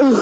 Okay,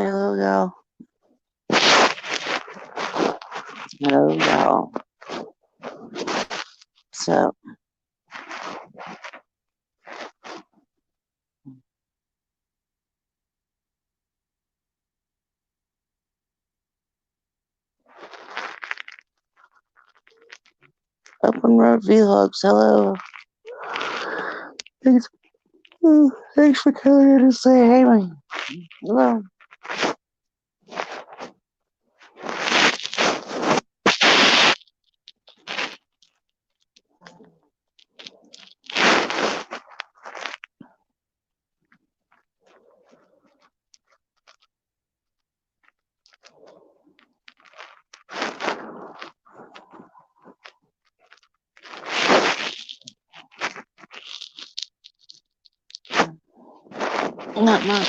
hello, y'all. Hello, y'all. So, Open Road Vlogs, hello. Thanks for coming in to say hey, man. Hello. Not much.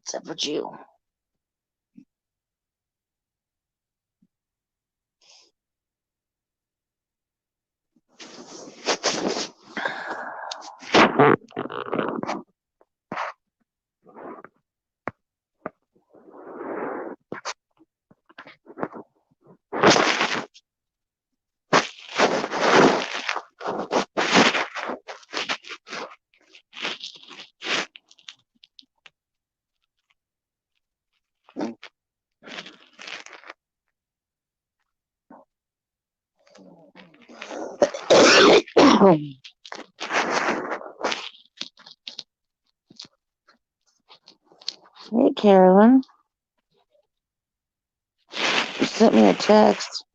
Except for you. Hey, Carolyn. You sent me a text.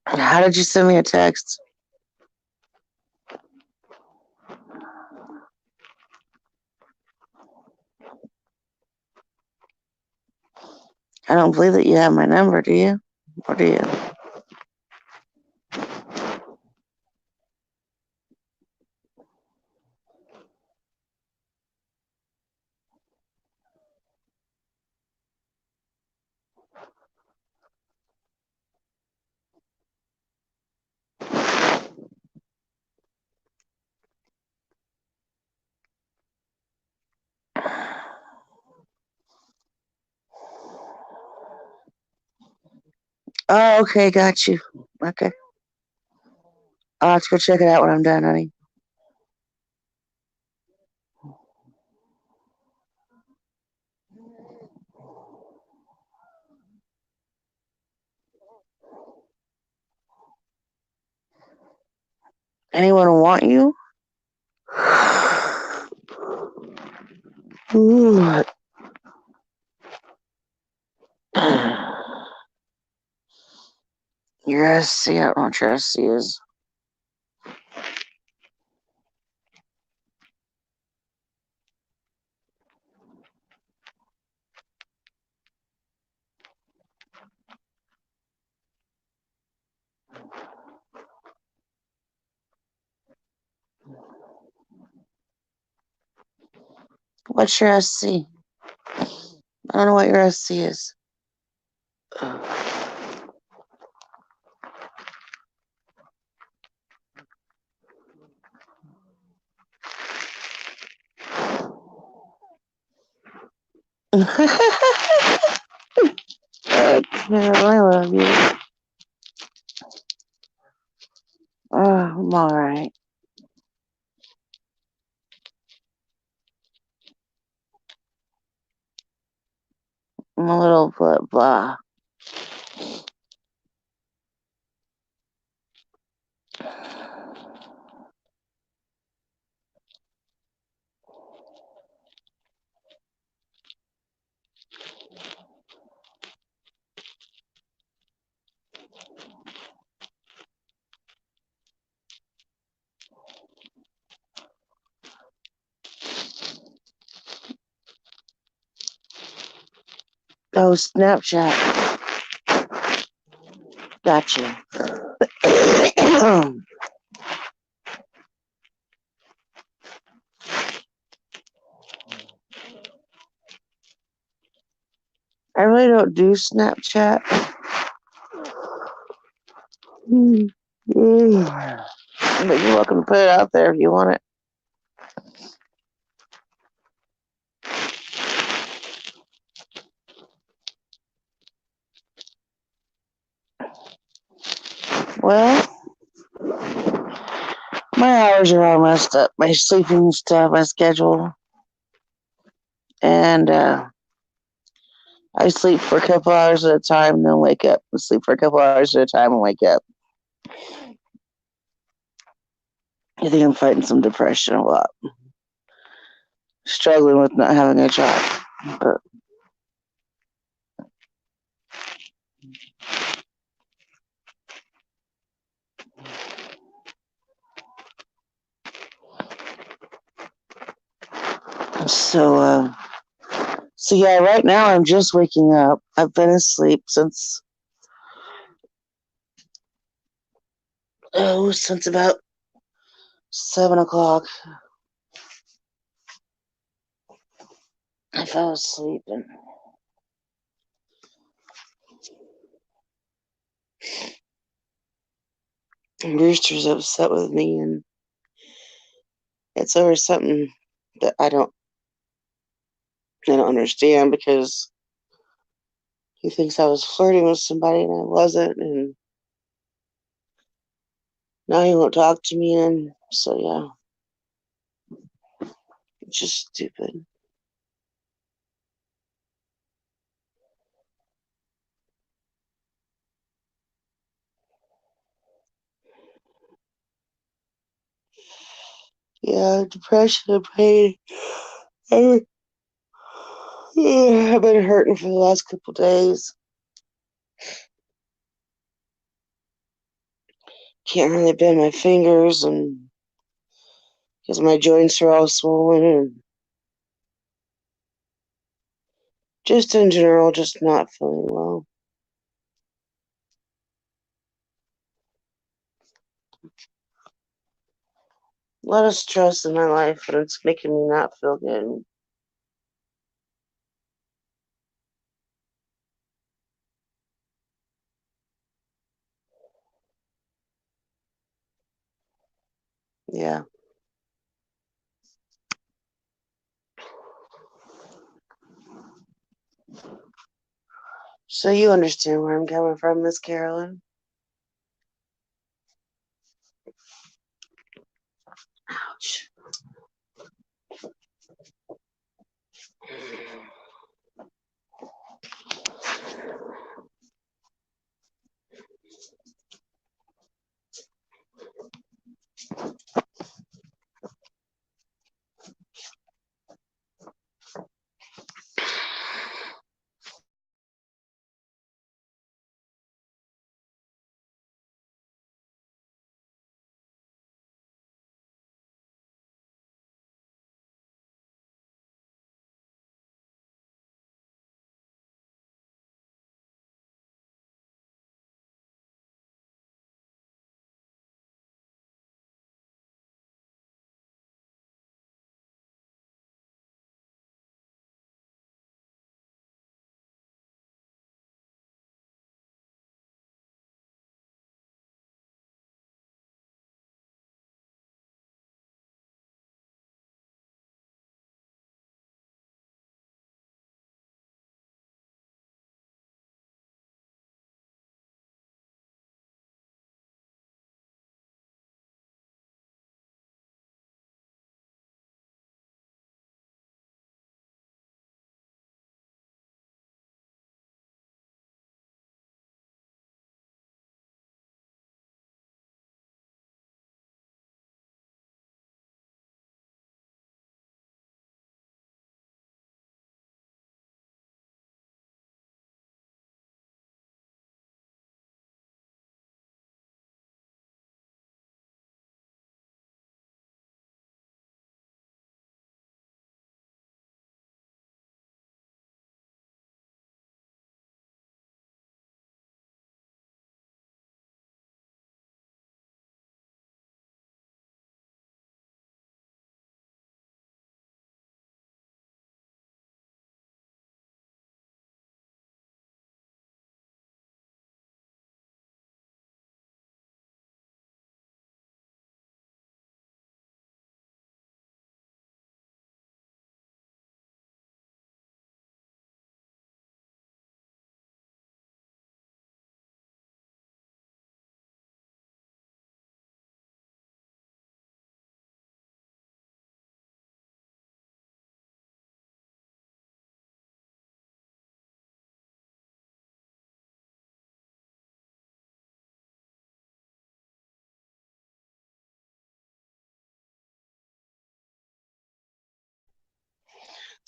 How did you send me a text? I don't believe that you have my number, do you? Or do you? Oh, okay, got you. Okay. I'll have to go check it out when I'm done, honey. Anyone want you? Ooh. Your SC, I don't know what your SC is. What's your SC? don't know what your SC is. I love you. I'm alright. I'm a little blah blah. Oh, Snapchat. Gotcha. I really don't do Snapchat. But you're welcome to put it out there if you want it. Well, my hours are all messed up. My sleeping stuff, my schedule. And I sleep for a couple hours at a time and then wake up. I sleep for a couple hours at a time and wake up. I think I'm fighting some depression a lot. Struggling with not having a job. But so yeah, right now I'm just waking up. I've been asleep since about 7 o'clock. I fell asleep and Rooster's upset with me, and it's over something that I don't understand, because he thinks I was flirting with somebody and I wasn't, and now he won't talk to me, and so yeah, it's just stupid. Yeah, depression and pain. I- I've been hurting for the last couple days. Can't really bend my fingers, and because my joints are all swollen, and just in general, just not feeling well. A lot of stress in my life, and it's making me not feel good. Yeah. So you understand where I'm coming from, Miss Carolyn? Ouch.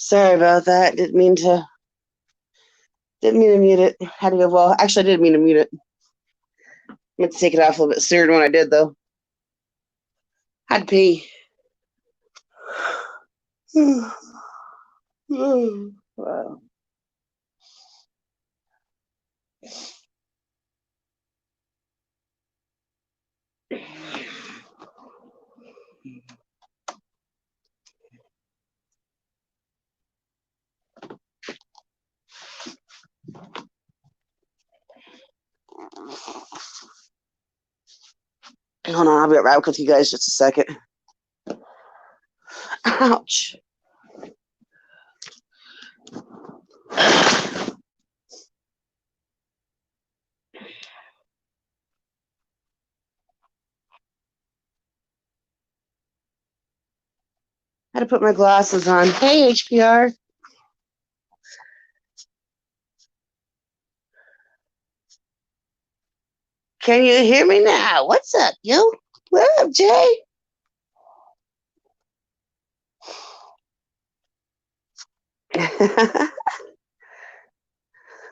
Sorry about that. Didn't mean to mute it. Had to go. Well, actually, I didn't mean to mute it. Meant to take it off a little bit sooner than when I did, though. Had to pee. Wow. Hold on, I'll be right back with you guys just a second. Ouch. Had to put my glasses on. Hey, HPR. Can you hear me now? What's up, yo? What up, Jay?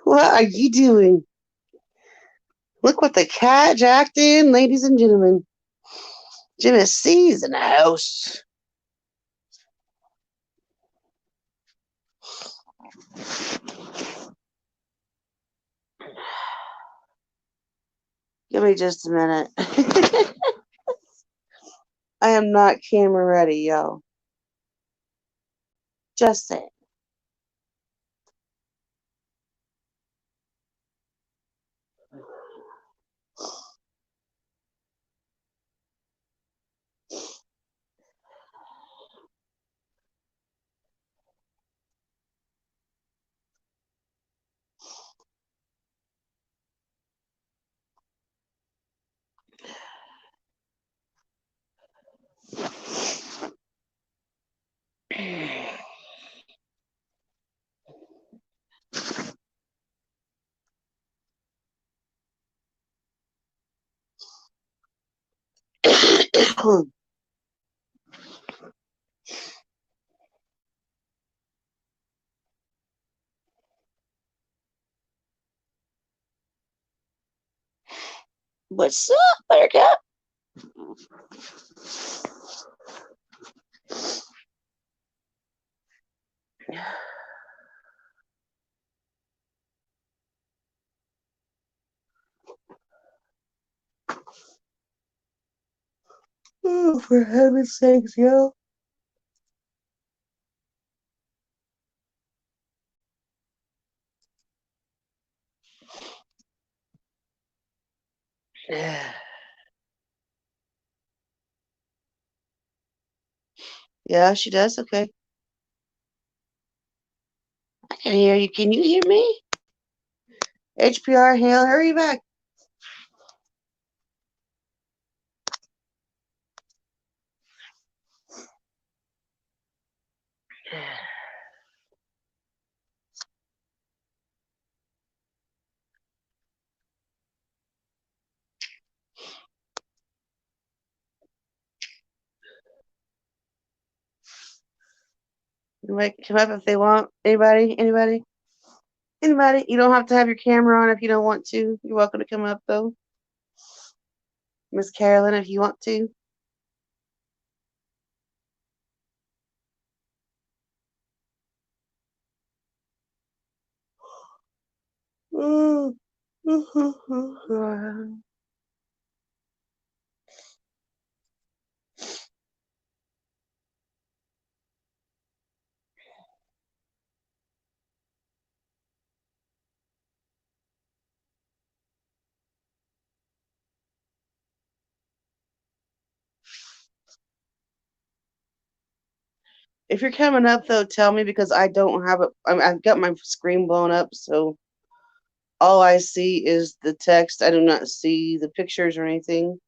What are you doing? Look what the cat jacked in, ladies and gentlemen. Jimmy C's in the house. Give me just a minute. I am not camera ready, yo. Just saying. What's up, Buttercup? Oh, for heaven's sakes, yo. Yeah, she does. Okay. I can hear you. Can you hear me? HPR, Hale, hurry back. Anybody can come up if they want. Anybody? Anybody? Anybody? You don't have to have your camera on if you don't want to. You're welcome to come up, though. Miss Carolyn, if you want to. If you're coming up, though, tell me because I don't have it. I've got my screen blown up, so all I see is the text. I do not see the pictures or anything.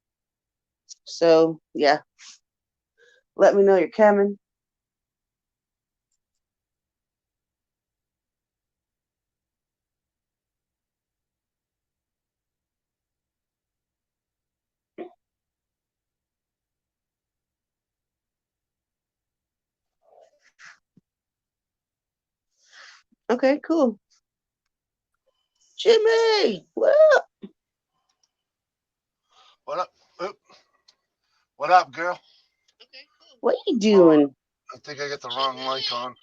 So, yeah. Let me know you're coming. Okay, cool. Jimmy, what up? What up? Oop, what up, girl? What you Oh, doing? I think I got the wrong mic on.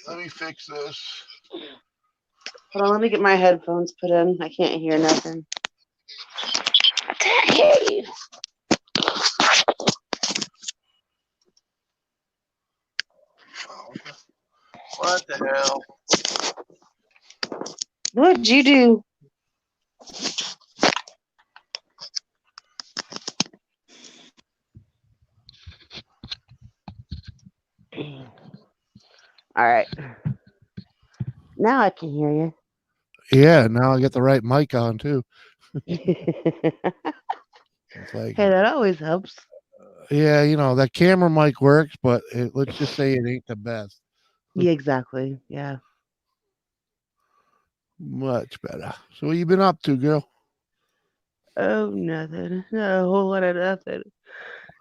Let me fix this. Hold on, let me get my headphones put in. I can't hear nothing. Hey, Oh, what the hell? what'd you do? All right, now I can hear Yeah, now I got the right mic on too. you. It's like, Hey, that always helps. yeah, that camera mic works, but let's just say it ain't the best. Yeah, exactly. Yeah. Much better. So what you been up to, girl? Oh, nothing. Not a whole lot of nothing.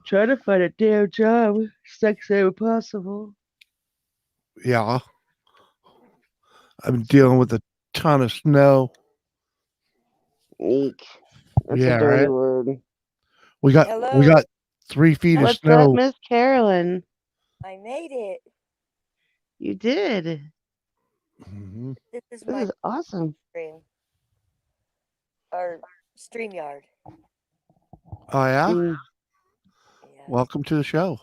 Trying to find a damn job. Sex impossible. Yeah, I've been dealing with a ton of snow. Eek. That's a Yeah, dirty right. word. We got Hello, 3 feet of What's up, snow. Miss Carolyn? I made it. You did. Hmm. This is This my is awesome. stream or StreamYard. Oh yeah. Mm, Yeah, Welcome to the show.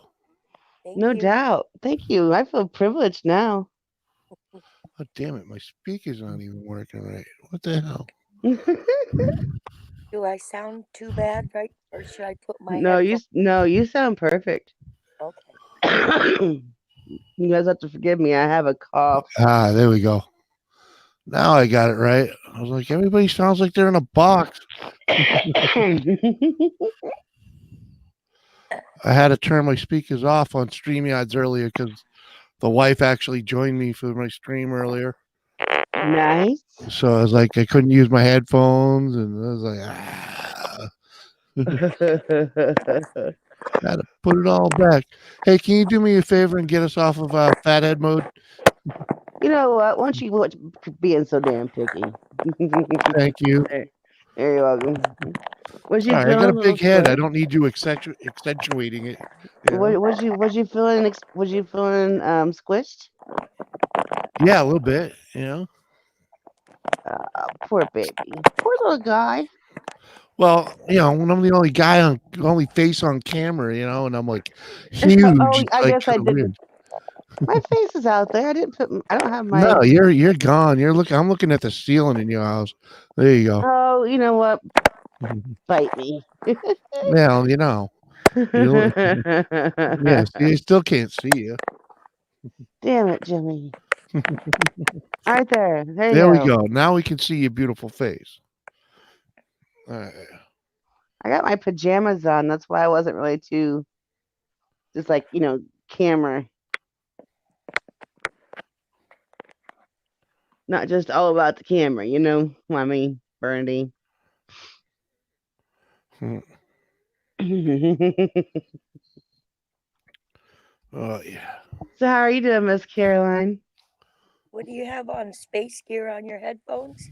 thank no you. doubt. Thank you. I feel privileged now. Oh damn it, my speaker's not even working right. What the hell? Do I sound too bad, right? Or should I put my no, headphones? you sound perfect. Okay. You guys have to forgive me. I have a cough. Ah, there we go. Now I got it right. I was like, everybody sounds like they're in a box. I had to turn my speakers off on StreamYards earlier because the wife actually joined me for my stream earlier. Nice. So I was like, I couldn't use my headphones, and I was like, ah, had to put it all back. Hey, can you do me a favor and get us off of fathead mode? You know what? Once you watch being so damn picky. Thank you. there, there you welcome. Was All you right, I feeling got a a little big head. I squished? don't need you accentuating it. You know? Was you feeling was you feeling squished? Yeah, a little bit. You know. Poor baby. Poor little guy. Well, when I'm the only guy only face on camera, and I'm like huge, Oh, it's I like guess I kind of did. weird. My face is out there. I didn't put. I don't have No, my. you're gone. I'm looking at the ceiling in your house. There you go. Oh, you know what? Bite me. Well, you look, yeah. See, I still can't see you. Damn it, Jimmy. Right there. There you There we go. go. Now we can see your beautiful face. All right. I got my pajamas on. That's why I wasn't really too just like camera. Not just all about the camera. You know what I mean, Berndy. Hmm. So Oh yeah. how are you doing, Miss Caroline? What do you have on? Space gear on your headphones?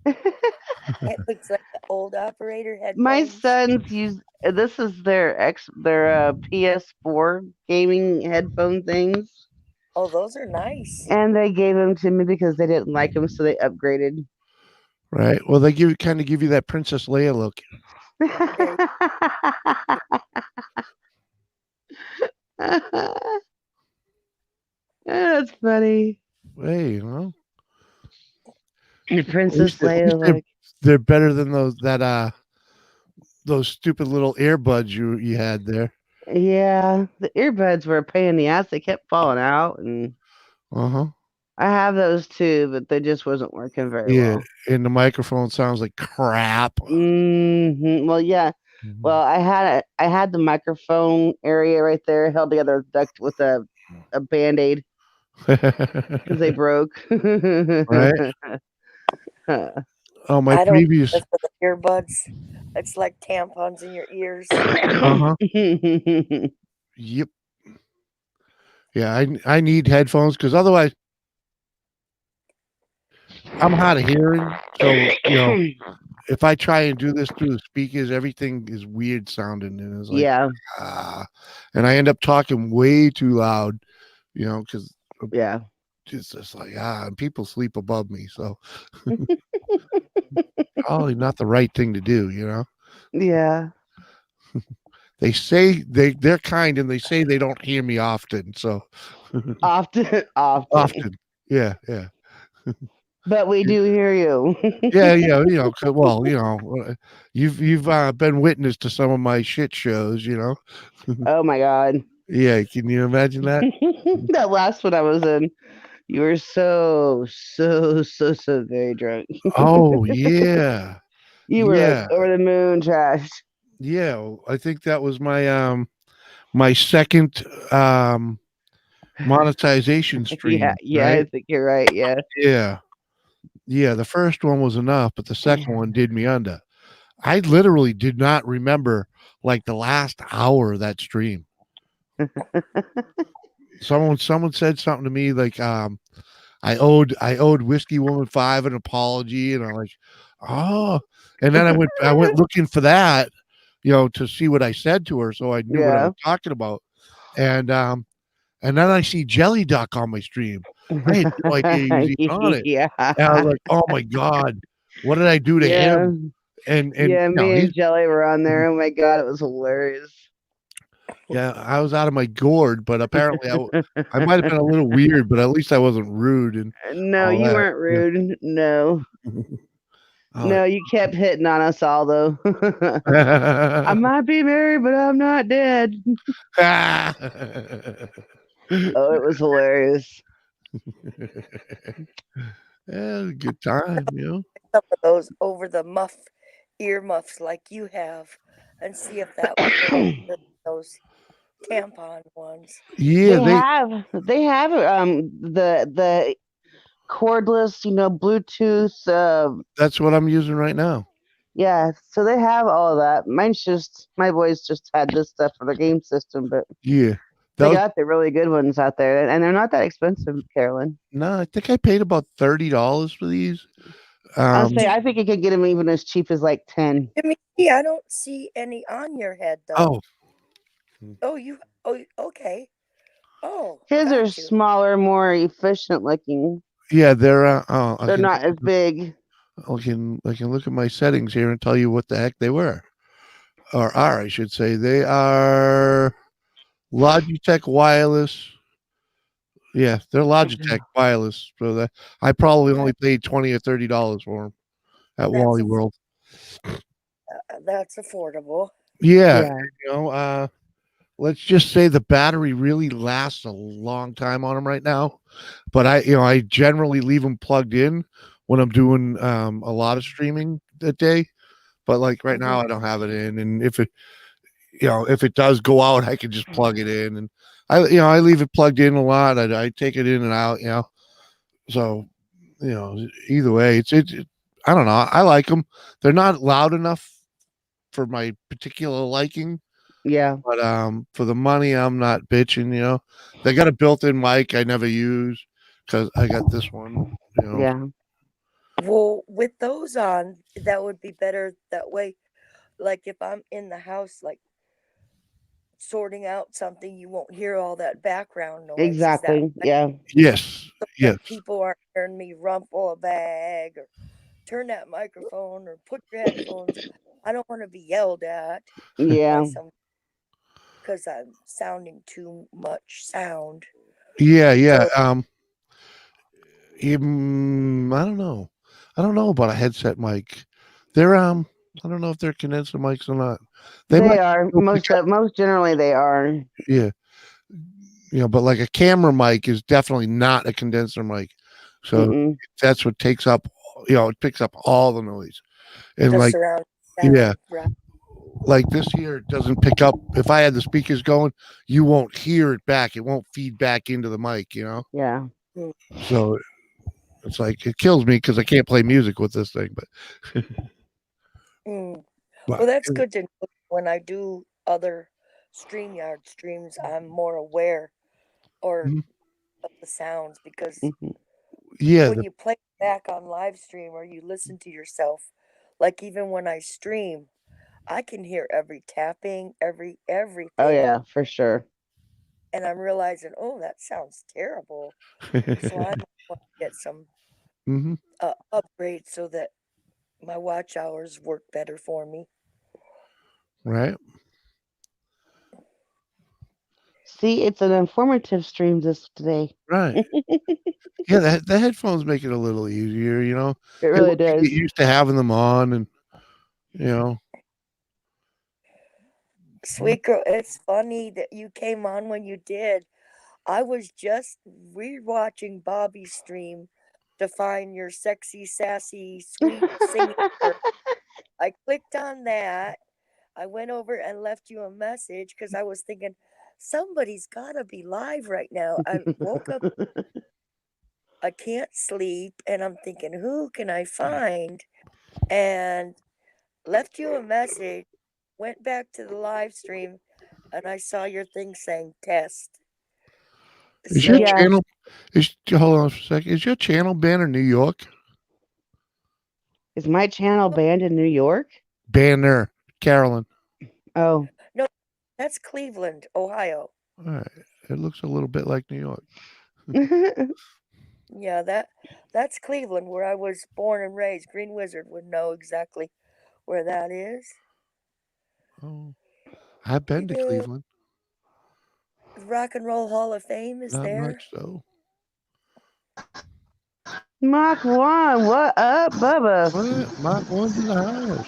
It looks like the old operator My headphones. sons use this is their PS4 gaming headphone things, Oh, those are nice. and they gave them to me because they didn't like them, so they upgraded. Right. Well, they give you that Princess Leia look. There, That's funny. Hey, The at least Princess at least Leia look. they're better than those stupid little earbuds you had there. Yeah, the earbuds were a pain in the ass. They kept falling out, and Uh huh. I have those too, but they just wasn't working very Yeah, well. and the microphone sounds like crap. Well, yeah. Well, Mhm. I had the microphone area right there held together duct with a band-aid because they broke. Right. Oh, my I don't previous. listen to the earbuds. It's like tampons in your ears. Uh huh. Yep. Yeah, I need headphones because otherwise I'm hard of hearing, so if I try and do this through the speakers, everything is weird sounding, and it's like Yeah, ah, and I end up talking way too loud, because yeah, it's just like and people sleep above me, so probably not the right thing to do. yeah. They say they're kind and they say they don't hear me often, so Often, often, often, yeah, yeah. but we do hear you. Yeah, yeah, 'cause well, you've been witness to some of my shit shows. Oh my god. Yeah, can you imagine that? That last one I was in, you were so, so, so, so very drunk. Oh, yeah. You were like Yeah, over the moon trashed. yeah, I think that was my second, monetization Yeah, stream, yeah, I right? think you're right. Yeah. Yeah. Yeah, the first one was enough, but the second one did me under. I literally did not remember, like, the last hour of that stream. Someone said something to me like, I owed Whiskey Woman 5 an apology, and I'm like, "Oh," and then I went looking for that, to see what I said to her so I knew what I Yeah. was talking about, and then I see Jelly Duck on my stream. I had no idea he was even on it, Yeah. and I was like, "Oh my god, what did I do to Yeah. him?" And Yeah, me he's and Jelly were on there. Oh my god, it was hilarious. yeah, I was out of my gourd, but apparently I might have been a little weird, but at least I wasn't rude and No, all you that. weren't rude. No. Yeah. No, you kept hitting on us all though. I might be married, but I'm not dead. Oh, it was hilarious. Yeah, good time. Some of those over the earmuffs like you have, and see if that would work. Those tampon ones. Yeah, They have the cordless, Bluetooth. that's what I'm using right now. Yeah, so they have all of that. My boys just had this stuff for the game system, but Yeah. they Those got the really good ones out there, and they're not that expensive, Carolyn. No, I think I paid about $30 for these. I'll say Do I think you could get them even as cheap as like 10. Jimmy, I don't see any on your head though. Oh, Oh, you. Oh, okay. Oh, His are got you. smaller, more efficient looking. yeah, they're I They're can not as big. I can look at my settings here and tell you what the heck they were. Or are, I should say. They are Logitech wireless. Yeah, they're Logitech wireless. So that I probably only paid $20 or $30 for them at That's Wally World. that's affordable. Yeah, Yeah, let's just say the battery really lasts a long time on them right now. But I generally leave them plugged in when I'm doing a lot of streaming that day. But like right now, I don't have it in, and if it does go out, I can just plug it in, and I leave it plugged in a lot. I take it in and out. So either way, I don't know. I like them. They're not loud enough for my particular liking, yeah, but for the money, I'm not bitching. They got a built-in mic I never use because I got this one. yeah, Well, with those on, that would be better that way. Like if I'm in the house, like sorting out something, you won't hear all that background noise. Is that exactly. right? Yeah, Yes, So yes, that people aren't hearing me rumple a bag or turn that microphone or put your headphones. I don't want to be yelled at by yeah. some because I'm sounding too much sound. yeah, yeah. So I don't know. I don't know about a headset mic. They're I don't know if they're condenser mics or not. They They might are still pick up. most generally they are. Yeah, but like a camera mic is definitely not a condenser mic. So Mm-mm. that's what takes up. It picks up all the noise. And the like, surround yeah, sound, right? like this here it doesn't pick up. If I had the speakers going, you won't hear it back. It won't feed back into the mic. Yeah, Mm. So it's like it kills me because I can't play music with this thing. Mm. But Well, that's good to know. When I do other StreamYard streams, I'm more aware or Mhm. of the sounds because hmm Yeah, when you play back on live stream or you listen to yourself, like even when I stream, I can hear every tapping, Oh everything, yeah, for sure. and I'm realizing, oh, that sounds terrible. So I might want to get some Hmm. upgrades so that my watch hours work better for me. Right. See, it's an informative stream this today. Right. Yeah, the headphones make it a little easier, you know. It And really once you get does. used to having them on, and you know, Sweet girl, it's funny that you came on when you did. I was just rewatching Bobby's stream to find your sexy, sassy, sweet singing. I clicked on that. I went over and left you a message because I was thinking somebody's got to be live right now. I woke up, I can't sleep, and I'm thinking, who can I find? And left you a message, went back to the live stream, and I saw your thing saying test. is your So, Yeah. channel? Hold on for a second. Is your channel Banner New York? Is my channel banned in New York? Banner, Carolyn. Oh. no, that's Cleveland, Ohio. All right. It looks a little bit like New York. Yeah, that's Cleveland, where I was born and raised. Green Wizard would know exactly where that is. Oh, I've been to Yeah, Cleveland. Rock and Roll Hall of Fame is Not there. much though. Mach 1, what up, Bubba? What? Mach 1's in the house.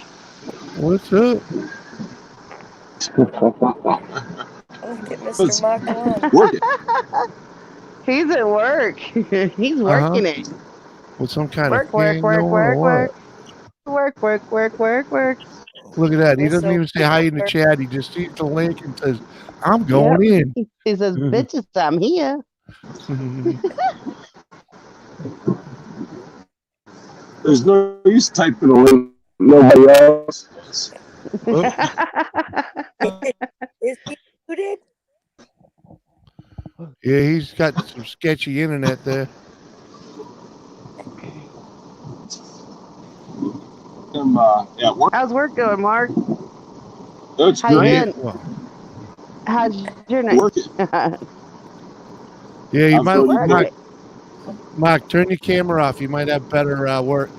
What's up? Look at Mr. Mach 1. Working. He's at work. He's Uh huh. working it. With some kind of Work, work, fan work, going or work, what? work. Work, work, work, work, work. Look at that. He doesn't So, even say hi in the chat. He just sees the link and says, "I'm Yep. going in." He says, bitches, I'm here. There's no use typing a link. Nobody else. Oh, is he muted? yeah, he's got some sketchy internet there. I'm at work. How's work going, Mark? That's How you great. been? Well, How's your night? Working. yeah, you I'm might, pretty Work good. it. Mark, turn your camera off. You might have better work.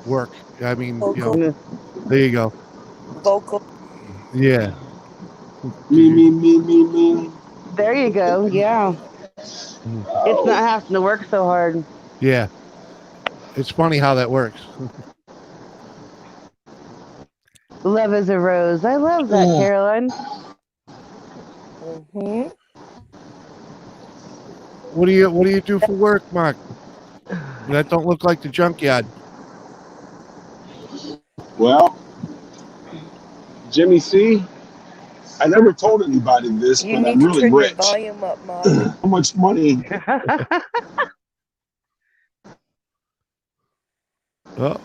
Work. I mean, you know, Vocal, there you go. vocal. Yeah. Me. There you go. Yeah. It's not having to work so hard. Yeah. It's funny how that works. Love is a rose. I love that, Caroline. Mm-hmm. What do you do for work, Mark? That don't look like the junkyard. Well, Jimmy C, I never told anybody this, You but I'm need to really turn your rich. volume up, Mark. How much money? Oh.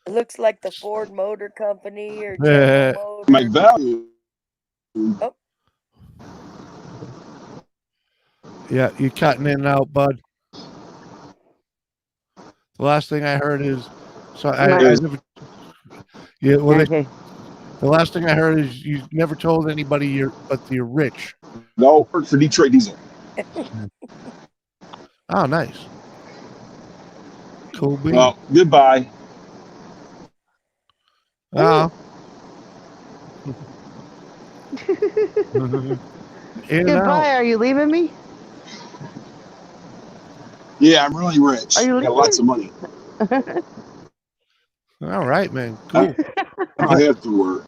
It looks like the Ford Motor Company or General My Motors. value. Oh, Yeah, you're cutting in and out, bud. The last thing I heard is, so I never. Yeah, well, Okay. the last thing I heard is you never told anybody you're rich. No, work for Detroit Diesel. Oh, nice. Cool bean. Well, goodbye. Oh. Goodbye. Are you leaving me? Yeah, I'm really rich. Are you I got lots of money. All right, man. Cool. I don't have to work.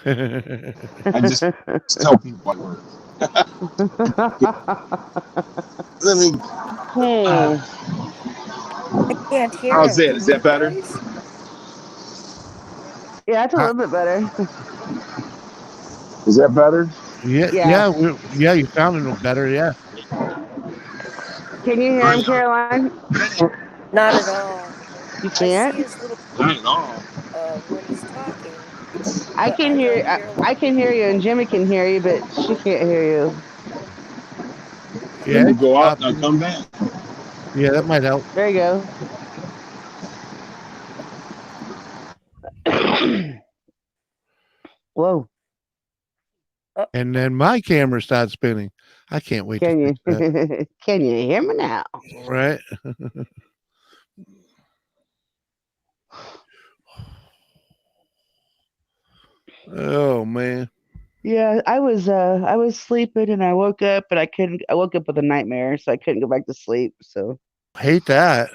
I just tell people I work. Let me. I can't hear How's him. that? Is that better? Guys? Yeah, it's a little bit better. Is that better? Yeah, you sounded better. Yeah. Can you hear him, Caroline? Not at all. You I can't. see his little Not at all. when he's talking. I But can I hear. don't hear him. I can hear you, and Jimmy can hear you, but she can't hear you. Yeah. Let me go out and I'll come back. Yeah, that might help. There you go. Whoa. And then my camera starts spinning. I can't wait Can to you fix that. can you hear me now? Right? Oh man. Yeah, I was sleeping and I woke up and I woke up with a nightmare, so I couldn't go back to sleep. So Hate that.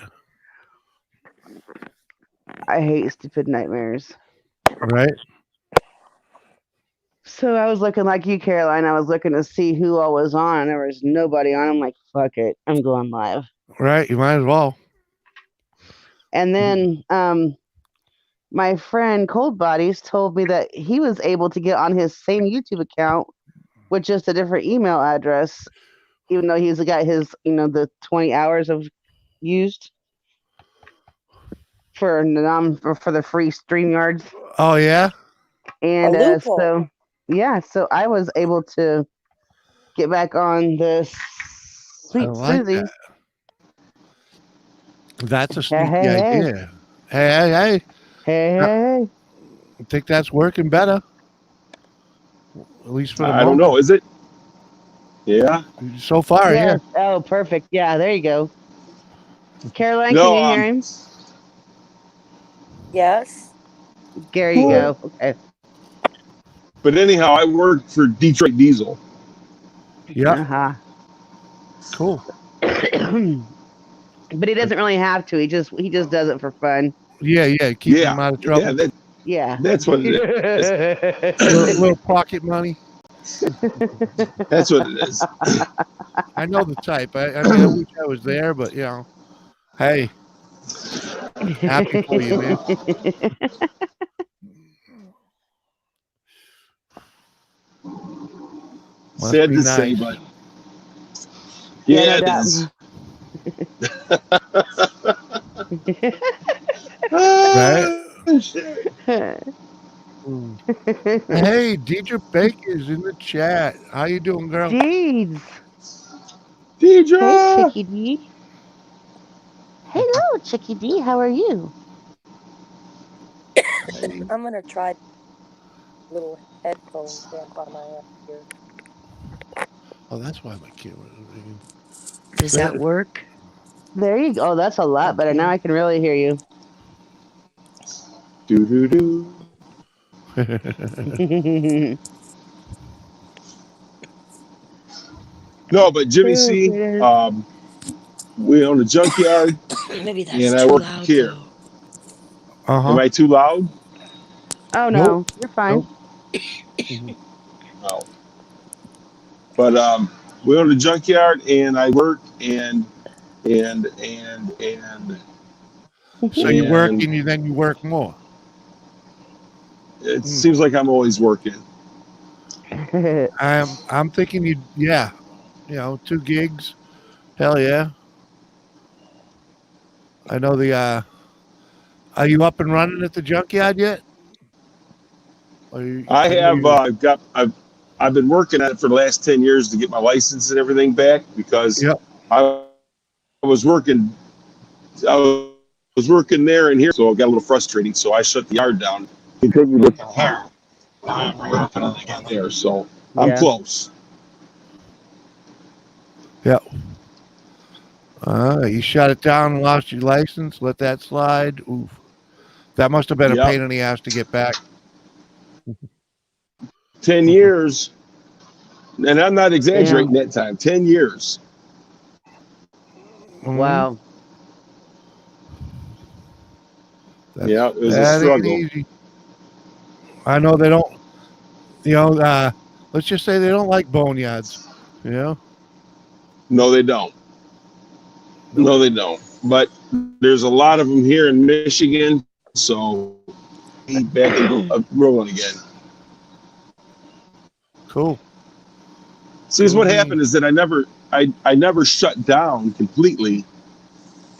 I hate stupid nightmares. Right? So I was looking like you, Caroline. I was looking to see who all was on, and there was nobody on. I'm like, fuck it, I'm going live. Right. You might as well. And then my friend Cold Bodies told me that he was able to get on his same YouTube account with just a different email address, even though he's got his, the 20 hours of used for the free StreamYards. Oh yeah? A And loophole. so yeah, so I was able to get back on the I Sweet like Susie. that. That's a Hey, sneaky hey, hey, idea. Hey. hey. I think that's working better. At least for the I don't moment. know. Is it? Yeah. So far, yeah. Yes. Oh, perfect. Yeah, there you go. Caroline, can No. you hear him? Yes. There you go. Okay. But anyhow, I worked for Detroit Diesel. Yeah. Uh-huh. Cool. But he doesn't really have to. He just does it for fun. Yeah. Keeping Yeah. them out of trouble. Yeah. Yeah. That's what it is. Little pocket money. That's what it is. I know the type. I mean, I wish I was there, but hey, happy for you, man. Must Sad be to nice. say, but Yeah, yeah, no it is. Right? Shit. Hey, Deidre Baker's in the chat. How you doing, girl? Deeds. Deidre! Hey, Chicky D. Hello, Chicky D. How are you? I'm gonna try little headphones amp on my ear. Oh, that's why my camera is ringing. Does that work? There you go. Oh, that's a lot better. Now I can really hear you. Do do do. No, but Jimmy C, we own a junkyard, Maybe that's and I too work loud here. though. Am I too loud? Oh Nope. no, you're fine. No. But we own a junkyard, and I work and So you work and and then you work more. it seems like I'm always working. I'm thinking you 2 gigs. Hell yeah. I know are you up and running at the junkyard yet? I have I've been working at it for the last 10 years to get my license and everything back because Yep. I was working there and here, so it got a little frustrating. So I shut the yard down. Continued working here. I'm reopening again there, so I'm close. Yeah. You shut it down and lost your license. Let that slide. Oof. That must have been a pain in the ass to get back. 10 years, and I'm not exaggerating that time. 10 years. Wow. Yeah, it was a struggle. Easy. I know they don't. Let's just say they don't like boneyards. No, they don't. No, they don't. But there's a lot of them here in Michigan, so he's back and rolling again. Cool. See, what happened is that I never shut down completely,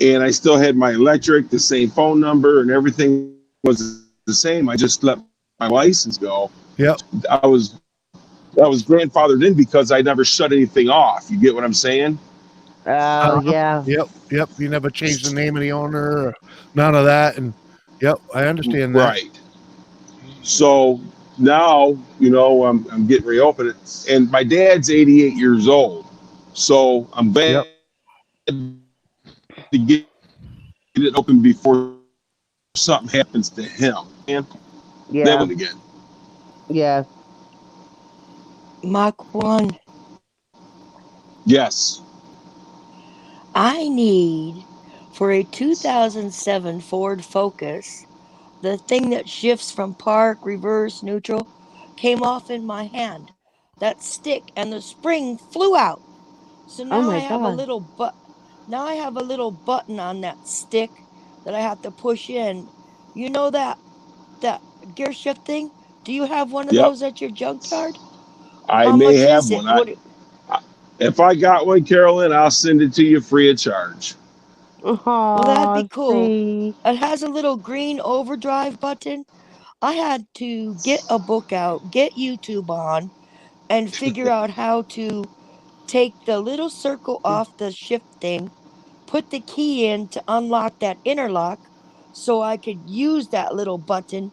and I still had my electric, the same phone number, and everything was the same. I just let my license go. Yep. I was grandfathered in because I never shut anything off. You get what I'm saying? Oh yeah. Yep. You never changed the name of the owner, or none of that, and yep, I understand that. Right. So now, I'm getting reopened, and my dad's 88 years old. So I'm glad Yep. to get it open before something happens to him. And that Yeah. one again. Yeah. Mach 1. Yes. I need for a 2007 Ford Focus, the thing that shifts from park, reverse, neutral, came off in my hand. That stick and the spring flew out. So Oh now I my have a god. little now I have a little button on that stick that I have to push in. You know that gear shift thing? Do you have one of Yep. those at your junkyard? I How may much have is it? one. If I got one, Carolyn, I'll send it to you free of charge. Well, that'd Oh, be cool. see. It has a little green overdrive button. I had to get a book out, get YouTube on, and figure out how to take the little circle off the shift thing, put the key in to unlock that interlock so I could use that little button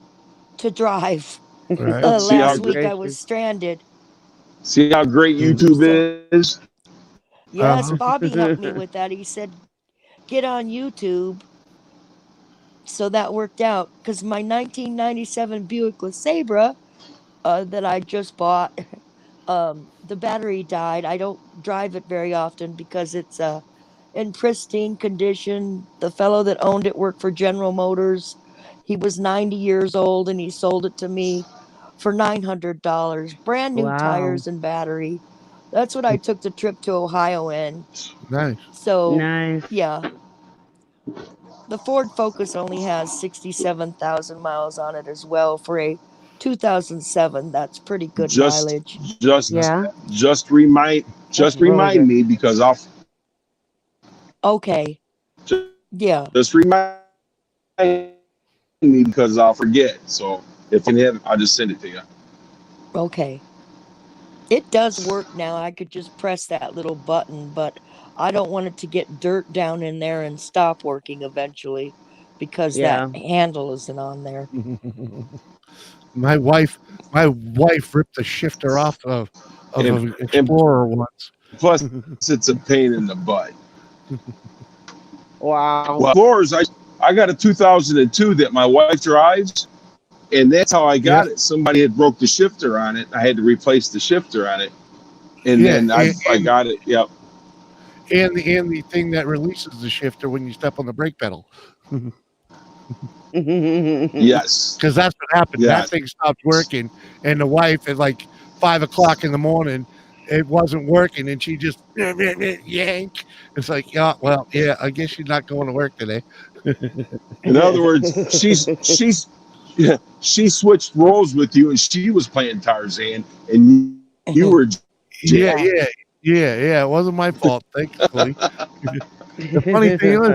to drive. Right. See how Last Goodness week I gracious. was stranded. see how great Mhm. YouTube So, is. yes, Uh-huh. Bobby helped me with that. He said, get on YouTube. So that worked out because my 1997 Buick LeSabre that I just bought, the battery died. I don't drive it very often because it's in pristine condition. The fellow that owned it worked for General Motors. He was 90 years old and he sold it to me for $900. Brand new Wow. tires and battery. That's what I took the trip to Ohio in. Nice. So, Nice. yeah, the Ford Focus only has 67,000 miles on it as well for a 2007. That's pretty good Just mileage. just Yeah. just remind That's just really remind good. me because I'll Okay. Yeah. just remind me because I'll forget. So if you have, I'll just send it to you. Okay. It does work now. I could just press that little button, but I don't want it to get dirt down in there and stop working eventually because that Yeah. handle isn't on there. my wife, my wife ripped the shifter off of And an and Explorer once. plus, it's a pain in the butt. Wow. Well, Explorers, I got a 2002 that my wife drives, and that's how I Yep. got it. Somebody had broke the shifter on it. I had to replace the shifter on it, and Yeah, then I got it. Yep. and the thing that releases the shifter when you step on the brake pedal. Yes. Because that's what happened. That Yes. thing stopped working, and the wife at like 5 o'clock in the morning, it wasn't working, and she just yank. It's like, yeah, well, yeah, I guess she's not going to work today. In other words, yeah, she switched roles with you, and she was playing Tarzan, and you were Yeah, Jake. Yeah. yeah. It wasn't my fault, thankfully. The funny thing is,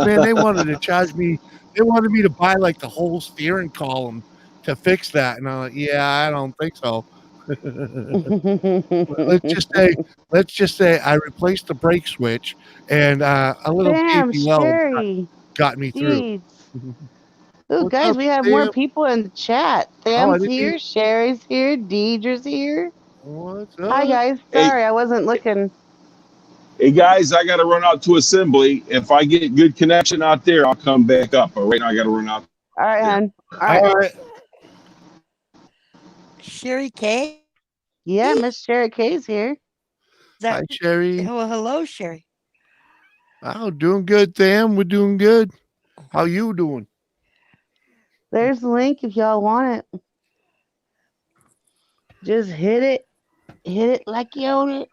man, they wanted to charge me. They wanted me to buy like the whole steering column to fix that, and I'm like, yeah, I don't think so. let's just say, let's just say I replaced the brake switch, and a little Damn, baby weld Sherry. got me through. Jeez. Oh, What's guys, up, we have more Sam? people in the chat. Oh, I Sam's didn't even. here. Sherry's here. Deidre's here. What's Hi, up? guys. Hey, Sorry, I wasn't looking. hey guys, I got to run out to assembly. If I get good connection out there, I'll come back up. But right now, I got to run out All right, there. hon. All All right. right. Sherry K? Yeah, Miss Sherry K's here. That Hi, Sherry. well, hello, Sherry. Oh, doing good, Sam. We're doing good. How you doing? There's the link if y'all want it. Just hit it. Hit it like you own it.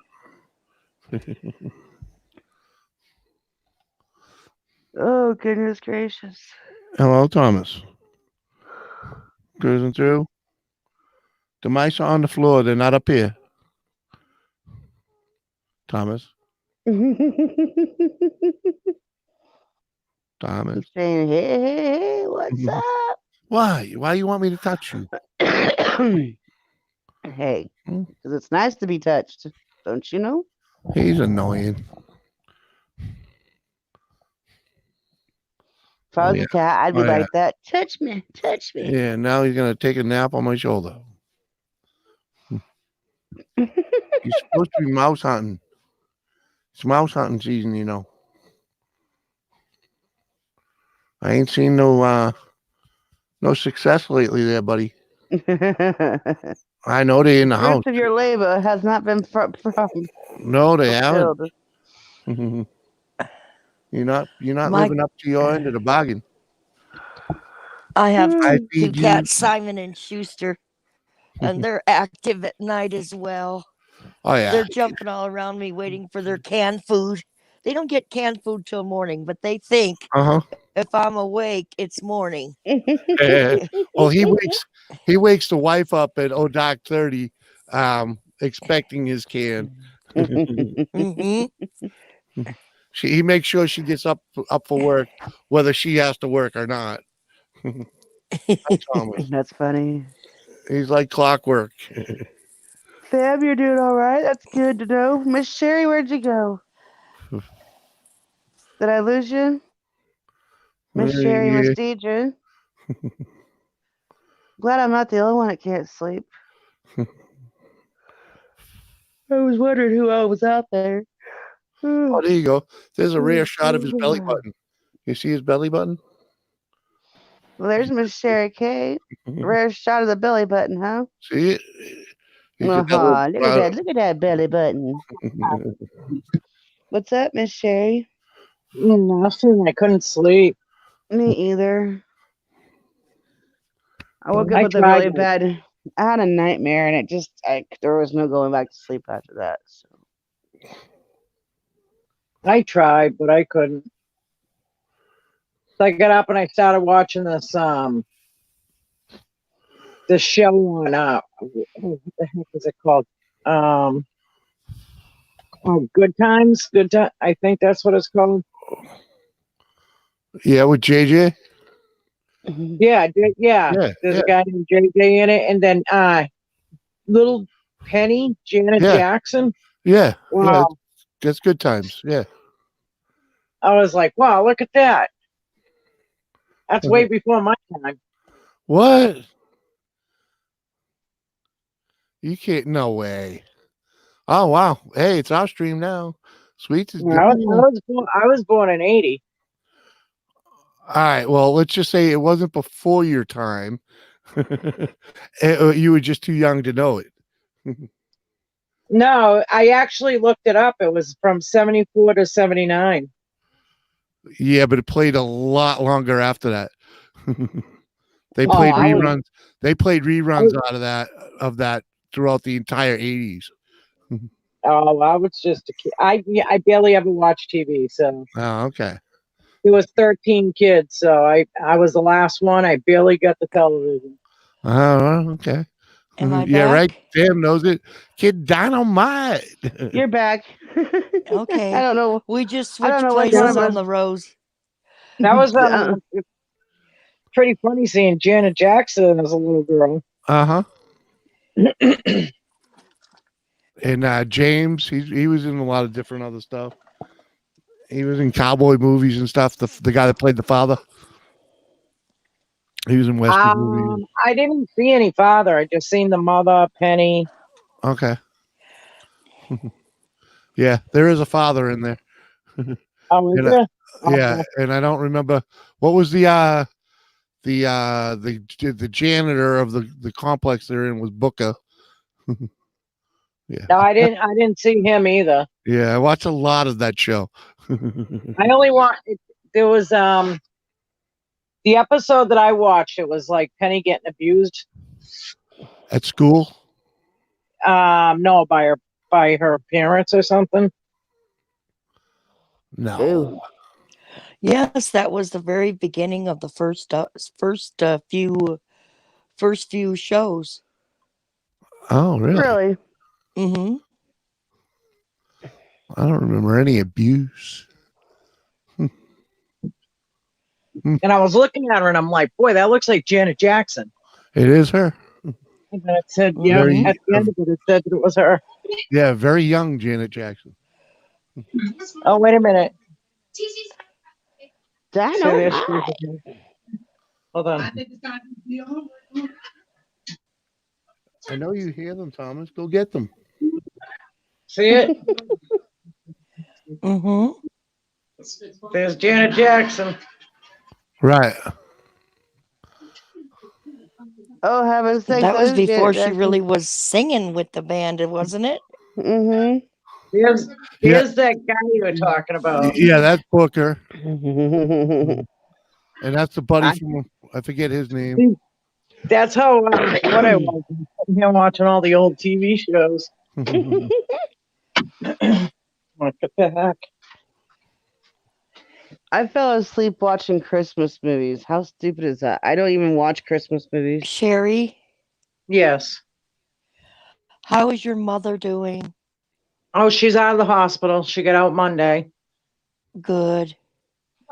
Oh, goodness gracious. Hello, Thomas. Cruising through. The mice are on the floor. They're not up here. Thomas. Keep Thomas. saying, hey, what's up? Why? Why you want me to touch you? Hey, Hmm? because it's nice to be touched. Don't you know? He's annoying. If I Oh was yeah. a cat, I'd be Oh yeah. like that. Touch me, touch me. Yeah. Now he's gonna take a nap on my shoulder. He's supposed to be mouse hunting. It's mouse hunting season, you know. I ain't seen no success lately there, buddy. I know they in the house. Fruits of your labor has not been No, they haven't. fulfilled. You're not My living up to your end of the bargain. I have I Mm. two feed you. cats, Simon and Schuster, and they're active at night as well. Oh yeah. They're jumping all around me waiting for their canned food. They don't get canned food till morning, but they think Uh if I'm awake, it's morning. huh. Well, he wakes the wife up at dark 30, expecting his can. Hmm. He makes sure she gets up for work, whether she has to work or not. That's Thomas. That's funny. He's like clockwork. Sam, you're doing all right. That's good to know. Miss Sherry, where'd you go? Did I lose you? Miss Sherry, Miss Yeah. Deidre. Glad I'm not the only one that can't sleep. I was wondering who else was out there. Oh, there you go. There's a rare shot of his belly button. You see his belly button? Well, there's Miss Sherry K. Rare shot of the belly button, huh? See it? You get that Uh-huh. little Look at that. Look at that belly button. What's up, Miss Sherry? Nothing. I couldn't sleep. Me either. I woke up I with a tried really to. bad. I had a nightmare, and there was no going back to sleep after that. So. I tried, but I couldn't. So I got up and I started watching this show on what the heck is it called? Oh, Good Times. Good time. I think that's what it's called. Yeah, with JJ. Yeah, yeah. Yeah, There's yeah, a guy named JJ in it, and then little Penny, Janet yeah, Jackson. yeah. Wow. That's good times. Yeah. I was like, wow, look at that. That's way before my time. What? You can't. No way. Oh wow. Hey, it's our stream now. Sweet. I was born in 80. All right. Well, let's just say it wasn't before your time. You were just too young to know it. No, I actually looked it up. It was from 74 to 79. Yeah, but it played a lot longer after that. They Oh, played I was- reruns. They played reruns out of that throughout the entire 80s. Oh, I was just a kid. I barely ever watched TV, so Oh, okay. there was 13 kids, so I was the last one. I barely got the television. Oh, okay. Am I Yeah, right. back? Sam knows it. Kid Dynamite. You're back. Okay. I don't know. We just I don't switched know which places one of on the rows. That was Uh, pretty funny seeing Janet Jackson as a little girl. Uh-huh. And James, he was in a lot of different other stuff. He was in cowboy movies and stuff. The guy that played the father. He was in Western movies. I didn't see any father. I just seen the mother, Penny. Okay. Yeah, there is a father in there. Oh, is And, there? Yeah, and I don't remember what was the janitor of the complex they're in was Booker. Yeah. No, I didn't see him either. Yeah, I watched a lot of that show. I only there was the episode that I watched, it was like Penny getting abused. At school? No, by her parents or something. No. Ooh. Yes, that was the very beginning of the first few shows. Oh, really? Really? Mm-hmm. I don't remember any abuse. And I was looking at her and I'm like, boy, that looks like Janet Jackson. It is her. And then it said, yeah, Very- at the end of it said that it was her. Yeah, very young Janet Jackson. Oh, wait a minute. Say this. Dynamite. Hold on. I know you hear them, Thomas. Go get them. See it? Mm-hmm. There's Janet Jackson. Right. Oh, heaven's sakes, That was that is before Janet she Jackson. really was singing with the band, wasn't it? Mm-hmm. There's Yeah. that guy you were talking about. Yeah, that's Booker. Mm-hmm. And that's the buddy I- from, I forget his name. That's how what I was. I'm sitting here watching all the old TV shows. What the heck? I fell asleep watching Christmas movies. How stupid is that? I don't even watch Christmas movies. Sherry, Yes. how is your mother doing? Oh, she's out of the hospital. She got out Monday. Good.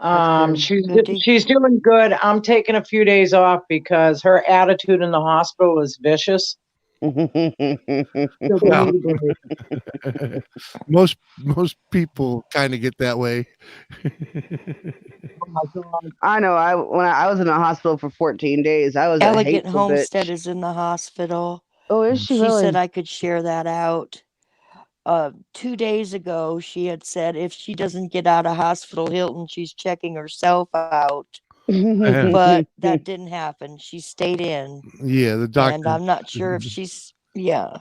good. She's doing good. I'm taking a few days off because her attitude in the hospital was vicious. So they Well, need a break. most people kind of get that way. Oh my God. I know. When I was in the hospital for 14 days, I was a Elegant hateful Homestead bitch. is in the hospital. Oh, is she She really? said I could share that out. 2 days ago, she had said if she doesn't get out of hospital Hilton, she's checking herself out. But that didn't happen. She stayed in. Yeah, the And doctor. I'm not sure if she's, yeah,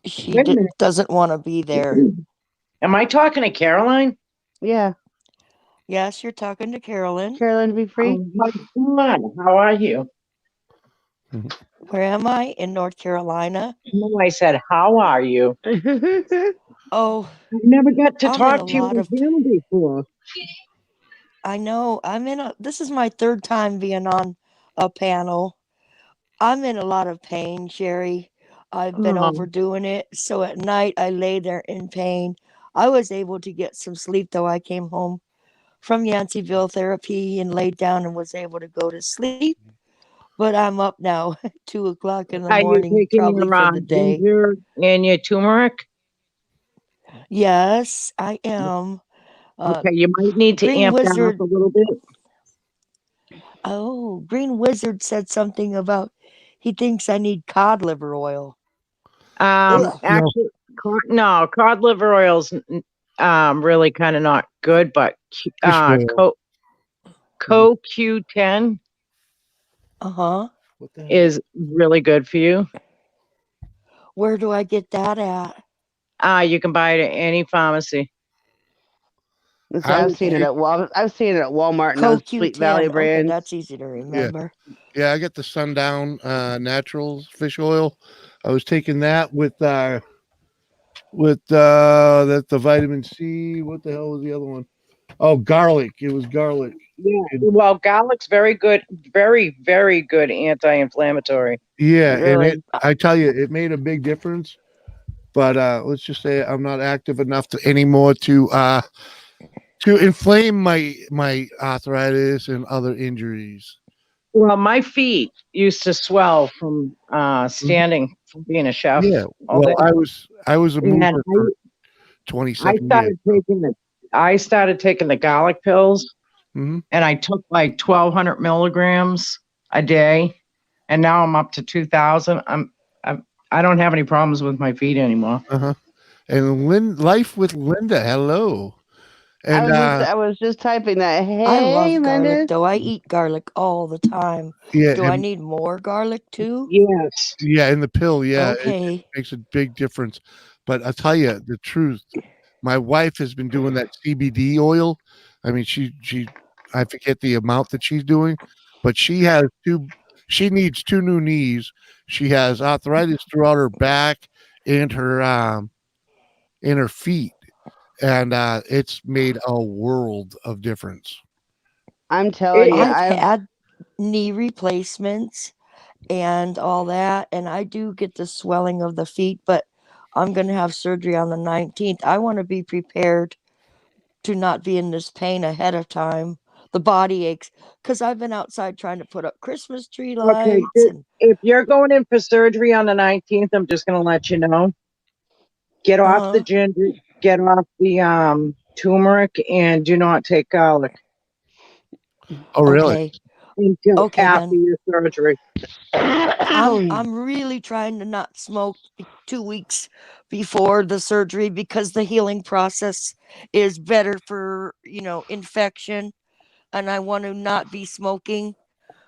she Wait a minute. doesn't want to be there. Am I talking to Caroline? Yeah, Yes, you're talking to Carolyn. Carolyn, to be free. Oh my God. How are you? Where am I? In North Carolina. No, I said, how are you? Oh, I never got to I'm in talk a to you lot on of, panel before. I know, this is my third time being on a panel. I'm in a lot of pain, Sherry. I've been Oh, overdoing it. So at night, I lay there in pain. I was able to get some sleep, though. I came home from Yanceyville therapy and laid down and was able to go to sleep. But I'm up now, 2 o'clock in the are you morning, taking probably your for the day. ginger and your turmeric? Yes, I am. Okay, you might need to Green amp that up Wizard. a little bit. Oh, Green Wizard said something about he thinks I need cod liver oil. Ugh. Actually, no, cod liver oil's really kind of not good, but Fish oil. CoQ10 Uh-huh. What the hell? is really good for you. Where do I get that at? You can buy it at any pharmacy. I've seen it at Walmart and those Sweet Valley CoQ10. Okay, brands. that's easy to remember. Yeah, I get the Sundown Naturals fish oil. I was taking that with the vitamin C. What the hell was the other one? Oh, garlic. It was garlic. Yeah, well, garlic's very good, very, very good anti-inflammatory. Yeah, and Really? I tell you, it made a big difference. But let's just say I'm not active enough anymore to inflame my arthritis and other injuries. Well, my feet used to swell from standing, from being a chef. Yeah. all Well, day. I was a And mover for I 27 years. started taking the garlic pills, hmm and I took like 1,200 milligrams a day, and now I'm up to 2,000. I don't have any problems with my feet anymore. Uh-huh. And Life with Linda. Hello. And I was just typing that. I Hey, love garlic, Linda. though. I eat garlic all the time. yeah, Do I and, need more garlic too? Yes. yeah, in the pill, yeah, it Okay. makes a big difference. But I'll tell you the truth. My wife has been doing that CBD oil. I mean, she I forget the amount that she's doing, but she needs two new knees. She has arthritis throughout her back and her feet. And it's made a world of difference. I'm telling you, I've had knee replacements and all that, and I do get the swelling of the feet, but I'm going to have surgery on the 19th. I want to be prepared to not be in this pain ahead of time. The body aches because I've been outside trying to put up Christmas tree Okay. lights and If you're going in for surgery on the 19th, I'm just going to let you know. Get off the ginger. Get off the turmeric and do not take garlic Oh, really? Okay. until Okay, after then. your surgery. I'm really trying to not smoke 2 weeks before the surgery because the healing process is better for, infection, and I want to not be smoking.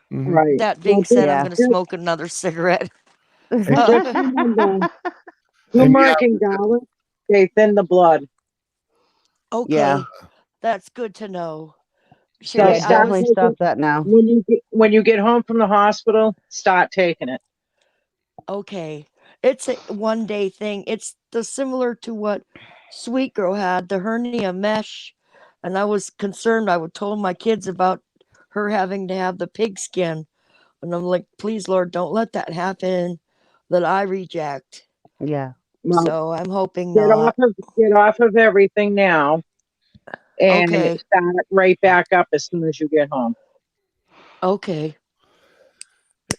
Hmm. Right. That being Well, said, I'm Yeah. going to smoke another cigarette. just remember, And yeah, turmeric and garlic, they thin the blood. Yeah. Okay, that's good to know. So Yeah, Sherry, I start definitely was stop taking that now. when you get home from the hospital. Start taking it. okay. It's a 1 day thing. It's the similar to what Sweet Girl had, the hernia mesh, and I was concerned. I would told my kids about her having to have the pigskin, and I'm like, please, Lord, don't let that happen that I reject. Yeah. Well, So I'm hoping get off not. of get off of everything now and Okay, start right back up as soon as you get home. okay.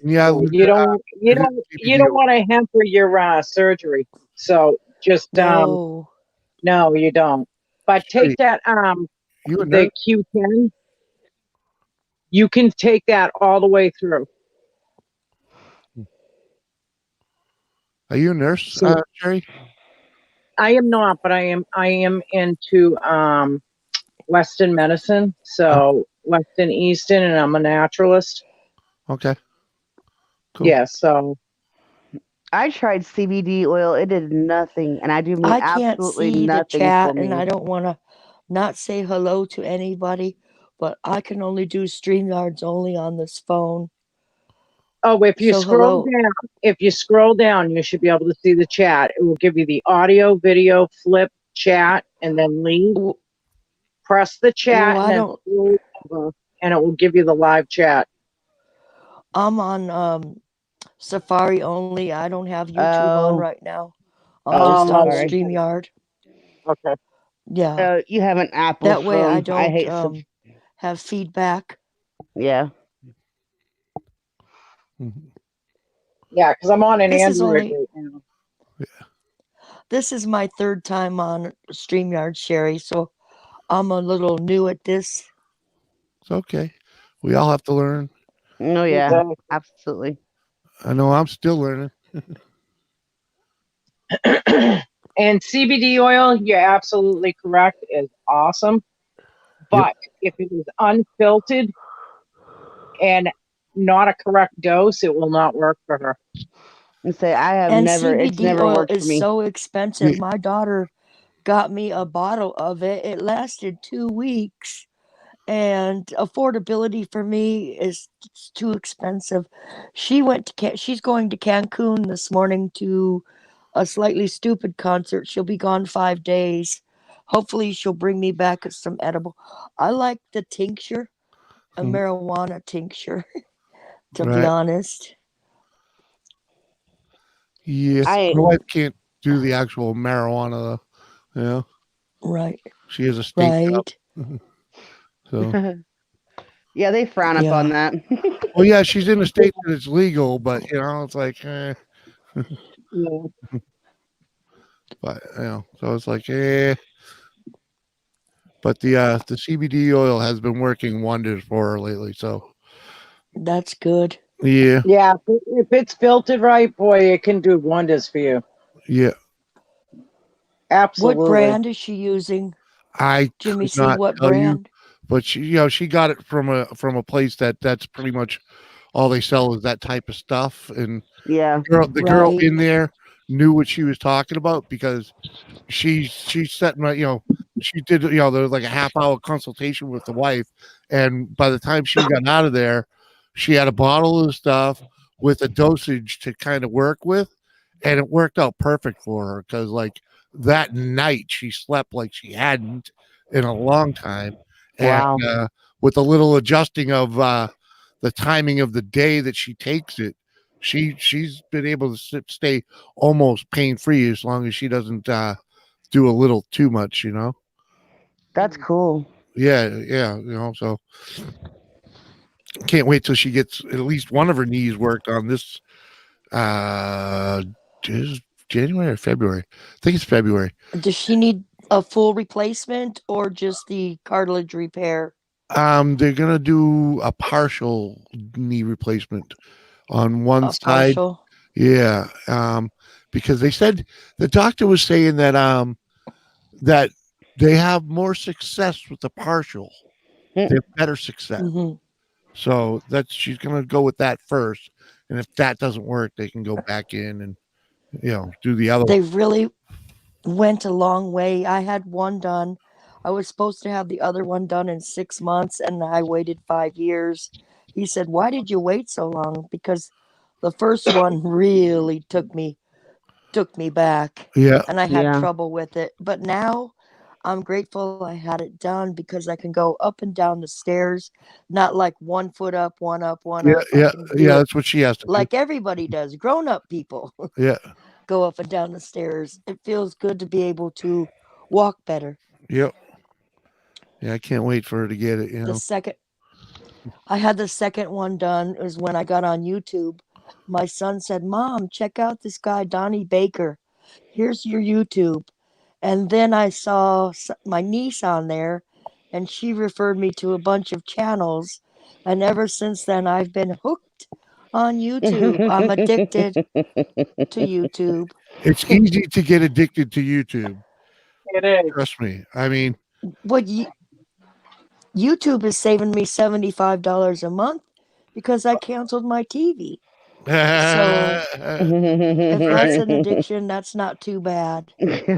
yeah, So you don't want you it is don't you CBD don't oil. want to hamper your surgery. So just No. no, you don't. But take Sherry, that you a the nurse? Q10. You can take that all the way through. Are you a nurse, So Sherry? I am not, but I am into Western medicine. Oh, So Western Eastern, and I'm a naturalist. okay, cool. Yeah. So I tried CBD oil. It did nothing, and I do mean I can't absolutely see the nothing for chat, and I me. don't want to not say hello to anybody, but I can only do StreamYards only on this phone. if you So scroll hello. down, you should be able to see the chat. It will give you the audio, video, flip, chat, and then leave. W- Press the Well, chat and I then don't. scroll over, and it will give you the live chat. I'm on Safari only. I don't have YouTube on Oh, right now. I'm oh, just on Oh, Safari. okay. StreamYard. Okay. Yeah. You have an Apple That way I phone. I don't hate some. have feedback. Yeah. Mhm. Yeah, because I'm on an This is Android only right now. this is my third time on StreamYard, Sherry, so I'm a little new at this. It's okay. We all have to learn. No, yeah. Exactly. Absolutely. I know I'm still learning. And CBD oil, you're absolutely correct, is awesome. Yep. But if it is unfiltered and not a correct dose, it will not work for her. And say I have And never. It's CBD never oil worked for is me. so expensive. Me, My daughter got me a bottle of it. It lasted 2 weeks, and affordability for me is too expensive. She's going to Cancun this morning to a Slightly Stupid concert. She'll be gone 5 days. Hopefully, she'll bring me back some edible. I like the tincture, a Mhm. marijuana tincture, to be Right? honest. Yes. I My wife can't do the actual marijuana, though. You know, Right, she is a state job. right. So, yeah, they frown upon Yeah, that. well, yeah, she's in a state that it's legal, but it's like, Yeah. but so it's like, But the CBD oil has been working wonders for her lately. So, that's good. yeah, Yeah, if it's filtered right, boy, it can do wonders for you. yeah. What Absolutely. brand is she using? I Jimmy could C, not what tell you, brand? but she got it from a place that's pretty much all they sell is that type of stuff. And Yeah. the girl Right. in there knew what she was talking about because she set my she did there was like a half-hour consultation with the wife, and by the time she got out of there, she had a bottle of stuff with a dosage to kind of work with, and it worked out perfect for her because like that night she slept like she hadn't in a long time, and Wow. with a little adjusting of the timing of the day that she takes it, she's been able to stay almost pain free as long as she doesn't do a little too much. That's cool. Yeah, so can't wait till she gets at least one of her knees worked on this uh is January or February. I think it's February. Does she need A full replacement or just the cartilage repair? They're gonna do a partial knee replacement on one A side. partial? Yeah. Because they said the doctor was saying that that they have more success with the partial. They have better success. Hmm. So that's she's gonna go with that first. And if that doesn't work, they can go back in and do the other one. They really went a long way. I had one done. I was supposed to have the other one done in 6 months, and I waited 5 years. He said, "Why did you wait so long?" Because the first one really took me back, Yeah. and I had Yeah. trouble with it. But now I'm grateful I had it done because I can go up and down the stairs, not like 1 foot up, one up, one Yeah, up. I yeah, can yeah. do it That's what she has to do. like everybody does, grown up people. Yeah, Go up and down the stairs. It feels good to be able to walk better. yep. Yeah, I can't wait for her to get it. The second I had the second one done was when I got on YouTube. My son said, "Mom, check out this guy, Donnie Baker. Here's your YouTube." And then I saw my niece on there, and she referred me to a bunch of channels. And ever since then, I've been hooked on YouTube. I'm addicted to YouTube. It's easy to get addicted to YouTube. It is. Trust me. I mean, What YouTube is saving me $75 a month because I canceled my TV. So if that's an addiction, that's not too bad. An Look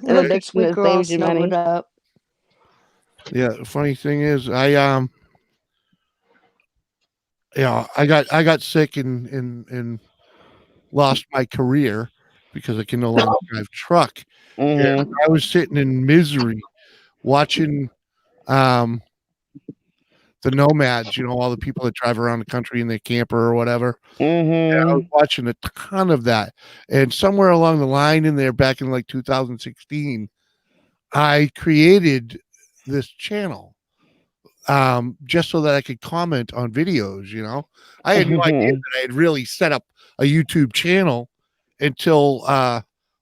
at addiction Sweet that Girl all saves you snuggled money. up. yeah. The funny thing is, I got sick and lost my career because I can no longer drive truck. And Hmm. I was sitting in misery watching um the nomads, all the people that drive around the country in their camper or whatever. I was Hmm. watching a ton of that. And somewhere along the line in there back in like 2016, I created this channel just so that I could comment on videos. I had no idea that I had really set up a YouTube channel until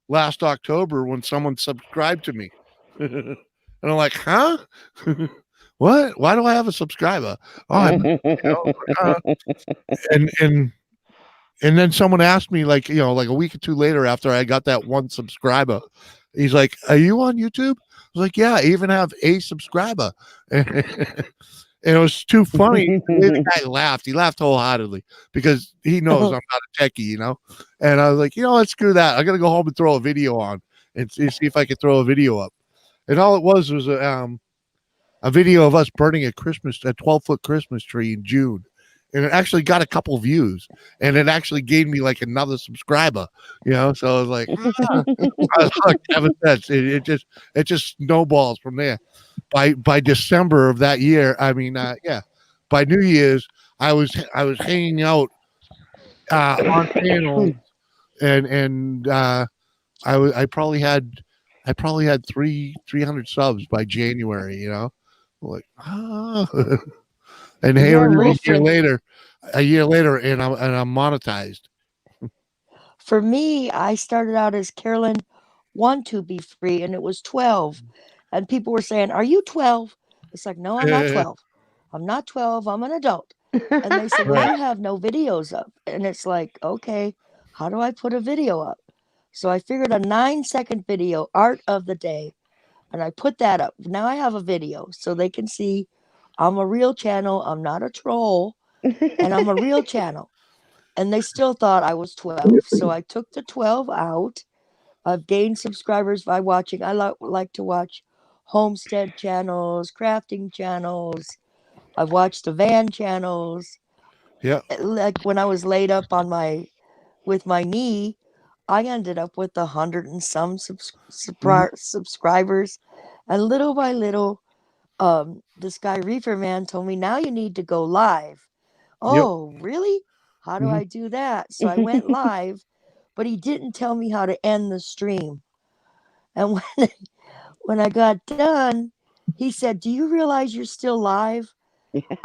last October when someone subscribed to me. And I'm like, huh? What? Why do I have a subscriber? Oh, uh, and and then someone asked me like a week or two later after I got that one subscriber, he's like, "Are you on YouTube?" I was like, "Yeah, I even have a subscriber." And it was too funny. The way the guy laughed. He laughed wholeheartedly because he knows I'm not a techie. And I was like, what? Screw that. I got to go home and throw a video on and see if I could throw a video up. And all it was a video of us burning a 12-foot Christmas tree in June. And it actually got a couple views, and it actually gave me like another subscriber. So I was like, I was like ever since it just snowballs from there. By December of that year, I mean, by New Year's, I was hanging out on panels, and I probably had 300 subs by January. Like, and here Yeah, we are recent. a year later, and I'm monetized. For me, I started out as Carolyn want to be free, and it was 12. And people were saying, "Are you 12?" It's like, "No, I'm not 12. I'm not 12. I'm an adult." And they said, "Well, Right. you have no videos up." And it's like, okay, how do I put a video up? So I figured a 9-second video, art of the day, and I put that up. Now I have a video so they can see I'm a real channel. I'm not a troll, and I'm a real channel. And they still thought I was 12. So I took the 12 out. I've gained subscribers by watching. I like to watch homestead channels, crafting channels. I've watched the van channels. Yeah. Like when I was laid up on my with my knee, I ended up with 100 and some subscribers, and little by little, this guy Reefer Man told me, "Now you need to go live." Yep. Oh, really? How do Mhm. I do that? So I went live, but he didn't tell me how to end the stream. And when I got done, he said, "Do you realize you're still live?"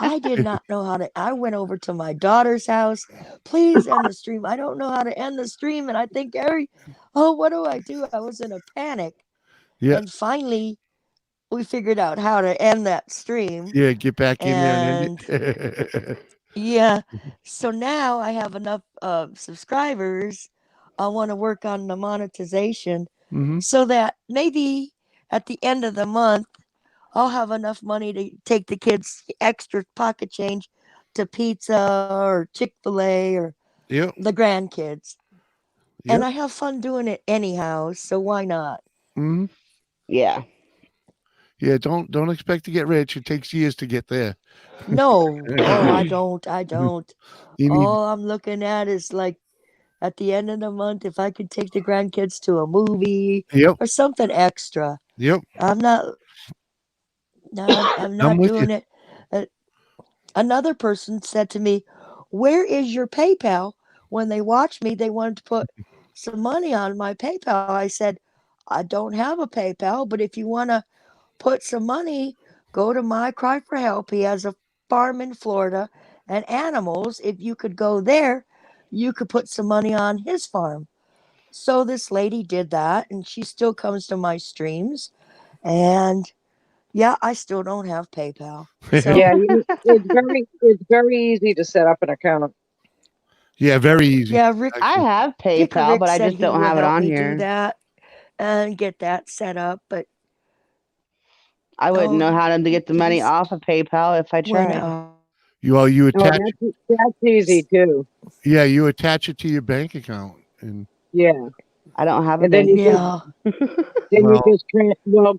I did not know how to. I went over to my daughter's house. "Please end the stream. I don't know how to end the stream." And I think oh, what do I do? I was in a panic. Yeah. And finally, we figured out how to end that stream. Yeah. Get back in there and And end it. yeah, so now I have enough subscribers. I want to work on the monetization Hmm. so that maybe at the end of the month, I'll have enough money to take the kids extra pocket change to pizza or Chick-fil-A or Yep. the grandkids. And Yep. I have fun doing it anyhow, so why not? Hmm. Yeah. Yeah. Don't expect to get rich. It takes years to get there. No, oh, I don't. You need. All I'm looking at is like at the end of the month, if I could take the grandkids to a movie Yep. or something extra. Yep. I'm not, I'm I'm not with you. doing it. Uh, Another person said to me, "Where is your PayPal?" When they watched me, they wanted to put some money on my PayPal. I said, "I don't have a PayPal, but if you want to put some money, go to My Cry for Help. He has a farm in Florida and animals. If you could go there, you could put some money on his farm." So this lady did that, and she still comes to my streams. And yeah, I still don't have PayPal. So Yeah, it's very easy to set up an account. Yeah. Very easy. yeah, Rick I Actually. have Dick PayPal, Rick but I said just he don't would have it help on me do here. that and get that set up, but I wouldn't oh, know how to get the money he's off of PayPal if I when tried. You Oh, attach. that's easy too. Yeah. You attach it to your bank account, and Yeah, I don't have a and then bank you just yeah. account.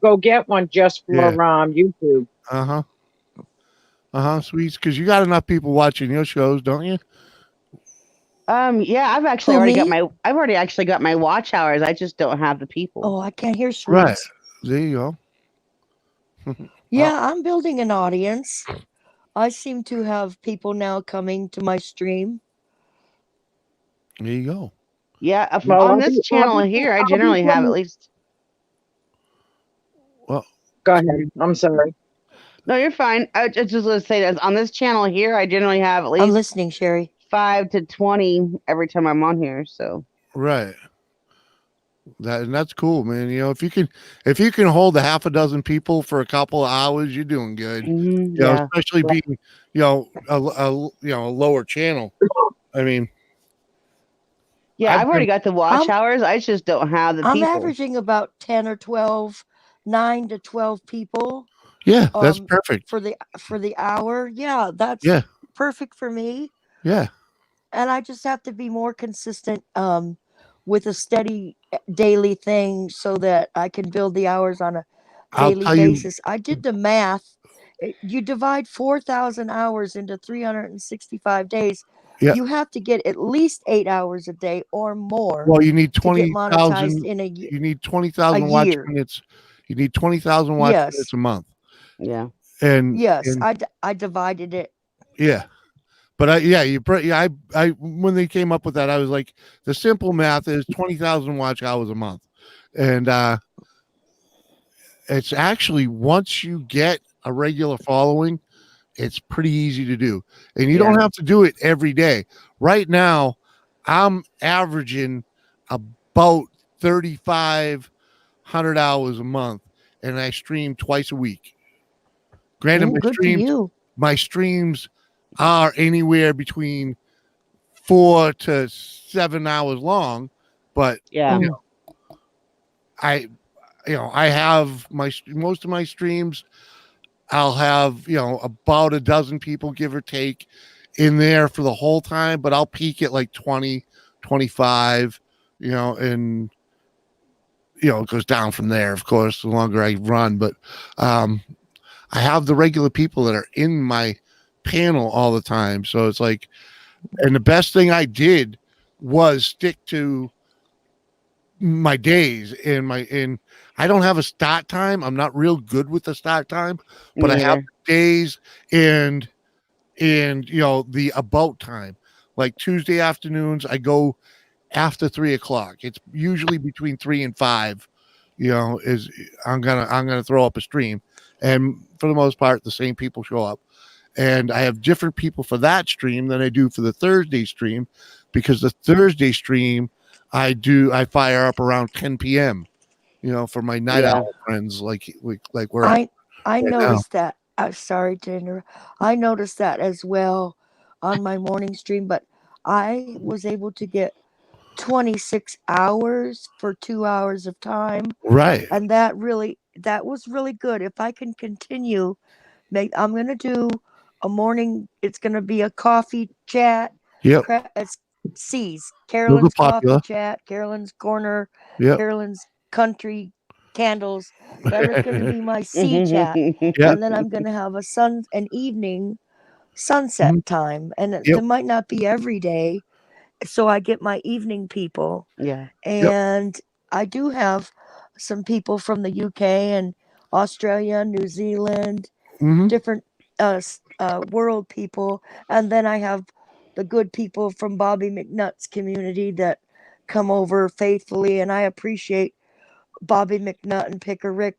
go get one just yeah. for YouTube. Uh huh. Uh huh. Sweet. Because you got enough people watching your shows, don't you? Yeah, Who, me? I've already actually got my watch hours. I just don't have the people. Oh, I can't hear Right. Sweets. There you go. Yeah, I'm building an audience. I seem to have people now coming to my stream. There you go. Yeah, Well, on this channel here, I I'll be generally have at putting. least. Well, Go ahead. I'm sorry. No, you're fine. I just want to say that on this channel here, I generally have at I'm least listening, Sherry. 5 to 20 every time I'm on here. So right. That's cool, man. If you can hold a half a dozen people for a couple of hours, you're doing good. yeah, Especially being a lower channel. I mean, yeah, I've I've already been got the watch I'm hours. I just don't have the I'm people. averaging about 10 or 12, 9 to 12 people yeah, that's perfect. for the hour. Yeah, that's Yeah, perfect for me. yeah. And I just have to be more consistent with a steady daily thing so that I can build the hours on a I'll daily tell you. basis. I did the math. You divide 4,000 hours into 365 days. Yeah. You have to get at least 8 hours a day or more Well, you need to get 20,000. monetized in You need a 20,000 watch year. minutes. You need 20,000 watch minutes Yes. a month. Yeah, And Yes. and I divided it. yeah. But I when they came up with that, I was like, the simple math is 20,000 watch hours a month, and it's actually once you get a regular following, it's pretty easy to do, and you Yeah. don't have to do it every day. Right now, I'm averaging about 3,500 hours a month, and I stream twice a week. Granted, Good for you. my streams are anywhere between 4 to 7 hours long, but yeah, Mm. I I have most of my streams. I'll have about a dozen people, give or take, in there for the whole time, but I'll peak at like 20, 25, and it goes down from there, of course, the longer I run. But I have the regular people that are in my panel all the time, so it's like, and the best thing I did was stick to my days and I don't have a start time. I'm not real good with the start time, but me I have neither. days and the about time. Like Tuesday afternoons, I go after 3 o'clock. It's usually between 3 and 5. Is I'm gonna throw up a stream, and for the most part, the same people show up. And I have different people for that stream than I do for the Thursday stream, because the Thursday stream I fire up around 10 p.m. for my night Yeah. owl friends, like we're at I right now. noticed that. I'm sorry to interrupt. I noticed that as well on my morning stream, but I was able to get 26 hours for 2 hours of time, Right. and that was really good. If I can continue, I'm going to do a morning, it's going to be a coffee chat. Yep. It's C's, Those are Carolyn's coffee popular. chat, Carolyn's corner, Yep. Carolyn's country candles. That is going to be my C chat. Yeah. And then I'm going to have an evening sunset Mhm. time. And Yep. it might not be every day. So I get my evening people. Yeah. And I do have some people from the UK and Australia, New Zealand, Hmm. different world people. And then I have the good people from Bobby McNutt's community that come over faithfully. And I appreciate Bobby McNutt and Picker Rick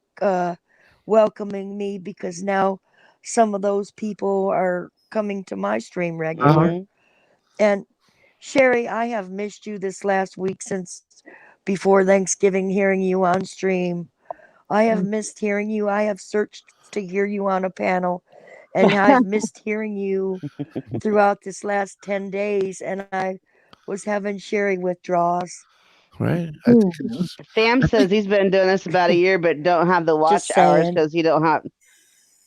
welcoming me, because now some of those people are coming to my stream regular. Mhm. And Sherry, I have missed you this last week since before Thanksgiving, hearing you on stream. I have missed hearing you. I have searched to hear you on a panel, and I've missed hearing you throughout this last 10 days. And I was having Sherry withdrawals. Right. I think this is. Sam I says think, he's been doing this about a year, but don't have the watch Just hours saying. because you don't have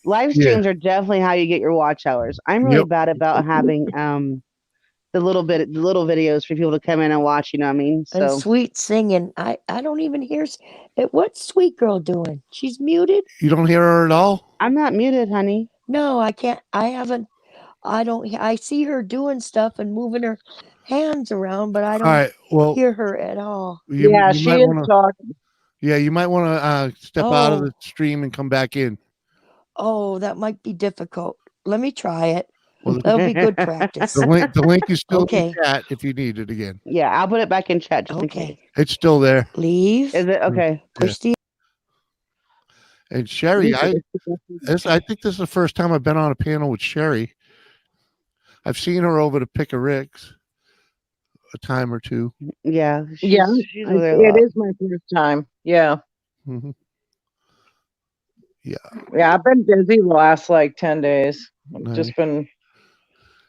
live yeah. streams are definitely how you get your watch hours. I'm really Yep. bad about having the little videos for people to come in and watch. You know what I mean? And So Sweet singing. I don't even hear. What's Sweet Girl doing? She's muted? You don't hear her at all. I'm not muted, honey. No, I can't. I haven't. I don't. I see her doing stuff and moving her hands around, but I All don't right. Well, hear her at all. Yeah, you she might is want to. talking. Yeah, you might want to step out of Oh, the stream and come back in. oh, that might be difficult. Let me try it. Well, That'll be good practice. the link is still in Okay. the chat if you need it again. Yeah, I'll put it back in chat just in case. Okay. It's still there. Leave. Is it okay? Push the. And Sherry, I think this is the first time I've been on a panel with Sherry. I've seen her over to Pick a Rick's a time or two. Yeah. Yeah, She's over there a it lot. is my first time. Yeah. Hmm. Yeah. Yeah, I've been busy the last like 10 days. I've Nice. just been,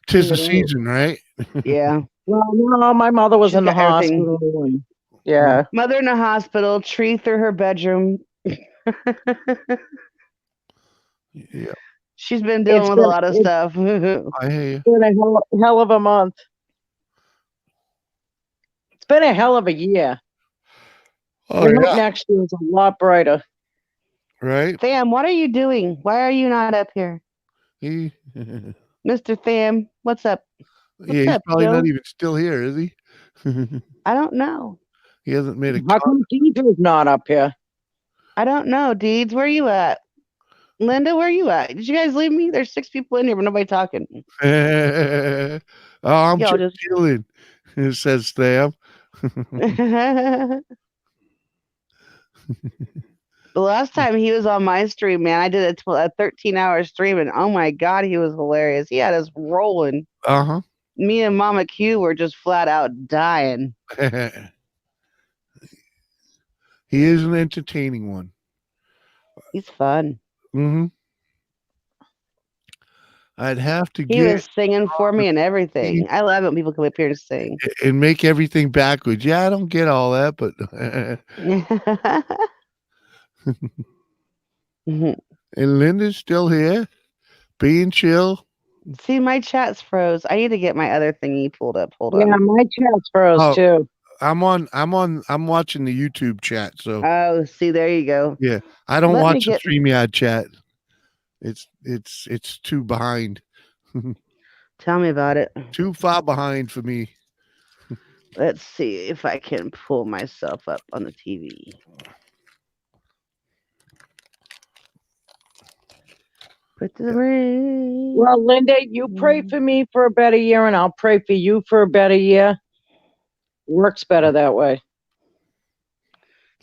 Tis the season, right? Yeah. well, no, my mother was She's in the got everything. hospital. And, yeah. Mother in the hospital, tree through her bedroom. Yeah. She's been dealing It's with been, a lot of it's stuff. I hear you. been a hell of a month. It's been a hell of a year. Oh, I hope yeah. next year is a lot brighter. Right? Tham, what are you doing? Why are you not up here? He, Mr. Tham, what's up? yeah, he's up, probably not Joe? even still here, is he? I don't know. He hasn't made a How come Deidre's not up here? I don't know. Deeds, where you at? Linda, where you at? Did you guys leave me? There's 6 people in here, but nobody talking. Oh, I'm Y'all just just chilling, says Sam. the last time he was on my stream, man, I did a 13-hour stream, and oh my god, he was hilarious. He had us rolling. Uh-huh. Me and Mama Q were just flat out dying. He is an entertaining one. He's fun. Mm-hmm. I'd have to He get was singing for me and everything. I love it when people come up here and sing. and make everything backwards. Yeah, I don't get all that, but and Linda's still here, being chill. See, my chat's froze. I need to get my other thingy pulled up. Hold Yeah, on. my chat's froze Oh. too. I'm watching the YouTube chat, so Oh, see, there you go. yeah. I don't Let me watch the get- StreamYard chat. It's too behind. Tell me about it. Too far behind for me. Let's see if I can pull myself up on the TV. Put the ring. Well, Linda, you pray for me for a better year, and I'll pray for you for a better year. Works better that way.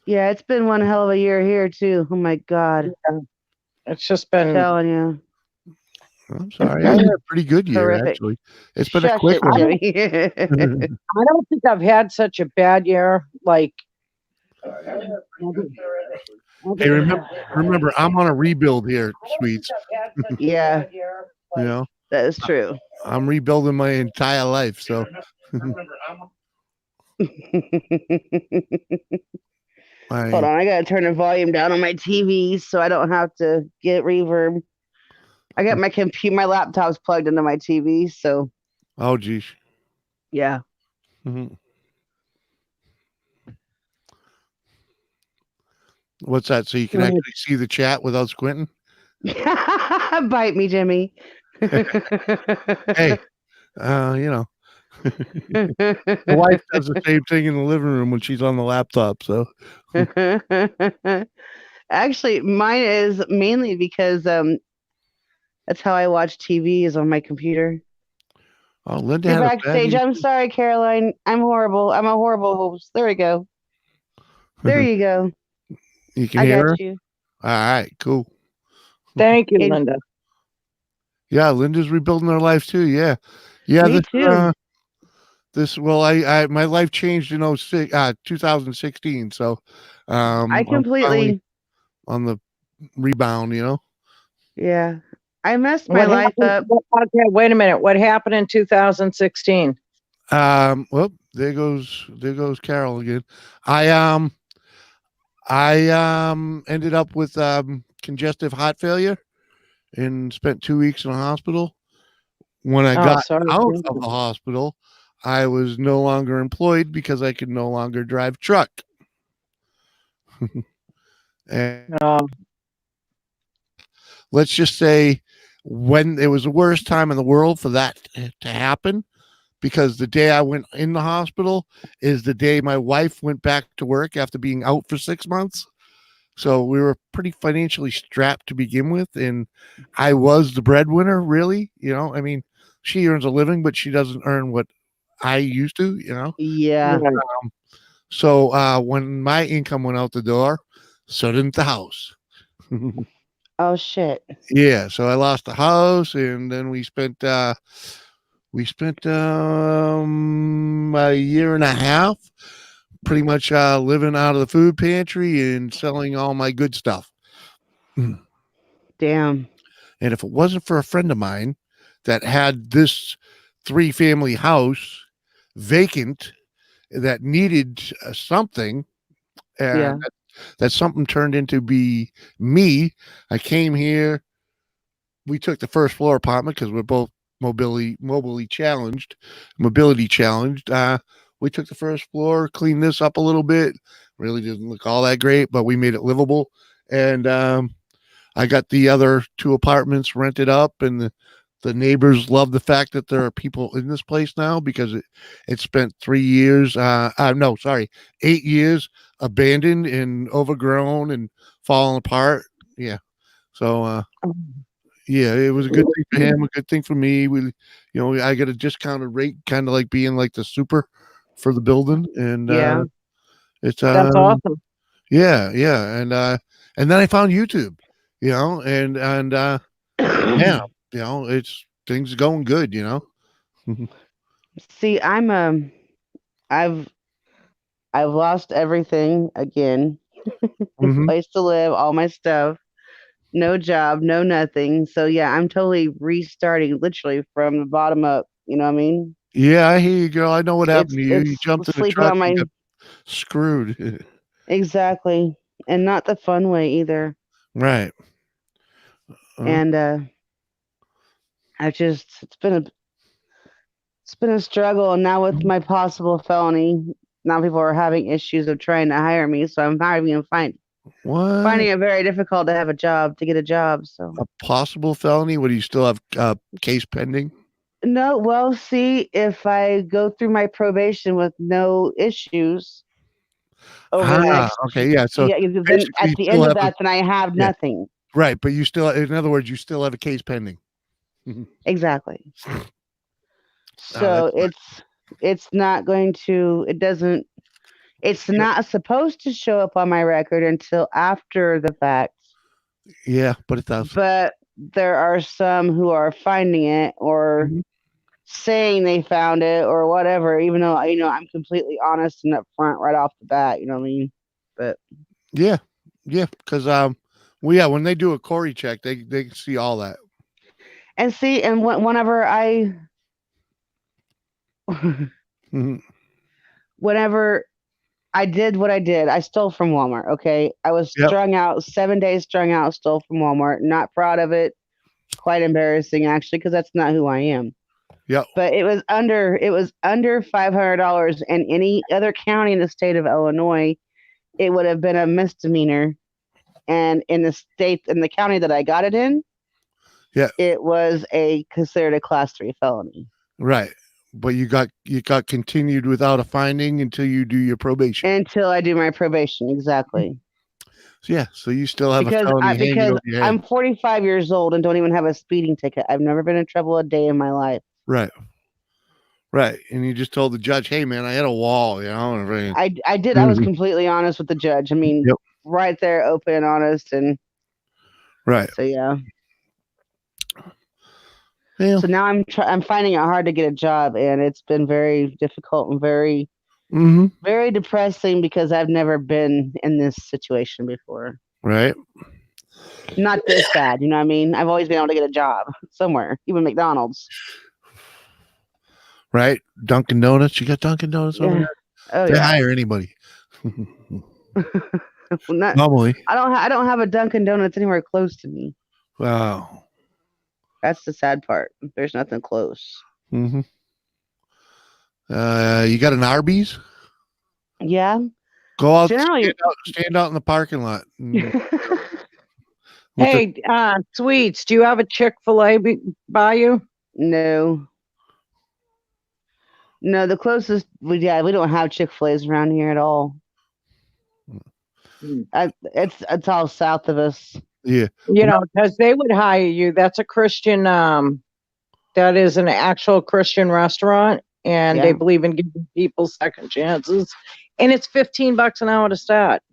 Yeah, it's been one hell of a year here too. Oh my god. It's just been. Telling you. I'm sorry. I had a pretty good year, Horrific. actually. It's been a Shush quick it, one. Jimmy. I don't think I've had such a bad year. Like Hey, remember, I'm on a rebuild here, sweets. Yeah, You know, that is true. I'm rebuilding my entire life. So, Hold I on, I gotta turn the volume down on my TV so I don't have to get reverb. I got my laptop's plugged into my TV, so oh geez. yeah. Mhm. What's that? So you can actually see the chat without squinting? Bite me, Jimmy. Hey, you know, my wife does the same thing in the living room when she's on the laptop. So, Actually, mine is mainly because that's how I watch TV is on my computer. oh, Linda You're had a bad backstage. I'm sorry, Caroline. I'm horrible. I'm a horrible host. There we go. There you go. You can I hear her? got you. All right, cool. Thank you, Hey, Linda. Yeah, Linda's rebuilding her life too. Yeah. Yeah, me too. well, I my life changed in 2016. So, I I'm finally completely, on the rebound, you know. yeah. I messed my What life happened? up. Okay, wait a minute. What happened in 2016? Well, there goes Carol again. I um I ended up with congestive heart failure and spent 2 weeks in a hospital. When I Oh, got sorry. out of the hospital, I was no longer employed because I could no longer drive truck. And Oh, let's just say when it was the worst time in the world for that to happen, because the day I went in the hospital is the day my wife went back to work after being out for 6 months. So we were pretty financially strapped to begin with. And I was the breadwinner, really. You know, I mean, she earns a living, but she doesn't earn what I used to, you know. Yeah. right. So when my income went out the door, so didn't the house. Oh shit. Yeah, so I lost the house, and then we spent a year and a half pretty much living out of the food pantry and selling all my good stuff. Damn. And if it wasn't for a friend of mine that had this 3-family house vacant that needed something, and Yeah. that something turned into be me. I came here. We took the first floor apartment because we're both mobility challenged. We took the first floor, cleaned this up a little bit. Really didn't look all that great, but we made it livable. And I got the other 2 apartments rented up, and the neighbors love the fact that there are people in this place now because it spent 3 years. No, sorry, 8 years abandoned and overgrown and falling apart. Yeah. So yeah, it was a good thing for him, a good thing for me. I got a discounted rate, kind of like being like the super for the building, and Yeah. it's That's awesome. yeah, and then I found YouTube, and yeah, it's things going good, See, I've I've lost everything again. hmm Place to live, all my stuff, no job, no nothing. So yeah, I'm totally restarting literally from the bottom up. You know what I mean? Yeah, I hear you, girl. I know what happened to you. You It's jumped in the sleeping truck on and my got screwed. exactly, and not the fun way either. Right. Uh, And I just it's been a struggle. And now with my possible felony, now people are having issues of trying to hire me. So I'm having to what? finding it very difficult to have a job to get a job. So A possible felony? What do you still have case pending? no, well, see, if I go through my probation with no issues over the Ah, next, okay, yeah. So yeah, then basically, at you the still end of have a that, then I have yeah, nothing. right. But you still, in other words, you still have a case pending. Exactly. Oh, So that's fine. it's not going to, it doesn't, it's not supposed to show up on my record until after the fact. Yeah, but it does. But there are some who are finding it or Mhm. saying they found it or whatever, even though I'm completely honest and upfront right off the bat. You know what I mean? But Yeah, because when they do a Corey check, they can see all that. and see, and whenever I Mhm. whenever I did what I did, I stole from Walmart. Okay, I was Yep, strung out, 7 days strung out, stole from Walmart. Not proud of it. Quite embarrassing actually, because that's not who I am. yep, But it was under $500 in any other county in the state of Illinois. It would have been a misdemeanor, and in the county that I got it in, yeah, it was a considered a class 3 felony right. But you got continued without a finding until you do your probation. until I do my probation. Exactly. So, yeah, so you still have a Because felony hanging because over your head. I'm 45 years old and don't even have a speeding ticket. I've never been in trouble a day in my life. Right, right. And you just told the judge, "Hey, man, I hit a wall," and everything. I did. I was Mhm. completely honest with the judge. I mean, Yep. right there, open and honest, and Right. so yeah. Yeah. So now I'm finding it hard to get a job, and it's been very difficult and very Mm-hmm. very depressing because I've never been in this situation before. Right. Not this bad, you know what I mean? I've always been able to get a job somewhere, even McDonald's. Right. Dunkin' Donuts. You got Dunkin' Donuts over Yeah. there? Oh They yeah. hire anybody. Not, Normally. I don't have a Dunkin' Donuts anywhere close to me. Wow. That's the sad part. There's nothing close. Mm-hmm. You got an Arby's? Yeah. Go out, Generally. stand out in the parking lot. With Hey, Sweets, do you have a Chick-fil-A by you? No. No, the closest we don't have Chick-fil-A's around here at all. It's all south of us. yeah. You know, because they would hire you. That's a Christian, that is an actual Christian restaurant, and they Yeah. believe in giving people second chances. And it's $15 an hour to start.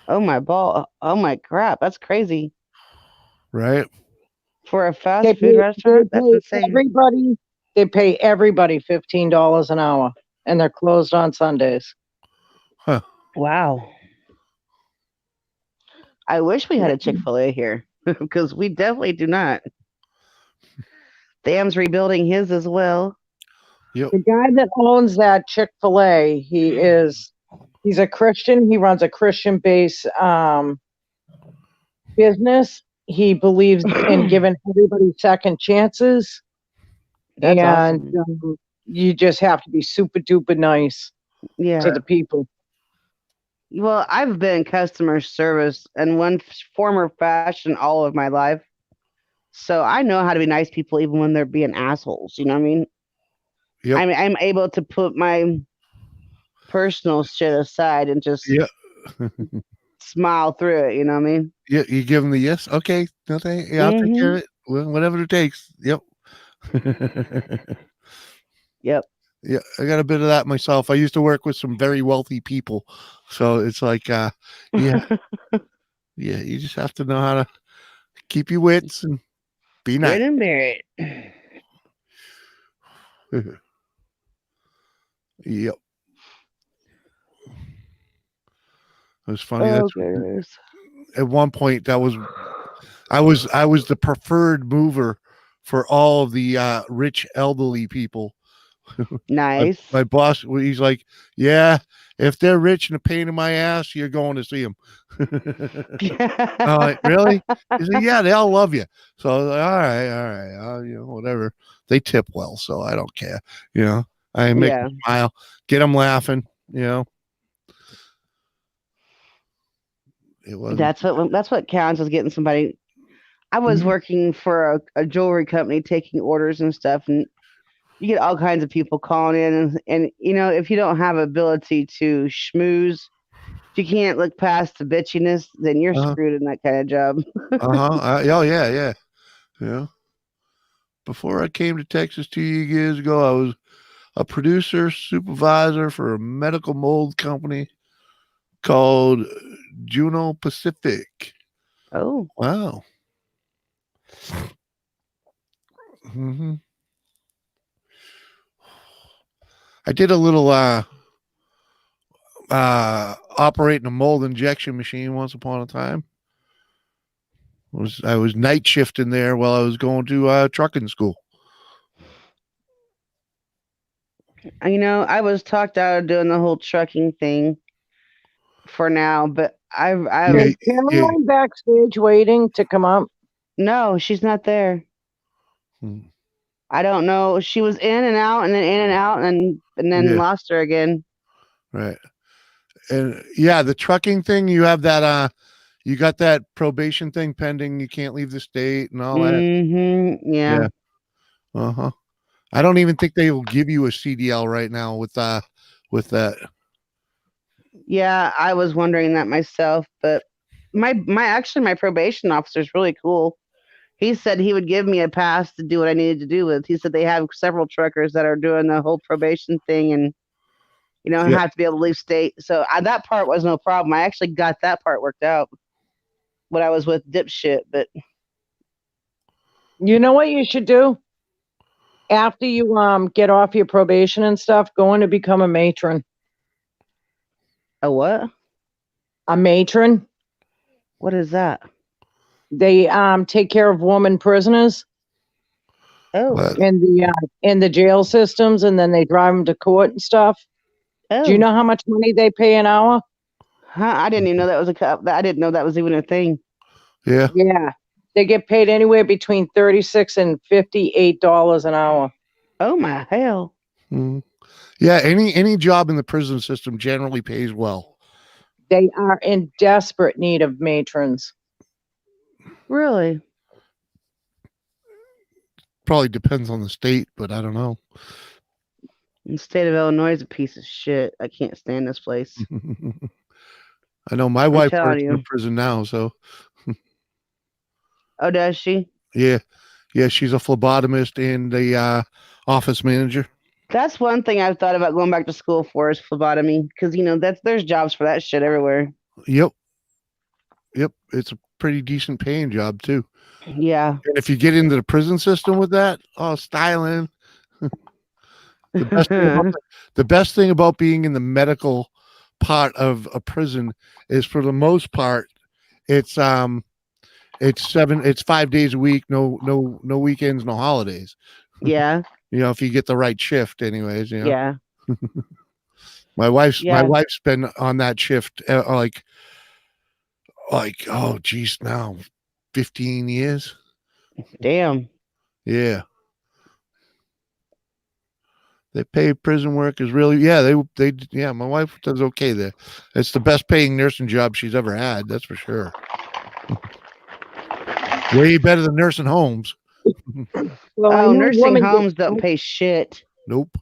Oh my ball. Oh my crap. That's crazy. Right. For a They fast food pay, restaurant, that's insane. they pay everybody $15 an hour, and they're closed on Sundays. Huh. Wow. I wish we had a Chick-fil-A here because we definitely do not. Tham's rebuilding his as well. Yep. The guy that owns that Chick-fil-A, he's a Christian. He runs a Christian-based business. He believes in giving everybody second chances, That's and awesome. you just have to be super duper nice Yeah. to the people. Well, I've been in customer service in one form or fashion all of my life. So I know how to be nice to people even when they're being assholes. You know what I mean? Yep. I'm able to put my personal shit aside and just Yeah. smile through it. You know what I mean? Yeah. You give them the yes. Okay. Nothing. Yeah, I'll take care of it. Well, whatever it takes. Yep. Yep. Yeah, I got a bit of that myself. I used to work with some very wealthy people, so it's like, yeah, yeah. You just have to know how to keep your wits and be nice. Grin and bear it. Yep. It was funny. Oh That's goodness. at one point I was the preferred mover for all of the rich elderly people. Nice. My boss, he's like, yeah, if they're rich and a pain in my ass, you're going to see them. I'm like, really? He's like, yeah, they all love you. So I was like, all right, whatever. They tip well, so I don't care. I make them smile, get them laughing. It was That's what counts, is getting somebody. I was working for a jewelry company taking orders and stuff, and you get all kinds of people calling in, and if you don't have ability to schmooze, if you can't look past the bitchiness, then you're screwed in that kind of job. Oh yeah. Before I came to Texas 2 years ago, I was a producer supervisor for a medical mold company called Juno Pacific. Oh wow. Mm-hmm. I did a little operating a mold injection machine once upon a time. I was night shifting there while I was going to trucking school. I was talked out of doing the whole trucking thing for now, but I've Yeah, Is Caroline backstage waiting to come up? no, she's not there. Hmm. I don't know. She was in and out, and then in and out, and then Yeah. lost her again. Right. And yeah, the trucking thing, you have that you got that probation thing pending, you can't leave the state and all that. Mm-hmm. Yeah. Yeah. Uh-huh. I don't even think they will give you a CDL right now with that. Yeah, I was wondering that myself, but my probation officer is really cool. He said he would give me a pass to do what I needed to do with. He said they have several truckers that are doing the whole probation thing and Yeah. have to be able to leave state. So that part was no problem. I actually got that part worked out when I was with dipshit, but You know what you should do? After you get off your probation and stuff, go in to become a matron. a what? A matron. What is that? They take care of woman prisoners Oh, But in the jail systems, and then they drive them to court and stuff. oh. Do you know how much money they pay an hour? Huh? I didn't even know that was a cup. I didn't know that was even a thing. yeah. Yeah, they get paid anywhere between $36 and $58 an hour. Oh my hell! Mhm. Yeah, any job in the prison system generally pays well. They are in desperate need of matrons. Really? Probably depends on the state, but I don't know. The state of Illinois is a piece of shit. I can't stand this place. I know my wife telling works in a you. prison now, so Oh, does she? yeah, she's a phlebotomist and a office manager. That's one thing I've thought about going back to school for is phlebotomy because there's jobs for that shit everywhere. Yep, it's a pretty decent paying job too. Yeah. And if you get into the prison system with that, oh, styling. The best thing about being in the medical part of a prison is, for the most part, it's 5 days a week, no weekends, no holidays. Yeah. If you get the right shift, anyways. Yeah. My wife's Yeah. been on that shift like oh geez, now 15 years. Damn. Yeah. They pay prison workers really. Yeah, they my wife does okay there. It's the best paying nursing job she's ever had, that's for sure. Way better than nursing homes. Well, I Oh, know nursing women homes don't pay shit. Nope.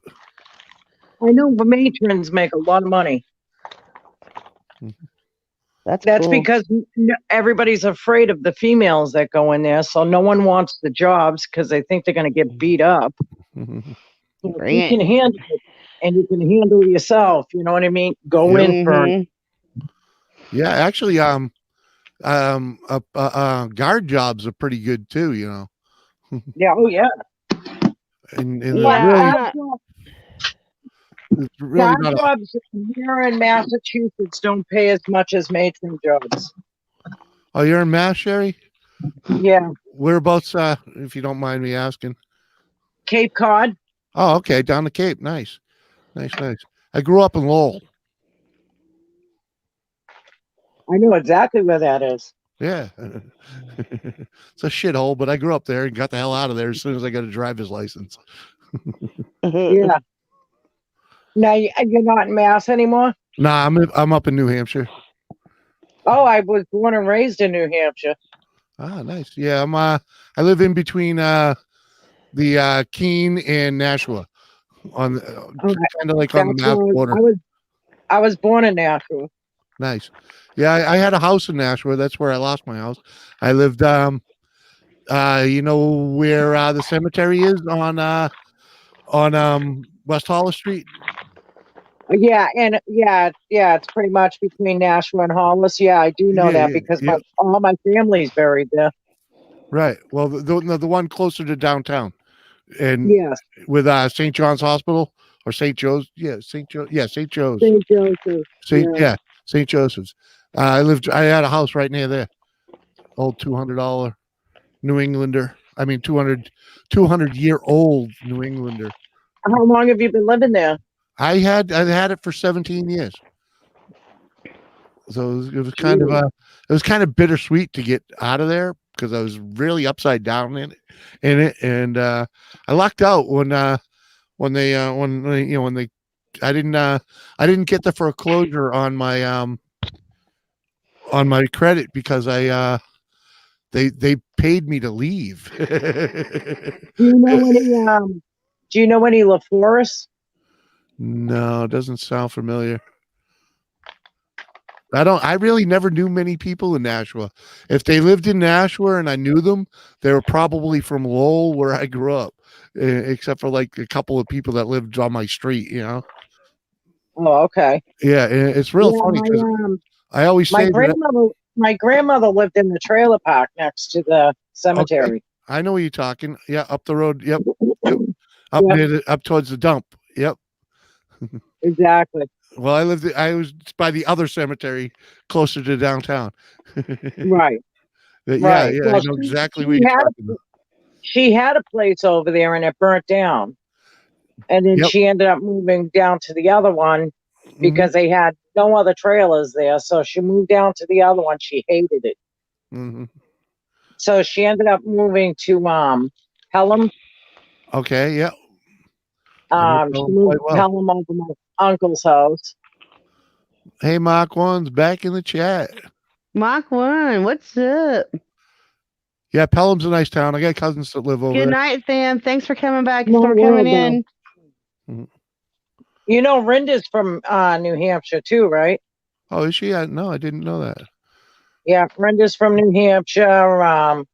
I know the matrons make a lot of money. That's cool. because everybody's afraid of the females that go in there, so no one wants the jobs because they think they're going to get beat up. So if you can handle it and you can handle yourself, you know what I mean? Go in for it. Yeah, actually, guard jobs are pretty good too. Yeah. Oh yeah. And Yeah, it's really Guard not. jobs here in Massachusetts don't pay as much as matron jobs. Oh, you're in Mass, Sherry? Yeah. Whereabouts? If you don't mind me asking. Cape Cod. Oh, okay, down the Cape. Nice. I grew up in Lowell. I know exactly where that is. Yeah. It's a shithole, but I grew up there and got the hell out of there as soon as I got a driver's license. Yeah. Now you're not in Mass anymore? Nah, I'm up in New Hampshire. Oh, I was born and raised in New Hampshire. Ah, nice. Yeah, I live in between the Keene and Nashua, on kind of like on the Mass border. I was born in Nashua. Nice. Yeah, I had a house in Nashua. That's where I lost my house. I lived you know where the cemetery is on West Hollis Street. Yeah, and it's pretty much between Nashua and Hollis. Yeah, I do know that because all my family's buried there. Right. Well, the one closer to downtown, and yes, with St. John's Hospital or St. Joe's. Yeah, St. Joe. Yeah, St. Joe's. St. Joseph. St. Joseph's. I had a house right near there. Old $200 New Englander. I mean, 200-year-old New Englander. How long have you been living there? I had it for 17 years. So it was kind of bittersweet to get out of there because I was really upside down in it, and I lucked out when I didn't get the foreclosure on my credit because they paid me to leave. Do you know any LaForest? No, it doesn't sound familiar. I really never knew many people in Nashua. If they lived in Nashua and I knew them, they were probably from Lowell where I grew up, except for like a couple of people that lived on my street, Oh, okay. Yeah, it's real funny because I always say my grandmother lived in the trailer park next to the cemetery. Okay. I know what you're talking. Yeah, up the road. Yep. Up up towards the dump. Yep. Exactly. Well, I was by the other cemetery closer to downtown. Right. Yeah, Well, I know exactly what you're talking about. She had a place over there and it burnt down. And then she ended up moving down to the other one because they had no other trailers there. So she moved down to the other one. She hated it. Mm-hmm. So she ended up moving to Pelham. Okay, yeah. She moved to Pelham over my uncle's house. Hey, Mark One's back in the chat. Mark One, what's up? Yeah, Pelham's a nice town. I got cousins that live over there. Good night, fam. Thanks for coming back. For coming in. You know, Rinda's from New Hampshire too, right? Oh, is she? No, I didn't know that. Yeah, Rinda's from New Hampshire.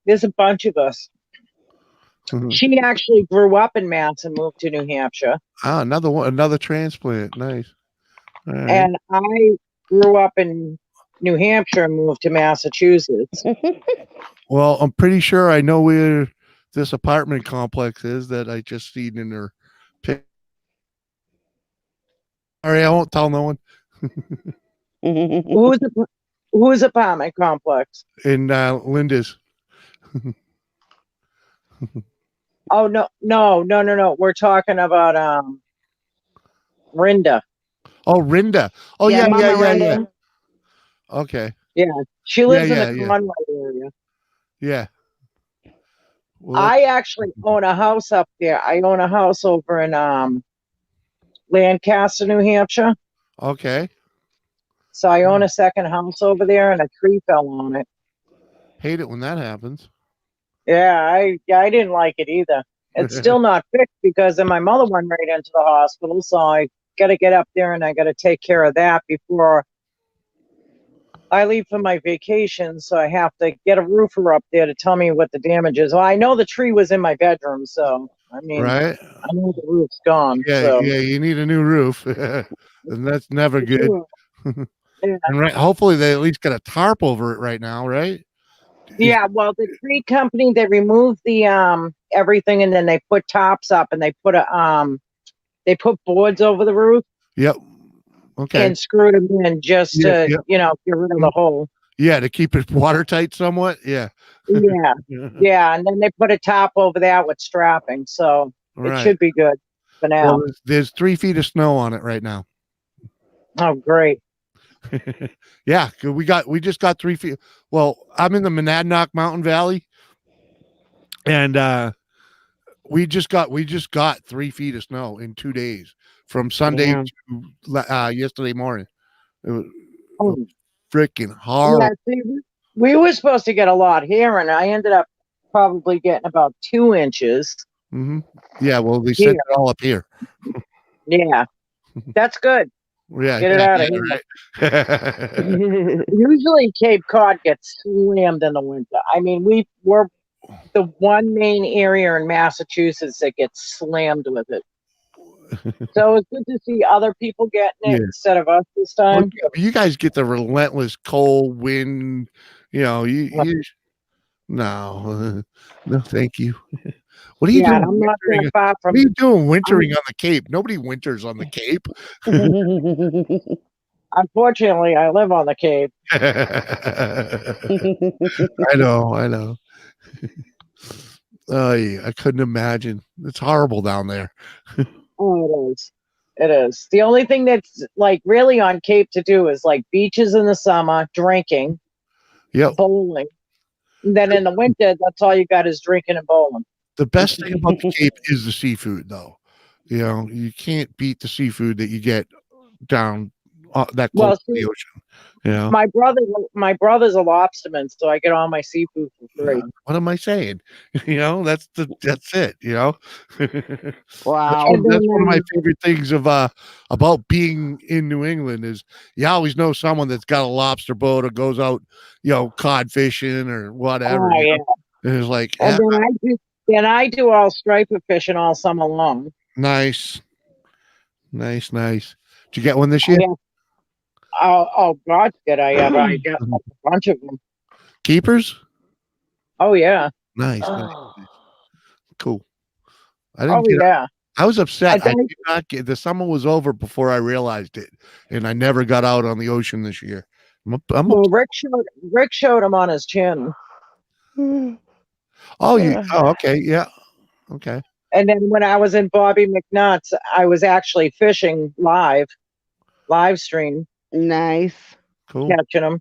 There's a bunch of us. She actually grew up in Mass and moved to New Hampshire. Ah, another transplant. Nice. All right. And I grew up in New Hampshire and moved to Massachusetts. Well, I'm pretty sure I know where this apartment complex is that I just seen in her pic. All right, I won't tell no one. Who's apartment complex? In Linda's. Oh no. We're talking about Rinda. Oh, Rinda. Oh yeah. Okay. Yeah. She lives in the Conway area. Yeah. Well, I actually own a house up there. I own a house over in Lancaster, New Hampshire. Okay. So I own a second house over there and a tree fell on it. Hate it when that happens. Yeah, I didn't like it either. It's still not fixed because then my mother went right into the hospital. So I got to get up there and I got to take care of that before I leave for my vacation. So I have to get a roofer up there to tell me what the damage is. Well, I know the tree was in my bedroom. So, I mean, right? I know the roof's gone. Yeah, you need a new roof. And that's never good. Yeah. And hopefully they at least got a tarp over it right now, right? Yeah, well, the tree company, they removed the everything and then they put tops up and they put boards over the roof. Yep. Okay. And screwed them in just to get rid of the hole. Yeah, to keep it watertight somewhat. Yeah. Yeah, and then they put a top over that with strapping, so it should be good for now. Well, there's 3 feet of snow on it right now. Oh, great. Yeah, we just got 3 feet. Well, I'm in the Monadnock Mountain Valley, and we just got 3 feet of snow in 2 days from Sunday to yesterday morning. It was freaking hard. Yeah, see, we were supposed to get a lot here, and I ended up probably getting about 2 inches. Mm-hmm. Yeah, well, they sent it all up here. Yeah, that's good. Yeah, get it out of here. Right. Usually Cape Cod gets slammed in the winter. I mean, we're the one main area in Massachusetts that gets slammed with it. So it's good to see other people getting it instead of us this time. Well, you guys get the relentless cold wind. No, thank you. What are you Yeah, doing? I'm not that Wintering? far What from. are you doing wintering I'm, on the Cape? Nobody winters on the Cape. unfortunately, I live on the Cape. I know. Oh, yeah, I couldn't imagine. It's horrible down there. Oh, it is. It is. The only thing that's like really on Cape to do is like beaches in the summer, drinking, Yep. bowling. And then in the winter, that's all you got is drinking and bowling. The best thing about the Cape is the seafood, though. You know, you can't beat the seafood that you get down that close Well, to the see, ocean. You know, my brother's a lobsterman, so I get all my seafood for free. what am I saying? You know, that's it. You know, Wow. And that's one of my then, favorite things of about being in New England is you always know someone that's got a lobster boat or goes out, you know, cod fishing or whatever. oh You yeah, know? And it's like, and yeah, then I do all striper fishing all summer long. nice. Did you get one this I year? have, oh God, did I ever? I got like a bunch of them. Keepers? Oh yeah, Nice. Cool. I didn't oh get. yeah. I was upset. I I think did not get. The summer was over before I realized it, and I never got out on the ocean this year. I'm well, Rick showed him on his channel. oh, you. Oh, okay. Yeah. Okay. And then when I was in Bobby McNutt's, I was actually fishing live stream, Nice. Cool. catching them.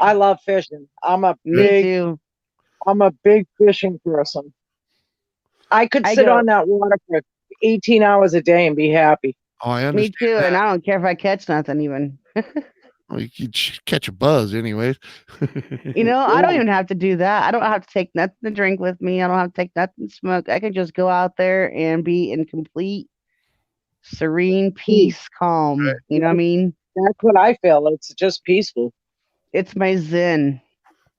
I love fishing. Me too. I'm a big fishing person. I could I sit go. on that water for 18 hours a day and be happy. Oh, I Me understand too. And that. I don't care if I catch nothing even. Well, you could catch a buzz, anyways. You know, I Yeah. don't even have to do that. I don't have to take nothing to drink with me. I don't have to take nothing to smoke. I can just go out there and be in complete serene peace, calm. You know what I mean? That's what I feel. It's just peaceful. It's my zen.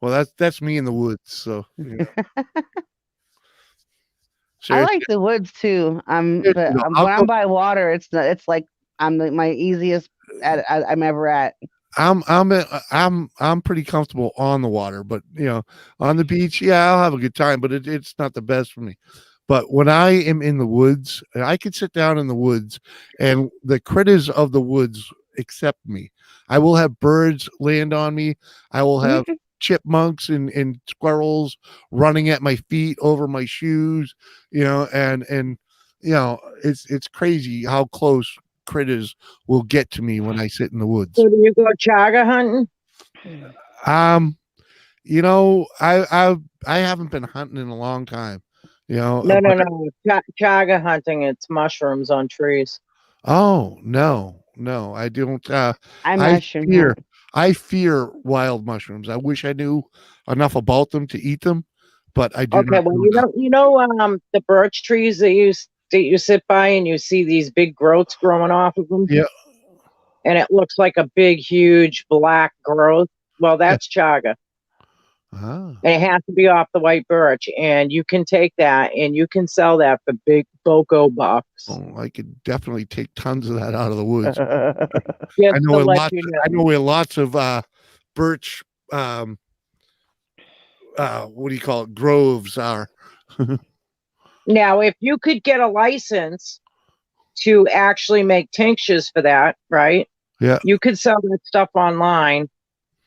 Well, that's me in the woods. So, you know. I Seriously, like the woods too. seriously though, I'll When go. I'm by water, it's like my easiest I'm ever at. I'm pretty comfortable on the water, but you know, on the beach, yeah, I'll have a good time, but it's not the best for me. But when I am in the woods, I could sit down in the woods and the critters of the woods accept me. I will have birds land on me. I will have chipmunks and squirrels running at my feet over my shoes, you know, and you know, it's crazy how close critters will get to me when I sit in the woods. So do you go chaga hunting? You know, I haven't been hunting in a long time. You know, No. Chaga hunting, it's mushrooms on trees. oh no, I don't. I I mushroom fear hunt. I fear wild mushrooms. I wish I knew enough about them to eat them, but I do Okay, not well know you know the birch trees that you sit by and you see these big growths growing off of them, Yeah. and it looks like a big huge black growth. Well, that's chaga. Ah, And it has to be off the white birch, and you can take that and you can sell that for big BOGO bucks. oh, I could definitely take tons of that out of the woods. Just I know to where let lots. you know. I know where lots of birch. What do you call it? Groves are. Now, if you could get a license to actually make tinctures for that, right? Yeah. You could sell that stuff online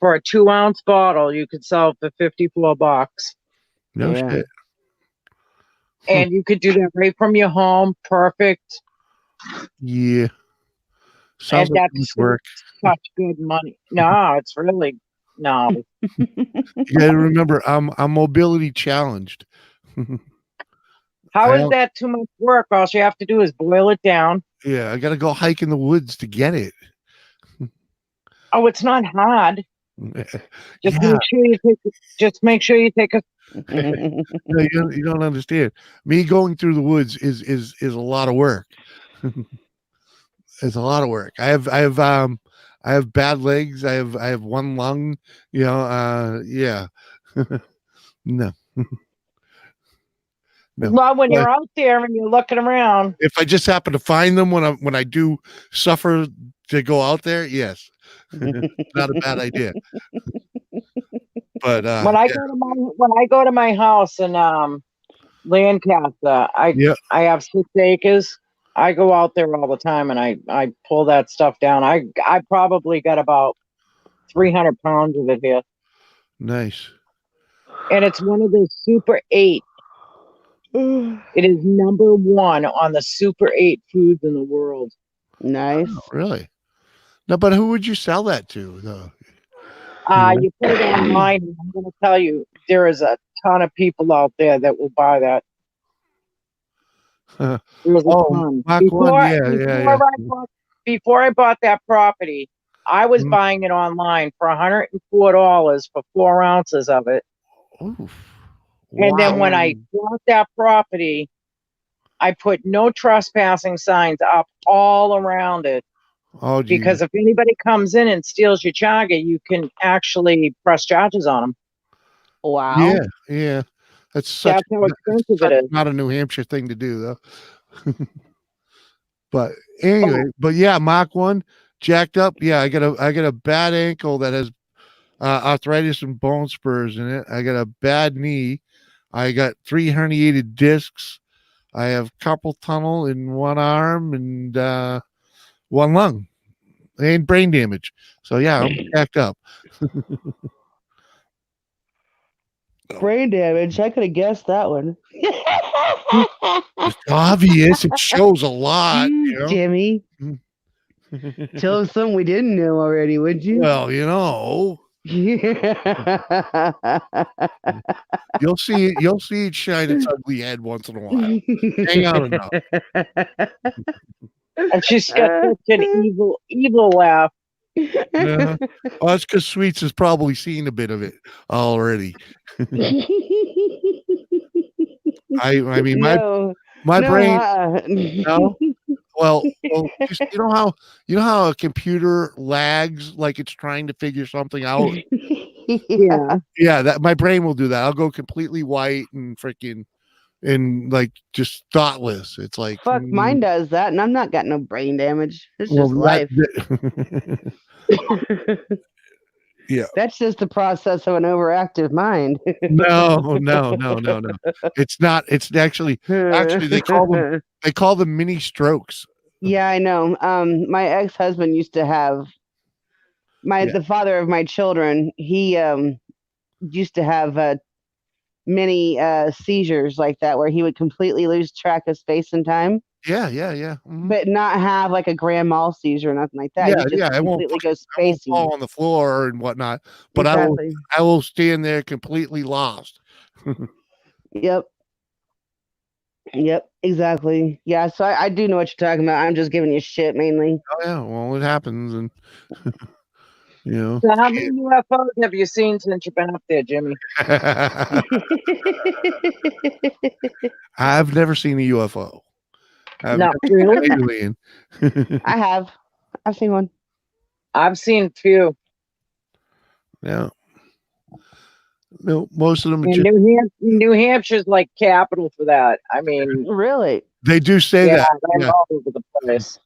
for a 2-ounce bottle. You could sell it for $54. No Yeah. shit. And you could do that right from your home. Perfect. Yeah. Sounds And like that's much work. such good money. No, it's really no. You gotta remember, I'm mobility challenged. How I is don't- that too much work? All you have to do is boil it down. Yeah, I gotta go hike in the woods to get it. Oh, it's not hard. Just Yeah, make sure you take a. no, you don't understand. Me going through the woods is a lot of work. It's a lot of work. I have bad legs. I have one lung. You know. Yeah. No. No. Well, when But you're out there and you're looking around, if I just happen to find them when I do suffer to go out there, yes, not a bad idea. But When I go to my house in Lancaster, yeah, I have 6 acres. I go out there all the time and I pull that stuff down. I probably got about 300 pounds of it here. nice. And it's one of the Super 8. It is number 1 on the Super 8 foods in the world. Nice. Oh, really? No, but who would you sell that to, though? You put it online, and I'm going to tell you, there is a ton of people out there that will buy that. There's a ton. Mach 1, yeah. Before I bought that property, I was Mhm. buying it online for $104 for 4 ounces of it. Oof. And then when I Wow. bought that property, I put no trespassing signs up all around it. Oh, geez. Because if anybody comes in and steals your chaga, you can actually press charges on them. Wow. Yeah. That's That's how expensive it is. not a New Hampshire thing to do, though. But anyway, but yeah, Mach 1 jacked up. Yeah, I got a bad ankle that has arthritis and bone spurs in it. I got a bad knee. I got 3 herniated discs. I have carpal tunnel in one arm and 1 lung and brain damage. So yeah, I'm jacked up. Brain damage. I could have guessed that one. It's obvious. It shows a lot, you know. Jimmy, tell us something we didn't know already, would you? Well, you know, you'll see it shine its ugly head once in a while. Hang on enough. And she's got such an evil laugh. Yeah. Oh, that's because Sweets has probably seen a bit of it already. I mean, my brain. No. Well, just you know how a computer lags like it's trying to figure something out. Yeah. That my brain will do that. I'll go completely white and freaking and like just thoughtless. It's like Fuck, mine does that, and I'm not got no brain damage. It's just life. Yeah. That's just the process of an overactive mind. No. It's not. It's actually they call them mini strokes. Yeah, I know. My ex-husband used to have the father of my children. He used to have many seizures like that, where he would completely lose track of space and time. Yeah. Mm-hmm. But not have like a grand mal seizure or nothing like that. Yeah, He just completely goes spacey. I won't fall on the floor and whatnot, but exactly. I will stand there completely lost. Yep, exactly. Yeah, so I do know what you're talking about. I'm just giving you shit mainly. Oh yeah, well it happens, and you know. So how many UFOs have you seen since you've been up there, Jimmy? I've never seen a UFO. No, really? Alien. I have. I've seen one. I've seen 2. Yeah. No, most of them. New Hampshire's like capital for that. I mean, really, they do say that. They're all over the place.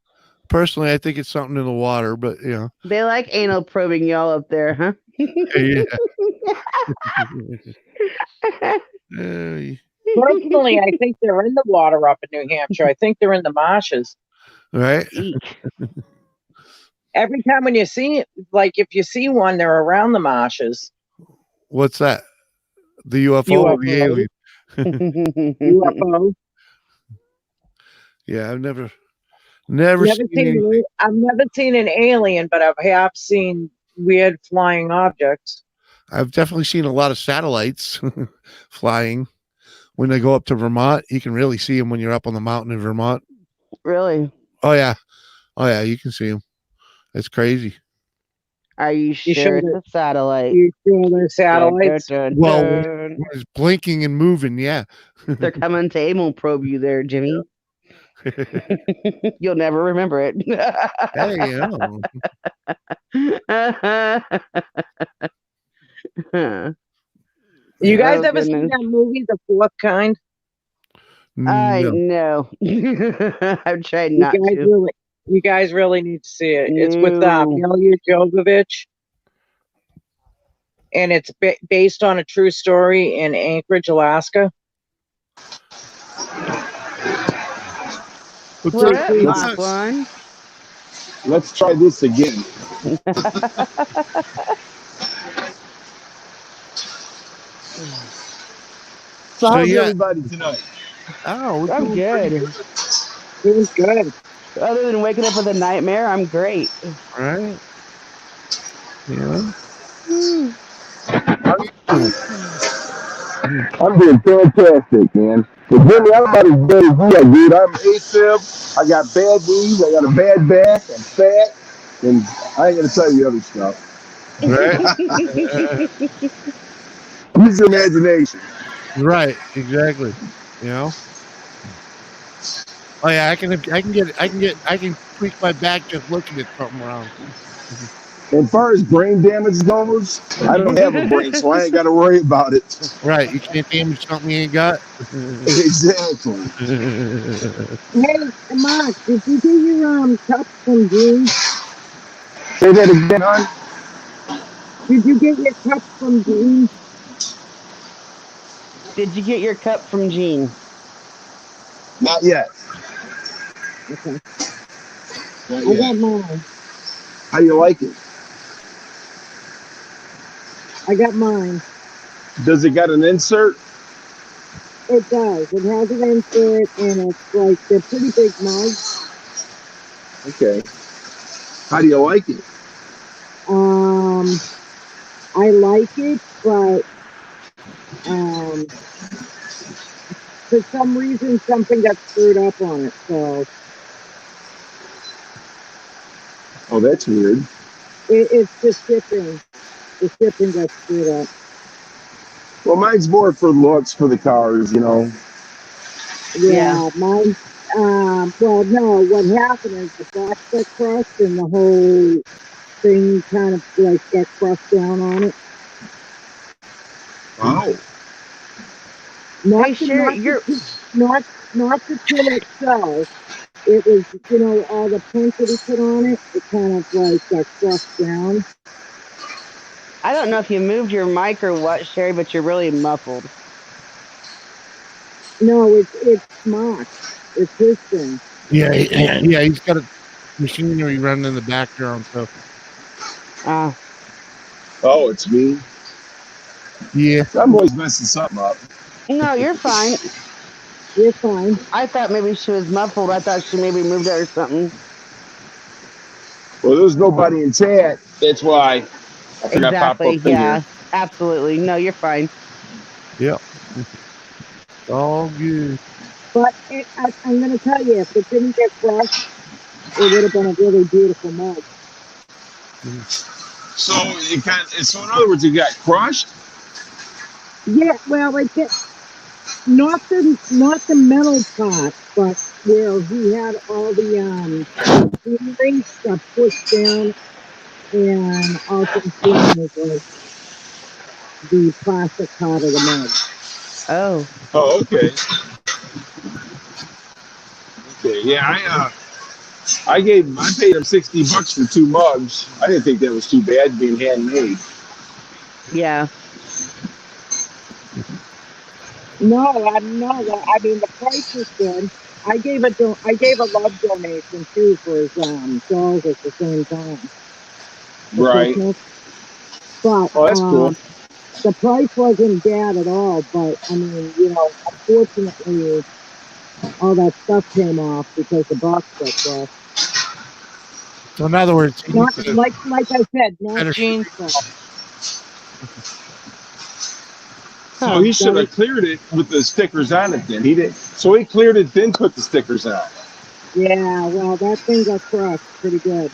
Personally, I think it's something in the water, but you know, they like anal probing y'all up there, huh? Yeah. Personally, I think they're in the water up in New Hampshire. I think they're in the marshes. Right. Every time when you see it, like if you see one, they're around the marshes. What's that? The UFO or the alien? UFO. Yeah, I've never seen I've never seen an alien, but I have seen weird flying objects. I've definitely seen a lot of satellites flying. When they go up to Vermont, you can really see them when you're up on the mountain in Vermont. Really? Oh yeah, you can see them. It's crazy. Are you sure it's a satellite? You sure they're satellites? Well, when it's blinking and moving, yeah. They're coming to anal probe you there, Jimmy. You'll never remember it. Hey, You guys ever seen that movie, The Fourth Kind? I know. I've tried not to. You guys really need to see it. It's with Milla Jovovich. and it's based on a true story in Anchorage, Alaska. What's up, Lachlan? Let's try this again. So how's everybody tonight? Oh, I'm good. It was good. Other than waking up with a nightmare, I'm great. all right. Yeah. I'm doing fantastic, man. But Jimmy, I'm not as bad as you are, dude. I'm AFib. I got bad knees. I got a bad back. I'm fat. And I ain't going to tell you the other stuff. Right. Use your imagination. Right. Exactly. You know. Oh yeah, I can tweak my back just looking at something wrong. As far as brain damage goes, I don't have a brain, so I ain't got to worry about it. Right. You can't damage something you ain't got. Exactly. Hey, Mark, did you get your cups from Jean? Say that again, hon? Did you get your cups from Jean? Did you get your cup from Jean? Not yet. Okay. Not I yet. got mine. How do you like it? I got mine. Does it got an insert? It does. It has an insert, and it's like they're pretty big mugs. Okay. How do you like it? I like it, but for some reason something got screwed up on it. So Oh, that's weird. it's the shipping. The shipping got screwed up. Well, mine's more for looks for the cars, you know. Yeah, mine. Well, no. What happened is the box got crushed, and the whole thing kind of like got crushed down on it. Oh. Hey, Sherry, Not the till itself. It was, all the paint that he put on it. It kind of like got crushed down. I don't know if you moved your mic or what, Sherry, but you're really muffled. No, it's Mark. It's his thing. Yeah, yeah. He's got a machinery running in the background. So. Oh, it's me. Yeah. I'm always messing something up. No, you're fine. You're fine. I thought maybe she was muffled. I thought she maybe moved it or something. Well, there's nobody in chat. That's why. I think I popped Exactly. up in Yeah. here. Absolutely. No, you're fine. Yep. All good. But I'm going to tell you, if it didn't get crushed, it would have been a really beautiful mug. So so in other words, you got crushed. Yeah, well, not the metal part, but where he had all the machinery got pushed down, and also down was like the plastic part of the mug. Oh. Oh, okay. Okay. Yeah, I paid him $60 for 2 mugs. I didn't think that was too bad being handmade. Yeah. No, I mean the price was good. I gave a love donation too for his dolls at the same time for Right. Christmas. But Oh, that's cool. the price wasn't bad at all. But I mean, unfortunately, all that stuff came off because the box got crushed. So in other words, he Not needs to like I said, not better- Gene's fault. So he should have cleared it with the stickers on it then. He didn't. So he cleared it, then put the stickers on. Yeah, well, that thing got crushed pretty good.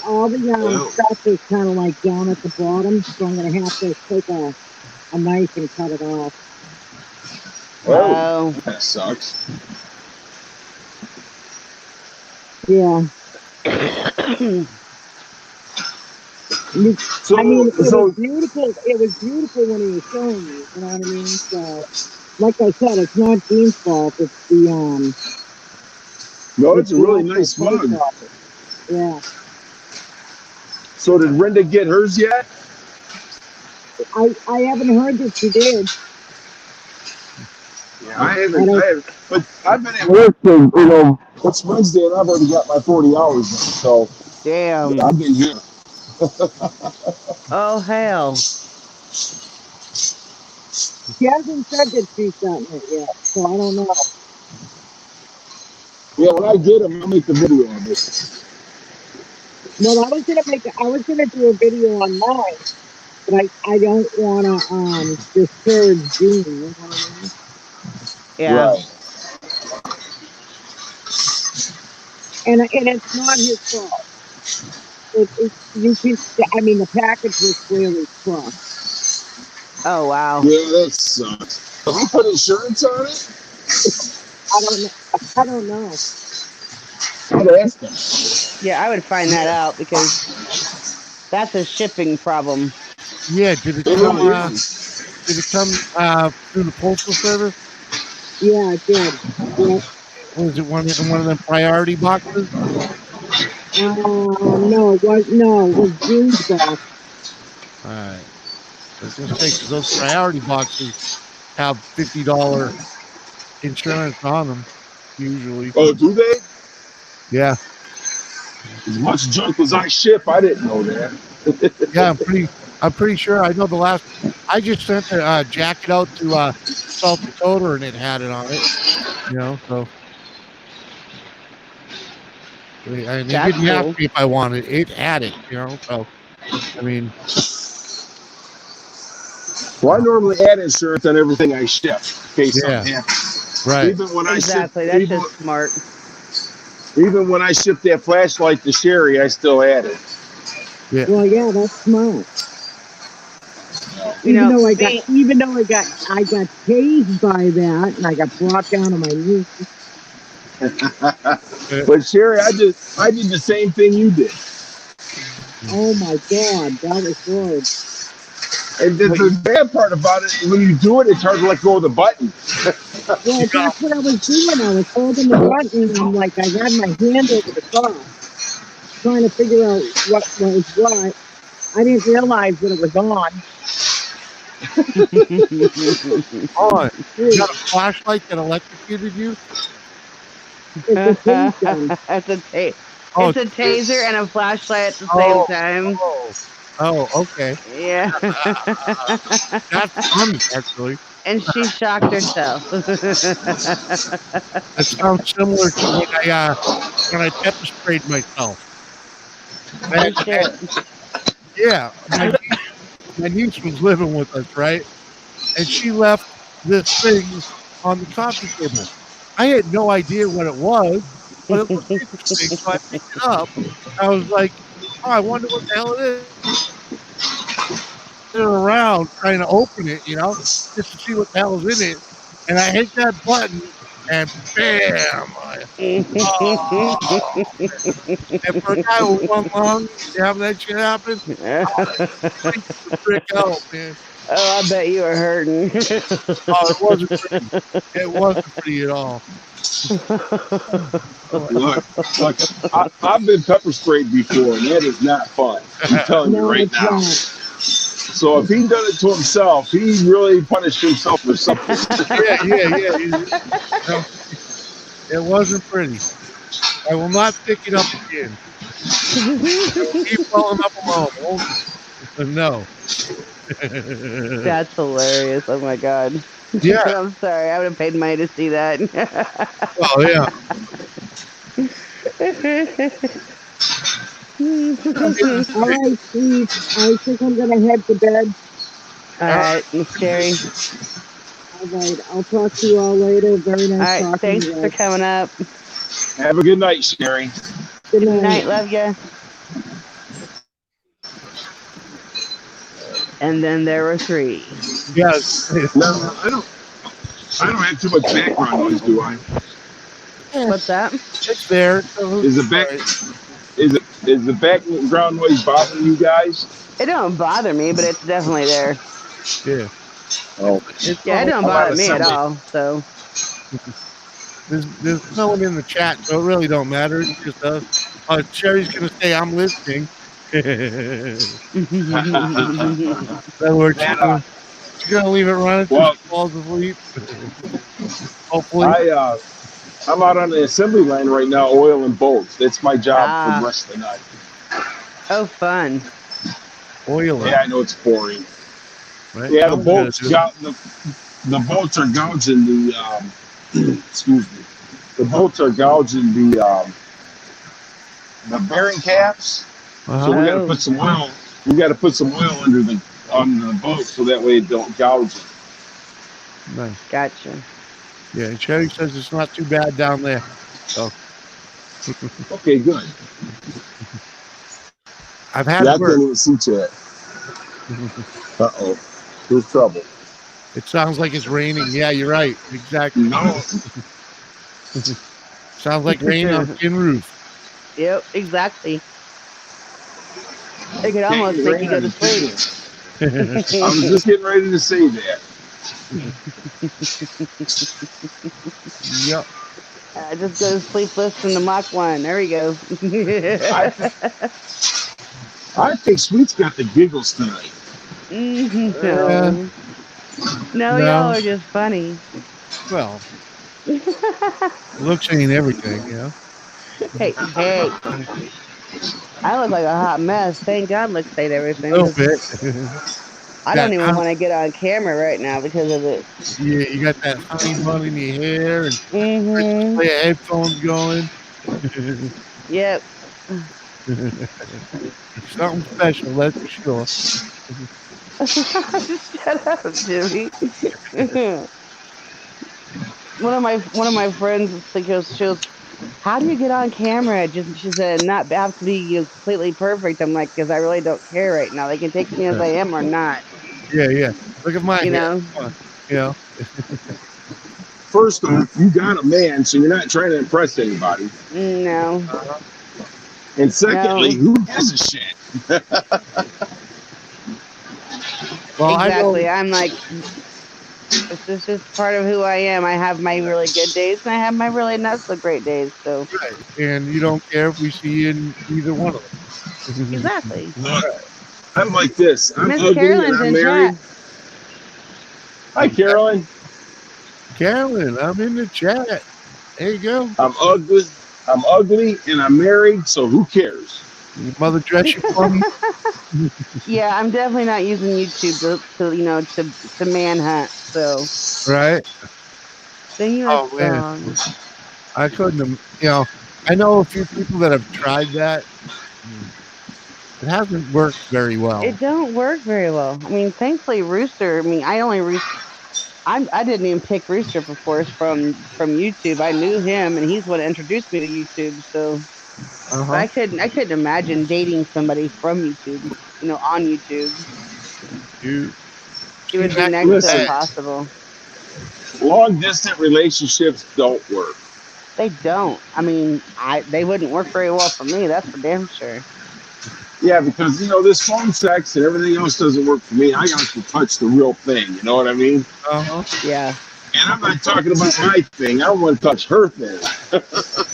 All the stuff is kind of like down at the bottom, so I'm gonna have to take a knife and cut it off. Oh, that sucks. Yeah. So, I mean, it was beautiful. It was beautiful when he was showing me. You know what I mean? So, like I said, it's not Gene's fault. It's the no, it's a really nice mug. Yeah. So did Brenda get hers yet? I haven't heard that you did. Yeah, I haven't. I I don't. haven't. But I've been at work for it's Wednesday and I've already got my 40 hours now. So Damn. I've been here. Oh hell. She hasn't said that she's gotten it yet, so I don't know. Yeah, when I get them, I'll make the video of it. Well, I was gonna do a video on mine, but I don't want to discourage Dean. You know what I mean? Yeah. Right. And it's not his fault. You can. I mean, the package was clearly crushed. Oh wow. Yeah, that sucks. Have we put insurance on it? I don't know. I don't know. I'd ask them. Yeah, I would find that out because that's a shipping problem. Yeah, did it It come? really is. Did it come through the postal service? Yeah, it did. Yeah. Was it one of them priority boxes? No, it was Dean's box. All right. I was gonna say because those priority boxes have $50 insurance on them usually. Oh, do they? Yeah, As much junk as I ship, I didn't know that. yeah. I'm pretty sure. I know the last. I just sent a jacket out to South Dakota and it had it on it. You know, so. And they That's didn't ask cool. me if I wanted it. It had it. You know, so I mean, Well, I normally add insurance on everything I ship in case yeah, something happens. right. Even when Exactly. I That's ship, just smart. even when I ship that flashlight to Sherry, I still add it. Yeah. Well, yeah, that's smart. You know, I got tased by that, and I got brought down on my knees. But Sherry, I did the same thing you did. Oh my God, that was horrid. And the bad part about it, when you do it, it's hard to let go of the button. Well, that's what I was doing. I was holding the button, and I'm like, I had my hand over the top, trying to figure out what was what. I didn't realize that it was on. On. You got a flashlight that electrocuted you? It's a taser. Oh, It's a taser and a flashlight at the same time. Oh, okay. Yeah. That's funny, actually. And she shocked herself. It sounds similar to when I pepper sprayed myself. Oh, shit. Yeah, my niece was living with us, right? And she left this thing on the coffee table. I had no idea what it was, but it looked interesting, so I picked it up. I was like, oh, I wonder what the hell it is. Around trying to open it, you know, just to see what the hell is in it. And I hit that button, and bam! And for a guy with one lung, having that shit happen, the frick out, man. Oh, I bet you were hurting. Oh, it wasn't pretty. It wasn't pretty at all. Look, I've been pepper sprayed before, and that is not fun. I'm telling you right now. So if he done it to himself, he really punished himself for something. Yeah. No, it wasn't pretty. I will not pick it up again. I will keep following up alone. No. That's hilarious. Oh my God. Yeah. I'm sorry. I would have paid money to see that. Well, yeah. All right, Steve. I think I'm gonna head to bed. All right, Miss Sherry. All right, I'll talk to you all later. Very nice All right, talking thanks to you. for coming up. Have a good night, Sherry. Good Good night. night. Love ya. And then there were 3. Yes. No, I don't have too much background noise, do I? What's that? It's there. Is the background noise bothering you guys? It don't bother me, but it's definitely there. Yeah. Oh, Yeah, it don't bother me at all. So There's no one in the chat, so it really don't matter. It's just us. Sherry's gonna say I'm listening, That works Man, too. You're gonna leave it running till well, she falls asleep. Hopefully. I'm out on the assembly line right now, oiling bolts. That's my job for the Ah, rest of the night. oh, fun. Oiling, Yeah, I know it's boring. right? Yeah, Someone's gotta do it. the bolts are gouging the excuse me. The bolts are gouging the bearing caps. So Uh-huh. we got to Oh, put some oil. We got to put some oil under the on the boat so that way it don't gouge it. Nice. gotcha. Yeah, and Sherry says it's not too bad down there. So Okay, good. I've had Yeah, I work. can't even see chat. Uh-oh. There's trouble. It sounds like it's raining. Yeah, you're right. Exactly. No. Sounds like rain on tin roof. Yep, exactly. It could Can't almost get make rain you go on to the sleep. tin. I was just getting ready to say that. Yep. Just go to sleep, listen to Mach 1. There we go. I I think Sweet's got the giggles tonight. Uh, No. No, y'all no. are just funny. Well, looks ain't everything, you know. Hey, hey. I look like a hot mess. Thank God looks ain't A everything. little bit. I don't That even want to get on camera right now because of it. yeah, you got that honey bun in your hair and Christmas Mm-hmm. Day headphones going. Yep. Something special, that's for sure. Shut up, Jimmy. one of my friends she goes, how do you get on camera? Just she said not have to be completely perfect. I'm like, because I really don't care right now. They can take me as I am or not. Yeah, yeah. Look at my You hair. know. Come on. You know. First off, you got a man, so you're not trying to impress anybody. No. And secondly, No. who gives a shit? Well, I know. Exactly. I'm like, this is just part of who I am. I have my really good days and I have my really not so great days. So Right. And you don't care if we see you in either one of them. exactly. Look, I'm like this. I'm Miss ugly and Carolyn's I'm in married. chat. Hi, Carolyn. Carolyn, I'm in the chat. There you go. I'm ugly. I'm ugly and I'm married, so who cares? Your mother dress you funny. Yeah, I'm definitely not using YouTube to manhunt. So Right? sing you a Oh man. song. I couldn't have, I know a few people that have tried that. It hasn't worked very well. It don't work very well. I mean, thankfully, Rooster. I mean, I didn't even pick Rooster before from YouTube. I knew him, and he's what introduced me to YouTube. So, but Uh-huh. I couldn't imagine dating somebody from YouTube. On YouTube, You it would seems be actually next to Listen, bad. impossible. long distance relationships don't work. They don't. I mean, they wouldn't work very well for me. That's for damn sure. Yeah, because this phone sex and everything else doesn't work for me. I got to touch the real thing. You know what I mean? Uh-huh. Yeah. And I'm not talking about my thing. I want to touch her thing.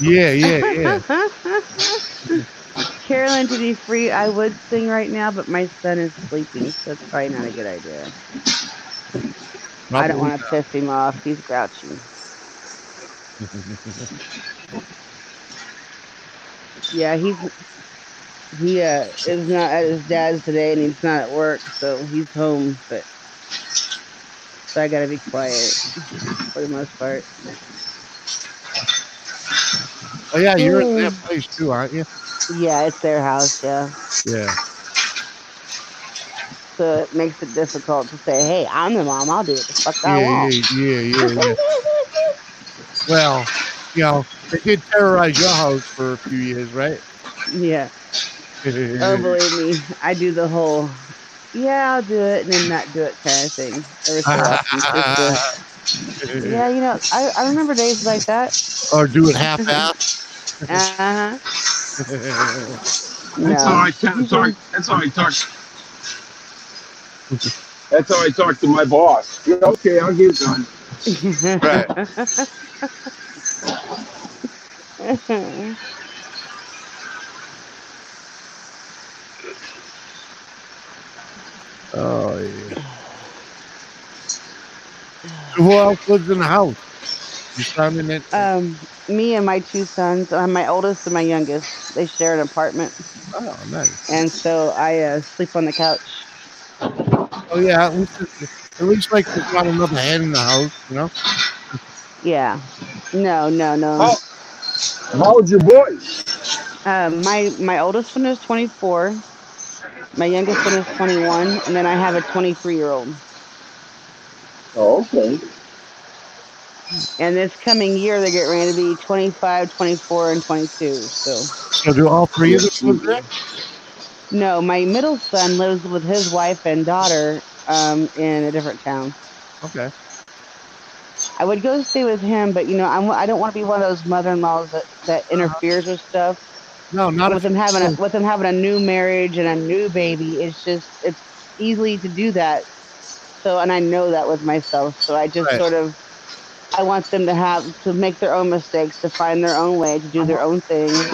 Yeah, yeah, yeah. Carolyn, to be free, I would sing right now, but my son is sleeping, so it's probably not a good idea. I don't Probably want to piss him off. He's grouchy. not. Yeah, he is not at his dad's today, and he's not at work, so he's home. But so I gotta be quiet for the most part. Oh yeah, you're in that place too, aren't you? Yeah, it's their house. Yeah, Yeah. so it makes it difficult to say, "Hey, I'm the mom. I'll do what the fuck I Yeah, want." yeah. Well, they did terrorize your house for a few years, right? Yeah. Oh, believe me, I do the whole. Yeah, I'll do it, and then not do it kind of thing every so often, just to. Yeah, I remember days like that. Or do it half-assed. Uh huh. That's how No. I kind of talk. That's how I talk. That's how I talk to my boss. Yeah, okay, I'll get it done. Right. Oh yeah. So who else lives in the house? Your son and it. Me and my two sons, my oldest and my youngest, they share an apartment, Oh, nice. and so I sleep on the couch. Oh yeah. At least like there's not another head in the house. You know. Yeah. No, no, no. How how old's your boys? My oldest one is 24. My youngest one is 21, and then I have a 23-year-old. Oh, okay. And this coming year, they're getting ready to be 25, 24, and 22. So, So do all three Yeah, of them live there? no, my middle son lives with his wife and daughter in a different town. Okay. I would go stay with him, but I don't want to be one of those mother-in-laws that interferes with stuff. No, not And if with him having a new marriage and a new baby, it's easily to do that. So, and I know that with myself. So I just right. sort of I want them to make their own mistakes, to find their own way, to do their own thing.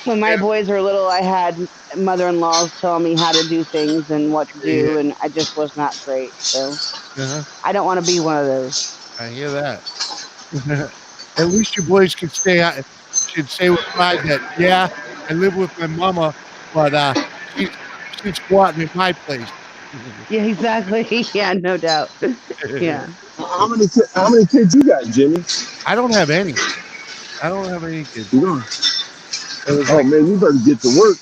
When my Yeah. boys were little, I had mother-in-laws tell me how to do things and what to Yeah. do, and I just was not great. So Uh-huh. I don't want to be one of those. I hear that. At least you boys should say with pride that yeah, I live with my mama, but she's she's squatting in my place. Yeah, exactly. Yeah, no doubt. Yeah. How many kids you got, Jimmy? I don't have any. I don't have any kids. You don't. It was Oh like, man, you better get to work.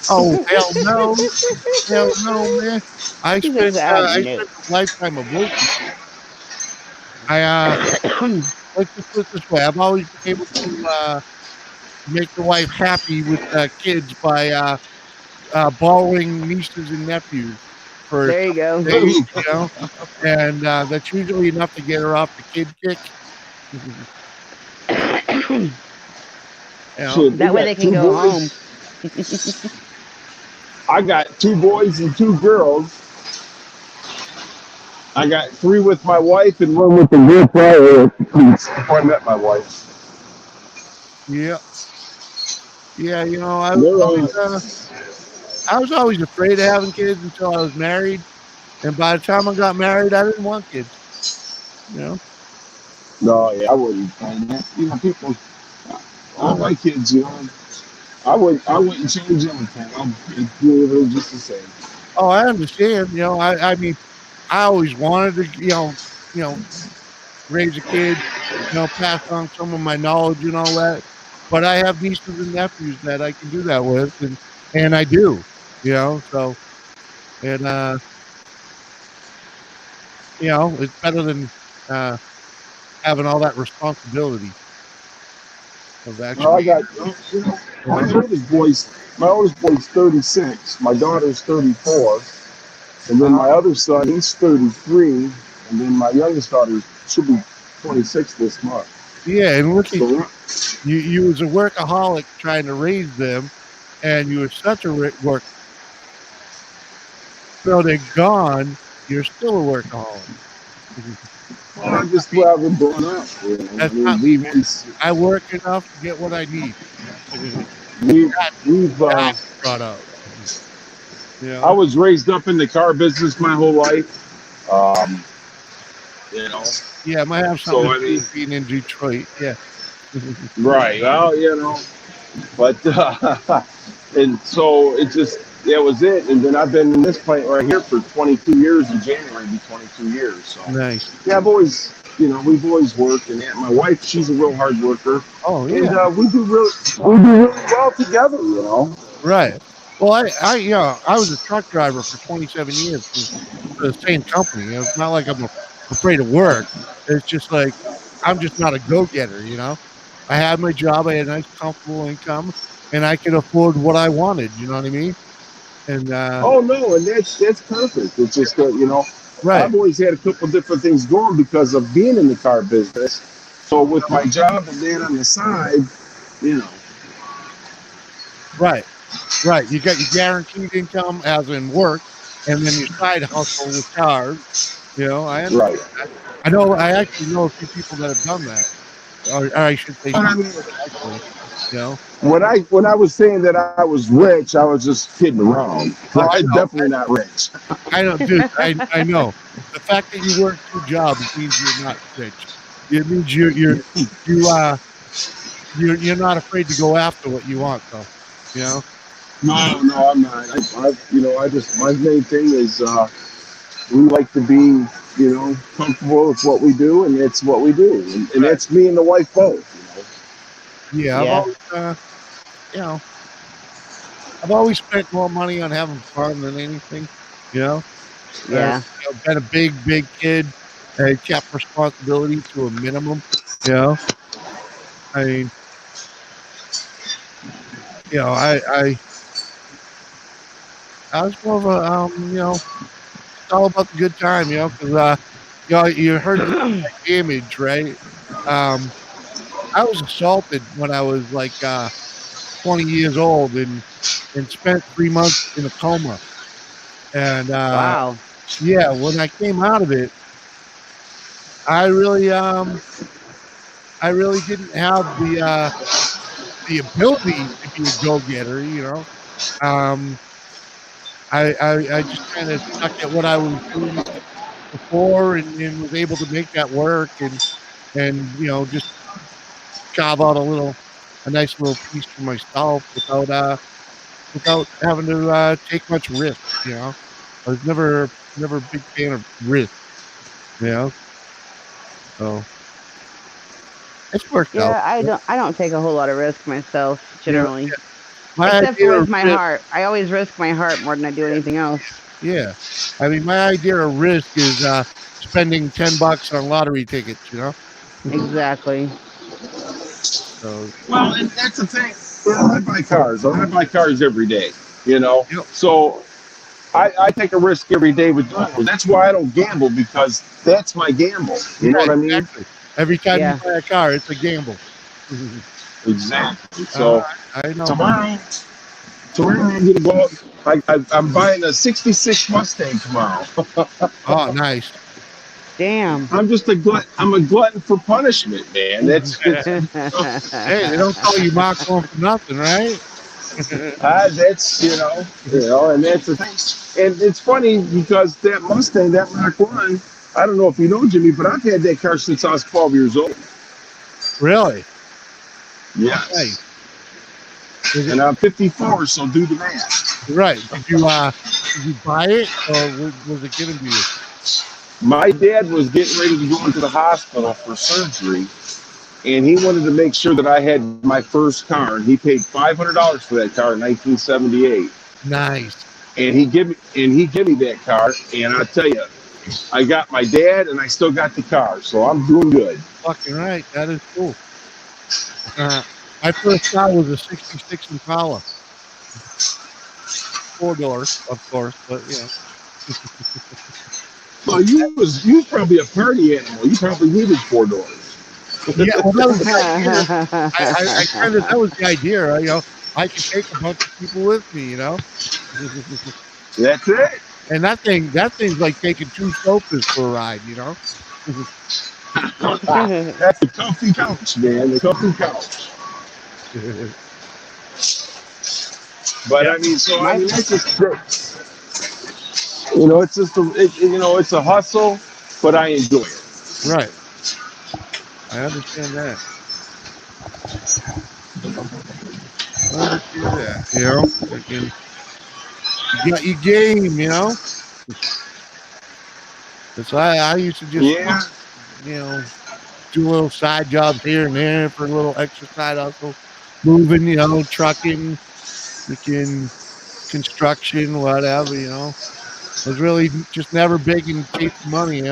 oh hell no, man. He says, I no. spent a lifetime of working. I let's just put it this way: I've always been able to make the wife happy with kids by borrowing nieces and nephews for a There you couple go. of days, you know, and that's usually enough to get her off the kid kick. You know, Shit, That way they can go home. I got 2 boys and 2 girls. I got 3 with my wife and 1 with the girl prior before I met my wife. yeah, yeah. You know, They're, I was always afraid of having kids until I was married, and by the time I got married, I didn't want kids. You know, no, yeah, I wouldn't. People, all my kids, I wouldn't change anything. I'd do it just the same. oh, I understand. You know, I mean, I always wanted to, you know, raise a kid, pass on some of my knowledge and all that. But I have nieces and nephews that I can do that with, and I do, So and it's better than uh, having all that responsibility of No, I actually, got you my know. oldest boy's 36. My daughter's 34, and then Uh, my other son, he's 33, and then my youngest daughter should be 26 this month. yeah, and look at So you. You was a workaholic trying to raise them, and you were such a work. So they're gone. You're still a workaholic. that's just where I've been brought up. I That's mean, not me, man. I work enough to get what I need. we've, That we've I brought up. I was raised up in the car business my whole life. Um, you know, Yeah, it might have something so to I do mean, with being in Detroit. Yeah. right? Well, but and so that was it. And then I've been in this plant right here for 22 years. In January, it'll be 22 years. So Nice. yeah, we've always worked, and my wife, she's a real hard worker, Oh and yeah. we do really well together. Right. Well, I was a truck driver for 27 years for the same company. It's not like I'm afraid of work. It's just like I'm just not a go-getter. I had my job. I had a nice, comfortable income, and I could afford what I wanted. You know what I mean? And Oh no, and that's perfect. It's just that right, I've always had a couple different things going because of being in the car business. So with my job and then on the side, you know. right, right. You got your guaranteed income as in work, and then your side hustle with cars. I understand Right. that. I know. I actually know a few people that have done that, or I should say, But I mean, actually. You know. When I was saying that I was rich, I was just kidding around. Oh, I I'm know. definitely not rich. I know, dude. I know. The fact that you work two jobs means you're not rich. It means you you're not afraid to go after what you want, though. You know. No, no, I'm not. I just my main thing is we like to be, comfortable with what we do, and it's what we do, and Right. that's me and the wife both. Yeah. Yeah. You know, I've always spent more money on having fun than anything. You know. Yeah. Been a big kid and kept responsibility to a minimum. You know. I mean, I was more of a it's all about the good time, because you heard the image, right? Um, I was assaulted when I was like 20 years old and spent 3 months in a coma. And Wow. yeah, when I came out of it, I really I really didn't have the ability to be a go getter, Um, I just kind of stuck at what I was doing before and was able to make that work and just carve out a nice little piece for myself without having to take much risk. I was never a big fan of risk. You know, so it's worked out. Yeah, I don't take a whole lot of risk myself Yeah, generally. my Except idea of with my risk. heart. I always risk my heart more than I do anything else. Yeah, I mean, my idea of risk is spending $10 on lottery tickets. Exactly. So Well, and that's the thing. I buy cars. I buy cars every day. yep, So I take a risk every day with those. That's why I don't gamble, because that's my gamble. You know yeah, what I mean? exactly. Every time you Yeah. buy a car, it's a gamble. Exactly. uh, So I know. tomorrow, I'm gonna go. I'm buying a '66 Mustang tomorrow. Oh, nice. Damn. I'm just I'm a glutton for punishment, man. That's it's Hey, they don't call you Mark one for nothing, right? that's and that's the thing. And it's funny because that Mustang, that Mark One, I don't know if you know, Jimmy, but I've had that car since I was 12 years old. Really? Nice. Yes, Was it and I'm 54, so do the math. right? Did you buy it or was it given to you? My dad was getting ready to go into the hospital for surgery, and he wanted to make sure that I had my first car. And he paid $500 for that car in 1978, Nice. and he gave me that car. And I tell you, I got my dad, and I still got the car, so I'm doing good. Fucking right. That is cool. My first car was a '66 Impala, 4-door, of course, but Well, you was probably a party animal. You probably needed 4 doors. yeah. Well, that was the idea. I kind of that was the idea. I could take a bunch of people with me. That's it. And that thing's like taking 2 sofas for a ride. That's the comfy couch, man. The comfy couch. But Yeah. I mean, that's just it's just it's a hustle, but I enjoy it. Right. I understand that. Freaking, you got your game. That's why I used to just Yeah. do little side jobs here and there for a little extra side hustle, moving, trucking, freaking construction, whatever. I was really just never big in chasing money.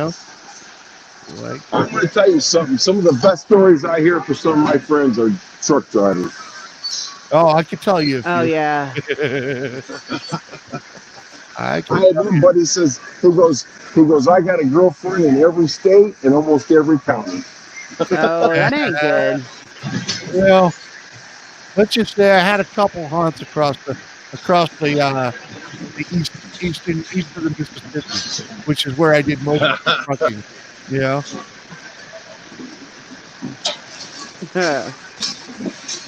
Like, I'm going to tell you something. Some of the best stories I hear from some of my friends are truck drivers. oh, I could tell you a Oh few. yeah. I I could had tell one you. buddy who goes, I got a girlfriend in every state and almost every county. Oh, that ain't good. Well, let's just say I had a couple haunts across the east of the Mississippi, which is where I did most of the trucking. You know,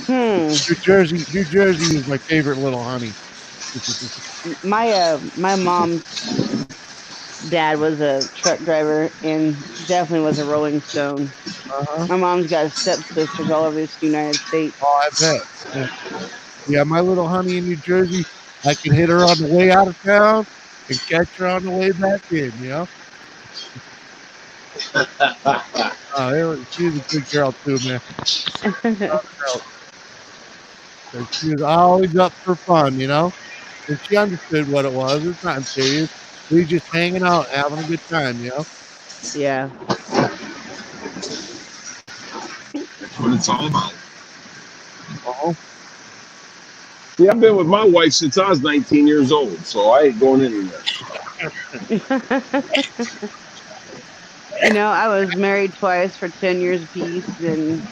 Hmm. New Jersey is my favorite little honey. My mom's dad was a truck driver and definitely was a Rolling Stone. Uh-huh. My mom's got stepsisters all over this United States. Oh, I bet. Yeah. Yeah, my little honey in New Jersey, I can hit her on the way out of town and catch her on the way back in, you know? She's a good girl too, man. Girl. So she was always up for fun, you know? And she understood what it was. It's nothing serious. We just hanging out, having a good time, you know? Yeah. That's what it's all about. Oh, See, I've been with my wife since I was 19 years old, so I ain't going anywhere. I was married twice for 10 years apiece and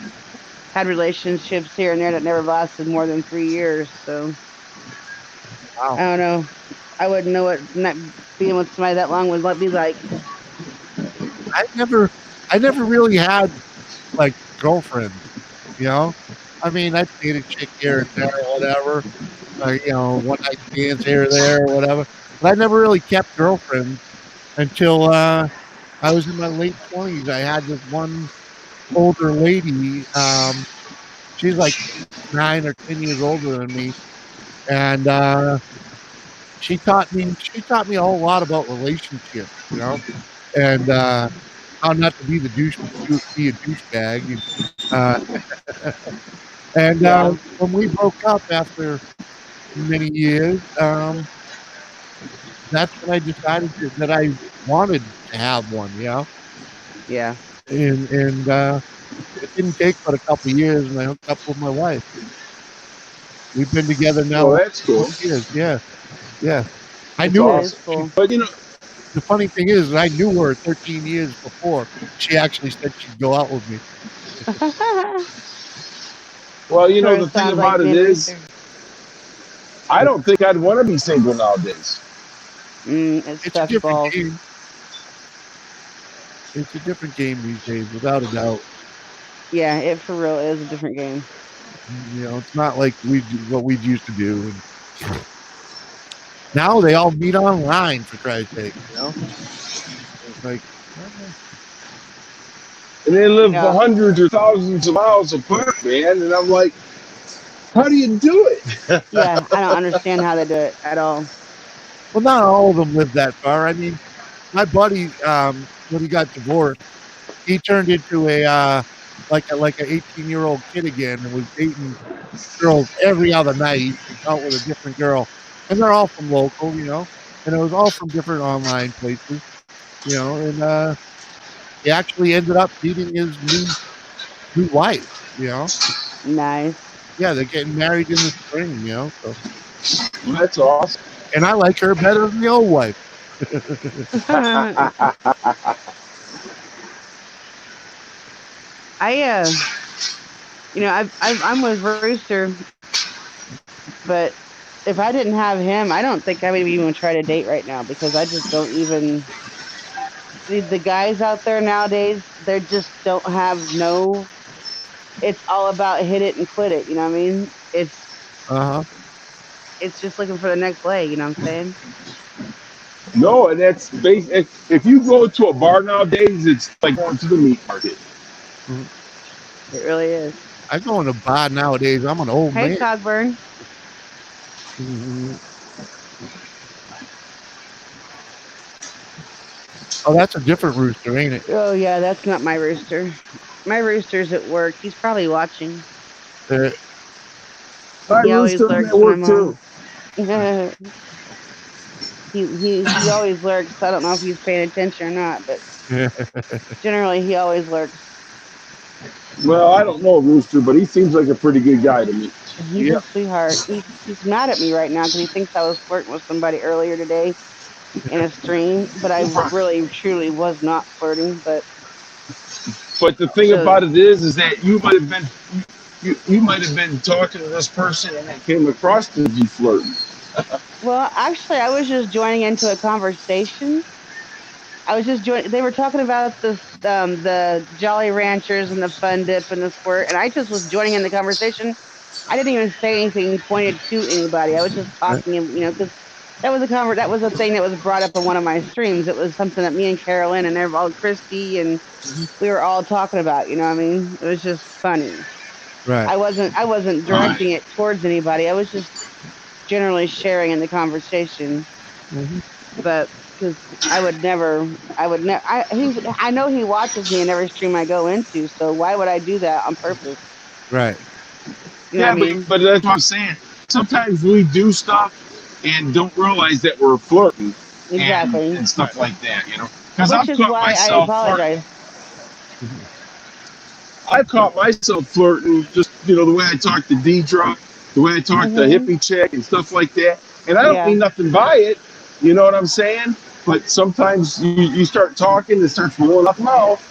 had relationships here and there that never lasted more than 3 years. So wow. I don't know. I wouldn't know what not being with somebody that long would be like. I never I never really had like girlfriends, you know? I mean, I dated a chick here and there or whatever. One night stands here or there or whatever. But I never really kept girlfriends until I was in my late 20s. I had this one older lady. She's like 9 or 10 years older than me, and she taught me a whole lot about relationships, and how not to be be a douchebag. Uh, and Yeah. when we broke up after many years, that's when I decided that I wanted to have one, Yeah. and it didn't take but a couple of years, and I hooked up with my wife. We've been together now Well, over that's cool. 20 years. Yeah, yeah. I That's knew That her. is awesome. cool. But The funny thing is, I knew her 13 years before she actually said she'd go out with me. well, Sort the of thing sounds like about me it and is, Rooster. I don't think I'd want to be single nowadays. It's It's a sucks different balls. game. It's a different game these days, without a doubt. Yeah, it for real is a different game. It's not like what we used to do. And now they all meet online, for Christ's sake. It's like, And they live Yeah. hundreds or thousands of miles apart, man. And I'm like, how do you do it? Yeah, I don't understand how they do it at all. well, not all of them live that far. I mean, my buddy, when he got divorced, he turned into a 18-year-old kid again and was dating girls every other night, out with a different girl, and they're all from local, and it was all from different online places, and he actually ended up meeting his new wife. Nice. Yeah, they're getting married in the spring. So, Well, that's awesome. and I like her better than the old wife. I I'm with Rooster, but if I didn't have him, I don't think I would even try to date right now because I just don't even the guys out there nowadays. They just don't have no. It's all about hit it and quit it. You know what I mean? Uh-huh. It's just looking for the next leg. You know what I'm saying? No, and that's if you go to a bar nowadays, it's like going to the meat market. Mhm. It really is. I go in a bar nowadays. I'm an old Hey, man. Cogburn. Mhm. Oh, that's a different rooster, ain't it? Oh yeah, that's not my rooster. My rooster's at work. He's probably watching. Uh, Hi, He always Rooster. I'm lurks at when work I'm too. on. he always lurks. I don't know if he's paying attention or not, but generally he always lurks. Well, I don't know Rooster, but he seems like a pretty good guy to me. He's yeah. a sweetheart. He's mad at me right now because he thinks I was flirting with somebody earlier today in a stream, but I really truly was not flirting. But But the thing so about it is that you might have been talking to this person and it came across to be flirting. well, actually, I was just joining into a conversation. I was just joining. They were talking about the Jolly Ranchers and the Fun Dip and the Squirt, and I just was joining in the conversation. I didn't even say anything pointed to anybody. I was just Right. talking, because that was a thing that was brought up in one of my streams. It was something that me and Carolyn and all Christy and Mhm. we were all talking about. You know what I mean? It was just funny. Right. I wasn't Right. directing it towards anybody. I was just generally sharing in the conversation. Mhm. But because I know he watches me in every stream I go into. So why would I do that on purpose? Right. You know what I Yeah, mean? but that's what I'm saying. Sometimes we do stuff and don't realize that we're flirting Exactly. and stuff like that, you know. Because Which is why I apologize. Mhm. I've caught myself flirting, just the way I talk to Deidre, the way I talk to Hmm. hippie chick and stuff like that. And I don't Yeah. mean nothing by it, you know what I'm saying? But sometimes you start talking, it starts rolling off the mouth.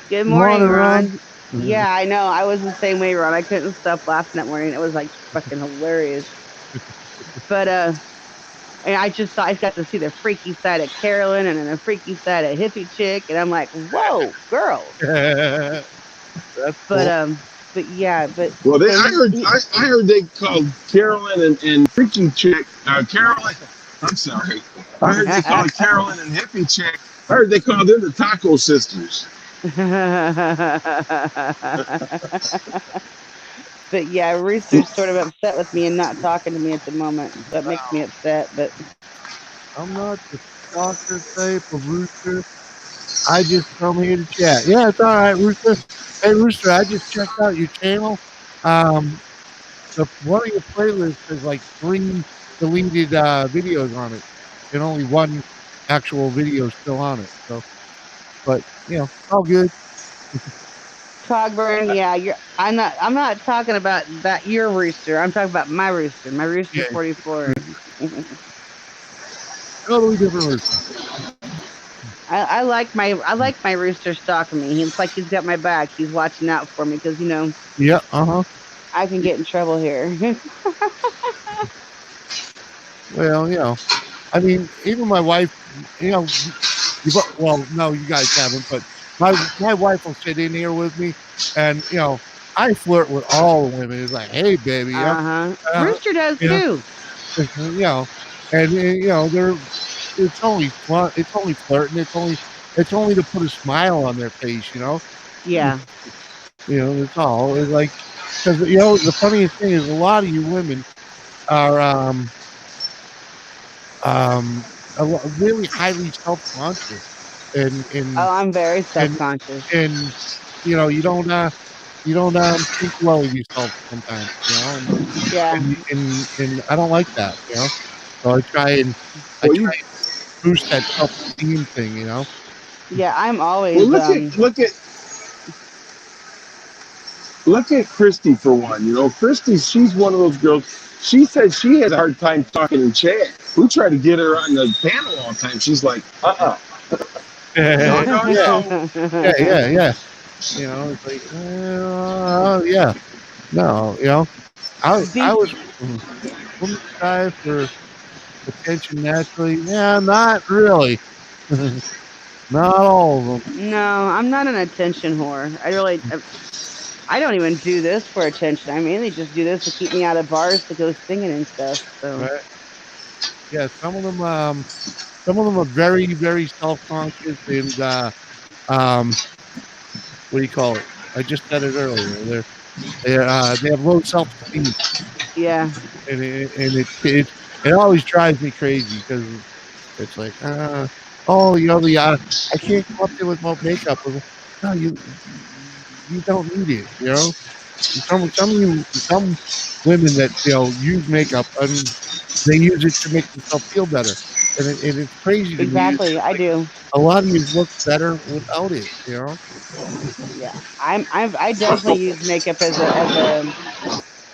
Good morning, Morning, Ron. Ron. Mhm. Yeah, I know. I was the same way, Ron. I couldn't stop laughing that morning. It was like fucking hilarious. But and I got to see the freaky side of Carolyn and then the freaky side of hippie chick, and I'm like, whoa, girls. That's But cool. yeah, but Well, so I heard they called Carolyn and freaking chick Carolyn. I'm sorry. I heard they called Carolyn and hippie chick. I heard they called them the Taco Sisters. but yeah, Rooster's sort of upset with me and not talking to me at the moment. So it makes me upset. But I'm not the stalker type of rooster. I just come here to chat. Yeah, it's all right, Rooster. Hey, Rooster, I just checked out your channel. Um, one of your playlists has like 3 deleted videos on it, and only one actual video still on it. So, but all good. Cogburn, yeah, I'm not talking about that your rooster. I'm talking about my rooster. My rooster Yeah, 44. totally different rooster. I like my rooster stalking me. It's like he's got my back. He's watching out for me because Yeah, uh-huh. I can get in trouble here. Well, I mean, even my wife, you know, well, no, you guys haven't, but my wife will sit in here with me, and I flirt with all the women. It's like, hey, baby, Uh-huh. uh, Rooster does you know, too. and they're it's only fun. It's only flirting. It's only to put a smile on their face. Yeah. It's all. It's like because the funniest thing is a lot of you women are really highly self-conscious and Oh, I'm very and self-conscious. and you don't think well of yourself sometimes, Yeah. and I don't like that. So I Well, try and boost that self-esteem thing. Yeah, I'm well always look at Christy for one. Christy, she's one of those girls. She said she has a hard time talking in chat. We try to get her on the panel all the time. She's like, no, no, Yeah, no. yeah, yeah, yeah. It's like, yeah, no, I Be- was woman shy for attention naturally. Yeah, not really. Not all of them. No, I'm not an attention whore. I don't even do this for attention. I mainly just do this to keep me out of bars to go singing and stuff. So Right? Yeah, some of them are very, very self-conscious and um, what do you call it? I just said it earlier. They have low self-esteem, yeah, and it always drives me crazy because it's like, oh, I can't come up there with no makeup. No, you don't need it. Some women that use makeup and they use it to make themselves feel better, and it's crazy to me. It's exactly. I like do. a lot of you look better without it. Yeah, I definitely use makeup as a.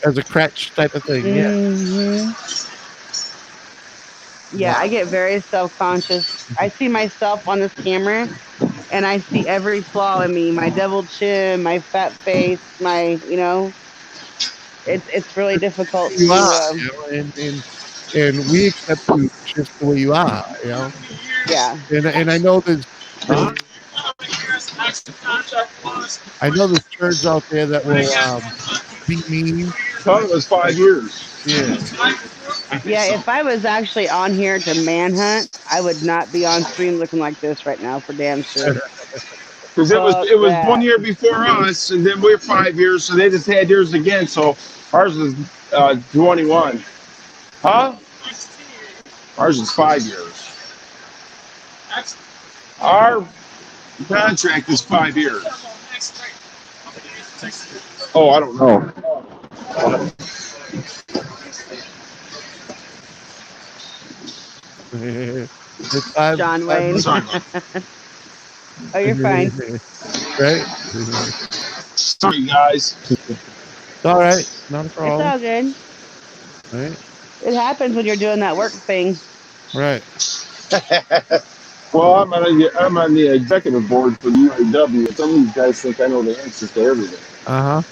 As a crutch type of thing. Yeah. Hmm. Yeah, I Wow. get very self conscious. I see myself on this camera, and I see every flaw in me. My double chin, my fat face, my. It's really difficult You are, to. and we accept you just the way you are. Yeah. And I know there's I know there's turds out there that will be mean. Thought it was 5 years. Yeah. Yeah, if I was actually on here to manhunt, I would not be on stream looking like this right now for damn sure. Because Fuck it was that. 1 year before us, and then we're 5 years, so they just had yours again. So ours is 21. Huh? Ours is 5 years. Our contract is 5 years. Oh, I don't know. It's five, John five Wayne. Sorry. Oh, you're fine. right? Sorry, guys. It's all right. Not a It's problem. all good. Right? It happens when you're doing that work thing. Right. Well, I'm on the executive board for the UAW. Some of these guys think I know the answers to everything. Uh-huh.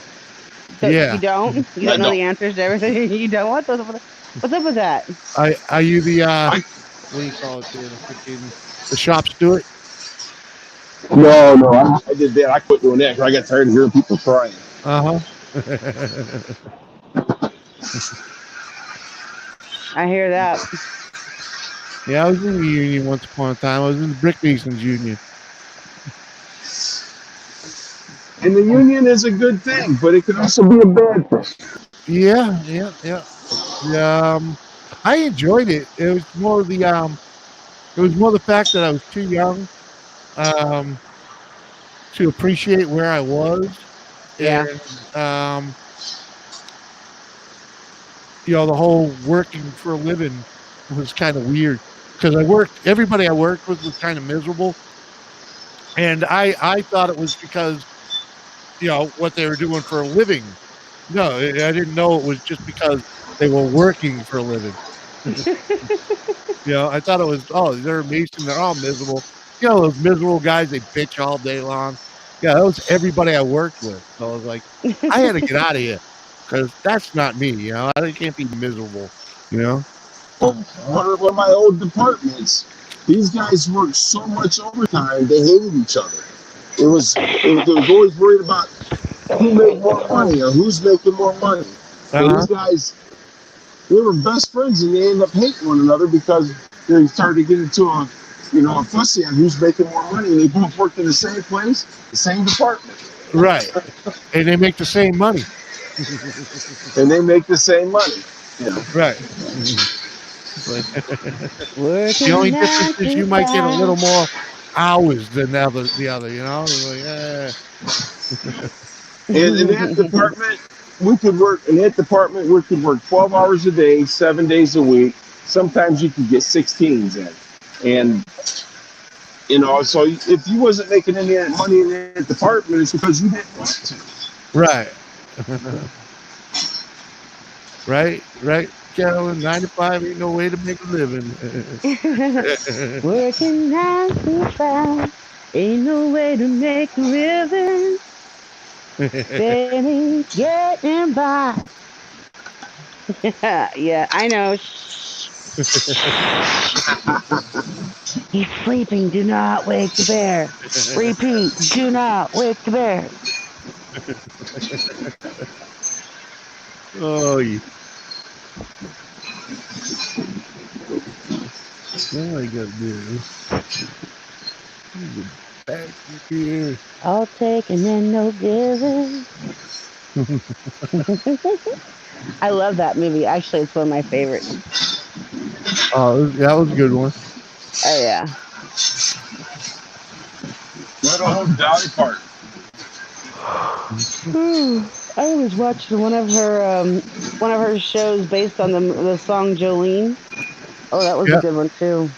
So Yeah. you don't? You I don't know don't. the answers to everything? You don't? What's up with that? Are you the I, what do you call it there? The shop steward? no, I did that. I quit doing that because I got tired of hearing people crying. Uh-huh. I hear that. Yeah, I was in the union once upon a time. I was in the Brick Masons Union. And the union is a good thing, but it can also be a bad thing. Yeah. I enjoyed it. It was more the fact that I was too young um to appreciate where I was. Yeah. And the whole working for a living was kind of weird because everybody I worked with was kind of miserable. And I thought it was because, what they were doing for a living. No, I didn't know it was just because they were working for a living. I thought it was, oh, they're a mason, they're all miserable. Those miserable guys, they bitch all day long. Yeah, that was everybody I worked with. So I was like, I had to get out of here because that's not me. I can't be miserable. You know? Well, one of my old departments, these guys worked so much overtime, they hated each other. They was always worried about who made more money or who's making more money. And Uh-huh. these guys, they were best friends and they ended up hating one another because they started to get into a fussy on who's making more money. And they both worked in the same place, the same department. Right. And they make the same money. And they make the same money. Yeah. Right. The only difference is you might get a little more hours than the other, Like, And in that department, we could work 12 hours a day, 7 days a week. Sometimes you could get 16s in. And so if you wasn't making any money in that department, it's because you didn't want to. Right. Right, Carolyn. 9 to 5 ain't no way to make a living. Working 9 to 5 ain't no way to make a living. Barely getting by. Yeah, I know. He's sleeping. Do not wake the bear. Repeat. Do not wake the bear. Oh, yeah. All I gotta do is back here. All taking and no giving. I love that movie. Actually, it's one of my favorites. Oh, that was a good one. Oh yeah. What a whole Dolly part. I was watching one of her shows based on the song Jolene. Oh, that was a good one too.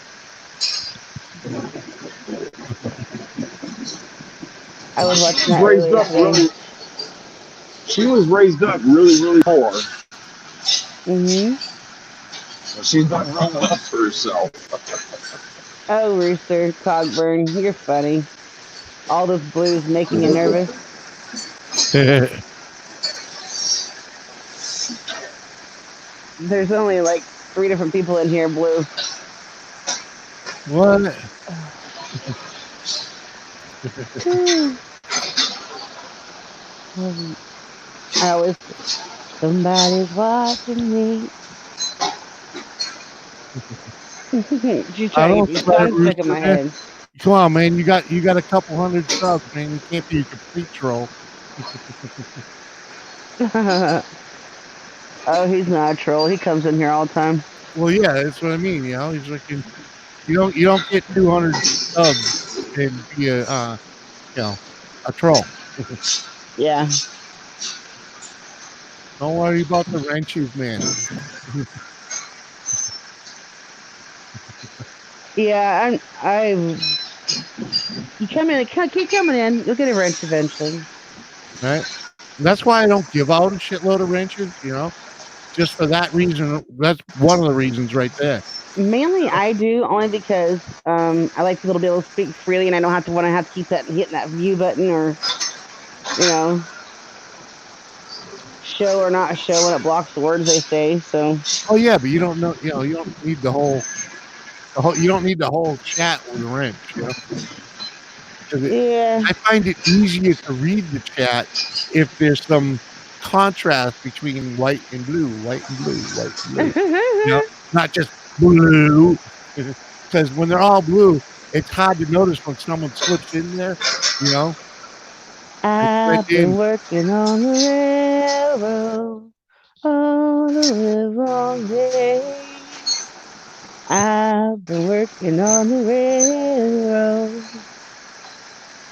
I was watching that earlier today. She was raised up really, really poor. Mm-hmm. She's done real well for herself. Oh, Rooster Cogburn, you're funny. All those blues making you nervous. There's only like 3 different people in here, Blue. What? I always somebody's watching me. She's I trying to don't get these sweat it, songs stuck in Rooster, my man. head. Come on, man. You got a couple hundred subs, man. You can't be a complete troll. Oh, he's not a troll. He comes in here all the time. Well, yeah, that's what I mean. You know, he's like, you don't get 200 subs and be you know, a troll. Yeah. Don't worry about the wrenches, man. Yeah, you come in, keep coming in. You'll get a wrench eventually. Right? That's why I don't give out a shitload of wrenches. You know, just for that reason. That's one of the reasons right there. Mainly, I do only because I like people to be able to speak freely, and I don't have to want to have to keep that hitting that view button or you know show or not show when it blocks the words they say. So Oh yeah, but you don't know. You know, you don't need the whole. You don't need the whole chat with a wrench. You know, 'cause yeah, I find it easier to read the chat if there's some contrast between white and blue, white and blue, white and blue. You know, not just blue. Because when they're all blue, it's hard to notice when someone slips in there. You know, they blend I've been in. working on the railroad all the live long day. I've been working on the railroad.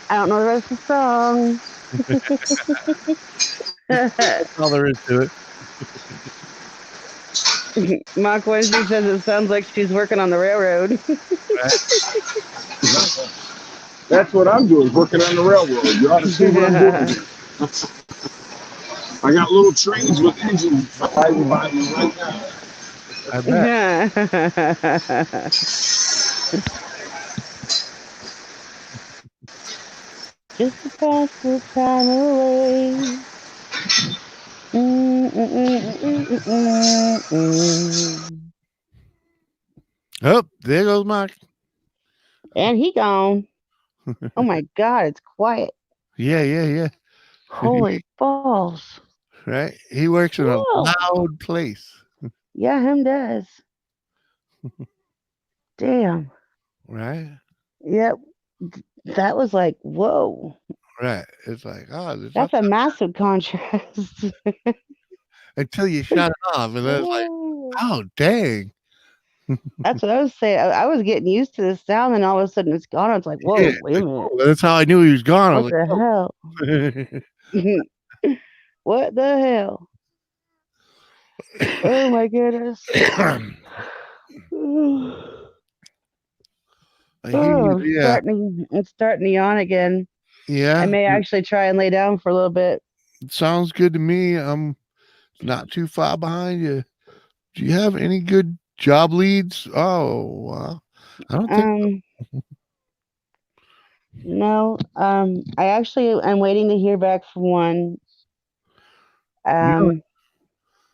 I don't know the rest of the song. That's all there is to it. Mach Wednesday says it sounds like she's working on the railroad. Right? That's what I'm doing, working on the railroad. You ought to see what I'm doing here. I got little trains with engines driving by me right now. I bet. Just to pass the time away. Oh, there goes Mark. And he gone. Oh my God, it's quiet. Yeah. Holy balls. Right? He works in a Whoa. loud place. Yeah, him does. Damn. Right? Yep. That was like, whoa. Right. It's like, oh, there's That's not a massive contrast. until you shut it off. And then it's like, oh, dang. That's what I was saying. I was getting used to the sound, and all of a sudden it's gone. It's like, whoa, Yeah. wait a minute. Oh, that's how I knew he was gone. I What was the hell? like, What the hell? Oh my goodness. oh. I hear Oh, you. Yeah. it's starting to yawn again. I Yeah. may actually try and lay down for a little bit. Sounds good to me. I'm not too far behind you. Do you have any good job leads? Oh, I don't think. No. I actually am waiting to hear back from one. Really?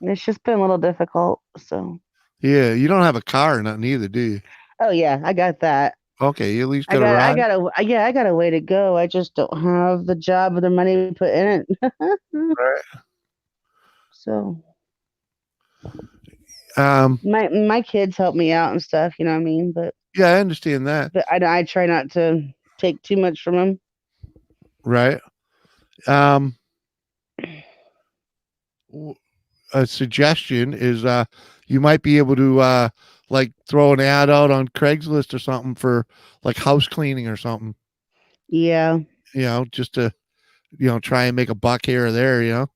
It's just been a little difficult. So. Yeah, you don't have a car or nothing either, do you? Oh yeah, I got that. Okay, you at least I got a got, I ride. got a, yeah, I got a way to go. I just don't have the job or the money to put in it. Right. So Um, my kids help me out and stuff. You know what I mean? yeah, I understand that. But I try not to take too much from them. Right. A suggestion is you might be able to like throw an ad out on Craigslist or something for like house cleaning or something. Yeah. You know, just to try and make a buck here or there, you know.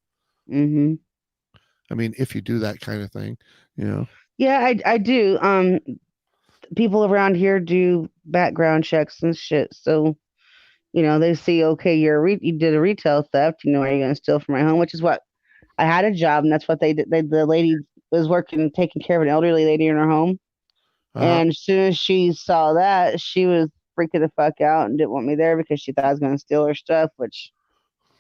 Mhm. I mean, if you do that kind of thing, you know. Yeah, I do. People around here do background checks and shit. So, they see, okay, you did a retail theft. Are you going to steal from my home? Which is what I had a job, and that's what they did. The lady was working, taking care of an elderly lady in her home. And as soon as she saw that, she was freaking the fuck out and didn't want me there because she thought I was going to steal her stuff, which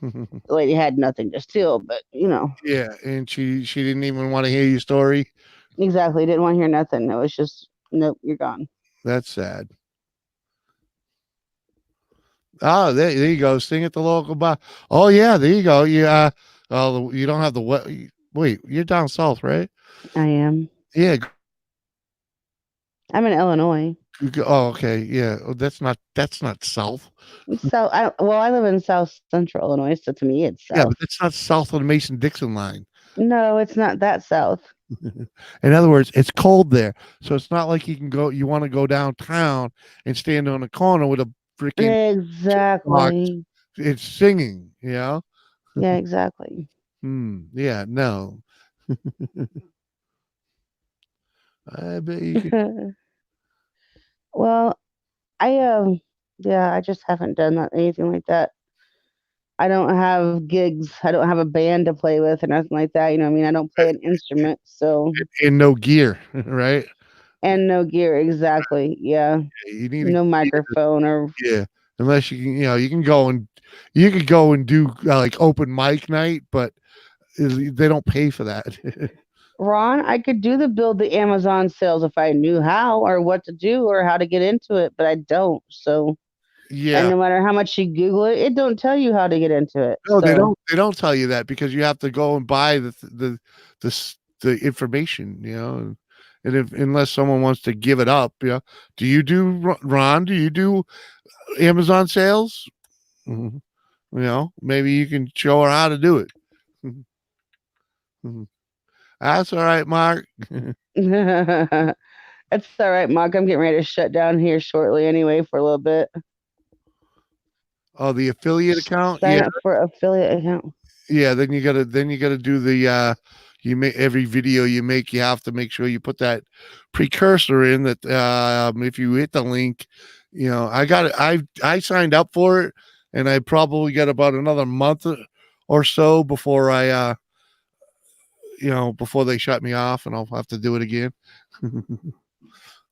the lady had nothing to steal, but Yeah, and she didn't even want to hear your story. exactly. Didn't want to hear nothing. It was just, nope, you're gone. That's sad. Oh, there you go. Sing at the local bar. Oh yeah, there you go. Yeah. Oh, you don't have the what? Wait, you're down south, right? I am. Yeah. I'm in Illinois. Oh, okay. Yeah. Oh, that's not south. So I live in South Central Illinois, so to me it's Yeah, south. but that's not south of the Mason Dixon line. No, it's not that south. In other words, it's cold there, so it's not like you can go. You want to go downtown and stand on a corner with a freaking box. Exactly. It's singing. You know. Yeah, exactly. Yeah. No. I bet you could. Well, I yeah, I just haven't done anything like that. I don't have gigs. I don't have a band to play with or nothing like that. You know what I mean? I don't play an instrument, so And no gear, right? and no gear exactly. Yeah. You need a No microphone or yeah. Unless you can, you could go and do like open mic night, but they don't pay for that. Ron, I could do build the Amazon sales if I knew how or what to do or how to get into it, but I don't. So, and Yeah. no matter how much you Google it, it don't tell you how to get into it. No, they So, don't. They don't tell you that because you have to go and buy the information, and if unless someone wants to give it up, Do you do Ron? Do you do Amazon sales? Mhm. Maybe you can show her how to do it. Mhm. That's all right, Mark. it's all right, Mark. I'm getting ready to shut down here shortly anyway for a little bit. Oh, the affiliate account? Sign Yeah. up for affiliate account. Yeah, then you gotta do the you make every video you make, you have to make sure you put that precursor in that if you hit the link, I got it. I signed up for it and I probably got about another month or so before before they shut me off and I'll have to do it again.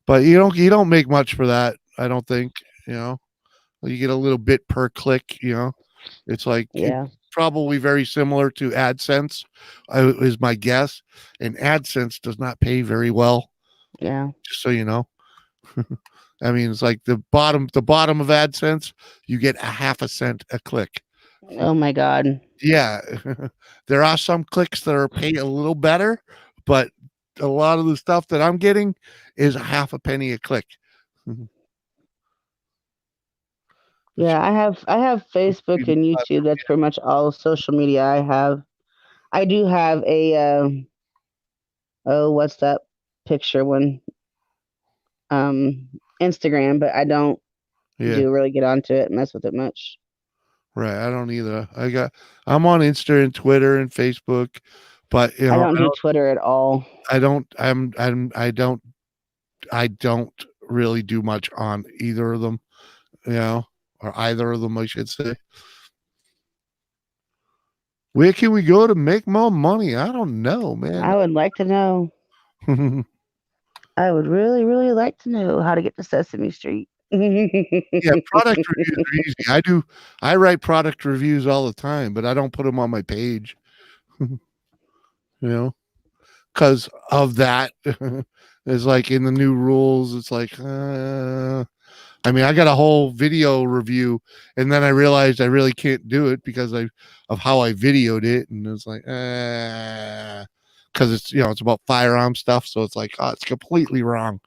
But you don't make much for that, I don't think, you know. You get a little bit per click, It's like it's Yeah. probably very similar to AdSense, is my guess. And AdSense does not pay very well, Yeah. just so you know. I mean, it's like the bottom of AdSense, you get a half a cent a click. Oh my God. Yeah, there are some clicks that are paid a little better, but a lot of the stuff that I'm getting is a half a penny a click. Which Yeah, I have Facebook and YouTube. That's pretty much all social media I have. I do have a oh, what's that picture one? Instagram, but I don't yeah. do really get onto it, mess with it much. Right, I don't either. I'm on Insta and Twitter and Facebook, but I don't do Twitter at all. I don't I don't really do much on either of them, or either of them, I should say. Where can we go to make more money? I don't know, man. I would like to know. I would really, really like to know how to get to Sesame Street. Yeah, product reviews are easy. I write product reviews all the time, but I don't put them on my page. Because of that. It's like in the new rules, it's like I mean, I got a whole video review, and then I realized I really can't do it because of how I videoed it, and it's like, because it's about firearm stuff, so it's like, it's completely wrong.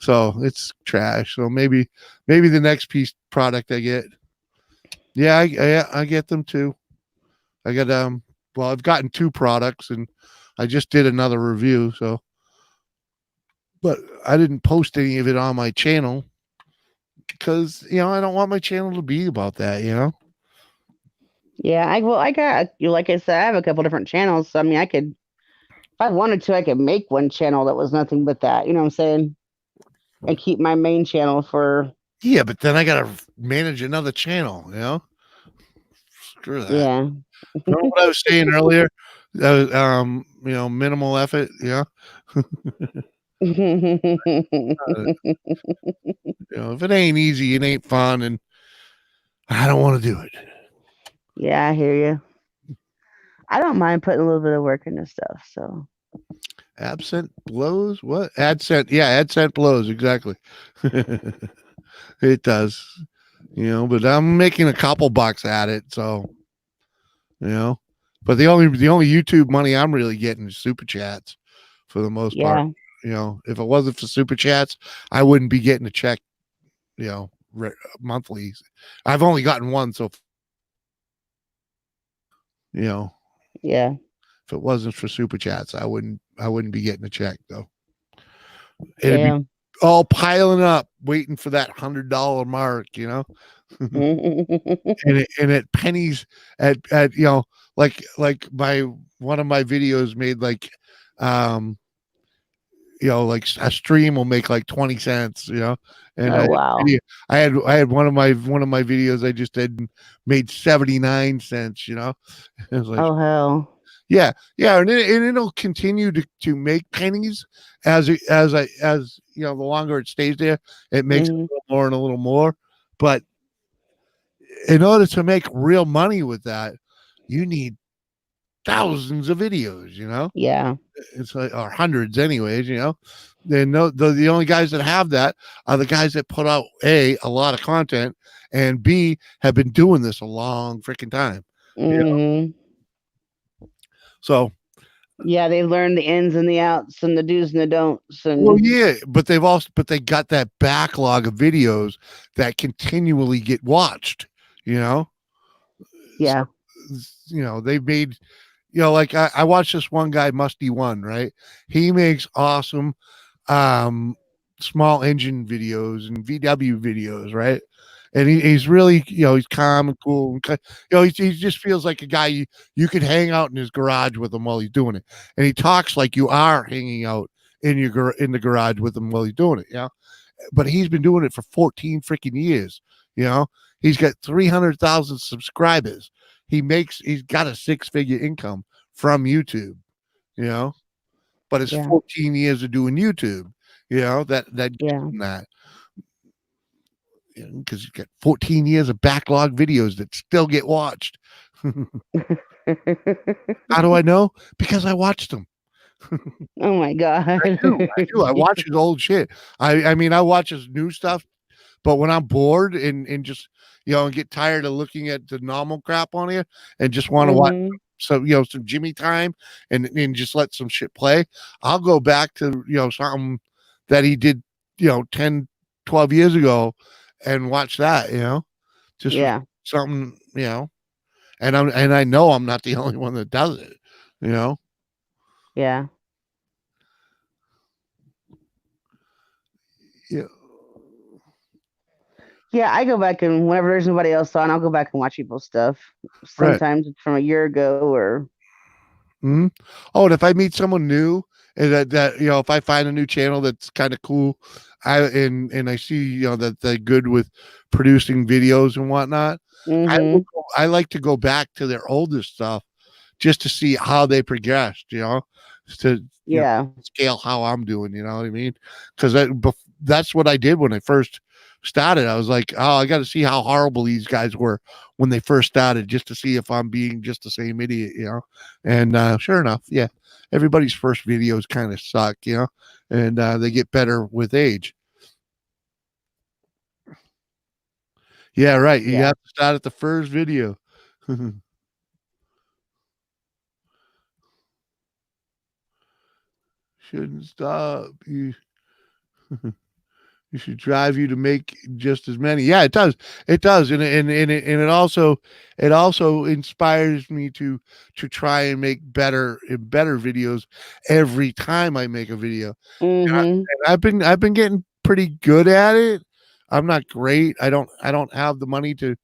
So it's trash. So maybe the next product I get, yeah, I get them too. I got well, I've gotten 2 products, and I just did another review, so. But I didn't post any of it on my channel because I don't want my channel to be about that. Yeah, I got like I said, I have a couple different channels. So I mean, I could, if I wanted to, I could make one channel that was nothing but that. You know what I'm saying? And keep my main channel for. Yeah, but then I gotta manage another channel. Screw that. Yeah. Remember what I was saying earlier? Minimal effort. Yeah. If it ain't easy, it ain't fun, and I don't want to do it. Yeah, I hear you. I don't mind putting a little bit of work into stuff. So Absent blows? What? AdSense. Yeah, AdSense blows. Exactly. It does. But I'm making a couple bucks at it. So, you know, but the only YouTube money I'm really getting is super chats for the most part. Yeah. If it wasn't for super chats, I wouldn't be getting a check, monthly. I've only gotten one. So, you know, Yeah. if it wasn't for super chats, I wouldn't be getting a check though. It'd be Yeah. all piling up, waiting for that $100 mark, and it pennies at like my one of my videos made like um like a stream will make like 20 cents, and Oh wow. I had one of my videos I just did made 79 cents. It's like, Oh hell. yeah, and it'll continue to make pennies as the longer it stays there, it makes a Hmm. little more and a little more. But in order to make real money with that, you need thousands of videos. Yeah. It's like, or hundreds anyways. Then the only guys that have that are the guys that put out a lot of content, and B, have been doing this a long freaking time. Hmm. So, Yeah, they learned the ins and the outs and the do's and the don'ts well, and yeah, but they got that backlog of videos that continually get watched. You know, yeah. they've made, like I watched this one guy, Musty One, right? He makes awesome um small engine videos and VW videos, right? And he's really, he's calm and cool. He just feels like a guy you could hang out in his garage with him while he's doing it. And he talks like you are hanging out in the garage with him while he's doing it. But he's been doing it for 14 freaking years. He's got 300,000 subscribers. He's got a six-figure income from YouTube. You know, but it's Yeah. 14 years of doing YouTube. That gives Yeah. him that, because you got 14 years of backlog videos that still get watched. How do I know? Because I watched them. Oh my god. I do. I do. I watch his old shit. I mean, I watch his new stuff, but when I'm bored and just and get tired of looking at the normal crap on here and just want to watch Hmm. some Jimmy time and just let some shit play, I'll go back to something that he did 10, 12 years ago and watch that, just for Yeah. something, and I know I'm not the only one that does it, you know. Yeah. Yeah. Yeah, I go back and whenever there's nobody else on, I'll go back and watch people's stuff. Right. Sometimes it's from a year ago or Mhm. Oh, and if I meet someone new, and that if I find a new channel that's kind of cool, and I see that they're good with producing videos and whatnot, hmm I like to go back to their older stuff just to see how they progressed, to yeah. scale how I'm doing, you know what I mean? Because that's what I did when I first started. I was like, oh, I got to see how horrible these guys were when they first started, just to see if I'm being just the same idiot, And sure enough, yeah, everybody's first videos kind of suck, and they get better with age. Yeah, right. You Yeah. have to start at the first video. Shouldn't stop. You should drive you to make just as many. Yeah, it does. It does, and it also inspires me to try and make better videos every time I make a video. hmm And I've been getting pretty good at it. I'm not great. I don't have the money to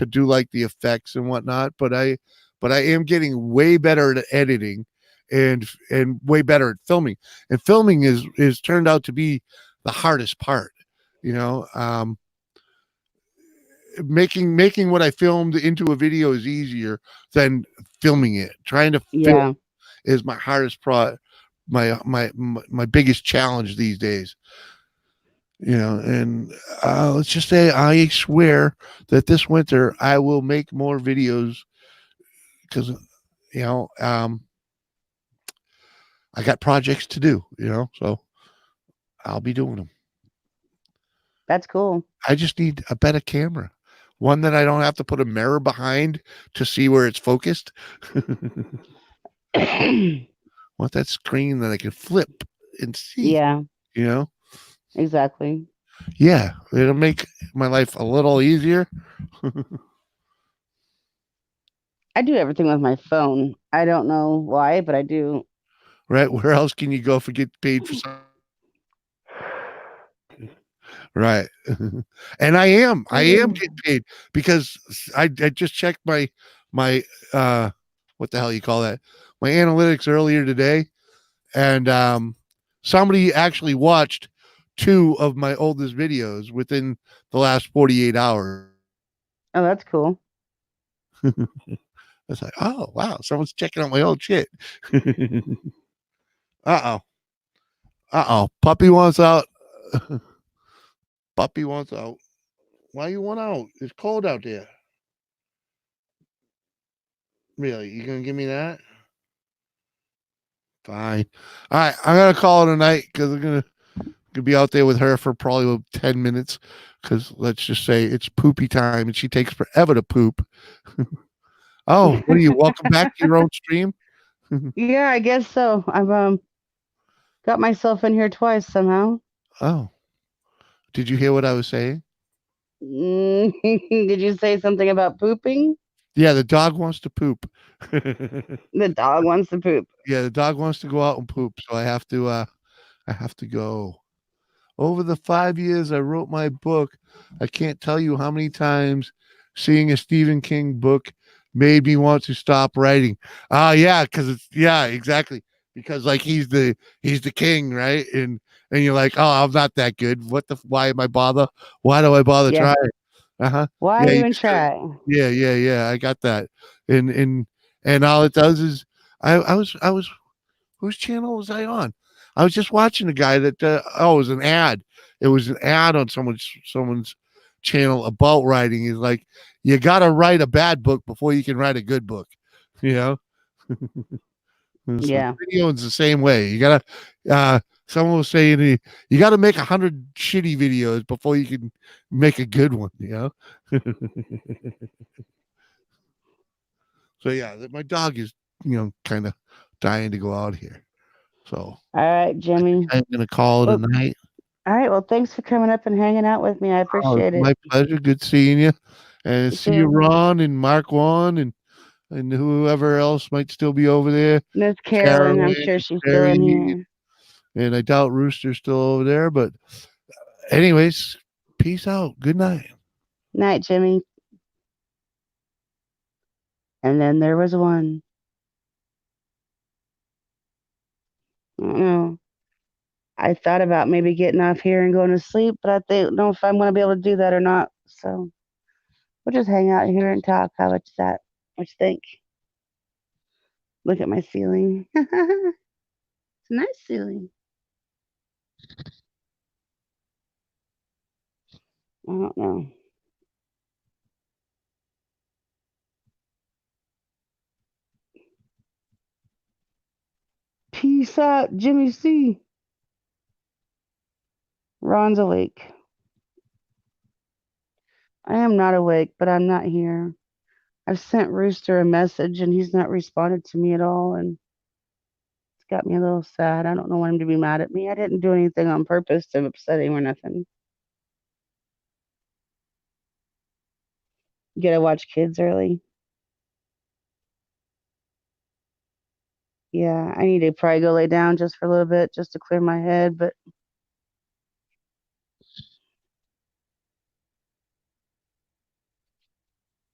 do like the effects and whatnot, but I am getting way better at editing and way better at filming. And filming is turned out to be the hardest part. You know, making what I filmed into a video is easier than filming it. Trying to film Yeah. is my hardest my biggest challenge these days. And let's just say I swear that this winter I will make more videos because you know I got projects to do, so I'll be doing them. That's cool. I just need a better camera. One that I don't have to put a mirror behind to see where it's focused. Want that screen that I can flip and see, Yeah, you know? exactly. Yeah, it'll make my life a little easier. I do everything with my phone. I don't know why, but I do. Right? Where else can you go for get paid for something? Right. And I am getting paid because I just checked my what the hell you call that? My analytics earlier today, and somebody actually watched 2 of my oldest videos within the last 48 hours. Oh, that's cool. It's like, oh wow, someone's checking out my old shit. Uh-oh. Uh-oh. Puppy wants out. Puppy wants out. Why you want out? It's cold out there. Really? You gonna give me that? Fine. All right, I'm gonna call it a night because I'm gonna be out there with her for probably about 10 minutes. Because let's just say it's poopy time and she takes forever to poop. Oh, what are you? Welcome back to your own stream. Yeah, I guess so. I've got myself in here twice somehow. Oh, did you hear what I was saying? Did you say something about pooping? Yeah, the dog wants to poop. The dog wants to poop. Yeah, the dog wants to go out and poop, so I have to go. Over the 5 years I wrote my book, I can't tell you how many times seeing a Stephen King book made me want to stop writing. Yeah, because it's exactly. Because like he's the king, right? And you're like, oh, I'm not that good. Why am I bother? Why do I bother Yeah. trying? Uh-huh. Why Yeah, you even just gotta, try? yeah. I got that. And all it does is I was whose channel was I on? I was just watching a guy that it was an ad. It was an ad on someone's channel about writing. He's like, you gotta write a bad book before you can write a good book. You know? So Yeah. video's the same way. You gotta someone was saying you gotta make 100 shitty videos before you can make a good one, So yeah, my dog is, kind of dying to go out here. So All right, Jimmy. I'm gonna call it a Well, night. all right. Well, thanks for coming up and hanging out with me. I Oh, it's appreciate it. my pleasure. Good seeing you. And You see you, too. Ron and Mark Juan and whoever else might still be over there. Miss Carolyn, I'm Carolyn sure and she's still Barry. in here. And I doubt Rooster's still over there. But anyways, peace out. Good night. Night, Jimmy. And then there was one. I don't know. I thought about maybe getting off here and going to sleep, but I don't know if I'm going to be able to do that or not. So we'll just hang out here and talk. How much that? What you think? Look at my ceiling. It's a nice ceiling. I don't know. Peace out, Jimmy C. Ron's awake. I am not awake, but I'm not here. I've sent Rooster a message and he's not responded to me at all, and it's got me a little sad. I don't know want him to be mad at me. I didn't do anything on purpose to upset him or nothing. You gotta watch kids early. Yeah, I need to probably go lay down just for a little bit just to clear my head, but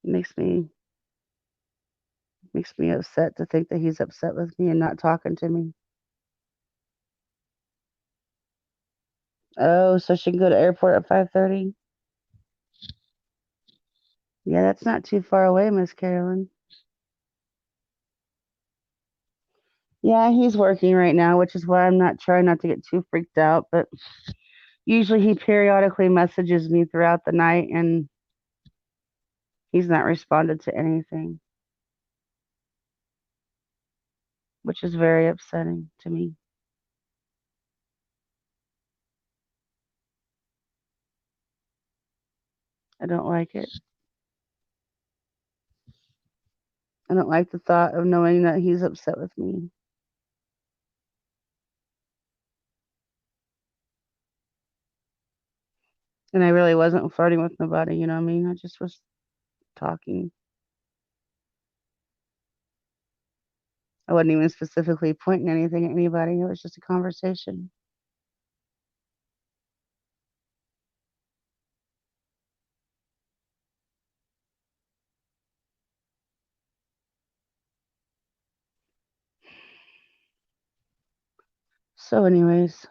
it makes me upset to think that he's upset with me and not talking to me. Oh, so she can go to airport at 5:30? Yeah, that's not too far away, Miss Carolyn. Yeah, he's working right now, which is why I'm not trying not to get too freaked out, but usually he periodically messages me throughout the night and he's not responded to anything. which is very upsetting to me. I don't like it. I don't like the thought of knowing that he's upset with me. And I really wasn't flirting with nobody, you know what I mean? I just was talking. I wasn't even specifically pointing anything at anybody. It was just a conversation. So, anyways,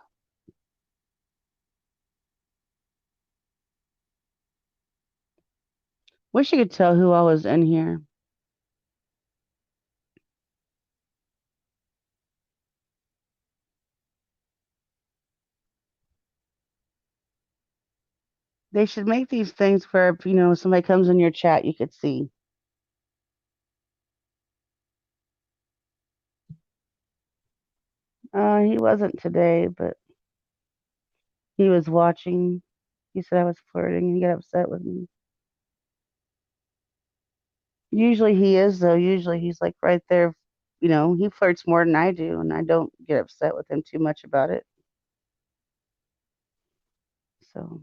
wish you could tell who all was in here. They should make these things where if, somebody comes in your chat, you could see. He wasn't today, but he was watching. He said I was flirting and he got upset with me. Usually he is, though. Usually he's like right there. He flirts more than I do, and I don't get upset with him too much about it. So,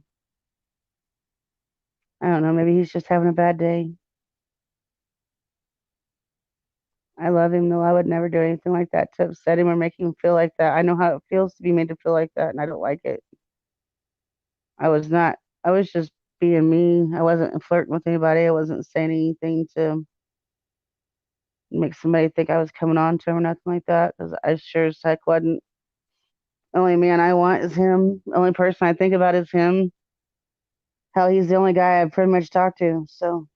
I don't know. Maybe he's just having a bad day. I love him, though. I would never do anything like that to upset him or make him feel like that. I know how it feels to be made to feel like that, and I don't like it. I was not, I was just being me. I wasn't flirting with anybody. I wasn't saying anything to make somebody think I was coming on to him or nothing like that, because I sure as heck wasn't. The only man I want is him. The only person I think about is him. Hell, he's the only guy I've pretty much talked to. So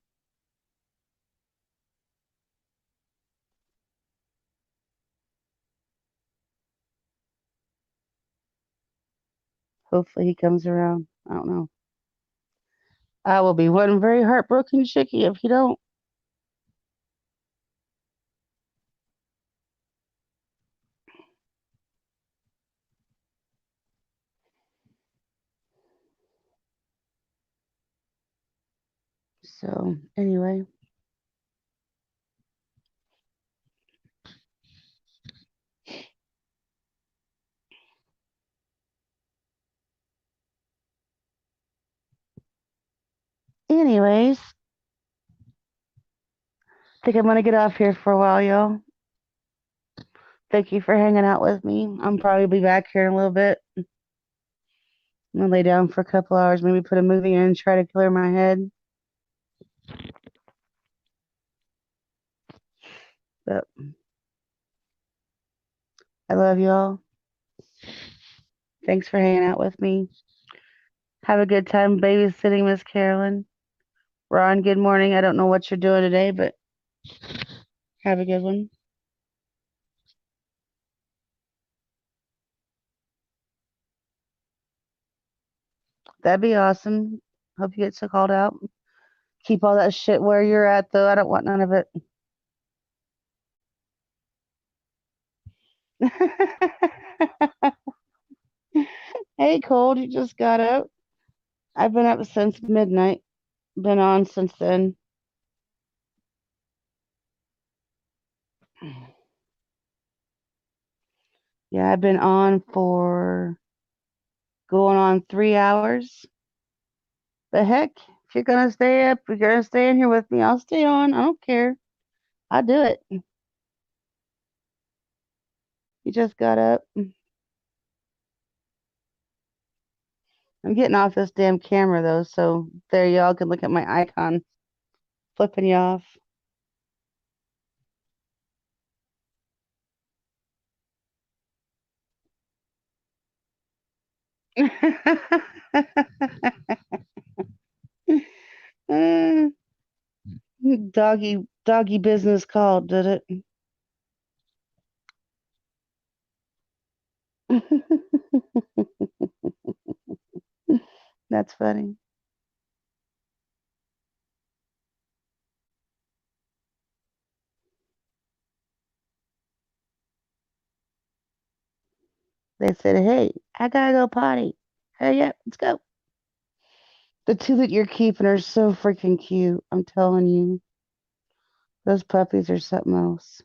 hopefully he comes around. I don't know. I will be one very heartbroken chickie if he don't. So anyway. Anyways, I think I'm gonna get off here for a while, y'all. Thank you for hanging out with me. I'm probably be back here in a little bit. I'm gonna lay down for a couple hours, maybe put a movie in, try to clear my head. But I love y'all. Thanks for hanging out with me. Have a good time babysitting Miss Carolyn. Ron, good morning. I don't know what you're doing today, but have a good one. That'd be awesome. Hope you get so called out. Keep all that shit where you're at, though. I don't want none of it. Hey, Cold, you just got up. I've been up since midnight. Been on since then. Yeah, I've been on for going on 3 hours. But heck, if you're gonna stay up, you're gonna stay in here with me, I'll stay on. I don't care. I'll do it. You just got up. I'm getting off this damn camera though, so there y'all can look at my icon flipping you off. Uh, doggy business called, did it? That's funny. They said, "Hey, I gotta go potty. Hurry up, let's go." The two that you're keeping are so freaking cute. I'm telling you, those puppies are something else.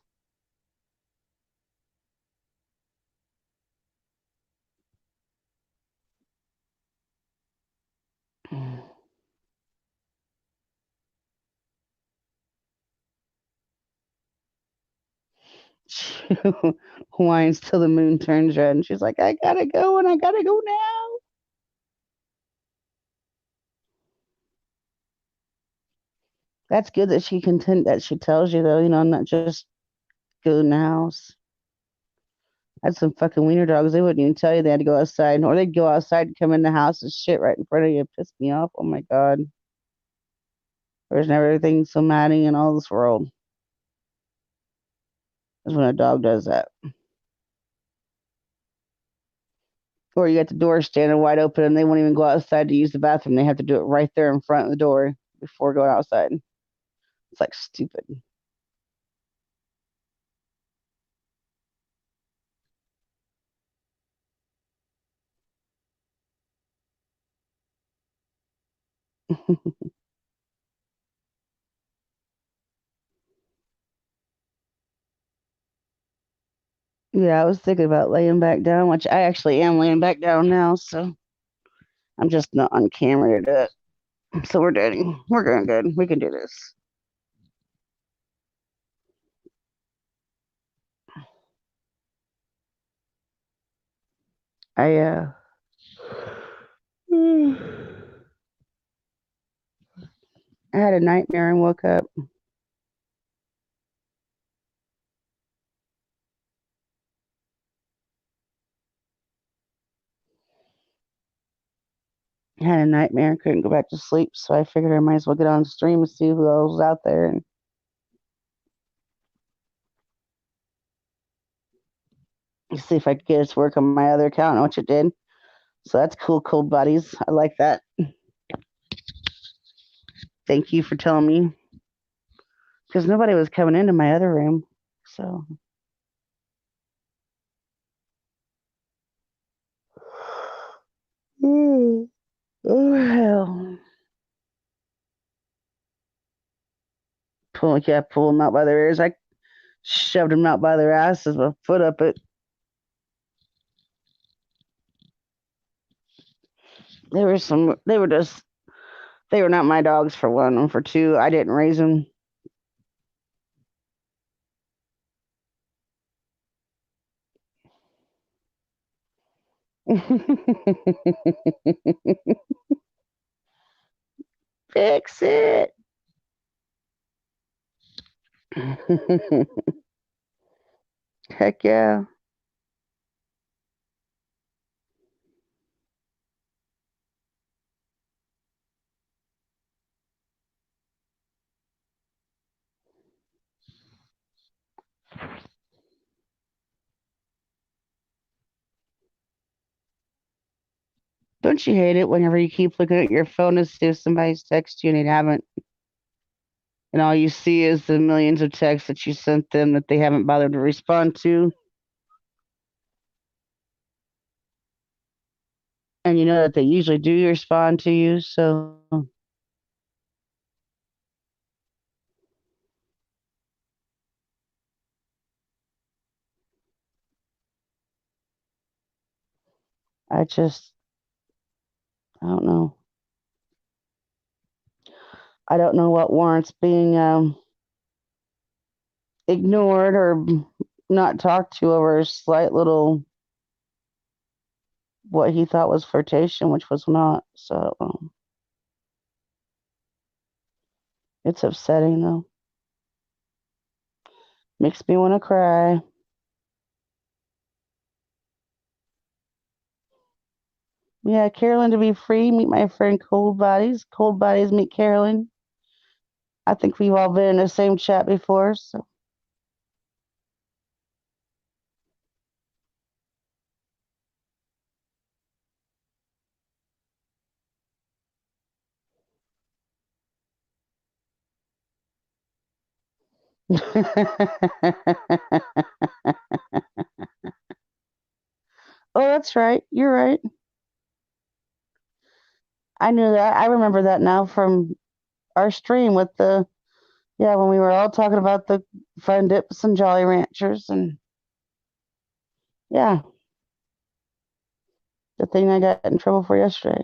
She whines till the moon turns red, and she's like, "I gotta go, and I gotta go now." That's good that she tells you though, not just go in the house. I had some fucking wiener dogs. They wouldn't even tell you they had to go outside, or they'd go outside and come in the house and shit right in front of you. It pissed me off. Oh my god, there's never anything so maddening in all this world as when a dog does that. Or you got the door standing wide open and they won't even go outside to use the bathroom. They have to do it right there in front of the door before going outside. It's like stupid. Yeah, I was thinking about laying back down, which I actually am laying back down now, so I'm just not on camera to do it. So we're doing good. We can do this. I I had a nightmare and woke up. I had a nightmare and couldn't go back to sleep, so I figured I might as well get on the stream and see who else was out there and see if I could get it to work on my other account, which it did. So that's cool, cold buddies. I like that. Thank you for telling me. Because nobody was coming into my other room. So oh hell. Pull them out by their ears. I shoved them out by their asses with a foot up it. They were not my dogs for one, and for two, I didn't raise them. Fix it. Heck yeah. Don't you hate it whenever you keep looking at your phone to see if somebody's texted you and they haven't? And all you see is the millions of texts that you sent them that they haven't bothered to respond to. And you know that they usually do respond to you. So I just, I don't know. I don't know what warrants being ignored or not talked to over a slight little what he thought was flirtation, which was not. So it's upsetting though. Makes me want to cry. Yeah, Carolyn to be free. Meet my friend Cold Bodies. Cold Bodies meet Carolyn. I think we've all been in the same chat before. So oh, that's right. You're right. I knew that. I remember that now from our stream with the when we were all talking about the Fun Dips and Jolly Ranchers and yeah, the thing I got in trouble for yesterday.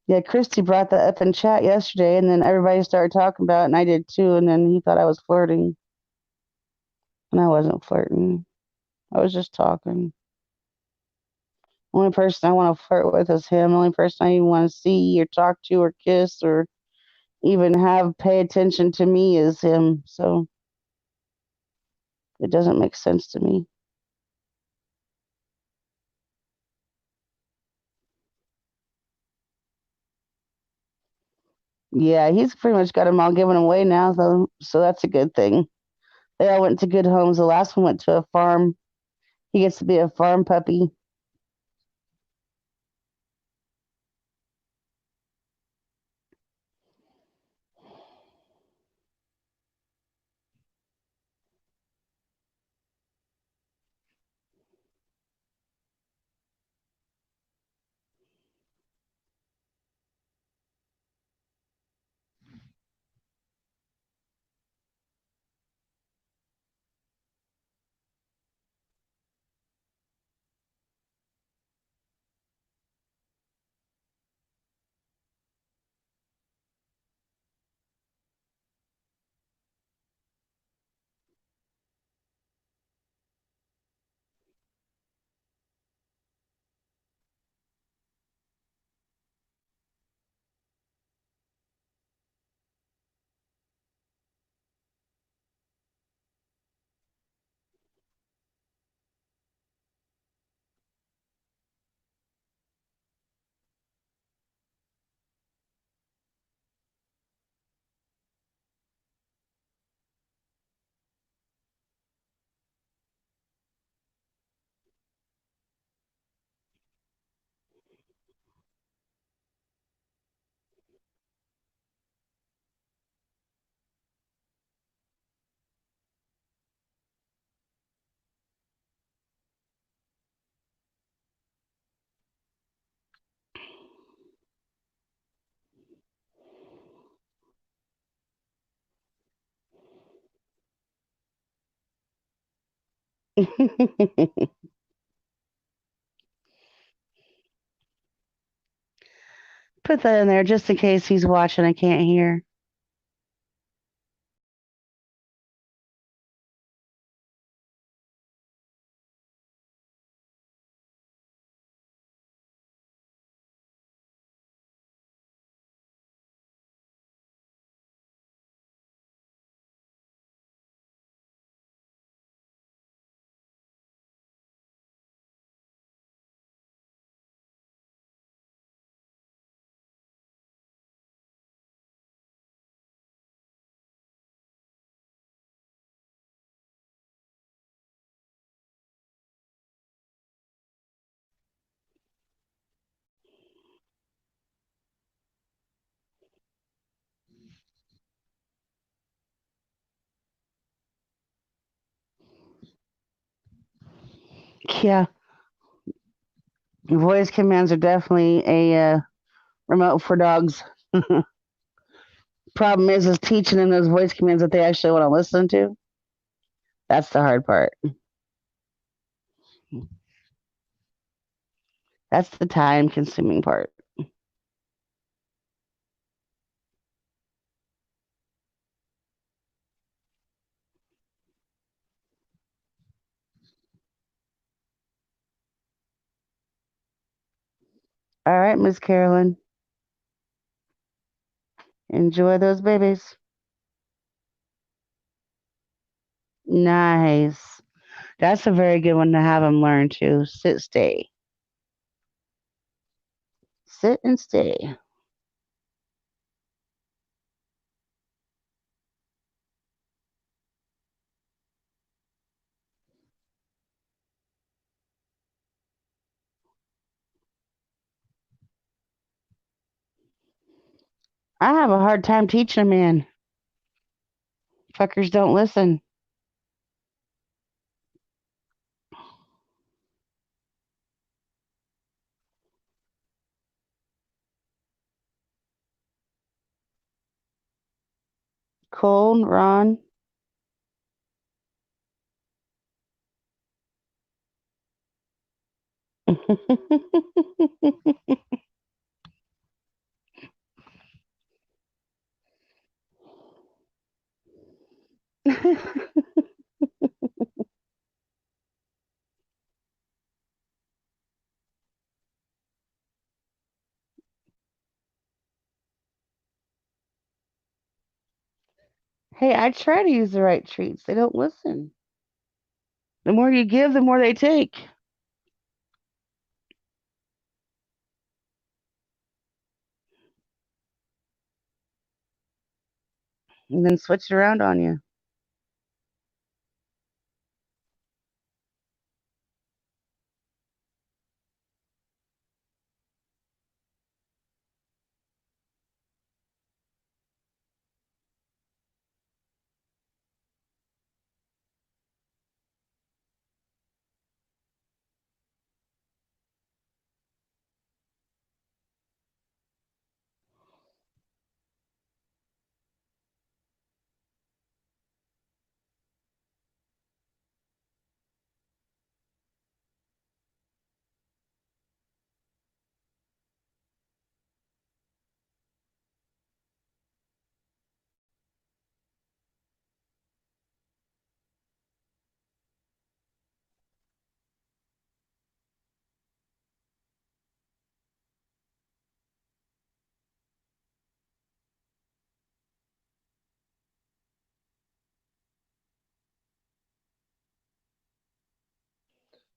Yeah, Christy brought that up in chat yesterday, and then everybody started talking about it, and I did too. And then he thought I was flirting, and I wasn't flirting. I was just talking. Only person I want to flirt with is him. The only person I even want to see or talk to or kiss or even have pay attention to me is him. So it doesn't make sense to me. Yeah, he's pretty much got them all given away now, though. So that's a good thing. They all went to good homes. The last one went to a farm. He gets to be a farm puppy. Put that in there just in case he's watching. I can't hear. Yeah, voice commands are definitely a remote for dogs. Problem is teaching them those voice commands that they actually want to listen to. That's the hard part. That's the time consuming part. All right, Miss Carolyn. Enjoy those babies. Nice. That's a very good one to have them learn to sit, stay. Sit and stay. I have a hard time teaching a man. Fuckers don't listen. Nicole, Ron. Hey, I try to use the right treats. They don't listen. The more you give, the more they take. And then switch it around on you.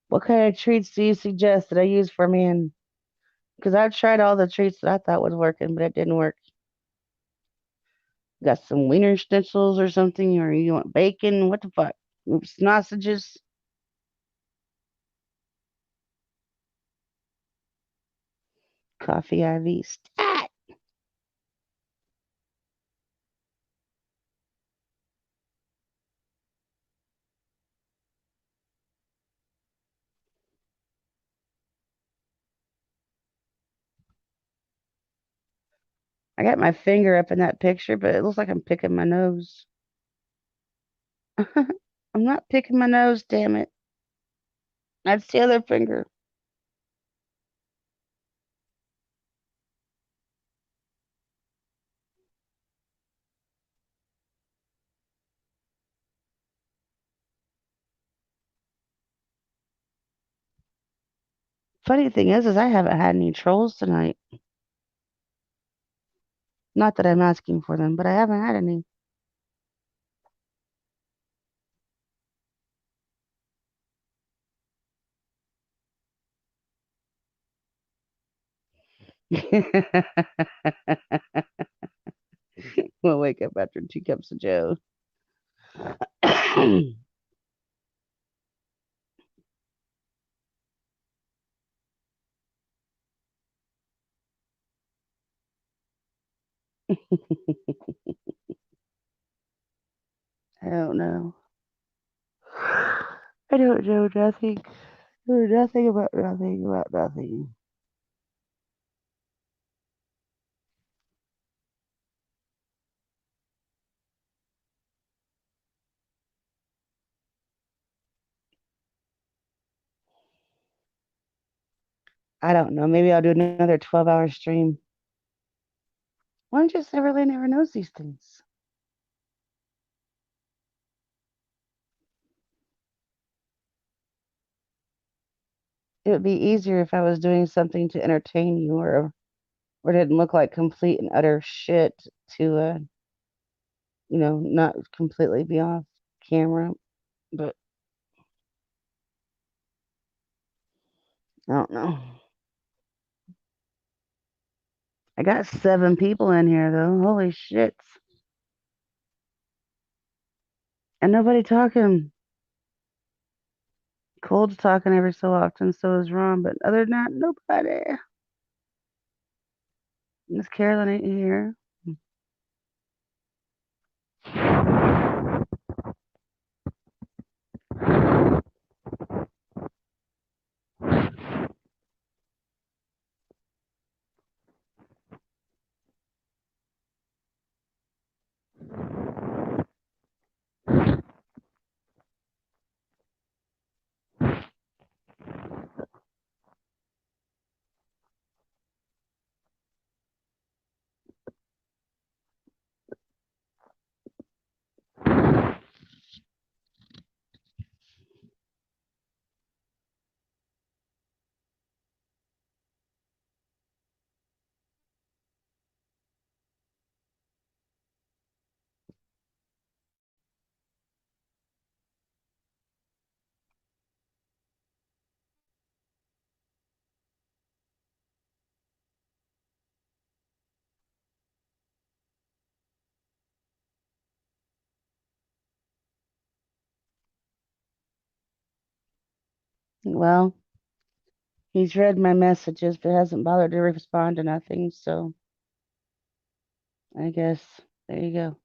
What kind of treats do you suggest that I use for man? Because I've tried all the treats that I thought was working, but it didn't work. Got some wiener schnitzels or something, or you want bacon? What the fuck? Sausages? Coffee IV. Stat! I got my finger up in that picture, but it looks like I'm picking my nose. I'm not picking my nose, damn it. That's the other finger. Funny thing is I haven't had any trolls tonight. Not that I'm asking for them, but I haven't had any. We'll wake up after 2 cups of Joe. I don't know. I don't know nothing. I know nothing about nothing about nothing. I don't know. Maybe I'll do another 12-hour stream. One just never knows these things. It would be easier if I was doing something to entertain you or didn't look like complete and utter shit to not completely be off camera. But I don't know. I got 7 people in here though. Holy shit. And nobody talking. Cold's talking every so often, so is Ron, but other than that, nobody. Miss Carolyn ain't here. Well, he's read my messages, but hasn't bothered to respond to nothing. So I guess there you go.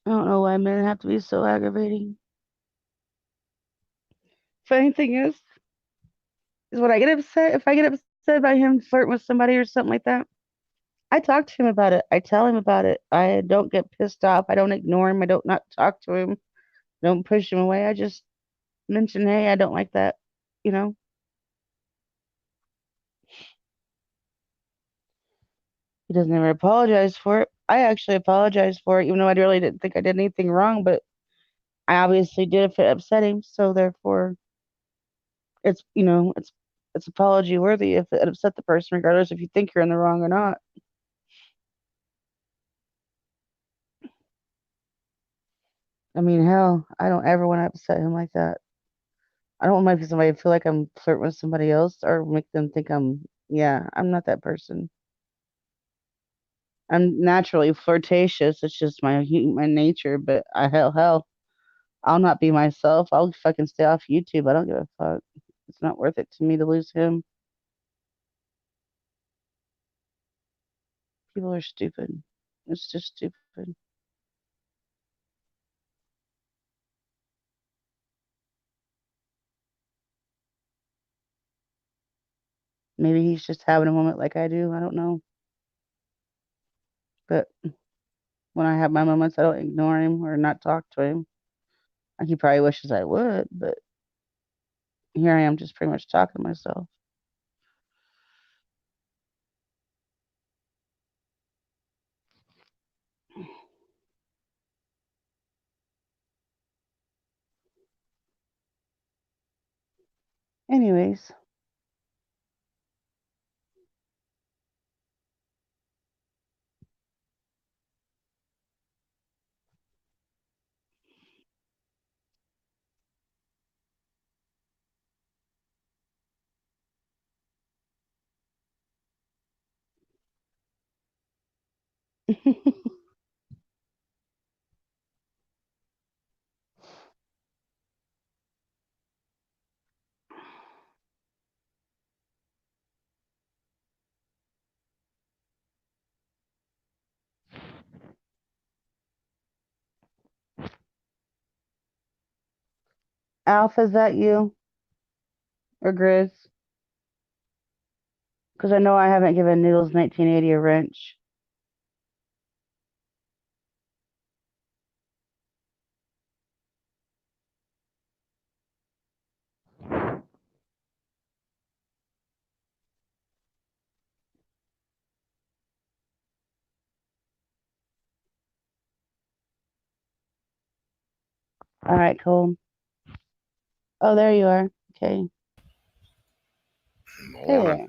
I don't know why men have to be so aggravating. Funny thing is when I get upset, if I get upset about him flirting with somebody or something like that, I talk to him about it. I tell him about it. I don't get pissed off. I don't ignore him. I don't not talk to him. Don't push him away. I just mention, hey, I don't like that. You know, he doesn't ever apologize for it. I actually apologized for it, even though I really didn't think I did anything wrong, but I obviously did if it upset him. So therefore, it's apology worthy if it upset the person, regardless if you think you're in the wrong or not. I mean, hell, I don't ever want to upset him like that. I don't want somebody to feel like I'm flirting with somebody else or make them think I'm not that person. I'm naturally flirtatious. It's just my nature. But hell, I'll not be myself. I'll fucking stay off YouTube. I don't give a fuck. It's not worth it to me to lose him. People are stupid. It's just stupid. Maybe he's just having a moment like I do. I don't know. But when I have my moments, I don't ignore him or not talk to him. He probably wishes I would, but here I am just pretty much talking to myself. Anyways, Alpha, is that you or Grizz? Because I know I haven't given Noodles 1980 a wrench. All right, cool. Oh, there you are. Okay. Hey Morning. there.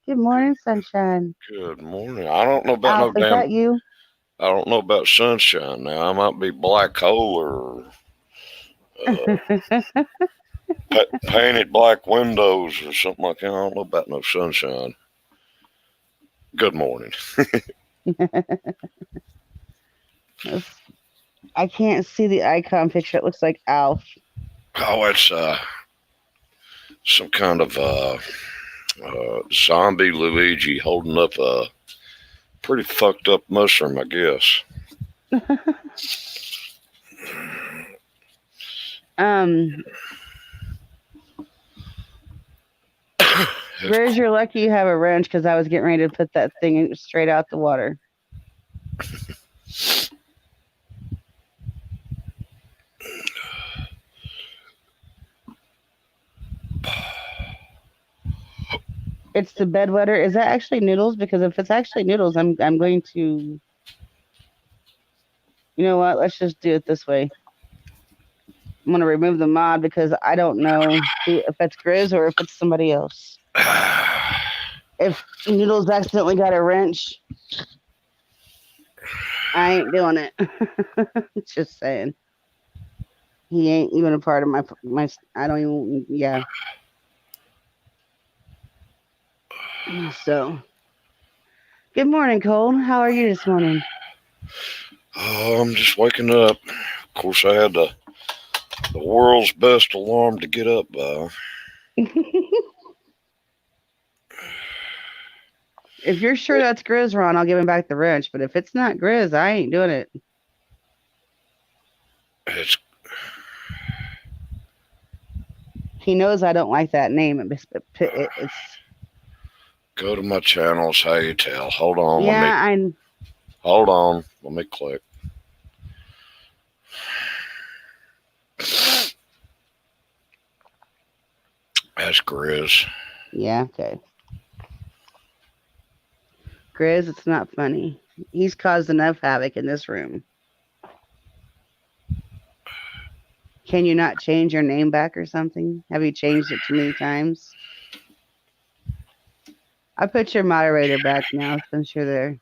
Good morning, sunshine. Good morning. I don't know about no Alpha, is damn. that you? I don't know about sunshine now. I might be black hole or painted black windows or something like that. I don't know about no sunshine. Good morning. I can't see the icon picture. It looks like Alf. Oh, it's some kind of zombie Luigi holding up a pretty fucked up mushroom, I guess. um, Grizz, you're lucky you have a wrench because I was getting ready to put that thing straight out the water. It's the bedwetter. Is that actually Noodles? Because if it's actually Noodles, I'm going to. You know what? Let's just do it this way. I'm gonna remove the mod because I don't know if it's Grizz or if it's somebody else. If Noodles accidentally got a wrench, I ain't doing it. Just saying. He ain't even a part of my. I don't even. Yeah. So Good morning, Cole. How are you this morning? Oh, I'm just waking up. Of course, I had the world's best alarm to get up by. If you're sure that's Grizz, Ron, I'll give him back the wrench. But if it's not Grizz, I ain't doing it. It's He knows I don't like that name. It's go to my channels. How you tell? Hold on. yeah, Hold on. Let me click. That's Grizz. yeah, okay. Grizz, it's not funny. He's caused enough havoc in this room. Can you not change your name back or something? Have you changed it too many times? I put your moderator back now since you're there.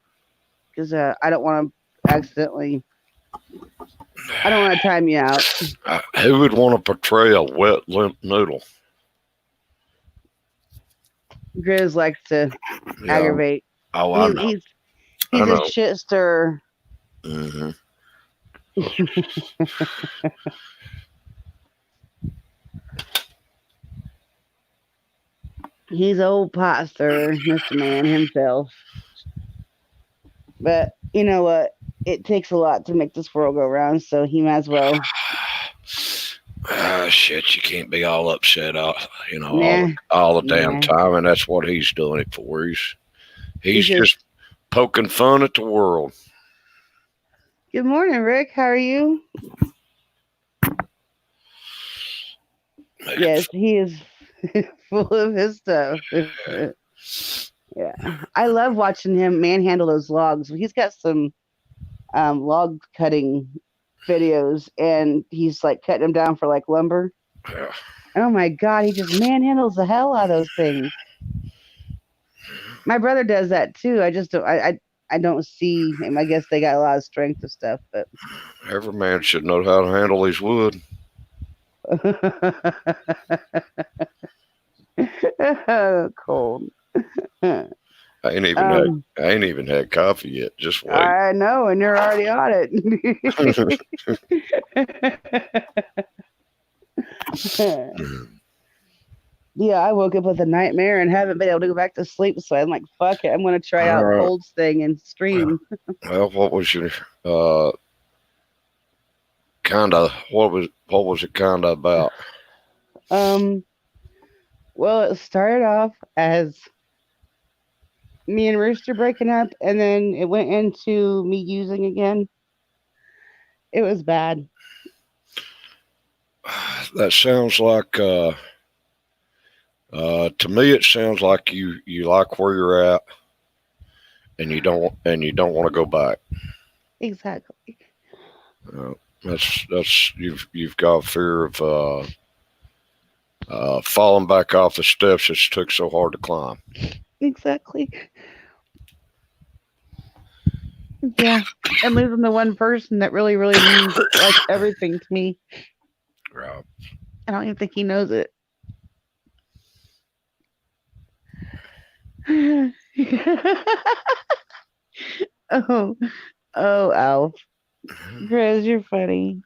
Because I don't want to accidentally. I don't want to time you out. Who would want to portray a wet, limp noodle? Grizz likes to aggravate. Oh, I know. He's I know. a shit stirrer. Mm-hmm. He's old pot stirrer, Mr. Man himself. But you know what? It takes a lot to make this world go round, so he might as well. Shit, you can't be all upset, Nah. all the damn time, and that's what he's doing it for. He's just poking fun at the world. Good morning, Rick. How are you? Yes, he is full of his stuff. Yeah, I love watching him manhandle those logs. He's got some log cutting videos, and he's like cutting them down for like lumber. Yeah. Oh my god, he just manhandles the hell out of those things. My brother does that too. I just don't. I don't see him. I guess they got a lot of strength and stuff, but every man should know how to handle his wood. Cold. I ain't even had coffee yet. Just wait. I know, and you're already on it. Yeah, I woke up with a nightmare and haven't been able to go back to sleep. So I'm like, fuck it, I'm going to try out Cold's thing and stream. Well, what was your what was it kind of about? Well, it started off as me and Rooster breaking up, and then it went into me using again. It was bad. That sounds like to me it sounds like you like where you're at and you don't want to go back. Exactly. That's you've got fear of falling back off the steps that took so hard to climb. Exactly. Yeah, and losing the one person that really, really means like everything to me. Right. I don't even think he knows it. oh, Alf. Grizz, you're funny.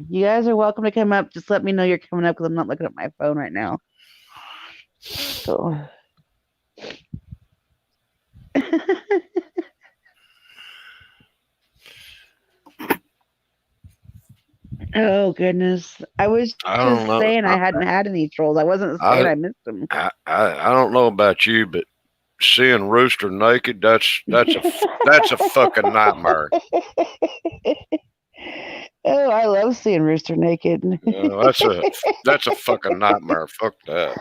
You guys are welcome to come up. Just let me know you're coming up because I'm not looking at my phone right now. So. Oh goodness! I was just saying I hadn't had any trolls. I wasn't saying I missed them. I don't know about you, but seeing Rooster naked, that's a fucking nightmare. Oh, I love seeing Rooster naked. That's a fucking nightmare. Fuck that.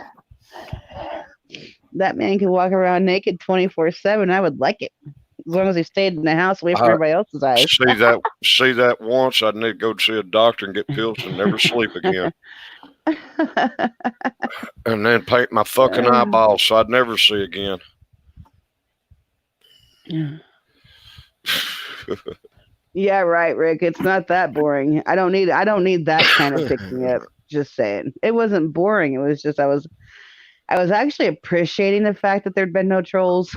That man can walk around naked 24/7. I would like it. As long as he stayed in the house away from everybody else's eyes. See that once, I'd need to go see a doctor and get pills and never sleep again. And then paint my fucking eyeballs so I'd never see again. Yeah, right, Rick. It's not that boring. I don't need that kind of picking up. Just saying. It wasn't boring. It was just I I was actually appreciating the fact that there'd been no trolls.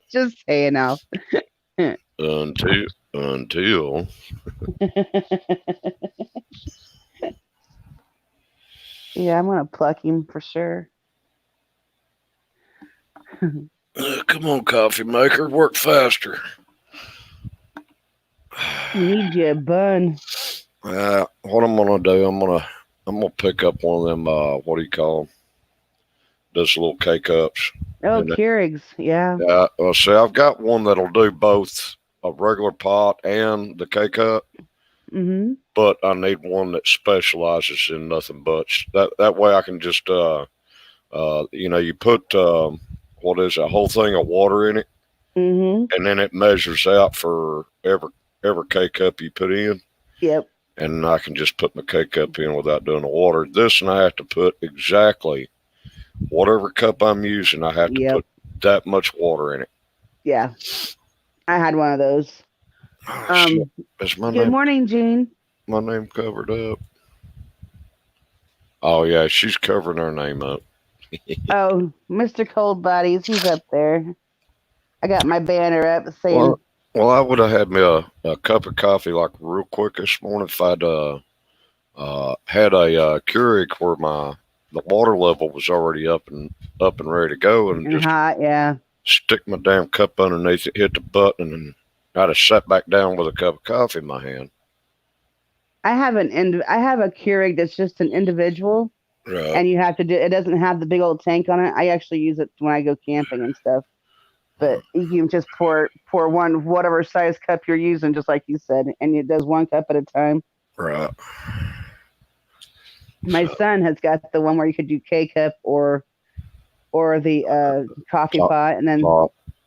Just saying now. Until Yeah, I'm gonna pluck him for sure. come on, coffee maker, work faster. Need you a bun. What I'm gonna do, I'm gonna pick up one of them. What do you call them? Those little K cups. Oh, And Keurigs. Yeah. yeah, well, see, I've got one that'll do both a regular pot and the K cup, Mm-hmm. but I need one that specializes in nothing but that way I can just you put what is a whole thing of water in it, Mm-hmm. and then it measures out for every K cup you put in, Yep. and I can just put my K cup in without doing the water. This, and I have to put exactly whatever cup I'm using. I have to Yep. put that much water in it. Yeah. I had one of those. Shit, is Good morning, Jean. my name covered up? Oh yeah, she's covering her name up. Oh, Mr. Cold Bodies, he's up there. I got my banner up saying, Well, I would have had me a cup of coffee like real quick this morning if I'd had a Keurig where the water level was already up and ready to go, and just hot, yeah. stick my damn cup underneath it, hit the button, and I'd have sat back down with a cup of coffee in my hand. I have a Keurig that's just an individual, Right. and you have to do. It doesn't have the big old tank on it. I actually use it when I go camping and stuff. But you can just pour one whatever size cup you're using, just like you said, and it does one cup at a time. Right. My son has got the one where you could do K cup or the coffee pot, and then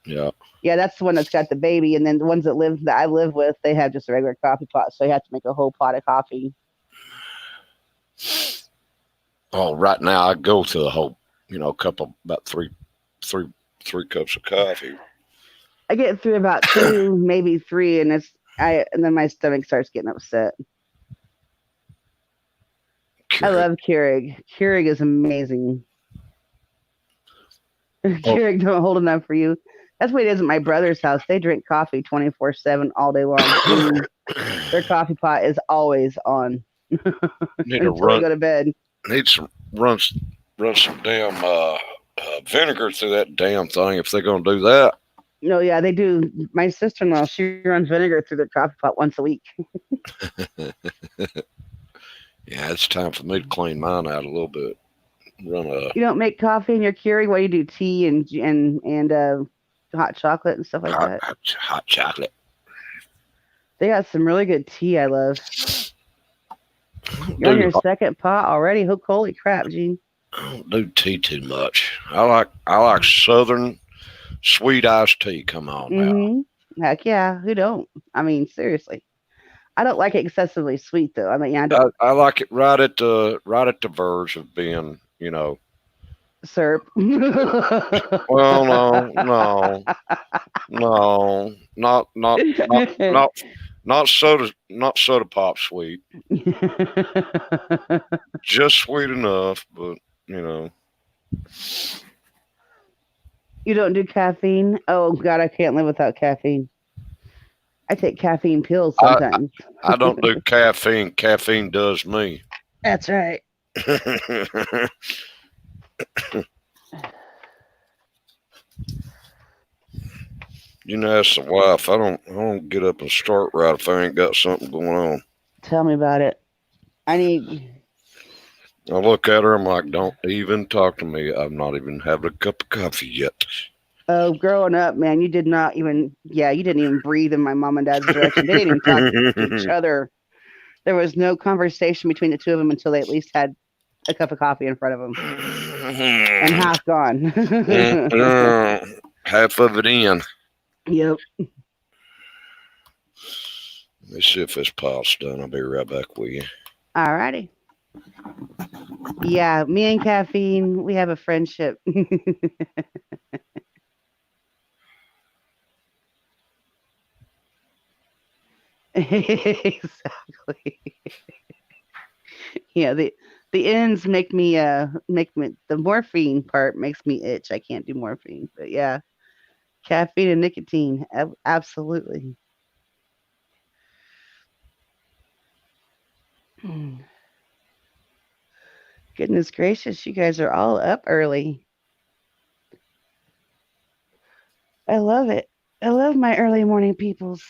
yeah. Yeah, that's the one that's got the baby, and then the ones that I live with, they have just a regular coffee pot, so you have to make a whole pot of coffee. Oh, right now I go to the whole, cup of about three cups of coffee. I get through about 2, maybe 3, and then my stomach starts getting upset. Keurig. I love Keurig. Keurig is amazing. Keurig don't hold enough for you. That's what it is at my brother's house. They drink coffee 24/7 all day long. Their coffee pot is always on until they go to bed. Need some run some damn vinegar through that damn thing if they're gonna do that. No, yeah, they do. My sister-in-law, she runs vinegar through their coffee pot once a week. Yeah, it's time for me to clean mine out a little bit. You don't make coffee in your Keurig? What do you do? Tea and hot chocolate and stuff like that? Hot chocolate. They got some really good tea I love. You're on your second pot already? Holy crap, Gene. I don't do tea too much. I like Southern sweet iced tea. Come on now. Heck yeah, who don't? I mean, seriously. I don't like it excessively sweet though. I mean, I like it right at the verge of being, syrup. Well, no, not soda pop sweet. Just sweet enough, but You don't do caffeine? Oh God, I can't live without caffeine. I take caffeine pills sometimes. I don't do caffeine. Caffeine does me. That's right. Ask the wife. I don't get up and start right if I ain't got something going on. Tell me about it. I look at her. I'm like, don't even talk to me. I'm not even having a cup of coffee yet. Oh, growing up, man, you didn't even breathe in my mom and dad's direction. They didn't even talk to each other. There was no conversation between the two of them until they at least had a cup of coffee in front of them. And half gone. Half of it in. Yep. Let me see if this pot's done. I'll be right back with you. All righty. Yeah, me and caffeine, we have a friendship. Exactly. Yeah, The ends make me the morphine part makes me itch. I can't do morphine, but yeah, caffeine and nicotine, absolutely. Goodness gracious, you guys are all up early. I love it. I love my early morning peoples.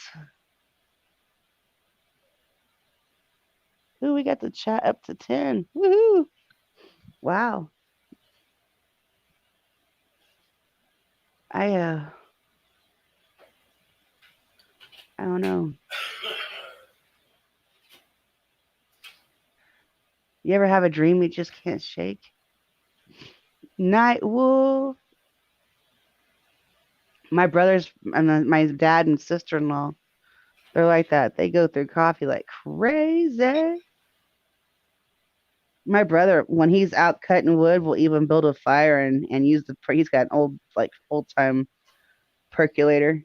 Ooh, we got the chat up to 10. Woohoo! Wow. I don't know. You ever have a dream you just can't shake? Night wolf. My brothers and my dad and sister-in-law, they're like that. They go through coffee like crazy. My brother, when he's out cutting wood, will even build a fire and use he's got an old time percolator,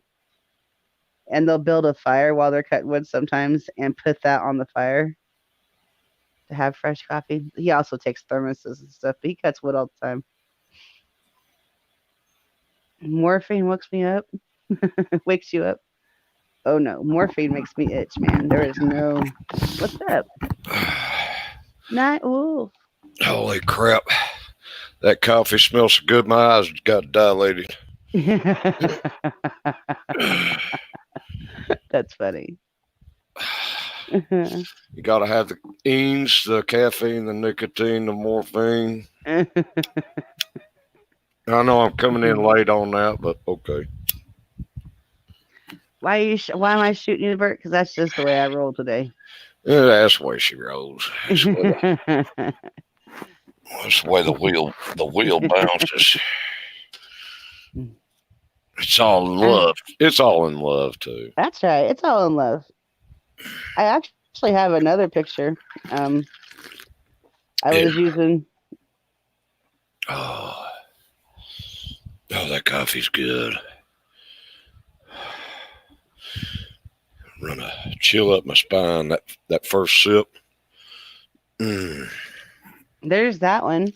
and they'll build a fire while they're cutting wood sometimes and put that on the fire to have fresh coffee. He also takes thermoses and stuff, but he cuts wood all the time. Morphine wakes me up. Wakes you up. Oh no, morphine makes me itch, man. There is no. What's up? Night wolf. Holy crap. That coffee smells so good, my eyes got dilated. That's funny. You got to have the enes, the caffeine, the nicotine, the morphine. I know I'm coming in late on that, but okay. Why am I shooting you, Bert? Because that's just the way I roll today. Yeah, that's the way she rolls. That's the way the wheel bounces. It's all in love. It's all in love too. That's right. It's all in love. I actually have another picture. I was using. Oh, that coffee's good. Run a chill up my spine. That first sip. There's that one.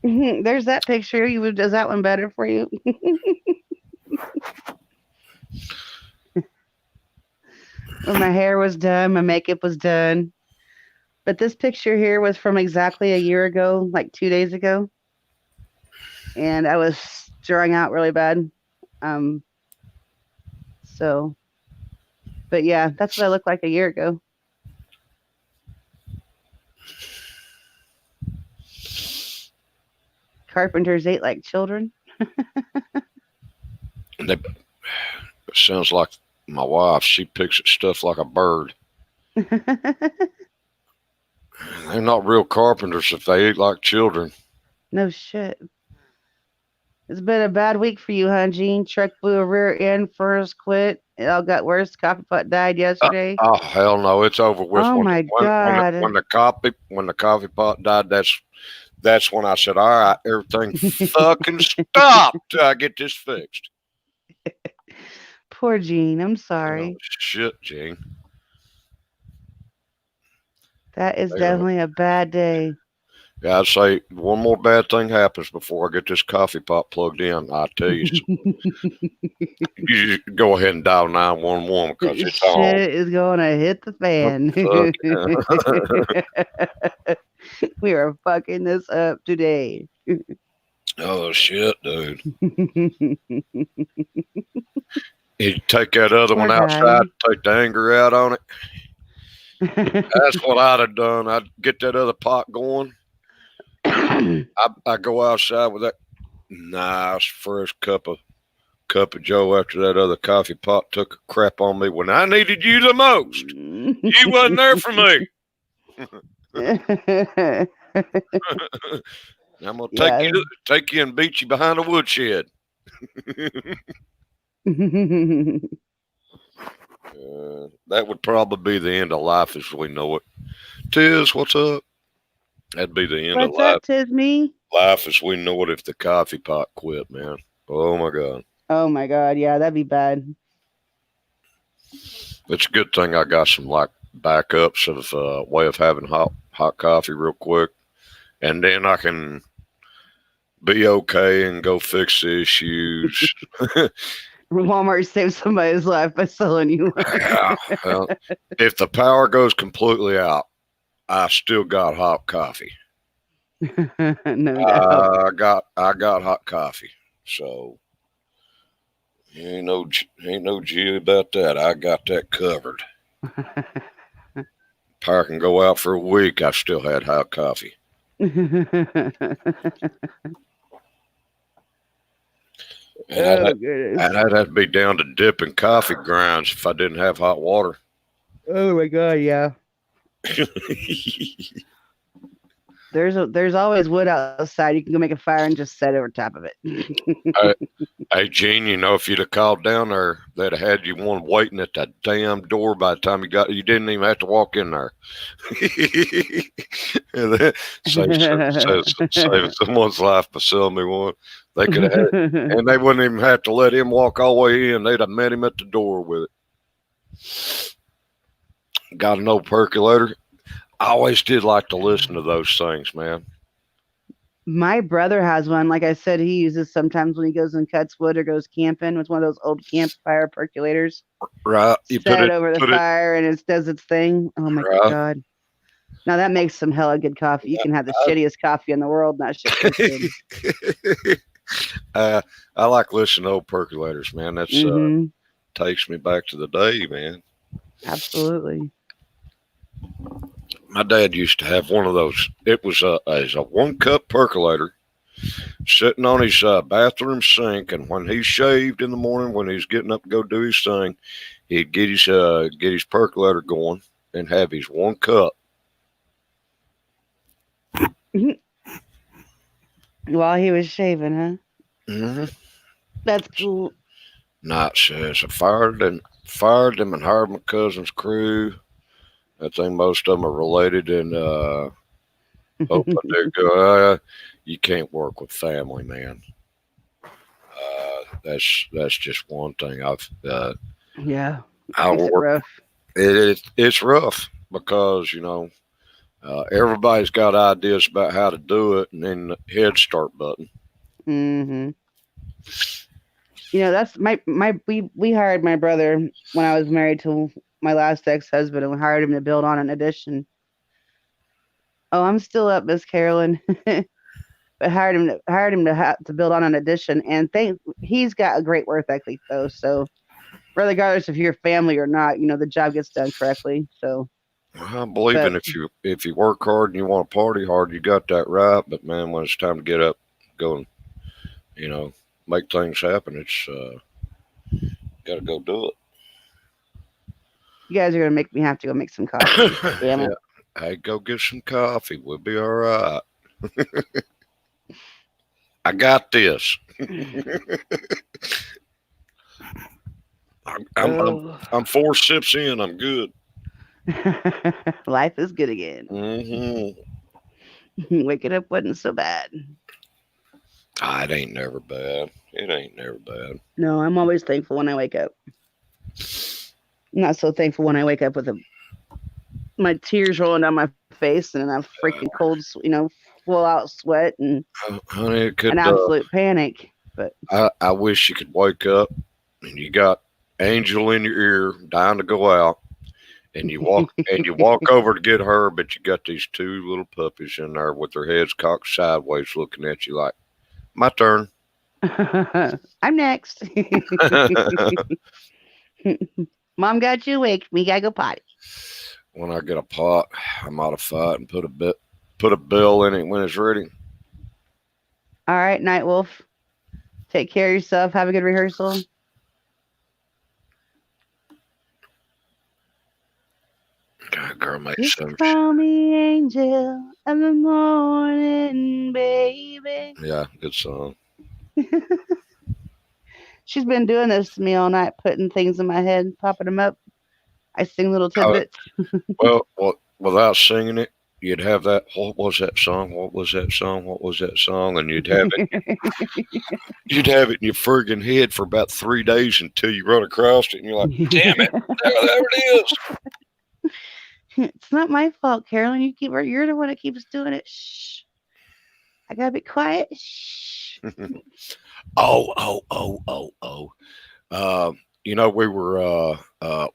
There's that picture. Does that one better for you? When my hair was done, my makeup was done. But this picture here was from exactly a year ago, like 2 days ago. And I was strung out really bad. But yeah, that's what I looked like a year ago. Carpenters ate like children. It sounds like my wife. She picks at stuff like a bird. They're not real carpenters if they eat like children. No shit. It's been a bad week for you, huh, Gene? Truck blew a rear end, first quit. It all got worse. Coffee pot died yesterday. Oh hell no! It's over with. Oh my god! When the coffee pot died, that's when I said, "All right, everything fucking stop till I get this fixed." Poor Gene. I'm sorry. Oh, shit, Gene. That is definitely a bad day. Yeah, I'd say one more bad thing happens before I get this coffee pot plugged in. I tell you, you go ahead and dial 911 because it's on. Shit is going to hit the fan. We are fucking this up today. Oh shit, dude! You take that other one outside, take the anger out on it. That's what I'd have done. I'd get that other pot going. I go outside with that nice fresh cup of Joe after that other coffee pot took a crap on me when I needed you the most. You wasn't there for me. I'm gonna take you and beat you behind a woodshed. That would probably be the end of life as we know it. Tiz, what's up? That'd be the end of life. What's up, Tiz me? Life as we know it if the coffee pot quit, man. Oh my god. Oh my god, yeah, that'd be bad. It's a good thing I got some like backups of way of having hot coffee real quick. and then I can be okay and go fix the issues. Walmart saved somebody's life by selling you one. Yeah, well, if the power goes completely out, I still got hot coffee. No doubt. I got hot coffee. So ain't no G about that. I got that covered. Power can go out for a week. I still had hot coffee. And Oh, goodness. I'd have to be down to dipping coffee grinds if I didn't have hot water. Oh my god, yeah. There's always wood outside. You can go make a fire and just set over top of it. Hey, Gene, you know, if you'd have called down there, they'd have had you one waiting at that damn door by the time you didn't even have to walk in there. And then save someone's life by selling me one. They could have had, and they wouldn't even have to let him walk all the way in. They'd have met him at the door with it. Got an old percolator. I always did like to listen to those things, man. My brother has one. Like I said, he uses sometimes when he goes and cuts wood or goes camping with one of those old campfire percolators. Right. You set it over the fire and it does its thing. Oh my god. Now that makes some hella good coffee. You can have the shittiest coffee in the world and that shit tastes good. I like listening to old percolators, man. That's takes me back to the day, man. Absolutely. My dad used to have one of those. It was a 1-cup percolator sitting on his bathroom sink, and when he shaved in the morning, when he's getting up to go do his thing, he'd get his percolator going and have his 1 cup. While he was shaving, huh? Mm-hmm. That's cool. Night says I fired them and hired my cousin's crew. I think most of them are related, and open there go. You can't work with family, man. That's just one thing yeah. I Makes it work. rough. It's rough because everybody's got ideas about how to do it, and then the heads start butting. Mm-hmm. You know, that's we hired my brother when I was married to my last ex-husband, and we hired him to build on an addition. Oh, I'm still up, Miss Carolyn. But hired him to build on an addition, and he's got a great work ethic though. So regardless if you're family or not, the job gets done correctly. So I believe in if you work hard and you want to party hard, you got that right. But man, when it's time to get up, go and make things happen, it's got to go do it. You guys are gonna make me have to go make some coffee. Damn it! Hey, go get some coffee. We'll be all right. I got this. I'm 4 sips in. I'm good. Life is good again. Mm-hmm. Waking up wasn't so bad. It ain't never bad. It ain't never bad. No, I'm always thankful when I wake up. I'm not so thankful when I wake up with my tears rolling down my face and a freaking cold, full out sweat and honey, an absolute panic. But I wish you could wake up and you got Angel in your ear, dying to go out, and you walk over to get her, but you got these 2 little puppies in there with their heads cocked sideways, looking at you like, "My turn." I'm next. Mom got you awake. We gotta go potty. When I get a pot, I modify it and put a bell in it when it's ready. All right, Night Wolf. Take care of yourself. Have a good rehearsal. Girl, Just call me Angel of the morning, baby. Yeah, good song. She's been doing this to me all night, putting things in my head, popping them up. I sing little tidbits. Well, without singing it, you'd have that. What was that song? What was that song? What was that song? And you'd have it. You'd have it in your friggin' head for about 3 days until you run across it, and you're like, "Damn it, there it is." It's not my fault, Carolyn. You're the one that keeps doing it. Shh. I gotta be quiet. Shh. Oh. We were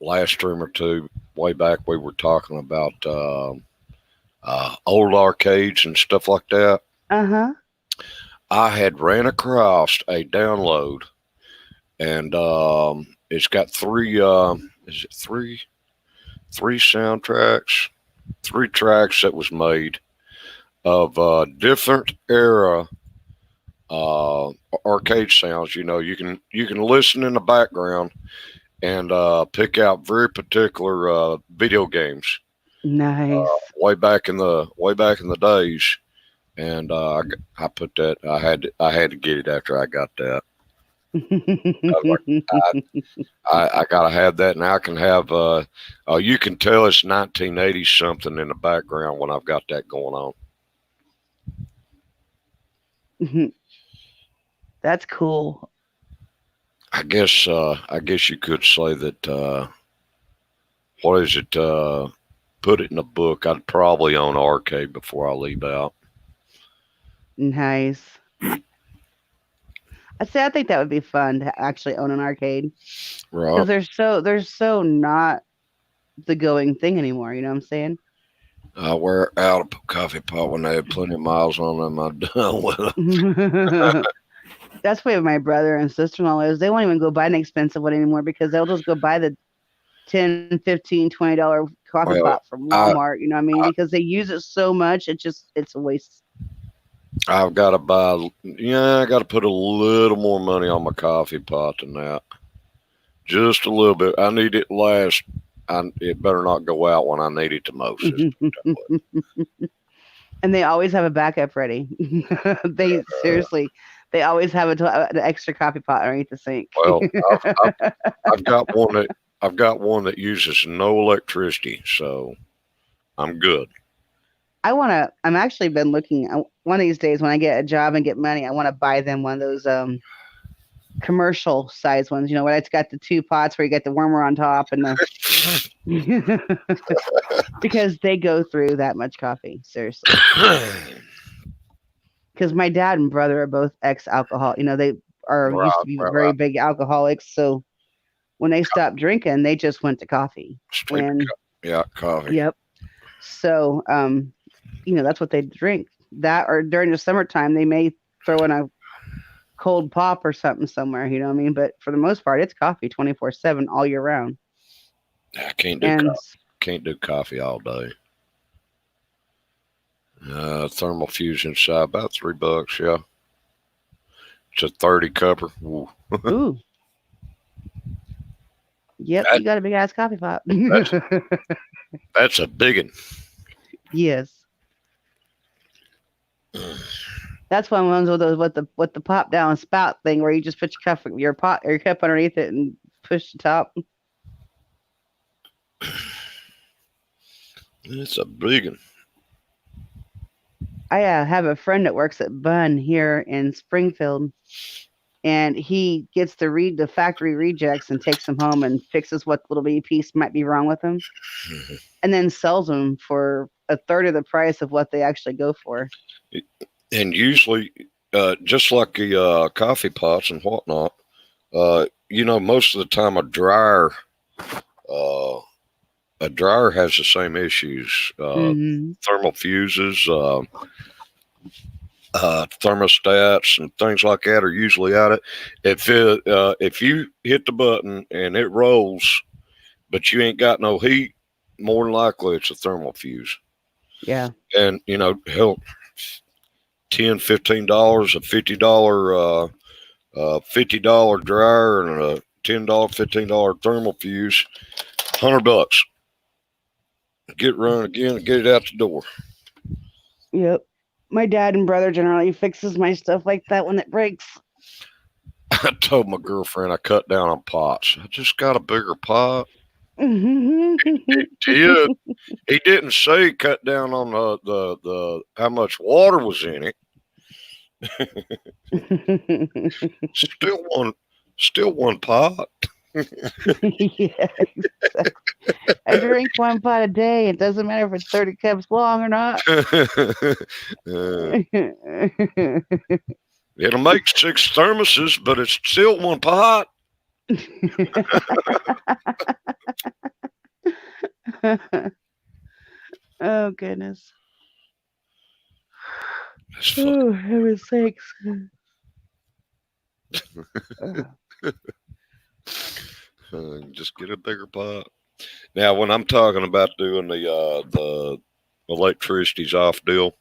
last stream or two way back. We were talking about old arcades and stuff like that. Uh-huh. I had ran across a download, and it's got three. Is it three? Three soundtracks, three tracks that was made of different era arcade sounds. You can listen in the background and pick out very particular video games Nice. way back in the days. And I put that. I had to get it after I got that. I gotta have that, and I can have. You can tell it's 1980 something in the background when I've got that going on. That's cool. I guess you could say that. What is it? Put it in a book. I'd probably own arcade before I leave out. Nice. I think that would be fun to actually own an arcade. Right. Because they're so not the going thing anymore. You know what I'm saying? I wear out a coffee pot when they had plenty of miles on them. I'm done with them. That's the way my brother and sister-in-law is. They won't even go buy an expensive one anymore because they'll just go buy the $10, $15, $20 coffee pot from Walmart. You know what I mean? Because they use it so much, it's a waste. I've got to buy. Yeah, I got to put a little more money on my coffee pot than that. Just a little bit. I need it last. It better not go out when I need it the most. And they always have a backup ready. Seriously, they always have an extra coffee pot underneath the sink. Well, I've got one that uses no electricity, so I'm good. I'm actually been looking one of these days when I get a job and get money, I want to buy them one of those commercial size ones, where it's got the two pots where you get the warmer on top and the because they go through that much coffee, seriously. Because my dad and brother are both ex-alcohol. They used to be very big alcoholics, so when they stopped drinking, they just went to coffee. Coffee. Yep. So that's what they drink. That, or during the summertime, they may throw in a cold pop or something somewhere, you know what I mean? But for the most part, it's coffee 24/7 all year round. I can't do coffee. Can't do coffee all day. Thermal fuse inside about $3. Yeah, it's a 30 cupper. Ooh. Ooh. Yep, you got a big ass coffee pot. That's a big one. Yes. That's one of those with the pop down spout thing where you just put your pot or your cup underneath it and push the top. It's a big one. I have a friend that works at Bunn here in Springfield, and he gets to read the factory rejects and takes them home and fixes what little bitty piece might be wrong with them, and then sells them for a third of the price of what they actually go for. And usually, just like the coffee pots and whatnot, most of the time a dryer has the same issues. Thermal fuses, thermostats, and things like that are usually out. If you hit the button and it rolls, but you ain't got no heat, more than likely it's a thermal fuse. Yeah. And hell, $10, $15, a $50 dryer and a $10, $15 thermal fuse, $100. Get running again and get it out the door. Yep. My dad and brother generally fixes my stuff like that when it breaks. I told my girlfriend I cut down on pots. I just got a bigger pot. He didn't say cut down on the how much water was in it. Still one pot. Yeah, exactly. I drink one pot a day. It doesn't matter if it's 30 cups long or not. It'll make 6 thermoses, but it's still one pot. Oh goodness. That's fucking. Oh, heaven's sakes. Just get a bigger pot. Now, when I'm talking about doing the electricity's off deal,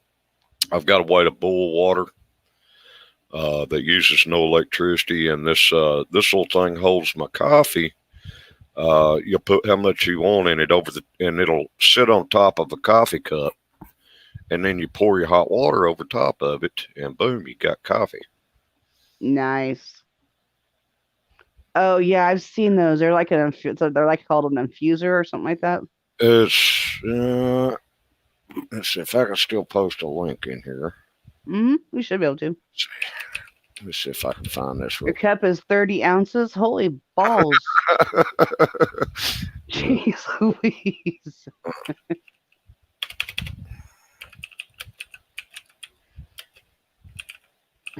I've got a way to boil water that uses no electricity, and this little thing holds my coffee. You put how much you want in it and it'll sit on top of a coffee cup, and then you pour your hot water over top of it, and boom, you got coffee. Nice. Oh yeah, I've seen those. They're like so they're like called an infuser or something like that. It's let's see if I can still post a link in here. We should be able to. Let me see if I can find this Your real. cup is 30 ounces. Holy balls. Jeez Louise.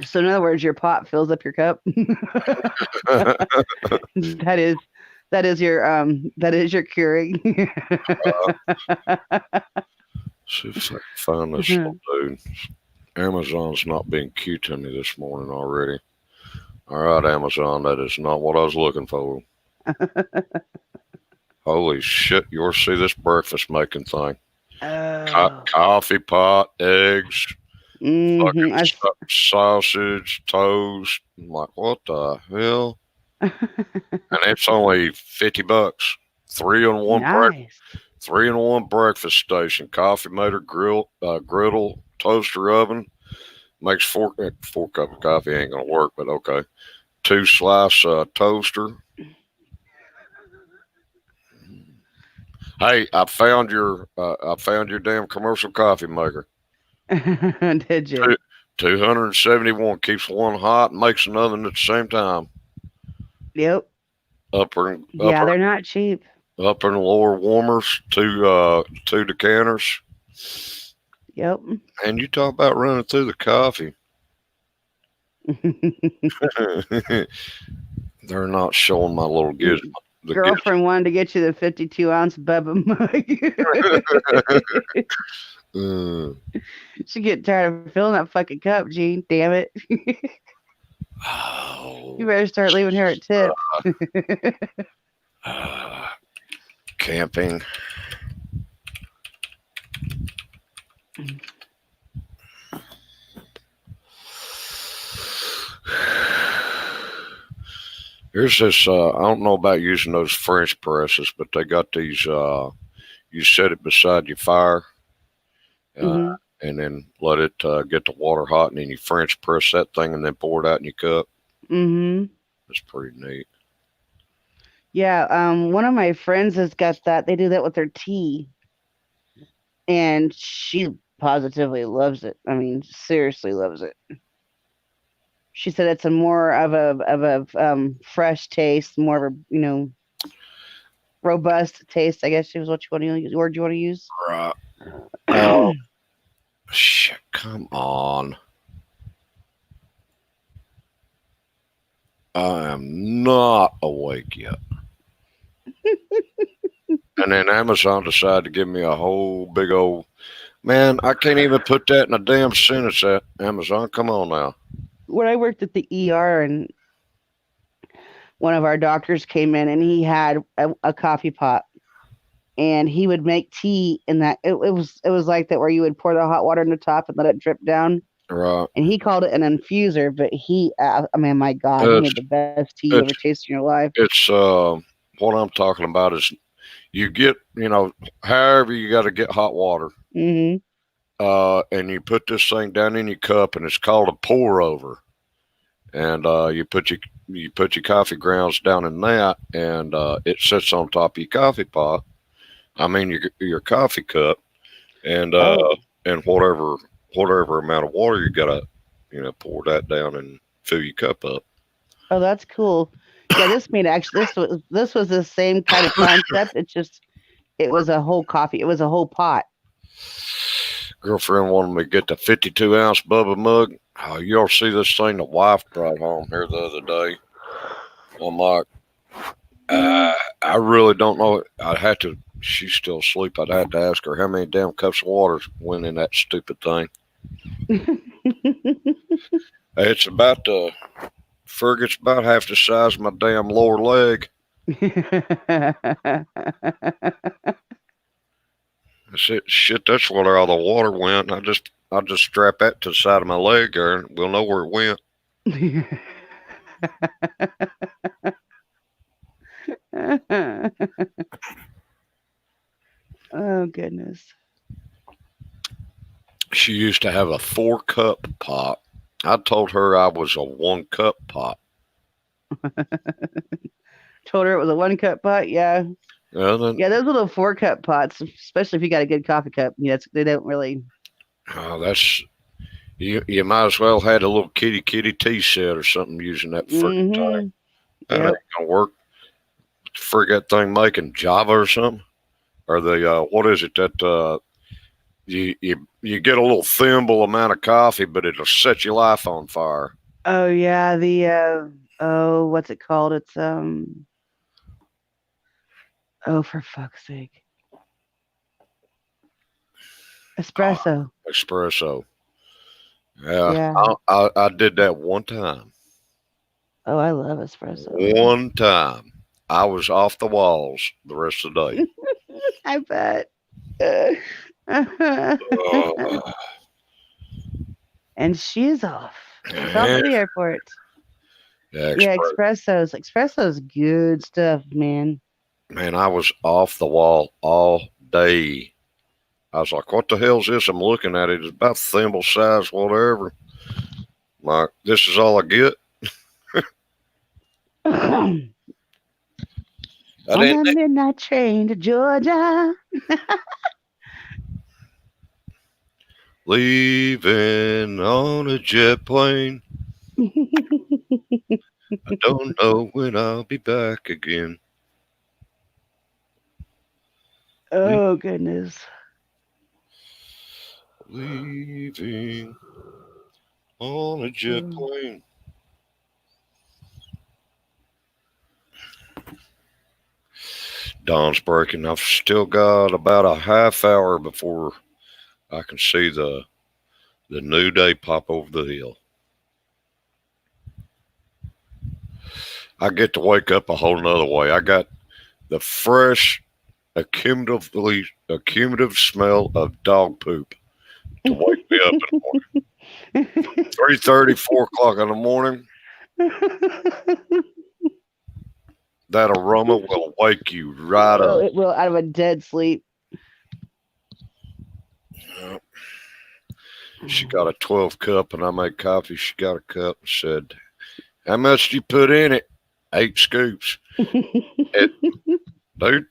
So in other words, your pot fills up your cup. that is your Keurig. See if I can find this little dude. Amazon's not being cute to me this morning already. All right, Amazon, that is not what I was looking for. Holy shit, you'll see this breakfast making thing. Coffee pot, eggs, fucking sausage, toast. I'm like, what the hell? And it's only $50. 3-in-1 Nice. 3-in-1 breakfast station. Coffee maker, griddle, toaster oven. Makes 4 cup of coffee. Ain't gonna work, but okay. 2 slice toaster. Hey, I found your damn commercial coffee maker. Did you? 271 keeps one hot and makes another at the same time. Yep. They're not cheap. Upper and lower warmers, 2 decanters. Yep. And you talk about running through the coffee. They're not showing my little gizmo. Girlfriend wanted to get you the 52-ounce Bubba mug. She get tired of filling that fucking cup, Gene. Damn it. You better start leaving her at tip. Camping. Here's this. I don't know about using those French presses, but they got these. You set it beside your fire, and then let it get the water hot, and then you French press that thing, and then pour it out in your cup. It's pretty neat. Yeah, one of my friends has got that. They do that with their tea, and she positively loves it. I mean, seriously loves it. She said it's a more of a fresh taste, more of a robust taste. I guess is what you want to use. Word you want to use? Right. Shit! Come on. I am not awake yet. And then Amazon decided to give me a whole big old man. I can't even put that in a damn sentence. Amazon, come on now. When I worked at the ER, and one of our doctors came in, and he had a coffee pot, and he would make tea in that. It was like that, where you would pour the hot water in the top and let it drip down. Right. And he called it an infuser, but I mean, my God, he made the best tea you ever tasted in your life. It's what I'm talking about is you get, however you got to get hot water. And you put this thing down in your cup, and it's called a pour over. And you put your coffee grounds down in that, and it sits on top of your coffee pot. I mean your coffee cup, and whatever amount of water you gotta pour that down and fill your cup up. Oh, that's cool. Yeah, this was the same kind of concept. It was a whole coffee. It was a whole pot. Girlfriend wanted me to get the 52-ounce Bubba mug. Oh, you all see this thing the wife brought home here the other day? I'm like, I really don't know. I'd have to. She's still asleep. I'd have to ask her how many damn cups of water went in that stupid thing. It's about the Fergus's about half the size of my damn lower leg. I said, shit, that's where all the water went. I just strap that to the side of my leg there, and we'll know where it went. Oh goodness. She used to have a 4-cup pot. I told her I was a 1-cup pot. Told her it was a 1-cup pot. Yeah. Then, Yeah, those little 4-cup pots, especially if you got a good coffee cup, they don't really. that's you might as well had a little kitty tea set or something using that freaking thing. That ain't gonna work. Frig that thing making Java or something, or the what is it that you get a little thimble amount of coffee, but it'll set your life on fire. Oh yeah, what's it called? It's oh, for fuck's sake, espresso. Espresso. Yeah, Yeah. I did that one time. Oh, I love espresso. One time, I was off the walls the rest of the day. I bet. And she's off. She's off to the airport. Yeah, Espresso's good stuff, man. Man, I was off the wall all day. I was like, what the hell's this? I'm looking at it. It's about thimble size, whatever. Like, this is all I get. On the midnight train to Georgia. Leaving on a jet plane. I don't know when I'll be back again. Oh, goodness. Leaving on a jet plane. Dawn's breaking. I've still got about a half hour before I can see the new day pop over the hill. I get to wake up a whole nother way. I got the fresh, accumulative smell of dog poop to wake me up in the morning. 3:30, 4 o'clock in the morning. That aroma will wake you right up. It will, out of a dead sleep. She got a 12 cup and I made coffee. She got a cup and said, how much do you put in it? 8 scoops. Dude,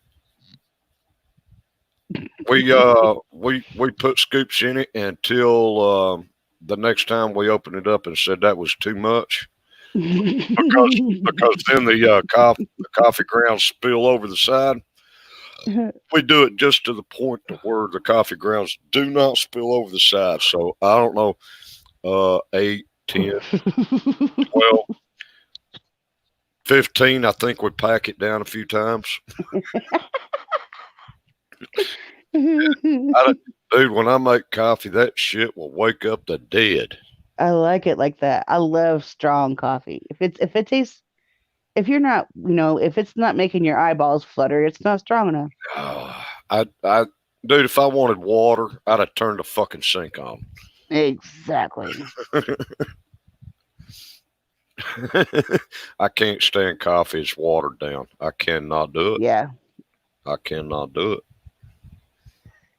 we put scoops in it until the next time we opened it up and said that was too much. because then the coffee grounds spill over the side. We do it just to the point to where the coffee grounds do not spill over the side. So I don't know, 8, 10, 12, 15. I think we pack it down a few times. Dude, when I make coffee, that shit will wake up the dead. I like it like that. I love strong coffee. If you're not, if it's not making your eyeballs flutter, it's not strong enough. Dude, if I wanted water, I'd have turned the fucking sink on. Exactly. I can't stand coffee. It's watered down. I cannot do it. Yeah. I cannot do it.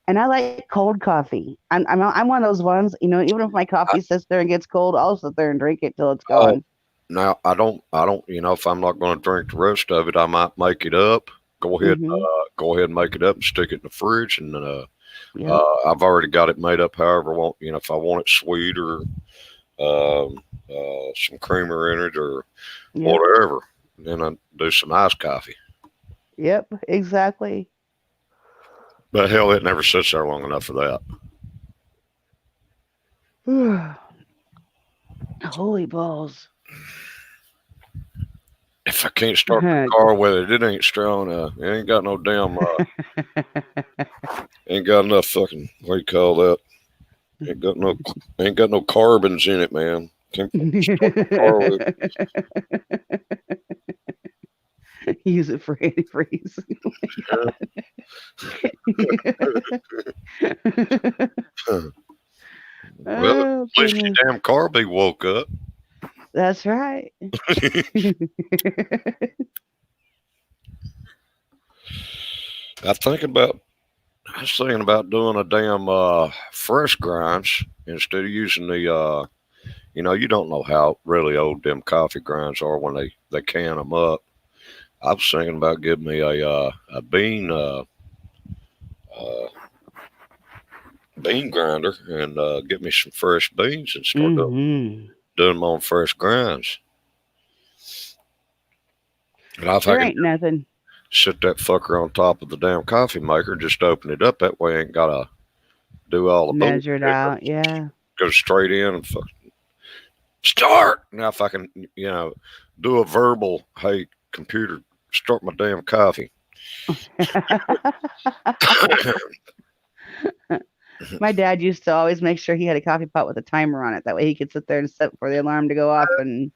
And I like cold coffee. I'm one of those ones, even if my coffee sits there and gets cold, I'll sit there and drink it till it's gone. Now I don't, if I'm not going to drink the rest of it, I might make it up. Go ahead and make it up and stick it in the fridge. And I've already got it made up however I want, if I want it sweet or some creamer in it or whatever. and then I do some iced coffee. Yep, exactly. But hell, it never sits there long enough for that. Holy balls. If I can't start the car with it, it ain't strong enough. It ain't got no damn, ain't got enough fucking, what do you call that? Ain't got no carbons in it, man. Can't start the car with it. Use it for antifreeze. Well, at least your damn car be woke up. That's right. I was thinking about doing a damn fresh grinds instead of using the you don't know how really old them coffee grinds are when they can them up. I was thinking about giving me a bean grinder and get me some fresh beans and start doing them on fresh grinds. And if There I can ain't nothing. sit that fucker on top of the damn coffee maker and just open it up, that way I ain't gotta do all the Measure it bullshit. out, yeah. Go straight in and fuck start. Now if I can, do a verbal, hey computer, start my damn coffee. My dad used to always make sure he had a coffee pot with a timer on it. That way he could sit there and set for the alarm to go off, and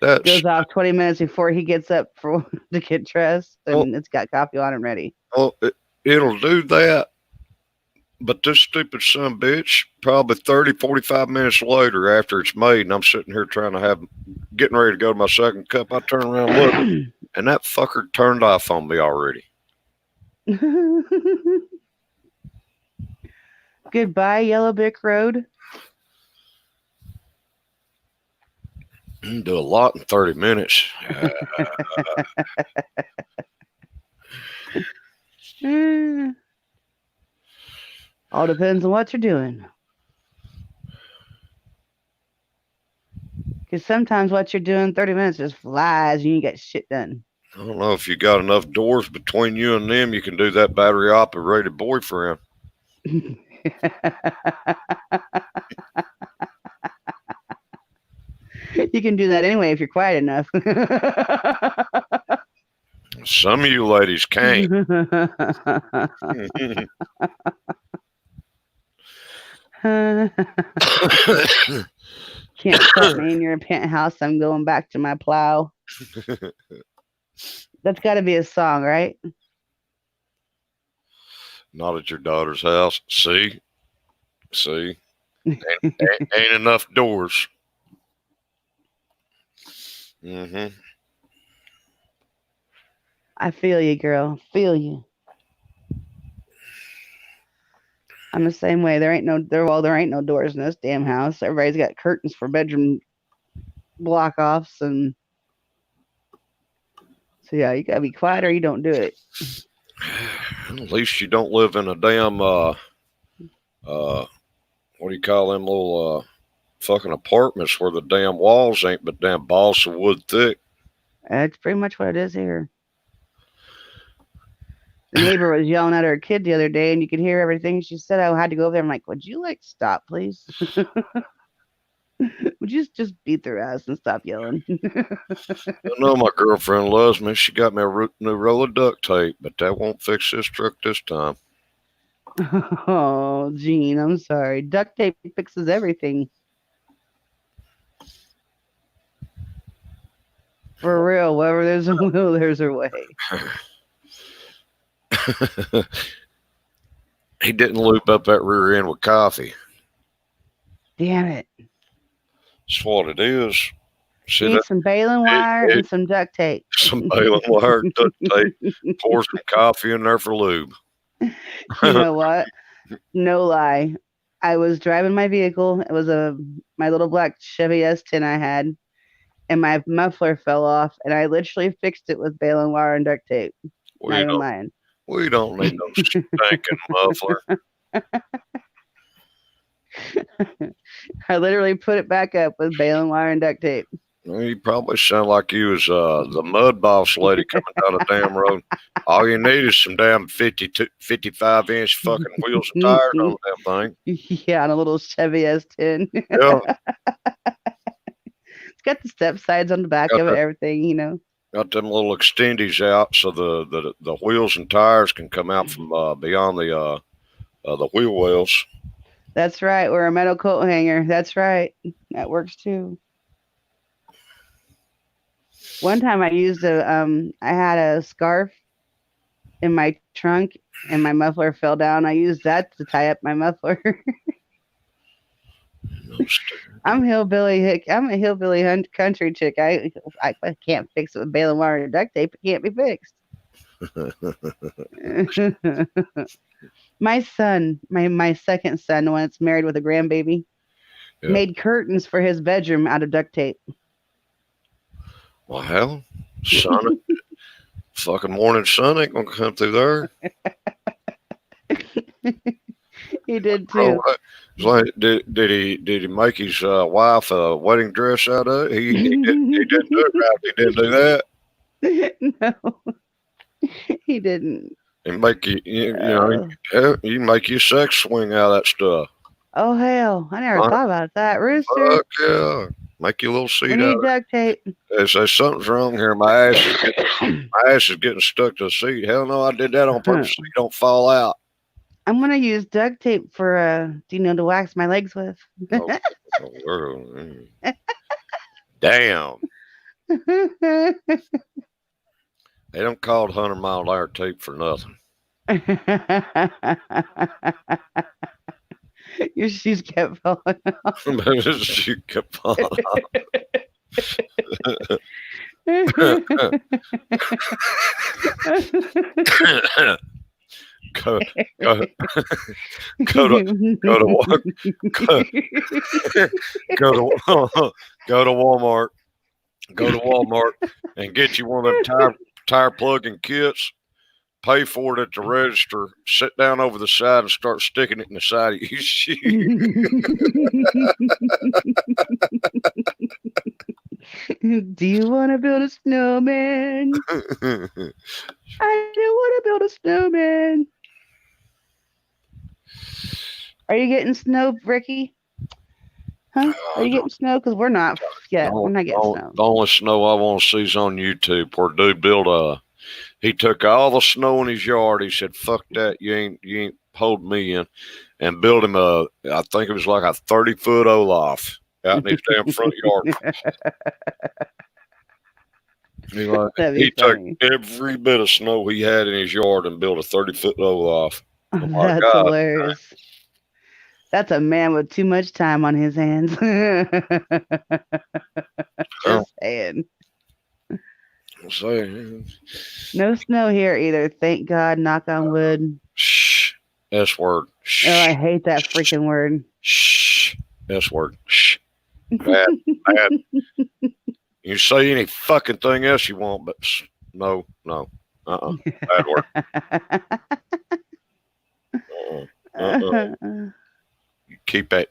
it goes off 20 minutes before he gets up to get dressed, and it's got coffee on and ready. Well, it'll do that. But this stupid son of a bitch, probably 30, 45 minutes later after it's made, and I'm sitting here getting ready to go to my second cup, I turn around and look, and that fucker turned off on me already. Goodbye, Yellow Brick Road. Do a lot in 30 minutes. All depends on what you're doing. Because sometimes what you're doing 30 minutes just flies and you get shit done. I don't know if you got enough doors between you and them, you can do that battery operated boyfriend. You can do that anyway if you're quiet enough. Some of you ladies can't. Can't stop me in your penthouse. I'm going back to my plow. That's got to be a song, right? Not at your daughter's house. See? Ain't enough doors. Mm-hmm. I feel you, girl. Feel you. I'm the same way. There ain't no doors in this damn house. Everybody's got curtains for bedroom block offs, and so yeah, you gotta be quiet or you don't do it. At least you don't live in a damn what do you call them little fucking apartments where the damn walls ain't but damn balsa wood thick. That's pretty much what it is here. The neighbor was yelling at her kid the other day, and you could hear everything she said. I had to go over there. I'm like, would you stop, please? Would you just beat their ass and stop yelling? I know my girlfriend loves me. She got me a new roll of duct tape, but that won't fix this truck this time. Oh, Gene, I'm sorry. Duct tape fixes everything. For real, wherever there's a will, there's a way. He didn't loop up that rear end with coffee. Damn it. That's what it is. You need some baling wire and some duct tape. Some baling wire, duct tape. Pour some coffee in there for lube. You know what? No lie. I was driving my vehicle. It was my little black Chevy S10 I had, and my muffler fell off, and I literally fixed it with baling wire and duct tape. Not even lying. We don't need no stinking muffler. I literally put it back up with baling wire and duct tape. You probably sound like you was the mud boss lady coming down the damn road. All you need is some damn 55-inch fucking wheels and tires on the damn thing. Yeah, on a little Chevy S10. Yeah, It's got the step sides on the back got of it, that, everything, you know. got them little extendies out so the wheels and tires can come out from beyond the wheel wells. That's right. Or a metal coat hanger. That's right. That works too. One time I used I had a scarf in my trunk and my muffler fell down. I used that to tie up my muffler. I'm I'm a hillbilly country chick. I can't fix it with baling wire and duct tape. It can't be fixed. My son, my second son, the one that's married with a grandbaby, Yeah. made curtains for his bedroom out of duct tape. Well, hell, sun, fucking morning sun ain't gonna come through there. He did too. Oh, it's like, did he make his wife a wedding dress out of it? He didn't do it right. He didn't do that. No, he didn't. And make you make your sex swing out of that stuff. Oh hell, I never Huh? thought about that, Rooster. Fuck yeah. Make your little We seat need out. duct tape. They say something's wrong here. My ass is getting stuck to the seat. Hell no, I did that on purpose so you don't fall out. I'm gonna use duct tape for to wax my legs with. Damn. They don't call it 100-mile-an-hour tape for nothing. Your shoes kept falling off. She kept falling off. go, go, go to go to Walmart. Go to Walmart and get you one of them tire plugging kits. Pay for it at the register. Sit down over the side and start sticking it in the side of your shoe. Do you want to build a snowman? I do want to build a snowman. Are you getting snow, Ricky? Huh? Are you getting snow? Because we're not yet. We're not getting snow. The only snow I want to see is on YouTube where dude built he took all the snow in his yard. He said, fuck that. You ain't holding me in. And built him I think it was like a 30-foot Olaf out in his damn front yard. He took every bit of snow he had in his yard and built a 30-foot Olaf. Oh that's God. Hilarious. That's a man with too much time on his hands. Just saying. No snow here either. Thank God. Knock on wood. Shh. S word. Shh. Oh, I hate that freaking word. Shh. S word. Shh. Bad. Bad. You say any fucking thing else you want, but no. Bad word. You keep that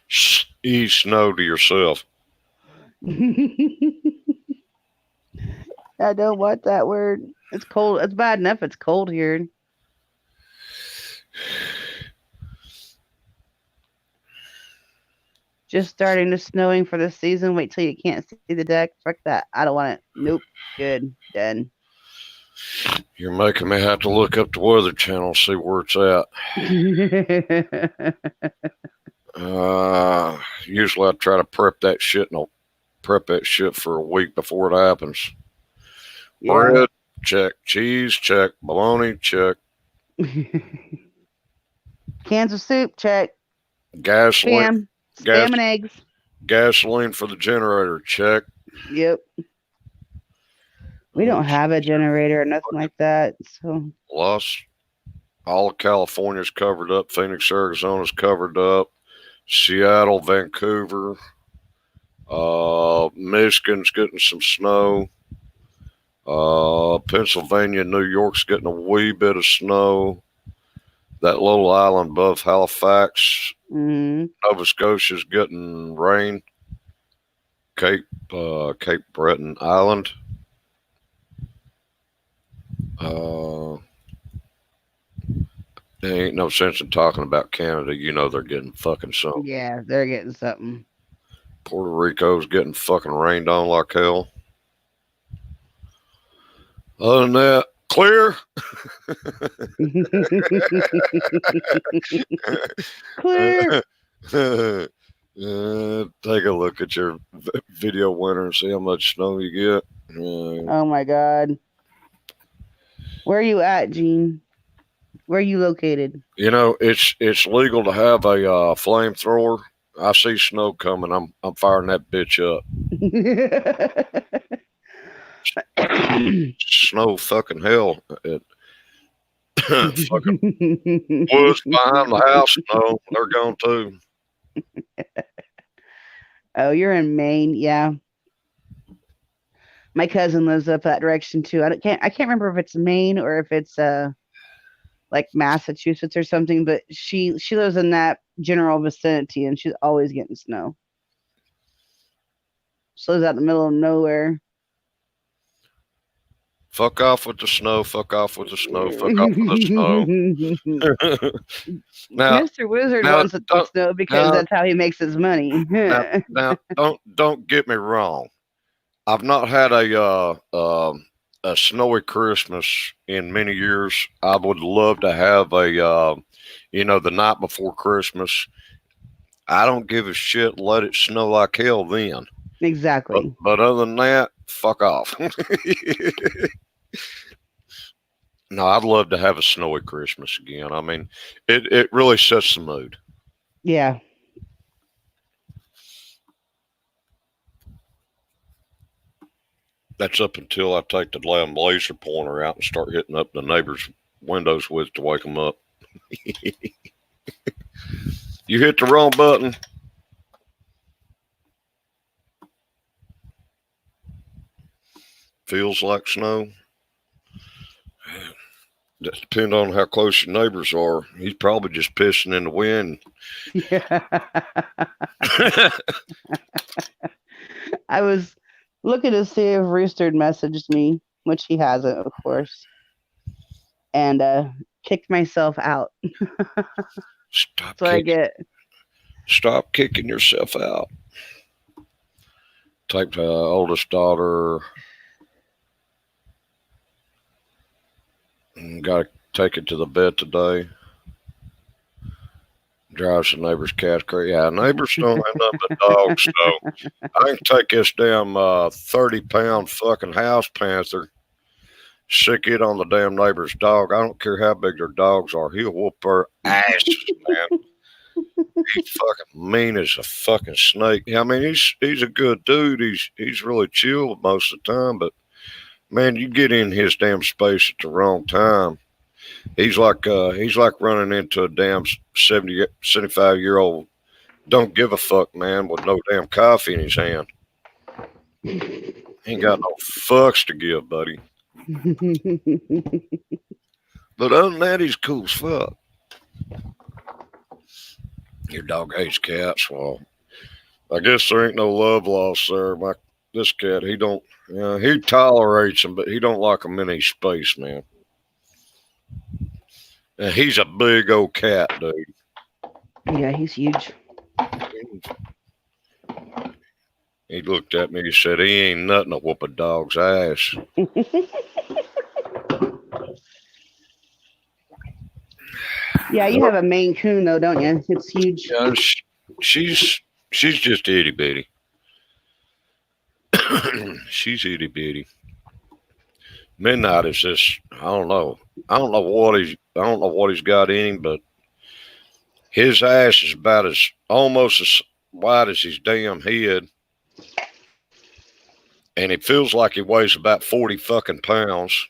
snow to yourself. I don't want that word. It's cold. It's bad enough it's cold here. Just starting to snowing for the season. Wait till you can't see the deck. Fuck that. I don't want it. Nope. Good. Done. You're making me have to look up the Weather Channel, see where it's at. Usually I try to prep that shit and I'll prep that shit for a week before it happens. Yeah. Bread, check. Cheese, check. Bologna, check. Cans of soup, check. Gasoline. Spam and eggs. Gasoline for the generator, check. Yep. We don't have a generator or nothing like that. So all of California's covered up. Phoenix, Arizona's covered up. Seattle, Vancouver, Michigan's getting some snow. Pennsylvania, New York's getting a wee bit of snow. That little island above Halifax, Nova Scotia's getting rain. Cape Breton Island. There ain't no sense in talking about Canada. You know they're getting fucking something. Yeah, they're getting something. Puerto Rico's getting fucking rained on like hell. Other than that, clear. Clear. Take a look at your video winner and see how much snow you get. Oh my God. Where are you at, Gene? Where are you located? You know, it's legal to have a flamethrower. I see snow coming. I'm firing that bitch up. Snow fucking hell. It, fucking woods behind the house. No, they're gone too. Oh, you're in Maine, yeah. My cousin lives up that direction too. I can't remember if it's Maine or if it's like Massachusetts or something, but she lives in that general vicinity and she's always getting snow. She lives out in the middle of nowhere. Fuck off with the snow. Fuck off with the snow. Fuck off with the snow. Now, Mr. Wizard wants it to snow because that's how he makes his money. now, don't get me wrong. I've not had a snowy Christmas in many years. I would love to have a the night before Christmas. I don't give a shit. Let it snow like hell then. Exactly. But other than that, fuck off. No, I'd love to have a snowy Christmas again. I mean, it really sets the mood. Yeah. That's up until I take the damn laser pointer out and start hitting up the neighbors' windows with to wake them up. You hit the wrong button. Feels like snow. That depends on how close your neighbors are. He's probably just pissing in the wind. Yeah. I was looking to see if Rooster had messaged me, which he hasn't, of course, and kicked myself out. Stop kicking yourself out. Take the oldest daughter. Got to take it to the bed today. Drives the neighbor's cat crazy. Yeah, neighbors don't end up with dogs, so I can take this damn 30-pound fucking house panther, sick it on the damn neighbor's dog. I don't care how big their dogs are. He'll whoop her ass, man. He's fucking mean as a fucking snake. I mean, he's a good dude. He's really chill most of the time, but man, you get in his damn space at the wrong time. He's like running into a damn 75-year-old don't give a fuck man with no damn coffee in his hand. Ain't got no fucks to give, buddy. But other than that, he's cool as fuck. Your dog hates cats. Well, I guess there ain't no love lost there. This cat, he tolerates them, but he don't like them in his space, man. And he's a big old cat, dude. Yeah, he's huge. He looked at me and said, he ain't nothing to whoop a dog's ass. Yeah, you have a Maine Coon, though, don't you? It's huge. Yeah, she's just itty bitty. She's itty bitty. Midnight is just, I don't know what he's got in him, but his ass is about almost as wide as his damn head, and it feels like he weighs about 40 fucking pounds.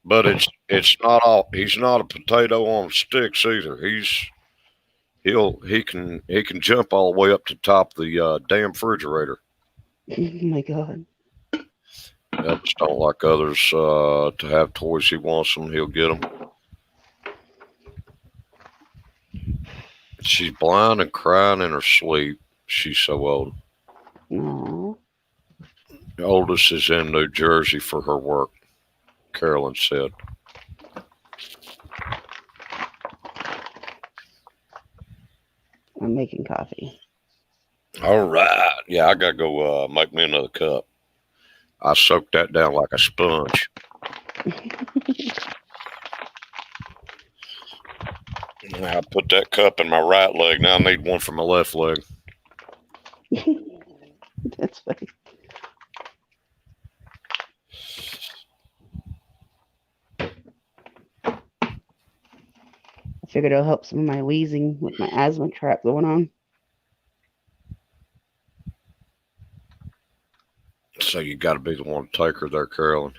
But it's not all. He's not a potato on sticks either. He can jump all the way up to top of the damn refrigerator. Oh my God. I just don't like others to have toys. He wants them, he'll get them. She's blind and crying in her sleep. She's so old. No. The oldest is in New Jersey for her work, Carolyn said. I'm making coffee. All right. Yeah, I got to go make me another cup. I soaked that down like a sponge. Now I put that cup in my right leg. Now I need one for my left leg. That's funny. I figured it'll help some of my wheezing with my asthma crap going on. So you got to be the one to take her there, Carolyn.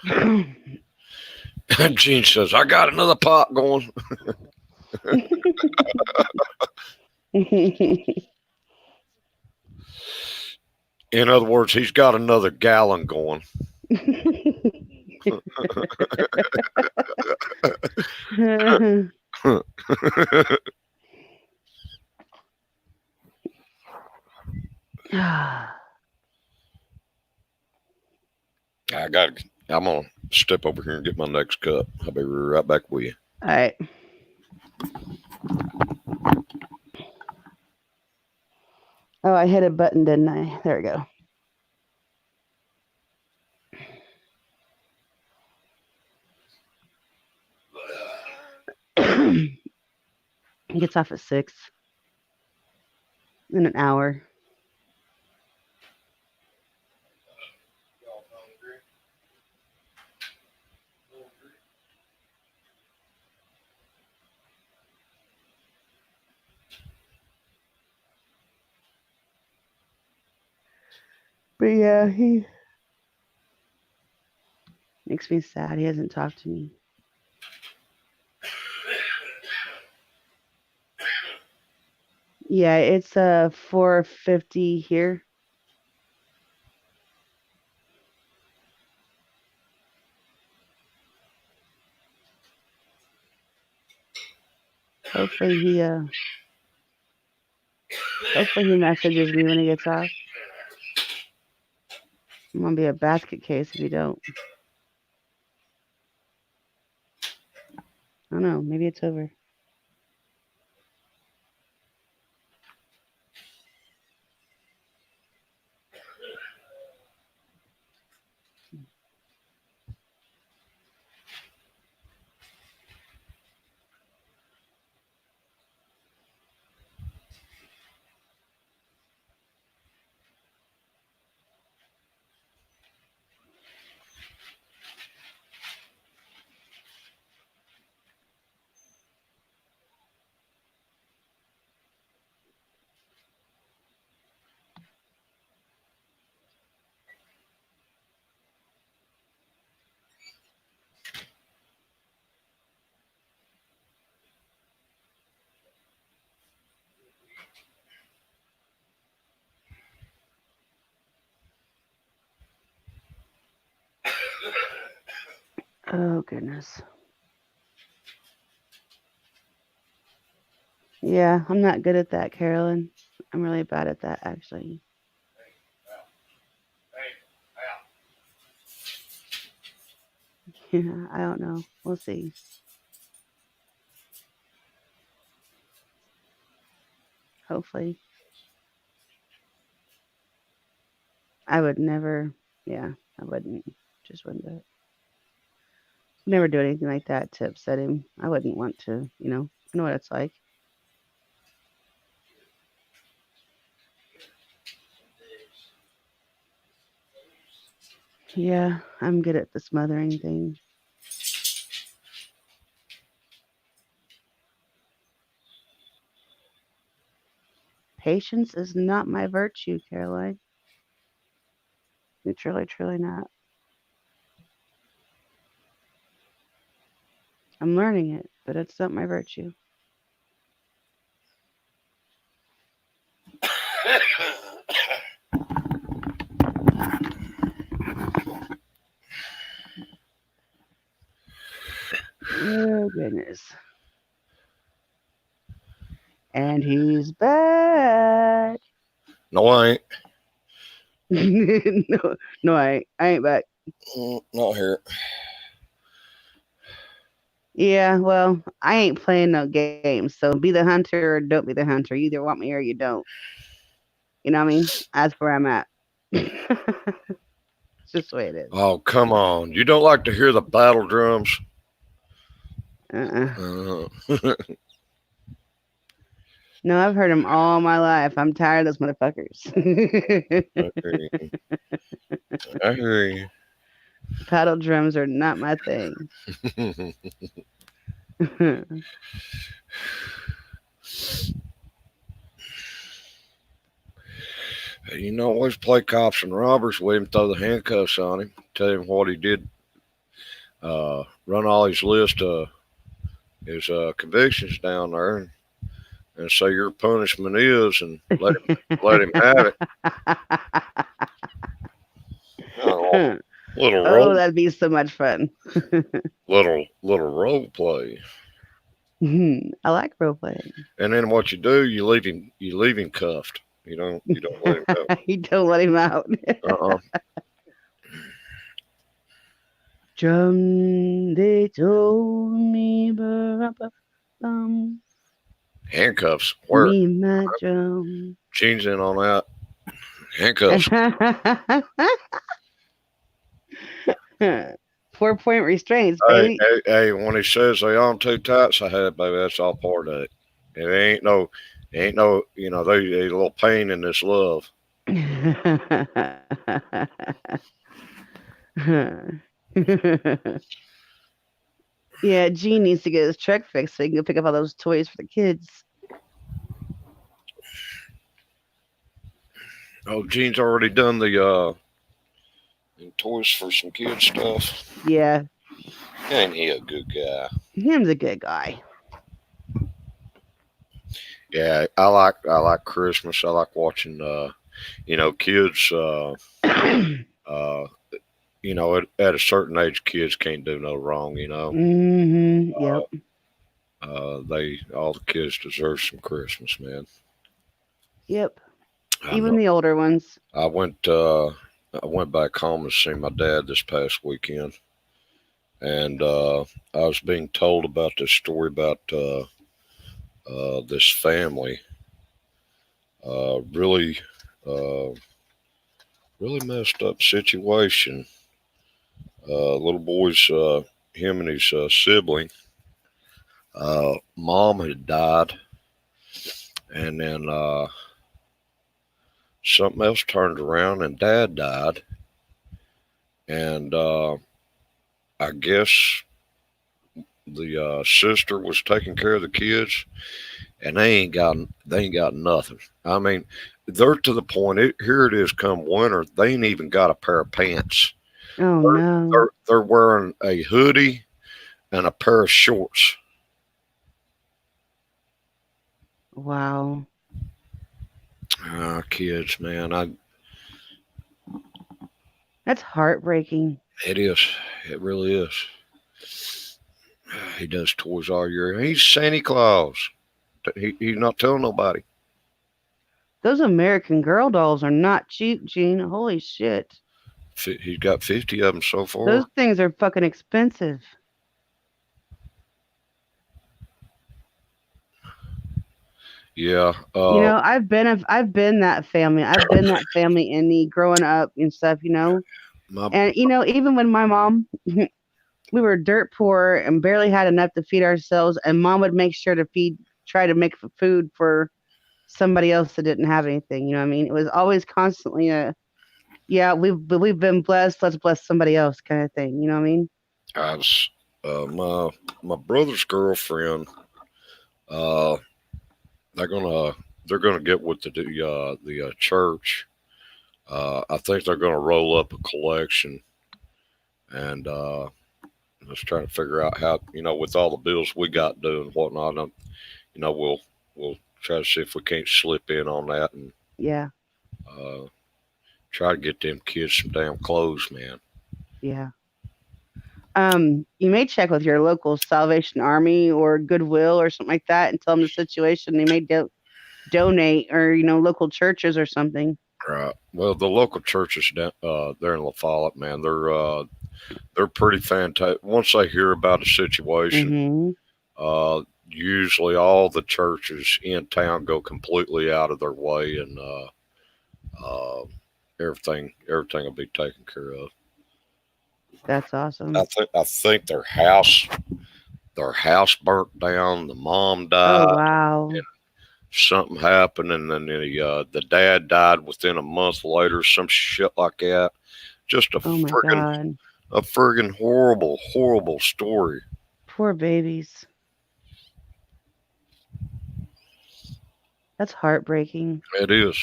And Gene says, I got another pot going. In other words, he's got another gallon going. I'm going to step over here and get my next cup. I'll be right back with you. All right. Oh, I hit a button, didn't I? There we go. It gets off at 6 in an hour. But yeah, he makes me sad. He hasn't talked to me. Yeah, it's 4:50 here. Hopefully he messages me when he gets off. I'm gonna be a basket case if you don't. I don't know. Maybe it's over. Oh goodness. Yeah, I'm not good at that, Carolyn. I'm really bad at that, actually. Yeah, I don't know. We'll see. Hopefully. I would never, yeah, I wouldn't. Just wouldn't do it. Never do anything like that to upset him. I wouldn't want to, I know what it's like. Yeah, I'm good at the smothering thing. Patience is not my virtue, Caroline. It's really, truly not. I'm learning it, but it's not my virtue. Oh, goodness. And he's back. No, I ain't. No, I ain't back. Not here. Yeah, well, I ain't playing no games, so be the hunter or don't be the hunter. You either want me or you don't. You know what I mean? That's where I'm at. It's just the way it is. Oh, come on. You don't like to hear the battle drums? Uh-uh. Uh, No, I've heard them all my life. I'm tired of those motherfuckers. I hear you. I hear Paddle drums are not my thing. you. You know, always play cops and robbers with him, throw the handcuffs on him, tell him what he did, run all his list of his convictions down there, and say your punishment is, and let him have it. Oh, little Oh, role, that'd be so much fun. little role play. I like role playing. And then what you do, you leave him cuffed. You don't let him go. You don't let him out. Uh-uh. Drum, they told me, ba-rum-ba-bum, Handcuffs. Where? me my drum. Gene's in on that. Handcuffs. 4-point restraints, Hey, baby. hey, when he says they on too tight, so hey, baby, that's all part of it. It ain't no, you know, they a little pain in this love. Yeah, Gene needs to get his truck fixed so he can go pick up all those toys for the kids. Oh, Gene's already done the toys for some kid stuff. Yeah, Ain't he a good guy? him's a good guy. Yeah, I like Christmas. I like watching you know, kids you know, at a certain age kids can't do no wrong, you know. Yep. They all the kids deserve some Christmas, man. Yep. I Even know. the older ones. I went back home to see my dad this past weekend, and I was being told about this story about this family. Really, really messed up situation. Little boy's him and his sibling. Mom had died, and then something else turned around, and dad died, and I guess the sister was taking care of the kids, and they ain't got nothing. I mean, they're to the point. Here it is, come winter, they ain't even got a pair of pants. Oh no. They're wearing a hoodie and a pair of shorts. Wow. Ah, kids, man, That's heartbreaking. it is. It really is. He does toys all year. He's Santa Claus. He's not telling nobody. Those American Girl dolls are not cheap, Gene. Holy shit. He's got 50 of them so far. Those things are fucking expensive. Yeah. You know, I've been that family. I've been that family in the growing up and stuff, you know. My, And you know, even when my mom we were dirt poor and barely had enough to feed ourselves, and mom would make sure to try to make food for somebody else that didn't have anything. You know what I mean? It was always constantly yeah, we've been blessed. Let's bless somebody else, kind of thing. You know what I mean? I was, my brother's girlfriend. Uh, they're gonna get with the church. I think they're gonna roll up a collection, and let's try to figure out how, you know, with all the bills we got due and whatnot. You know, we'll try to see if we can't slip in on that, and Yeah, try to get them kids some damn clothes, man. yeah. You may check with your local Salvation Army or Goodwill or something like that and tell them the situation. They may donate, or you know, local churches or something. Right. Well, the local churches down there in La Follette, man, they're pretty fantastic. Once they hear about a situation, Mm-hmm. uh, usually all the churches in town go completely out of their way, and uh, everything will be taken care of. That's awesome. I think their house burnt down. The mom Oh died. wow. Something happened, and then the dad died within a month later. Some shit like that. Just Oh my God. a friggin' horrible story. Poor babies. That's heartbreaking. It is.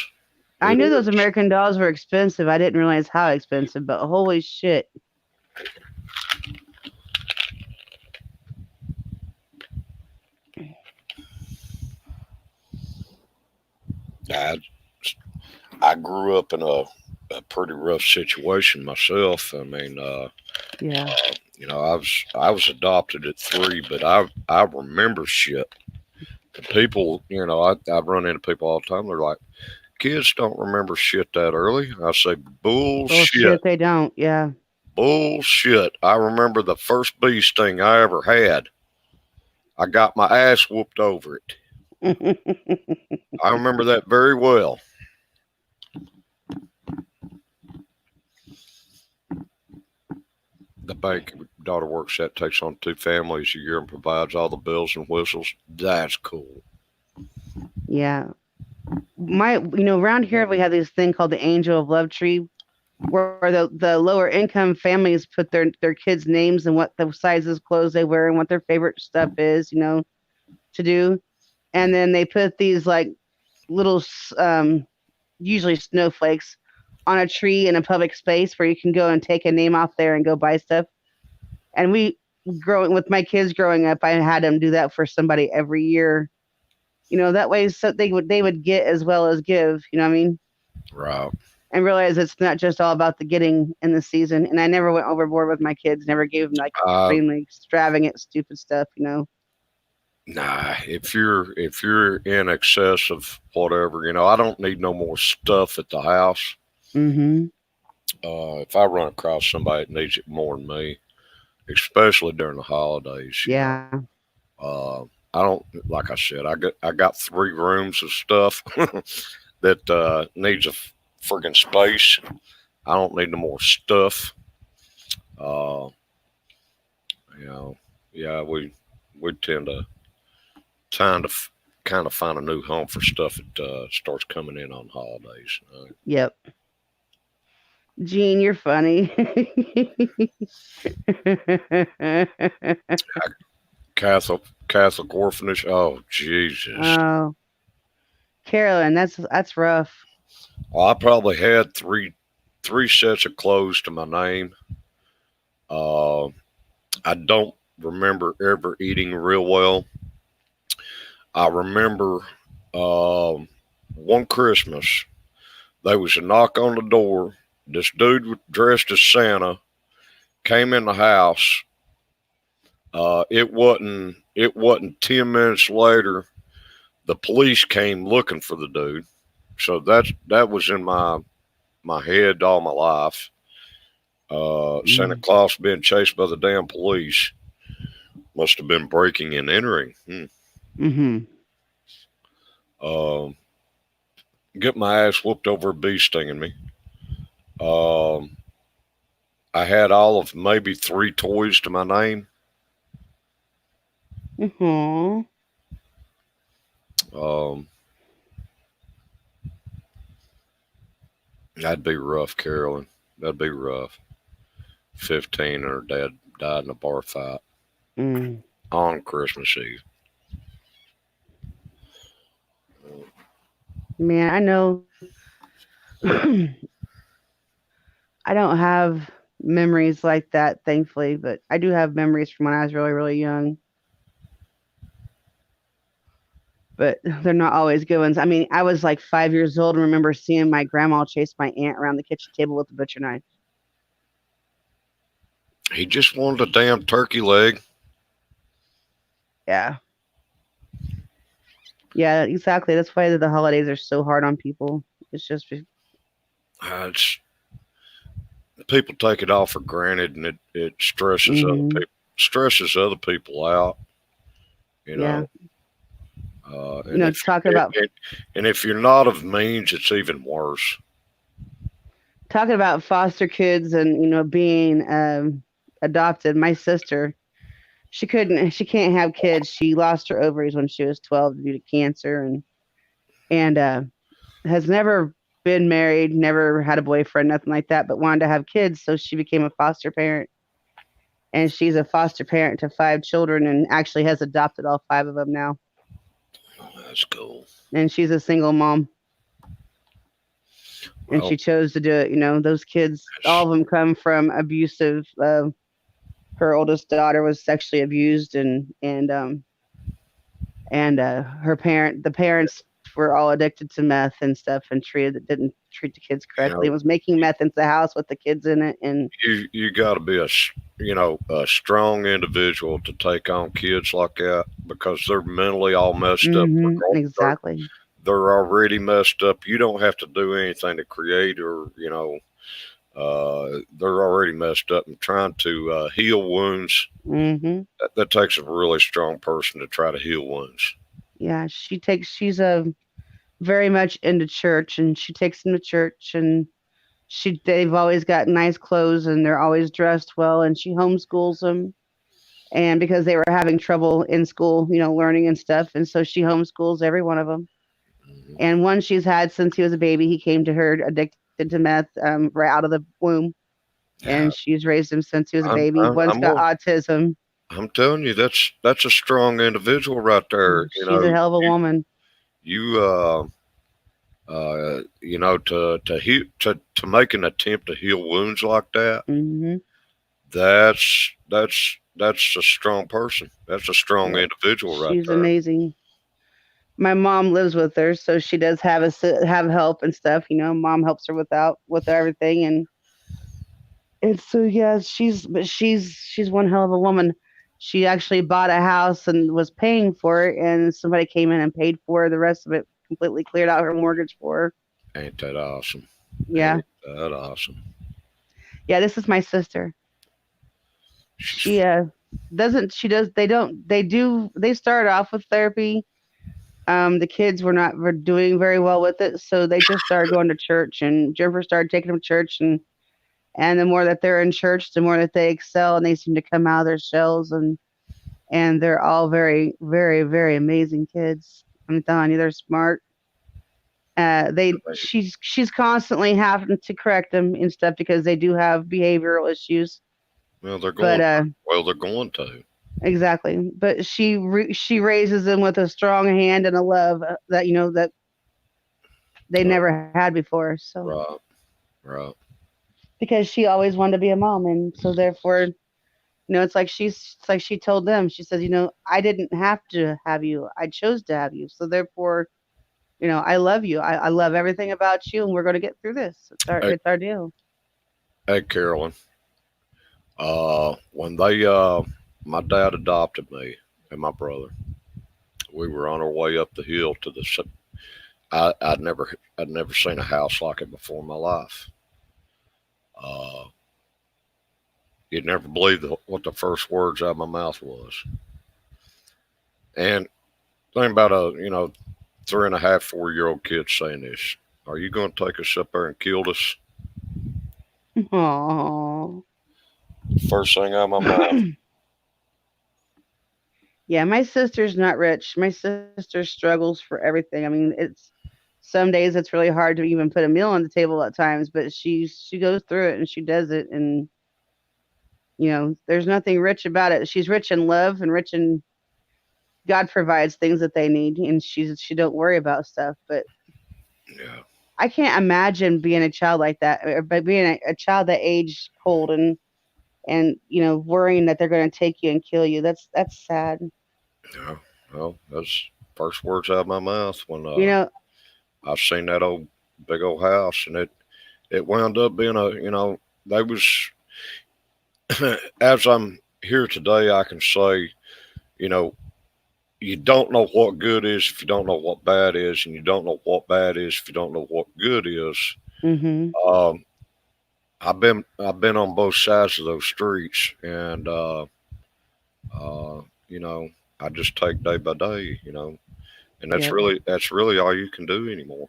I It knew those is. American dolls were expensive. I didn't realize how expensive, but holy shit. I I grew up in a pretty rough situation myself. I mean, Yeah. I was adopted at 3, but I remember shit. And people, I run into people all the time. They're like, kids don't remember shit that early. I say, bullshit, Bullshit, they don't. Yeah. bullshit. I remember the first bee sting I ever had. I got my ass whooped over it. I remember that very well. The bank daughter works at takes on 2 families a year and provides all the bells and whistles. That's cool. Yeah. Around here we have this thing called the Angel of Love Tree, where the lower income families put their kids' names and what the sizes clothes they wear and what their favorite stuff is, to do. And then they put these like little usually snowflakes on a tree in a public space where you can go and take a name off there and go buy stuff. And we growing with my kids growing up, I had them do that for somebody every year. That way so they would get as well as give, you know what I mean? Right. And realize it's not just all about the getting in the season. And I never went overboard with my kids, never gave them like Uh, extremely extravagant, stupid stuff. nah, if you're in excess of whatever, I don't need no more stuff at the house. Mm-hmm. If I run across somebody that needs it more than me, especially during the holidays, Yeah. I don't like I said, I got 3 rooms of stuff that needs a friggin' space. I don't need no more stuff. Uh, you know, yeah, we tend to kind of find a new home for stuff that starts coming in on holidays. Yep. Gene, you're funny. Catholic orphanage. Oh Jesus! Oh, Carolyn, that's rough. Well, I probably had three sets of clothes to my name. Uh, I don't remember ever eating real well. I remember one Christmas there was a knock on the door. This dude dressed as Santa came in the house. It wasn't 10 minutes later. The police came looking for the dude. So that was in my head all my life. Santa Mm. Claus being chased by the damn police must have been breaking and entering. Mm-hmm. Um, get my ass whooped over a bee stinging me. Um, I had all of maybe 3 toys to my name. Mm-hmm. Um, that'd be rough, Carolyn. That'd be rough. 15 and her dad died in a bar fight Mm. on Christmas Eve. Man, I know I don't have memories like that, thankfully, but I do have memories from when I was really, really young. But they're not always good ones. I mean, I was like 5 years old and remember seeing my grandma chase my aunt around the kitchen table with a butcher knife. He just wanted a damn turkey leg. Yeah. Yeah, exactly. That's why the holidays are so hard on people. It's just it's people take it all for granted, and it Hmm. stresses other people out. You Yeah. know, and if Talking about and if you're not of means, it's even worse. foster kids and being adopted. My sister, she can't have kids. She lost her ovaries when she was 12 due to cancer, and has never been married, never had a boyfriend, nothing like that, but wanted to have kids, so she became a foster parent. And she's a foster parent to 5 children and actually has adopted all 5 of them now. That's cool. And she's a single mom. And Well, she chose to do it. Those kids, all that's, of them come from abusive. Her oldest daughter was sexually abused, and the parents were all addicted to meth and stuff, and didn't treat the kids you correctly. know, It was making meth into the house with the kids in it, and you got to be a strong individual to take on kids like that because they're mentally all messed up. They're, exactly. they're already messed up. You don't have to do anything to create or they're already messed up, and trying to heal wounds. Hmm. That takes a really strong person to try to heal wounds. Yeah, she's a very much into church, and she takes them to church, and they've always got nice clothes, and they're always dressed well, and she homeschools them. And because they were having trouble in school, learning and stuff, and so she homeschools every one of them. Mhm. And one she's had since he was a baby, he came to her addicted to meth right out of the womb, and Yeah, she's raised him since he was a I'm, baby. I'm, One's I'm, got gonna- autism. I'm telling you, that's a strong individual right there. She's a hell of a woman. You to make an attempt to heal wounds like that. Hmm. That's a strong person. That's a strong Yeah, individual right she's there. amazing. My mom lives with her, so she does have help and stuff. Mom helps her with everything, and so yeah, she's one hell of a woman. She actually bought a house and was paying for it, and somebody came in and paid for the rest of it, completely cleared out her mortgage for her. Ain't that awesome? Yeah, Ain't that awesome? yeah. This is my sister. She's She doesn't. She does. They don't. They do. They start off with therapy. The kids were doing very well with it, so they just started going to church, and Jennifer started taking them to church, and the more that they're in church, the more that they excel, and they seem to come out of their shells, and they're all very, very, very amazing kids. I'm telling you, they're smart. She's constantly having to correct them and stuff because they do have behavioral issues. well, they're But going. Well, they're going to. exactly. But she raises them with a strong hand and a love that that they Uh, never had before. So right, right. because she always wanted to be a mom, and so therefore, it's like she told them. She says, I didn't have to have you. I chose to have you. So therefore, I love you. I love everything about you, and we're going to get through this. Hey, It's our deal. hey, Carolyn. When my dad adopted me and my brother, we were on our way up the hill to the. I'd never seen a house like it before in my life. Uh, you'd never believe what the first words out of my mouth was. And think about a 3.5, 4 year old kid saying this. Are you going to take us up there and kill us? Aww. First thing out of my mouth. Yeah, my sister's not rich. My sister struggles for everything. I mean, it's some days it's really hard to even put a meal on the table at times, but she goes through it and she does it, and there's nothing rich about it. She's rich in love and rich in God provides things that they need, and she don't worry about stuff. But Yeah, I can't imagine being a child like that, or but being a child that aged cold and worrying that they're going to take you and kill you. That's sad. yeah. Well, that's first words out of my mouth when You know, I seen that old big old house, and it wound up being they was as I'm here today, I can say, you know, you don't know what good is if you don't know what bad is, and you don't know what bad is if you don't know what good is. Mm-hmm. I've been on both sides of those streets, and you know, I just take day by day, you know, and Yep. that's really all you can do anymore.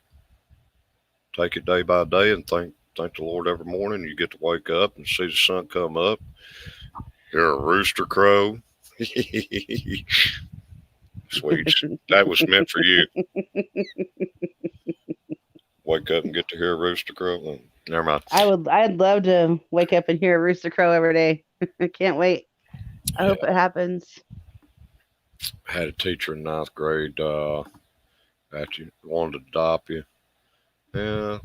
Take it day by day and thank the Lord every morning. You get to wake up and see the sun come up, hear a rooster crow. Sweet, that was meant for you. Wake up and get to hear a rooster crow. Oh, never mind. I'd love to wake up and hear a rooster crow every day. I can't wait. I hope Yeah, it happens. I had a teacher in ninth grade that you wanted to adopt you. Yeah,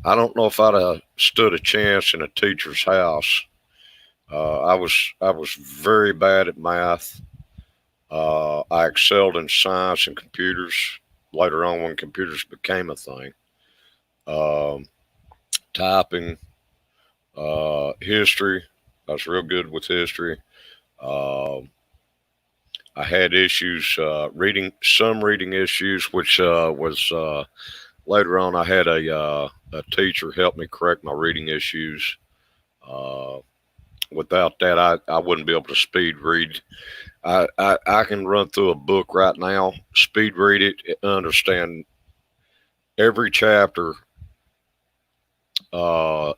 I don't know if I'd have stood a chance in a teacher's house. I was very bad at math. I excelled in science and computers. Later on, when computers became a thing, um, typing, history. I was real good with history. Um I had issues reading, some reading issues, which was later on. I had a teacher help me correct my reading issues. Uh, Without that, I wouldn't be able to speed read. I can run through a book right now, speed read it, understand every chapter,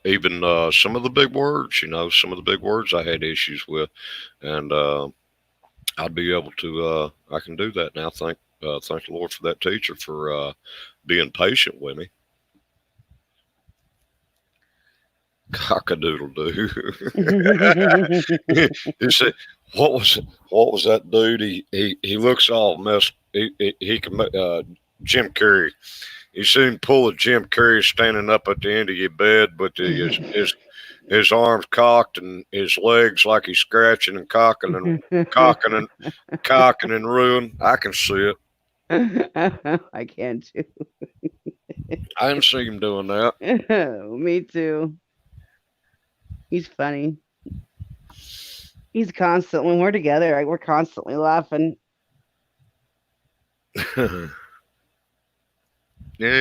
even some of the big words. You know, some of the big words I had issues with, and I'd be able to. I can do that now. Thank the Lord for that teacher for being patient with me. Cockadoodle doo. He said, what was that dude? He looks all messed. He can Jim Carrey. You see him pull a Jim Carrey standing up at the end of your bed, but his arms cocked and his legs like he's scratching and cocking and cocking and ruin. I can see it. I can too. I didn't see him doing that. Me too. He's funny. He's constant when we're together. We're constantly laughing. Yeah,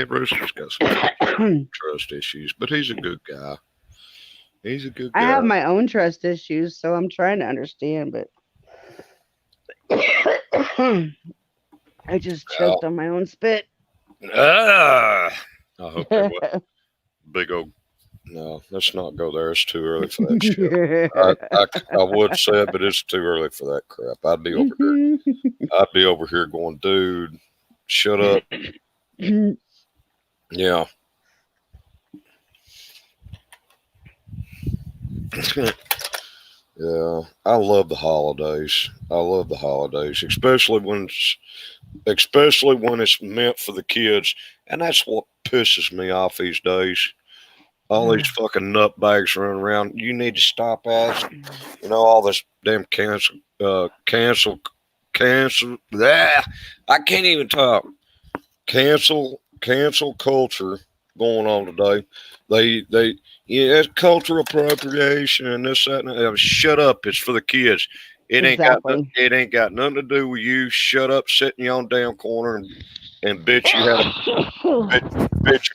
Brewster's got some trust issues, but he's a good guy. He's a good I guy. have my own trust issues, so I'm trying to understand, but I just choked on my own spit. I hope they will. Big old. No, let's not go there. It's too early for that shit. I would say it, but it's too early for that crap. I'd be over here. I'd be over here going, dude, shut up. Yeah. Yeah. I love the holidays. I love the holidays, especially when it's meant for the kids. And that's what pisses me off these days. All these fucking nutbags running around. You need to stop asking. You know, all this damn cancel. Blah, I can't even talk. Cancel culture going on today. Yeah, it's cultural appropriation and this, that, and that. Shut up. It's for the kids. Exactly. It ain't got nothing to do with you. Shut up, sit in your own damn corner and bitch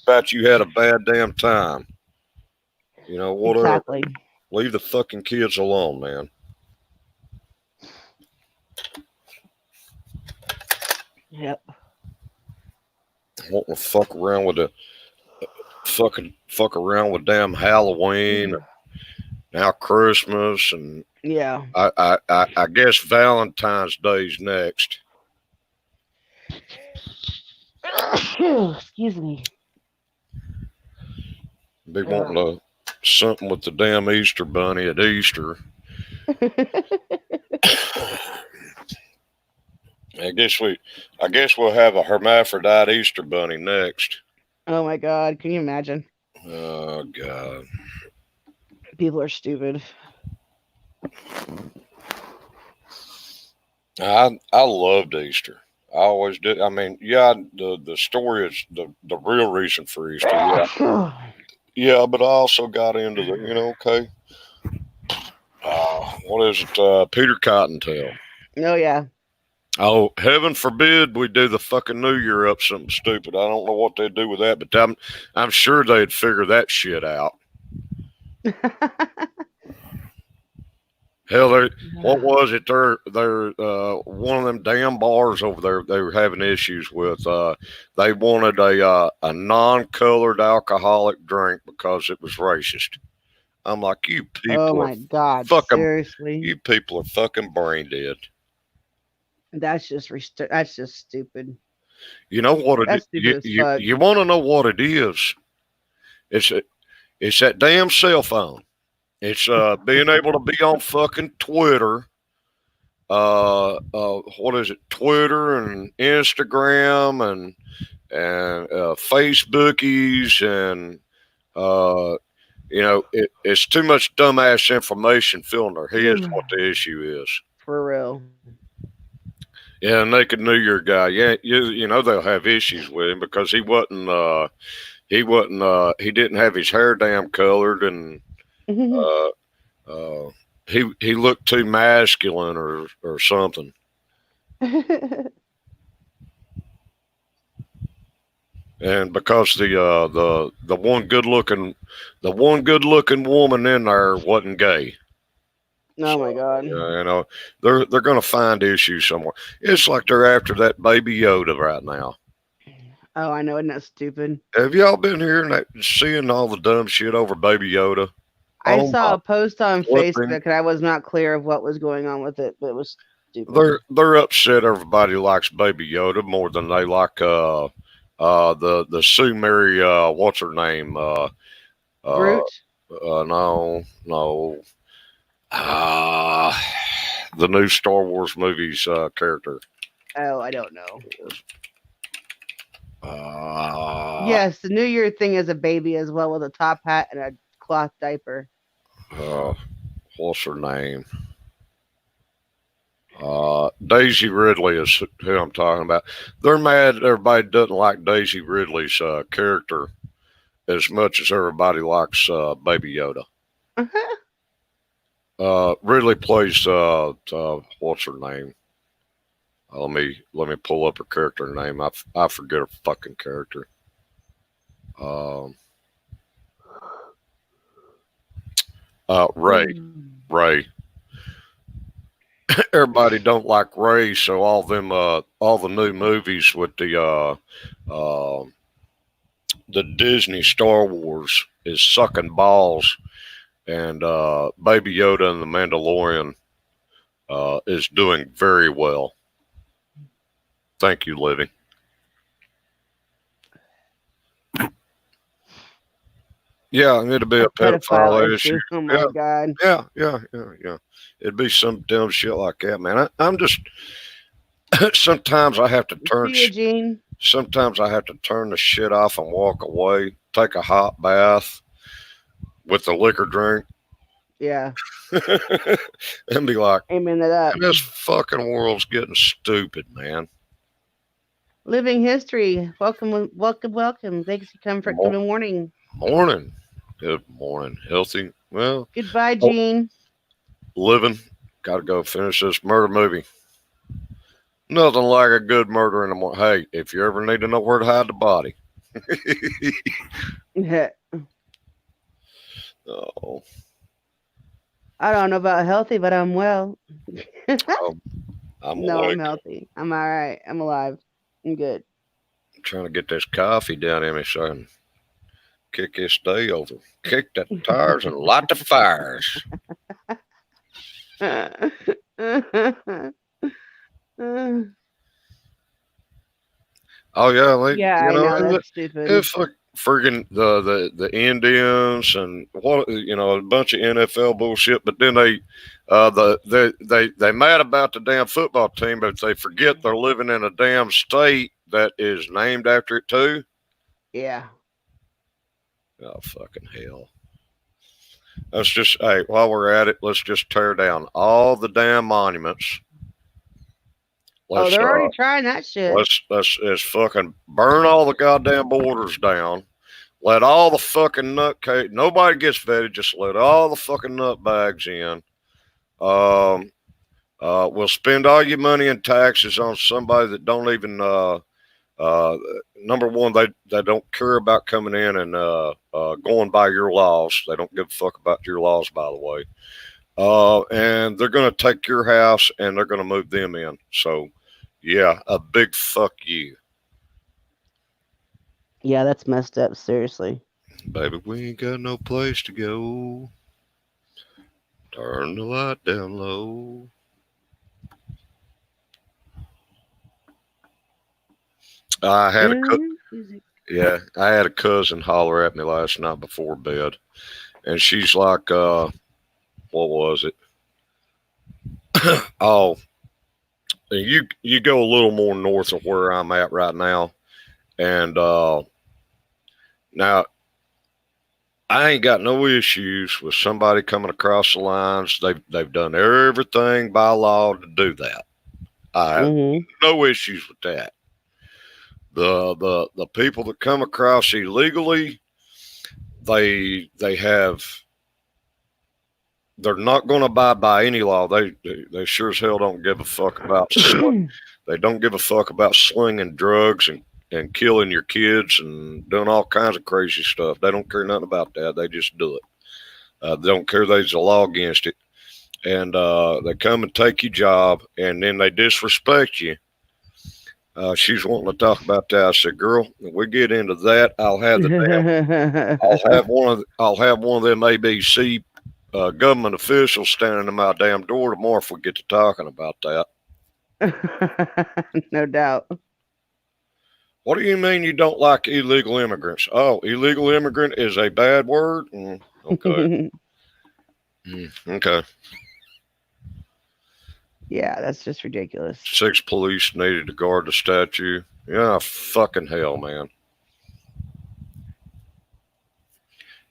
about you had a bad damn time. You know, whatever. Exactly. Leave the fucking kids alone, man. Yep. Wanting to fuck around with fuck around with damn Halloween, now Christmas, and Yeah. I guess Valentine's Day's next. Excuse me. Be wanting to something with the damn Easter bunny at Easter. I guess we'll have a hermaphrodite Easter bunny next. Oh my God. Can you imagine? Oh God. People are stupid. I loved Easter. I always did. I mean, yeah, the story is the real reason for Easter. Yeah, yeah, but I also got into okay. What is it? Peter Cottontail. Oh yeah. Oh, heaven forbid we do the fucking New Year up something stupid. I don't know what they'd do with that, but I'm sure they'd figure that shit out. Hell, what was it? They're one of them damn bars over there. They were having issues with. They wanted a non-colored alcoholic drink because it was racist. I'm like, you Oh people are my God, fucking. seriously. You people are fucking brain dead. That's just stupid. You know what it? That's stupid as fuck. You want to know what it is? It's it's that damn cell phone. It's being able to be on fucking Twitter. What is it? Twitter and Instagram and Facebookies and it's too much dumbass information filling their heads. What the issue is. For real. Yeah, naked New Year guy. Yeah, you know they'll have issues with him because he didn't have his hair damn colored and he looked too masculine or something. And because the one good looking woman in there wasn't gay. Oh my God. You know, they're gonna find issues somewhere. It's like they're after that baby Yoda right now. Oh, I know, isn't that stupid? Have y'all been hearing that, seeing all the dumb shit over Baby Yoda? I Oh saw my a post on flipping. Facebook and I was not clear of what was going on with it, but it was stupid. They're upset. Everybody likes Baby Yoda more than they like the Sue Mary what's her name Groot? no the new Star Wars movies character. Oh, I don't know. Uh, Yes, the New Year thing is a baby as well with a top hat and a cloth diaper. What's her name? Daisy Ridley is who I'm talking about. They're mad everybody doesn't like Daisy Ridley's character as much as everybody likes Baby Yoda. Ridley plays what's her name? Let me pull up her character name. I forget her fucking character. Ray. Everybody don't like Ray, so all the new movies with the Disney Star Wars is sucking balls, and Baby Yoda and the Mandalorian is doing very well. Thank you, Living. Yeah, it'd be a pedophile issue. Oh my God. Yeah. It'd be some dumb shit like that, man. I'm just sometimes I have to turn. Sometimes I have to turn the shit off and walk away. Take a hot bath with the liquor drink. Yeah. And be like, amen to that. This fucking world's getting stupid, man. Living history. Welcome. Thanks for coming for good morning. Morning. Good morning. Healthy. Well. Goodbye, Gene. Living. Got to go finish this murder movie. Nothing like a good murder in the morning. Hey, if you ever need to know where to hide the body. Oh. I don't know about healthy, but I'm well. I'm healthy. I'm all right. I'm alive. I'm good. I'm trying to get this coffee down in me so I can kick this day over. Kick the tires and light the fires. Oh yeah, I know that's stupid. It's like friggin' the Indians and a bunch of NFL bullshit. But then they mad about the damn football team, but they forget they're living in a damn state that is named after it too. Yeah. Oh fucking hell! Let's just while we're at it, let's just tear down all the damn monuments. They're already trying that shit. Let's fucking burn all the goddamn borders down. Let all the fucking nutcase. Nobody gets vetted. Just let all the fucking nutbags in. will spend all your money in taxes on somebody that don't even number one, they don't care about coming in and going by your laws. They don't give a fuck about your laws, by the way. And they're going to take your house and they're going to move them in. So, yeah, a big fuck you. Yeah, that's messed up. Seriously. Baby, we ain't got no place to go. Turn the light down low. I had I had a cousin holler at me last night before bed, and she's like, "What was it? Oh, you go a little more north of where I'm at right now, and now I ain't got no issues with somebody coming across the lines. They've done everything by law to do that. I have no issues with that. The people that come across illegally, they're not going to abide by any law. They sure as hell don't give a fuck about they don't give a fuck about slinging drugs and killing your kids and doing all kinds of crazy stuff. They don't care nothing about that. They just do it. They don't care there's a law against it. And they come and take your job, and then they disrespect you. She's wanting to talk about that. I said, "Girl, if we get into that, I'll have one of them ABC government officials standing at my damn door tomorrow if we get to talking about that." No doubt. What do you mean you don't like illegal immigrants? Oh, illegal immigrant is a bad word? Okay. Okay. Yeah, that's just ridiculous. 6 police needed to guard the statue. Yeah, fucking hell, man.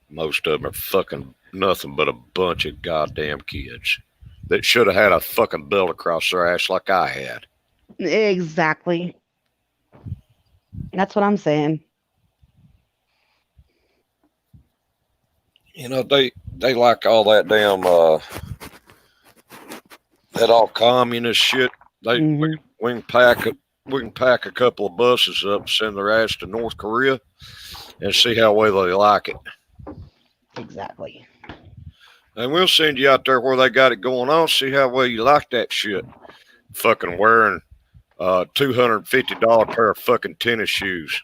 Most of them are fucking nothing but a bunch of goddamn kids that should have had a fucking belt across their ass like I had. Exactly. That's what I'm saying. You know, they like all that damn that all communist shit. We can pack a couple of buses up, send their ass to North Korea, and see how well they like it. Exactly. And we'll send you out there where they got it going on, see how well you like that shit. Fucking wearing $250 pair of fucking tennis shoes.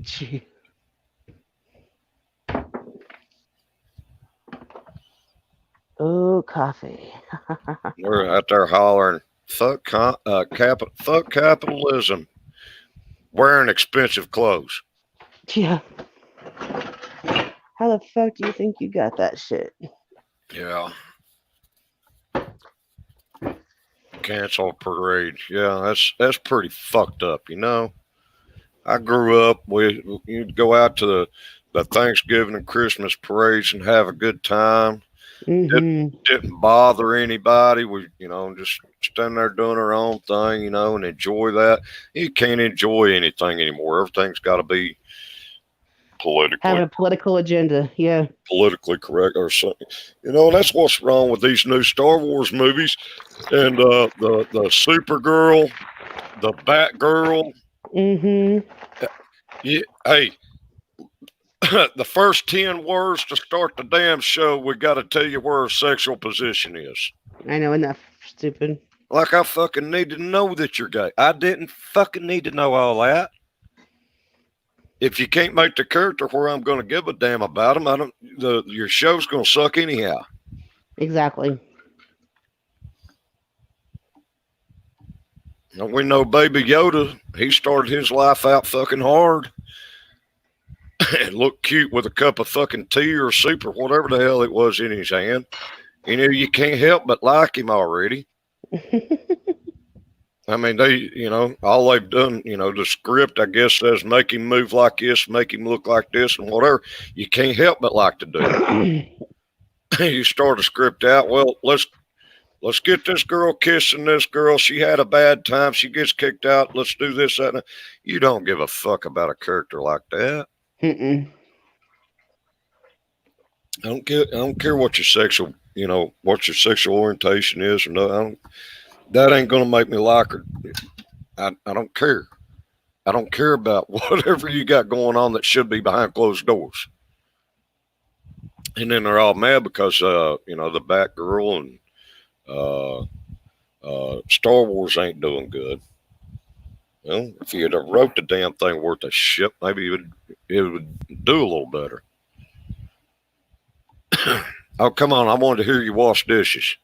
Gee. Oh, coffee. We're out there hollering, fuck capitalism, wearing expensive clothes. Yeah. How the fuck do you think you got that shit? Yeah. Cancel parade. Yeah, that's pretty fucked up, you know. I grew up you'd go out to the Thanksgiving and Christmas parades and have a good time. Didn't bother anybody. We, just stand there doing our own thing, and enjoy that. You can't enjoy anything anymore. Everything's got to be have a political agenda. Yeah. Politically correct or something. That's what's wrong with these new Star Wars movies and the Supergirl, the Batgirl. Yeah. Hey. The first 10 words to start the damn show, we got to tell you where our sexual position is. I know, isn't that stupid? Like I fucking need to know that you're gay. I didn't fucking need to know all that. If you can't make the character where I'm going to give a damn about them, your show's going to suck anyhow. Exactly. And we know Baby Yoda, he started his life out fucking hard. And looked cute with a cup of fucking tea or soup or whatever the hell it was in his hand. You can't help but like him already. I mean, all they've done, the script, I guess, says make him move like this, make him look like this, and whatever. You can't help but like to do it. You start a script out, well, let's get this girl kissing this girl. She had a bad time. She gets kicked out. Let's do this, that, and that. You don't give a fuck about a character like that. I don't care what your sexual, what your sexual orientation is or no. that ain't gonna make me like her. I don't care. I don't care about whatever you got going on that should be behind closed doors. And then they're all mad because the Batgirl and uh, Star Wars ain't doing good. Well, if you had wrote the damn thing worth of shit, maybe it would do a little better. Oh, come on! I wanted to hear you wash dishes.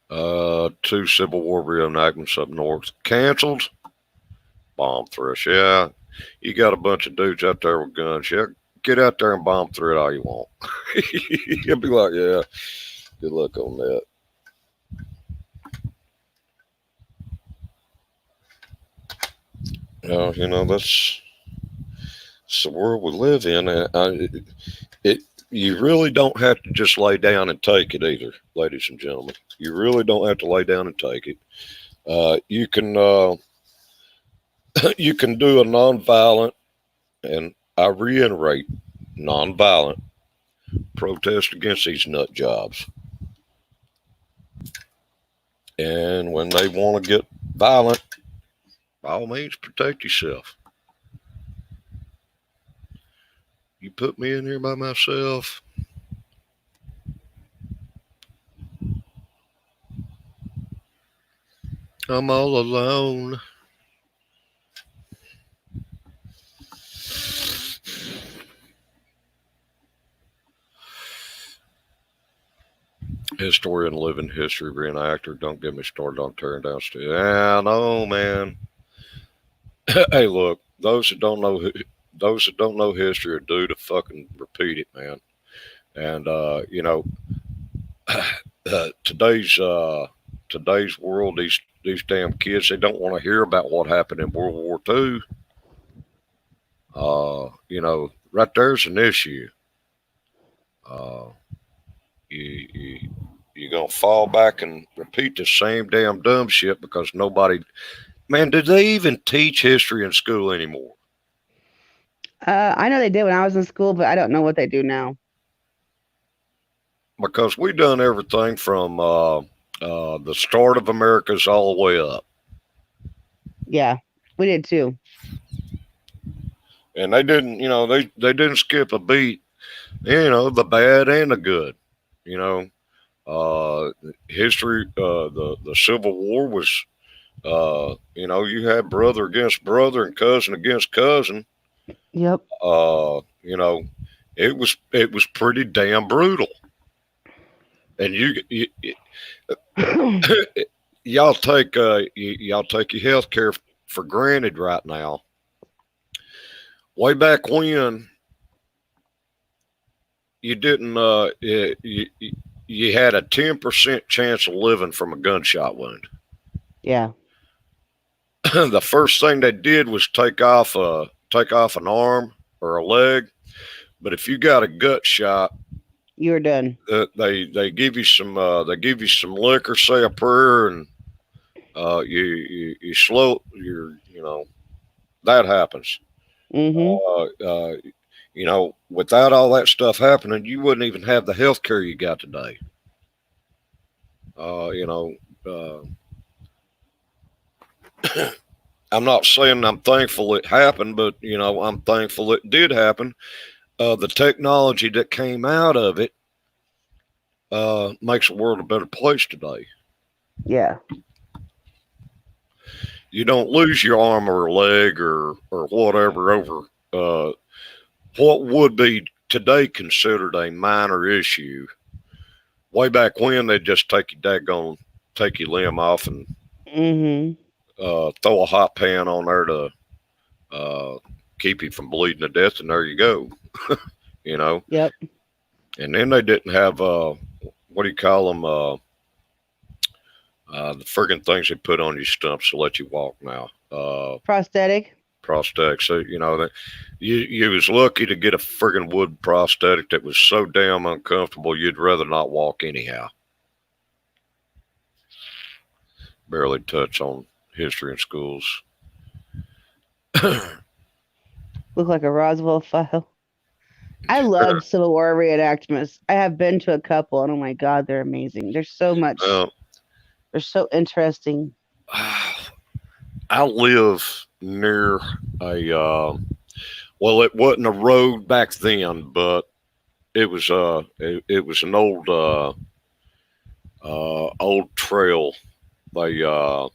Two Civil War reenactments up north canceled. Bomb threats. Yeah, you got a bunch of dudes out there with guns. Yeah, get out there and bomb through it all you want. You'll be like, yeah, good luck on that. That's the world we live in. You really don't have to just lay down and take it either, ladies and gentlemen. You really don't have to lay down and take it. You can you can do a nonviolent, and I reiterate, nonviolent protest against these nut jobs. And when they want to get violent, by all means, protect yourself. You put me in here by myself, I'm all alone. Historian, living history reenactor. Don't get me started on tearing down stairs. Yeah, no, man. Hey, look, those that don't know history are due to fucking repeat it, man. And today's world, these damn kids, they don't want to hear about what happened in World War II. Right there's an issue. Uh, you you're gonna fall back and repeat the same damn dumb shit because nobody. Man, did they even teach history in school anymore? I know they did when I was in school, but I don't know what they do now. Because we done everything from the start of America's all the way up, Yeah, we did too. and they didn't. They didn't skip a beat. The bad and the good. You know, history. The Civil War was. You had brother against brother and cousin against cousin. Yep. It was pretty damn brutal. And y'all take your health care for granted right now. Way back when, you didn't you had a 10% chance of living from a gunshot wound. Yeah. The first thing they did was take off an arm or a leg. But if you got a gut shot, you're done. They give you some liquor, say a prayer, and you slow that happens. Mm-hmm. Without all that stuff happening, you wouldn't even have the health care you got today. I'm not saying I'm thankful it happened, but I'm thankful it did happen. The technology that came out of it makes the world a better place today. Yeah. You don't lose your arm or leg or whatever over what would be today considered a minor issue. Way back when, they'd just take your limb off and throw a hot pan on there to keep you from bleeding to death, and there you go. Yep. And then they didn't have what do you call them? The friggin' things they put on your stumps to let you walk now. Prosthetic. So that you was lucky to get a friggin' wood prosthetic that was so damn uncomfortable you'd rather not walk anyhow. Barely touch on history in schools. Look like a Roswell file. I love Civil War reenactments. I have been to a couple, and oh my god, they're amazing. There's so much. Uh, They're so interesting. I live near a well, it wasn't a road back then, but it was an old trail. They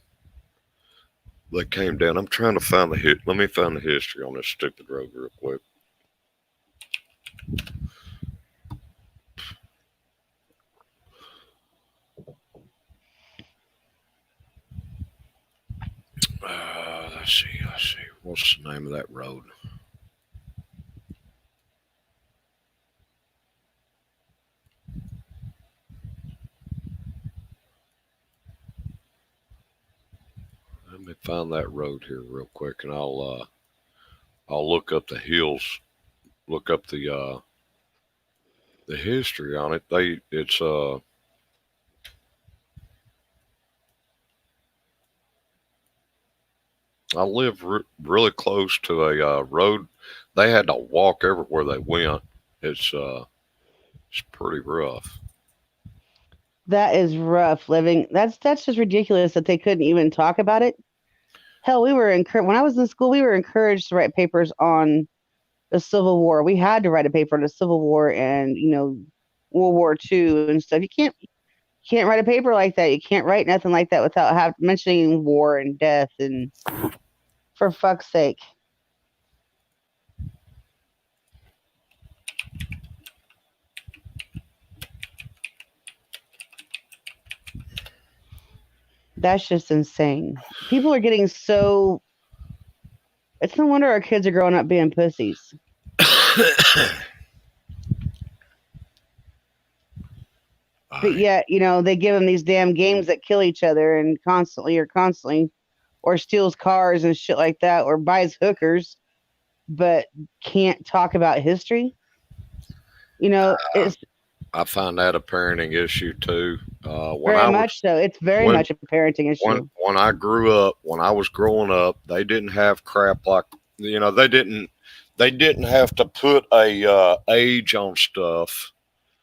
they came down. I'm trying to find the hit. Let me find the history on this stupid road real quick. Let's see. Let's see. What's the name of that road? Let me find that road here real quick, and I'll look up the hills. Look up the history on it. It's I live really close to a road. They had to walk everywhere they went. It's pretty rough. That is rough living. That's just ridiculous that they couldn't even talk about it. Hell, we were encouraged when I was in school. We were encouraged to write papers on the Civil War. We had to write a paper on the Civil War and World War II and stuff. You can't write a paper like that. You can't write nothing like that without mentioning war and death and for fuck's sake. That's just insane. People are getting so. It's no wonder our kids are growing up being pussies. But yet, they give them these damn games that kill each other and constantly, or steals cars and shit like that, or buys hookers, but can't talk about history. It's I find that a parenting issue too. very much so. It's very much a parenting issue. When I grew up, when I was growing up, they didn't have crap like they didn't have to put a age on stuff.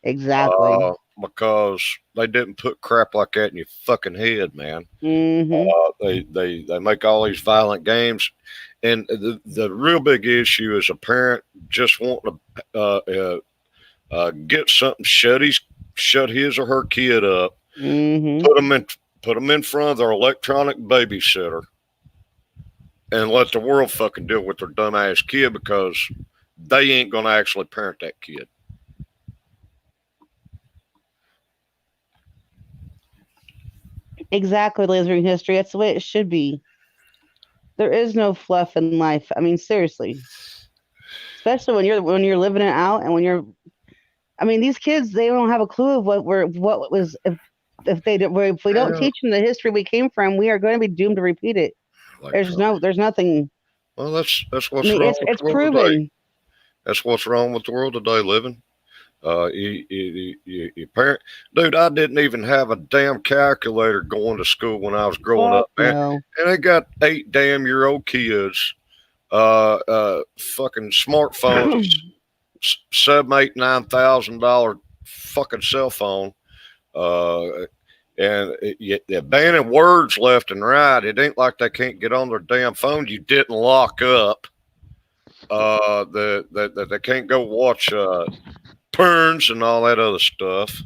Exactly. Because they didn't put crap like that in your fucking head, man. Mm-hmm. They make all these violent games, and the real big issue is a parent just wanting to get something, shut his or her kid up, Mm-hmm. put them in front of their electronic babysitter, and let the world fucking deal with their dumb ass kid because they ain't gonna actually parent that kid. Exactly, lasering history. That's the way it should be. There is no fluff in life. I mean, seriously. Especially when you're living it out and when you're. I mean, these kids they don't have a clue of what was if we don't teach them the history we came from, we are going to be doomed to repeat it. Like, There's nothing. well, that's what's I mean, wrong it's with it's the world proven. today. That's what's wrong with the world today. Living, you parent, dude. I didn't even have a damn calculator going to school when I was growing Fuck up, man. no. And they got 8 damn-year-old kids, fucking smartphones, $7, $8, $9,000 fucking cell phone, and they're banning words left and right. It ain't like they can't get on their damn phone. You didn't lock up. That they can't go watch porns and all that other stuff.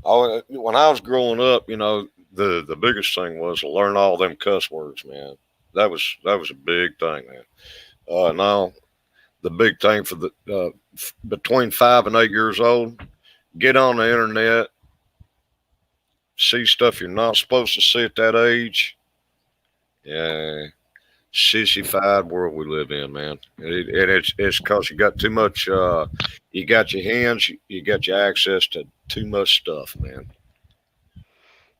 When I was growing up, the biggest thing was to learn all them cuss words, man. That was a big thing, man. Now the big thing for the between 5 and 8 years old, get on the internet, see stuff you're not supposed to see at that age. Yeah, sissified world we live in, man. And it's because you got too much. You got your hands. You got your access to too much stuff, man.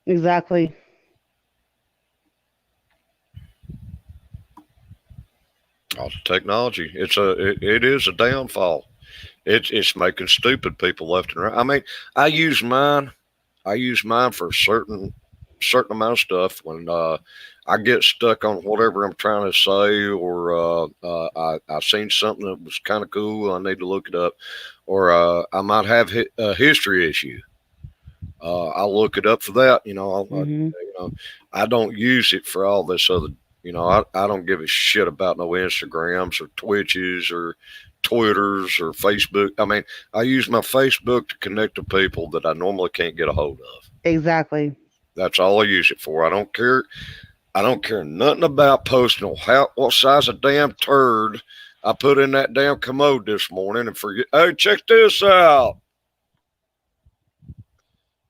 Exactly. All the technology. It is a downfall. It's making stupid people left and right. I mean, I use mine. I use mine for certain certain amount of stuff. When I get stuck on whatever I'm trying to say, or I seen something that was kind of cool, I need to look it up, or I might have a history issue. I'll look it up for that. Hmm. I don't use it for all this other. I don't give a shit about no Instagrams or Twitches or Twitters or Facebook. I mean, I use my Facebook to connect to people that I normally can't get a hold of. Exactly. That's all I use it for. I don't care. I don't care nothing about posting what size of damn turd I put in that damn commode this morning and forget. Hey, check this out.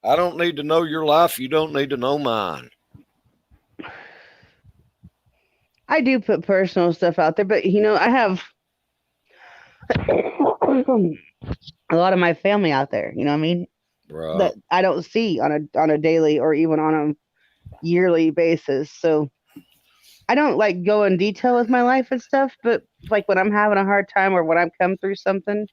I don't need to know your life. You don't need to know mine. I do put personal stuff out there, but I have a lot of my family out there. You know what I mean? Right. That I don't see on a daily or even on a yearly basis. So I don't like go in detail with my life and stuff, but like when I'm having a hard time or when I'm come through something,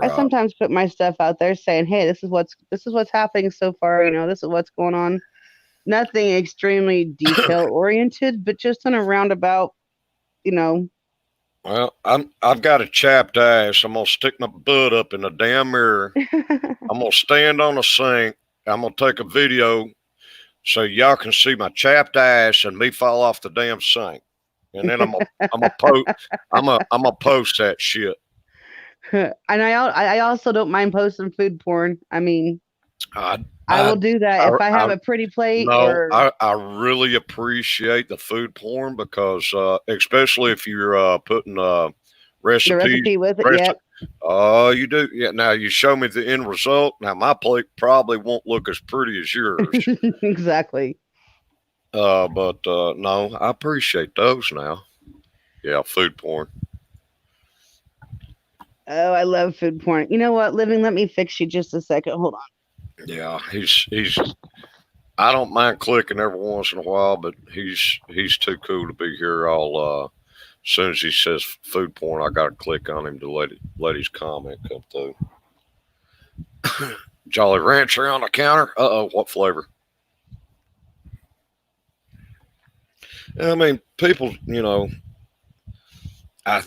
I Right. sometimes put my stuff out there saying, "Hey, this is what's happening so far. This is what's going on." Nothing extremely detail oriented, but just in a roundabout, you know. Well, I've got a chapped ass. I'm gonna stick my butt up in the damn mirror. I'm gonna stand on the sink. I'm gonna take a video so y'all can see my chapped ass and me fall off the damn sink. And then I'm gonna post I'm gonna post that shit. And I also don't mind posting food porn. I mean, I I I will do that I, if I have I a pretty plate no, or I really appreciate the food porn because especially if you're putting the recipes. recipe with it. Reci- Yep. Oh, you do? Yeah. Now you show me the end result. Now my plate probably won't look as pretty as yours. Exactly. But no, I appreciate those now. Yeah, food porn. Oh, I love food porn. You know what, Living? Let me fix you just a second. Hold on. Yeah, he's. I don't mind clicking every once in a while, but he's too cool to be here. As soon as he says food porn, I got to click on him to let his comment come through. Jolly Rancher on the counter. What flavor? I mean, people. I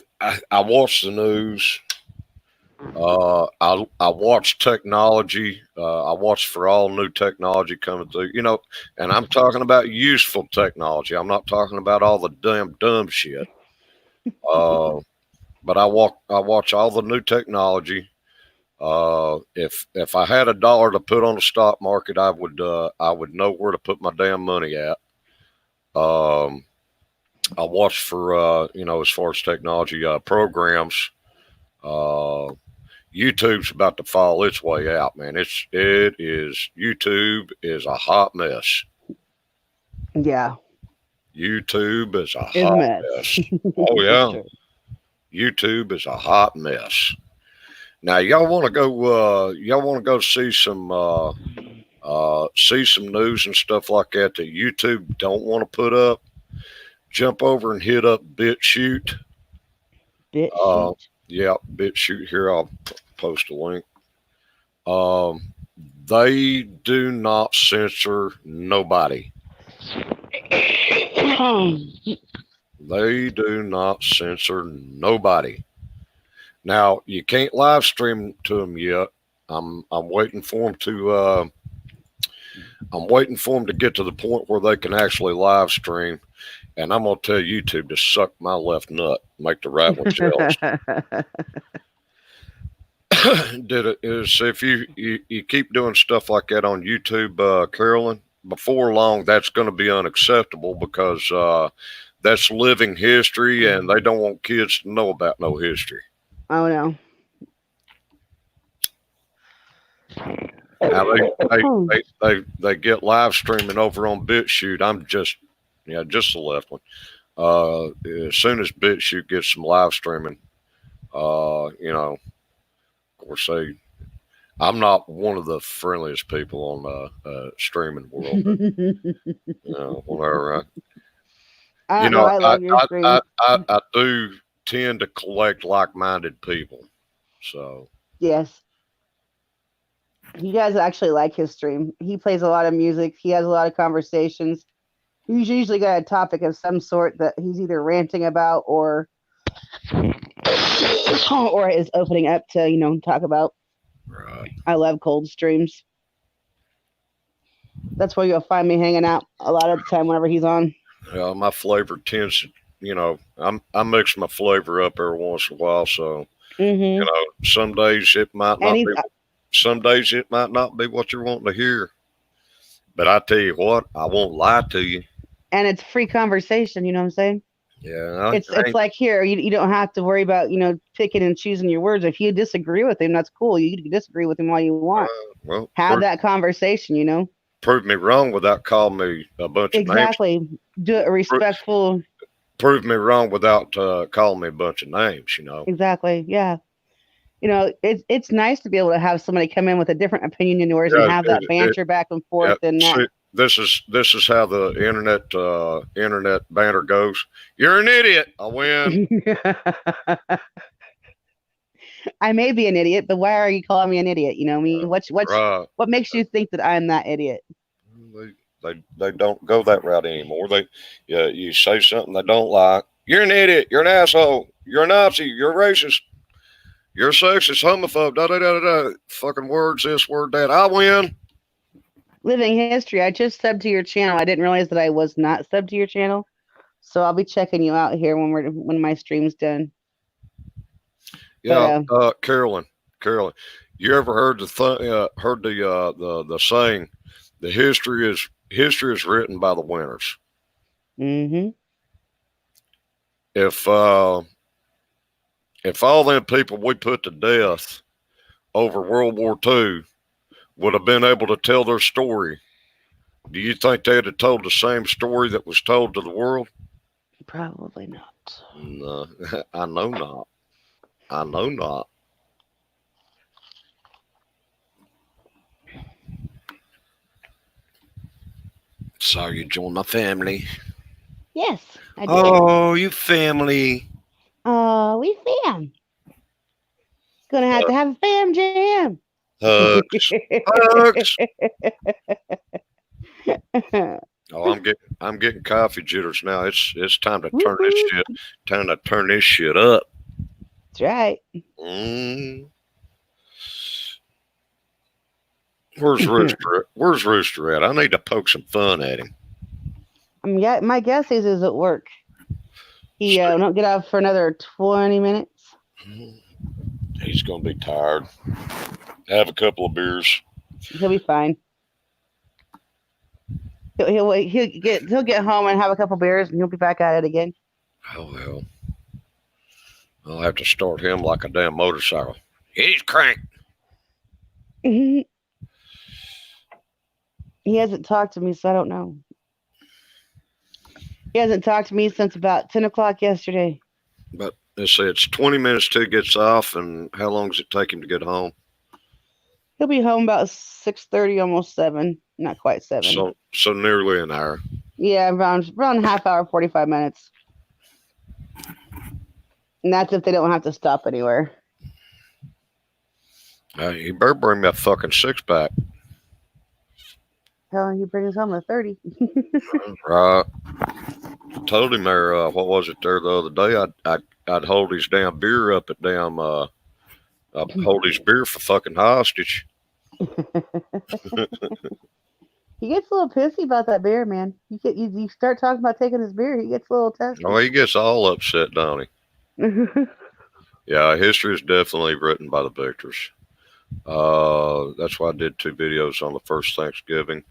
watch the news. I watch technology. I watch for all new technology coming through. And I'm talking about useful technology. I'm not talking about all the damn dumb shit. Uh, but I watch all the new technology. If I had $1 to put on the stock market, I would know where to put my damn money at. Um, I watch for as far as technology programs. Uh, YouTube's about to fall its way out, man. YouTube is a hot mess. Yeah, YouTube is a it's a hot mess. mess. Oh For yeah, sure. YouTube is a hot mess. Now y'all want to go? Y'all want to go see some news and stuff like that YouTube don't want to put up? Jump over and hit up BitChute. Bit Uh, shoot. yeah, BitChute. Here, I'll post a link. Um, they do not censor nobody. They do not censor nobody. Now you can't live stream to them yet. I'm waiting for them to. I'm waiting for them to get to the point where they can actually live stream. And I'm gonna tell YouTube to suck my left nut, make the right one jealous. Did it is if you keep doing stuff like that on YouTube, Carolyn, before long that's going to be unacceptable because that's living history, and they don't want kids to know about no history. Oh no. Now they get live streaming over on BitChute. Just the left one. As soon as BitChute gets some live streaming, of course I'm not one of the friendliest people on the streaming world, but whatever. I know. I love your streams. I do tend to collect like-minded people. So Yes. You guys actually like his stream. He plays a lot of music. He has a lot of conversations. He's usually got a topic of some sort that he's either ranting about or or is opening up to talk about. Right. I love cold streams. That's where you'll find me hanging out a lot of the time whenever he's on. Yeah, my flavor tends to, I mix my flavor up every once in a while. So, Mm-hmm. some days it might And not he's be, some days it might not be what you're wanting to hear. But I tell you what, I won't lie to you. and it's free conversation. You know what I'm saying? Yeah, It's like here you don't have to worry about picking and choosing your words. If you disagree with him, that's cool. You can disagree with him all you want. well, Have that conversation. Prove me wrong without calling me a bunch of names. Exactly. Do it respectful. Prove me wrong without calling me a bunch of names. Exactly. Yeah. It's nice to be able to have somebody come in with a different opinion than yours and have that banter back and forth. And that. This is how the internet banter goes. You're an idiot. I win. I may be an idiot, but why are you calling me an idiot? I mean, what Right. makes you think that I'm that idiot? They don't go that route anymore. You say something they don't like. You're an idiot. You're an asshole. You're a Nazi. You're a racist. You're a sexist, homophobe. Da da da da da. Fucking words this, word that. I win. Living history. I just subbed to your channel. I didn't realize that I was not subbed to your channel, so I'll be checking you out here when my stream's done. Yeah, Carolyn, you ever heard the saying, the history is written by the winners. Mm-hmm. If all them people we put to death over World War II would have been able to tell their story, do you think they'd have told the same story that was told to the world? Probably not. No, I know not. I know not. So you joined my family? Yes, I did. Oh, you family. Oh, we fam. Gonna have to have a fam jam. Hugs. Hugs. Oh, I'm getting coffee jitters now. It's time to turn this shit. Time to turn this shit up. That's right. Where's Rooster? Where's Rooster at? I need to poke some fun at him. Yeah, my guess is he's at work. He don't get out for another 20 minutes. He's gonna be tired. Have a couple of beers. He'll be fine. He'll get home and have a couple beers and he'll be back at it again. Oh well. I'll have to start him like a damn motorcycle. He's cranked. He hasn't talked to me, so I don't know. He hasn't talked to me since about 10 o'clock yesterday. But let's say it's 20 minutes till he gets off, and how long does it take him to get home? He'll be home about 6:30, almost 7. Not quite 7. So nearly an hour. Yeah, around a half hour, 45 minutes. And that's if they don't have to stop anywhere. You better bring me a fucking 6-pack. Hell, he brings home a 30. Right. I told him there, what was it there the other day? I'd hold his damn beer up at damn, I'd hold his beer for fucking hostage. He gets a little pissy about that beer, man. You start talking about taking his beer, he gets a little testy. Oh, he gets all upset, don't he? Yeah, history is definitely written by the victors. That's why I did 2 videos on the first Thanksgiving.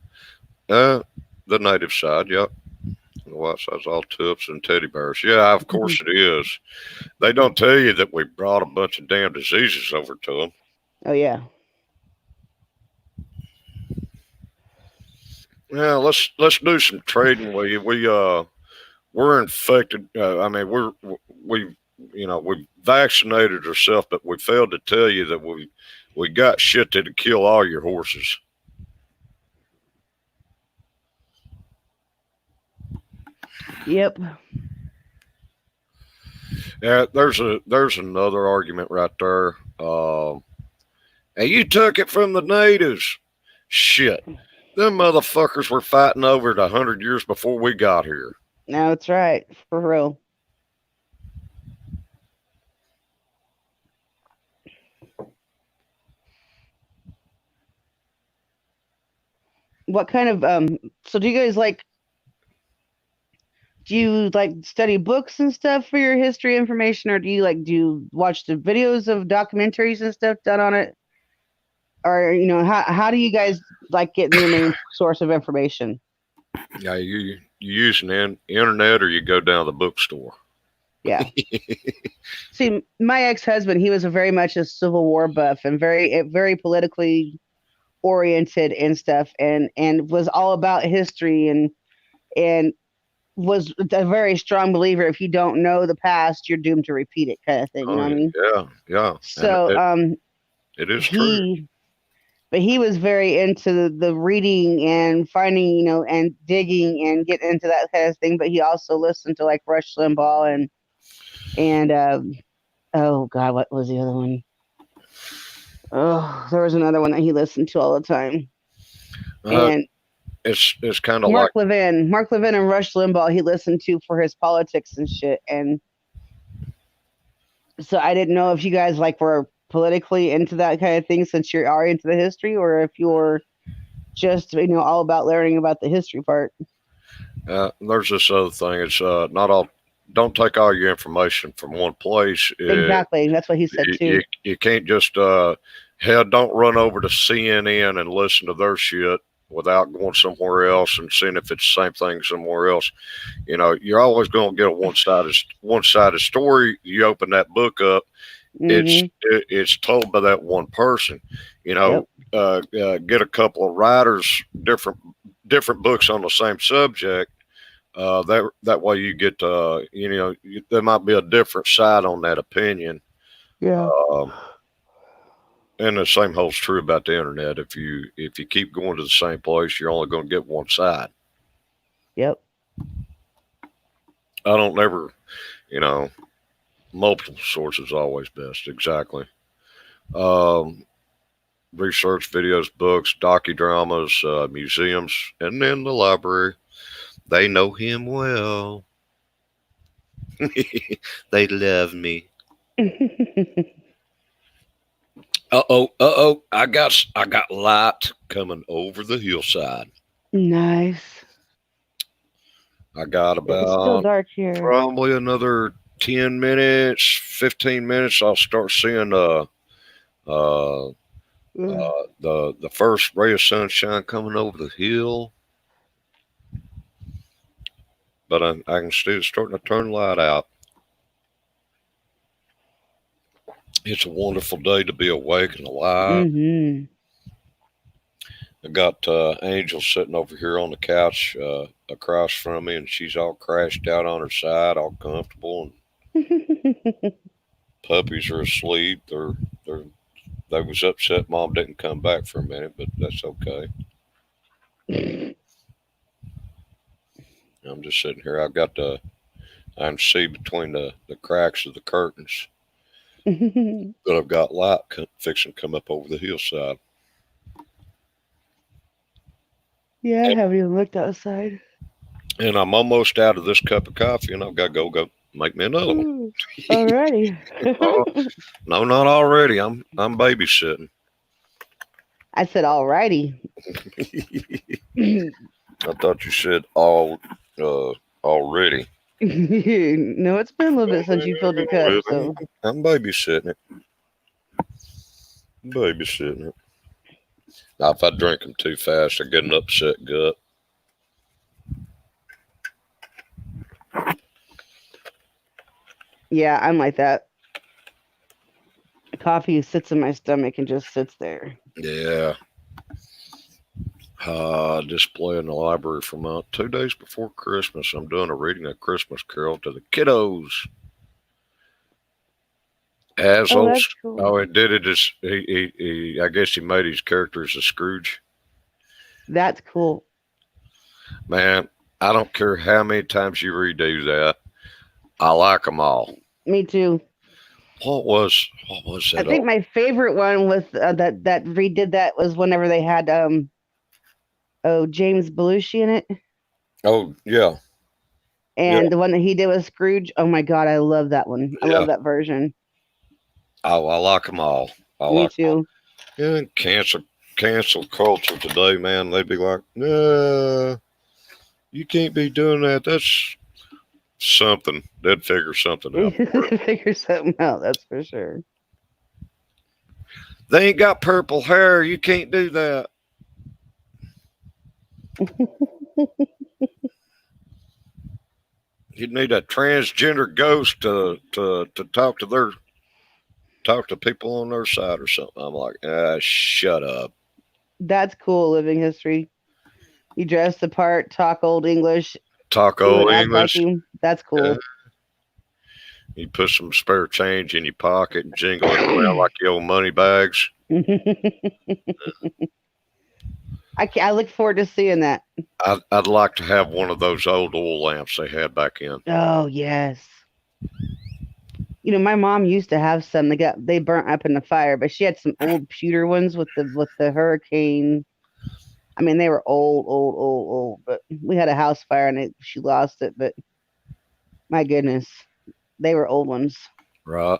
The native side, yep. The white side's all tips and teddy bears. Yeah, of course it is. They don't tell you that we brought a bunch of damn diseases over to them. Oh yeah. Yeah, let's do some trading. We're infected. I mean, we vaccinated ourselves, but we failed to tell you that we got shit that'd kill all your horses. Yep. Yeah, there's another argument right there. And you took it from the natives. Shit. Them motherfuckers were fighting over it 100 years before we got here. No, that's right. For real. What kind of so do you guys like do you like study books and stuff for your history information, or do you watch the videos of documentaries and stuff done on it? Or how do you guys like getting your main source of information? Yeah, you use an internet or you go down to the bookstore. Yeah. See, my ex-husband, he was a very much a Civil War buff and very politically oriented and stuff, and was all about history and was a very strong believer. If you don't know the past, you're doomed to repeat it, kind of thing. You know what I mean? Yeah. So it is true. But he was very into the reading and finding, and digging and getting into that kind of thing. But he also listened to like Rush Limbaugh and oh God, what was the other one? Oh, there was another one that he listened to all the time. And it's kind of Mark Levin and Rush Limbaugh he listened to for his politics and shit. And so I didn't know if you guys like were politically into that kind of thing since you are into the history, or if you're just all about learning about the history part. There's this other thing. It's not all. Don't take all your information from one place. Exactly, that's what he said too. You can't just hell. Don't run over to CNN and listen to their shit without going somewhere else and seeing if it's the same thing somewhere else. You're always going to get a one-sided story. You open that book up, it's told by that one person. Get a couple of writers, different books on the same subject. That way you get there might be a different side on that opinion. Yeah. And the same holds true about the internet. If you keep going to the same place, you're only going to get one side. Yep. I don't never, multiple sources always best. Exactly. Research, videos, books, docudramas, museums, and then the library. They know him well. They love me. Uh-oh. I got light coming over the hillside. Nice. I got about it's still dark here. Probably another 10 minutes, 15 minutes. I'll start seeing the first ray of sunshine coming over the hill. But I can still starting to turn the light out. It's a wonderful day to be awake and alive. Mm-hmm. I got Angel sitting over here on the couch across from me, and she's all crashed out on her side, all comfortable. And puppies are asleep. They was upset Mom didn't come back for a minute, but that's okay. I'm just sitting here. I can see between the cracks of the curtains that I've got light fixing to come up over the hillside. Yeah, I haven't even looked outside. And I'm almost out of this cup of coffee, and I've got to go make me another one. Alrighty. No, not already. I'm babysitting. I said alrighty. I thought you said already. No, it's been a little bit since you filled your cup. So I'm babysitting it. Now, if I drink them too fast, I get an upset gut. Yeah, I'm like that. Coffee sits in my stomach and just sits there. Yeah. Display in the library for 2 days before Christmas. I'm doing a reading of Christmas Carol to the kiddos. Assholes. Cool. It did it. He I guess he made his character as a Scrooge. That's cool. Man, I don't care how many times you redo that. I like them all. Me too. what was I that? think my favorite one with that redid that was whenever they had James Belushi in it, Oh yeah, yeah, and the one that he did with Scrooge. Oh my god, I love that one. I yeah. love that version. I like them all. I Me like 'em all. too. Yeah, and cancel culture today, man. They'd be like, no, you can't be doing that. That's something. They'd figure something out. Figure something out. That's for sure. They ain't got purple hair. You can't do that. You'd need a transgender ghost to talk to people on their side or something. I'm like, shut up. That's cool. Living history. You dress the part, talk old English, do Taco and act like English. him. That's Yeah. cool. You put some spare change in your pocket and jingle it around like your old money bags. I look forward to seeing that. I'd like to have one of those old oil lamps they had back in. Oh yes. My mom used to have some. They burnt up in the fire, but she had some old pewter ones with the hurricane. I mean, they were old, old, old, old. But we had a house fire and she lost it. But my goodness, they were old ones. Right.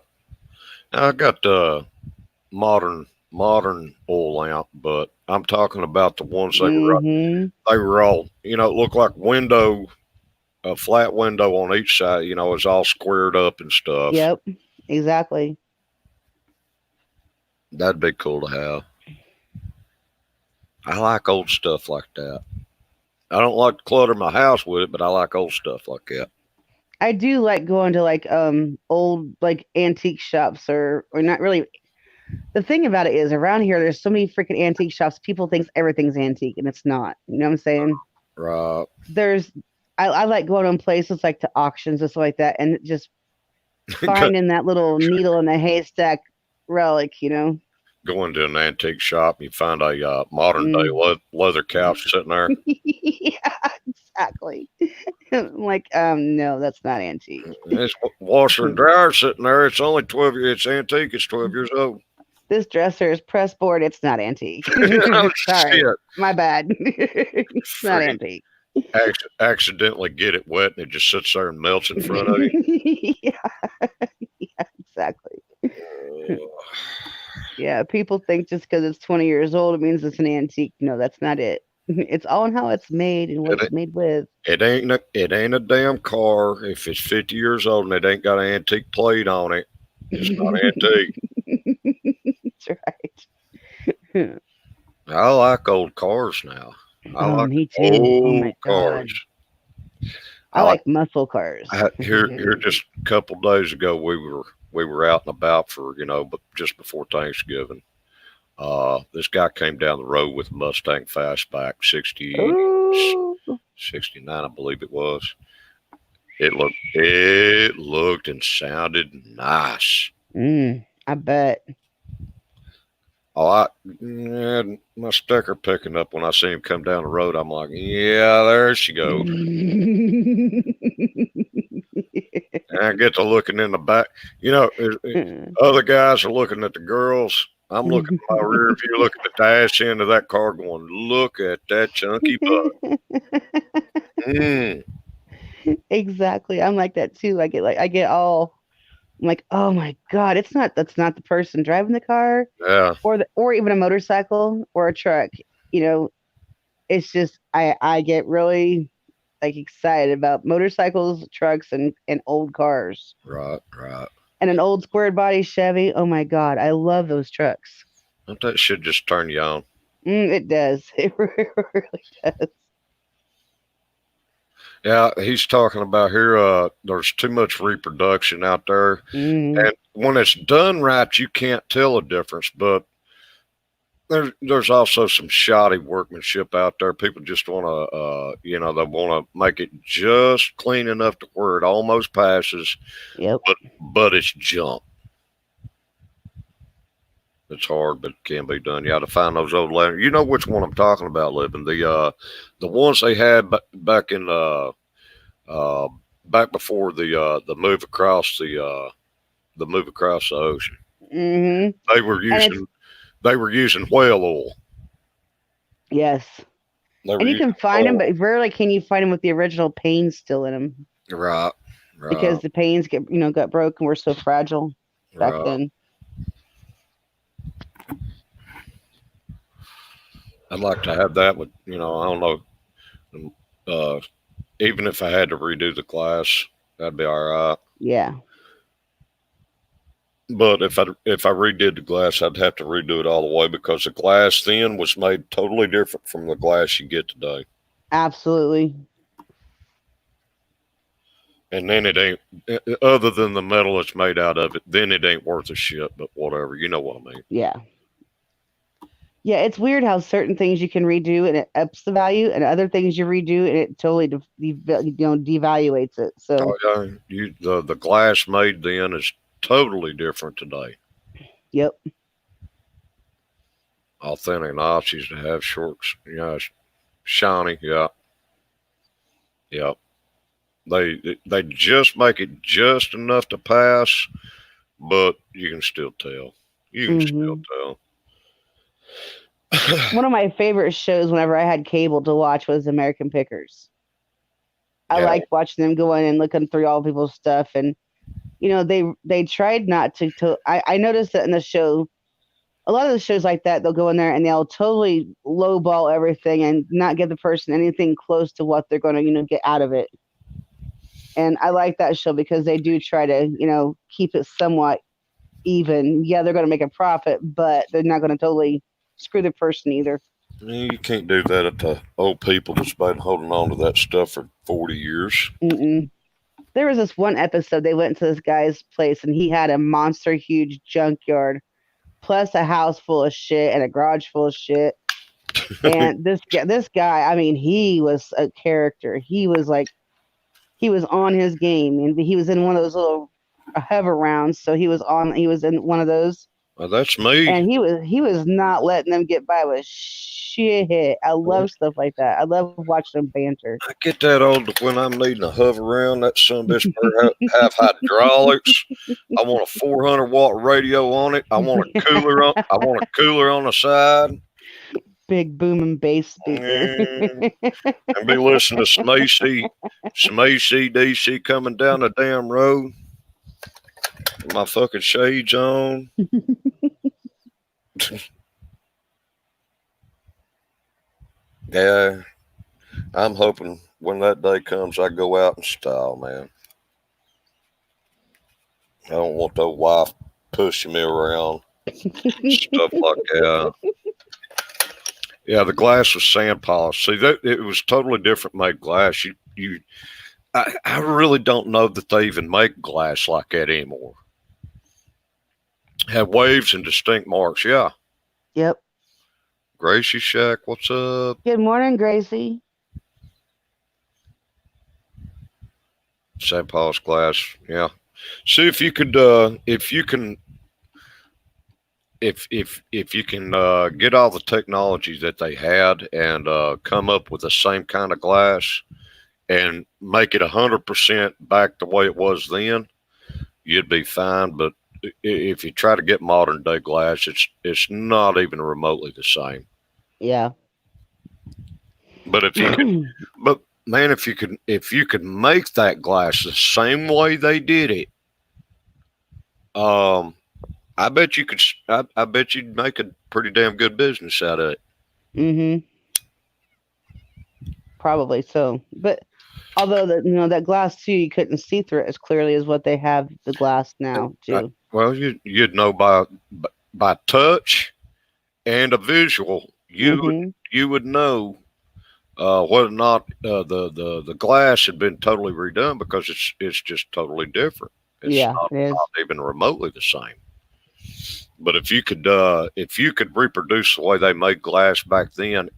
Now, I got the modern oil lamp, but I'm talking about the ones Mm-hmm. they were all, it looked like a flat window on each side, it's all squared up and stuff. Yep. Exactly. That'd be cool to have. I like old stuff like that. I don't like to clutter my house with it, but I like old stuff like that. I do like going to like old like antique shops or not really. The thing about it is around here there's so many freaking antique shops. People think everything's antique and it's not. You know what I'm saying? Right. I like going on places like to auctions and stuff like that and just finding that little needle in a haystack relic, Going to an antique shop, you find a modern day leather couch sitting there. Yeah, exactly. I'm like, no, that's not antique. It's washer and dryer sitting there. It's only 12 years. It's antique. It's 12 years old. This dresser is press board. It's not antique. Oh, Sorry, shit. my bad. It's not Freaking antique. accidentally get it wet and it just sits there and melts in front of you. Yeah, exactly. Yeah, people think just because it's 20 years old, it means it's an antique. No, that's not it. It's all in how it's made and what it's made with. It ain't a damn car. If it's 50 years old and it ain't got an antique plate on it, it's not antique. That's right. I like old cars now. I like me too. Oh my cars. God. I like muscle cars. Here just a couple days ago we were out and about for but just before Thanksgiving. This guy came down the road with a Mustang Fastback 69, I believe it was. It looked and sounded nice. I bet. Oh, my sticker picking up when I see him come down the road. I'm like, yeah, there she goes. And I get to looking in the back. Other guys are looking at the girls. I'm looking at my rear view, looking at the dash end of that car, going, look at that chunky butt. Exactly. I'm like that too. I'm like, oh my God, that's not the person driving the car. Yeah. Or even a motorcycle or a truck. It's just I get really like excited about motorcycles, trucks, and old cars. Right. And an old squared body Chevy. Oh my God, I love those trucks. That should just turn you on. It does. It really does. Yeah, he's talking about here. There's too much reproduction out there, and when it's done right, you can't tell a difference. But there's also some shoddy workmanship out there. People just want to, they want to make it just clean enough to where it almost passes. Yep. But it's junk. It's hard, but it can be done. You got to find those old letters. You know which one I'm talking about, Living. The ones they had back in back before the move across the the move across the ocean. Mm-hmm. They were And it's using whale oil. yes. They were And you using can find them, whale but rarely can you find them with the original panes still in them oil. Right, because right, the panes got broken. We're so fragile back right. then. I'd like to have that with, I don't know. Even if I had to redo the glass, that'd be all right. Yeah, But if I redid the glass, I'd have to redo it all the way because the glass then was made totally different from the glass you get today. absolutely. And then it ain't, other than the metal it's made out of it, then it ain't worth a shit. But whatever, you know what I mean. Yeah. Yeah, it's weird how certain things you can redo and it ups the value, and other things you redo and it totally devaluates it. So, Oh yeah, the glass made then is totally different today. yep. Authentic knives used to have shorts, shiny, yeah, yeah. They just make it just enough to pass, but you can still tell. You can still Hmm. tell. One of my favorite shows whenever I had cable to watch was American Pickers. I Yeah, liked watching them go in and looking through all people's stuff, and they tried not to. I noticed that in the show, a lot of the shows like that, they'll go in there and they'll totally lowball everything and not give the person anything close to what they're going to get out of it. And I like that show because they do try to keep it somewhat even. Yeah, they're going to make a profit, but they're not going to totally screw the person either. you can't do that at the old people that's been holding on to that stuff for 40 years. Mm-mm. There was this one episode they went to this guy's place and he had a monster huge junkyard plus a house full of shit and a garage full of shit. And this guy, I mean, he was a character. He was on his game, and he was in one of those little hover rounds. So he was in one of those, Well, that's me. and he was not letting them get by with shit. I love stuff like that. I love watching them banter. I get that old when I'm needing to hover around. That son of a bitch better have hydraulics. I want a 400-watt radio on it. I want a cooler on. I want a cooler on the side. Big booming bass speaker. And be listening to some AC DC coming down the damn road. With my fucking shades on. Yeah, I'm hoping when that day comes, I go out in style, man. I don't want the wife pushing me around, stuff like that. Yeah, the glass was sand polished. See, that it was totally different made glass. I really don't know that they even make glass like that anymore. Had waves and distinct marks. Yeah. Yep. Gracie Shack, what's up? Good morning, Gracie. Sand polished glass. Yeah. See if you could, if you can get all the technology that they had and come up with the same kind of glass and make it 100% back the way it was then, you'd be fine. But if you try to get modern day glass, it's not even remotely the same. Yeah. But if you could, but man, if you could make that glass the same way they did it, I bet you could. I bet you'd make a pretty damn good business out of it. Mm-hmm. Probably so. But although that glass too, you couldn't see through it as clearly as what they have the glass now too. Well, you'd know by touch and a visual. You would know whether or not the glass had been totally redone because it's just totally different. It's Yeah, it is. not even remotely the same. But if you could reproduce the way they made glass back then,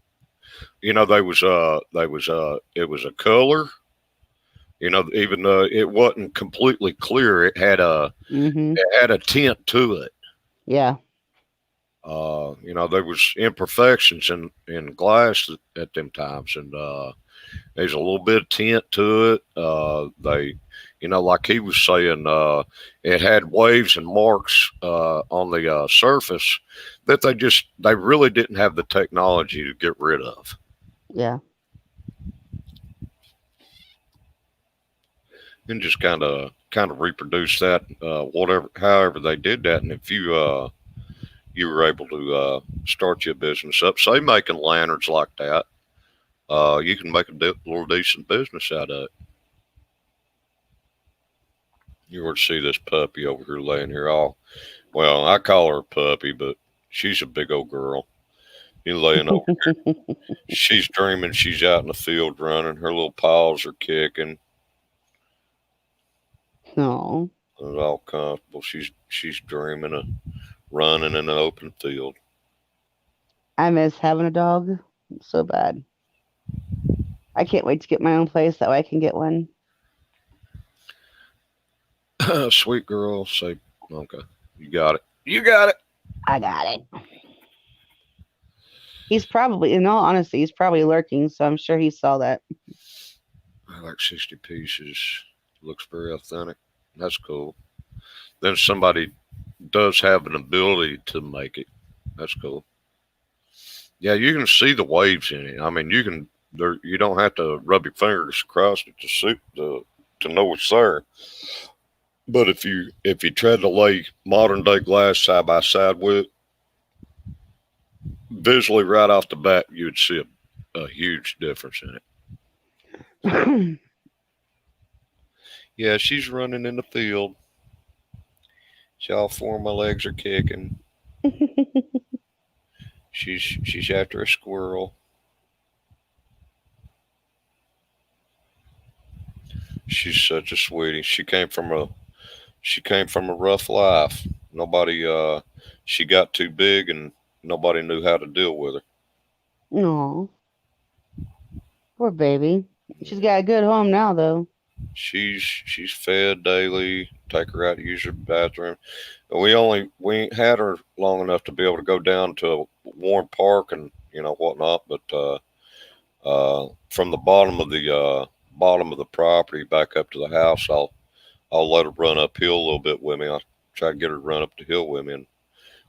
it was a color. Even though it wasn't completely clear, it had a tint to it. Yeah. There was imperfections in glass at them times, and there's a little bit of tint to it. like he was saying, it had waves and marks on the surface that they really didn't have the technology to get rid of, Yeah. and just kind of reproduce that, however they did that. And if you were able to start your business up, say making lanterns like that, you can make a little decent business out of it. You were to see this puppy over here laying here all, well, I call her a puppy, but she's a big old girl. You laying over here. She's dreaming she's out in the field running. Her little paws are kicking. No. It's all comfortable. She's dreaming of running in an open field. I miss having a dog so bad. I can't wait to get my own place. That way I can get one. Sweet girl, say, okay, you got it. You got it. I got it. He's probably, in all honesty, he's probably lurking, so I'm sure he saw that. I like 60 pieces. Looks very authentic. That's cool. Then somebody does have an ability to make it. That's cool. Yeah, you can see the waves in it. I mean, you don't have to rub your fingers across it to know it's there. But if you try to lay modern day glass side by side with it, visually right off the bat, you'd see a huge difference in it. Yeah, she's running in the field. All four of my legs are kicking. She's after a squirrel. She's such a sweetie. She came from a rough life. She got too big and nobody knew how to deal with her. No. Poor baby. She's got a good home now, though. She's fed daily. Take her out to use her bathroom. We ain't had her long enough to be able to go down to a warm park and whatnot. But from the bottom of the property back up to the house, I'll let her run uphill a little bit with me. I'll try to get her to run up the hill with me, and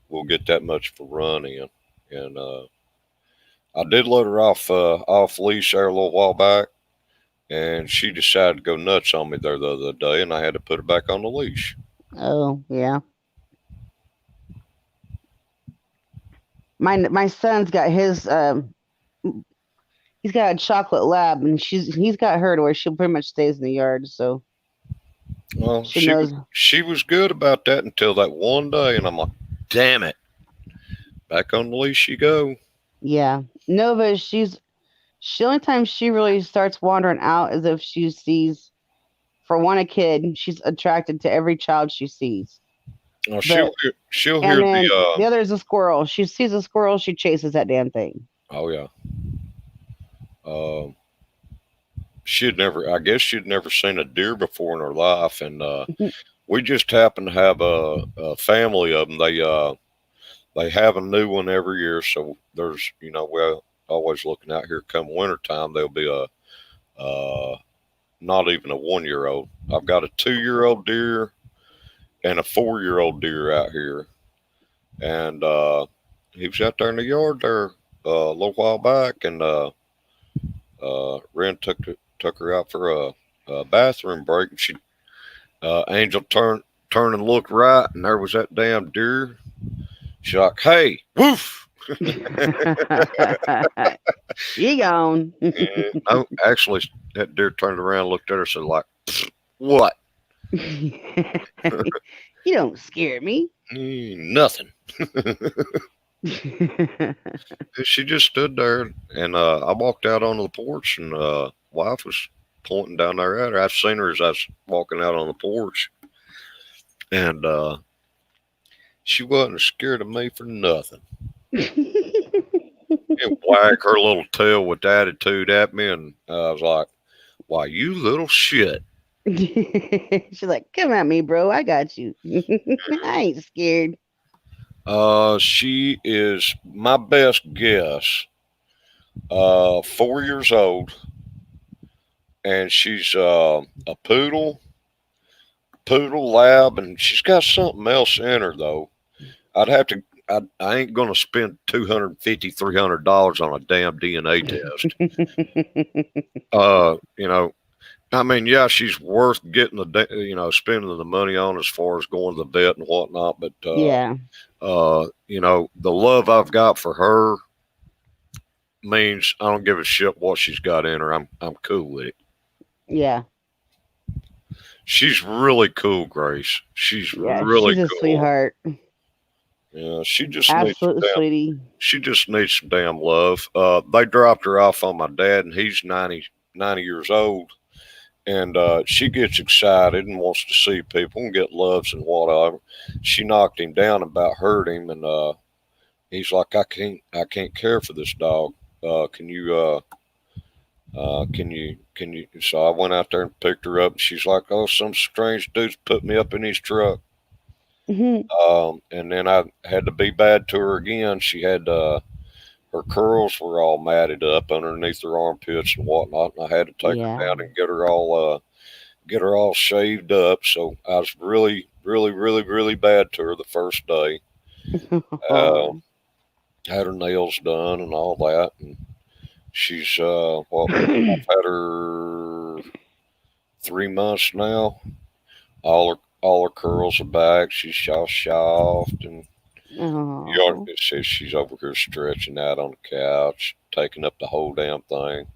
we'll get that much of a run in. And I did let her off leash there a little while back, and she decided to go nuts on me there the other day, and I had to put her back on the leash. Oh, yeah. My son's got his he's got a chocolate lab, and he's got her to where she pretty much stays in the yard. So Well, she knows. she was good about that until that one day, and I'm like, damn it, back on the leash you go. Yeah, Nova. The only time she really starts wandering out is if she sees, for one, a kid. She's attracted to every child she sees. Well, she'll hear And then the the other is a squirrel. She sees a squirrel, she chases that damn thing. oh yeah. I guess she'd never seen a deer before in her life, and we just happened to have a family of them. They have a new one every year, so there's we're always looking out here. Come wintertime, there'll be not even a 1-year-old. I've got a 2-year-old deer and a 4-year-old deer out here, and he was out there in the yard there a little while back, and Ren took her out for a bathroom break, and she Angel turned and looked right, and there was that damn deer. She's like, "Hey, woof!" She gone. No, actually, that deer turned around, looked at her, said, "Like, what?" You don't scare me. Nothing. She just stood there, and I walked out onto the porch, and wife was pointing down there at her. I seen her as I was walking out on the porch, and she wasn't scared of me for nothing. And wag her little tail with attitude at me, and I was like, "Why, you little shit." She's like, "Come at me, bro. I got you. I ain't scared." She is my best guess. 4 years old, and she's a poodle, poodle lab, and she's got something else in her though. I'd have to. I ain't gonna spend $250-300 on a damn DNA test. You know, I mean, yeah, she's worth getting spending the money on as far as going to the vet and whatnot. But Yeah. you know, the love I've got for her means I don't give a shit what she's got in her. I'm cool with it. Yeah. She's really cool, Grace. She's Yeah. really She's a cool. sweetheart. Yeah, she just Absolute sweetie. she just needs some damn love. They dropped her off on my dad, and he's 90 years old, and she gets excited and wants to see people and get loves and whatever. She knocked him down and about hurt him, and he's like, I can't care for this dog. Can you can you? So I went out there and picked her up, and she's like, oh, some strange dude's put me up in his truck. Mhm. And then I had to be bad to her again. She had her curls were all matted up underneath her armpits and whatnot, and I had to take her Yeah. down and get her all shaved up. So I was really, really, really, really bad to her the first day. Had her nails done and all that, and she's I've had her 3 months now. All her curls are back. She's all soft, and it says she's over here stretching out on the couch, taking up the whole damn thing.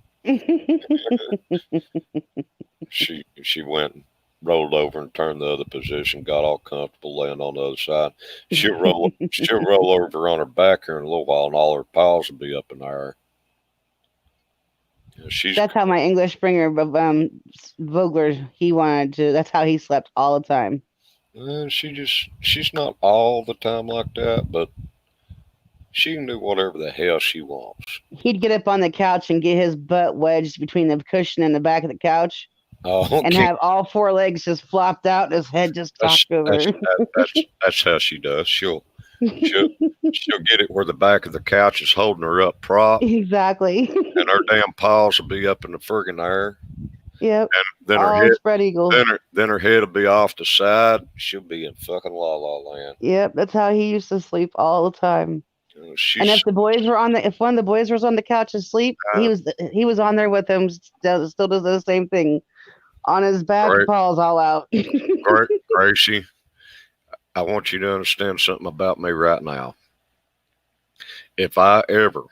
She went and rolled over and turned the other position, got all comfortable laying on the other side. She'll roll over on her back here in a little while, and all her paws will be up in the air. Yeah, That's how my English Springer, Vogler, he wanted to. That's how he slept all the time. She's not all the time like that, but she can do whatever the hell she wants. He'd get up on the couch and get his butt wedged between the cushion and the back of the couch, and have all four legs just flopped out, and his head just cocked over. That's how she does. She'll get it where the back of the couch is holding her up prop. Exactly. And her damn paws will be up in the friggin' air. Yep. And then her head spread eagle. Then her head will be off the side. She'll be in fucking la la land. Yep, that's how he used to sleep all the time. And if the boys were if one of the boys was on the couch asleep, he was on there with them. Still does the same thing, on his back, paws all out. Gracie, I want you to understand something about me right now. If I ever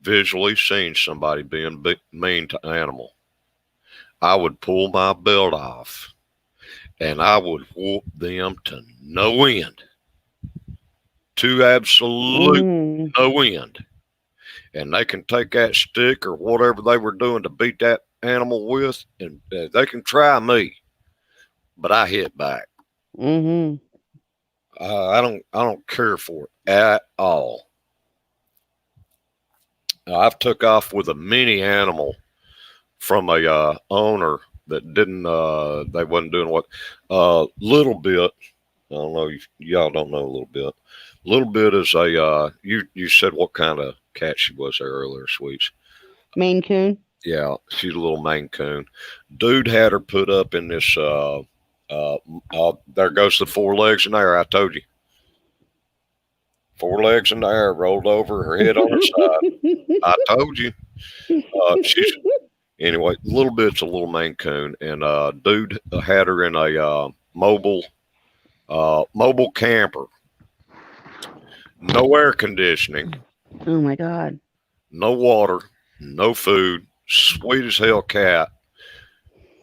visually seen somebody being mean to animal, I would pull my belt off and I would whoop them to no end. To absolute no end. And they can take that stick or whatever they were doing to beat that animal with, and they can try me, but I hit back. I don't care for it at all. I've took off with a mini animal from a owner that didn't they wasn't doing what little bit. I don't know, y'all don't know a little bit. Little bit is a you said what kind of cat she was there earlier, Sweets? Maine Coon. Yeah, she's a little Maine Coon. Dude had her put up in this there goes the four legs in there, I told you. 4 legs in the air, rolled over, her head on her side. I told you. She's anyway, a little bit's a little Maine Coon, and dude had her in a mobile camper. No air conditioning. Oh my God. No water, no food, sweet as hell cat.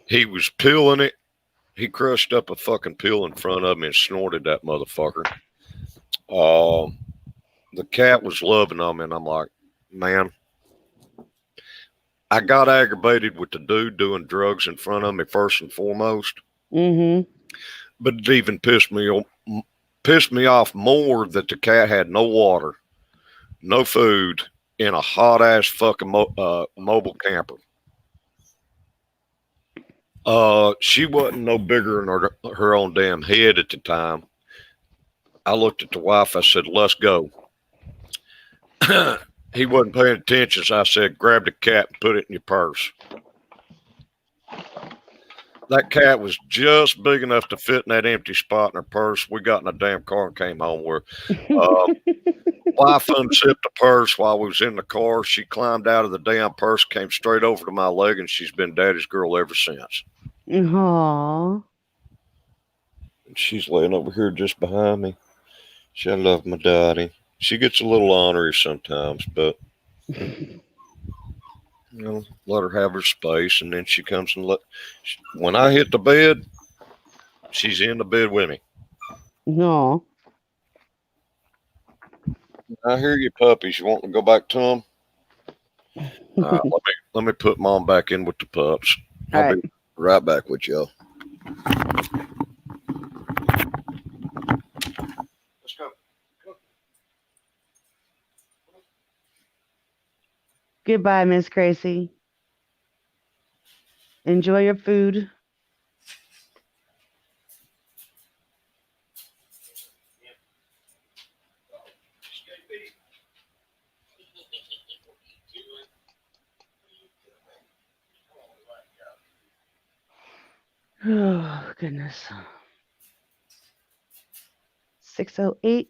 He was peeling it. He crushed up a fucking peel in front of me and snorted that motherfucker. The cat was loving on me, and I'm like, man, I got aggravated with the dude doing drugs in front of me first and foremost. But it even pissed me off more that the cat had no water, no food, in a hot ass fucking mobile camper. She wasn't no bigger than her own damn head at the time. I looked at the wife. I said, let's go. He wasn't paying attention. So I said, grab the cat and put it in your purse. that cat was just big enough to fit in that empty spot in her purse. We got in a damn car and came home where wife unzipped the purse while we was in the car. She climbed out of the damn purse, came straight over to my leg, and she's been daddy's girl ever since. Aww. And she's laying over here just behind me. She love my daddy. She gets a little ornery sometimes, but let her have her space, and then she comes and when I hit the bed, she's in the bed with me. No. I hear you, puppies. You want to go back to them? Let me put mom back in with the pups. I'll be right back with you. Let's go. Goodbye, Miss Gracie. Enjoy your food. Oh, goodness. 6:08.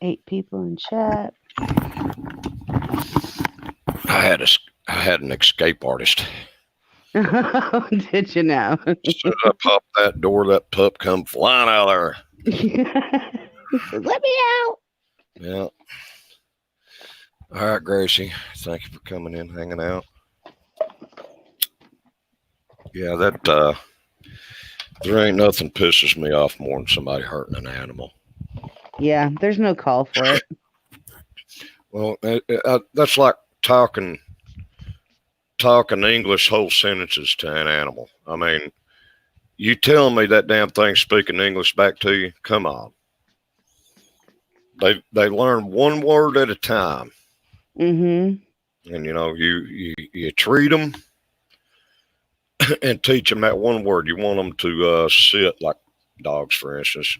Eight people in chat. I had an escape artist. Did you now? As soon as I popped that door, that pup come flying out of there. Let me out. Yeah. All right, Gracie. Thank you for coming in, hanging out. Yeah, that there ain't nothing pisses me off more than somebody hurting an animal. Yeah, there's no call for it. Well, that's like talking English whole sentences to an animal. I mean, you telling me that damn thing's speaking English back to you? Come on. They learn one word at a time. Mm-hmm. And you treat them and teach them that one word. You want them to sit, like dogs, for instance.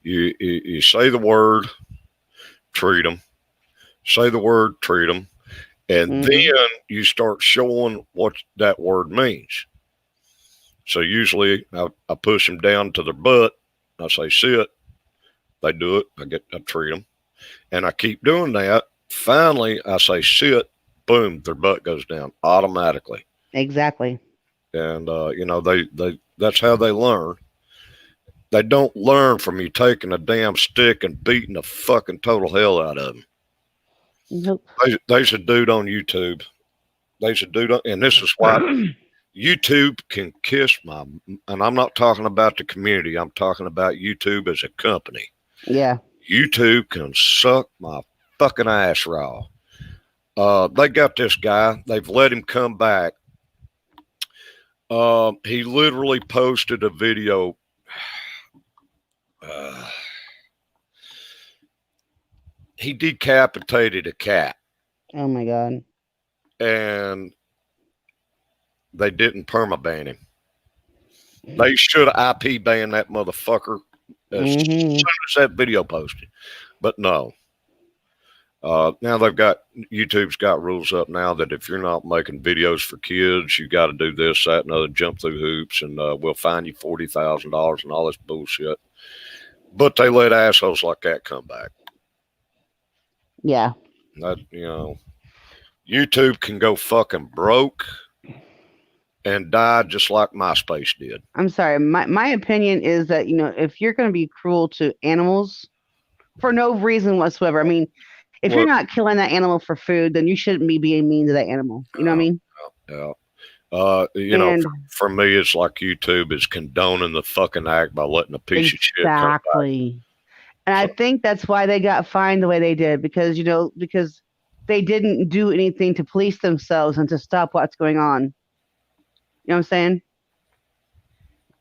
You say the word, treat them. Say the word, treat them. And then you start showing what that word means. So usually I push them down to their butt. I say, sit. They do it. I treat them. And I keep doing that. Finally, I say, sit. Boom, their butt goes down automatically. Exactly. And, they that's how they learn. They don't learn from you taking a damn stick and beating the fucking total hell out of them. Nope. There's a dude on YouTube. And this is why YouTube can kiss and I'm not talking about the community. I'm talking about YouTube as a company. Yeah. YouTube can suck my fucking ass raw. They got this guy. They've let him come back. He literally posted a video. He decapitated a cat. Oh my God. And they didn't permaban him. They should have IP banned that motherfucker as soon as that video posted. But no. Now YouTube's got rules up now that if you're not making videos for kids, you got to do this, that, and other, jump through hoops, and we'll fine you $40,000 and all this bullshit. But they let assholes like that come back. Yeah. That, YouTube can go fucking broke and die just like MySpace did. I'm sorry. My opinion is that, if you're going to be cruel to animals for no reason whatsoever, I mean, if you're not killing that animal for food, then you shouldn't be being mean to that animal. You know what I mean? Yeah. For me, it's like YouTube is condoning the fucking act by letting a piece of shit come back. Exactly. And I think that's why they got fined the way they did, because they didn't do anything to police themselves and to stop what's going on. You know what I'm saying?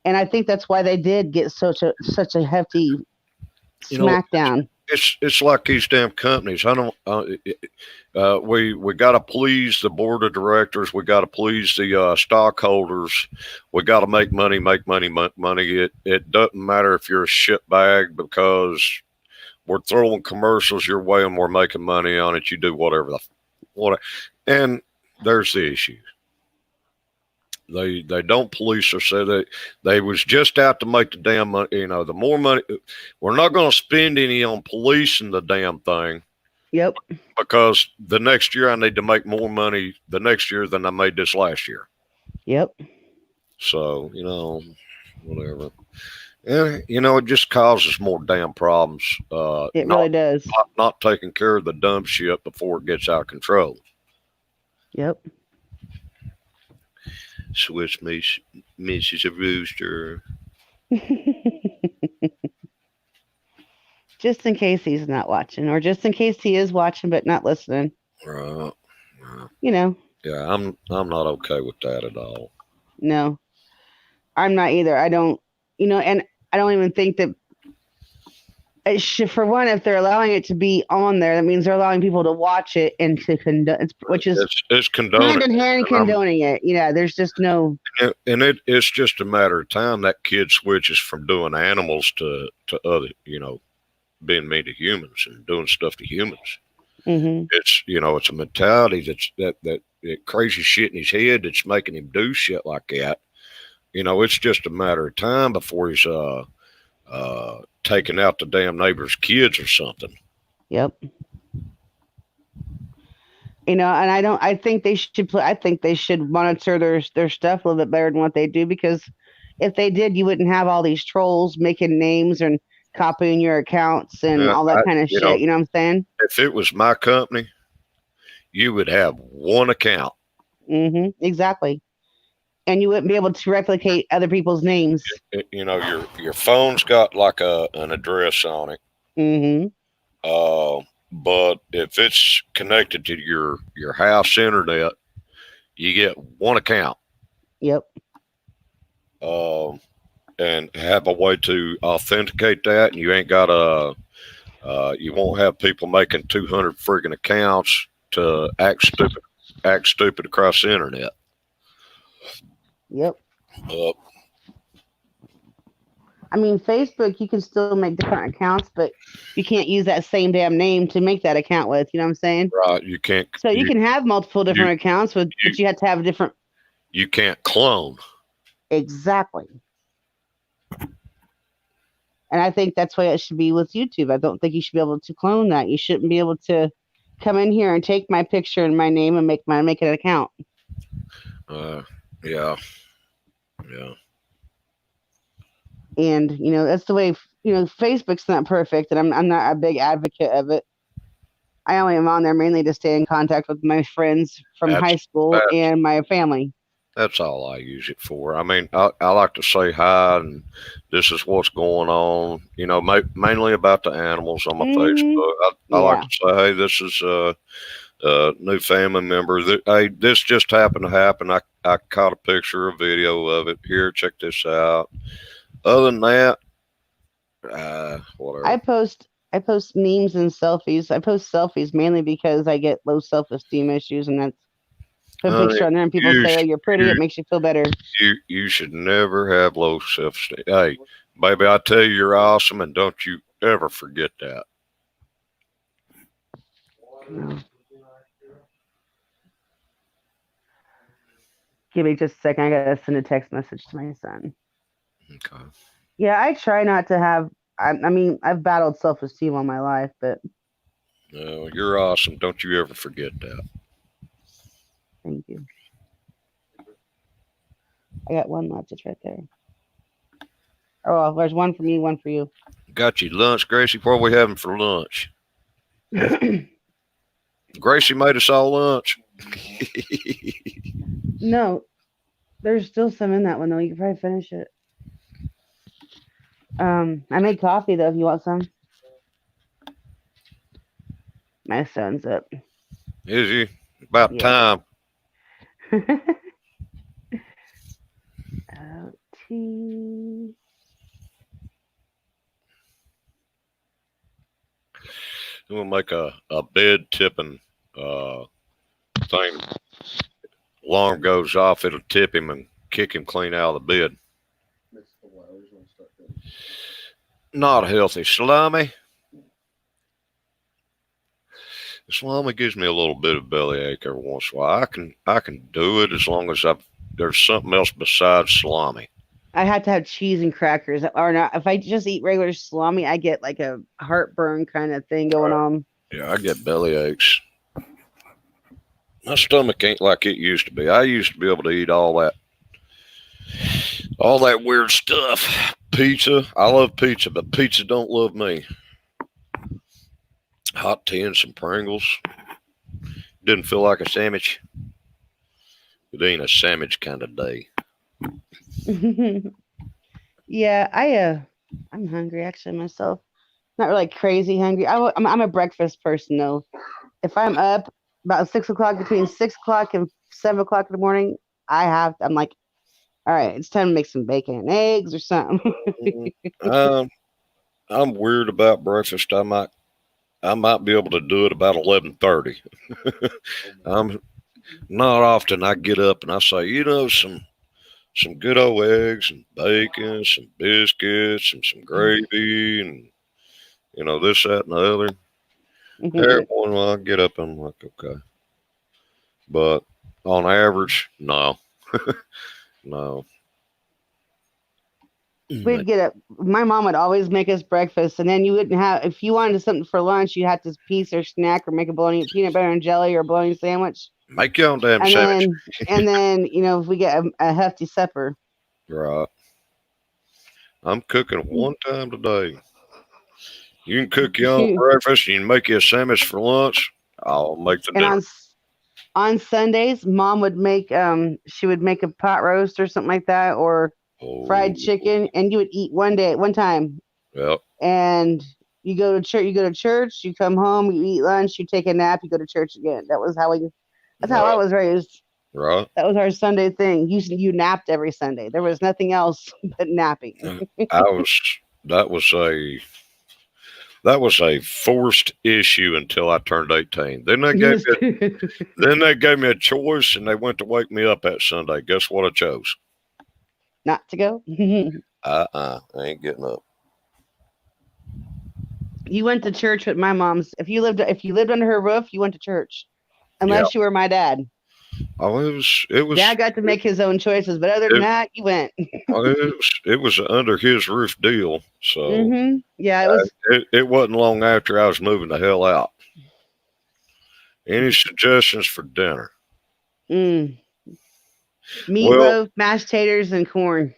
And I think that's why they did get such a hefty smackdown. It's like these damn companies. I don't. We got to please the board of directors. We got to please the stockholders. We got to make money. It doesn't matter if you're a shitbag, because we're throwing commercials your way and we're making money on it. You do whatever what, and there's the issue. They don't police or say they was just out to make the damn money. The more money, we're not going to spend any on policing the damn thing. Yep. Because the next year I need to make more money the next year than I made this last year. Yep. So, whatever. And, it just causes more damn problems. It really does. Not taking care of the dumb shit before it gets out of control. Yep. Swiss Mrs. a Rooster. Just in case he's not watching, or just in case he is watching but not listening. Right. Yeah, I'm not okay with that at all. No, I'm not either. I don't, and I don't even think that it should, for one, if they're allowing it to be on there, that means they're allowing people to watch it and to condone, which is it's condoning, hand in hand condoning it. Yeah, there's just no. And it's just a matter of time that kid switches from doing animals to other, being mean to humans and doing stuff to humans. Mm-hmm. It's a mentality that crazy shit in his head that's making him do shit like that. It's just a matter of time before he's taking out the damn neighbor's kids or something. Yep. And I think they should monitor their stuff a little bit better than what they do, because if they did, you wouldn't have all these trolls making names and copying your accounts and all that kind of shit. You know what I'm saying? If it was my company, you would have one account. Mm-hmm. Exactly. And you wouldn't be able to replicate other people's names. Your phone's got like an address on it. Mm-hmm. But if it's connected to your house internet, you get one account. Yep. And have a way to authenticate that, and you ain't got you won't have people making 200 friggin' accounts to act stupid across the internet. Yep. I mean, Facebook, you can still make different accounts, but you can't use that same damn name to make that account with. You know what I'm saying? Right. You can't. So you can have multiple different accounts, but you have to have a different. You can't clone. Exactly. And I think that's why it should be with YouTube. I don't think you should be able to clone that. You shouldn't be able to come in here and take my picture and my name and make an account. Yeah. And that's the way. Facebook's not perfect, and I'm not a big advocate of it. I only am on there mainly to stay in contact with my friends from high school and my family. That's all I use it for. I mean, I like to say hi and this is what's going on, mainly about the animals on my Facebook. I like to say, hey, this is a new family member. Hey, this just happened to happen. I caught a picture, a video of it. Here, check this out. Other than that, whatever. I post memes and selfies. I post selfies mainly because I get low self-esteem issues, and that's put a picture on there and people say, "Oh, you're pretty." It makes you feel better. You should never have low self-esteem. Hey, baby, I tell you, you're awesome, and don't you ever forget that. No. Give me just a second. I gotta send a text message to my son. Okay. Yeah, I try not to have. I mean, I've battled self-esteem all my life, but. No, you're awesome. Don't you ever forget that. Thank you. I got one left. It's right there. Oh, well, there's one for me, one for you. Got you lunch, Gracie. What are we having for lunch? Gracie made us all lunch. No, there's still some in that one though. You can probably finish it. I made coffee though. If you want some. My son's up. Is he? About time. Tea. We'll make a bed tipping thing. Alarm goes off, it'll tip him and kick him clean out of the bed. Not healthy. Salami? Salami gives me a little bit of bellyache every once in a while. I can do it as long as there's something else besides salami. I have to have cheese and crackers, or not. If I just eat regular salami, I get like a heartburn kind of thing going on. Yeah, I get belly aches. My stomach ain't like it used to be. I used to be able to eat all that weird stuff. Pizza, I love pizza, but pizza don't love me. Hot tea and some Pringles. Didn't feel like a sandwich. It ain't a sandwich kind of day. Yeah, I'm hungry actually myself. Not really crazy hungry. I'm a breakfast person though. If I'm up about 6 o'clock, between 6 o'clock and 7 o'clock in the morning, I'm like, all right, it's time to make some bacon and eggs or something. um, I'm weird about breakfast. I might be able to do it about 11:30. I'm not often. I get up and I say, some good old eggs and bacon, some biscuits, and some gravy, and this, that, and the other. Every once in a while, I get up and I'm like, okay, but on average, no, no. We'd get up. My mom would always make us breakfast, and then you wouldn't have. If you wanted something for lunch, you'd have to piece or snack or make a bologna peanut butter and jelly or a bologna sandwich. Make your own damn And sandwich. then if we get a hefty supper. Right. I'm cooking one time today. You can cook your own breakfast. You can make you a sandwich for lunch. I'll make the dinner. And on Sundays, Mom would make she would make a pot roast or something like that, or fried chicken, and you would eat one day at one time. Yep. And you go to church. You go to church. You come home. You eat lunch. You take a nap. You go to church again. That's how I was raised. Right. That was our Sunday thing. You napped every Sunday. There was nothing else but napping. That was a forced issue until I turned 18. Then they gave me a choice, and they went to wake me up that Sunday. Guess what I chose? Not to go. I ain't getting up. You went to church with my mom's. If you lived under her roof, you went to church, unless you were my dad. Oh, it was. Dad got to make his own choices, but other than that, you went. It was an under his roof deal. So yeah, it was. It wasn't long after I was moving the hell out. Any suggestions for dinner? Meatloaf, mashed taters, and corn.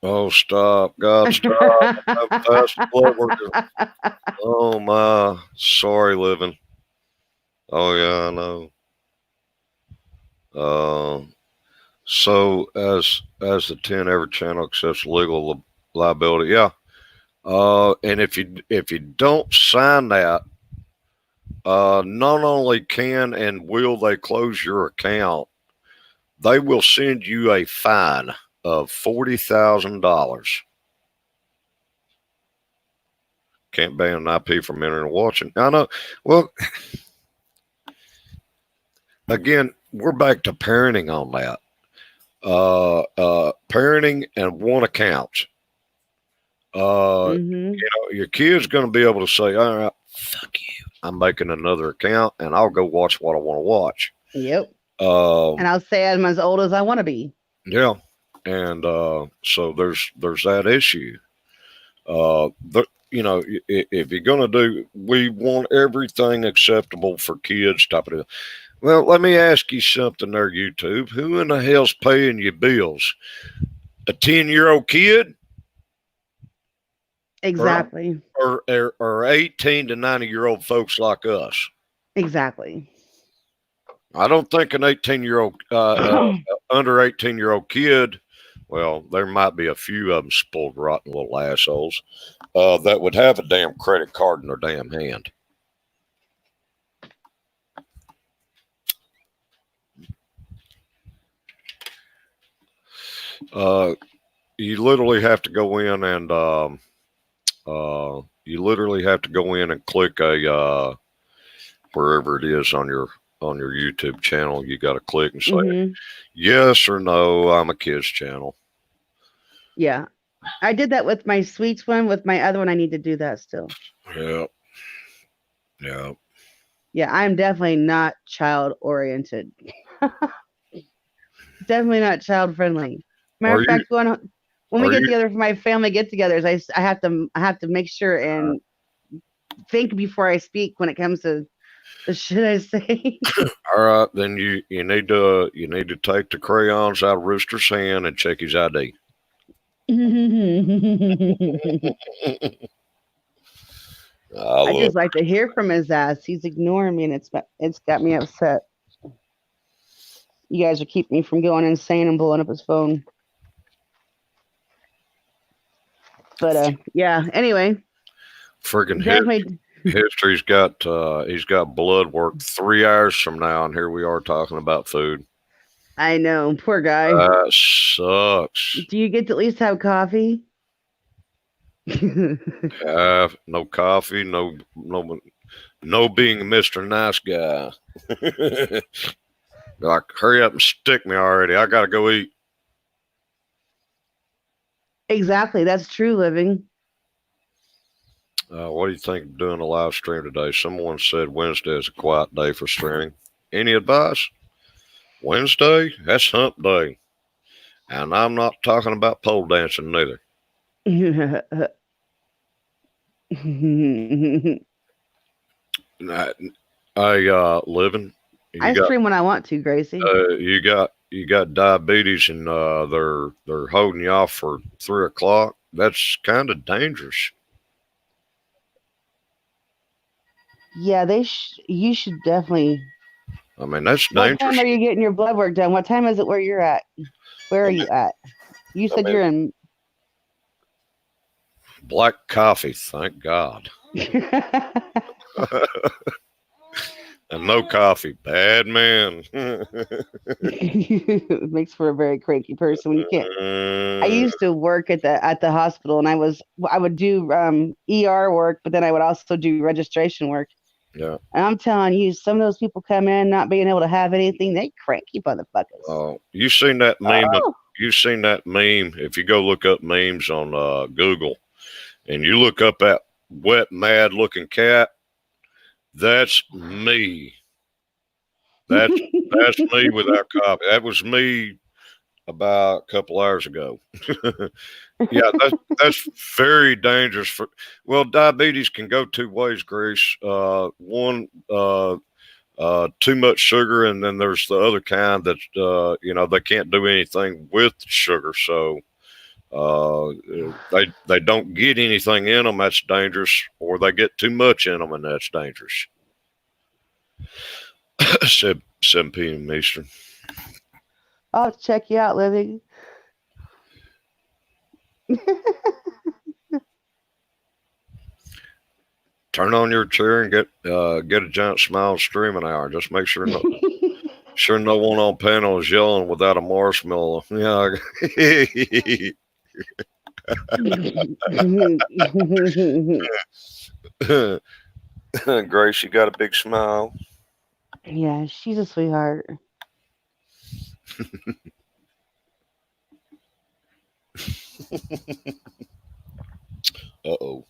Oh, stop. God, stop. Fast blood worker. Oh, my. Sorry, living. Oh, yeah, I know. So, as the 10 Every channel accepts legal liability, yeah. And if you don't sign that, not only can and will they close your account, they will send you a fine of $40,000. Can't ban an IP from entering and watching. I know. Well, again, we're back to parenting on that. Parenting and one account. Your kid's going to be able to say, all right, fuck you. I'm making another account and I'll go watch what I want to watch. Yep. And I'll say I'm as old as I want to be. Yeah. And so there's that issue. If you're going to do, we want everything acceptable for kids type of deal. Well, let me ask you something there, YouTube. Who in the hell's paying your bills? A 10-year-old kid? Exactly. Or 18 to 90-year-old folks like us? Exactly. I don't think an 18-year-old, under 18-year-old kid, well, there might be a few of them spoiled rotten little assholes that would have a damn credit card in their damn hand. You literally have to go in and click a wherever it is on your YouTube channel. You got to click and say yes or no. I'm a kids channel. Yeah. I did that with my sweets one. With my other one, I need to do that still. Yeah. Yeah. Yeah, I'm definitely not child oriented. Definitely not child friendly. Matter Are of you? fact, when we Are get you? together for my family get-togethers, I have to make sure and think before I speak when it comes to the shit I say. All right, then you need to take the crayons out of Rooster's hand and check his ID. I I love. just like to hear from his ass. He's ignoring me, and it's got me upset. You guys are keeping me from going insane and blowing up his phone. But yeah. Anyway, Freaking definitely. history's he's got blood work 3 hours from now, and here we are talking about food. I know, poor guy. That sucks. Do you get to at least have coffee? No coffee, no being Mr. Nice Guy. Like, hurry up and stick me already. I gotta go eat. Exactly, that's true living. What do you think of doing a live stream today? Someone said Wednesday is a quiet day for streaming. Any advice? Wednesday? That's hump day. And I'm not talking about pole dancing neither. Living. I stream when I want to, Gracie. You got diabetes, and they're holding you off for 3 o'clock. That's kind of dangerous. Yeah, you should definitely. I mean, that's What dangerous. time are you getting your blood work done? What time is it where you're at? Where are you at? You said you're in. Black coffee, thank God. And no coffee, bad man. It makes for a very cranky person when you can't. I used to work at the hospital, and I would do ER work, but then I would also do registration work. Yeah. And I'm telling you, some of those people come in not being able to have anything, they cranky motherfuckers. Oh, you seen that meme? Oh. You seen that meme? If you go look up memes on Google, and you look up that wet, mad looking cat, that's me. That's me without coffee. That was me about a couple hours ago. Yeah, that's very dangerous. Diabetes can go two ways, Grace. One, too much sugar, and then there's the other kind that they can't do anything with sugar, so they don't get anything in them. That's dangerous, or they get too much in them, and that's dangerous. 7 p.m. Eastern. I'll check you out, Living. Turn on your chair and get a giant smile streaming hour. Just make sure no one on panel is yelling without a marshmallow. Yeah. Grace, you got a big smile. Yeah, she's a sweetheart. Uh-oh.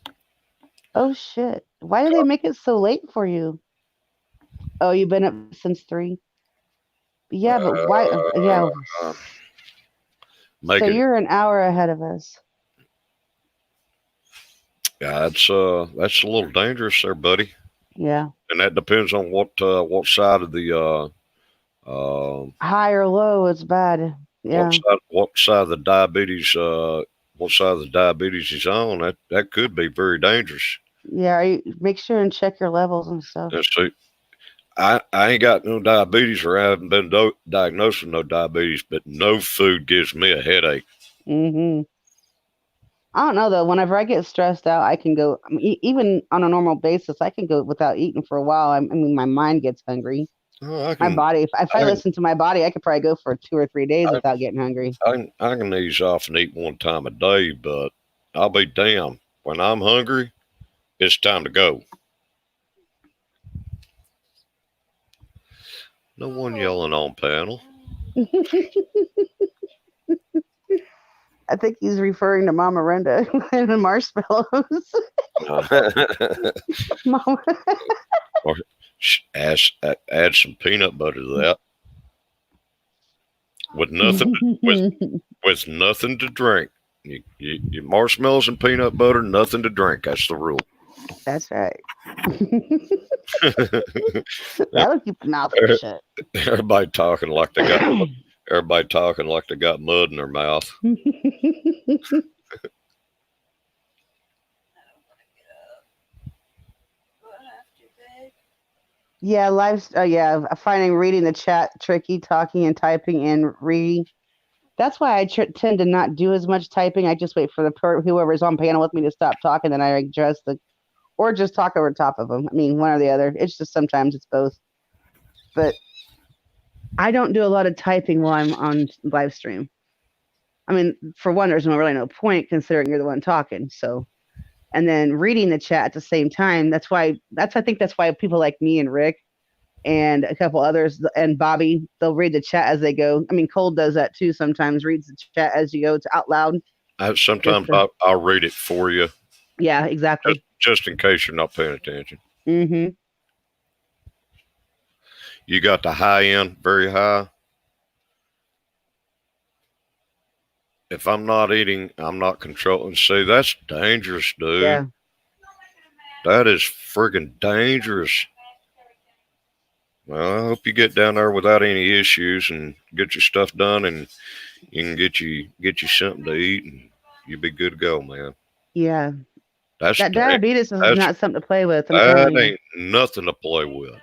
Oh shit! Why did they make it so late for you? Oh, you've been up since 3. Yeah, but why? Yeah. So you're an hour ahead of us. Yeah, that's a little dangerous there, buddy. Yeah. And that depends on what side of the high or low, it's bad. Yeah. What side of the diabetes is on. That could be very dangerous. Yeah, make sure and check your levels and stuff. Let's see. I ain't got no diabetes, or I haven't been diagnosed with no diabetes, but no food gives me a headache. I don't know though. Whenever I get stressed out, I can go. Even on a normal basis, I can go without eating for a while. I mean, my mind gets hungry. My body. If I listen to my body, I could probably go for 2 or 3 days without getting hungry. I can ease off and eat one time a day, but I'll be damned. When I'm hungry, it's time to go. No one yelling on panel. I think he's referring to Mama Renda and the marshmallows. Mama. Or add some peanut butter to that with nothing with nothing to drink. You marshmallows and peanut butter, nothing to drink. That's the rule. That's right. That'll keep the mouth shut. Everybody talking like they got mud in their mouth. Yeah, finding reading the chat tricky, talking and typing and reading. That's why I tend to not do as much typing. I just wait for whoever's on panel with me to stop talking, then I address or just talk over top of them. I mean, one or the other. It's just sometimes it's both. But I don't do a lot of typing while I'm on live stream. I mean, for one, there's really no point considering you're the one talking. So, and then reading the chat at the same time. I think that's why people like me and Rick and a couple others and Bobby, they'll read the chat as they go. I mean, Cole does that too. Sometimes reads the chat as you go. It's out loud. Sometimes I'll read it for you. Yeah, exactly. Just in case you're not paying attention. Mm-hmm. You got the high end, very high. If I'm not eating, I'm not controlling. See, that's dangerous, dude. Yeah. That is friggin' dangerous. Well, I hope you get down there without any issues and get your stuff done, and you can get you something to eat, and you'll be good to go, man. Yeah. That diabetes is not something to play with. That ain't nothing to play with.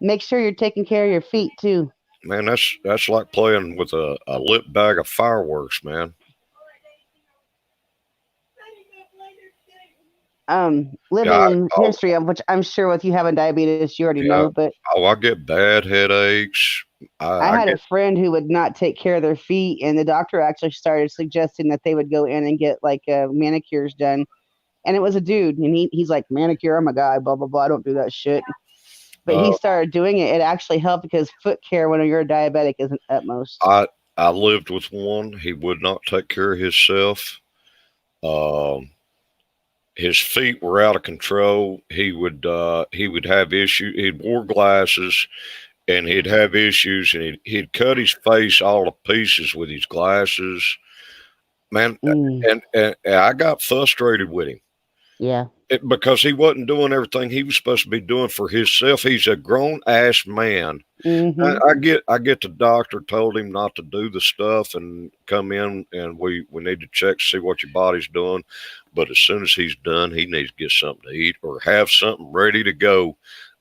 Make sure you're taking care of your feet too. Man, that's like playing with a lit bag of fireworks, man. Living in history of which I'm sure with you having diabetes, you already know, but I get bad headaches. I had a friend who would not take care of their feet, and the doctor actually started suggesting that they would go in and get like manicures done. And it was a dude, and he's like, manicure, I'm a guy, blah blah blah. I don't do that shit. But he started doing it. It actually helped because foot care when you're a diabetic is an utmost. I lived with one. He would not take care of himself. His feet were out of control. He would have issues. He wore glasses, and he'd have issues, and he'd cut his face all to pieces with his glasses. Man, and I got frustrated with him. Yeah. Because he wasn't doing everything he was supposed to be doing for himself. He's a grown ass man. Mm-hmm. I get the doctor told him not to do the stuff and come in, and we need to check to see what your body's doing. But as soon as he's done, he needs to get something to eat or have something ready to go.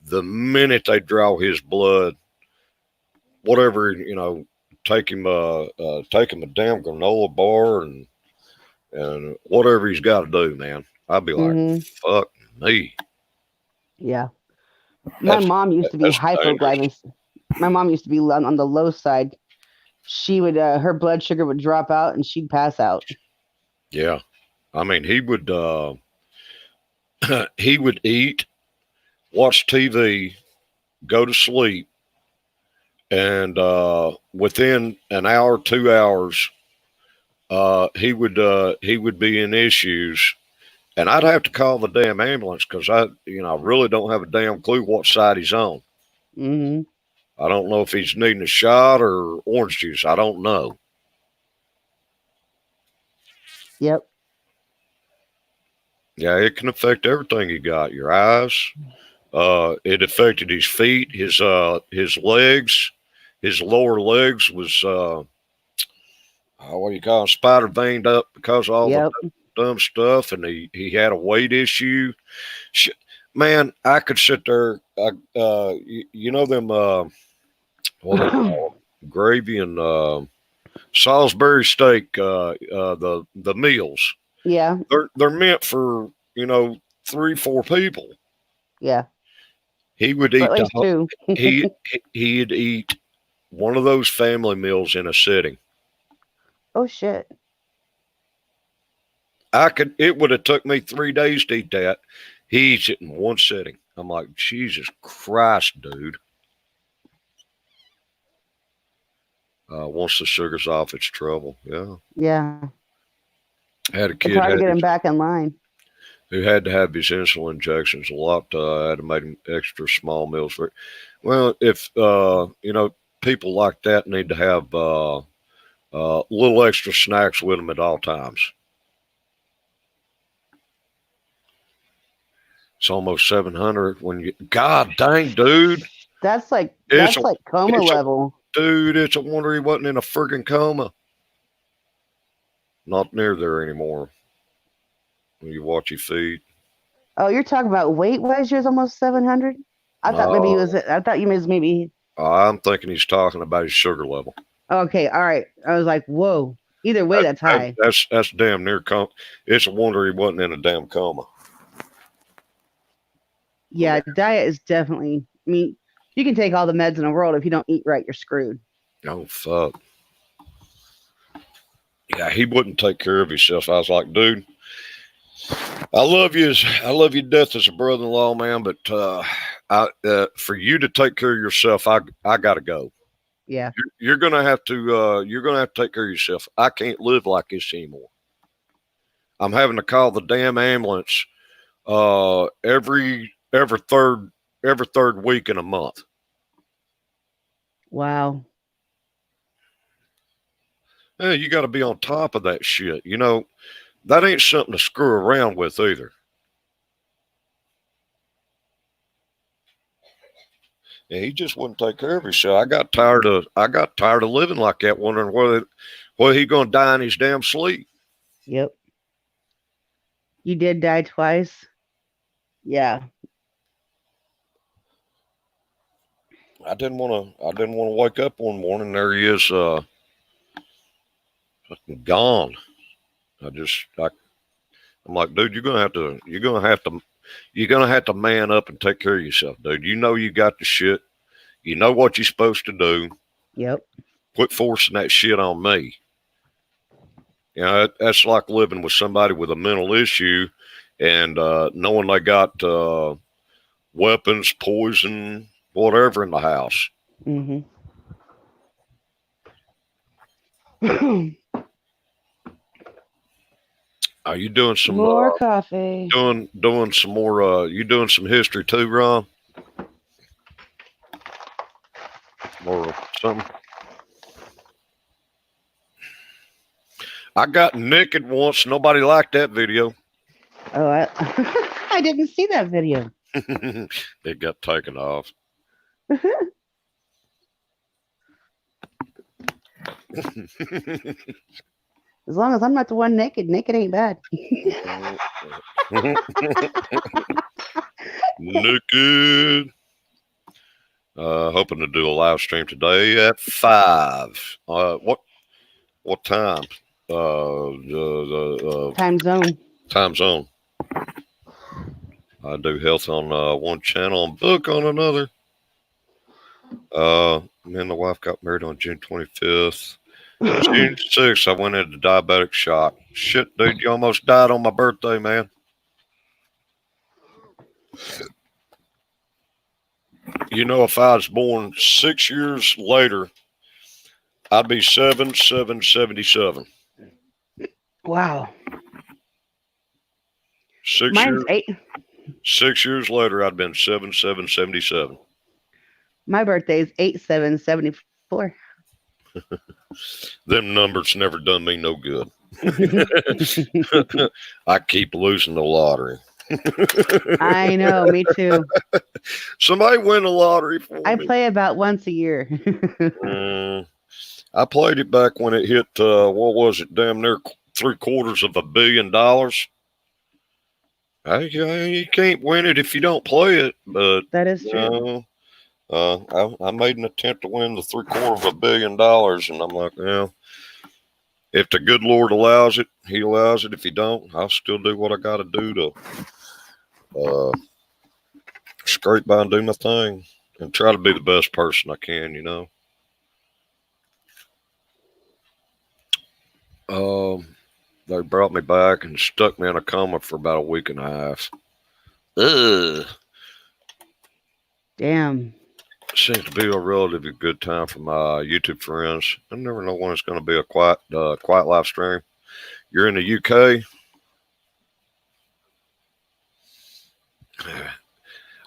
The minute they draw his blood, whatever, take him a damn granola bar and whatever he's got to do, man. I'd be like, fuck me. Yeah. My mom used to be hypoglycemic. My mom used to be on the low side. She would, her blood sugar would drop out and she'd pass out. Yeah. I mean, he would eat, watch TV, go to sleep, and within an hour, 2 hours, he would be in issues. And I'd have to call the damn ambulance because I really don't have a damn clue what side he's on. Mm-hmm. I don't know if he's needing a shot or orange juice. I don't know. Yep. Yeah, it can affect everything you got. Your eyes. It affected his feet, his legs. His lower legs was what do you call it, spider veined up because of all the dumb stuff, and he had a weight issue. Man, I could sit there. You know them what they call them? Gravy and Salisbury steak. The meals. Yeah, they're meant for 3-4 people. Yeah, he would eat at least two. He'd eat one of those family meals in a sitting. Oh shit. It would have took me 3 days to eat that. He eats it in one sitting. I'm like, Jesus Christ, dude. Once the sugar's off, it's trouble. Yeah. Yeah. I had a It's kid hard to had get him his, back in line. who had to have his insulin injections a lot. I had to make him extra small meals for it. Well, if people like that need to have little extra snacks with them at all times. It's almost 700 when you, God dang, dude. That's like It's a, coma it's a, level. dude, it's a wonder he wasn't in a friggin' coma. Not near there anymore. When you watch your feed. Oh, you're talking about weight wise, yours almost 700? I thought maybe No, you was maybe I'm thinking he's talking about his sugar level. okay, all right. I was like, whoa. Either way, that's high. That's damn near coma. It's a wonder he wasn't in a damn coma. Yeah, diet is definitely. I mean, you can take all the meds in the world if you don't eat right, you're screwed. Oh fuck. Yeah, he wouldn't take care of himself. I was like, dude, I love you to death as a brother-in-law, man. But for you to take care of yourself, I gotta go. Yeah. You're gonna have to take care of yourself. I can't live like this anymore. I'm having to call the damn ambulance every third week in a month. Wow. Hey, you got to be on top of that shit. You know, that ain't something to screw around with either. And he just wouldn't take care of himself. I got tired of living like that, wondering whether he gonna die in his damn sleep. Yep. You did die twice. Yeah. I didn't want to wake up one morning. There he is, gone. I'm like, dude, you're gonna have to man up and take care of yourself, dude. You know you got the shit. You know what you're supposed to do. Yep. Quit forcing that shit on me. You know, that's like living with somebody with a mental issue and knowing they got weapons, poison, whatever in the house. Mm-hmm. Are you doing some more coffee? Doing some more? You doing some history too, Ron? Or something? I got naked once. Nobody liked that video. Oh, I didn't see that video. It got taken off. As long as I'm not the one naked ain't bad. Naked. Hoping to do a live stream today at 5. What time? Time zone. Time zone. I do health on one channel and book on another. Me and the wife got married on June 25th. June 6th, I went into diabetic shock. Shit, dude, you almost died on my birthday, man. You know, if I was born 6 years later, I'd be 77. Wow. Mine's 8. 6 years later, I'd been 77. My birthday is 8/7/74. Them numbers never done me no good. I keep losing the lottery. I know, me too. Somebody win the lottery for I me. play about once a year. I played it back when it hit, what was it, damn near $750 million. You can't win it if you don't play it, but that is true. I made an attempt to win the $750 million, and I'm like, well, if the good Lord allows it, He allows it. If He don't, I'll still do what I got to do to scrape by and do my thing and try to be the best person I can, you know. They brought me back and stuck me in a coma for about a week and a half. Ugh. Damn. Seems to be a relatively good time for my YouTube friends. I never know when it's going to be a quiet live stream. you're in the UK.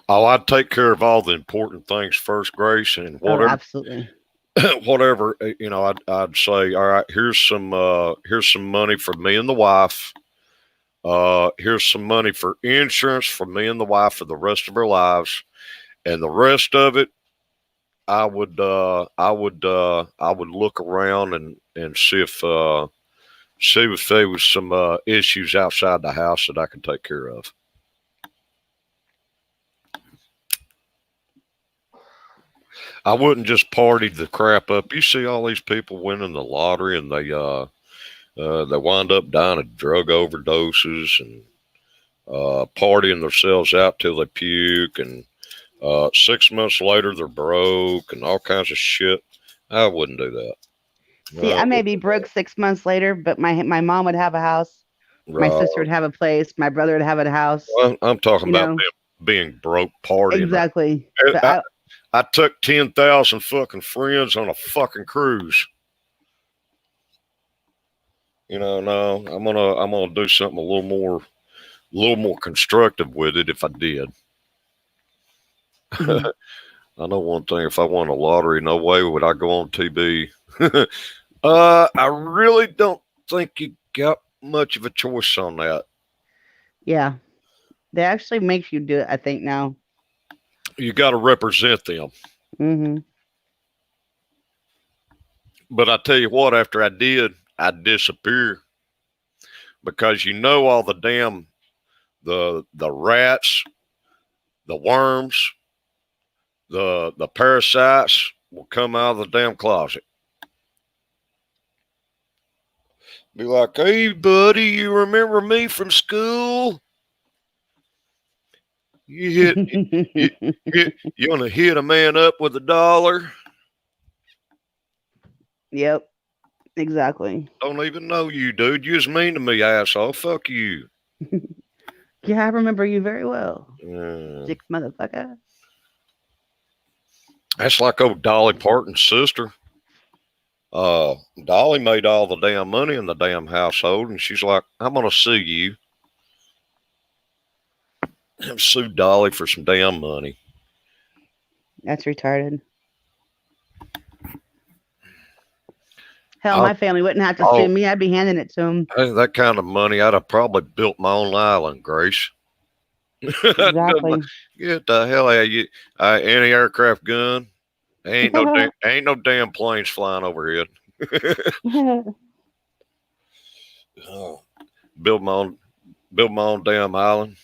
Oh, I'd take care of all the important things first, Grace, and Oh, whatever, absolutely. whatever I'd say. All right, here's some money for me and the wife. Here's some money for insurance for me and the wife for the rest of our lives, and the rest of it, I would look around and see if there was some issues outside the house that I could take care of. I wouldn't just party the crap up. You see all these people winning the lottery, and they wind up dying of drug overdoses and partying themselves out till they puke, and 6 months later they're broke and all kinds of shit. I wouldn't do that. See, I may be broke 6 months later, but my mom would have a house. My sister would have a place. My brother would have a house. Well, I'm talking about being broke, partying. Exactly. I took 10,000 fucking friends on a fucking cruise. No, I'm gonna do something a little more constructive with it if I did. Mm-hmm. I know one thing: if I won a lottery, no way would I go on TV. I really don't think you got much of a choice on that. Yeah, they actually make you do it, I think, now. You got to represent them. Mm-hmm. But I tell you what, after I did, I'd disappear, because all the damn the rats, the worms, the parasites will come out of the damn closet. Be like, hey, buddy, you remember me from school? You want to hit a man up with $1? Yep, exactly. Don't even know you, dude. You was mean to me, asshole. Fuck you. Yeah, I remember you very well. Dick motherfucker. That's like old Dolly Parton's sister. Dolly made all the damn money in the damn household, and she's like, I'm gonna sue you. And sue Dolly for some damn money. That's retarded. Hell, my family wouldn't have to sue me. I'd be handing it to them. That kind of money, I'd have probably built my own island, Grace. Exactly. Get the hell out of you. Anti-aircraft gun. Ain't no damn planes flying overhead. Build my own damn island.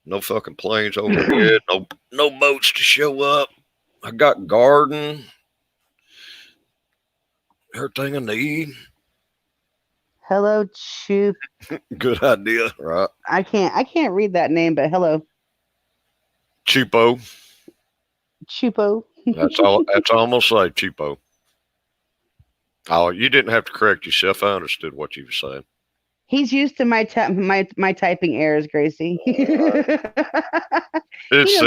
No fucking planes overhead. No boats to show up. I got garden. Everything I need. Hello, Chup. Good idea, right? I can't read that name, but hello. Chupo. Chupo. That's all. That's almost like Chupo. Oh, you didn't have to correct yourself. I understood what you were saying. He's used to my typing errors, Gracie. He knows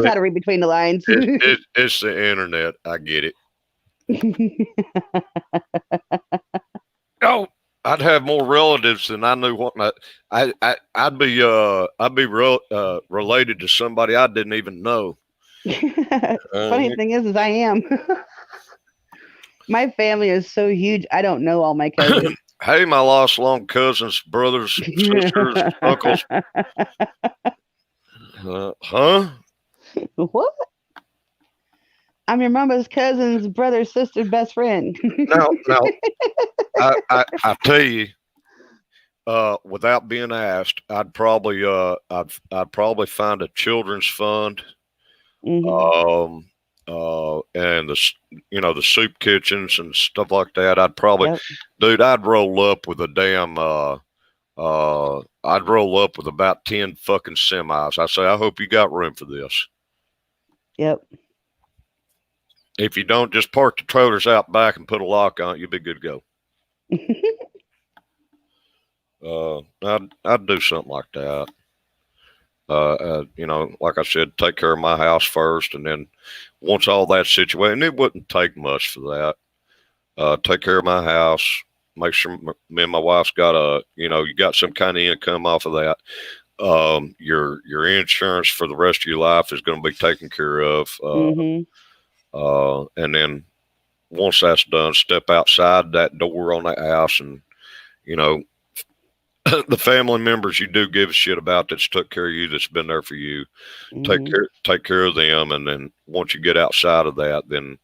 how to read between the lines. It's the internet. I get it. Oh, I'd have more relatives than I knew what. I'd be related to somebody I didn't even know. Funny thing is I am. My family is so huge. I don't know all my cousins. Hey, my lost long cousins, brothers, sisters, uncles. Huh? What? I'm your mama's cousin's brother, sister, best friend. No. I tell you, without being asked, I'd probably find a children's fund, and the soup kitchens and stuff like that. I'd probably, dude, I'd roll up with a damn, I'd roll up with about 10 fucking semis. I say, I hope you got room for this. Yep. If you don't, just park the trailers out back and put a lock on it. You'll be good to go. I'd do something like that. Like I said, take care of my house first, and then once all that's situated, and it wouldn't take much for that. Take care of my house, make sure me and my wife's got you got some kind of income off of that. Your insurance for the rest of your life is going to be taken care of. And then once that's done, step outside that door on that house, and the family members you do give a shit about that's took care of you, that's been there for you, take care of them, and then once you get outside of that, then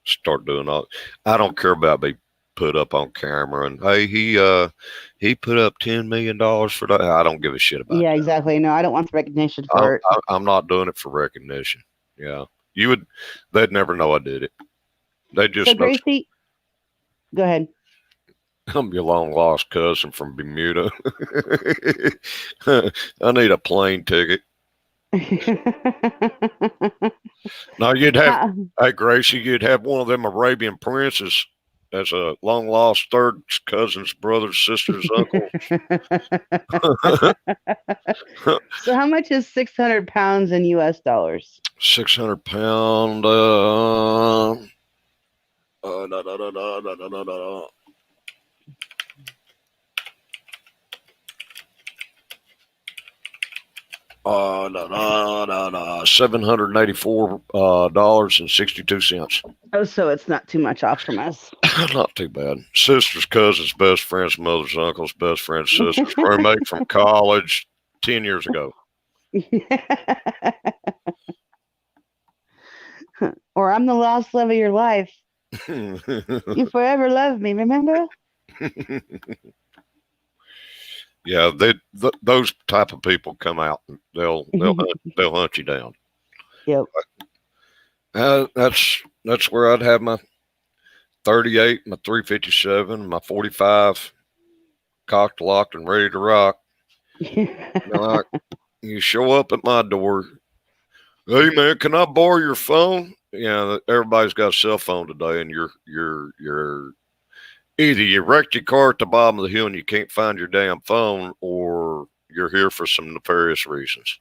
start doing all. I don't care about being put up on camera and hey, he put up $10 million for that. I don't give a shit about. Yeah, exactly. No, I don't want the recognition for it. I'm not doing it for recognition. Yeah, they'd never know I did it. They just so Gracie, go ahead. I'm your long lost cousin from Bermuda. I need a plane ticket. Now you'd have, hey Gracie, you'd have one of them Arabian princes as a long lost third cousins, brothers, sisters, uncles. So how much is 600 pounds in US dollars? 600 pound. $784.62. Oh, so it's not too much off from us. Not too bad. Sisters, cousins, best friends, mothers, uncles, best friends, sisters, roommate from college 10 years ago. Or I'm the lost love of your life. You forever love me, remember? Yeah, those type of people come out and they'll hunt you down. Yep. That's where I'd have my 38, my 357, my 45, cocked, locked, and ready to rock. You show up at my door. Hey man, can I borrow your phone? Yeah, everybody's got a cell phone today, and you're either you wrecked your car at the bottom of the hill and you can't find your damn phone, or you're here for some nefarious reasons.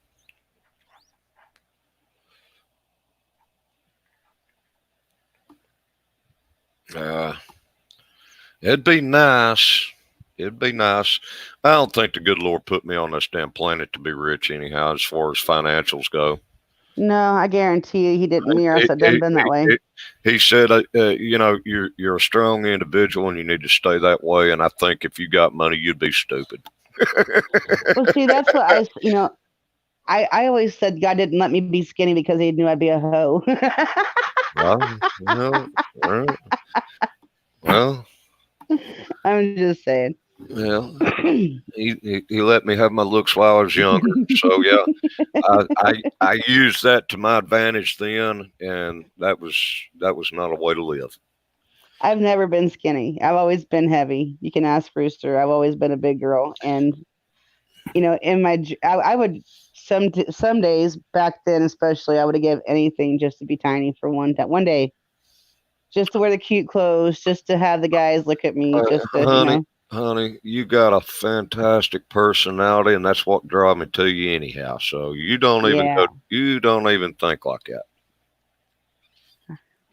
It'd be nice. It'd be nice. I don't think the good Lord put me on this damn planet to be rich anyhow, as far as financials go. No, I guarantee you he didn't. Me or else it doesn't been that way. He said, you're a strong individual and you need to stay that way. And I think if you got money, you'd be stupid. Well, see, that's what I always said God didn't let me be skinny because he knew I'd be a hoe. Well, I'm just saying. Well, he let me have my looks while I was younger. So yeah, I used that to my advantage then, and that was not a way to live. I've never been skinny. I've always been heavy. You can ask Brewster. I've always been a big girl, and in my I would some days back then, especially, I would have given anything just to be tiny for one day, just to wear the cute clothes, just to have the guys look at me, just to Honey, you got a fantastic personality, and that's what draw me to you anyhow. So you don't even think like that.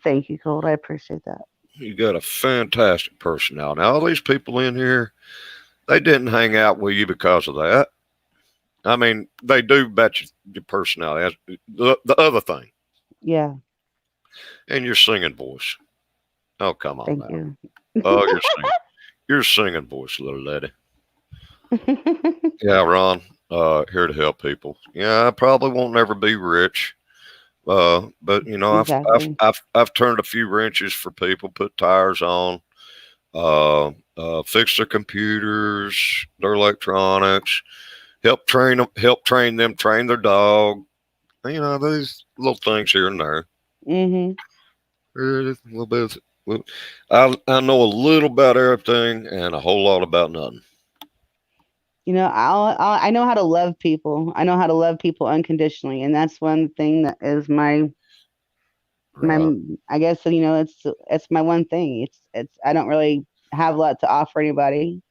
Thank you, Colt. I appreciate that. You got a fantastic personality. Now, all these people in here, they didn't hang out with you because of that. I mean, they do bet your personality. That's the other thing. Yeah. And your singing voice. Oh, come on. Thank you. Oh, you're singing voice, little lady. Yeah, Ron, here to help people. Yeah, I probably won't never be rich. But exactly. I've turned a few wrenches for people, put tires on, fix their computers, their electronics, help train them, train their dog. These little things here and there. Mm-hmm. A little bit. I know a little about everything and a whole lot about nothing. I know how to love people. I know how to love people unconditionally, and that's one thing that is my I guess it's my one thing. It's I don't really have a lot to offer anybody.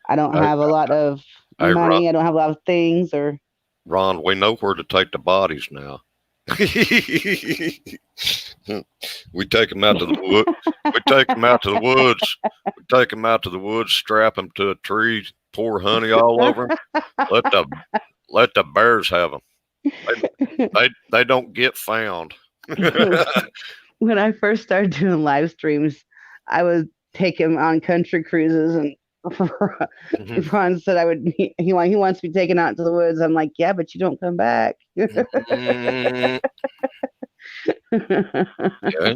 I don't have a lot of money. Ron, I don't have a lot of things. Or Ron, we know where to take the bodies now. We take them out to the wood. We take them out to the woods. We take them out to the woods, strap them to a tree, pour honey all over them. Let the bears have them. They don't get found. When I first started doing live streams, I would take him on country cruises, and Ron said he wants to be taken out to the woods. I'm like, yeah, but you don't come back. Mm, yeah.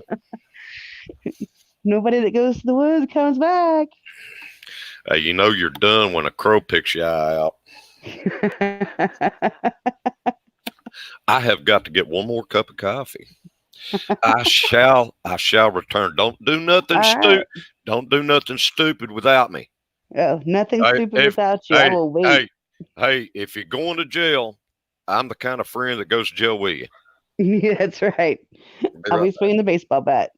Nobody that goes to the woods comes back. You know you're done when a crow picks your eye out. I have got to get one more cup of coffee. I shall return. Don't do nothing stupid. Don't do nothing stupid without me. Oh, nothing stupid without you. I will wait. Hey, if you're going to jail, I'm the kind of friend that goes to jail with you. Yeah, that's right. I'll be swinging the baseball bat.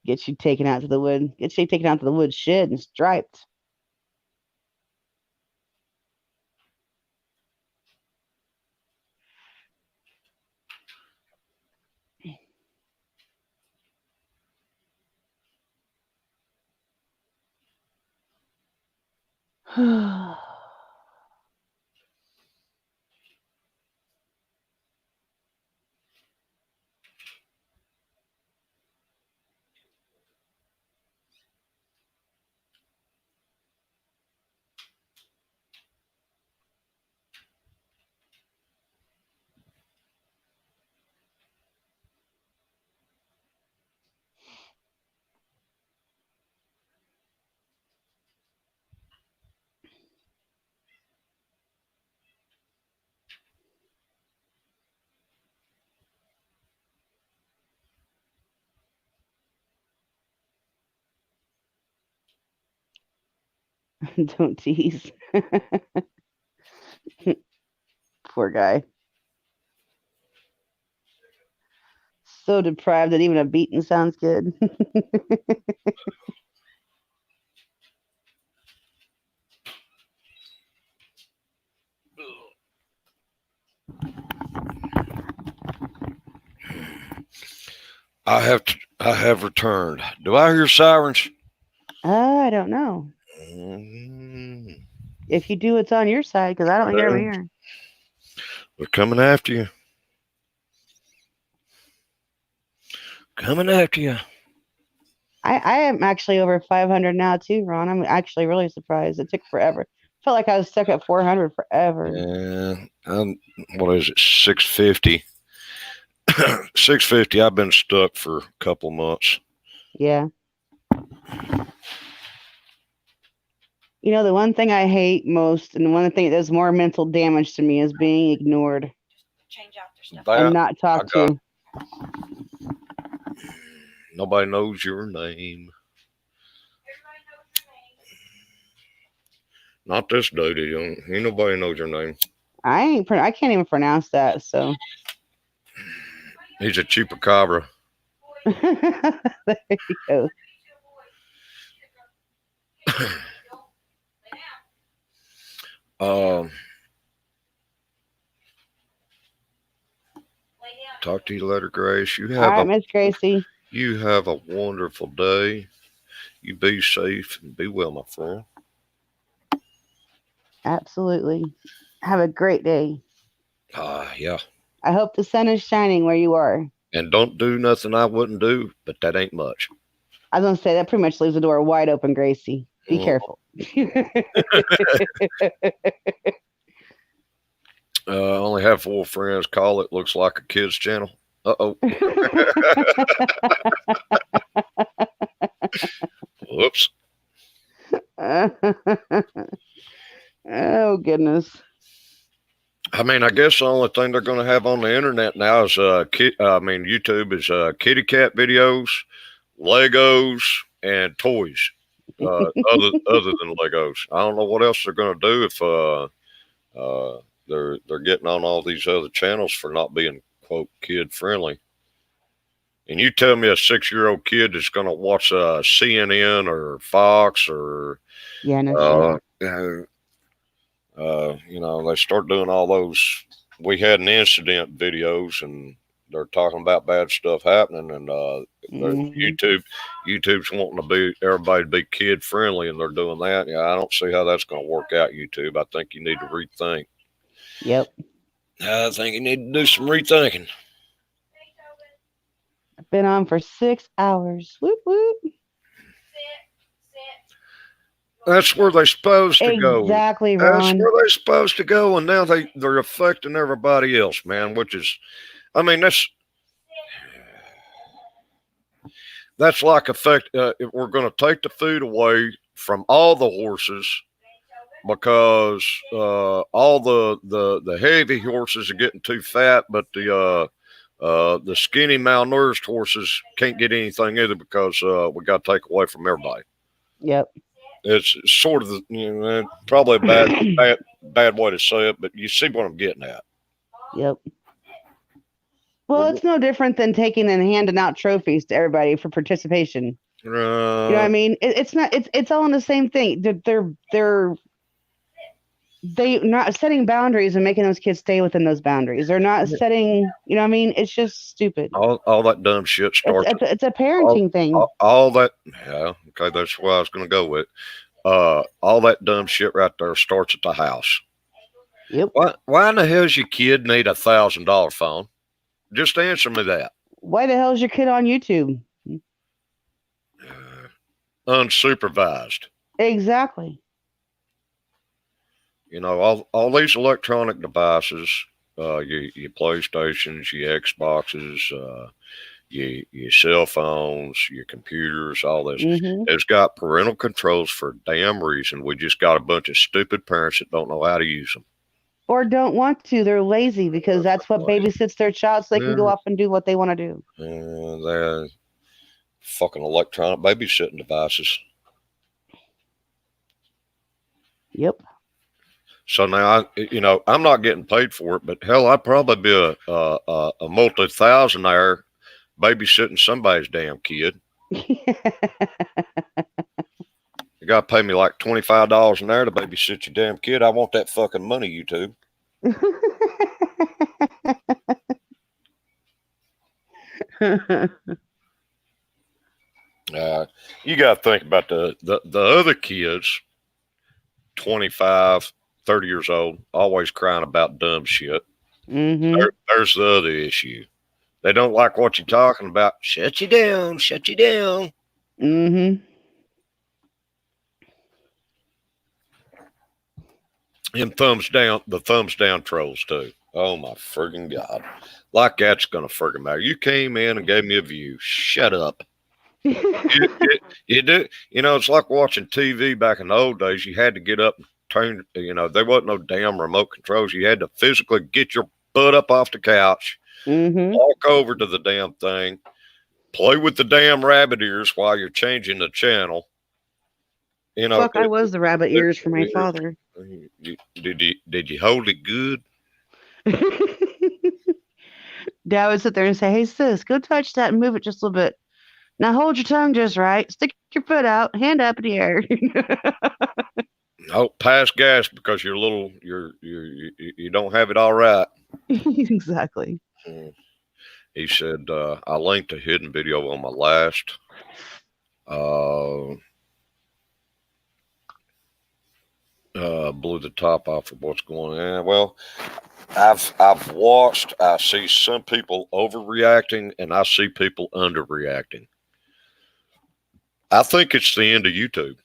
Get you taken out to the wood. Get you taken out to the wood shed and striped. Don't tease. Poor guy. So deprived that even a beating sounds good. I have returned. Do I hear sirens? I don't know. If you do, it's on your side because I don't hear them here. They're coming after you. Coming after you. I am actually over 500 now too, Ron. I'm actually really surprised. It took forever. Felt like I was stuck at 400 forever. Yeah, what is it? 650. 650. I've been stuck for a couple months. Yeah. You know, the one thing I hate most, and the one thing that does more mental damage to me, is being ignored and not talked to. Nobody knows your name. Not this dude. Ain't nobody knows your name. I can't even pronounce that. So he's a chupacabra. There you go. Talk to you later, Grace. All right, Miss Gracie. You have a wonderful day. You be safe and be well, my friend. Absolutely. Have a great day. Yeah. I hope the sun is shining where you are. And don't do nothing I wouldn't do, but that ain't much. I was going to say, that pretty much leaves the door wide open, Gracie. Be careful. I only have 4 friends. Call it. Looks like a kid's channel. Uh-oh. Whoops. Oh, goodness. I mean, I guess the only thing they're going to have on the internet now is, YouTube is kitty cat videos, Legos, and toys. Other than Legos, I don't know what else they're going to do if they're getting on all these other channels for not being quote kid friendly. And you tell me a 6-year-old kid is going to watch CNN or Fox or, Yeah, no shit. They start doing all those. We had an incident videos, and they're talking about bad stuff happening, and YouTube's wanting to be everybody to be kid friendly, and they're doing that. Yeah, I don't see how that's going to work out. YouTube, I think you need to rethink. Yep. I think you need to do some rethinking. I've been on for 6 hours. Whoop whoop. That's where they're supposed to go. Exactly, That's Ron. where they're supposed to go, and now they're affecting everybody else, man. Which is, I mean, that's like if we're going to take the food away from all the horses because all the heavy horses are getting too fat, but the skinny malnourished horses can't get anything either because we got to take away from everybody. Yep. It's sort of probably a bad way to say it, but you see what I'm getting at. Yep. Well, it's no different than taking and handing out trophies to everybody for participation. You know what I mean? It's not. It's all in the same thing. They're not setting boundaries and making those kids stay within those boundaries. They're not setting. You know what I mean? It's just stupid. All that dumb shit starts. It's a parenting thing. All that. Yeah. Okay. That's where I was going to go with. All that dumb shit right there starts at the house. Yep. Why in the hell's your kid need $1,000 phone? Just answer me that. Why the hell is your kid on YouTube? Unsupervised. Exactly. You know, all these electronic devices, your PlayStations, your Xboxes, your cell phones, your computers, all this. It's got parental controls for a damn reason. We just got a bunch of stupid parents that don't know how to use them. Or don't want to. They're lazy because that's what babysits their child so they can go off and do what they want to do. They're fucking electronic babysitting devices. Yep. So now, I'm not getting paid for it, but hell, I'd probably be a multi-thousandaire babysitting somebody's damn kid. You got to pay me like $25 an hour to babysit your damn kid. I want that fucking money, YouTube. You got to think about the other kids, 25, 30 years old, always crying about dumb shit. There's the other issue. They don't like what you're talking about. Shut you down. Shut you down. And the thumbs down trolls too. Oh my friggin' God. Like that's gonna friggin' matter. You came in and gave me a view. Shut up. You do. It's like watching TV back in the old days. You had to get up and turn, there wasn't no damn remote controls. You had to physically get your butt up off the couch, walk over to the damn thing, play with the damn rabbit ears while you're changing the channel. Fuck, I was the rabbit ears for my father. Did you hold it good? Dad would sit there and say, "Hey sis, go touch that and move it just a little bit. Now hold your tongue just right. Stick your foot out, hand up in the air." No, pass gas because you don't have it all right. Exactly. He said, I linked a hidden video on my last. Blew the top off of what's going on. Well, I've watched. I see some people overreacting, and I see people underreacting. I think it's the end of YouTube.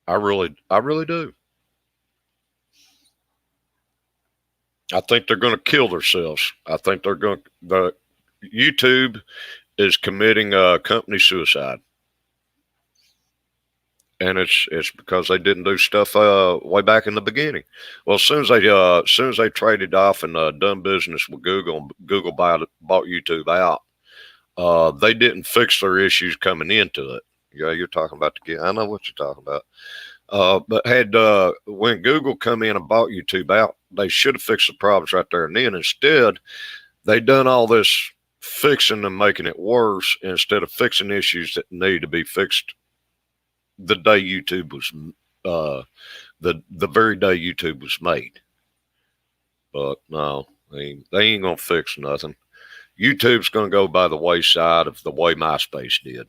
I really do. I think they're going to kill themselves. I think the YouTube is committing company suicide. And it's because they didn't do stuff way back in the beginning. Well, as soon as they traded off and done business with Google, and Google bought YouTube out, they didn't fix their issues coming into it. Yeah, you're talking about I know what you're talking about. But when Google come in and bought YouTube out, they should have fixed the problems right there and then. Instead, they done all this fixing and making it worse instead of fixing issues that need to be fixed the day YouTube was the very day YouTube was made. But no, they ain't gonna fix nothing. YouTube's gonna go by the wayside of the way MySpace did.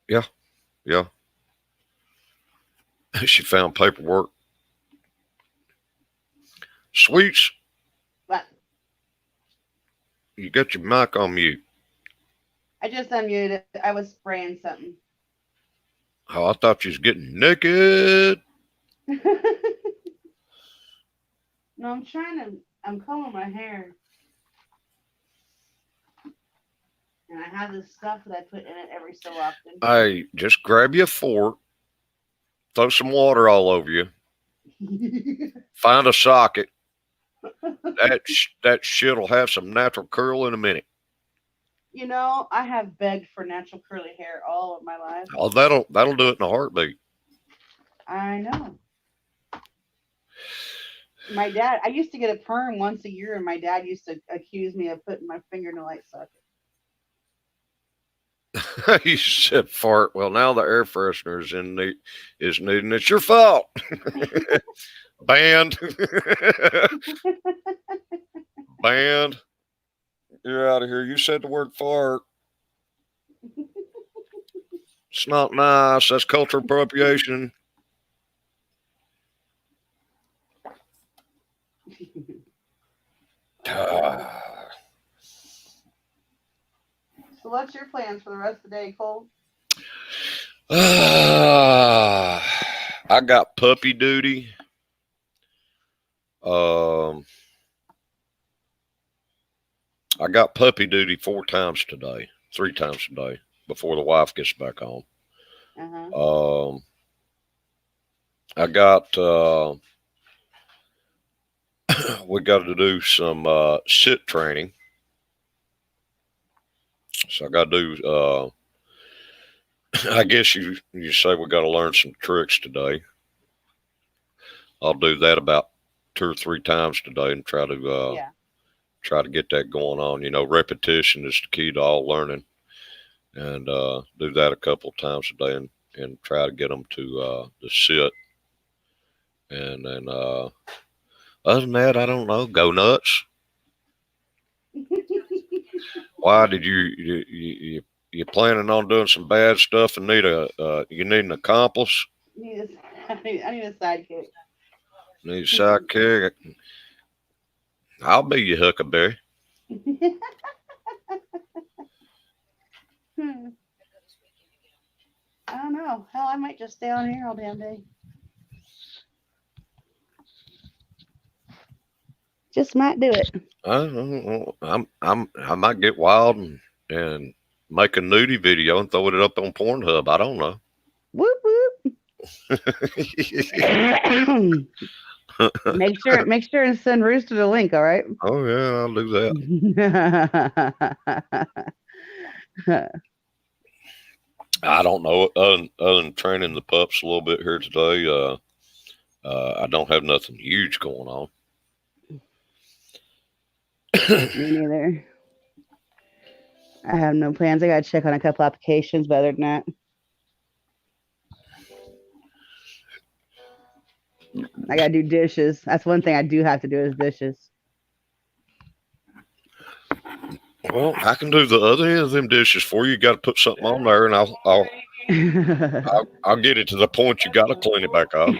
Yeah, yeah. She found paperwork. Sweets, What? you got your mic on mute. I just unmuted it. I was spraying something. Oh, I thought you was getting naked. No, I'm combing my hair. And I have this stuff that I put in it every so often. Hey, just grab you a fork, throw some water all over you, find a socket. That shit'll have some natural curl in a minute. You know, I have begged for natural curly hair all of my life. Oh, that'll do it in a heartbeat. I know. My dad, I used to get a perm once a year, and my dad used to accuse me of putting my finger in a light socket. You said fart. Well, now the air freshener is needing. It's your fault. Banned. Banned. You're out of here. You said the word fart. It's not nice. That's cultural appropriation. So what's your plans for the rest of the day, Cole? I got puppy duty. I got puppy duty 4 times today, 3 times today before the wife gets back home. Uh-huh. I got we got to do some sit training. So I got to do. I guess you say we got to learn some tricks today. I'll do that about 2 or 3 times today and try to get that going on. You know, repetition is the key to all learning, and do that a couple of times a day and try to get them to sit. And then other than that, I don't know. Go nuts. Why did you planning on doing some bad stuff and need an accomplice? I need a sidekick. Need a sidekick. I'll be your huckleberry. I don't know. Hell, I might just stay on here all damn day. Just might do it. I might get wild and make a nudie video and throw it up on Pornhub. I don't know. Whoop whoop. Make sure and send Rooster the link, all right? Oh yeah, I'll do that. I don't know. Other than training the pups a little bit here today, I don't have nothing huge going on. Me neither. I have no plans. I gotta check on a couple applications, but other than that, I gotta do dishes. That's one thing I do have to do is dishes. Well, I can do the other end of them dishes for you. You got to put something on there, and I'll get it to the point you got to clean it back up.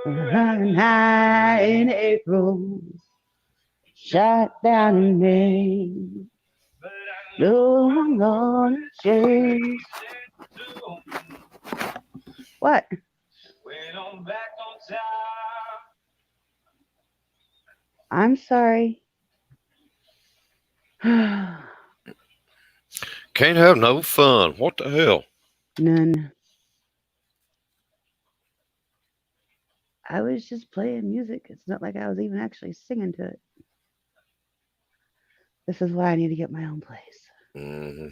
High in April, shot down in May. No, I'm gonna change. What? I'm sorry. Can't have no fun. What the hell? None. I was just playing music. It's not like I was even actually singing to it. This is why I need to get my own place. Mm-hmm.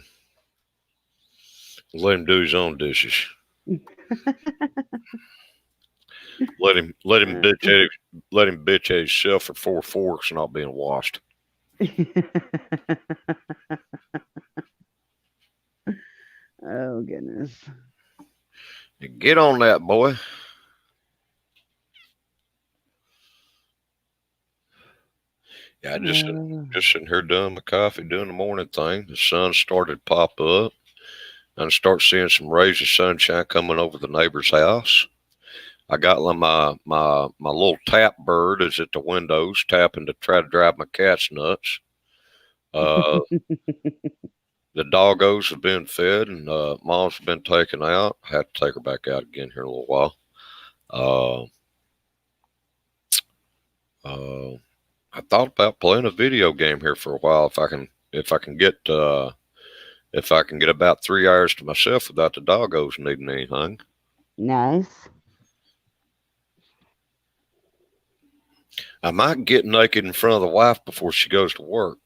Let him do his own dishes. let him bitch at himself for 4 forks not being washed. Oh goodness. Get on that, boy. Yeah, I just sitting here doing my coffee, doing the morning thing. The sun started to pop up, and I start seeing some rays of sunshine coming over the neighbor's house. I got my little tap bird is at the windows tapping to try to drive my cats nuts. The doggos have been fed, and mom's been taken out. I had to take her back out again here in a little while. I thought about playing a video game here for a while if I can get about 3 hours to myself without the doggos needing anything. Nice. I might get naked in front of the wife before she goes to work.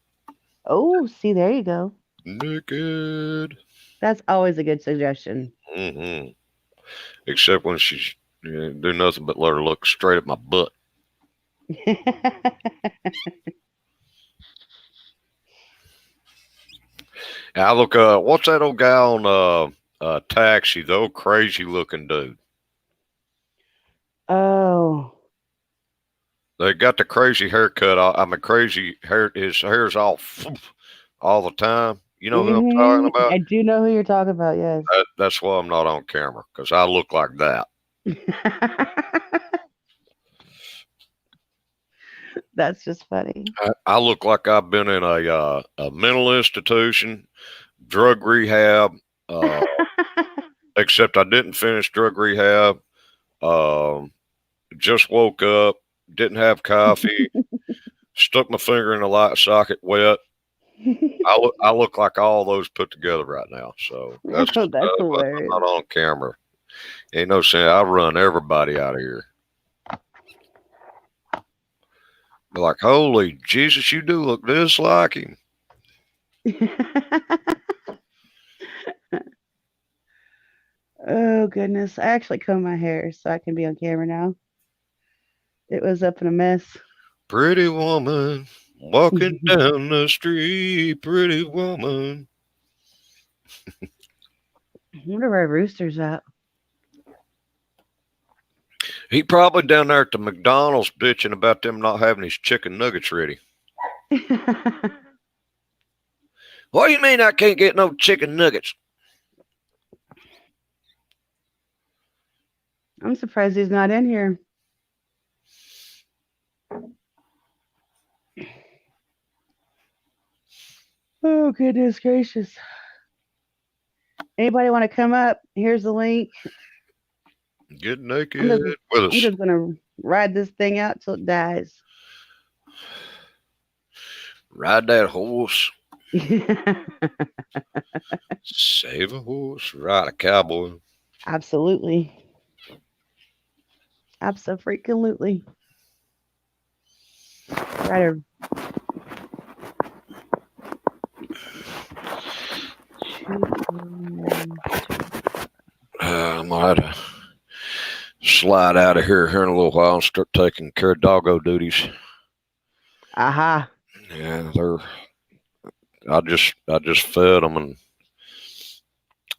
Oh, see, there you go. Naked. That's always a good suggestion. Mm-hmm. Except when she's do nothing but let her look straight at my butt. I look. What's that old guy on Taxi? The old crazy looking dude. Oh. They got the crazy haircut. I mean, crazy hair. His hair's all the time. You know who I'm talking about? I do know who you're talking about. Yes. That's why I'm not on camera, because I look like that. That's just funny. I look like I've been in a mental institution, drug rehab, except I didn't finish drug rehab. Just woke up, didn't have coffee, stuck my finger in a light socket wet. I look like all those put together right now. So that's hilarious. I'm not on camera. Ain't no saying I run everybody out of here. Be like, holy Jesus, you do look just like him. Oh goodness. I actually combed my hair so I can be on camera now. It was up in a mess. Pretty woman walking down the street, pretty woman. I wonder where Rooster's at. He probably down there at the McDonald's bitching about them not having his chicken nuggets ready. What do you mean I can't get no chicken nuggets? I'm surprised he's not in here. Oh, goodness gracious. Anybody want to come up? Here's the link. Get naked with us. I'm just going to ride this thing out till it dies. Ride that horse. Save a horse, ride a cowboy. Absolutely. Abso-freaking-lutely. Right. I might have to slide out of here in a little while and start taking care of doggo duties. Aha. Yeah, I just fed them, and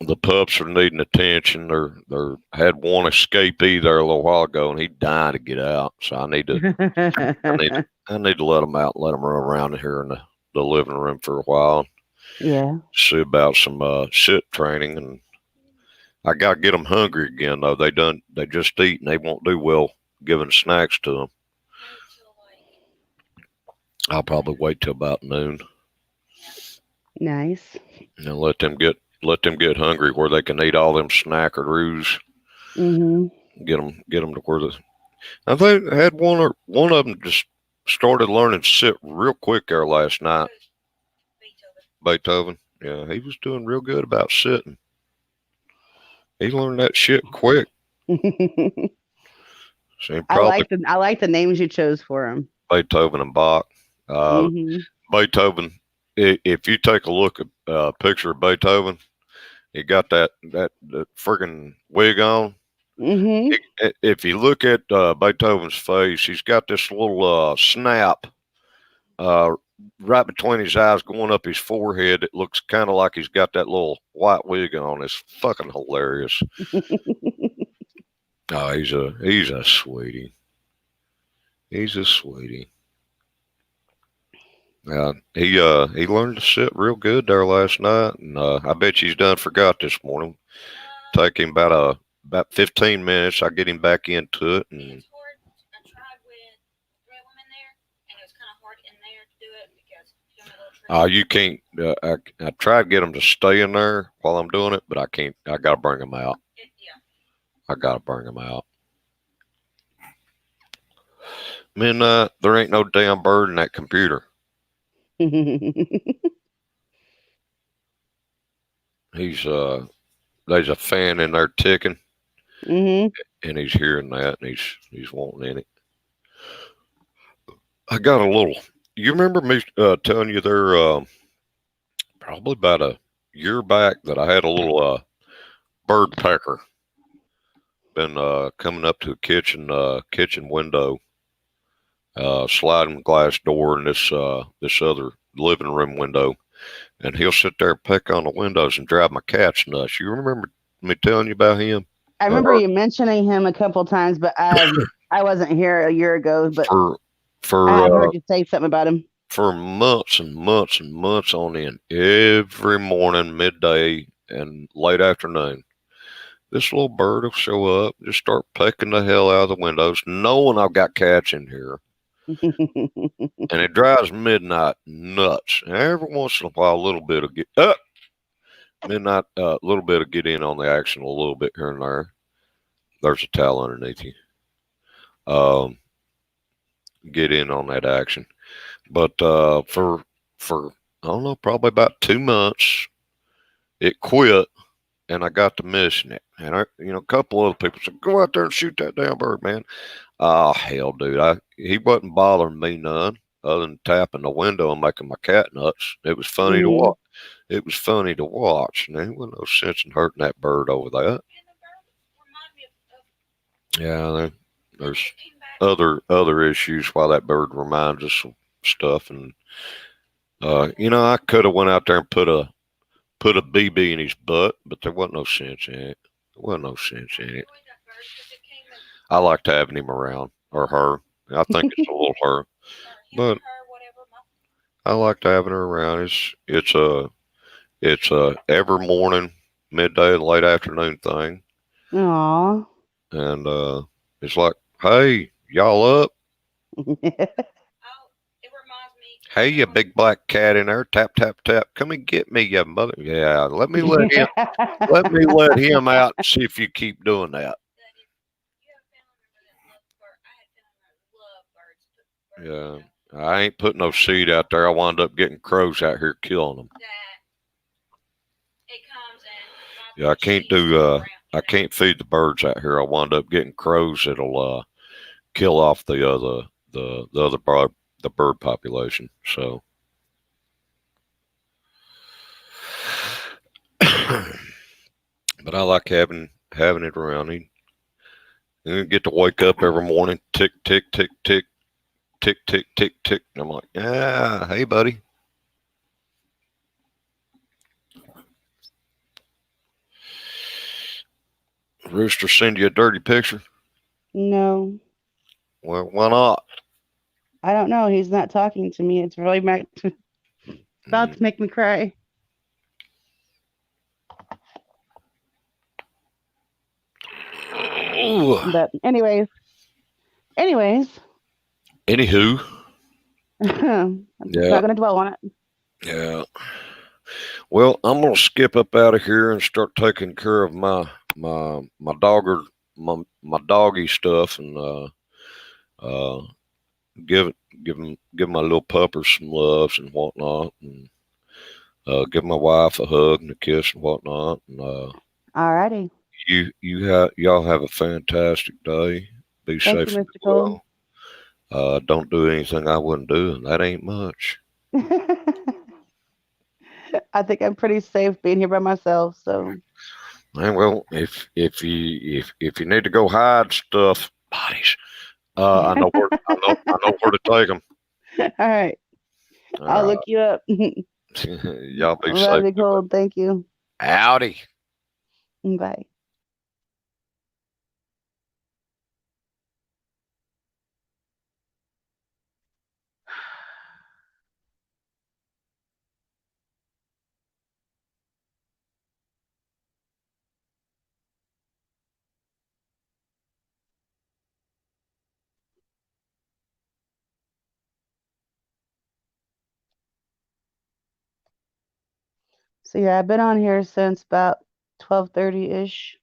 the pups are needing attention. They're had one escapee there a little while ago, and he died to get out. So I need to I need to let them out and let them run around here in the living room for a while. Yeah. See about some sit training, and I got to get them hungry again though. They just eat, and they won't do well giving snacks to them. I'll probably wait till about noon. Nice. And let them get hungry where they can eat all them snackaroos. Mm-hmm. Get them to where I think I had one of them just started learning to sit real quick there last night. Beethoven. Yeah, he was doing real good about sitting. He learned that shit quick. So I like the names you chose for him. Beethoven and Bach. Beethoven. If you take a look at a picture of Beethoven, he got that friggin' wig on. Mm-hmm. If you look at Beethoven's face, he's got this little snap uh, right between his eyes going up his forehead. It looks kind of like he's got that little white wig on. It's fucking hilarious. Oh, he's a sweetie. He's a sweetie. He learned to sit real good there last night, and I bet you he's done forgot this morning. Take him about 15 minutes. I get him back into it, and you can't. I try to get him to stay in there while I'm doing it, but I can't. I gotta bring him out. I gotta bring him out. Midnight. There ain't no damn bird in that computer. He's There's a fan in there ticking, Mm-hmm. and he's hearing that, and he's wanting in it. I got a little. You remember me telling you there probably about a year back that I had a little bird pecker been coming up to a kitchen window, sliding glass door in this other living room window, and he'll sit there and peck on the windows and drive my cats nuts. You remember me telling you about him? I remember you mentioning him a couple times, but I wasn't here a year ago. But I have heard you say something about him for months and months and months on end. Every morning, midday, and late afternoon, this little bird will show up, just start pecking the hell out of the windows, knowing I've got cats in here. And it drives Midnight nuts. And every once in a while, a little bit of get up. Midnight, a little bit of get in on the action, a little bit here and there. There's a towel underneath you. Get in on that action. But for I don't know, probably about 2 months, it quit, and I got to missing it. And a couple other people said, "Go out there and shoot that damn bird, man." Oh hell, dude! He wasn't bothering me none, other than tapping the window and making my cat nuts. It was funny to watch. It was funny to watch, and there wasn't no sense in hurting that bird over that. Yeah, there's other issues why that bird reminds us of stuff, and I could have went out there and put a BB in his butt, but there wasn't no sense in it. There wasn't no sense in it. I liked having him around, or her. I think it's a little her, but I liked having her around. It's a every morning, midday, and late afternoon thing. Aww. And it's like, hey, y'all up? Hey, you big black cat in there, tap tap tap. Come and get me, you mother. Yeah, let me let him out and see if you keep doing that. Yeah, I ain't putting no seed out there. I wound up getting crows out here killing them. Yeah, I can't feed the birds out here. I wound up getting crows that'll kill off the other bird population. So, but I like having it around. You get to wake up every morning, tick tick tick tick tick tick tick tick. And I'm like, hey buddy. Rooster send you a dirty picture? No. Well, why not? I don't know. He's not talking to me. It's really about to make me cry. Ooh. But anyways. Anywho. I'm not going to dwell on it. Yeah. Well, I'm going to skip up out of here and start taking care of my doggy stuff, and give my little puppers some loves and whatnot, and give my wife a hug and a kiss and whatnot. And alrighty. Y'all have a fantastic day. Be Thank safe. You, Mr. Cole. Don't do anything I wouldn't do, and that ain't much. I think I'm pretty safe being here by myself. So And well, if you need to go hide stuff, bodies, I know where to take them. All right. All I'll right, look you up. y'all be Love safe. you, Cold. Thank you. Howdy. Bye. So yeah, I've been on here since about 12:30 ish.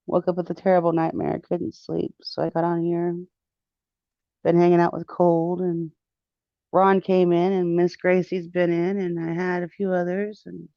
Woke up with a terrible nightmare. Couldn't sleep, so I got on here. Been hanging out with Cold, and Ron came in, and Miss Gracie's been in, and I had a few others, and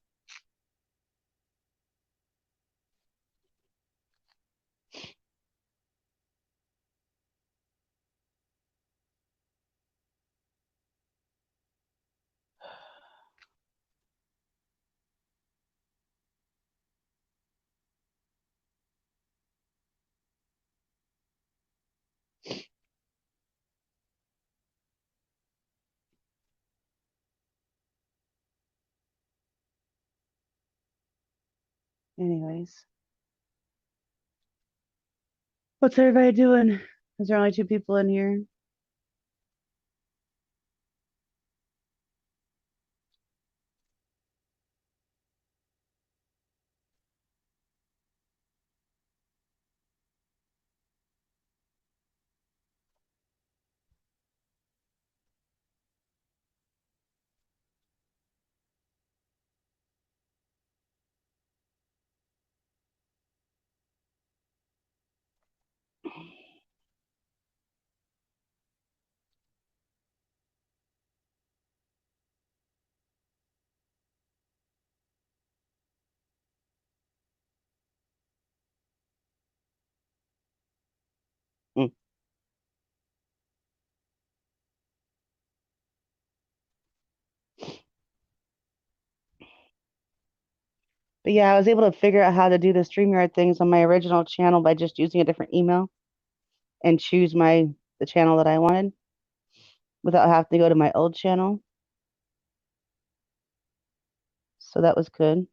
anyways. What's everybody doing? Is there only two people in here? Mm. But yeah, I was able to figure out how to do the StreamYard things on my original channel by just using a different email and choose the channel that I wanted without having to go to my old channel. So that was good.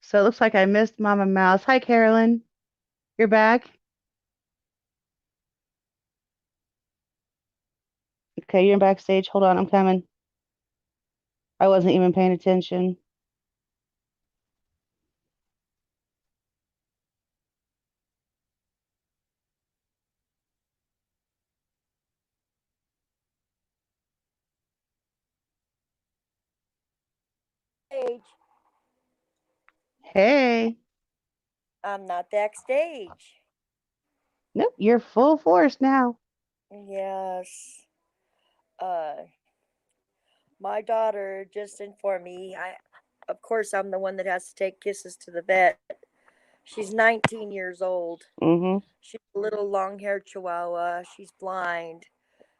So it looks like I missed Mama Mouse. Hi, Carolyn. You're back? Okay, you're backstage. Hold on, I'm coming. I wasn't even paying attention. Stage. Hey. I'm not backstage. Nope, you're full force now. Yes. Uh, my daughter just informed me. Of course, I'm the one that has to take Kisses to the vet. She's 19 years old. Mm-hmm. She's a little long-haired Chihuahua. She's blind.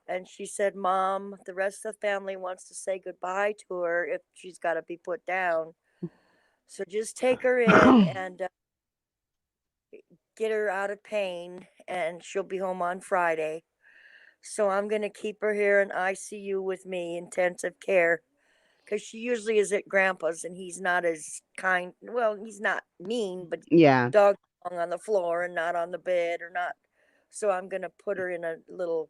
And she said, Mom, the rest of the family wants to say goodbye to her if she's got to be put down. So just take her in and get her out of pain, and she'll be home on Friday. So I'm going to keep her here in ICU with me, intensive care, because she usually is at Grandpa's and he's not as kind. Well, he's not mean, but Yeah. dog on the floor and not on the bed or not. So I'm going to put her in a little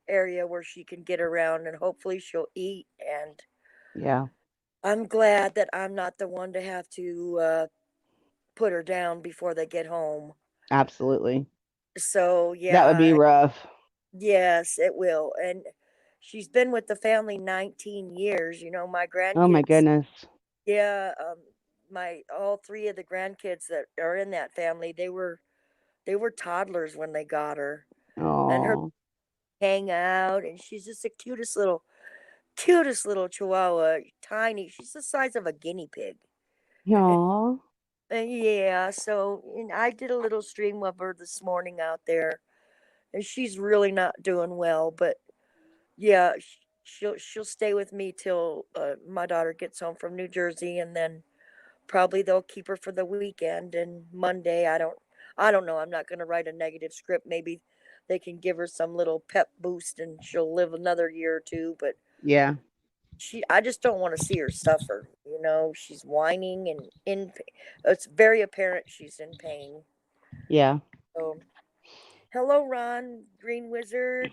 area where she can get around and hopefully she'll eat. And Yeah, I'm glad that I'm not the one to have to put her down before they get home. absolutely. So That would be yeah, rough. yes, it will. And she's been with the family 19 years. You know, my Oh my grandkids, goodness. yeah, my all three of the grandkids that are in that family, they were toddlers when they got her. And her Oh, hang out and she's just the cutest little chihuahua, tiny. She's the size of a guinea pig. oh, And yeah, so and I did a little stream of her this morning out there, and she's really not doing well. But yeah, she'll stay with me till my daughter gets home from New Jersey, and then probably they'll keep her for the weekend. And Monday, I don't know. I'm not going to write a negative script. Maybe they can give her some little pep boost, and she'll live another year or two. But yeah, I just don't want to see her suffer. You know, she's whining and it's very apparent she's in pain. yeah. So, hello, Ron, Green Wizard,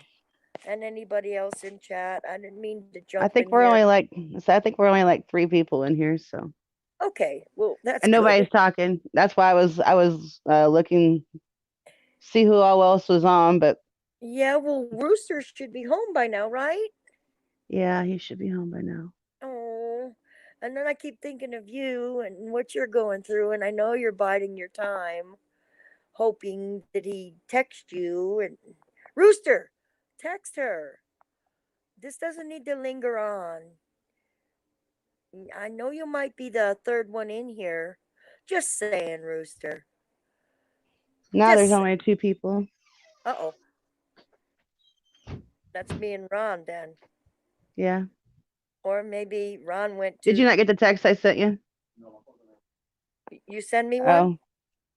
and anybody else in chat. I didn't mean to I jump think in we're here. only like, so I think we're only like 3 people in here, so Okay, well, that's and good. nobody's talking. That's why I was looking see who all else was on, but Yeah, well, Rooster should be home by now, right? yeah, he should be home by now. Oh, and then I keep thinking of you and what you're going through, and I know you're biding your time, hoping that he text you and Rooster, text her. This doesn't need to linger on. I know you might be the third one in here. Just saying, Rooster. Now there's Just only 2 people. uh-oh. That's me and Ron then. Yeah. Or maybe Ron went Did to you not get the text I sent you? you send me one? Oh.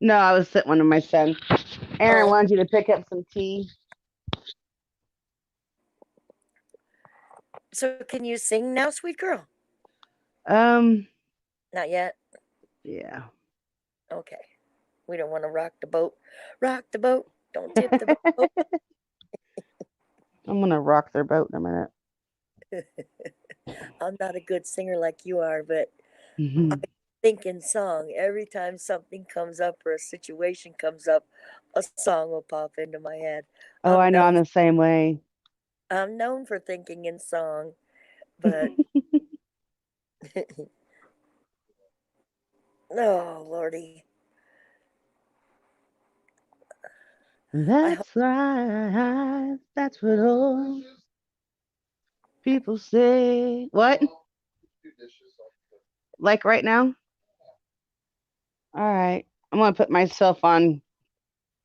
No, I was sent one to my son. Aaron Oh. wanted you to pick up some tea. So can you sing now, sweet girl? Um, Not yet. yeah. Okay. We don't want to rock the boat. Rock the boat. Don't tip the boat. I'm gonna rock their boat in a minute. I'm not a good singer like you are, but I Mhm. think in song. Every time something comes up or a situation comes up, a song will pop into my head. Oh, I I'm know. I'm known the same way. I'm known for thinking in song, but oh lordy, I hope That's right. That's what all people say. What? Like right now? All right. I'm gonna put myself on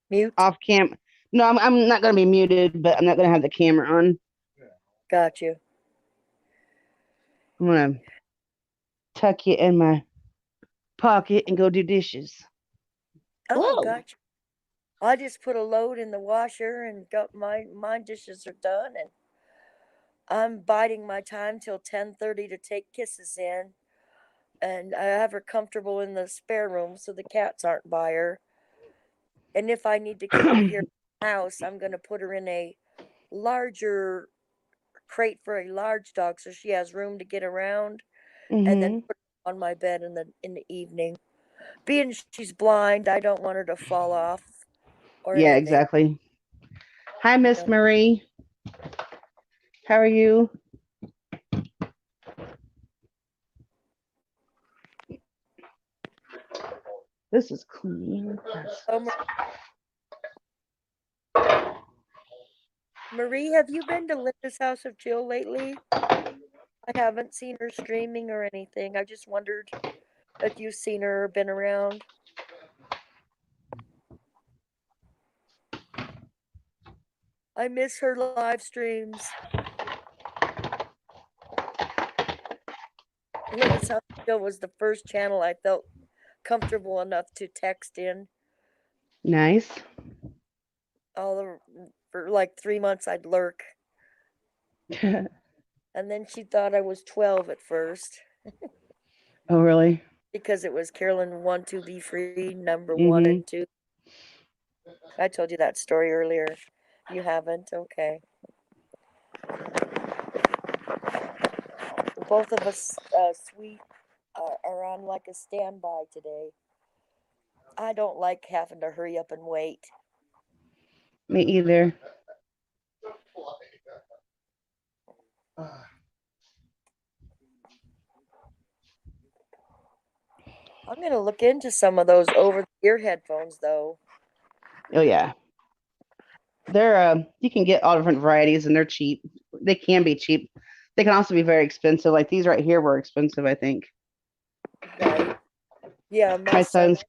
mute. off cam. No, I'm not gonna be muted, but I'm not gonna have the camera on. Got you. I'm gonna tuck you in my pocket and go do dishes. Oh, Whoa. got you. I just put a load in the washer and got my dishes are done, and I'm biding my time till 10:30 to take Kisses in, and I have her comfortable in the spare room so the cats aren't by her. And if I need to keep her here in the house, I'm gonna put her in a larger crate for a large dog so she has room to get around, and then Mhm. put her on my bed in the evening. Being she's blind, I don't want her to fall off or Yeah, anything. exactly. Hi, Miss No. Marie. How are you? This is clean. Oh, Marie, have you been to Linda's House of Jill lately? I haven't seen her streaming or anything. I just wondered if you've seen her or been around. I miss her live streams. Linda's House of Jill was the first channel I felt comfortable enough to text in. Nice. All for like 3 months I'd lurk. Oh, And then she thought I was 12 at first really? because it was Carolyn 1 2 Be Free number one Mhm. and two. I told you that story earlier. You haven't? Okay. Both of us, sweet, are on like a standby today. I don't like having to hurry up and wait. Me either. I'm gonna look into some of those over-the-ear headphones, though. Oh yeah. They're you can get all different varieties and they're cheap. They can be cheap. They can also be very expensive. Like these right here were expensive, I think. Right? Yeah, my My son, son's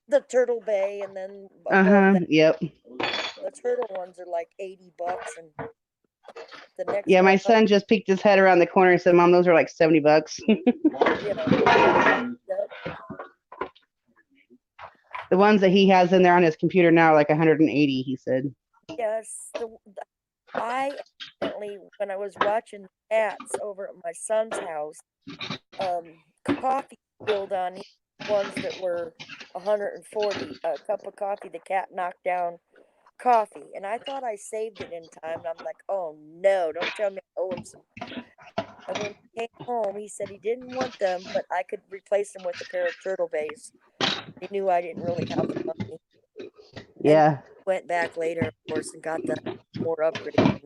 the Turtle Bay, and then above that, yep. the turtle ones are like $80, and the next Yeah, one my up, son just peeked his head around the corner and said, "Mom, those are like $70." yeah, yep, The ones that he has in there on his computer now are like 180, he said. yes. I accidentally, when I was watching cats over at my son's house, coffee spilled on his ones that were 140. A cup of coffee, the cat knocked down coffee, and I thought I saved it in time. And I'm like, oh no, don't tell me I owe him some. And when he came home, he said he didn't want them, but I could replace them with a pair of turtle bays. He knew I didn't really have the money, and Yeah. went back later, of course, and got the more upgraded.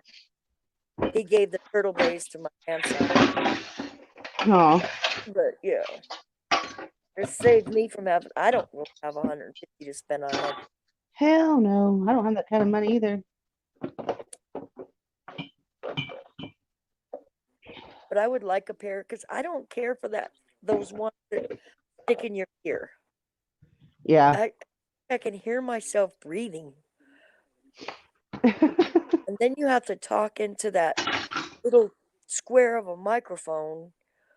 He gave the turtle bays to my grandson, Oh, but yeah, it saved me from having. I don't really have 150 to spend on head, hell no. I don't have that kind of money either. but I would like a pair because I don't care for that. Those ones that stick in your ear. Yeah. I can hear myself breathing, and then you have to talk into that little square of a microphone,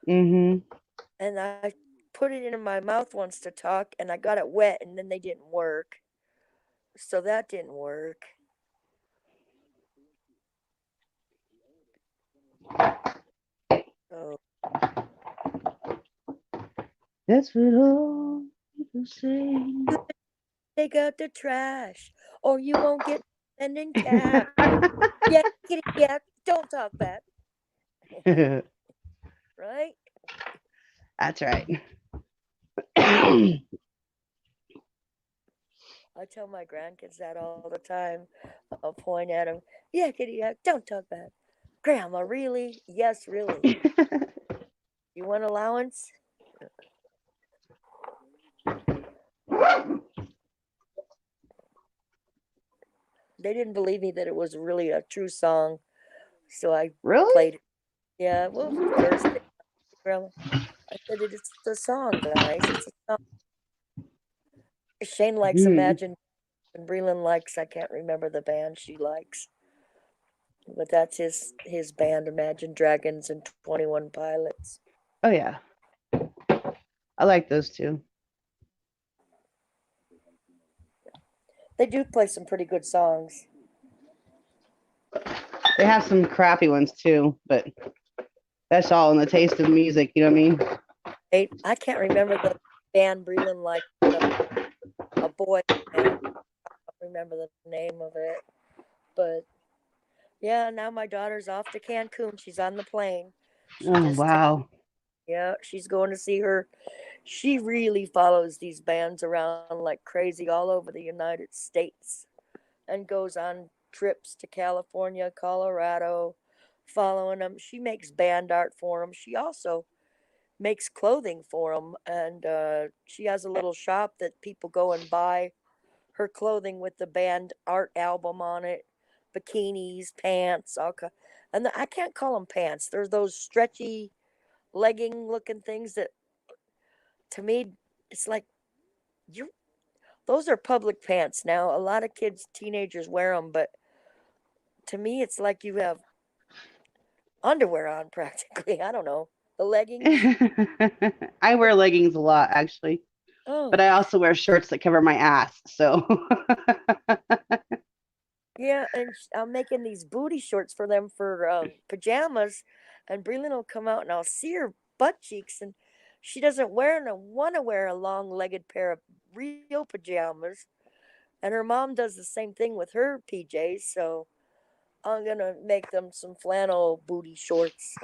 Mhm. and I put it in my mouth once to talk, and I got it wet, and then they didn't work, so that didn't work. So That's what all people say. take out the trash, or you won't get spending cash. Yeah, kitty, yeah, don't talk back, right? That's right. I tell my grandkids that all the time. I'll point at them. Yeah, kitty, yeah, don't talk back. Grandma, really? Yes, really. You want allowance? They didn't believe me that it was really a true song, so I Really? played it. Yeah, well, first, Grandma, I said it's a song, guys. It's a song. Shane likes Hmm. Imagine, and Breland likes, I can't remember the band she likes, but that's his band, Imagine Dragons and 21 Pilots. Oh yeah. I like those two. They do play some pretty good songs. They have some crappy ones too, but that's all in the taste of music, you know what I can't remember the band Breland liked, a boy band. I don't remember the name of it, but yeah, now my daughter's off to Cancun. She's on the plane. I mean? She Oh just wow. yeah, she's going to see her. She really follows these bands around like crazy all over the United States and goes on trips to California, Colorado, following them. She makes band art for them. She also makes clothing for them, and she has a little shop that people go and buy her clothing with the band art album on it, bikinis, pants, and I can't call them pants. There's those stretchy legging looking things that to me it's like you those are public pants now. A lot of kids, teenagers wear them, but to me it's like you have underwear on practically. I don't know. The leggings. I wear leggings a lot actually, but Oh, I also wear shorts that cover my ass. So yeah, and I'm making these booty shorts for them for pajamas, and Breland will come out and I'll see her butt cheeks, and she doesn't want to wear a long legged pair of real pajamas. And her mom does the same thing with her PJs, so I'm gonna make them some flannel booty shorts.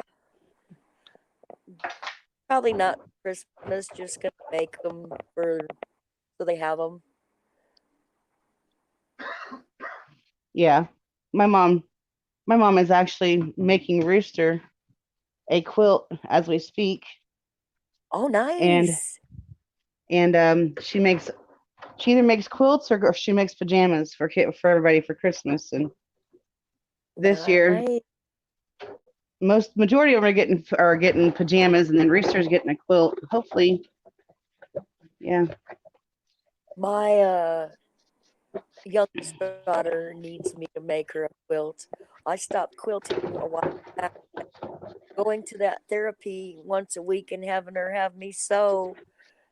Probably not Christmas, just gonna make them for so they have them. Yeah. My mom my mom is actually making Rooster a quilt as we speak. Oh, And nice. she either makes quilts or she makes pajamas for everybody for Christmas. And this year, Nice. majority of them are getting pajamas, and then Rooster's getting a quilt. Hopefully, yeah, My youngest daughter needs me to make her a quilt. I stopped quilting a while back. Going to that therapy once a week and having her have me sew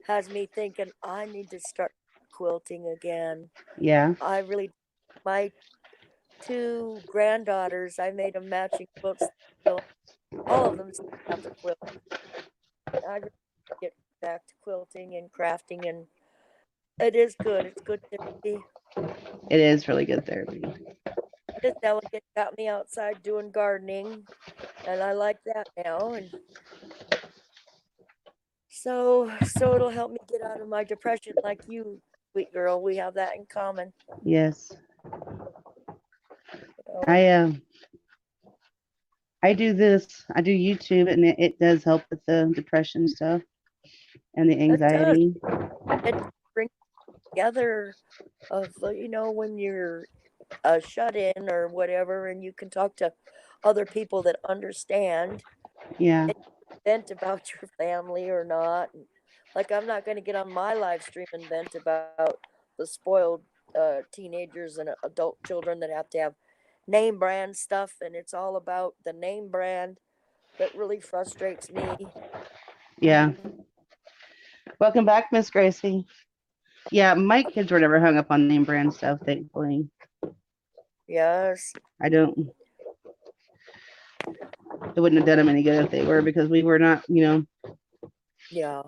has me thinking I need to start quilting again. yeah, I really, my two granddaughters, I made them matching quilts. All of them have to quilt. I really get back to quilting and crafting, and it is good. It's good therapy. it is really good therapy. This delegate got me outside doing gardening, and I like that now. And so it'll help me get out of my depression, like you, sweet girl. We have that in common. Yes, You know? I do this. I do YouTube, and it does help with the depression stuff and the It does. anxiety. It brings together of when you're shut in or whatever, and you can talk to other people that understand Yeah, and vent about your family or not. And, like, I'm not going to get on my live stream and vent about the spoiled teenagers and adult children that have to have name brand stuff, and it's all about the name brand that really frustrates me. yeah. Welcome back, Miss Gracie. Yeah, my kids were never hung up on name brand stuff, thankfully. Yes. I don't. It wouldn't have done them any good if they were, because we were not, Yeah.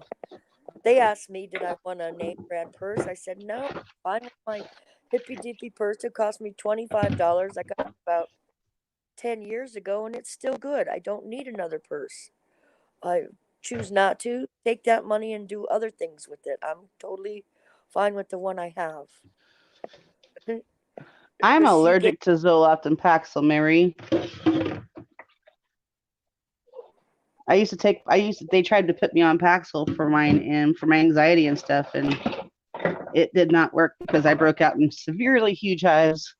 They asked me, did I want a name brand purse? I said, no, fine with my hippy dippy purse. It cost me $25. I got it about 10 years ago, and it's still good. I don't need another purse. I choose not to take that money and do other things with it. I'm totally fine with the one I have. I'm She gave, allergic to Zoloft and Paxil, Mary. They tried to put me on Paxil for mine and for my anxiety and stuff, and it did not work because I broke out in severely huge hives.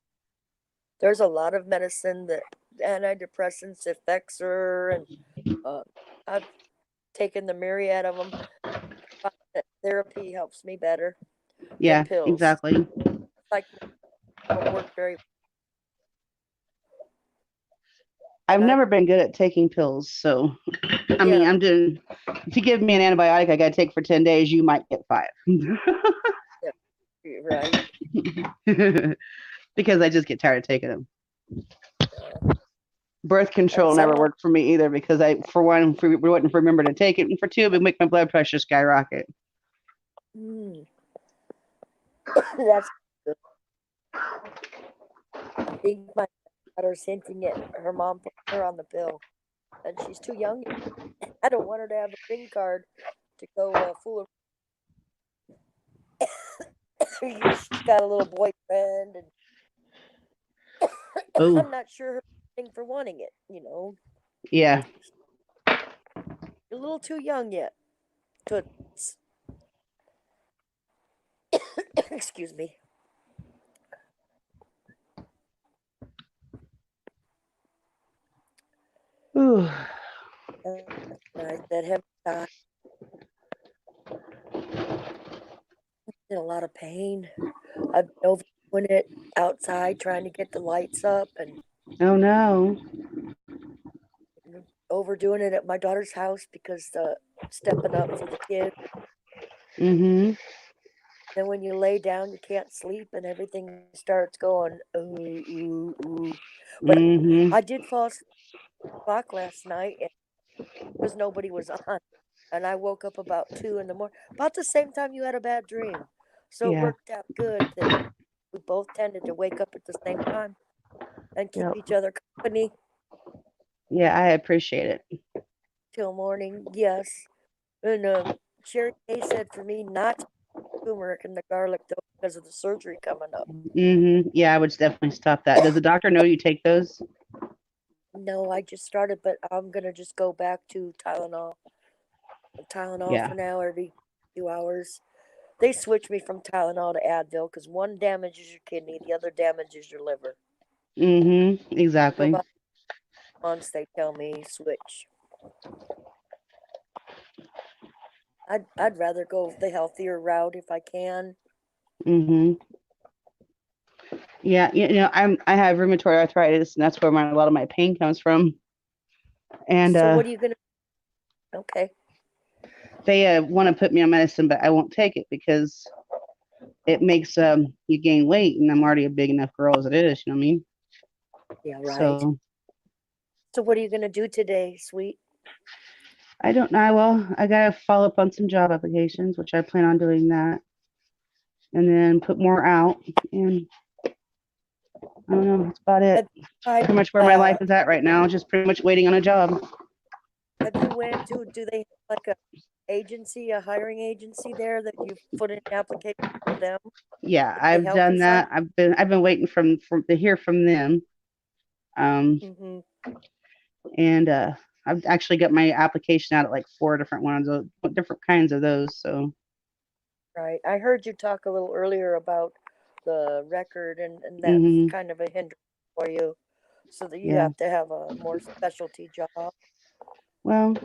there's a lot of medicine that antidepressants affects her, and I've taken the myriad of them. Therapy helps me better than Yeah, pills. exactly. Like, don't work very. I've And I, never been good at taking pills, so I mean, yeah, I'm doing. If you give me an antibiotic, I got to take for 10 days. You might get 5, yeah, right. because I just get tired of taking them. Uh, Birth and control never someone, worked for me either, because for one, wouldn't remember to take it, and for two, it would make my blood pressure skyrocket. mm, that's good. I think my daughter's hinting at her mom putting her on the pill, and she's too young. I don't want her to have a green card to go fool her. She's got a little boyfriend, and Oh, I'm not sure her thing for wanting it. yeah. You're a little too young yet. Good. Excuse me. Ooh. I said, "Heaven, God, in a lot of pain. I've been overdoing it outside, trying to get the lights up, and Oh no. overdoing it at my daughter's house because stepping up for the kids. Mm-hmm. Then when you lay down, you can't sleep, and everything starts going ooh ooh ooh. But Mm-hmm. I did fall asleep last night because nobody was on, and I woke up about 2 in the morning, about the same time you had a bad dream. So it Yeah. worked out good that we both tended to wake up at the same time and keep Yep. each other company Yeah, I appreciate it. till morning. Yes. And Sherry Kay said for me not to eat turmeric and the garlic though because of the surgery coming up. Yeah, I would definitely stop that. Does the doctor know you take those? No, I just started, but I'm gonna just go back to Tylenol. Tylenol Yeah. for now every few hours. They switch me from Tylenol to Advil because one damages your kidney, the other damages your liver. So Exactly. about months they tell me switch. I'd rather go the healthier route if I can. hmm Yeah, I have rheumatoid arthritis, and that's where a lot of my pain comes from. And So what are you gonna? Okay, they want to put me on medicine, but I won't take it because it makes you gain weight, and I'm already a big enough girl as it is. You know what I mean? yeah, right. So So what are you gonna do today, sweet? I don't know. Well, I gotta follow up on some job applications, which I plan on doing that, and then put more out. And I don't know. That's about it. Have you tried? Pretty much where my life is at right now. Just pretty much waiting on a job. Have you went to? Do they have like a hiring agency there that you put in an application for them? Yeah, They I've help you done find. that. I've been waiting to hear from them. Um, Mm-hmm. and I've actually got my application out at like 4 different ones, different kinds of those. So Right. I heard you talk a little earlier about the record, and that's hmm kind of a hindrance for you, so that you yeah. have to have a more specialty job. Well,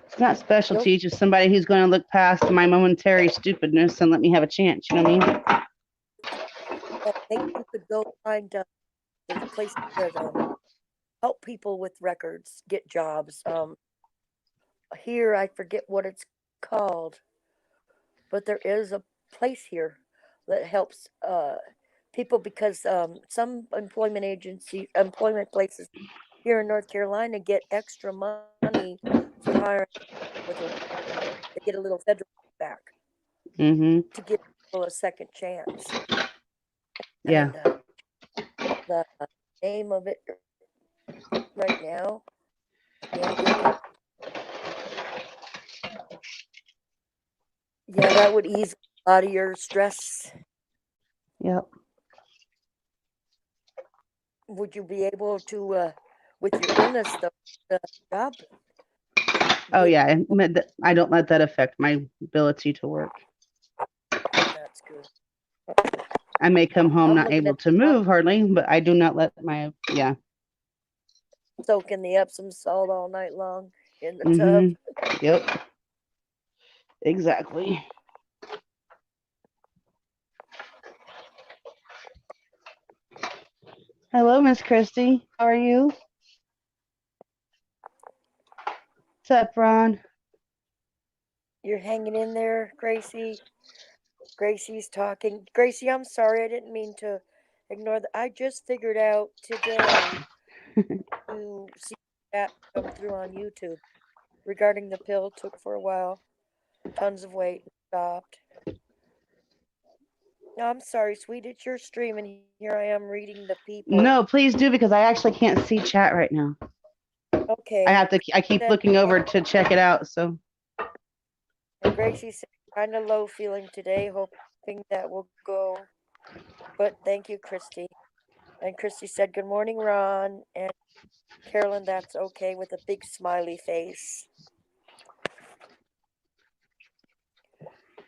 it's not You'll, specialty, it's just somebody who's going to look past my momentary stupidness and let me have a chance. You know what I mean? well, maybe you could go find there's places that help people with records get jobs. Here I forget what it's called, but there is a place here that helps people because some employment places here in North Carolina get extra money for hiring with a they get a little federal back hmm to give people a second chance. Yeah. And the name of it right now, I can't think of. Yeah, that would ease a lot of your stress. Yep. Would you be able to, with your illness, the job? Oh Be yeah. I don't let that affect my ability to work. That's good. I may come home I'm not looking able at to the top, move hardly, but I do not let my yeah. soaking the Epsom salt all night long in the tub. hmm Yep. Exactly. Hello, Miss Christy. How are you? What's up, Ron? You're hanging in there, Gracie. Gracie's talking. Gracie, I'm sorry, I didn't mean to ignore that. I just figured out today to see that come through on YouTube regarding the pill. Took for a while, tons of weight, stopped. No, I'm sorry, sweet. It's your stream, and here I am reading the people. No, please do because I actually can't see chat right now. Okay. I keep Said, looking over to check it out. So and Gracie said, kind of low feeling today, hoping that will go. But thank you, Christy. And Christy said, good morning, Ron. And Carolyn, that's okay with a big smiley face.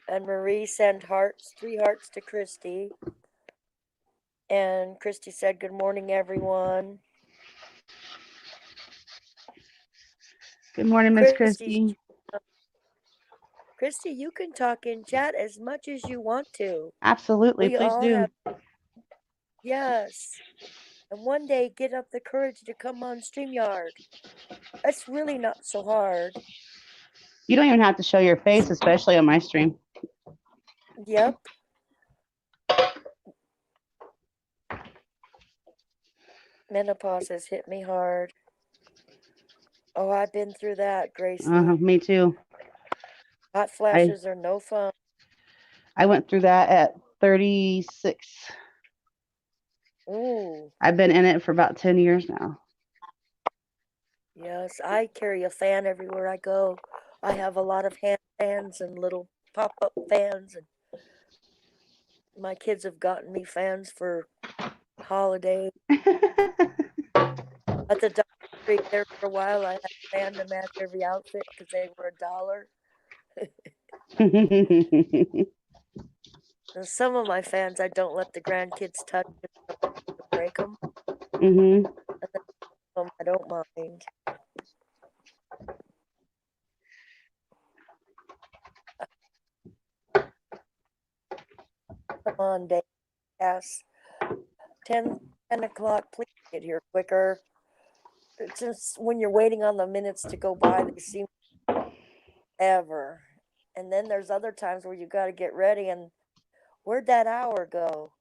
And Marie sent hearts, 3 hearts to Christy. And Christy said, good morning, everyone. good morning, Miss Christy's Christy. Christy, you can talk in chat as much as you want to. Absolutely, We please all do. have, yes. And one day get up the courage to come on StreamYard. It's really not so hard. You don't even have to show your face, especially on my stream. Yep. Menopause has hit me hard. Oh, I've been through that, Gracie. Me too. Hot I flashes are no fun. I went through that at 36. Ooh, I've been in it for about 10 years now. yes. I carry a fan everywhere I go. I have a lot of hand fans and little pop-up fans, and my kids have gotten me fans for holidays. At the Dollar Tree there for a while, I had a fan to match every outfit because they were $1. And some of my fans, I don't let the grandkids touch it to break them. Hmm. And then some I don't mind. Come on, Dave. Yes. 10 o'clock, please get here quicker. It's just when you're waiting on the minutes to go by, they seem ever. And then there's other times where you got to get ready, and where'd that hour go?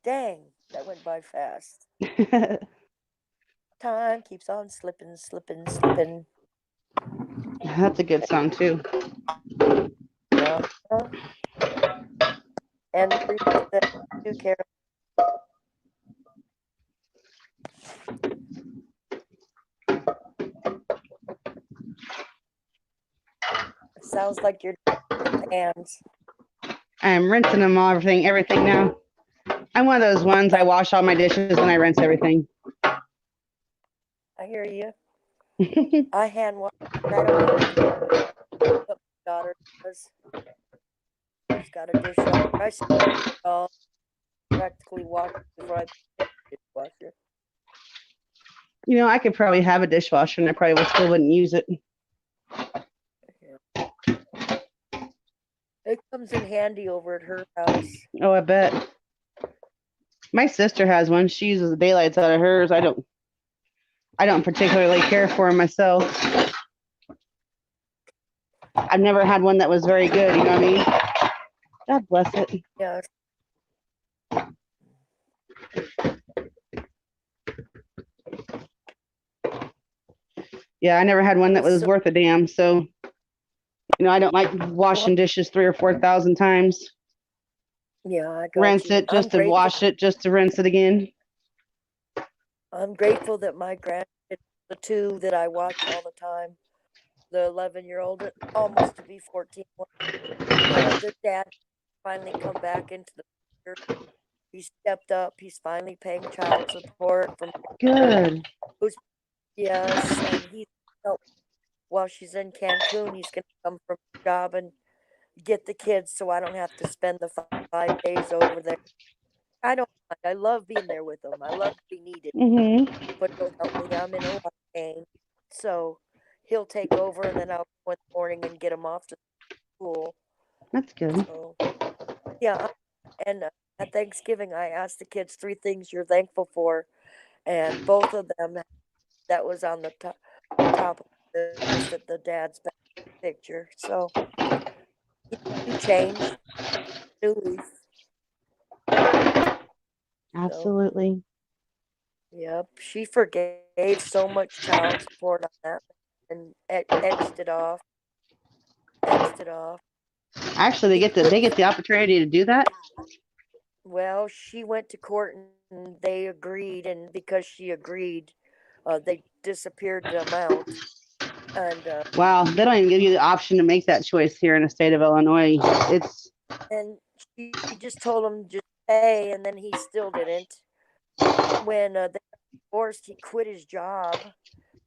Dang, that went by fast. Time keeps on slipping, slipping, slipping. That's a good song too. Yeah. And remix that too, Karen. It sounds like you're the fans. I'm rinsing them all, everything now. I'm one of those ones. I wash all my dishes and I rinse everything. I hear you. I hand wash. I don't have to. But my daughter does. She's got a dishwasher. I all practically wash before I put it in the dishwasher. I could probably have a dishwasher and I probably still wouldn't use it. Yeah. It comes in handy over at her house. Oh, I bet. My sister has one. She uses the daylights out of hers. I don't particularly care for them myself. I've never had one that was very good, you know what I mean? God bless it. Yes. Yeah, I never had one that was So, worth a damn. So, I don't like washing well, dishes 3,000 or 4,000 times. yeah, I got Rinse you. it just to wash it, just to rinse it again. I'm grateful that my grandkids, the two that I watch all the time, the 11-year-old, almost to be 14, their dad finally come back into the picture. He stepped up. He's finally paying child support from Good. who's yes, and he's while she's in Cancun, he's gonna come from a job and get the kids so I don't have to spend the 5 days over there. I don't mind. I love being there with them. I love to be needed, Mm-hmm. but he'll help me. I'm in a lot of pain, so he'll take over, and then I'll go in the morning and get him off to school. That's good. So yeah, and at Thanksgiving, I asked the kids 3 things you're thankful for, and both of them that was on the top of the list at the dad's back picture. So new change, new leaf. So Absolutely. yep, she forgave so much child support on that and etched it off. Xed it off. Actually, He quit. they get the opportunity to do that. Well, she went to court and they agreed, and because she agreed, they disappeared the amount. And Wow, they don't even give you the option to make that choice here in the state of Illinois. It's and she just told him just pay, and then he still didn't. When they got divorced, he quit his job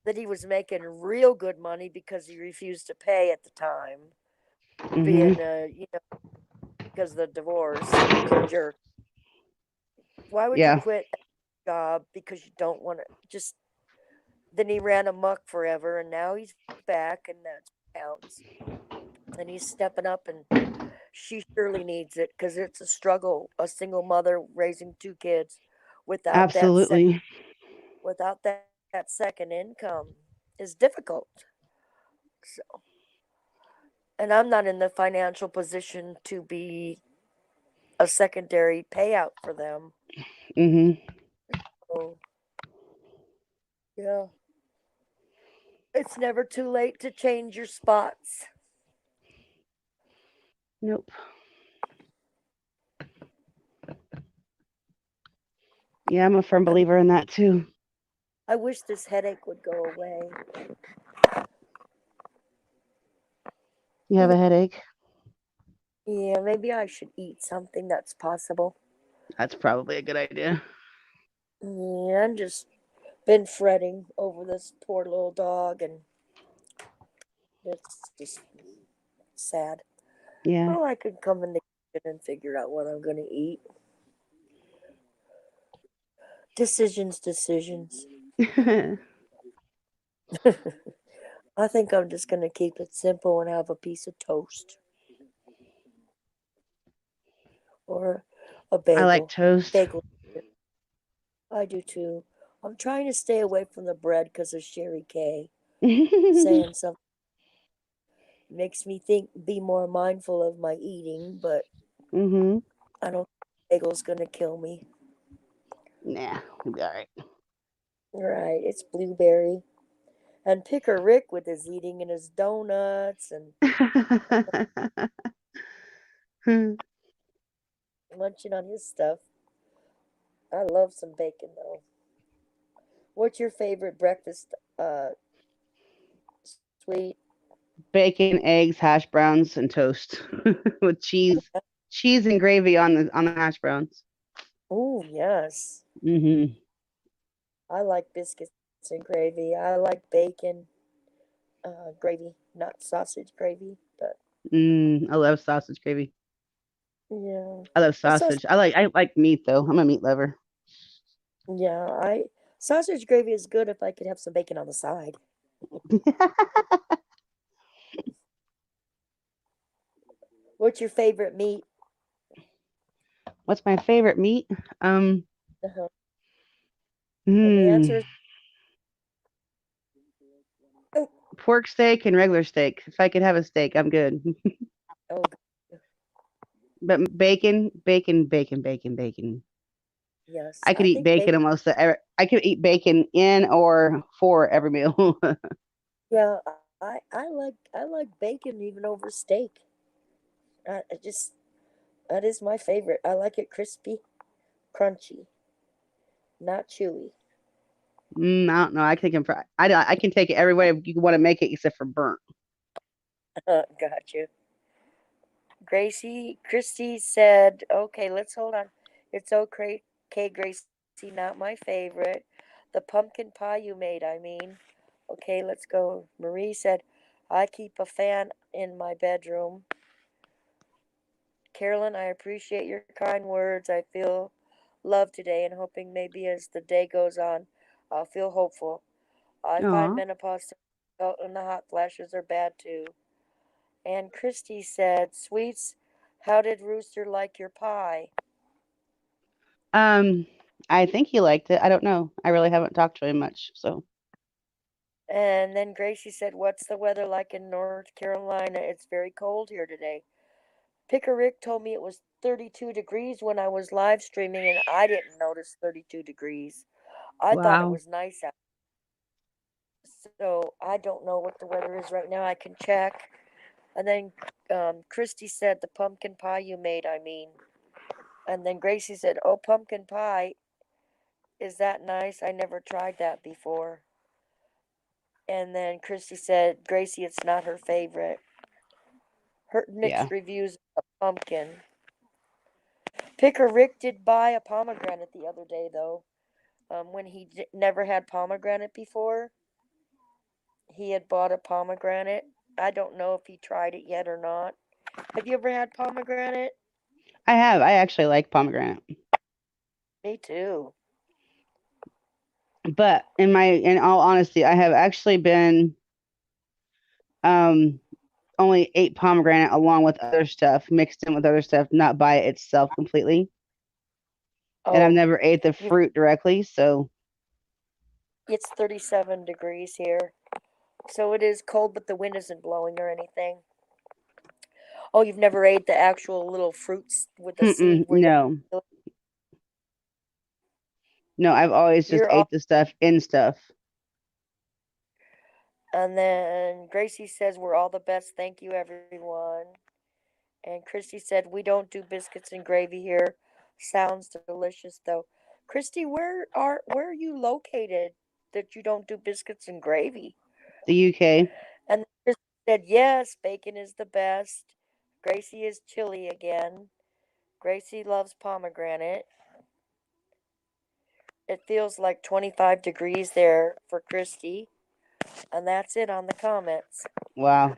that he was making real good money because he refused to pay at the time, mm-hmm. being because of the divorce. He's a jerk. Why would you Yeah, quit a job because you don't want to just? Then he ran amok forever, and now he's back, and that's what counts. And he's stepping up, and she surely needs it because it's a struggle. A single mother raising 2 kids without absolutely. that second income is difficult. So, and I'm not in the financial position to be a secondary payout for them. Mm-hmm. So, yeah, it's never too late to change your spots. Nope. Yeah, I'm a firm I, believer in that too. I wish this headache would go away. You have a headache? Yeah, maybe I should eat something that's possible. That's probably a good idea. Yeah, I'm just been fretting over this poor little dog, and it's just sad. Yeah. Oh, I could come in the kitchen and figure out what I'm gonna eat. Decisions, decisions. I think I'm just gonna keep it simple and have a piece of toast or a I like bagel. toast. Bagel, I do too. I'm trying to stay away from the bread because of Sherry K saying something makes me think be more mindful of my eating, but Mhm. I don't think bagel's gonna kill me. Nah, you'll be all right. Right, it's blueberry. And Picker Rick with his eating and his donuts and munching on his stuff. I love some bacon though. What's your favorite breakfast sweet? Bacon, eggs, hash browns, and toast with cheese and gravy on the hash browns. Oh, yes. Mhm. I like biscuits and gravy. I like bacon gravy, not sausage gravy, but I love sausage gravy. yeah. I love A sausage, sausage. I like meat though. I'm a meat lover. yeah, I sausage gravy is good if I could have some bacon on the side. What's your favorite meat? What's my favorite meat? Um, Uh-huh. And the hmm, answer is oh, pork steak and regular steak. If I could have a steak, I'm good. oh, But bacon, bacon, bacon, bacon, bacon. yes. I I could eat think bacon bacon. almost. I could eat bacon in or for every meal. Yeah, I like bacon even over steak. I just that is my favorite. I like it crispy, crunchy, not chewy. I don't know. I can take it every way you want to make it, except for burnt. Got you. Christy said, "Okay, let's hold on. It's okay, Gracie, not my favorite. The pumpkin pie you made, I mean. Okay, let's go." Marie said, "I keep a fan in my bedroom." Carolyn, I appreciate your kind words. I feel love today and hoping maybe as the day goes on, I'll feel hopeful. I find Aw. menopause difficult and the hot flashes are bad too. And Christy said, "Sweets, how did Rooster like your pie?" Um, I think he liked it. I don't know. I really haven't talked to him much, so. And then Gracie said, "What's the weather like in North Carolina? It's very cold here today." Picker Rick told me it was 32 degrees when I was live streaming, and I didn't notice 32 degrees. I thought it Wow. was nice out. So I don't know what the weather is right now. I can check. And then Christy said, "The pumpkin pie you made, I mean." And then Gracie said, "Oh, pumpkin pie. Is that nice? I never tried that before." And then Christy said, "Gracie, it's not her favorite. Her Yeah. mixed reviews of pumpkin." Picker Rick did buy a pomegranate the other day, though. When he never had pomegranate before, he had bought a pomegranate. I don't know if he tried it yet or not. Have you ever had pomegranate? I have. I actually like pomegranate. Me too. But in all honesty, I have actually been um only ate pomegranate along with other stuff, mixed in with other stuff, not by itself completely. And I've Oh, never ate the you fruit directly, so it's 37 degrees here. So it is cold, but the wind isn't blowing or anything. Oh, you've never ate the actual little fruits with the seed where you no. No, I've always just you're all. ate the stuff in stuff. And then Gracie says, "We're all the best. Thank you, everyone." And Christy said, "We don't do biscuits and gravy here. Sounds delicious, though." Christy, where are you located that you don't do biscuits and gravy? The UK. And Christy said, yes, bacon is the best. Gracie is chilly again. Gracie loves pomegranate. It feels like 25 degrees there for Christy. And that's it on the comments. Wow.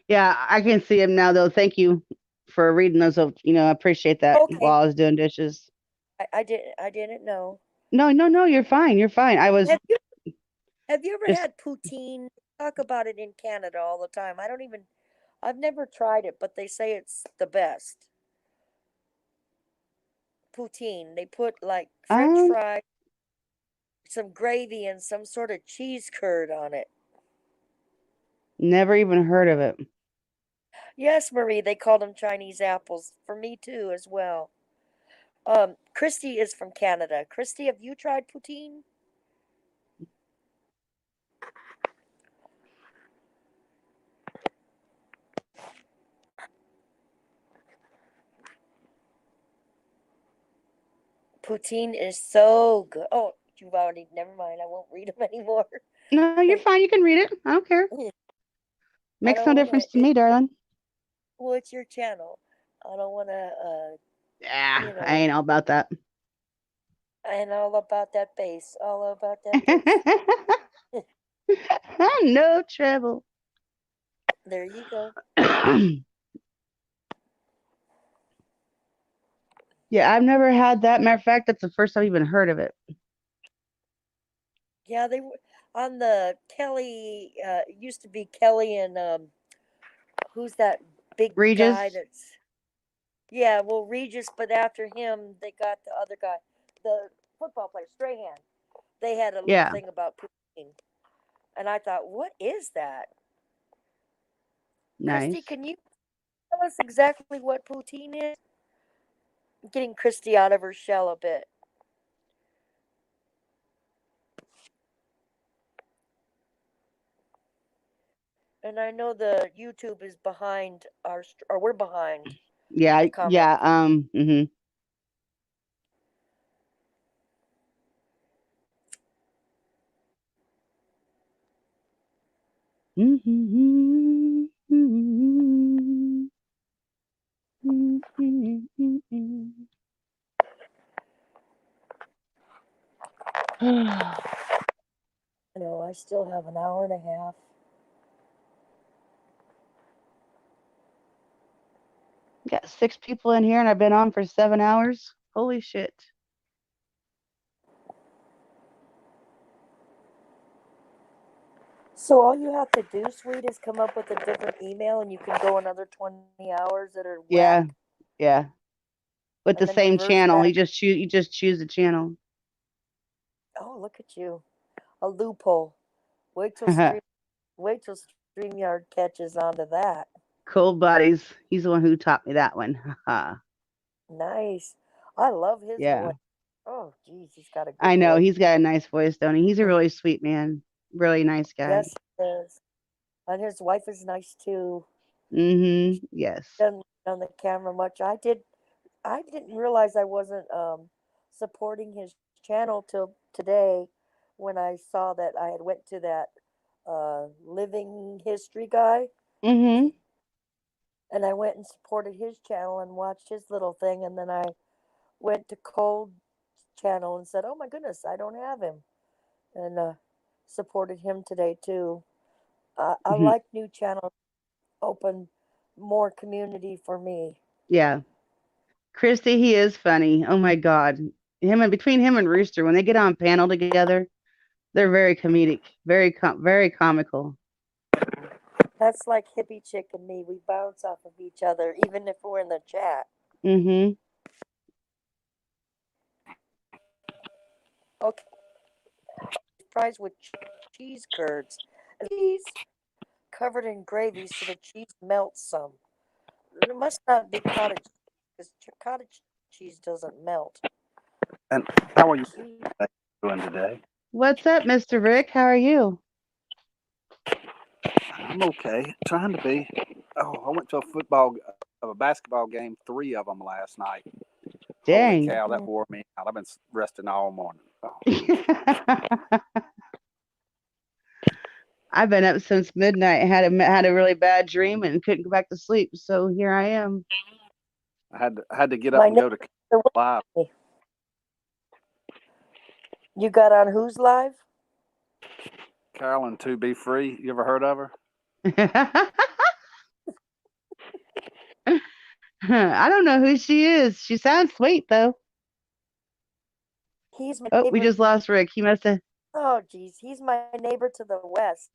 Yeah, I can see him now though. Thank you for reading those. I appreciate that Okay. while I was doing dishes. I didn't know. No, you're fine. You're fine. I was Have you have you ever just had poutine? Talk about it in Canada all the time. I've never tried it, but they say it's the best. Poutine. They put like French um fries, some gravy, and some sort of cheese curd on it. never even heard of it. Yes, Marie, they call them Chinese apples. For me too, as well. Christy is from Canada. Christy, have you tried poutine? Poutine is so good. Oh, you've already. Never mind. I won't read them anymore. No, you're fine. You can read it. I don't care. I Makes don't no want difference to to. me, darling. Well, it's your channel. I don't want to. Yeah, You I know, ain't all about that. and all about that bass. All about that bass. No trouble. There you go. Yeah, I've never had that. Matter of fact, that's the first I've even heard of it. Yeah, they were on the Kelly. It used to be Kelly and who's that big guy Regis? that's. Yeah, well, Regis, but after him, they got the other guy, the football player, Strahan. They had a little Yeah, thing about poutine. And I thought, what is that? Christy, nice. can you tell us exactly what poutine is? Getting Christy out of her shell a bit. And I know the YouTube is behind or we're behind Yeah, the comment. yeah. I still have an hour and a half. Got 6 people in here, and I've been on for 7 hours. Holy shit! So all you have to do, sweet, is come up with a different email, and you can go another 20 hours that are whack, Yeah, yeah. With and the then same reverse channel, back. you just choose the channel. Oh, look at you, a loophole. Wait till stream. Wait till Streamyard catches on to that. Cool buddies. He's the one who taught me that one. Nice. I love his Yeah, voice. Oh, geez, he's got a I good know. voice. He's got a nice voice, don't he? He's a really sweet man. Really nice guy. Yes, he is. And his wife is nice too. Yes. Doesn't on the camera much. I didn't realize I wasn't supporting his channel till today when I saw that I had went to that living history guy, Mm-hmm. and I went and supported his channel and watched his little thing, and then I went to Cold channel and said, "Oh my goodness, I don't have him," and supported him today too. I Mm-hmm. like new channels open more community for me. Yeah. Christy, he is funny. Oh my God. Between him and Rooster, when they get on panel together, they're very comedic, very comical. That's like hippie chick and me. We bounce off of each other, even if we're in the chat. Mm-hmm. Okay, fries with cheese curds. Cheese covered in gravy so the cheese melts some. It must not be cottage because cottage cheese doesn't melt. And how are you Cheese. doing today? What's up, Mr. Rick? How are you? I'm okay. Trying to be. Oh, I went to a basketball game, 3 of them last night. Holy Dang. cow, that wore me out. I've been resting all morning. Oh. I've been up since midnight. Had a really bad dream and couldn't go back to sleep. So here I am. I had to get up and go to live. You got on who's live? Carolyn To Be Free. You ever heard of her? I don't know who she is. She sounds sweet though. He's my Oh, neighbor. we just lost Rick. He must have. Oh, geez, he's my neighbor to the west.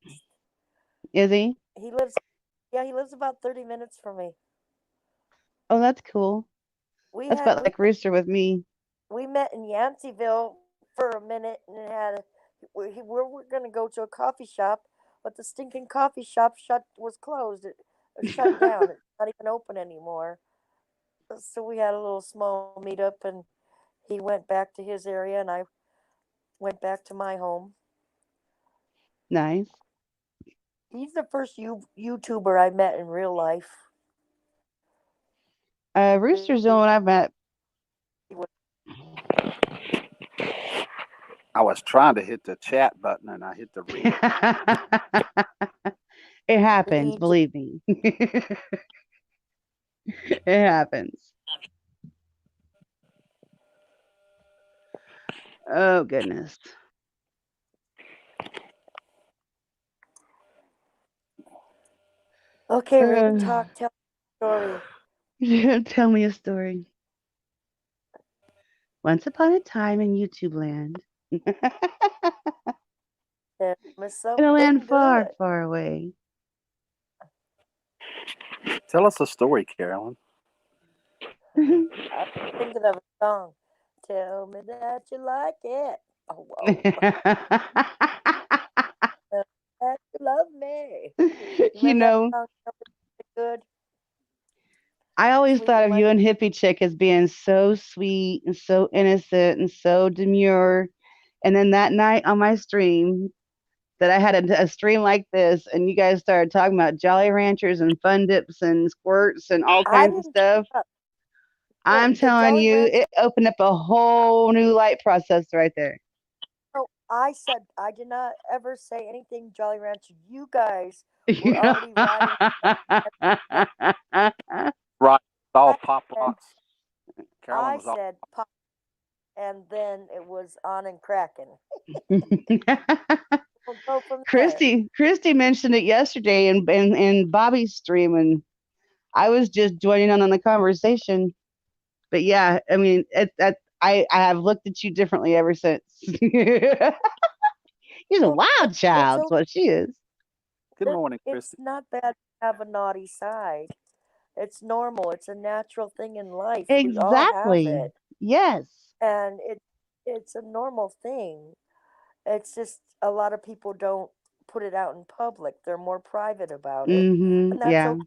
Is he? He lives. Yeah, he lives about 30 minutes from me. Oh, that's cool. That's about like Rooster with me. We met in Yanceyville for a minute and we were going to go to a coffee shop, but the stinking coffee shop was closed. It was shut down. It's not even open anymore. So we had a little small meetup, and he went back to his area, and I went back to my home. Nice. He's the first YouTuber I met in real life. Rooster's the one I've met. I was trying to hit the chat button and I hit the read. It happens, believe me. It happens. Oh goodness. Okay, Ring Talk, tell me a story. Tell me a story. Once upon a time in YouTube land. In a land far, far away. Tell us a story, Carolyn. I'm thinking of a song. Tell me that you like it. Oh, whoa. That you love me. You know, that song? Good. I always thought of you and Hippie Chick as being so sweet and so innocent and so demure. And then that night on my stream, that I had a stream like this, and you guys started talking about Jolly Ranchers and Fun Dips and Squirts and all kinds of stuff. I'm telling you, it opened up a whole new light process right there. No, I did not ever say anything Jolly Rancher. You guys were already riding. Right, all pop rocks. I said pop, and then it was on and cracking. We'll go Christy mentioned it yesterday in Bobby's stream, and I was just joining on the conversation. But yeah, I mean, I have looked at you differently ever since. She's a wild child. That's what she is. Good morning, Christy. It's not bad to have a naughty side. It's normal. It's a natural thing in life. Exactly. We all have it. Yes. And it's a normal thing. It's just a lot of people don't put it out in public. They're more private about it. Mm-hmm. And that's yeah. okay.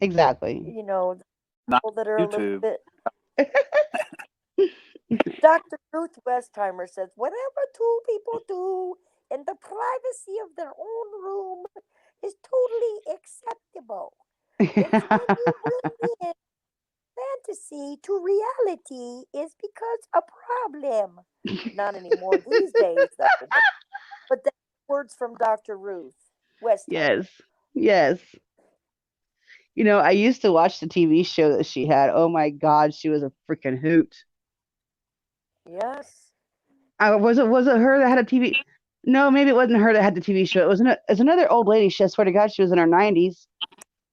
Exactly. You know, not people that are YouTube. A little bit. Dr. Ruth Westheimer says, whatever two people do in the privacy of their own room is totally acceptable. It's when you bring in fantasy to reality is because a problem. Not anymore these days, though. But that's words from Dr. Ruth Westheimer. Yes. You know, I used to watch the TV show that she had. Oh my God, she was a freaking hoot. Yes. Was it her that had a TV? No, maybe it wasn't her that had the TV show. It was another old lady. I swear to God, she was in her 90s,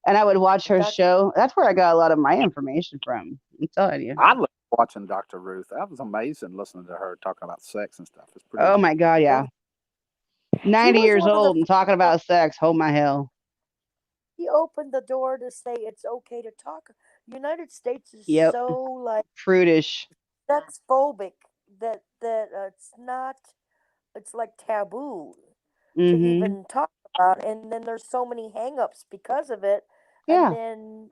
and I would watch her show. That's where I got a lot of my information from. I'm telling you. I love watching Dr. Ruth. That was amazing listening to her talking about sex and stuff. It's pretty. Oh my God, yeah. 90 years old and talking about sex. Hold my hell. He opened the door to say it's okay to talk. United States is so like prudish, sex phobic that it's not. It's like taboo to even talk about, and then there's so many hangups because of it, and then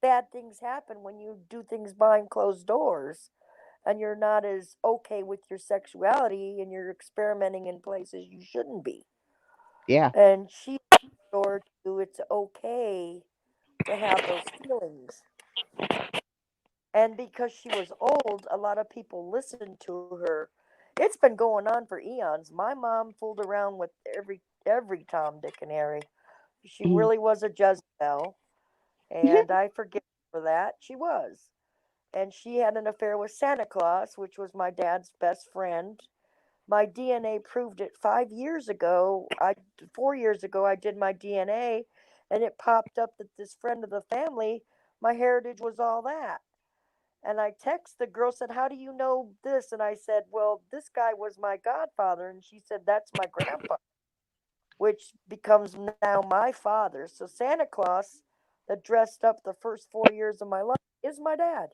bad things happen when you do things behind closed doors, and you're not as okay with your sexuality, and you're experimenting in places you shouldn't be. Yeah, and she or to it's okay to have those feelings. And because she was old, a lot of people listened to her. It's been going on for eons. My mom fooled around with every Tom, Dick, and Harry. She really was a Jezebel, and I forgive her for that. She was. And she had an affair with Santa Claus, which was my dad's best friend. My DNA proved it 5 years ago. 4 years ago, I did my DNA, and it popped up that this friend of the family, my heritage was all that. And I text the girl, said, "How do you know this?" And I said, "Well, this guy was my godfather." And she said, "That's my grandpa," which becomes now my father. So Santa Claus, that dressed up the first 4 years of my life, is my dad.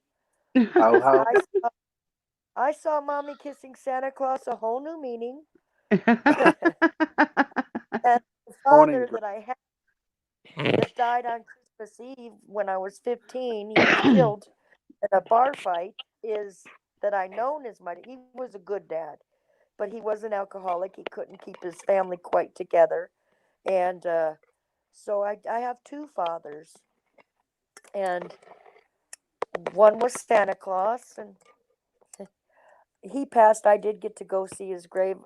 Oh, Because how I saw mommy kissing Santa Claus a whole new meaning. And the pointing. father that I had that died on Christmas Eve when I was 15, he was killed in a bar fight, is that I known as my, he was a good dad, but he was an alcoholic. He couldn't keep his family quite together. And so I have two fathers. And one was Santa Claus, and he passed. I did get to go see his grave,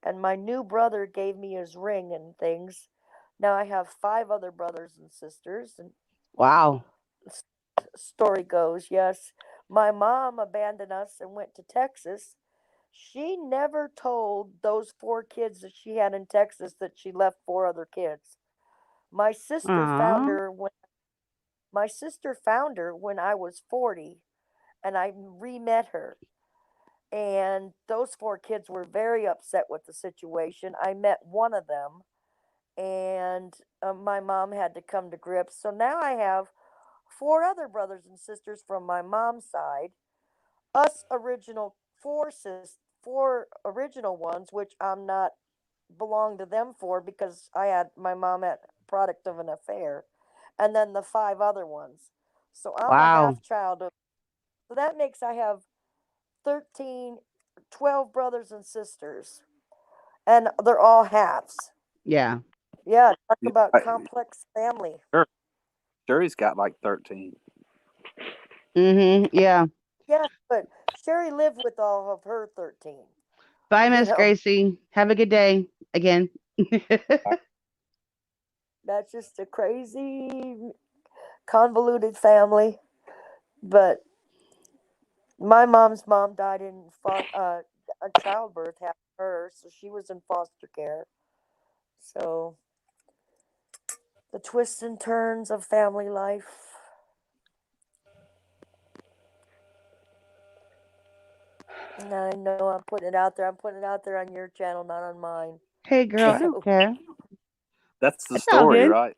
and my new brother gave me his ring and things. Now I have five other brothers and sisters, and Wow. story goes, yes, my mom abandoned us and went to Texas. She never told those four kids that she had in Texas that she left four other kids. My sister found Aw. her when my sister found her when I was 40, and I re-met her. And those four kids were very upset with the situation. I met one of them, and my mom had to come to grips. So now I have four other brothers and sisters from my mom's side. Us original four original ones, which I'm not belong to them for because I had my mom had product of an affair, and then the five other ones. So I'm a Wow. half child of. So that makes I have 13, 12 brothers and sisters, and they're all halves. Yeah. Yeah, talk Yeah, about complex family. sure. Sherry's got like 13. Yeah. Yes, but Sherry lived with all of her 13. Bye, You Miss know, Gracie. Have a good day again. that's just a crazy, convoluted family. But my mom's mom died in a childbirth, having her, so she was in foster care. So the twists and turns of family life. And I know I'm putting it out there. I'm putting it out there on your channel, not on mine. Hey, girl, I don't So care. That's the It's all story, good. right?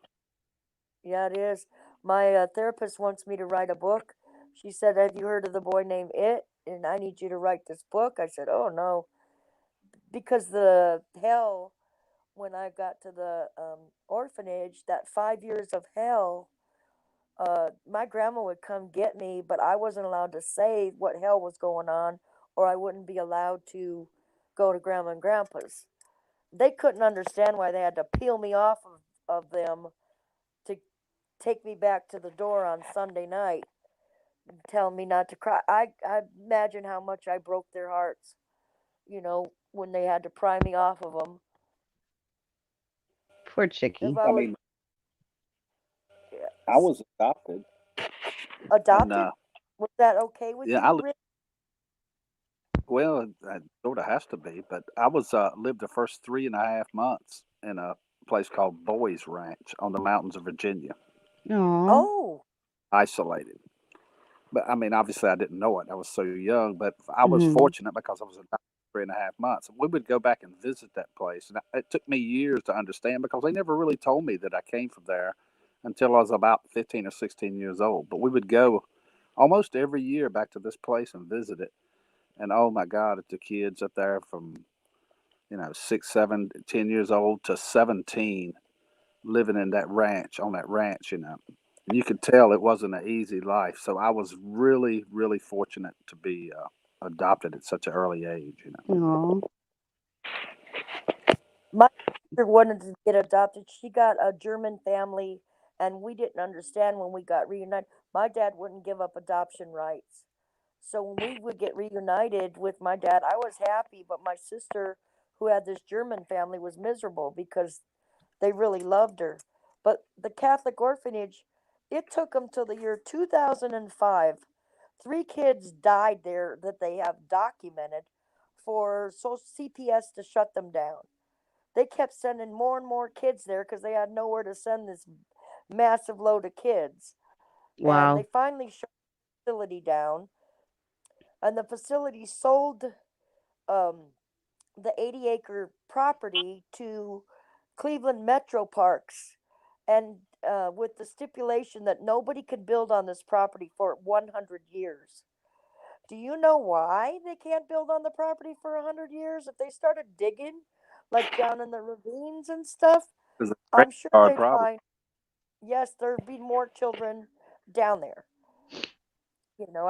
yeah, it is. My therapist wants me to write a book. She said, "Have you heard of the boy named It? And I need you to write this book." I said, "Oh no," because the hell when I got to the orphanage, that 5 years of hell, my grandma would come get me, but I wasn't allowed to say what hell was going on, or I wouldn't be allowed to go to grandma and grandpa's. They couldn't understand why they had to peel me off of them to take me back to the door on Sunday night, telling me not to cry. I imagine how much I broke their hearts, when they had to pry me off of them. Poor If chickie. I I was mean, I yes, was adopted, and adopted, was that okay with yeah, you, Rick? well, it sort of has to be, but I was lived the first 3.5 months in a place called Boys Ranch on the mountains of Virginia, Aw. Oh, isolated. But I mean, obviously, I didn't know it. I was so young, but I was Hmm. fortunate because I was adopted 3.5 months. We would go back and visit that place, and it took me years to understand because they never really told me that I came from there until I was about 15 or 16 years old. But we would go almost every year back to this place and visit it. And oh my God, the kids up there from 6, 7, 10 years old to 17 living in that ranch on that ranch. And you could tell it wasn't an easy life. So I was really, really fortunate to be adopted at such an early age. Aw. my sister wanted to get adopted. She got a German family and we didn't understand when we got reunited. My dad wouldn't give up adoption rights. So when we would get reunited with my dad, I was happy, but my sister, who had this German family, was miserable because they really loved her. But the Catholic orphanage, it took them till the year 2005. Three kids died there that they have documented for CPS to shut them down. They kept sending more and more kids there because they had nowhere to send this massive load of kids. And they Wow. finally shut the facility down, and the facility sold um, the 80-acre property to Cleveland Metro Parks, and with the stipulation that nobody could build on this property for 100 years. Do you know why they can't build on the property for 100 years? If they started digging, like down in the ravines and stuff, There's a I'm sure graveyard they'd problem. find, yes, there'd be more children down there.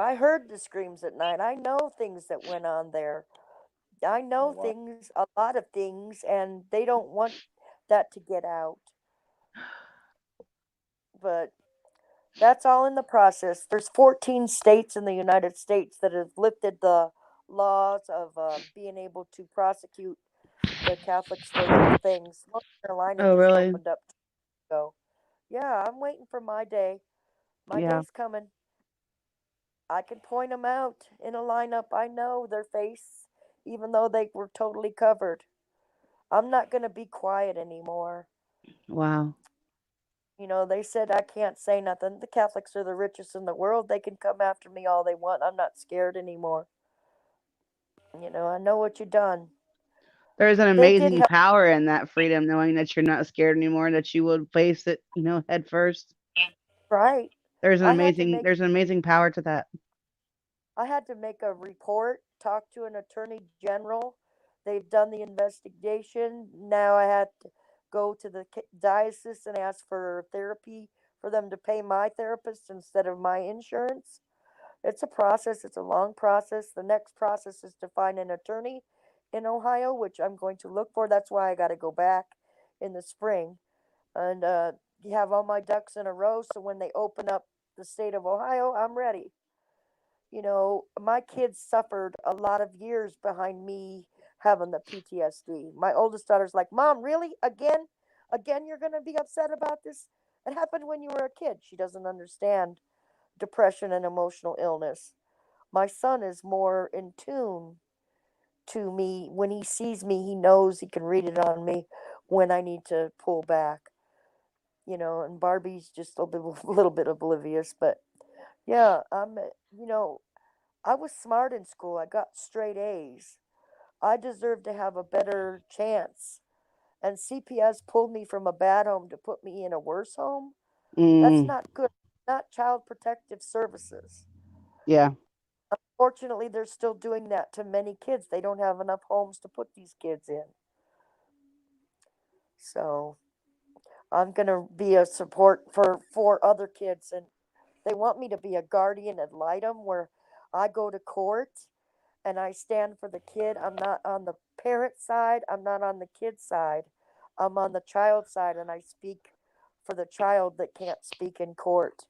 I heard the screams at night. I know things that went on there. I Oh know wow. things, a lot of things, and they don't want that to get out. But that's all in the process. There's 14 states in the United States that have lifted the laws of being able to prosecute the Catholics for their things. North Carolina Oh, just really? opened up. So, yeah, I'm waiting for my day. My Yeah. day's coming. I can point them out in a lineup. I know their face, even though they were totally covered. I'm not going to be quiet anymore. Wow. They said I can't say nothing. The Catholics are the richest in the world. They can come after me all they want. I'm not scared anymore. I know what you've done. There's an They did amazing help, power in that freedom, knowing that you're not scared anymore, that you will face it, head first. right? There's an I had to amazing make there's an amazing power to that. I had to make a report, talk to an attorney general. They've done the investigation. Now I had to go to the diocese and ask for therapy for them to pay my therapist instead of my insurance. It's a process, it's a long process. The next process is to find an attorney in Ohio, which I'm going to look for. That's why I got to go back in the spring and have all my ducks in a row so when they open up the state of Ohio, I'm ready. My kids suffered a lot of years behind me having the PTSD. My oldest daughter's like, Mom, really? Again? Again, you're going to be upset about this? It happened when you were a kid. She doesn't understand depression and emotional illness. My son is more in tune to me. When he sees me, he knows he can read it on me when I need to pull back. And Barbie's just a little bit oblivious, but yeah, you know, I was smart in school. I got straight A's. I deserve to have a better chance. And CPS pulled me from a bad home to put me in a worse home. That's Mm, not good. Not child protective services. yeah. Fortunately, they're still doing that to many kids. They don't have enough homes to put these kids in. So I'm going to be a support for four other kids. And they want me to be a guardian ad litem where I go to court and I stand for the kid. I'm not on the parent side, I'm not on the kid side. I'm on the child side and I speak for the child that can't speak in court.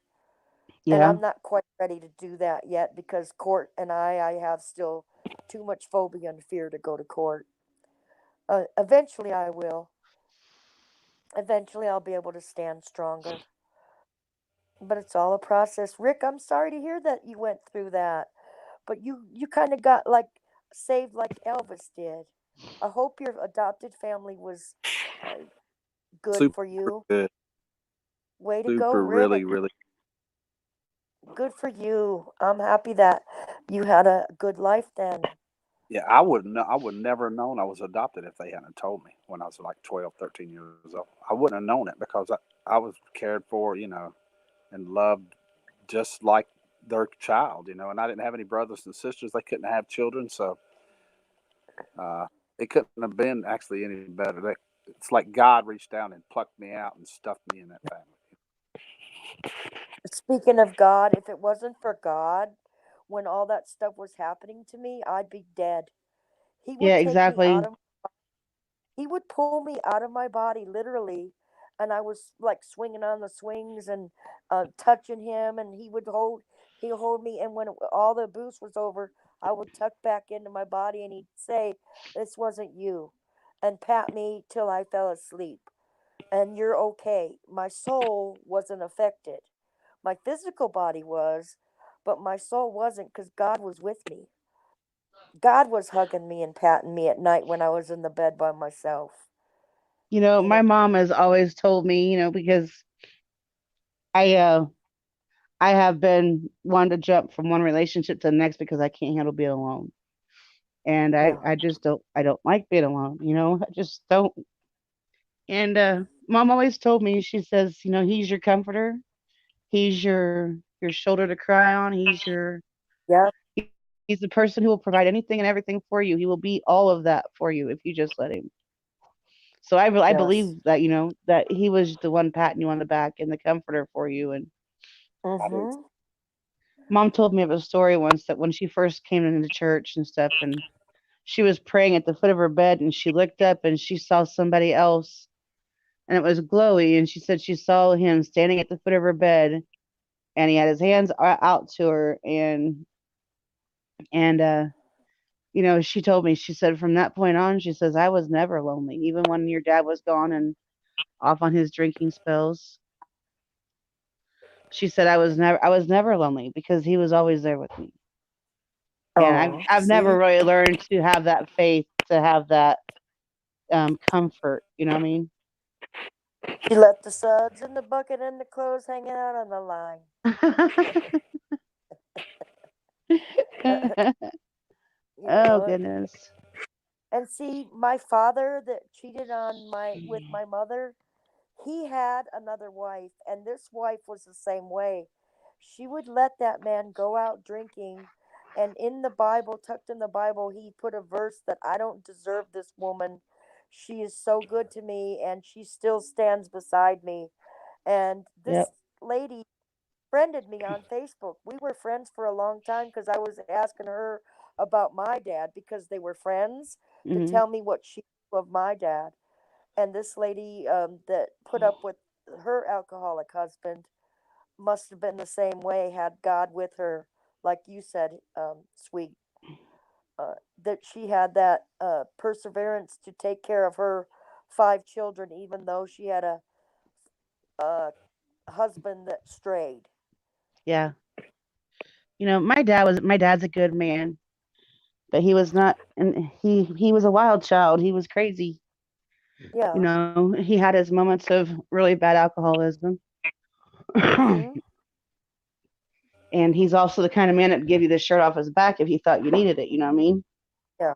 And Yeah. I'm not quite ready to do that yet because court and I have still too much phobia and fear to go to court. Eventually, I will. Eventually, I'll be able to stand stronger. But it's all a process. Rick, I'm sorry to hear that you went through that. But you kind of got like saved like Elvis did. I hope your adopted family was uh, good for Super you. good. Way to go, Super Rick. really, really. Good for you. I'm happy that you had a good life then. Yeah, I wouldn't know. I would never have known I was adopted if they hadn't told me when I was like 12, 13 years old. I wouldn't have known it because I was cared for, and loved just like their child, and I didn't have any brothers and sisters. They couldn't have children, so uh, it couldn't have been actually any better. It's like God reached down and plucked me out and stuffed me in that family. Speaking of God, if it wasn't for God, when all that stuff was happening to me, I'd be dead. He Yeah, would take me out exactly. of he would pull me out of my body literally and I was like swinging on the swings and touching him, and he'd hold me, and when all the abuse was over, I would tuck back into my body, and he'd say, "This wasn't you," and pat me till I fell asleep. And you're okay. My soul wasn't affected. My physical body was, but my soul wasn't because God was with me. God was hugging me and patting me at night when I was in the bed by myself. You know, My mom has always told me, because I I have been one to jump from one relationship to the next because I can't handle being alone. And yeah, I just I don't like being alone, I just don't. And mom always told me, she says, he's your comforter, he's your shoulder to cry on, yeah, he's the person who will provide anything and everything for you. He will be all of that for you if you just let him. So I yes. believe that, that he was the one patting you on the back and the comforter for you. And Mm-hmm. mom told me of a story once that when she first came into church and stuff, and she was praying at the foot of her bed, and she looked up and she saw somebody else, and it was glowy, and she said she saw him standing at the foot of her bed, and he had his hands out to her, and she told me, she said from that point on, she says, I was never lonely, even when your dad was gone and off on his drinking spells. She said I was never lonely because he was always there with me. And Oh, I've never see, really learned to have that faith, to have that comfort, you know what I mean? she left the suds in the bucket and the clothes hanging out on the line. You Oh know, goodness. and see, my father that cheated on my with my mother, he had another wife, and this wife was the same way. She would let that man go out drinking, and in the Bible, tucked in the Bible, he put a verse that I don't deserve this woman. She is so good to me, and she still stands beside me. And this Yep. lady friended me on Facebook. We were friends for a long time because I was asking her about my dad because they were friends to Mhm. tell me what she knew of my dad. And this lady that put up with her alcoholic husband must have been the same way, had God with her, like you said, sweet, that she had that perseverance to take care of her 5 children, even though she had a husband that strayed. Yeah. My dad's a good man, but he was not, and he was a wild child. He was crazy. Yeah. He had his moments of really bad alcoholism. Mm-hmm. And he's also the kind of man that would give you the shirt off his back if he thought you needed it, you know what I mean? Yeah.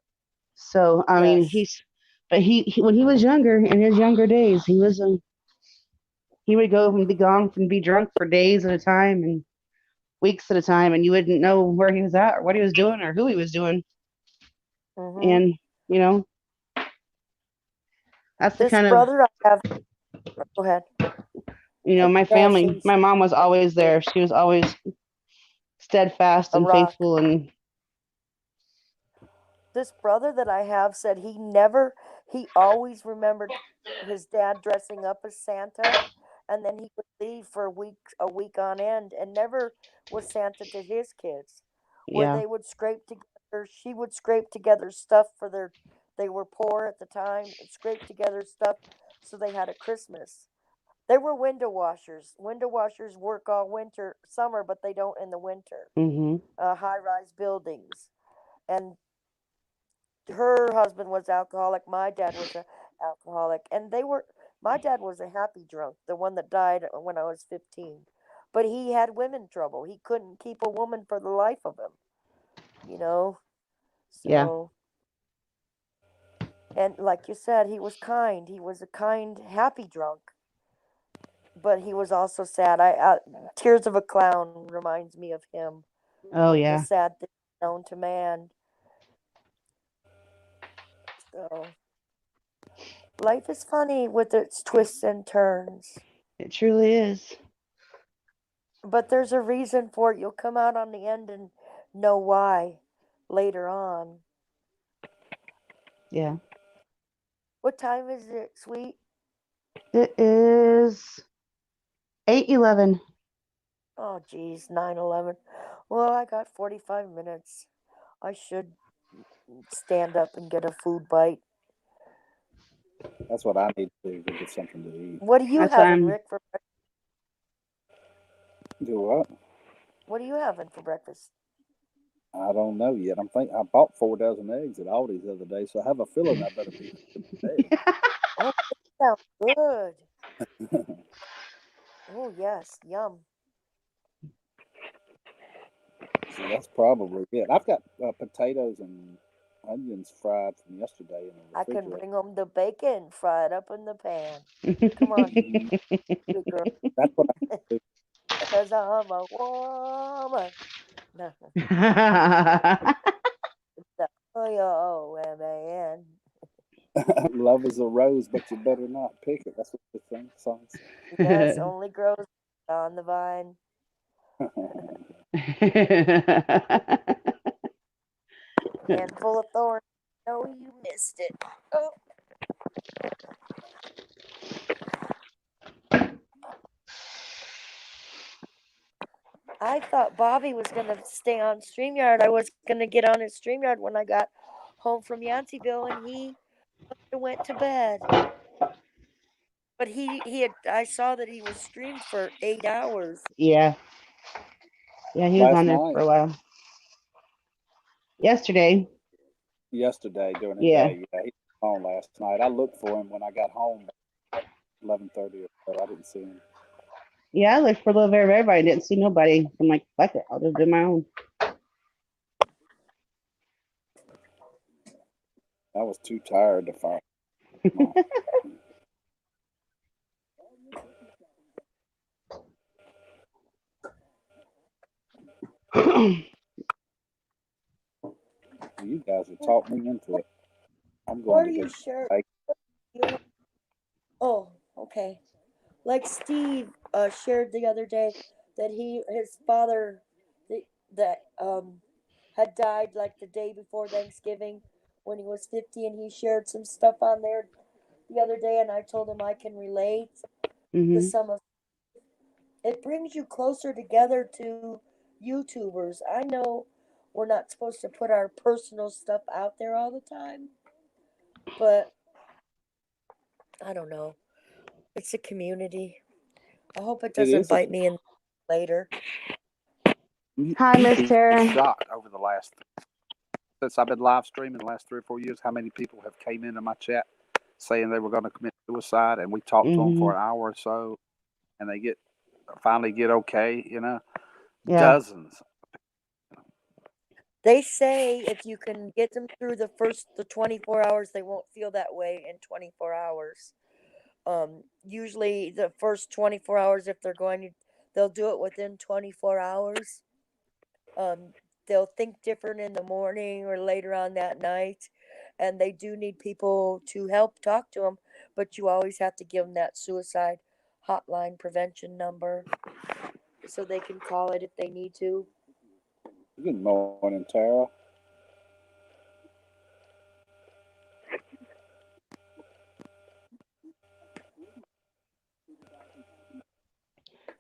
So, I mean, Yes. but when he was younger, in his younger days, he would go and be gone and be drunk for days at a time and weeks at a time, and you wouldn't know where he was at or what he was doing or who he was doing. Mm-hmm. And, you know, that's the This kind of, brother I have, go ahead. my No, family, she's my mom was always there. She was always steadfast a and rock. faithful. And This brother that I have said he always remembered his dad dressing up as Santa, and then he would leave for a week on end, and never was Santa to his kids, where yeah. they would scrape together, she would scrape together stuff for they were poor at the time, scrape together stuff so they had a Christmas. They were window washers. Window washers work all summer, but they don't in the winter. Mhm. High rise buildings. And her husband was alcoholic. My dad was a alcoholic, and My dad was a happy drunk, the one that died when I was 15. But he had women trouble. He couldn't keep a woman for the life of him. You know. Yeah. So, and like you said, he was kind. He was a kind, happy drunk. But he was also sad. Tears of a Clown reminds me of him. Oh The yeah. sad thing known to man. So life is funny with its twists and turns. It truly is. But there's a reason for it. You'll come out on the end and know why later on. Yeah. What time is it, sweet? It is 8:11. Oh, geez, 9:11. Well, I got 45 minutes. I should stand up and get a food bite. That's what I need to do. Go get something to eat. What are you That's why having, I'm. Rick, for breakfast? Do what? What are you having for breakfast? I don't know yet. I bought 4 dozen eggs at Aldi's the other day, so I have a feeling I better be eggs. Oh, that sounds good. Oh, yes, yum. So that's probably it. I've got potatoes and onions fried from yesterday in the I can refrigerator. bring home the bacon fried up in the pan. Come on, Mhm. good girl. That's what I do. Because I'm a woman. No, it's WOMAN. Love is a rose, but you better not pick it. That's what the song Yes, only grows on the vine. says. And full of thorns. No, you missed it. Oh, I thought Bobby was going to stay on StreamYard. I was going to get on his StreamYard when I got home from Yanceyville, and he went to bed. But I saw that he was streamed for 8 hours. Yeah. Yeah, he was Last on there night, for a while. Yesterday. yesterday during the Yeah. day, yeah, he was on last night. I looked for him when I got home at 11:30 or so. I didn't see him. Yeah, I looked for a little bit of everybody. Didn't see nobody. I'm like, fuck it. I'll just do my own. I was too tired to fight. You guys have talked me into it. I'm What going are to you go sure? bake. Oh, okay. Like Steve shared the other day that his father that had died like the day before Thanksgiving when he was 50, and he shared some stuff on there the other day, and I told him I can relate to hmm some of it. Brings you closer together to YouTubers. I know we're not supposed to put our personal stuff out there all the time, but I don't know. It's a community. I hope it It doesn't is a bite me in later. Hi, you'd Miss be Tara. shocked over the last since I've been live streaming the last 3 or 4 years how many people have came into my chat saying they were going to commit suicide, and we talked to them hmm for an hour or so, and they finally get okay. Yeah. Dozens. They say if you can get them through the 24 hours, they won't feel that way in 24 hours. Usually the first 24 hours, if they'll do it within 24 hours. Um, they'll think different in the morning or later on that night, and they do need people to help talk to them. But you always have to give them that suicide hotline prevention number so they can call it if they need to. Good morning, Tara.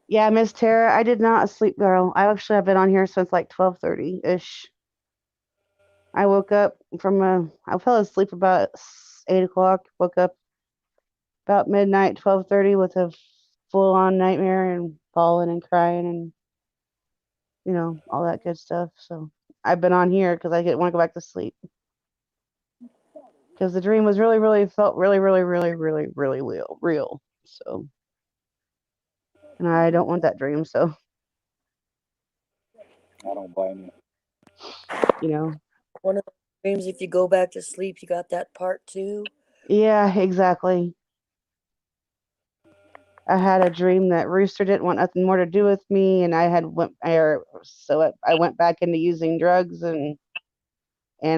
Yeah, Miss Tara, I did not sleep, girl. I actually have been on here since like 12:30 ish. I woke up I fell asleep about 8 o'clock. Woke up about midnight, 12:30 with a full on nightmare and falling and crying and all that good stuff. So I've been on here because I didn't want to go back to sleep because the dream was really, really felt really, really, really, really, really real. So, and I don't want that dream. So, I don't blame you. you know, One of the dreams, if you go back to sleep, you got that part two. yeah, exactly. I had a dream that Rooster didn't want nothing more to do with me, and I went back into using drugs, and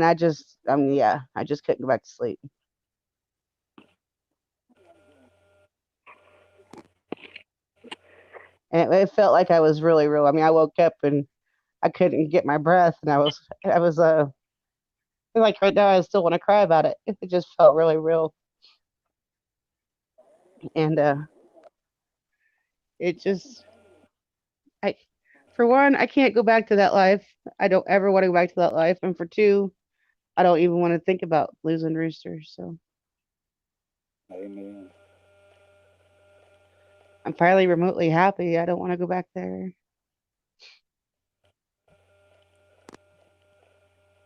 I just couldn't go back to sleep. And it felt like I was really real. I mean, I woke up and I couldn't get my breath, and I was like right now I still want to cry about it. It just felt really real. And it just, I, for one, I can't go back to that life. I don't ever want to go back to that life. And for two, I don't even want to think about losing Rooster. So Amen. I'm finally remotely happy. I don't want to go back there.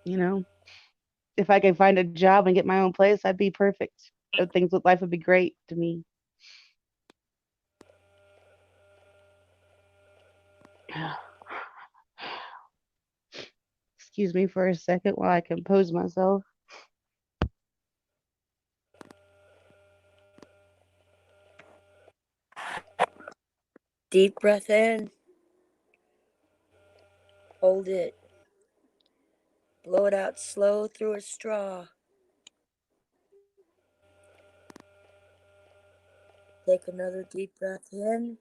You know, if I could find a job and get my own place, I'd be perfect. Things with life would be great to me. Excuse me for a second while I compose myself. Deep breath in. Hold it. Blow it out slow through a straw. Take another deep breath in.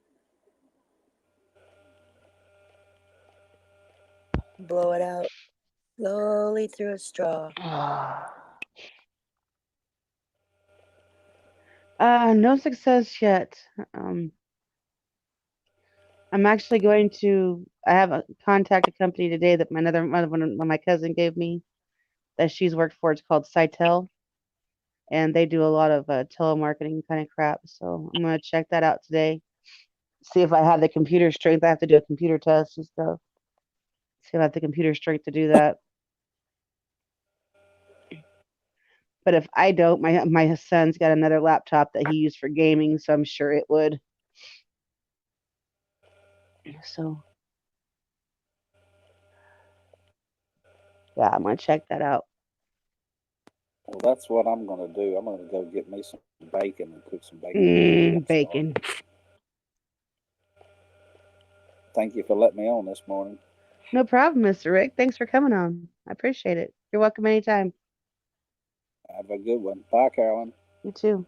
Blow it out slowly through a straw. No success yet. Um, I'm actually going to. I have a contact a company today that one of my cousin gave me that she's worked for. It's called Cytel, and they do a lot of telemarketing kind of crap. So I'm gonna check that out today. See if I have the computer strength. I have to do a computer test and stuff. See if I have the computer strength to do that. But if I don't, my son's got another laptop that he used for gaming, so I'm sure it would. So yeah, I'm gonna check that out. Well, that's what I'm going to do. I'm going to go get me some bacon and cook some bacon and eggs. I'm Bacon. starving. Thank you for letting me on this morning. No problem, Mr. Rick. Thanks for coming on. I appreciate it. You're welcome anytime. Have a good one. Bye, Carolyn. You too.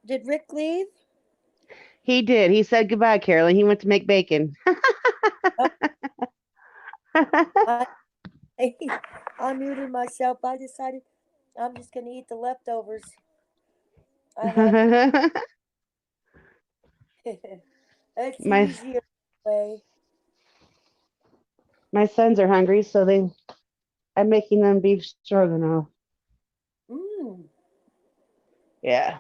Did Rick leave? He did. He said goodbye, Carolyn. He went to make bacon. I, I muted myself. I decided I'm just going to eat the leftovers. I had it's my easier way. my sons are hungry, so I'm making them beef stroganoff. Mm. Yeah.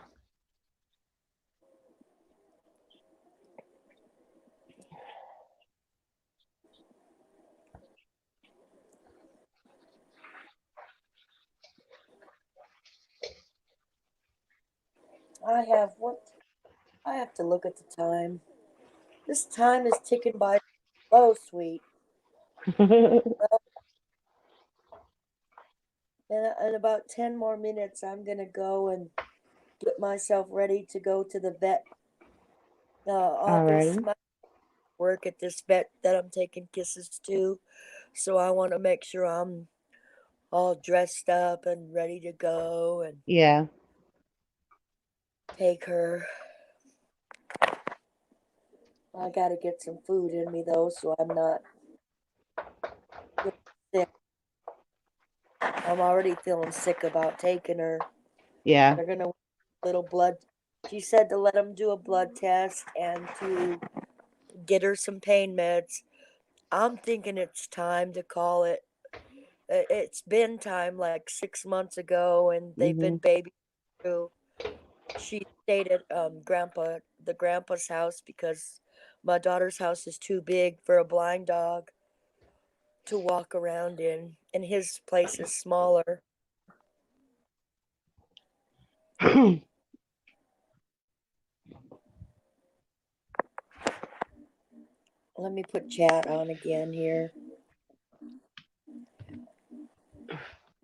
I have what? I have to look at the time. This time is ticking by slow, sweet. In about 10 more minutes, I'm going to go and get myself ready to go to the vet office. Alrighty. My work at this vet that I'm taking kisses to. So I want to make sure I'm all dressed up and ready to go and Yeah. take her. I got to get some food in me though, so I'm not getting sick. I'm already feeling sick about taking her. Yeah. They're going to little blood. She said to let them do a blood test and to get her some pain meds. I'm thinking it's time to call it. It's been time like 6 months ago, and they've been Mhm. baby through. She stayed at the grandpa's house because my daughter's house is too big for a blind dog to walk around in, and his place is smaller. Let me put chat on again here.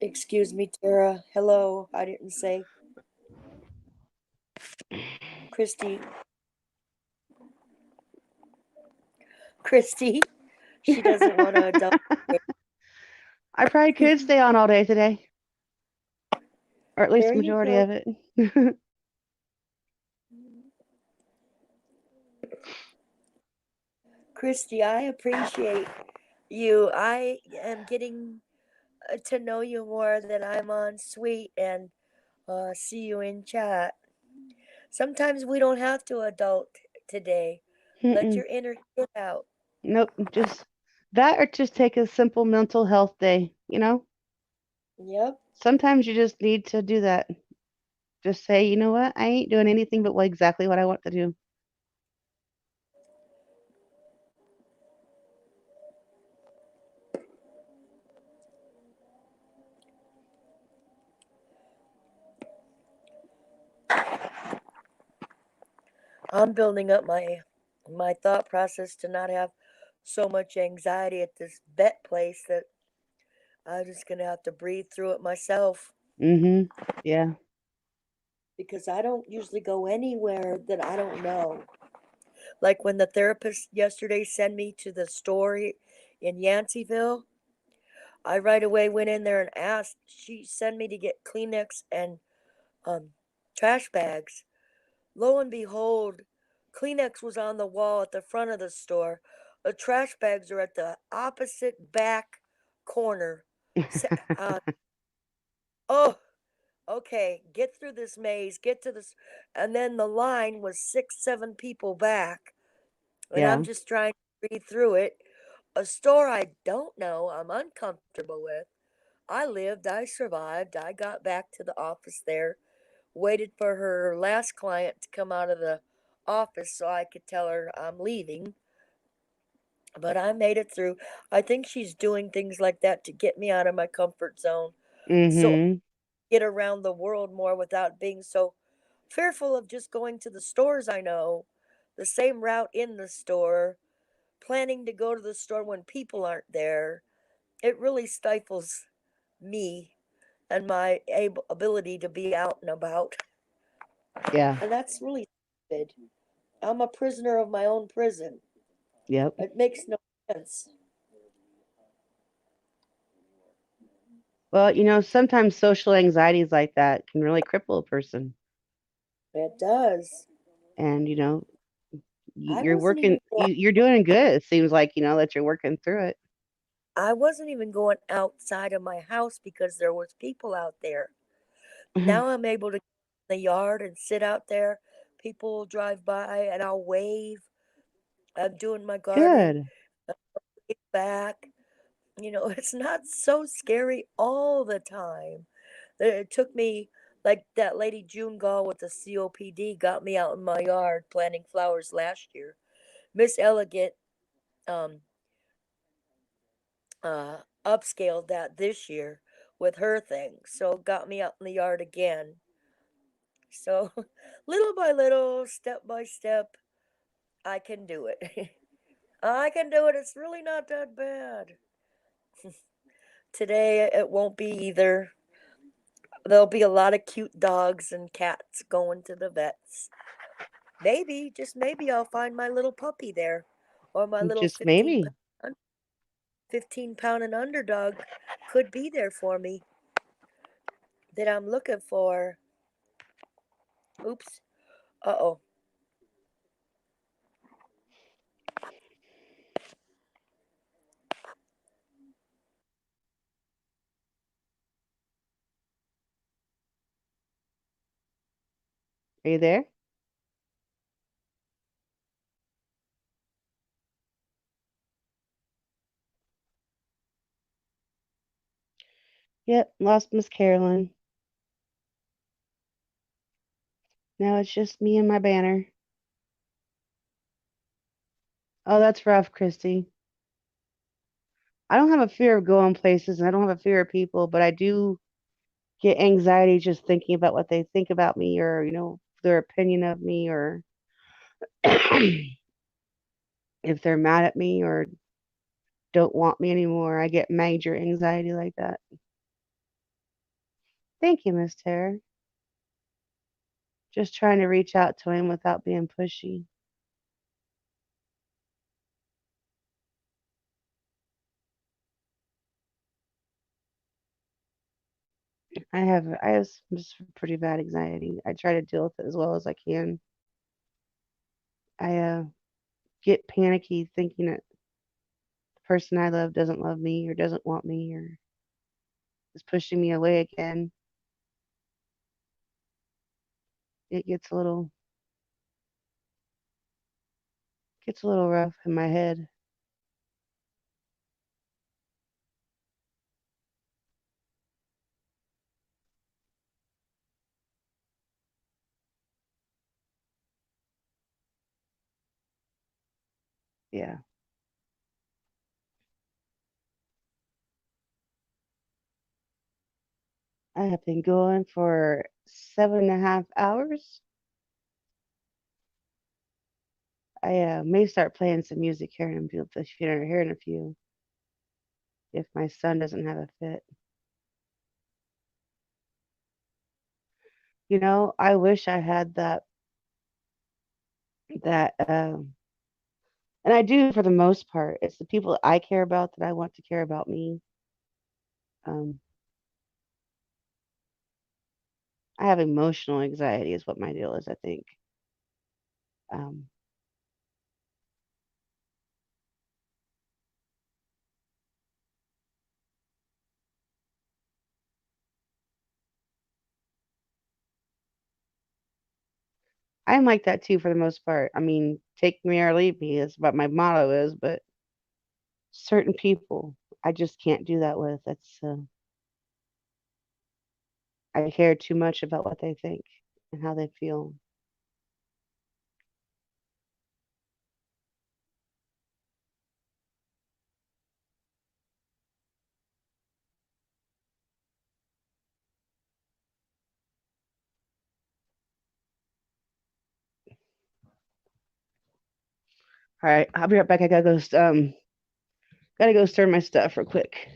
Excuse me, Tara. Hello. I didn't say. Christy. Christy. She doesn't want to adopt. I probably could stay on all day today, or at least There the you majority go. of it. Christy, I appreciate you. I am getting to know you more than I'm on Sweet and see you in chat. Sometimes we don't have to adult today. Let Mm-mm. your inner kid out. Nope. Just that, or just take a simple mental health day. Yep. Sometimes you just need to do that. Just say, you know what? I ain't doing anything but exactly what I want to do. I'm building up my thought process to not have so much anxiety at this vet place that I'm just gonna have to breathe through it myself Mm-hmm. Yeah. because I don't usually go anywhere that I don't know. Like when the therapist yesterday sent me to the store in Yanceyville, I right away went in there and asked. She sent me to get Kleenex and um, trash bags. Lo and behold, Kleenex was on the wall at the front of the store. The trash bags are at the opposite back corner. Uh, oh, okay, get through this maze, get to this. And then the line was 6, 7 people back. And I'm Yeah. just trying to read through it. A store I don't know, I'm uncomfortable with. I lived, I survived, I got back to the office there, waited for her last client to come out of the office so I could tell her I'm leaving. But I made it through. I think she's doing things like that to get me out of my comfort zone so I Mm-hmm. get around the world more without being so fearful of just going to the stores I know, the same route in the store, planning to go to the store when people aren't there. It really stifles me and my ability to be out and about. Yeah. And that's really stupid. I'm a prisoner of my own prison. Yep. It makes no sense. Well, sometimes social anxieties like that can really cripple a person. It does. And I you're wasn't even working, going. you're doing good. It seems like that you're working through it. I wasn't even going outside of my house because there was people out there. Now I'm able to get in the yard and sit out there. People will drive by and I'll wave. I'm doing my gardening. Good. I'll wave back. It's not so scary all the time. It took me, like that lady June Gall with the COPD got me out in my yard planting flowers last year. Miss Elegant um, upscaled that this year with her thing, so got me out in the yard again. So little by little, step by step, I can do it. I can do it. It's really not that bad. Today it won't be either. There'll be a lot of cute dogs and cats going to the vets. Maybe, just maybe, I'll find my little puppy there, or my little Just maybe. 15 pound and underdog could be there for me that I'm looking for. Oops. Uh oh. Are you there? Yep. Lost Miss Carolyn. Now it's just me and my banner. Oh, that's rough, Christy. I don't have a fear of going places and I don't have a fear of people, but I do get anxiety just thinking about what they think about me, or, their opinion of me, or if they're mad at me or don't want me anymore. I get major anxiety like that. Thank you, Miss Tara. Just trying to reach out to him without being pushy. I have just pretty bad anxiety. I try to deal with it as well as I can. I get panicky thinking that the person I love doesn't love me or doesn't want me or is pushing me away again, it gets a little rough in my head. Yeah. I have been going for 7.5 hours. I may start playing some music here here in a few if my son doesn't have a fit. I wish I had that and I do for the most part. It's the people that I care about that I want to care about me. Um, I have emotional anxiety is what my deal is, I think. Um, I'm like that too for the most part. I mean, take me or leave me is what my motto is, but certain people I just can't do that with. I care too much about what they think and how they feel. All right, I'll be right back. I gotta go stir my stuff real quick.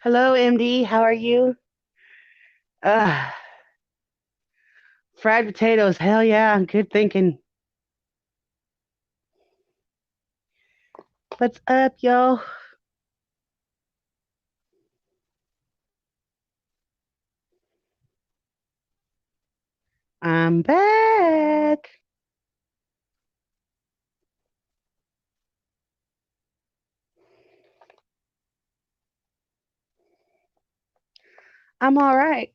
Hello, MD. How are you? Uh, fried potatoes. Hell yeah. Good thinking. What's up, y'all? I'm back. I'm all right.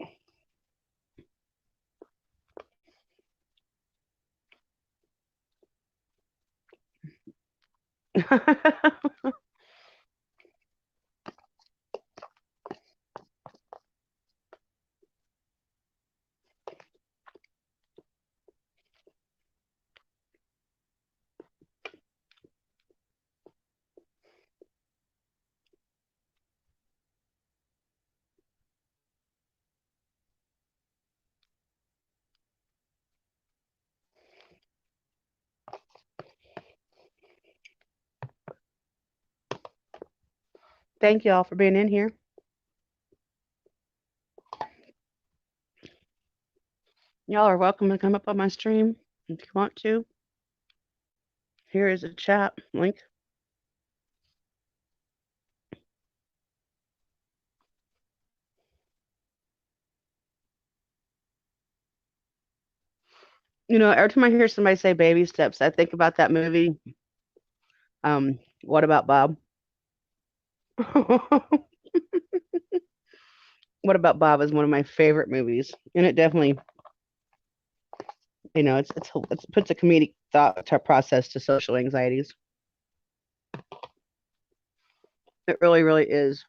Thank y'all for being in here. Y'all are welcome to come up on my stream if you want to. Here is a chat link. Every time I hear somebody say baby steps, I think about that movie. What about Bob? What about Bob is one of my favorite movies, and it definitely, it puts a comedic thought process to social anxieties. It really, really is.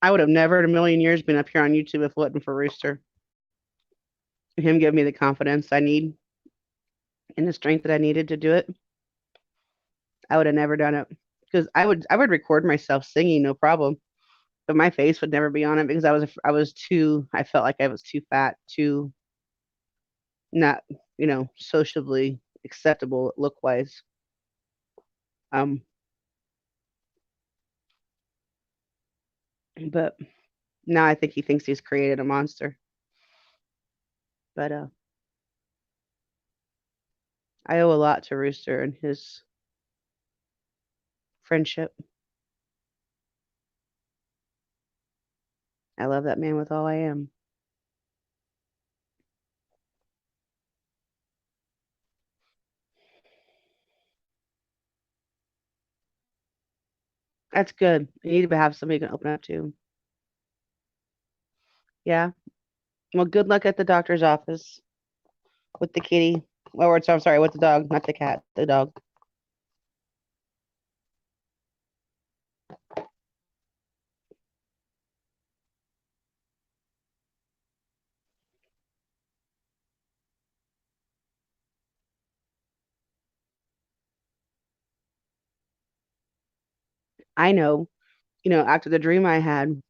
I would have never in a million years been up here on YouTube if it wasn't for Rooster. Him give me the confidence I need and the strength that I needed to do it. I would have never done it because I would record myself singing, no problem, but my face would never be on it because I felt like I was too fat, too not sociably acceptable look wise. Um, but now I think he thinks he's created a monster. But I owe a lot to Rooster and his friendship. I love that man with all I am. That's good. You need to have somebody you can open up to. Yeah. Well, good luck at the doctor's office with the kitty. Or I'm sorry, with the dog, not the cat, the dog. I know, after the dream I had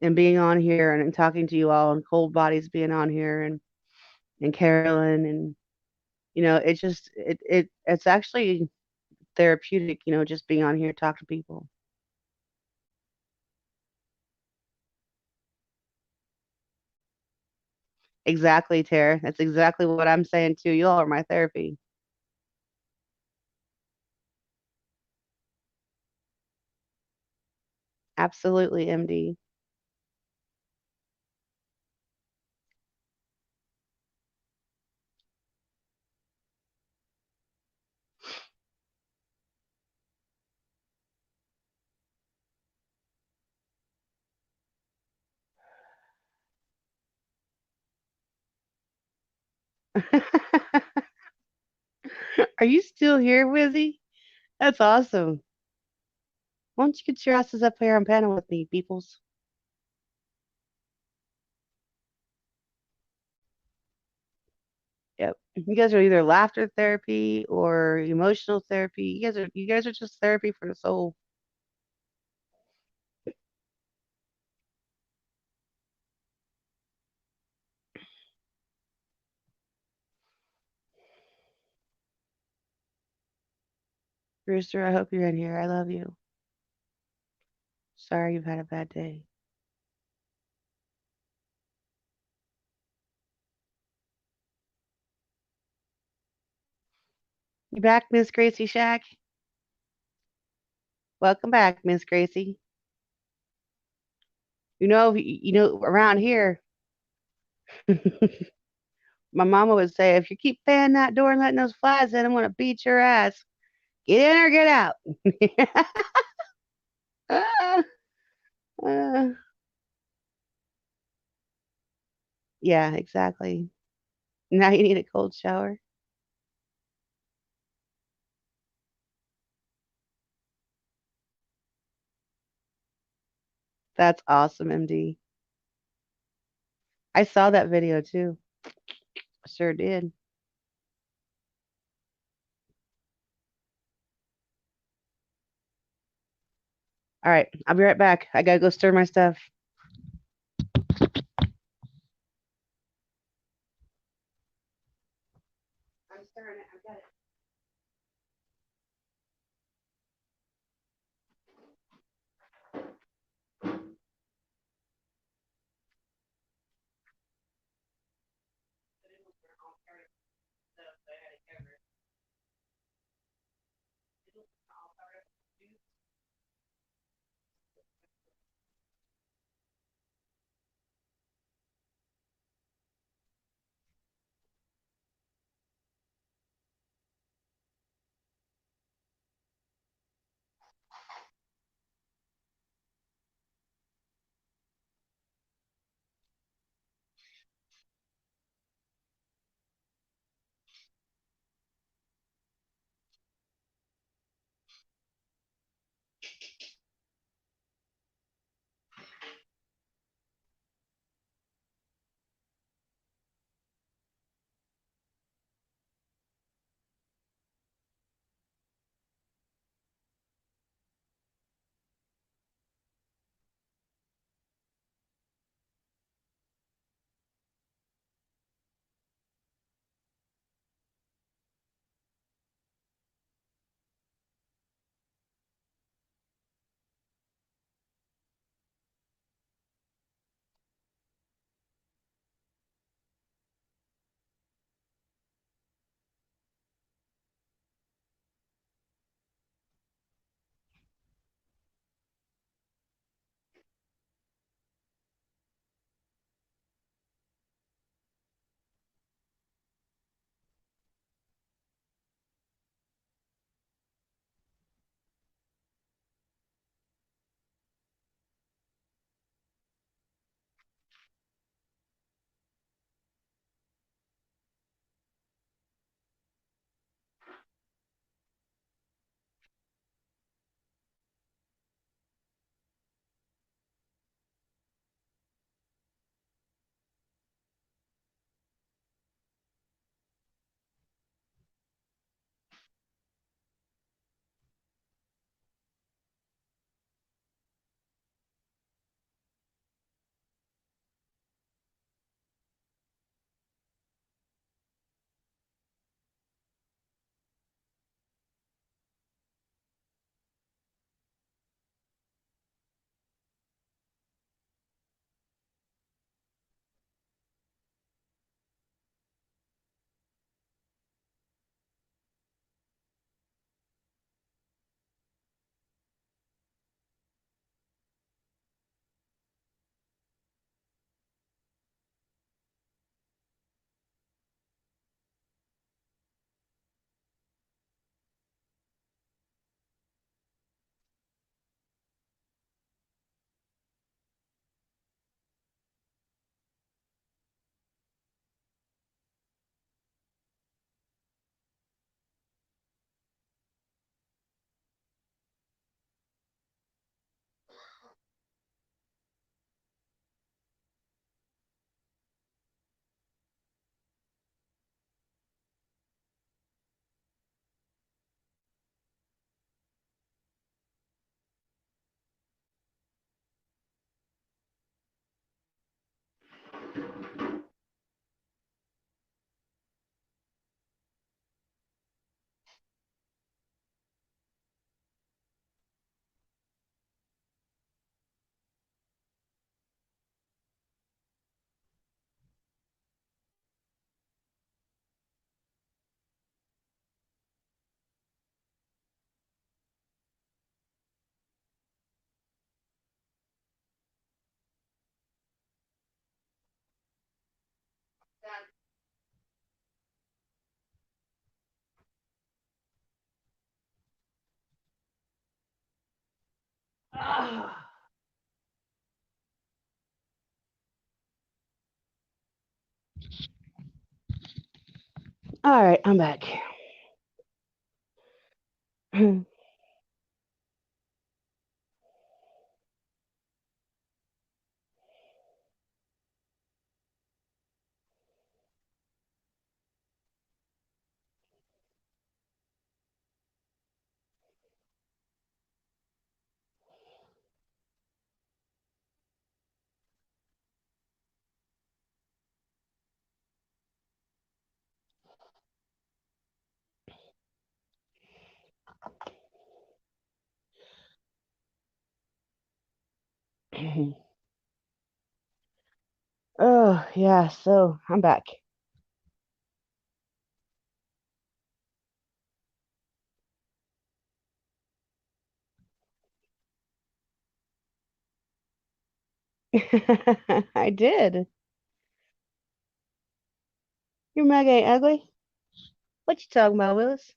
and being on here and talking to you all and Cold Bodies being on here and Carolyn and it's actually therapeutic, just being on here talk to people. Exactly, Tara. That's exactly what I'm saying too. You all are my therapy. Absolutely, MD. Are you still here, Wizzy? That's awesome. Why don't you get your asses up here on panel with me, peoples? Yep. You guys are either laughter therapy or emotional therapy. You guys are just therapy for the soul. Rooster, I hope you're in here. I love you. Sorry you've had a bad day. You back, Miss Gracie Shack? Welcome back, Miss Gracie. Around here, my mama would say, if you keep fanning that door and letting those flies in, I'm gonna beat your ass. Get in or get out. uh, uh, yeah, exactly. Now you need a cold shower. That's awesome, MD. I saw that video too. Sure did. All right, I'll be right back. I gotta go stir my stuff. I'm stirring it. I've got it. All right, I'm back. Oh, yeah, so I'm back. I did. Your mug ain't ugly. What you talking about, Willis?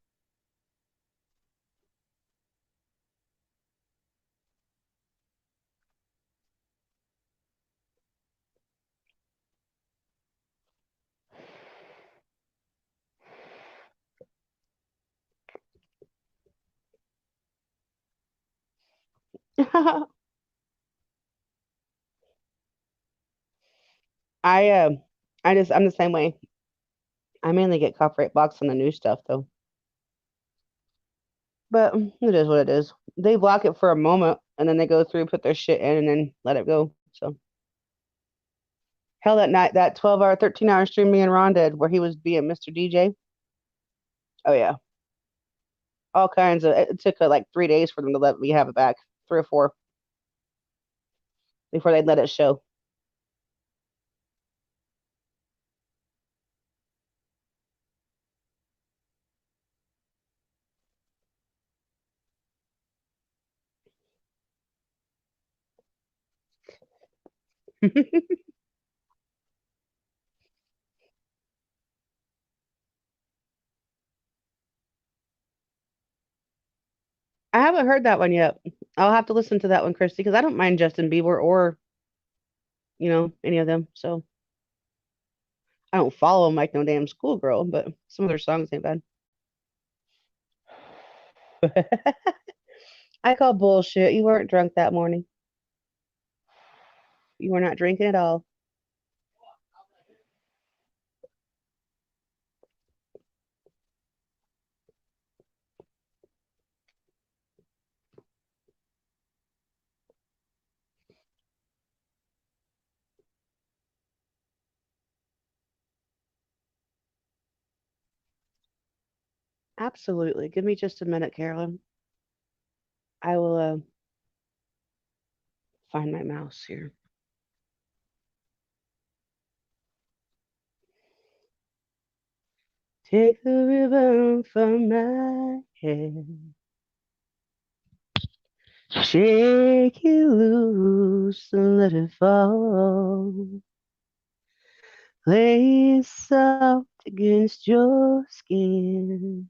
I I'm the same way. I mainly get copyright blocks on the new stuff though. But it is what it is. They block it for a moment and then they go through, put their shit in, and then let it go. So hell, that night, that 12-hour, 13-hour stream me and Ron did, where he was being Mr. DJ. Oh yeah, all kinds of. It took like 3 days for them to let me have it back, 3 or 4, before they'd let it show. I haven't heard that one yet. I'll have to listen to that one, Christy, because I don't mind Justin Bieber or any of them. So I don't follow him like no damn schoolgirl, but some of their songs ain't bad. I call bullshit. You weren't drunk that morning. You were not drinking at all. Absolutely. Give me just a minute, Carolyn. I will find my mouse here. Take the ribbon from my head. Shake it loose and let it fall. Lay it soft against your skin,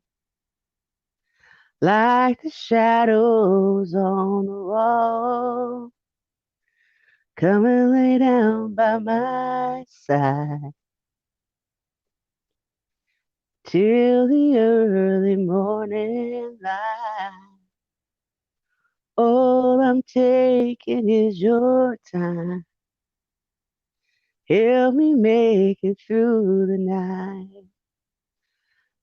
like the shadows on the wall. Come and lay down by my side till the early morning light. All I'm taking is your time. Help me make it through the night.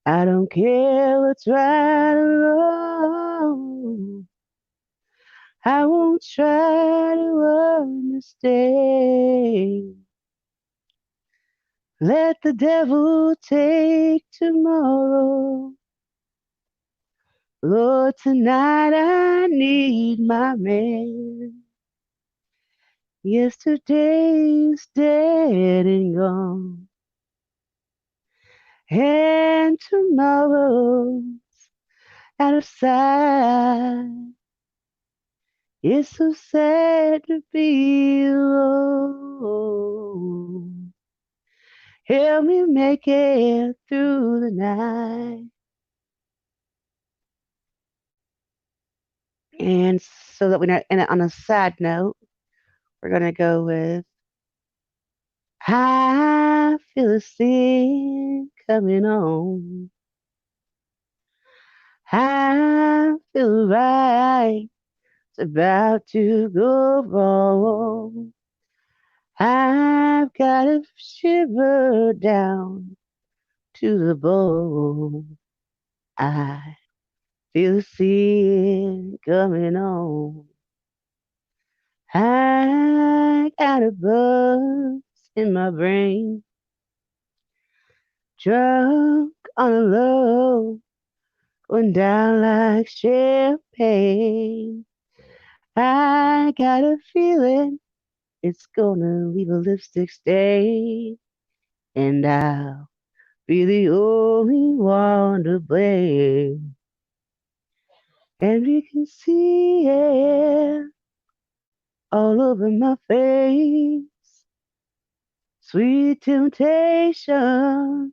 I don't care what's right or wrong. I won't try to understand. Let the devil take tomorrow. Lord, tonight I need my man. Yesterday's dead and gone, and tomorrow's out of sight. It's so sad to be alone. Help me make it through the night. And so that we not, and on a sad note, we're gonna go with I feel a sin coming on. I feel right. It's about to go wrong. I've got a shiver down to the bone. I feel the sin coming on. I got a buzz in my brain, drunk on a low, going down like champagne. I got a feeling it's gonna leave a lipstick stain, and I'll be the only one to blame. And you can see it all over my face. Sweet temptation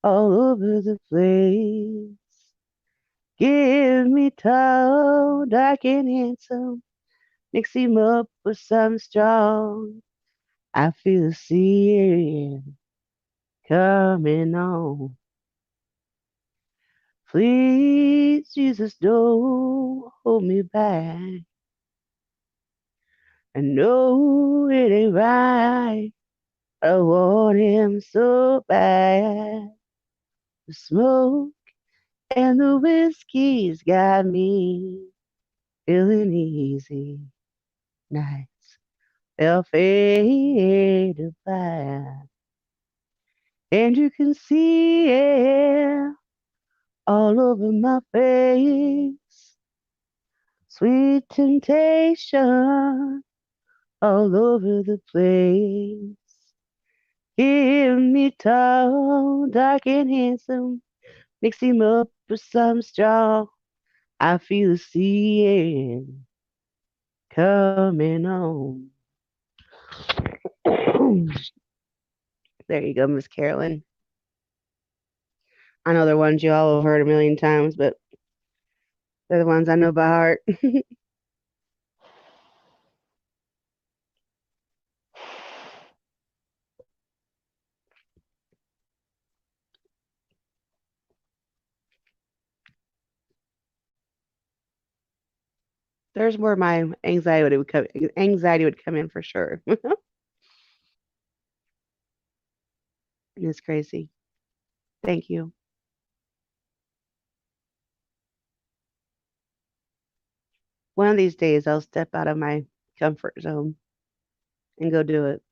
all over the place. Give me tall, dark and handsome. Mix him up with some strong. I feel the sin coming on. Please, Jesus, don't hold me back. I know it ain't right. I want him so bad. The smoke and the whiskey's got me feeling easy. Nights they'll fade to black, and you can see it all over my face. Sweet temptation all over the place. Give me tall, dark and handsome. Mix him up with some straw. I feel the sea coming on. There you go, Miss Carolyn. I know they're ones you all have heard a million times, but they're the ones I know by heart. There's where my anxiety would come in for sure. It's crazy. Thank you. One of these days I'll step out of my comfort zone and go do it.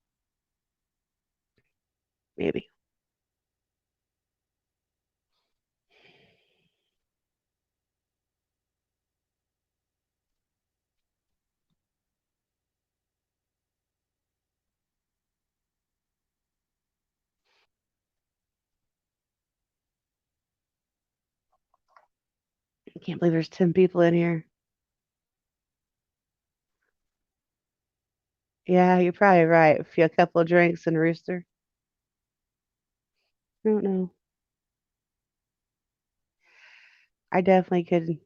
Maybe. I can't believe there's 10 people in here. Yeah, you're probably right. A couple of drinks and rooster. I don't know. I definitely could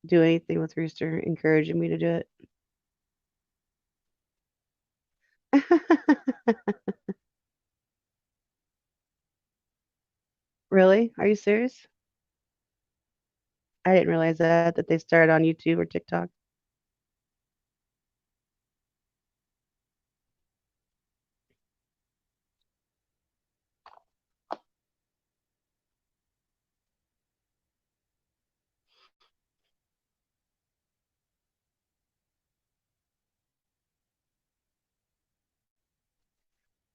do anything with Rooster encouraging me to do it. Really? Are you serious? I didn't realize that they started on YouTube or TikTok.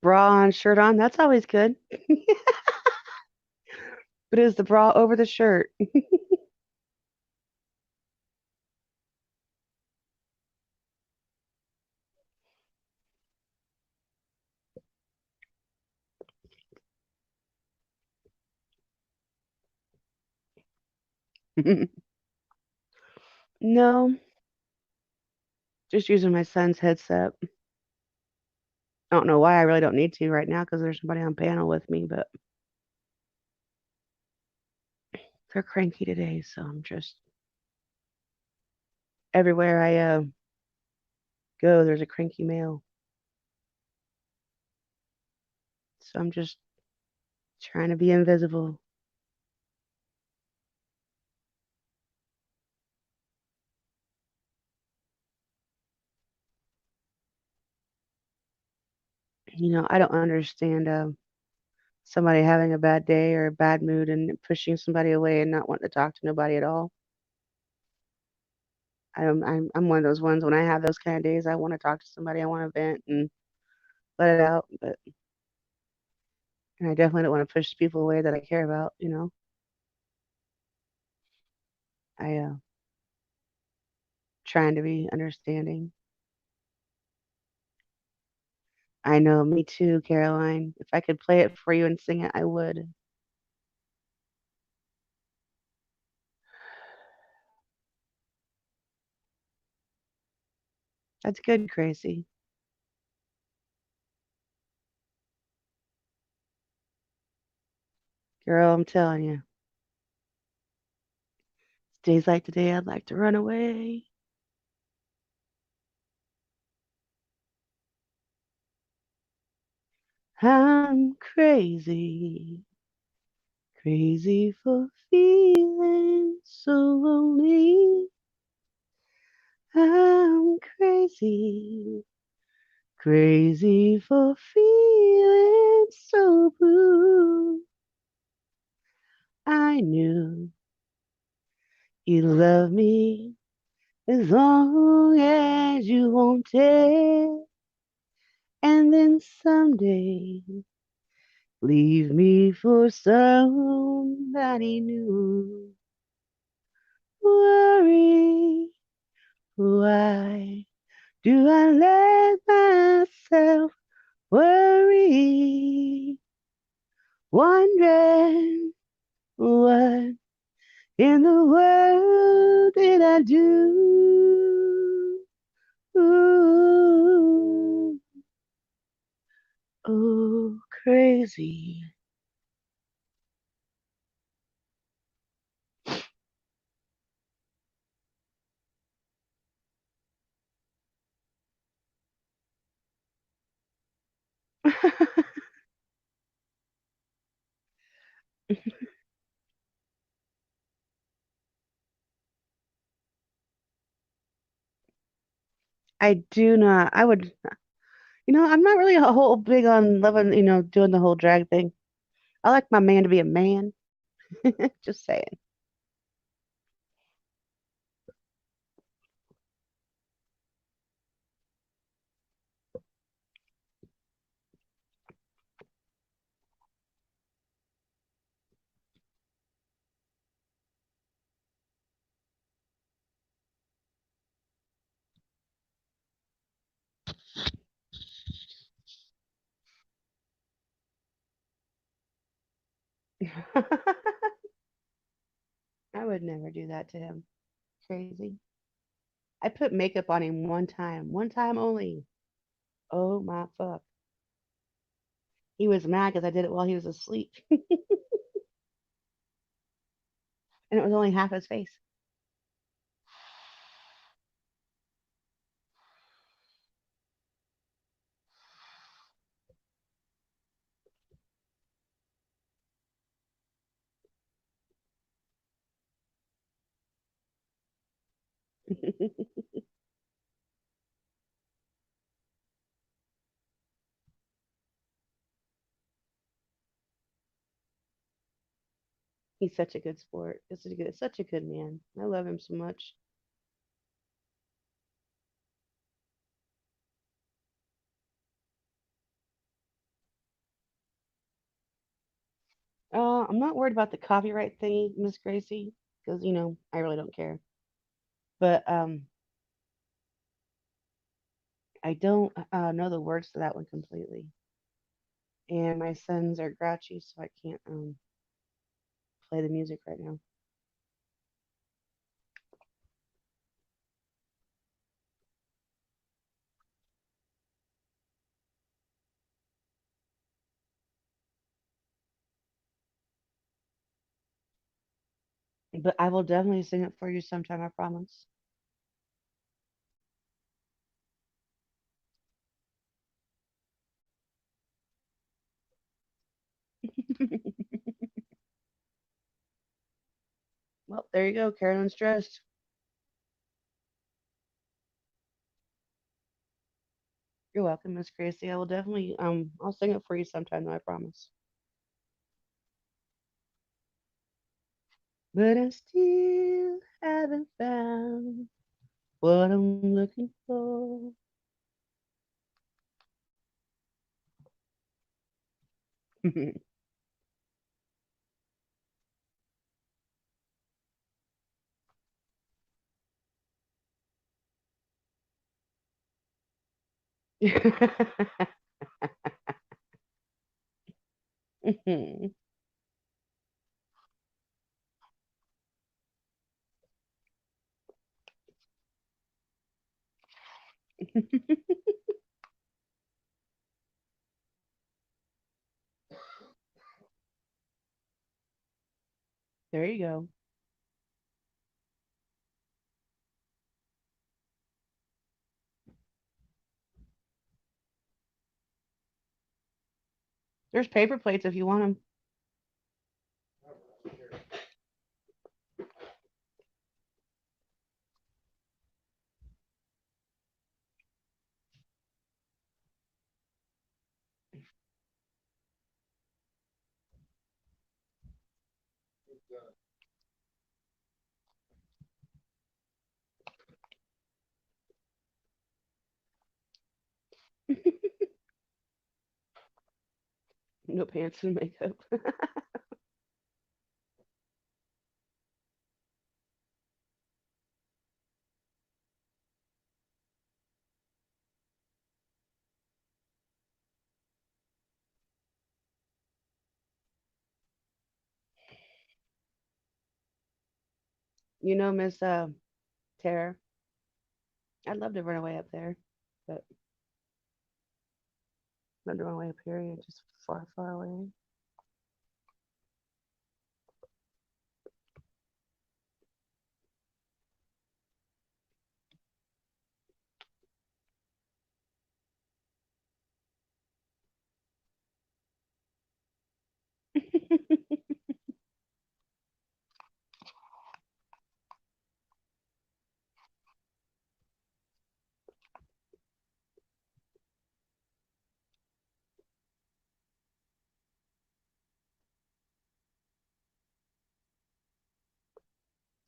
Bra on, shirt on. That's always good. But is the bra over the shirt? No, just using my son's headset. I don't know why. I really don't need to right now because there's somebody on panel with me, but they're cranky today, so I'm just Everywhere I go, there's a cranky male. So I'm just trying to be invisible. I don't understand somebody having a bad day or a bad mood and pushing somebody away and not wanting to talk to nobody at all. I'm one of those ones when I have those kind of days, I want to talk to somebody, I want to vent and let it out, but and I definitely don't want to push people away that I care about. I trying to be understanding. I know, me too, Caroline. If I could play it for you and sing it, I would. That's good, Gracie. Girl, I'm telling you. Days like today, I'd like to run away. I'm crazy, crazy for feeling so lonely. I'm crazy, crazy for feeling so blue. I knew you love me as long as you wanted, and then someday leave me for somebody new. Worry, why do I let myself worry? Wondering what in the world did I do? Ooh, oh, crazy. I do not. I would, I'm not really a whole big on loving, doing the whole drag thing. I like my man to be a man. Just saying. I would never do that to him. Crazy. I put makeup on him one time only. Oh my fuck. He was mad because I did it while he was asleep, and it was only half his face. He's such a good sport. Such a good man. I love him so much. I'm not worried about the copyright thingy, Miss Gracie, because I really don't care. But I don't know the words to that one completely, and my sons are grouchy, so I can't play the music right now. But I will definitely sing it for you sometime. I promise. Well, there you go. Carolyn's dressed. You're welcome, Miss Gracie. I will definitely I'll sing it for you sometime though, I promise. But I still haven't found what I'm looking for. There you go. There's paper plates if you want them. No pants and makeup. You know, Miss Tara, I'd love to run away up there, but not to run away up here. You're just far, far away.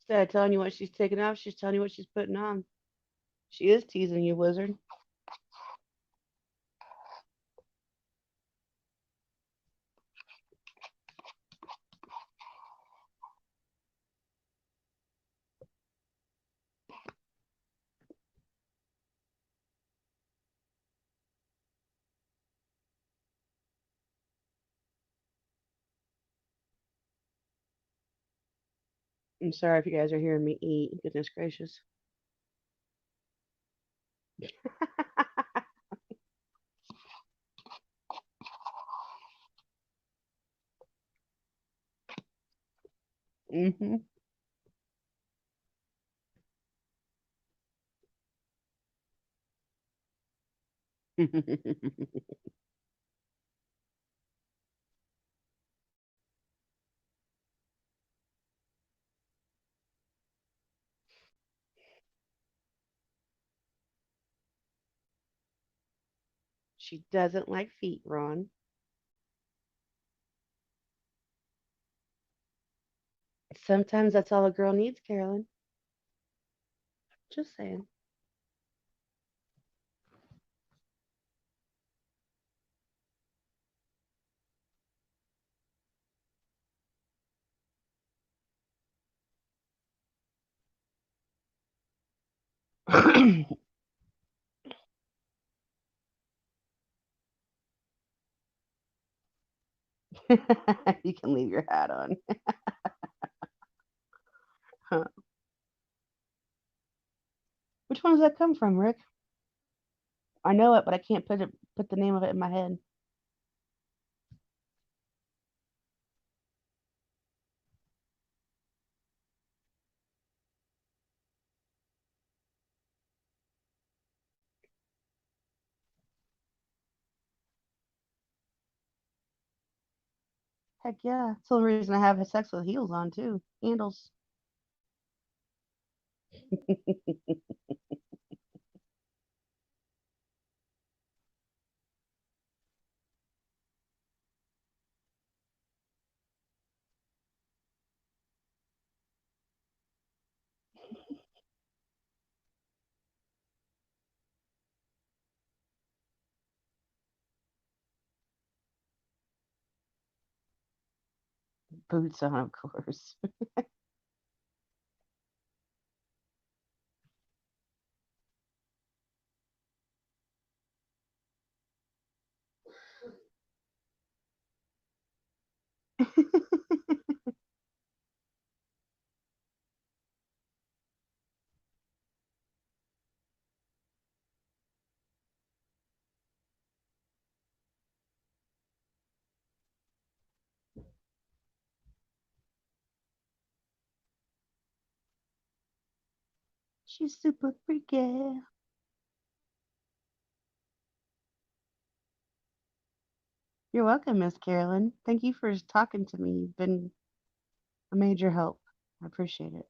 Instead of telling you what she's taking off, she's telling you what she's putting on. She is teasing you, wizard. I'm sorry if you guys are hearing me eat. Goodness gracious. Hmm. She doesn't like feet, Ron. Sometimes that's all a girl needs, Carolyn. Just saying. You can leave your hat on. Huh. Which one does that come from, Rick? I know it, but I can't put the name of it in my head. Heck yeah. It's the only reason I have sex with heels on too. Handles. Boots on, of course. She's super freaky. You're welcome, Miss Carolyn. Thank you for talking to me. You've been a major help. I appreciate it.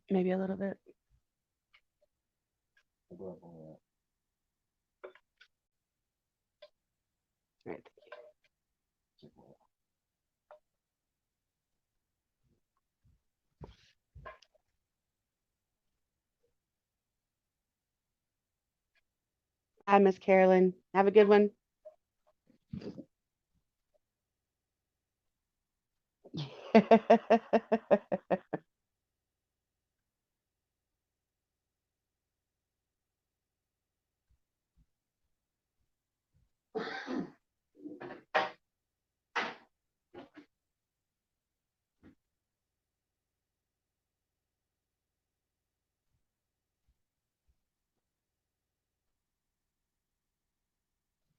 Maybe a little bit. All right. Hi, Miss Carolyn. Have a good one.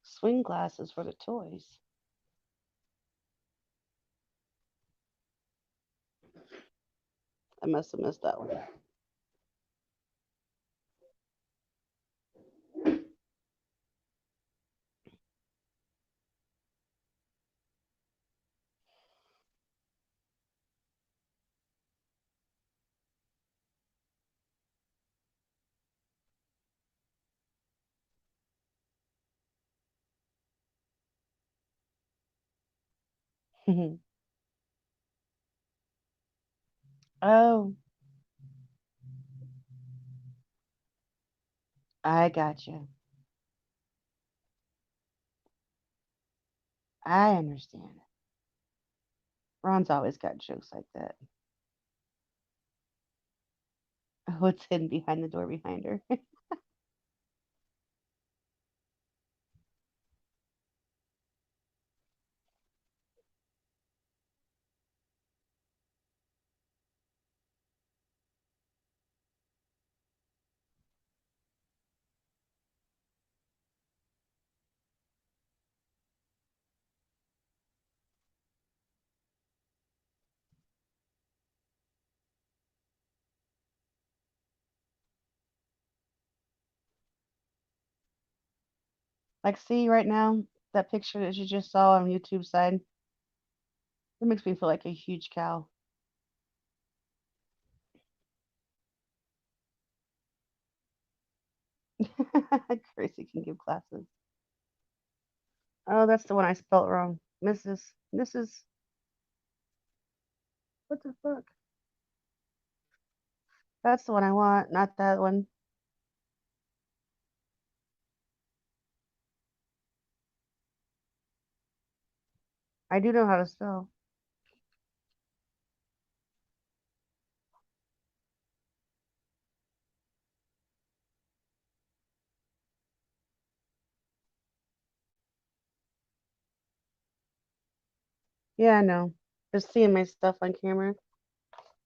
Swing glasses for the toys. I must have missed that one. Oh, I got you. I understand. Ron's always got jokes like that. What's hidden behind the door behind her? Like, see right now, that picture that you just saw on YouTube side, it makes me feel like a huge cow. Gracie can give classes. Oh, that's the one I spelt wrong. Mrs. What the fuck? That's the one I want, not that one. I do know how to spell. Yeah, I know. Just seeing my stuff on camera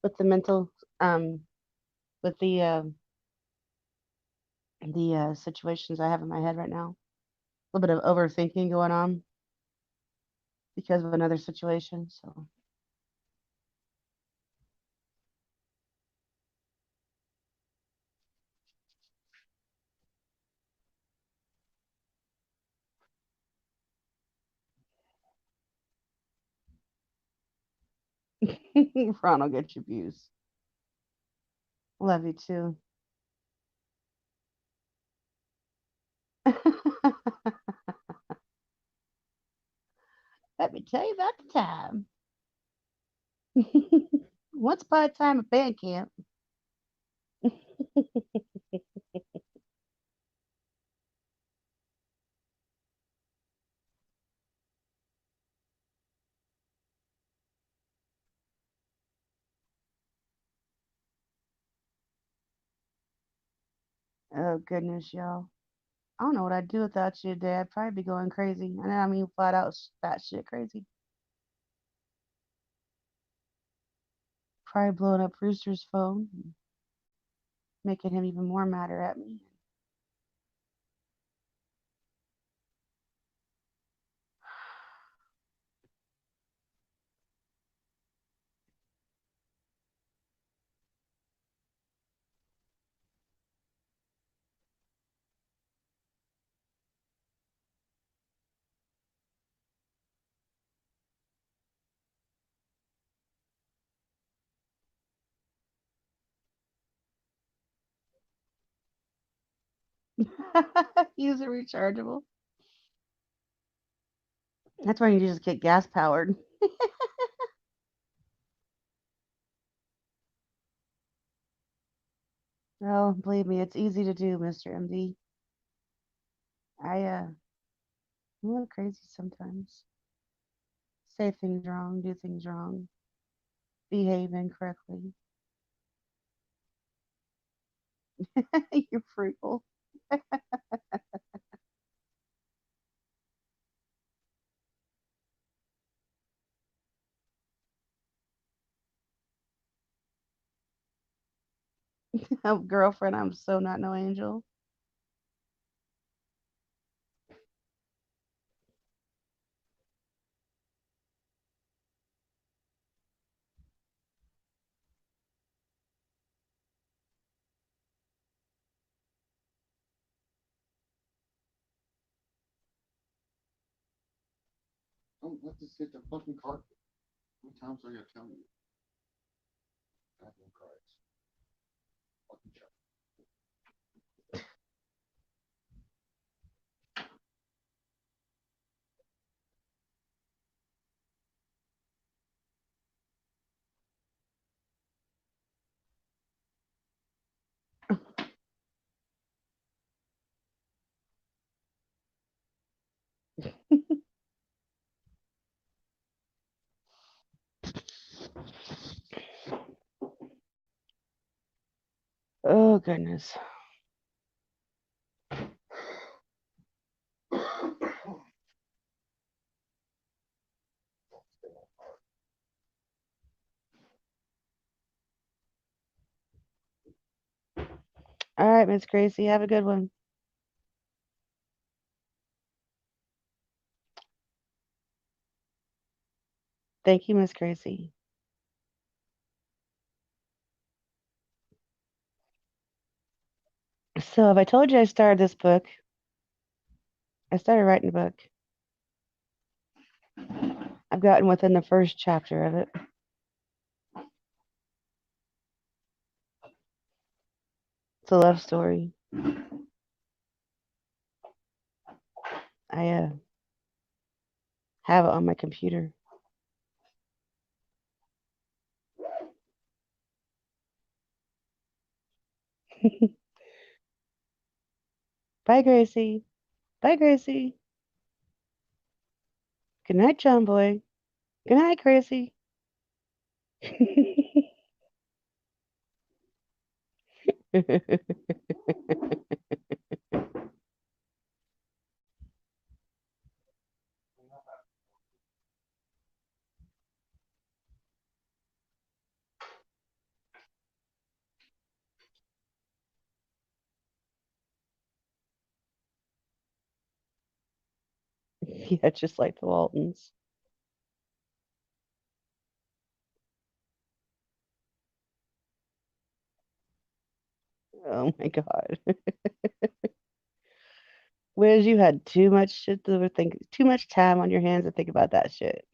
with the mental, with the situations I have in my head right now. A little bit of overthinking going on because of another situation. So Ron will get your views. Love you too. Let me tell you about the time. Once upon a time at band camp. Oh goodness, y'all. I don't know what I'd do without you today. I'd probably be going crazy. And I mean flat out that shit crazy. Probably blowing up Rooster's phone, and making him even more madder at me. Use a rechargeable. That's why you just get gas powered. Oh, believe me, it's easy to do, Mr. MD. I'm a little crazy sometimes. Say things wrong, do things wrong, behave incorrectly. You're frugal. Oh, girlfriend, I'm so not no angel. Don't let this hit the fucking carpet. How many times I gotta tell you? Goddamn cards. Fucking check. Oh goodness. All right, Miss Gracie, have a good one. Thank you, Miss Gracie. So, have I told you I started this book? I started writing a book. I've gotten within the first chapter of it. It's a love story. I have it on my computer. Bye, Gracie. Bye, Gracie. Good night, John Boy. Good night, Gracie. Yeah, just like the Waltons. Oh my God. Wiz, you had too much shit to think, too much time on your hands to think about that shit.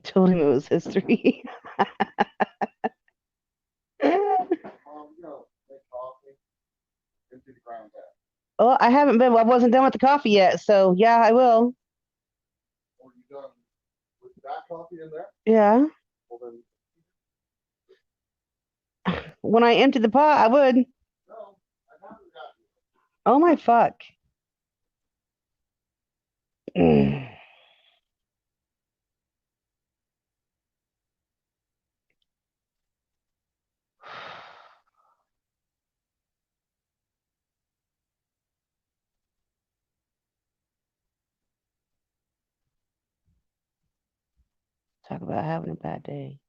Told him it was history. Oh, I haven't been. I wasn't done with the coffee yet, so yeah, I will. Yeah. When I empty the pot, I would. Oh my fuck. Talk about having a bad day.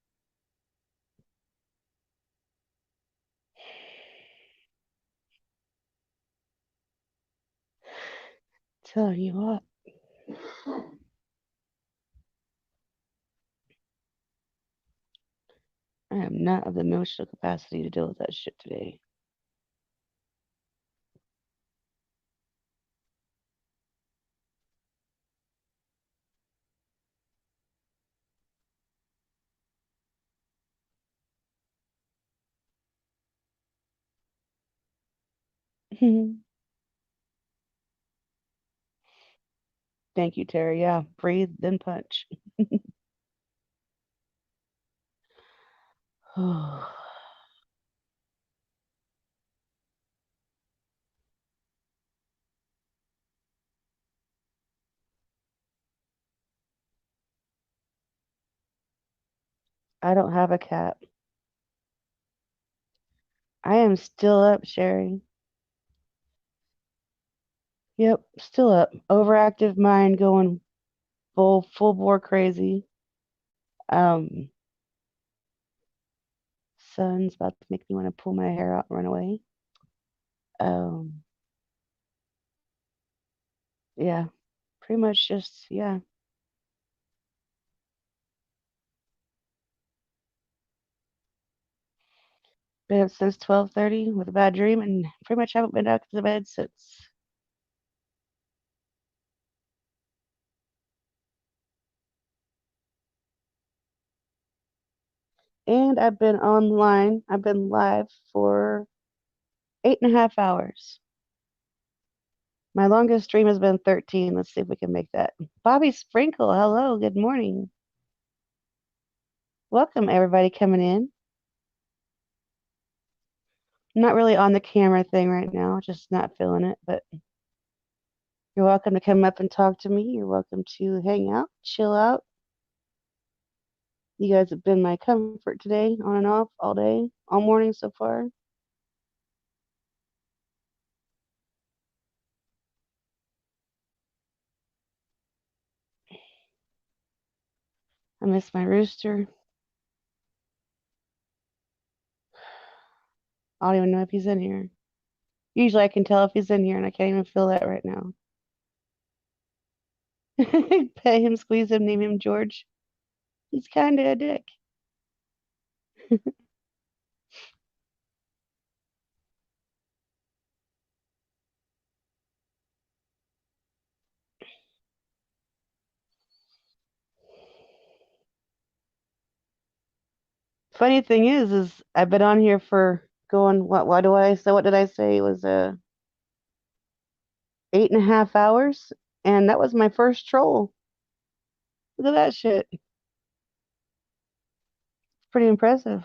Tell you what. I am not of the emotional capacity to deal with that shit today. Thank you, Terry. Yeah, breathe, then punch. I don't have a cat. I am still up, Sherry. Yep, still up. Overactive mind going full bore crazy. Um, Sun's about to make me want to pull my hair out and run away. Um, yeah, pretty much just yeah. Been up since 12:30 with a bad dream, and pretty much haven't been out of the bed since. And I've been online. I've been live for 8.5 hours. My longest stream has been 13. Let's see if we can make that. Bobby Sprinkle, hello, good morning. Welcome everybody coming in. I'm not really on the camera thing right now, just not feeling it, but you're welcome to come up and talk to me. You're welcome to hang out, chill out. You guys have been my comfort today, on and off, all day, all morning so far. I miss my rooster. I don't even know if he's in here. Usually I can tell if he's in here, and I can't even feel that right now. Pet him, squeeze him, name him George. He's kind of a dick. Funny thing is I've been on here for going what? Why do I say? What did I say? It was 8.5 hours, and that was my first troll. Look at that shit. Pretty impressive.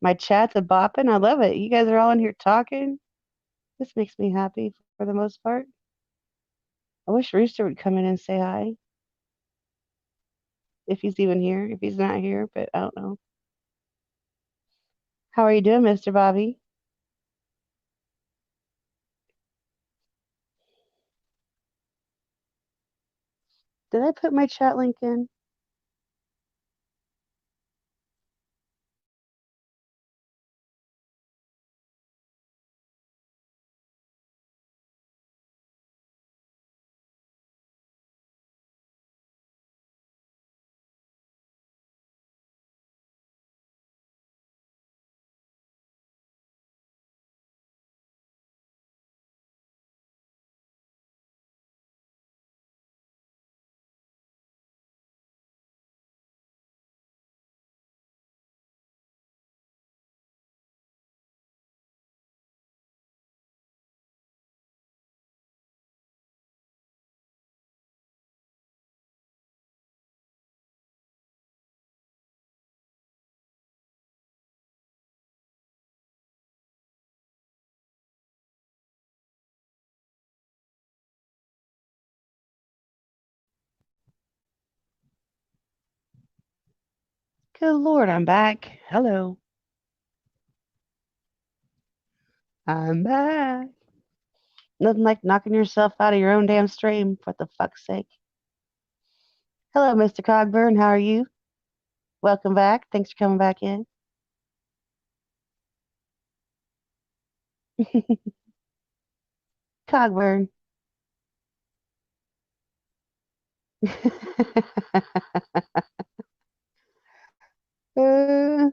My chat's a bopping. I love it. You guys are all in here talking. This makes me happy for the most part. I wish Rooster would come in and say hi. if he's even here. If he's not here, but I don't know. How are you doing, Mr. Bobby? Did I put my chat link in? Good Lord, I'm back. Hello. I'm back. Nothing like knocking yourself out of your own damn stream, for the fuck's sake. Hello, Mr. Cogburn. How are you? Welcome back. Thanks for coming back in. Cogburn. Uh,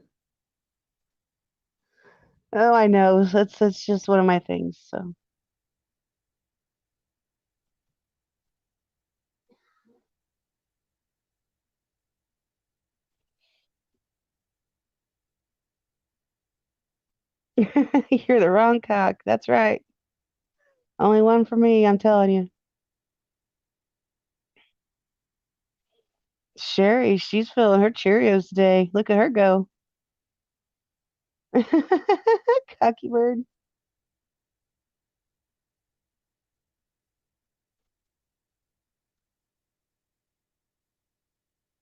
oh, I know. That's just one of my things. So you're the wrong cock. That's right. Only one for me. I'm telling you. Sherry, she's feeling her Cheerios today. Look at her go. Cocky bird.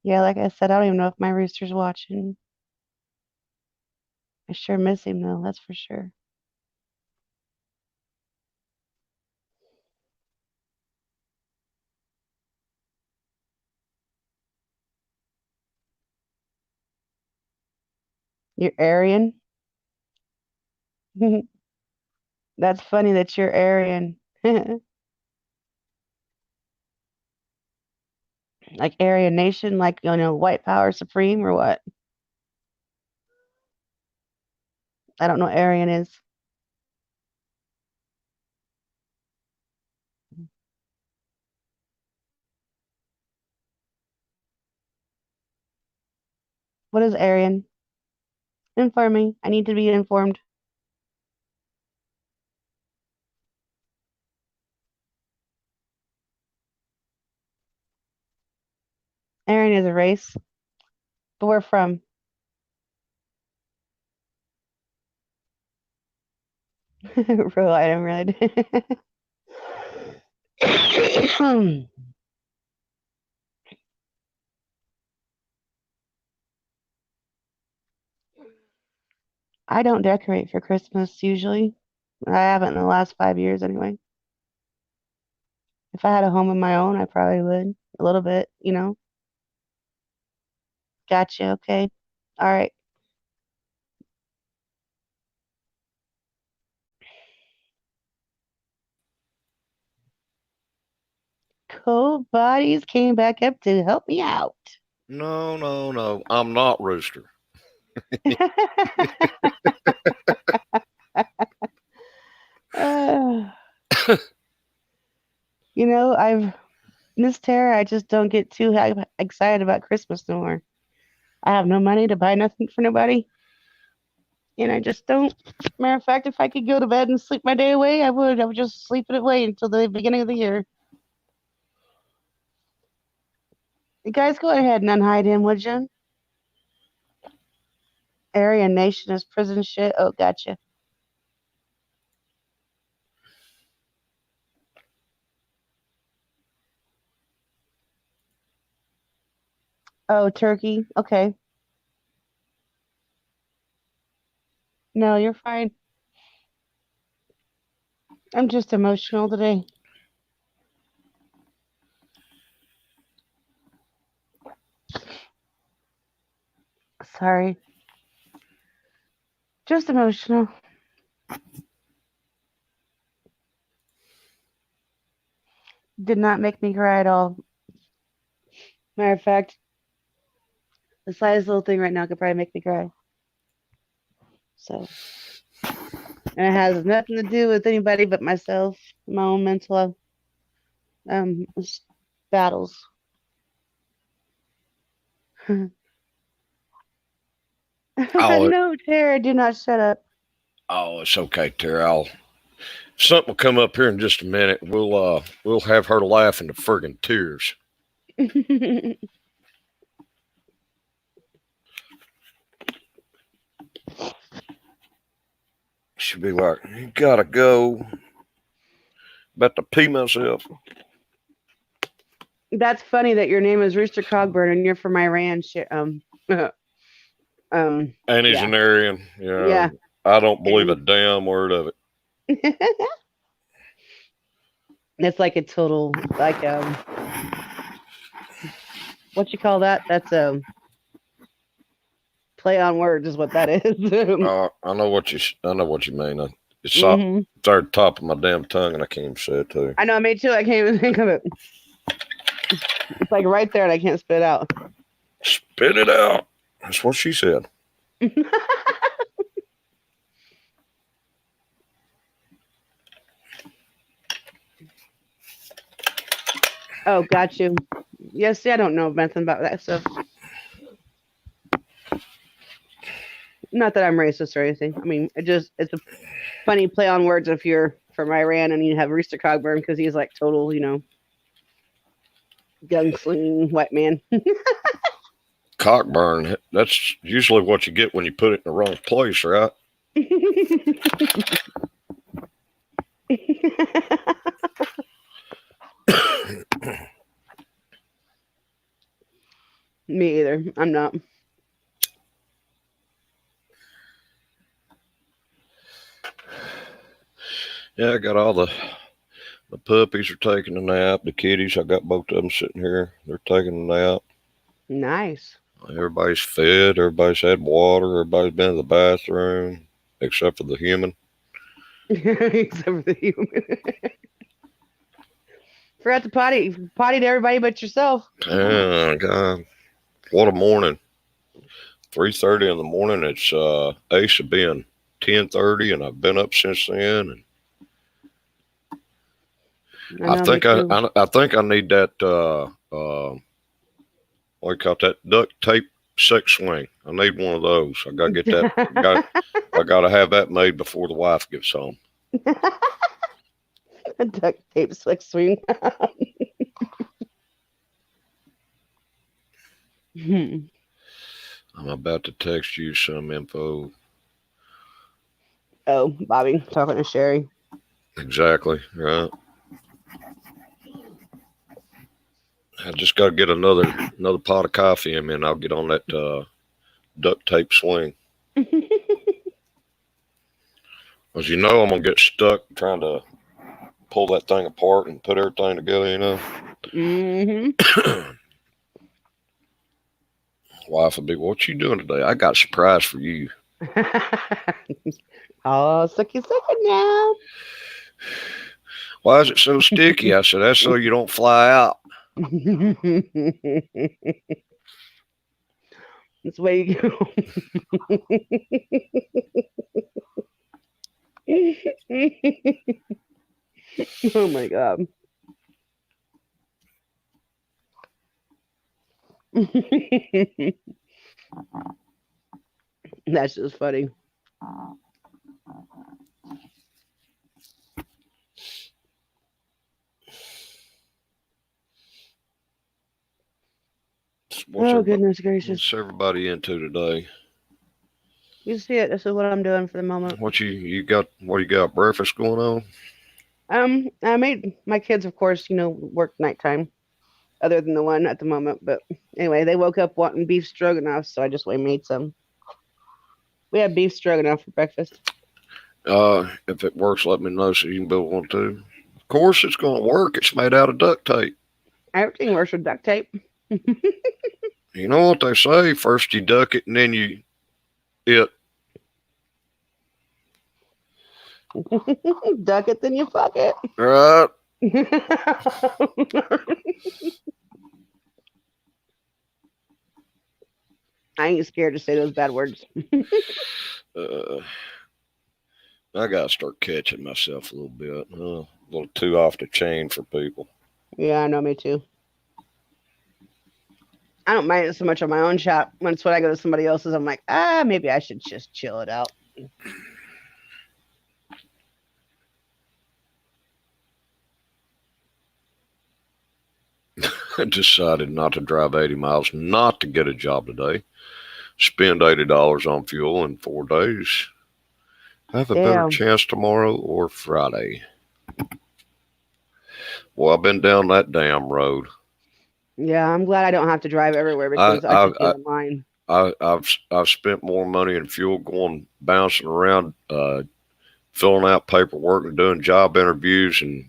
Yeah, like I said, I don't even know if my rooster's watching. I sure miss him though, that's for sure. You're Aryan? That's funny that you're Aryan. Like Aryan Nation, like white power supreme or what? I don't know what Aryan is. What is Aryan? Inform me. I need to be informed. Aryan is a race. But where from? Real item red. I don't decorate for Christmas usually. I haven't in the last 5 years anyway. If I had a home of my own, I probably would. A little bit. Gotcha. Okay. All right. Cold bodies came back up to help me out. No, no, no. I'm not Rooster. Uh, I've Miss Tara. I just don't get too excited about Christmas no more. I have no money to buy nothing for nobody, and I just don't. Matter of fact, if I could go to bed and sleep my day away, I would. I would just sleep it away until the beginning of the year. You guys, go ahead and unhide him, would you? Aryan Nation is prison shit. Oh, gotcha. Oh, turkey. Okay. No, you're fine. I'm just emotional today. Sorry. Just emotional. Did not make me cry at all. Matter of fact, the slightest little thing right now could probably make me cry. So, and it has nothing to do with anybody but myself, my own mental battles. Oh, No, Tara, do not shut up. oh, it's okay, Terry. Something will come up here in just a minute. We'll have her laughing to friggin' tears. She'll be like, "You gotta go." About to pee myself. That's funny that your name is Rooster Cogburn and you're from Iran. And he's Yeah. an Aryan. Yeah. I don't believe a damn word of it. It's like a total what you call that? That's a play on words is what that is. I know what you mean. It's Mhm. at the top of my damn tongue, and I can't even say it to you. I know, me too. I can't even think of it. It's like right there, and I can't spit it out. Spit it out. That's what she said. Oh, got you. Yes, see, I don't know nothing about that stuff. Not that I'm racist or anything. I mean, it's a funny play on words if you're from Iran and you have Rooster Cogburn because he's like total, gunslinging white man. Cockburn. That's usually what you get when you put it in the wrong place, right? Me either. I'm not. Yeah, I got all the puppies are taking a nap. The kitties, I got both of them sitting here. They're taking a nap. Nice. Everybody's fed. Everybody's had water. Everybody's been to the bathroom, except for the human. Except for the human. Forgot to potty. Potty to everybody but yourself. Oh, God. What a morning. 3:30 in the morning. It's Ace of being 10:30, and I've been up since then. And I think I need that what do you call that, duct tape sex swing. I need one of those. I gotta get that. I gotta have that made before the wife gets home. A duct tape sex swing. I'm about to text you some info. Oh, Bobby talking to Sherry. Exactly, right. I just got to get another pot of coffee in me, and I'll get on that duct tape swing. As you know, I'm gonna get stuck trying to pull that thing apart and put everything together. Mm-hmm. Wife would be, "What you doing today? I got a surprise for you." Oh, sucky now. Why is it so sticky? I said, "That's so you don't fly out." That's the way you go. Oh my God. That's just funny. Oh goodness gracious! What's everybody into today? You see it. This is what I'm doing for the moment. What you got? What you got? Breakfast going on? I made my kids, of course, work nighttime. other than the one at the moment. But anyway, they woke up wanting beef stroganoff, so I just made some. We had beef stroganoff for breakfast. If it works, let me know so you can build one too. Of course, it's going to work. It's made out of duct tape. Everything works with duct tape. You know what they say? First you duck it, and then you it. Duck it, then you fuck it. Right. I ain't scared to say those bad words. I gotta start catching myself a little bit. A little too off the chain for people. Yeah, I know, me too. I don't mind it so much on my own shop. When I go to somebody else's, I'm like, maybe I should just chill it out. I decided not to drive 80 miles, not to get a job today. Spend $80 on fuel in 4 days. Have a better chance tomorrow or Friday. Well, I've been down that damn road. Yeah, I'm glad I don't have to drive everywhere because I could get in line. I've spent more money in fuel going bouncing around, filling out paperwork and doing job interviews and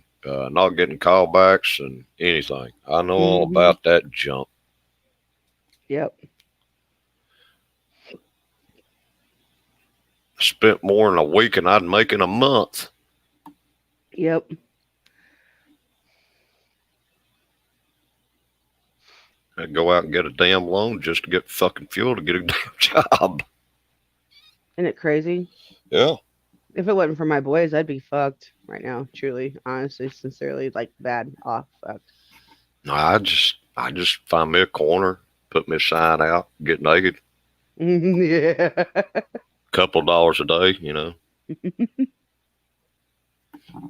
not getting callbacks and anything. I know all about that junk. Yep. Spent more in a week than I'd make in a month. Yep. I'd go out and get a damn loan just to get fucking fuel to get a damn job. Isn't it crazy? Yeah. If it wasn't for my boys, I'd be fucked right now. Truly, honestly, sincerely, like bad off. Fucked. No, I just find me a corner, put me a sign out, get naked. Yeah. Couple of dollars a day, you know.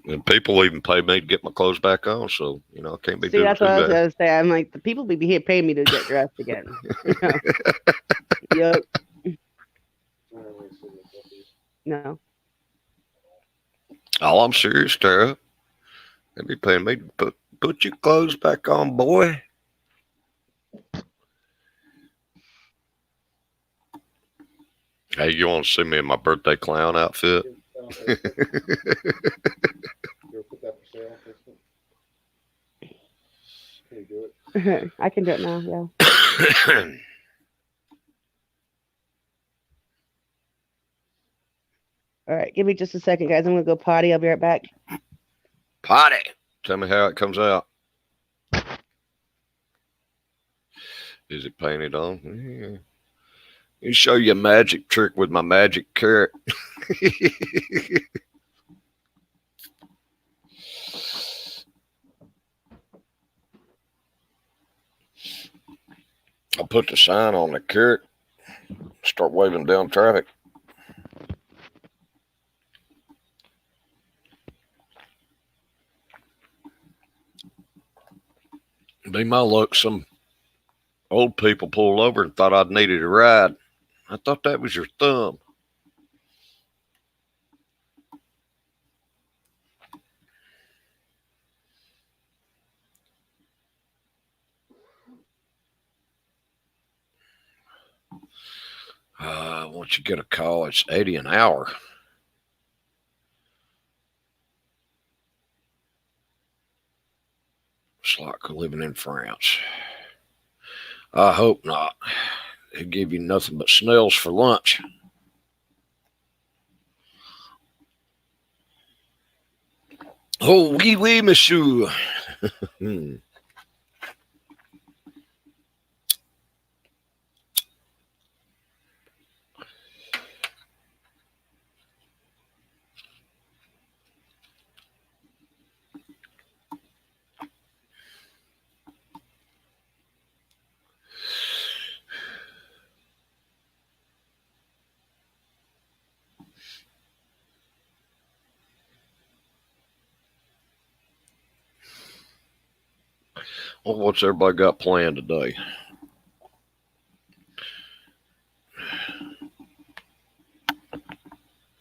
And people even pay me to get my clothes back on, so you know I can't be doing that's too what I was bad. gonna say. I'm like, the people be here paying me to get dressed again. Yep. No. Oh, I'm serious, Tara. They be paying me to put your clothes back on, boy. Hey, you want to see me in my birthday clown outfit? I can do it now, yeah. All right, give me just a second, guys. I'm gonna go potty. I'll be right back. Potty. Tell me how it comes out. Is it painted on? Yeah. Let me show you a magic trick with my magic carrot. I'll put the sign on the carrot, start waving down traffic. Be my luck, some old people pulled over and thought I'd needed a ride. I thought that was your thumb. Once you get a call, it's $80 an hour. It's like living in France. I hope not. They give you nothing but snails for lunch. Oh, oui, oui, monsieur. Well, what's everybody got planned today?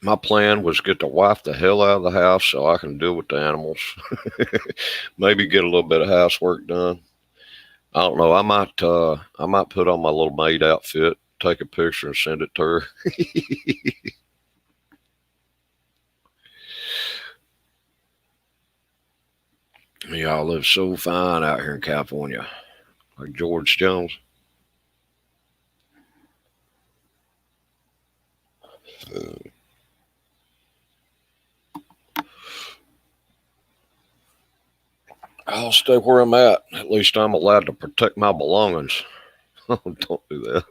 My plan was get the wife the hell out of the house so I can deal with the animals. Maybe get a little bit of housework done. I don't know. I might put on my little maid outfit, take a picture, and send it to her. Y'all live so fine out here in California, like George Jones. I'll stay where I'm at. At least I'm allowed to protect my belongings. Don't do that.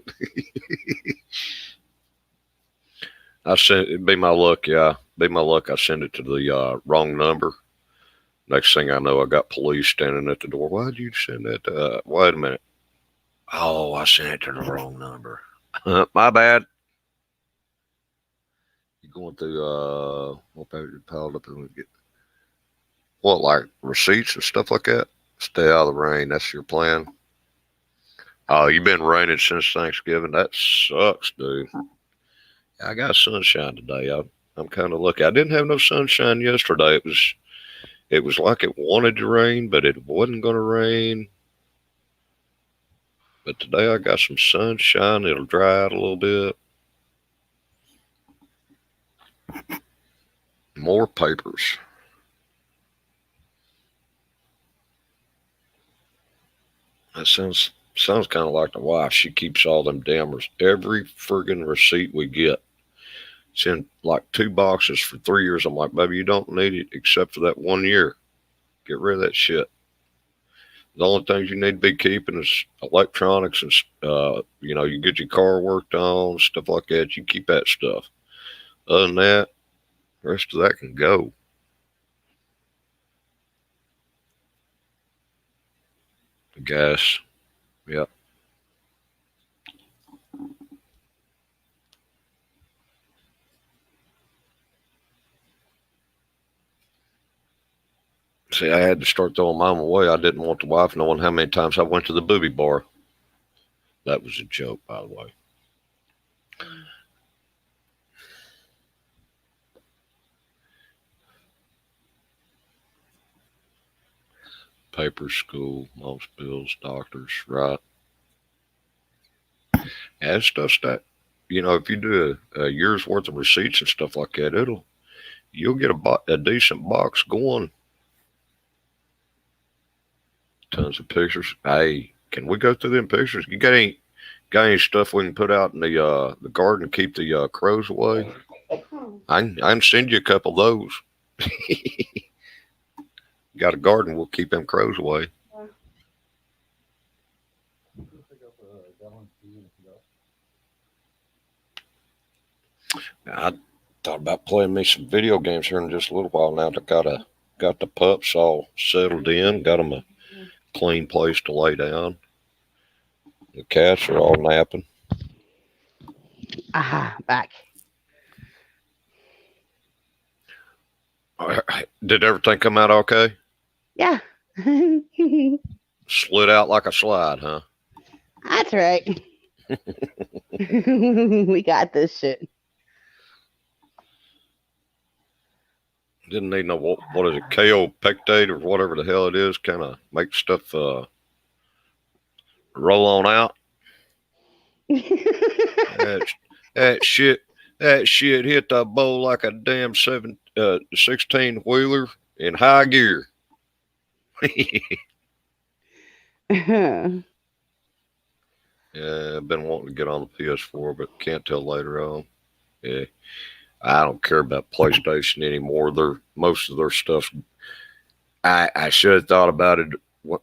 It'd be my luck, yeah. Be my luck. I send it to the wrong number. Next thing I know, I got police standing at the door. Why'd you send that? Wait a minute. Oh, I sent it to the wrong number. My bad. You going through what paper piled up and get what, like receipts and stuff like that? Stay out of the rain. That's your plan. Oh, you've been raining since Thanksgiving. That sucks, dude. I got sunshine today. I'm kind of lucky. I didn't have no sunshine yesterday. It was like it wanted to rain, but it wasn't going to rain. But today I got some sunshine. It'll dry out a little bit. More papers. That sounds kind of like the wife. She keeps all them dammers. Every friggin' receipt we get. It's in like 2 boxes for 3 years. I'm like, baby, you don't need it except for that 1 year. Get rid of that shit. The only things you need to be keeping is electronics and, you get your car worked on, stuff like that. You keep that stuff. Other than that, the rest of that can go. The gas, yeah. See, I had to start throwing mine away. I didn't want the wife knowing how many times I went to the booby bar. That was a joke, by the way. Papers, school, mom's bills, doctors, right? And stuff that, if you do a year's worth of receipts and stuff like that, you'll get a decent box going. Tons of pictures. Hey, can we go through them pictures? You got any stuff we can put out in the garden to keep the crows away? I can send you a couple of those. Got a garden, we'll keep them crows away. I thought about playing me some video games here in just a little while now. I got the pups all settled in, got them a clean place to lay down. The cats are all napping. Aha, back. Did everything come out okay? Yeah. Slid out like a slide, huh? That's right. We got this shit. Didn't need no, what is it, KO pectate or whatever the hell it is, kind of make stuff roll on out. that shit hit the bowl like a damn 16 wheeler in high gear. Yeah, I've been wanting to get on the PS4, but can't till later on. Yeah, I don't care about PlayStation anymore. Most of their stuff. I should have thought about it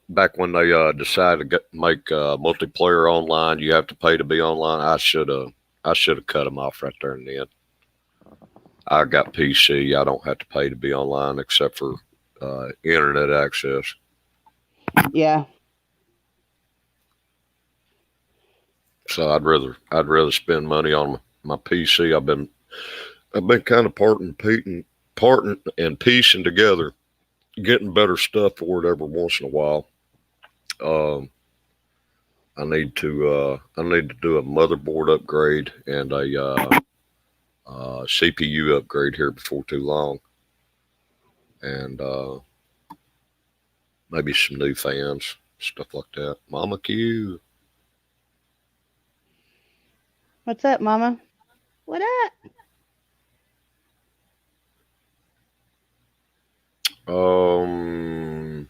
back when they decided to make multiplayer online. You have to pay to be online. I should have cut them off right there and then. I got PC. I don't have to pay to be online except for internet access. Yeah. So I'd rather spend money on my PC. I've been kind of parting and piecing together, getting better stuff for it every once in a while. I need to do a motherboard upgrade and a CPU upgrade here before too long, and maybe some new fans. stuff like that. Mama Q. What's up, Mama? What up? Um,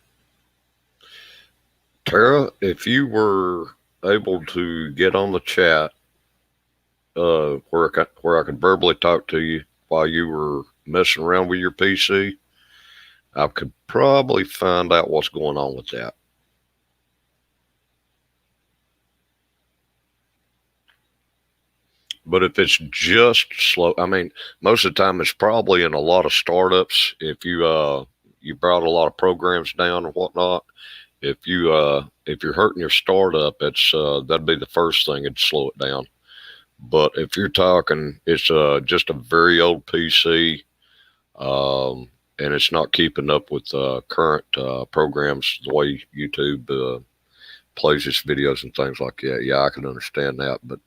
Tara, if you were able to get on the chat, where I could verbally talk to you while you were messing around with your PC, I could probably find out what's going on with that. But if it's just slow, I mean, most of the time it's probably in a lot of startups. If you brought a lot of programs down or whatnot, if you're hurting your startup, it's that'd be the first thing that'd slow it down. But if you're talking, it's just a very old PC, and it's not keeping up with current programs the way YouTube plays its videos and things like that. Yeah, I can understand that, but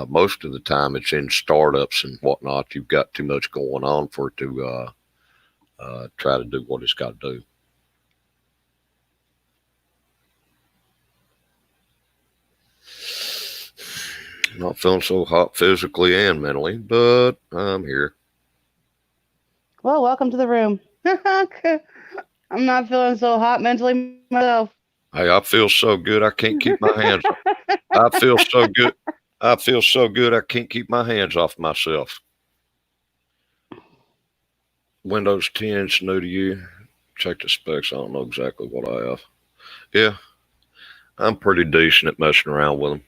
most of the time it's in startups and whatnot. You've got too much going on for it to try to do what it's got to do. Not feeling so hot physically and mentally, but I'm here. Well, welcome to the room. I'm not feeling so hot mentally myself. Hey, I feel so good I can't keep my hands. I feel so good. I feel so good I can't keep my hands off myself. Windows 10's new to you. Check the specs. I don't know exactly what I have. Yeah, I'm pretty decent at messing around with them.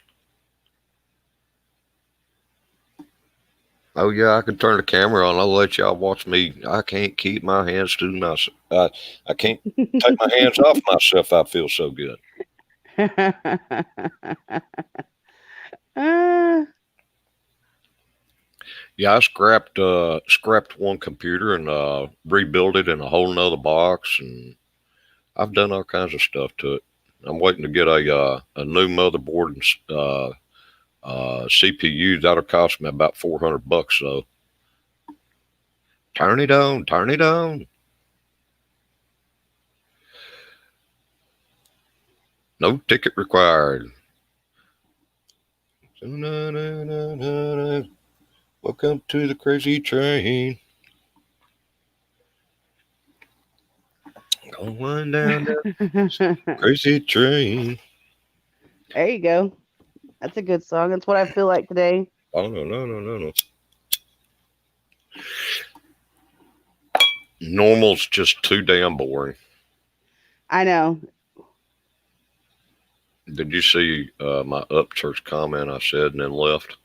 Oh yeah, I can turn the camera on. I'll let y'all watch me. I can't keep my hands to myself. I can't take my hands off myself. I feel so good. Yeah, I scrapped one computer and rebuilt it in a whole nother box, and I've done all kinds of stuff to it. I'm waiting to get a new motherboard and CPU. That'll cost me about $400 though. Turn it on, turn it on. No ticket required. Welcome to the crazy train. Going down the crazy train. There you go. That's a good song. That's what I feel like today. Oh, no. Normal's just too damn boring. I know. Did you see my upchurch comment I said and then left?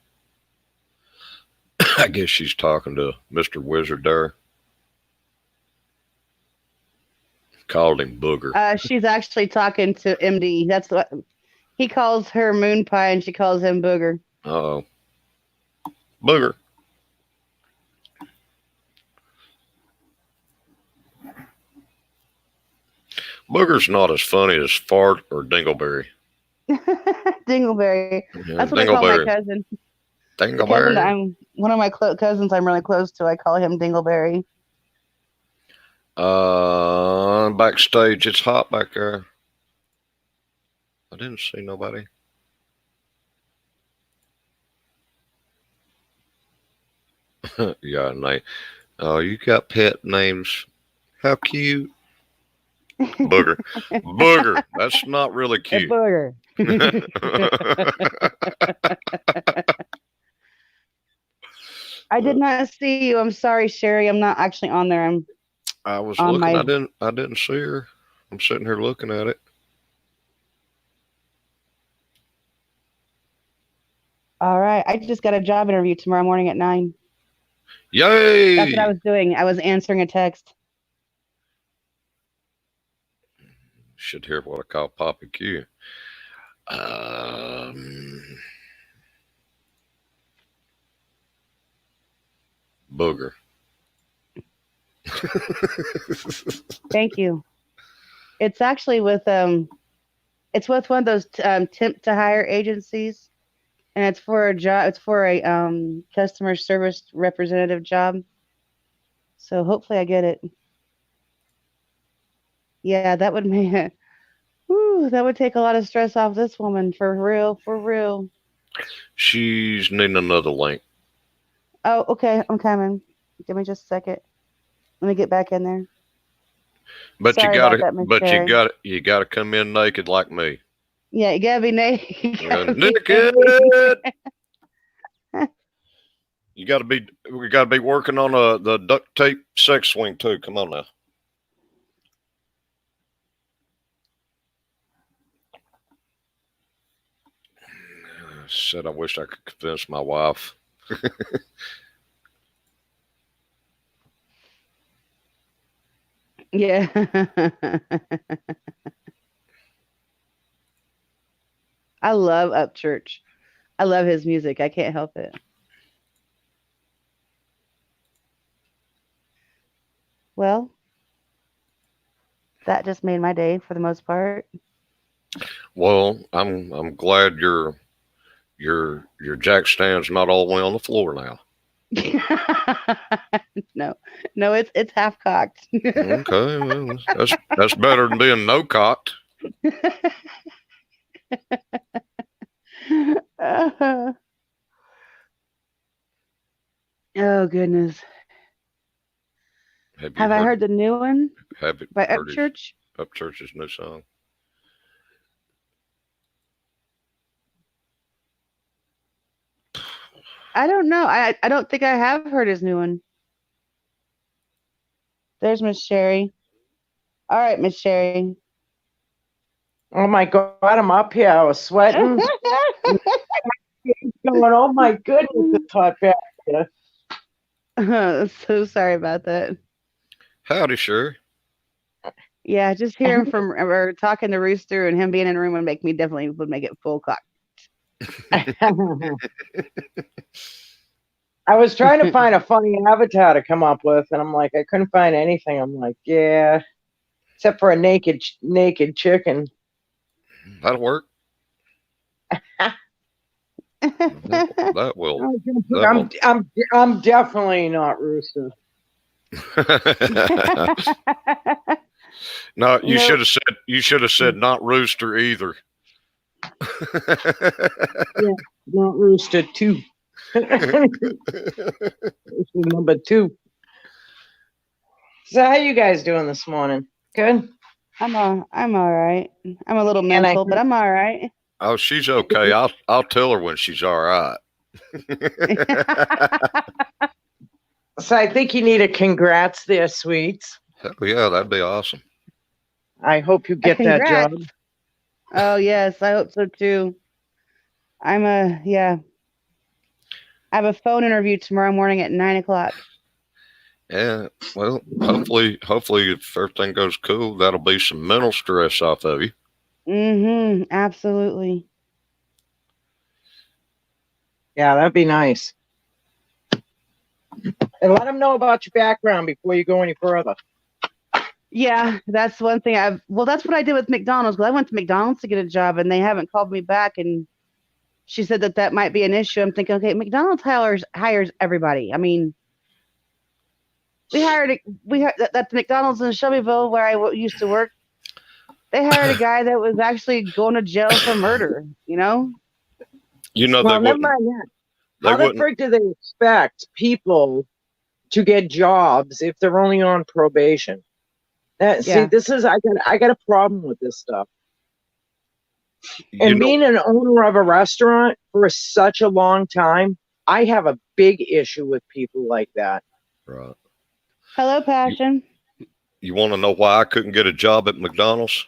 I guess she's talking to Mr. Wizard there. Called him Booger. She's actually talking to MD. That's what he calls her Moon Pie, and she calls him Booger. Uh-oh. Booger. Booger's not as funny as Fart or Dingleberry. Dingleberry. Yeah, That's what I call my cousin. Dingleberry. One of my cousins I'm really close to. I call him Dingleberry. Backstage, it's hot back there. I didn't see nobody. Yeah, Nate. Oh, you got pet names. How cute. Booger. Booger. That's not really cute. Booger. I did not see you. I'm sorry, Sherry. I'm not actually on there. I was looking. I didn't see her. I'm sitting here looking at it. All right. I just got a job interview tomorrow morning at 9. Yay! That's what I was doing. I was answering a text. Should hear what I call Poppy Q. Booger. Thank you. It's actually with it's with one of those temp to hire agencies, and it's for a job. It's for a customer service representative job. So hopefully I get it. Yeah, that would make Whew, that would take a lot of stress off this woman, for real, for real. She's needing another link. Oh, okay, I'm coming. Give me just a second. Let me get back in there. But Sorry you about gotta, that, Miss but Sherry. you gotta come in naked like me. Yeah, you gotta be naked. You gotta be Naked. naked. We gotta be working on the duct tape sex swing too. Come on now. Said I wish I could convince my wife. Yeah. I love Upchurch. I love his music. I can't help it. Well, that just made my day for the most part. Well, I'm glad your jack stand's not all the way on the floor now. No, no, it's half cocked. Okay, well that's better than being no cocked. Oh goodness. Have you Have I heard the new one have you by heard his Upchurch? Upchurch's new song? I don't know. I don't think I have heard his new one. There's Miss Sherry. All right, Miss Sherry. Oh my God, I'm up here. I was sweating. Going, oh my goodness, it's hot back here. So sorry about that. Howdy, sure. Yeah, just hearing from or talking to Rooster and him being in the room would make me definitely would make it full cock. I was trying to find a funny avatar to come up with, and I'm like, I couldn't find anything. I'm like, yeah, except for a naked chicken. That'll work. That will. I'm definitely not Rooster. No, you Nope. should have said not Rooster either. Yeah, not Rooster 2. Number 2. So how you guys doing this morning? Good? I'm all right. I'm a little mental, but I'm all right. Oh, she's okay. I'll tell her when she's all right. So I think you need a congrats there, sweets. Hell yeah, that'd be awesome. I hope you get that Congrats. job. Oh yes, I hope so too. I have a phone interview tomorrow morning at 9:00. Yeah, well, hopefully if everything goes cool, that'll be some mental stress off of you. Absolutely. Yeah, that'd be nice. And let them know about your background before you go any further. Yeah, that's one thing that's what I did with McDonald's, because I went to McDonald's to get a job and they haven't called me back, and she said that might be an issue. I'm thinking, okay, McDonald's hires everybody. I mean, we hired that McDonald's in Shelbyville where I used to work. They hired a guy that was actually going to jail for murder, you know? You know, Well, never mind that. How the frick do they expect people to get jobs if they're only on probation? See, this is I got a problem with this stuff. And being an owner of a restaurant for such a long time, I have a big issue with people like that. Right. Hello, Passion. You want to know why I couldn't get a job at McDonald's?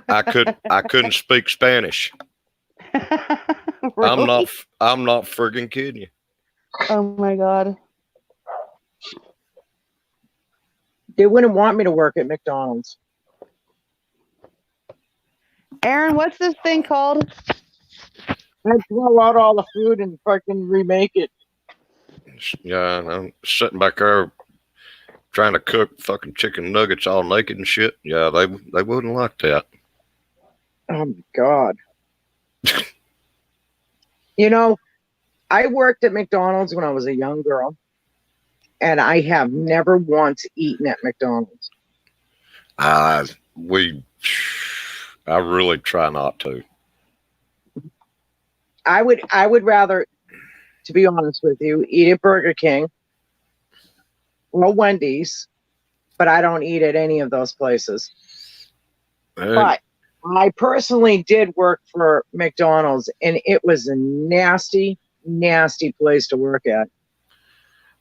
I couldn't speak Spanish. Really? I'm not friggin' kidding you. Oh my God. They wouldn't want me to work at McDonald's. Aaron, what's this thing called? I'd throw out all the food and fucking remake it. Yeah, I'm sitting back there trying to cook fucking chicken nuggets all naked and shit. Yeah, they wouldn't like that. Oh my God. You know, I worked at McDonald's when I was a young girl, and I have never once eaten at McDonald's. I really try not to. I would rather, to be honest with you, eat at Burger King or Wendy's, but I don't eat at any of those places. And, But I personally did work for McDonald's, and it was a nasty, nasty place to work at.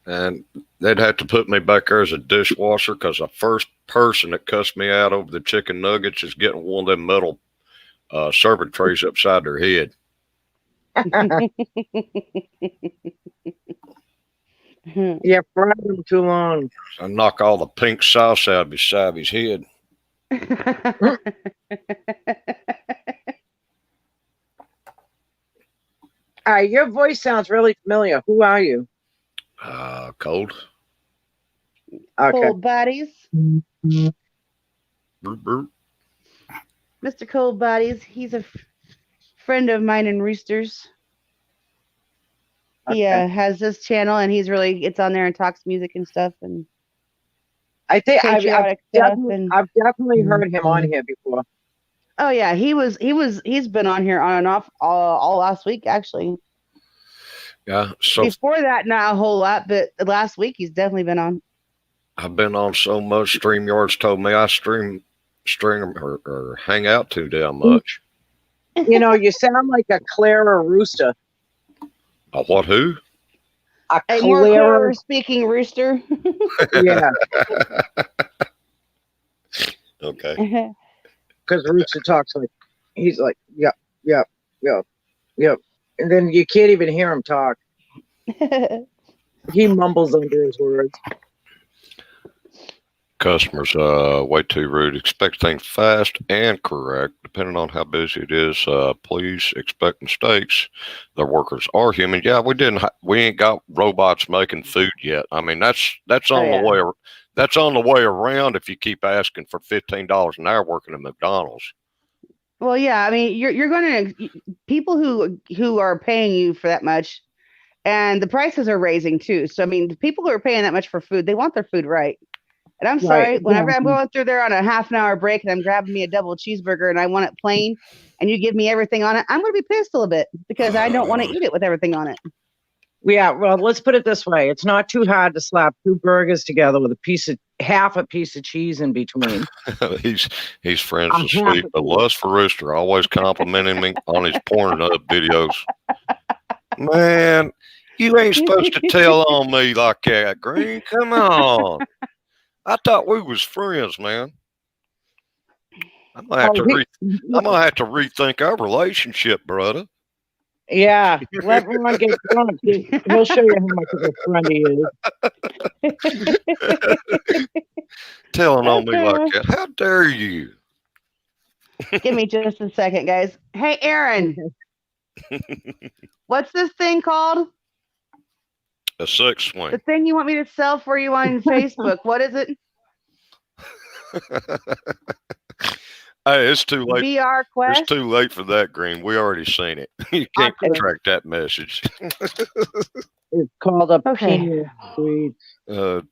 and they'd have to put me back there as a dishwasher because the first person that cussed me out over the chicken nuggets is getting one of them metal serving trays upside their head. Yeah, fried them too long. I knock all the pink sauce out of his Savvy's head. Your voice sounds really familiar. Who are you? Cold. Okay. Cold Bodies. Burp, burp. Mr. Cold Bodies. He's a friend of mine in Roosters. He Okay. has this channel, and he's really gets on there and talks music and stuff, and I think patriotic stuff. And I've definitely heard him on here before. oh yeah, he's been on here on and off all last week actually. Yeah. So Before that, not a whole lot, but last week he's definitely been on. I've been on so much. StreamYard's told me I string or hang out too damn much. You know, you sound like a Clara rooster. A what? Who? A more clearer speaking rooster. Yeah, Okay. because Rooster talks like he's like, yep, yep, yep, yep, and then you can't even hear him talk. He mumbles under his words. Customers way too rude. Expect things fast and correct. Depending on how busy it is, please expect mistakes. The workers are human. Yeah, we ain't got robots making food yet. I mean, that's on the way. That's on the way around if you keep asking for $15 an hour working at McDonald's. Well, yeah, I mean, you're going to people who are paying you for that much, and the prices are raising too. So I mean, the people who are paying that much for food, they want their food right. And I'm sorry, Right, whenever yeah. I'm going through there on a half an hour break and I'm grabbing me a double cheeseburger and I want it plain, and you give me everything on it, I'm going to be pissed a little bit because I don't want to eat it with everything on it. Yeah, well, let's put it this way: it's not too hard to slap two burgers together with half a piece of cheese in between. he's friends with Sweet, but Lust for Rooster always complimenting me on his porn videos. Man, you ain't supposed to tell on me like that, Green. Come on. I thought we was friends, man. I'm gonna have to rethink our relationship, brother. Yeah, let Ron get drunk. He'll show you how much of a friend he is. Telling on me like that. How dare you? Give me just a second, guys. Hey, Aaron. What's this thing called? A sex swing. The thing you want me to sell for you on Facebook. What is it? Hey, it's too late. VR Quest? It's too late for that, Green. We already seen it. You can't track that message. It's called a penis sweet.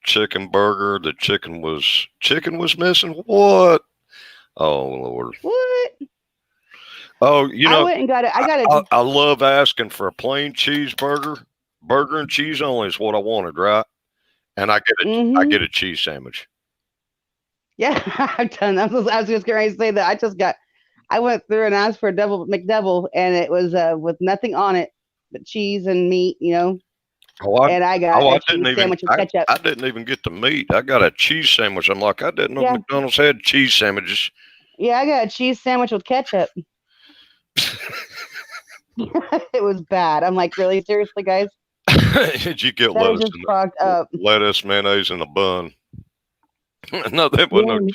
Chicken burger. The chicken was missing. What? Oh Lord. What? Oh, you know, I went and got it. I love asking for a plain cheeseburger. Burger and cheese only is what I wanted, right? And I get a cheese sandwich. Yeah, I've done that. I was just going to say that. I went through and asked for a double McDouble, and it was with nothing on it but cheese and meat, you know. And I got a cheese sandwich with ketchup. I didn't even get the meat. I got a cheese sandwich. I'm like, I didn't know McDonald's had cheese sandwiches. Yeah, I got a cheese sandwich with ketchup. It was bad. I'm like, really? Seriously, guys? Did you get lettuce, mayonnaise, in a bun? No, that wasn't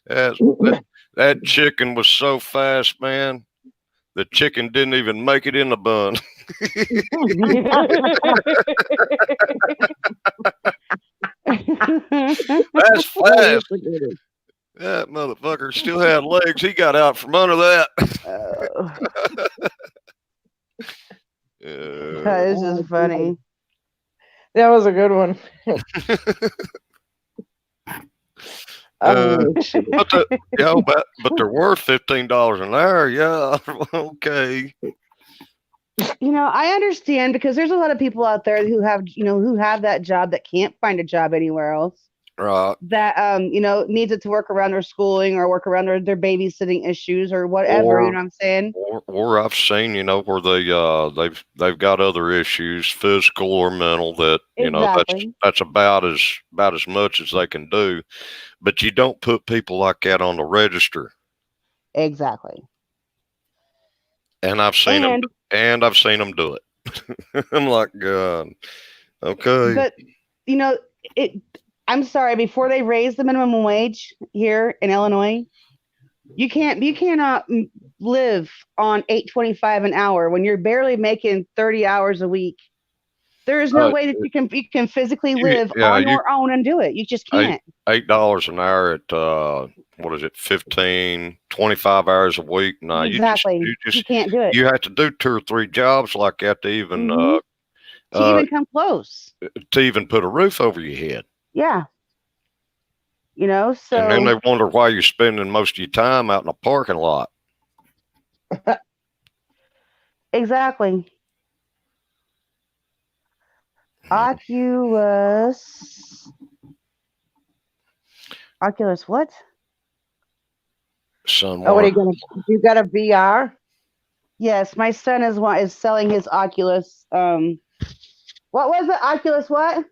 no. That chicken was so fast, man. The chicken didn't even make it in the bun. That's fast. That motherfucker still had legs. He got out from under that. This is funny. That was a good one. Oh, shit. But they're worth $15 an hour. Yeah, okay. I understand because there's a lot of people out there who have, who have that job that can't find a job anywhere else. Right. That needs it to work around their schooling or work around their babysitting issues or whatever. You know what I'm saying? Or I've seen, where they've got other issues, physical or mental, that Exactly. that's about as much as they can do. But you don't put people like that on the register. Exactly. And I've seen them do it. I'm like, God, okay. But I'm sorry. Before they raise the minimum wage here in Illinois, you cannot live on $8.25 an hour when you're barely making 30 hours a week. There is no way that you can physically live on your own and do it. You just can't. $8 an hour at what is it, 15, 25 hours a week? No, exactly. You can't do it. You have to do 2 or 3 jobs like that to even to even come close. To even put a roof over your head. Yeah. So. And then they wonder why you're spending most of your time out in a parking lot. Exactly. Oculus what? Son, what are you gonna? You got a VR? Yes, my son is selling his Oculus. What was it? Oculus what?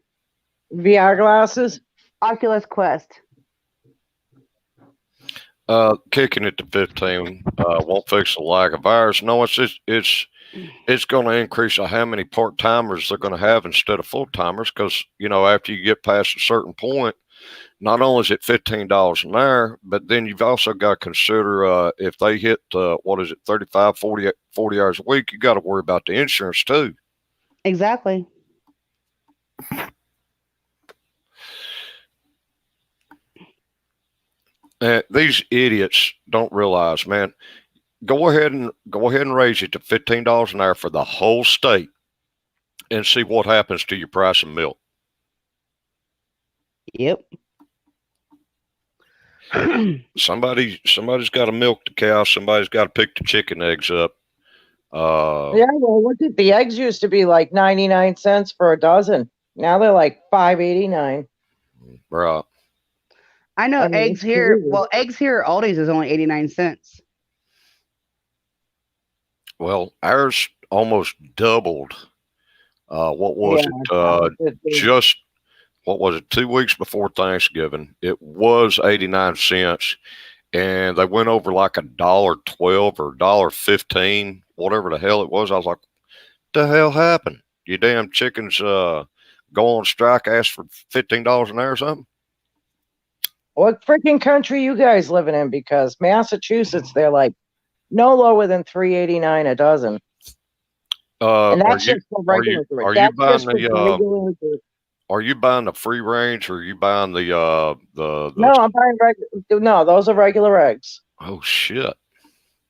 VR glasses. Oculus Quest. Kicking it to 15 won't fix the lack of hours. No, it's going to increase how many part timers they're going to have instead of full timers. Because after you get past a certain point, not only is it $15 an hour, but then you've also got to consider if they hit 35, 40 hours a week, you got to worry about the insurance too. Exactly. These idiots don't realize, man. Go ahead and raise it to $15 an hour for the whole state, and see what happens to your price of milk. Yep. Somebody's got to milk the cow. Somebody's got to pick the chicken eggs up. Yeah, well, the eggs used to be like 99 cents for a dozen. Now they're like $5.89. Right. I know eggs here. Well, eggs here at Aldi's is only 89 cents. Well, ours almost doubled. What was it? Just what was it? 2 weeks before Thanksgiving, it was 89 cents, and they went over like $1.12 or $1.15, whatever the hell it was. I was like, "What the hell happened? You damn chickens go on strike, ask for $15 an hour or something?" What freaking country you guys living in? Because Massachusetts, they're like no lower than $3.89 a dozen. And that's just for regular. Are you buying the free range, or are you buying the No, I'm buying regular. No, those are regular eggs. Oh shit.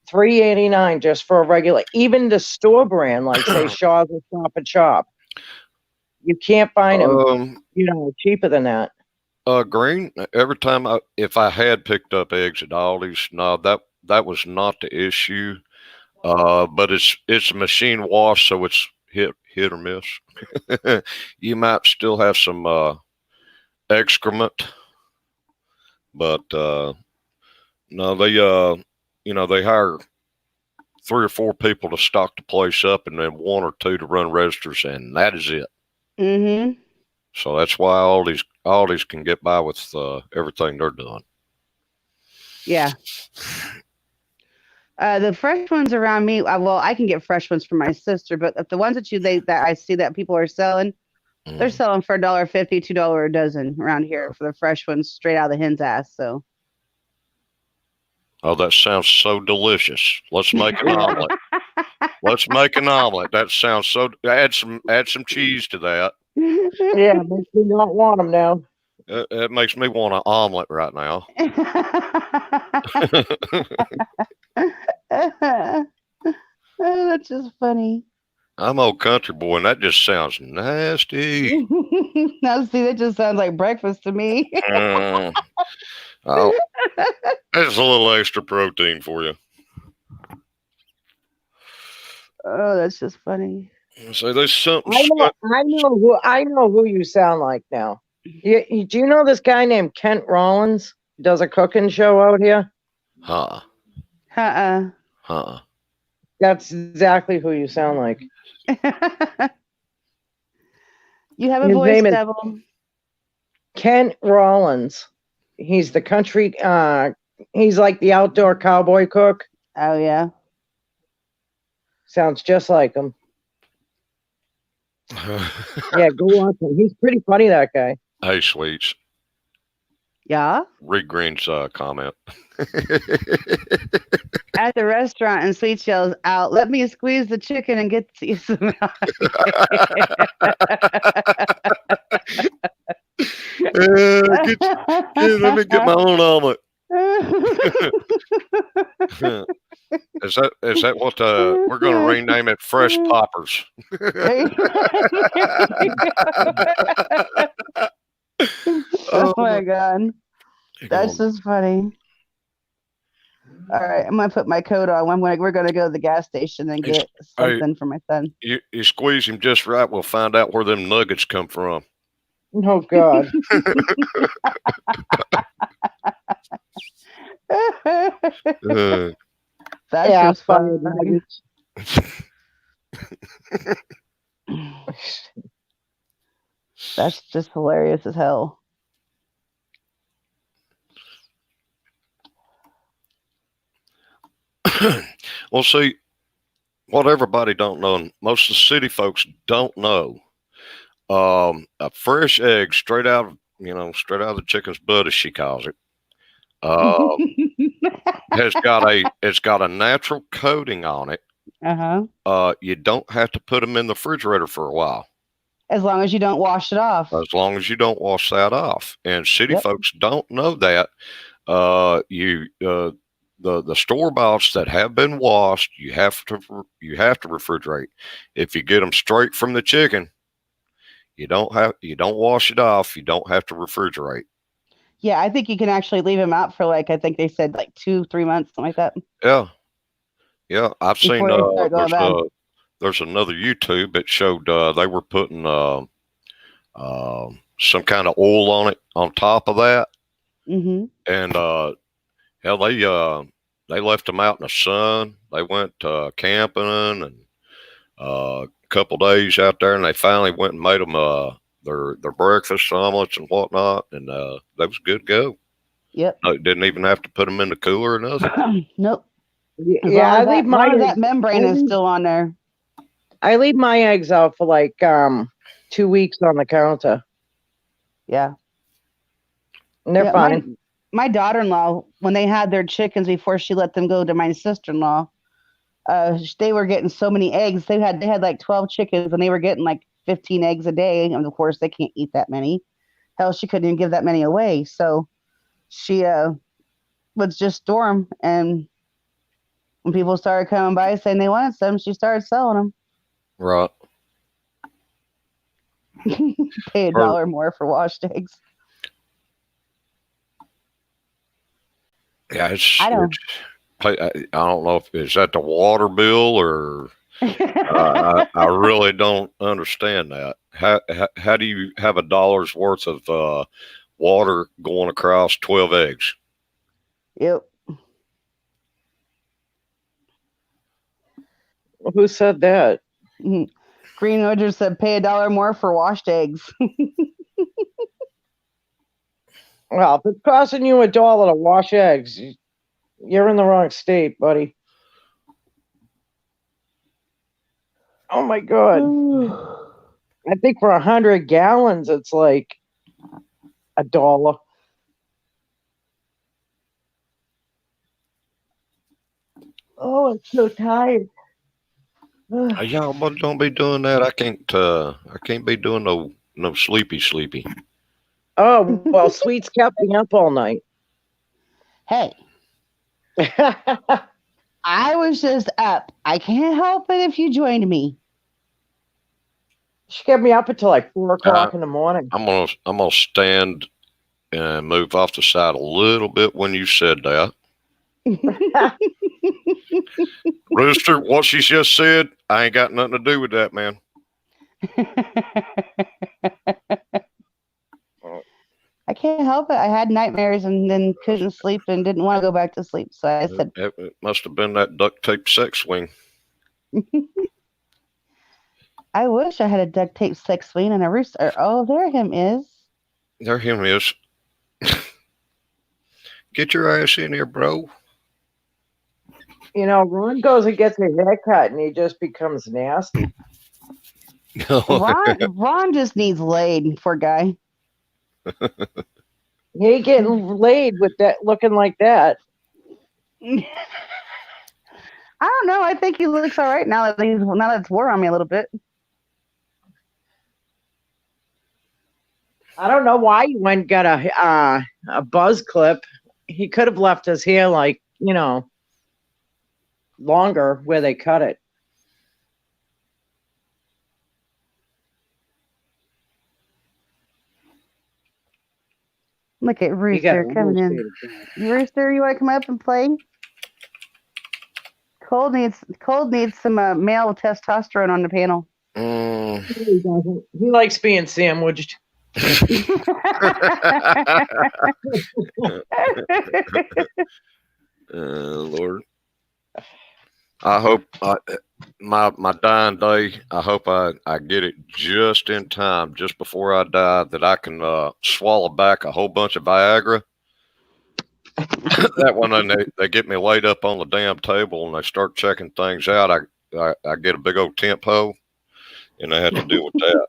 $3.89 just for a regular. Even the store brand, like say Shaw's or Stop and Shop, you can't find them. Cheaper than that. Green. Every time if I had picked up eggs at Aldi's, no, that was not the issue. But it's a machine wash, so it's hit or miss. You might still have some excrement, but no, they hire 3 or 4 people to stock the place up, and then 1 or 2 to run registers, and that is it. Mm-hmm. So that's why Aldi's can get by with everything they're doing. Yeah. The fresh ones around me, well, I can get fresh ones from my sister, but the ones that I see that people are selling, they're selling for $1.50, $2 a dozen around here for the fresh ones straight out of the hen's ass. So. Oh, that sounds so delicious. Let's make an omelet. Let's make an omelet. That sounds so. Add some cheese to that. Yeah, makes me not want them now. It makes me want an omelet right now. That's just funny. I'm old country boy, and that just sounds nasty. Now, see, that just sounds like breakfast to me. Oh, that's a little extra protein for you. Oh, that's just funny. So there's something. I know who you sound like now. Do you know this guy named Kent Rollins? He does a cooking show out here. Huh. Uh-uh. Huh. That's exactly who you sound like. You have a His voice, name is devil. Kent Rollins. He's the country. He's like the outdoor cowboy cook. Oh yeah. Sounds just like him. Yeah, go watch him. He's pretty funny, that guy. Hey, Sweets. Yeah. Rick Green's comment. At the restaurant, and Sweet yells out, "Let me squeeze the chicken and get you some milk." Let me get my own omelet. Is that what we're going to rename it? Fresh Poppers. Oh my god, that's just funny. All right, I'm gonna put my coat on. We're gonna go to the gas station and get something for my son. You squeeze him just right, we'll find out where them nuggets come from. Oh God. That's just funny. That's just hilarious as hell. Well, see, what everybody don't know, and most of the city folks don't know, a fresh egg straight out of the chicken's butt, as she calls it, it's got a natural coating on it. You don't have to put them in the refrigerator for a while. As long as you don't wash it off. As long as you don't wash that off. And city folks don't know that. The store boughts that have been washed, you have to refrigerate. If you get them straight from the chicken, you don't wash it off. You don't have to refrigerate. Yeah, I think you can actually leave them out for I think they said 2-3 months, something like that. Yeah. I've seen there's another YouTube that showed they were putting some kind of oil on it on top of that, and they left them out in the sun. They went camping and a couple days out there, and they finally went and made them their breakfast omelets and whatnot, and that was good to go. Yep. No, didn't even have to put them in the cooler or nothing. Nope. Yeah, I leave that membrane is still on there. I leave my eggs out for 2 weeks on the counter. Yeah. And they're fine. My daughter-in-law, when they had their chickens before she let them go to my sister-in-law, they were getting so many eggs. They had 12 chickens, and they were getting 15 eggs a day. And of course, they can't eat that many. Hell, she couldn't even give that many away. So she would just store them. And when people started coming by saying they wanted some, she started selling them. Right. Pay $1 more for washed eggs. Yeah, I don't know if is that the water bill or I really don't understand that. How do you have $1 worth of water going across 12 eggs? Yep. Who said that? Green Rogers said pay $1 more for washed eggs. Well, if it's costing you $1 to wash eggs, you're in the wrong state, buddy. Oh my God. I think for 100 gallons, it's $1. Oh, I'm so tired. Y'all don't be doing that. I can't be doing no sleepy. Oh, well, Sweets kept me up all night. Hey. I was just up. I can't help it if you joined me. She kept me up until 4 o'clock in the morning. I'm gonna stand and move off the side a little bit when you said that. Rooster, what she just said, I ain't got nothing to do with that, man. I can't help it. I had nightmares and then couldn't sleep and didn't want to go back to sleep. So I said, It must have been that duct tape sex swing. I wish I had a duct tape sex swing and a rooster. Oh, there him is. There him is. Get your ass in here, bro. You know, Ron goes and gets a haircut and he just becomes nasty. Ron just needs laid, poor guy. He ain't getting laid with that looking like that. I don't know. I think he looks all right now that it's wore on me a little bit. I don't know why he went and got a buzz clip. He could have left his hair like, you know, longer where they cut it. Look at Rooster coming in. Rooster, you want to come up and play? Cold needs some male testosterone on the panel. He doesn't. He likes being sandwiched. Lord, I hope my dying day. I hope I get it just in time, just before I die, that I can swallow back a whole bunch of Viagra. That one, they get me laid up on the damn table and they start checking things out. I get a big old tempo, and I have to deal with that.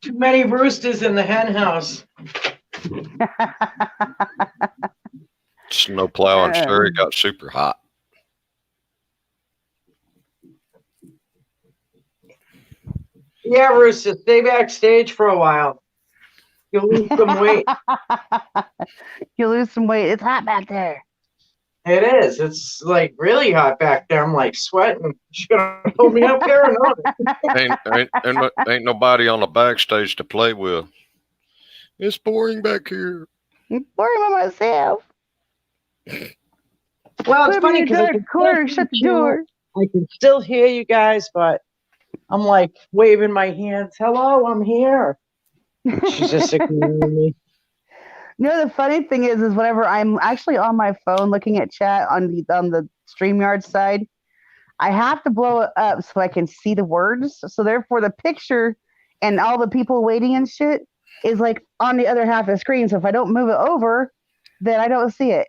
Too many roosters in the hen house. Snow plowing Sherry got super hot. Yeah, Rooster, stay backstage for a while. You'll lose some weight. You'll lose some weight. It's hot back there. It is. It's like really hot back there. I'm like sweating. You gonna hold me up here or not? Ain't nobody on the backstage to play with. It's boring back here. I'm boring by myself. Well, it's funny because shut the door. I can still hear you guys, but I'm like waving my hands. Hello, I'm here. She's just ignoring me. No, the funny thing is whenever I'm actually on my phone looking at chat on the StreamYard side, I have to blow it up so I can see the words. So therefore, the picture and all the people waiting and shit is like on the other half of the screen. So if I don't move it over, then I don't see it.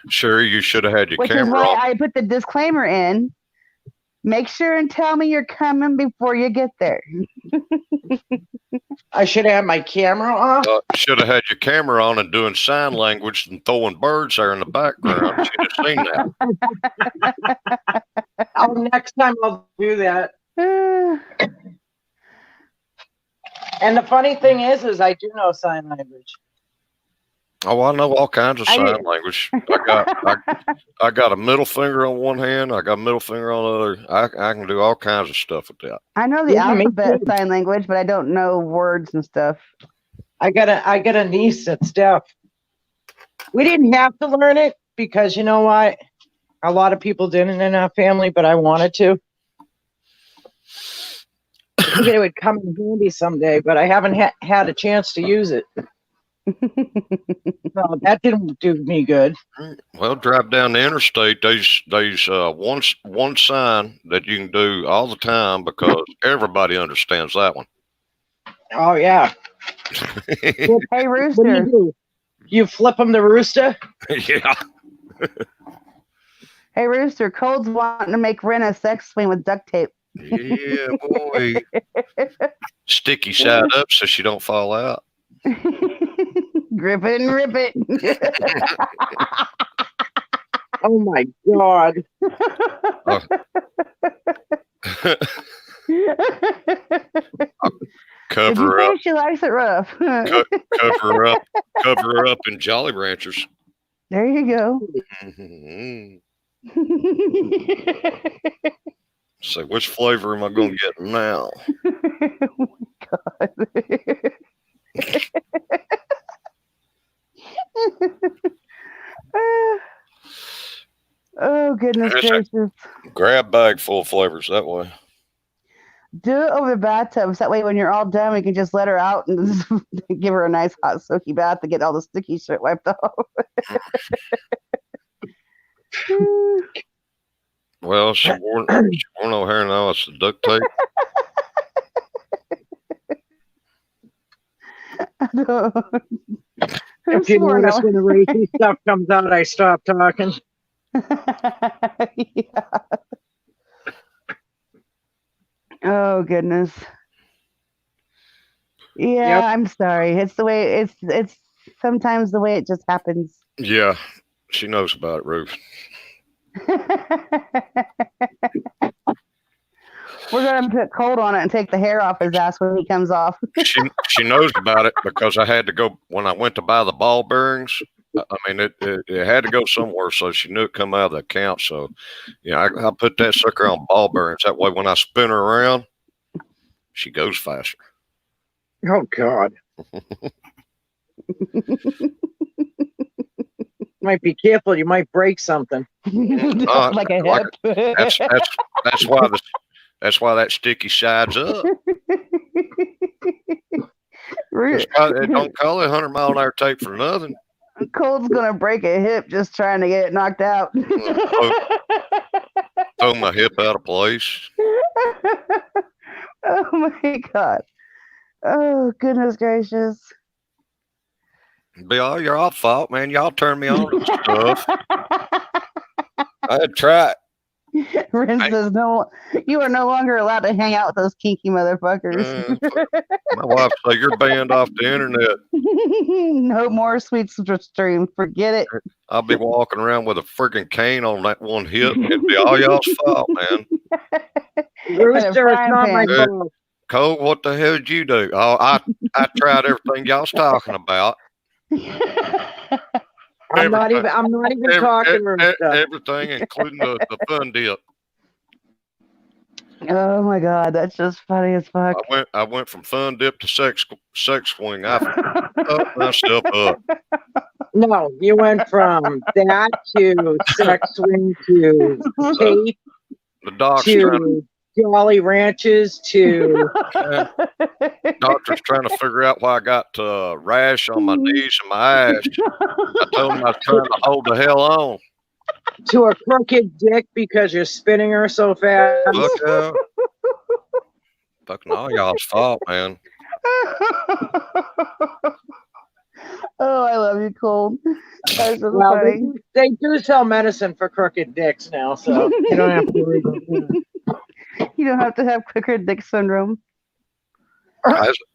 Sure, you should have had your Which camera is why on. I put the disclaimer in. Make sure and tell me you're coming before you get there. I should have my camera off. Should have had your camera on and doing sign language and throwing birds there in the background. Should have seen that. Next time I'll do that. And the funny thing is I do know sign language. Oh, I know all kinds of sign language. I got a middle finger on one hand. I got a middle finger on the other. I can do all kinds of stuff with that. I know the alphabet sign language, but I don't know words and stuff. I got a niece that's deaf. We didn't have to learn it because you know what? A lot of people didn't in our family, but I wanted to. I think it would come in handy someday, but I haven't had a chance to use it. No, that didn't do me good. Well, drive down the interstate. There's one sign that you can do all the time because everybody understands that one. Oh yeah. Hey, Rooster. You flip them the rooster? Yeah. Hey, Rooster. Cold's wanting to make Ren a sex swing with duct tape. Yeah, boy. Sticky side up so she don't fall out. Grip it and rip it. Oh my God. Cover her up. She likes it rough. Cover her up in Jolly Ranchers. There you go. So which flavor am I going to get now? Oh my God. goodness Yes, sir. gracious. Grab bag full of flavors that way. Do it over the bathtub. So that way when you're all done, we can just let her out and give her a nice hot soaky bath to get all the sticky shit wiped off. Well, she wore no hair now. It's the duct tape. If you notice when the racy stuff comes out, I stop talking. Yeah. Oh goodness. Yeah, Yep. I'm sorry. It's the way it's sometimes the way it just happens. Yeah, she knows about it, Ruth. We're gonna put cold on it and take the hair off his ass when he comes off. She knows about it because I had to go when I went to buy the ball bearings. I mean, it had to go somewhere, so she knew it come out of the account. So, yeah, I put that sucker on ball bearings. That way, when I spin her around, she goes faster. Oh God. Might be careful. You might break something. Like a hip. That's why that sticky side's up. They don't call it 100-mile-an-hour tape for nothing. Cold's gonna break a hip just trying to get it knocked out. Throw my hip out of place. Oh my God. Oh goodness gracious. Be all your fault, man. Y'all turned me on to stuff. I had tried. Rin says no, you are no longer allowed to hang out with those kinky motherfuckers. My wife say you're banned off the internet. No more sweet stream. Forget it. I'll be walking around with a freaking cane on that one hip. It'd be all y'all's fault, man. Rooster, it's not my Hey, fault. Cole, what the hell did you do? Oh, I tried everything y'all's talking about. I'm not even talking, Rooster. Everything, including the fun dip. Oh my God, that's just funny as fuck. I went from fun dip to sex swing. I fucked myself up. No, you went from that to sex swing to tape The doc's to Jolly Ranches to doctor's trying to figure out why I got rash on my knees and my ass. I told him I was trying to hold the hell on. to a crooked dick because you're spinning her so fast. Look out. Fucking all y'all's fault, man. Oh, I love you, Cold. That's just Well, funny. they do sell medicine for crooked dicks now, so you don't have to worry about that. You don't have to have quicker dick syndrome.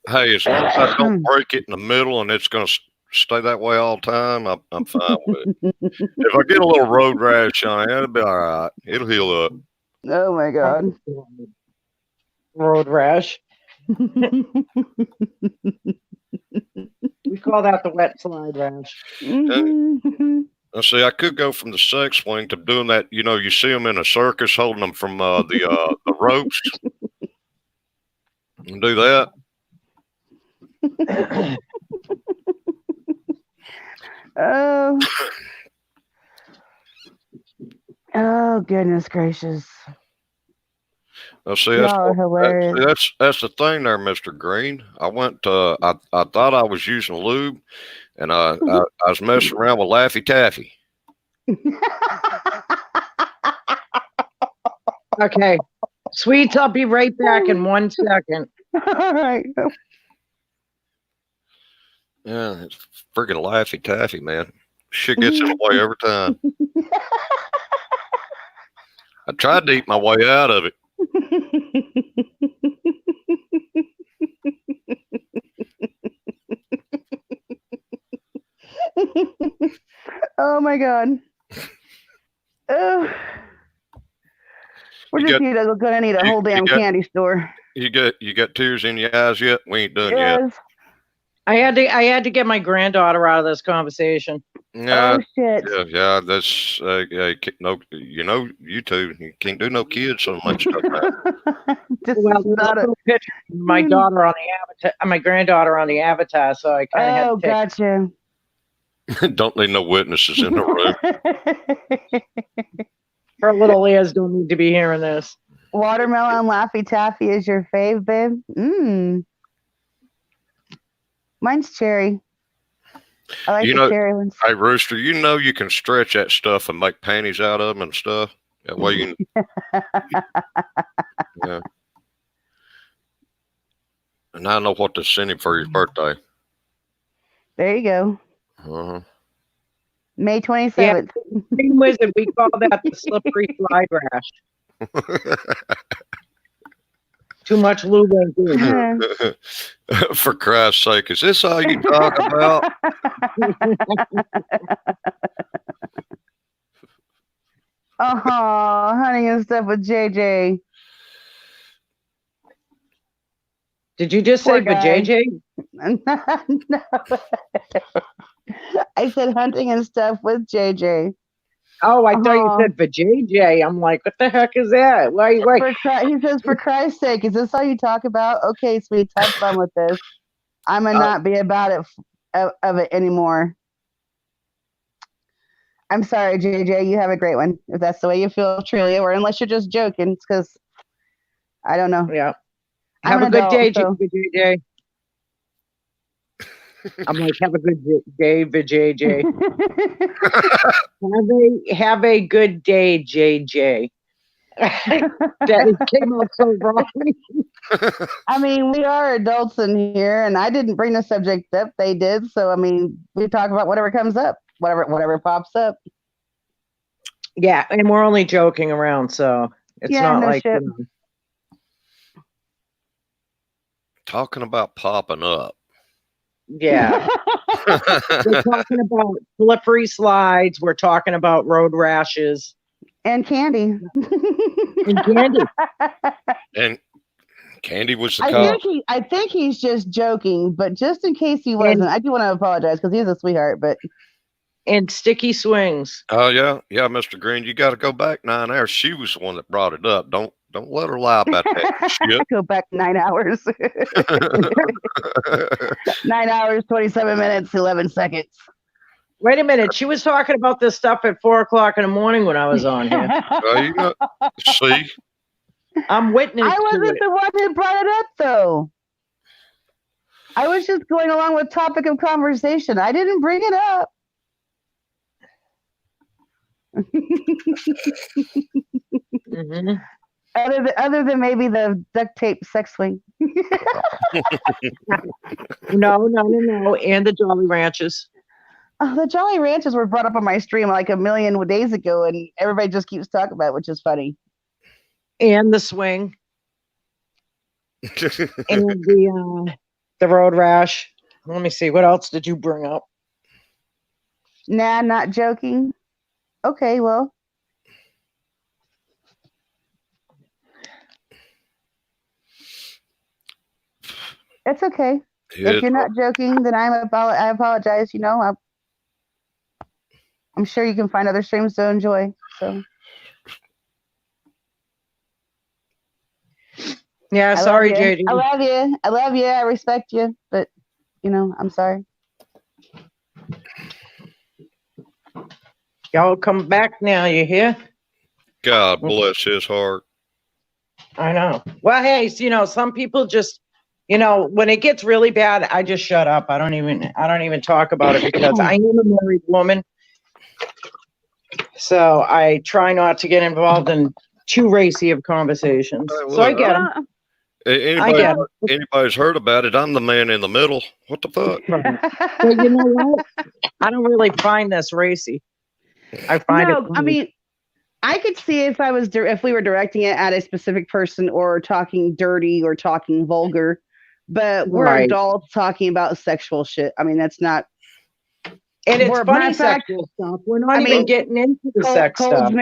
Hey, as long as I don't break it in the middle and it's going to stay that way all the time, I'm fine with it. If I get a little road rash on it, it'll be all right. It'll heal up. Oh my God. Road rash. We call that the wet slide rash. Now, see, I could go from the sex swing to doing that. You know, you see them in a circus holding them from the ropes. And do that. Oh goodness gracious. Now, see, Y'all are hilarious. that's the thing there, Mr. Green. I went to, I thought I was using lube, and I was messing around with Laffy Taffy. Okay. Sweets, I'll be right back in 1 second. All right. Yeah, it's friggin' Laffy Taffy, man. Shit gets in the way every time. I tried to eat my way out of it. Oh my God. Oh. We're just gonna need a whole damn candy store. You got tears in your eyes yet? We ain't done yet. I had to get my granddaughter out of this conversation. Yeah, oh shit. Yeah. That's no. You know, you two, you can't do no kids so much stuff. Well, not a picture of my daughter on the avatar, my granddaughter on the avatar, so I kind of had to take. Gotcha. Don't need no witnesses in the room. Her little ears don't need to be hearing this. Watermelon Laffy Taffy is your fave, babe? Mine's cherry. I like the cherry ones. Hey, Rooster, you can stretch that stuff and make panties out of them and stuff. That way you can. Yeah. And I know what to send him for his birthday. There you go. Uh-huh. May 27th. Green Wizard, we call that the slippery slide rash. Too much lube ain't good. For Christ's sake, is this all you talk about? Hunting and stuff with JJ. Did you just say for JJ? No. I said hunting and stuff with JJ. Oh, I thought you said for JJ. I'm like, what the heck is that? Why? He says, for Christ's sake, is this all you talk about? Okay, sweet, have fun with this. I'm going to not be about it of it anymore. I'm sorry, JJ. You have a great one. If that's the way you feel, truly, or unless you're just joking, it's because I don't know. Yeah. I'm have a good day, so. JJ. I'm like, have a good day, JJ. have a good day, JJ. That came out so wrong. I mean, we are adults in here, and I didn't bring the subject up. They did. So, I mean, we talk about whatever comes up, whatever pops up. Yeah, and we're only joking around, so it's not no like shit. Talking about popping up. Yeah. We're talking about slippery slides. We're talking about road rashes. And candy. And candy. And candy was the cause. I think he's just joking, but just in case he wasn't, I do want to apologize because he's a sweetheart, but. And sticky swings. Oh, yeah. Yeah, Mr. Green, you got to go back 9 hours. She was the one that brought it up. Don't let her lie about that shit. Go back 9 hours. 9 hours, 27 minutes, 11 seconds. Wait a minute. She was talking about this stuff at 4:00 in the morning when I was on here. See? I'm witness. I wasn't the one who brought it up, though. I was just going along with topic of conversation. I didn't bring it up. Mm-hmm. Other than maybe the duct tape sex swing. No. And the Jolly Ranches. Oh, the Jolly Ranches were brought up on my stream like a million days ago, and everybody just keeps talking about it, which is funny. And the swing. And the road rash. Let me see. What else did you bring up? Nah, not joking. Okay, well. It's okay. If you're not joking, then I apologize. You know, I'm sure you can find other streams to enjoy. So. Yeah, sorry, JD. I love you. I respect you, but I'm sorry. Y'all come back now. You hear? God bless his heart. I know. Well, hey, some people just. When it gets really bad, I just shut up. I don't even talk about it because I am a married woman. So I try not to get involved in too racy of conversations. So I get them. Anybody's heard about it? I'm the man in the middle. What the fuck? Well, you know what? I don't really find this racy. I find it. I mean, I could see if we were directing it at a specific person or talking dirty or talking vulgar. But we're adults talking about sexual shit. I mean, that's not. And it's funny sexual stuff. We're not even getting into the sex stuff.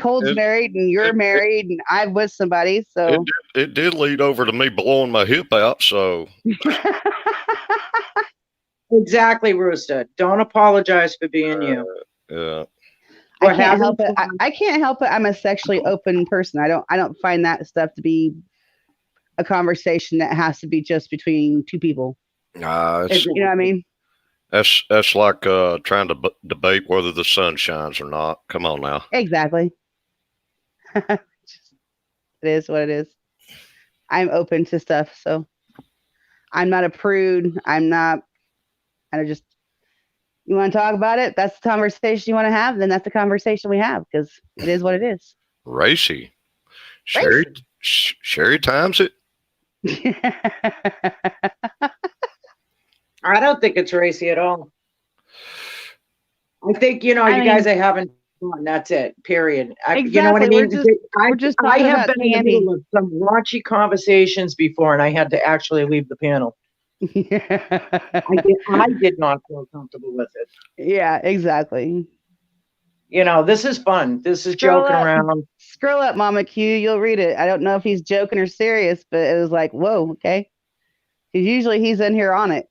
Cole's married, and you're married, and I'm with somebody. So it did lead over to me blowing my hip out. So exactly, Rooster. Don't apologize for being you. Yeah. I can't help it. I can't help it. I'm a sexually open person. I don't find that stuff to be a conversation that has to be just between two people. You know what I mean? That's like trying to debate whether the sun shines or not. Come on now. Exactly. It is what it is. I'm open to stuff, so I'm not a prude. I'm not. I just. You want to talk about it? That's the conversation you want to have. Then that's the conversation we have because it is what it is. Racy. Sherry times it. I don't think it's racy at all. I think, you I guys mean- are having fun. That's it. Period. Exactly. You know what I mean? We're just I talking have about been in the candy. middle of some raunchy conversations before, and I had to actually leave the panel. I did not feel comfortable with it. Yeah, exactly. This is fun. This is Scroll joking up. around. Scroll up, Mama Q. You'll read it. I don't know if he's joking or serious, but it was like, whoa, okay. Because usually he's in here on it.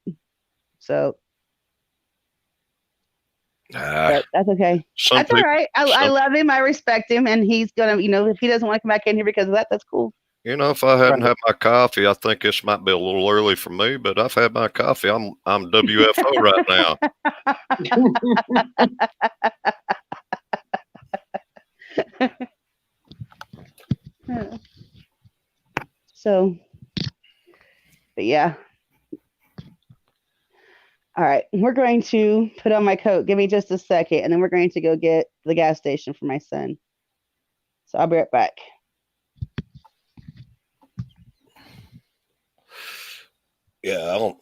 So, but that's okay. That's all right. I love him. I respect him. And he's going to, if he doesn't want to come back in here because of that, that's cool. If I hadn't had my coffee, I think this might be a little early for me, but I've had my coffee. I'm WFO right now. So, but yeah. All right, we're going to put on my coat. Give me just a second, and then we're going to go get the gas station for my son. So I'll be right back. Yeah,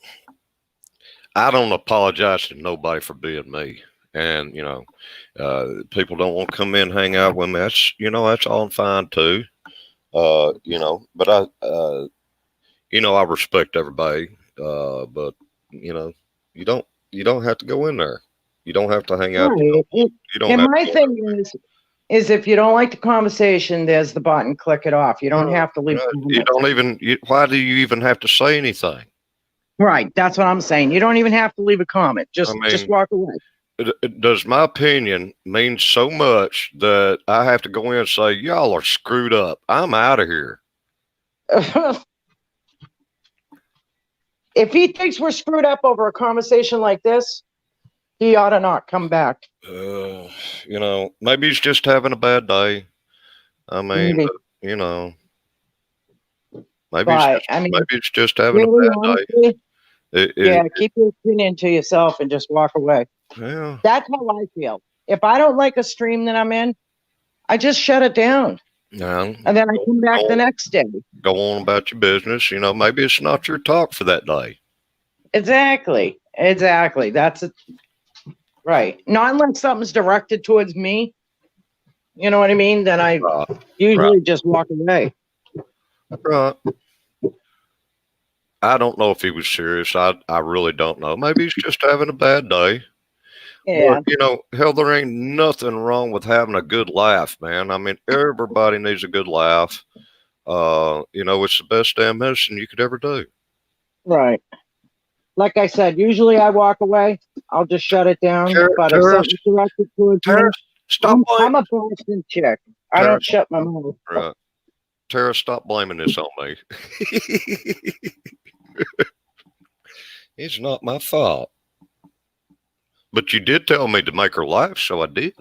I don't apologize to nobody for being me. And, people don't want to come in and hang out with me. That's all fine too. But I respect everybody. But you don't have to go in there. You don't have to hang out. Right. You don't And have my to thing is if you don't like the conversation, there's the button, click it off. You don't have to leave. You don't even, why do you even have to say anything? Right. That's what I'm saying. You don't even have to leave a comment. Just walk away. Does my opinion mean so much that I have to go in and say, y'all are screwed up? I'm out of here. If he thinks we're screwed up over a conversation like this, he ought to not come back. Maybe he's just having a bad day. I mean, maybe it's just having a bad day. Keep your opinion to yourself and just walk away. Yeah. That's how I feel. If I don't like a stream that I'm in, I just shut it down. Yeah. And then I come back the next day. Go on about your business. Maybe it's not your talk for that day. Exactly. That's it. Right. Not unless something's directed towards me. You know what I mean? Then I usually just walk away. Right. I don't know if he was serious. I really don't know. Maybe he's just having a bad day. Yeah. But, hell, there ain't nothing wrong with having a good laugh, man. I mean, everybody needs a good laugh. It's the best damn medicine you could ever do. Right. Like I said, usually I walk away. I'll just shut it down. But if something's directed towards me, I'm a Boston chick. I don't shut my mouth. Right. Tara, stop blaming this on me. It's not my fault. But you did tell me to make her laugh, so I did.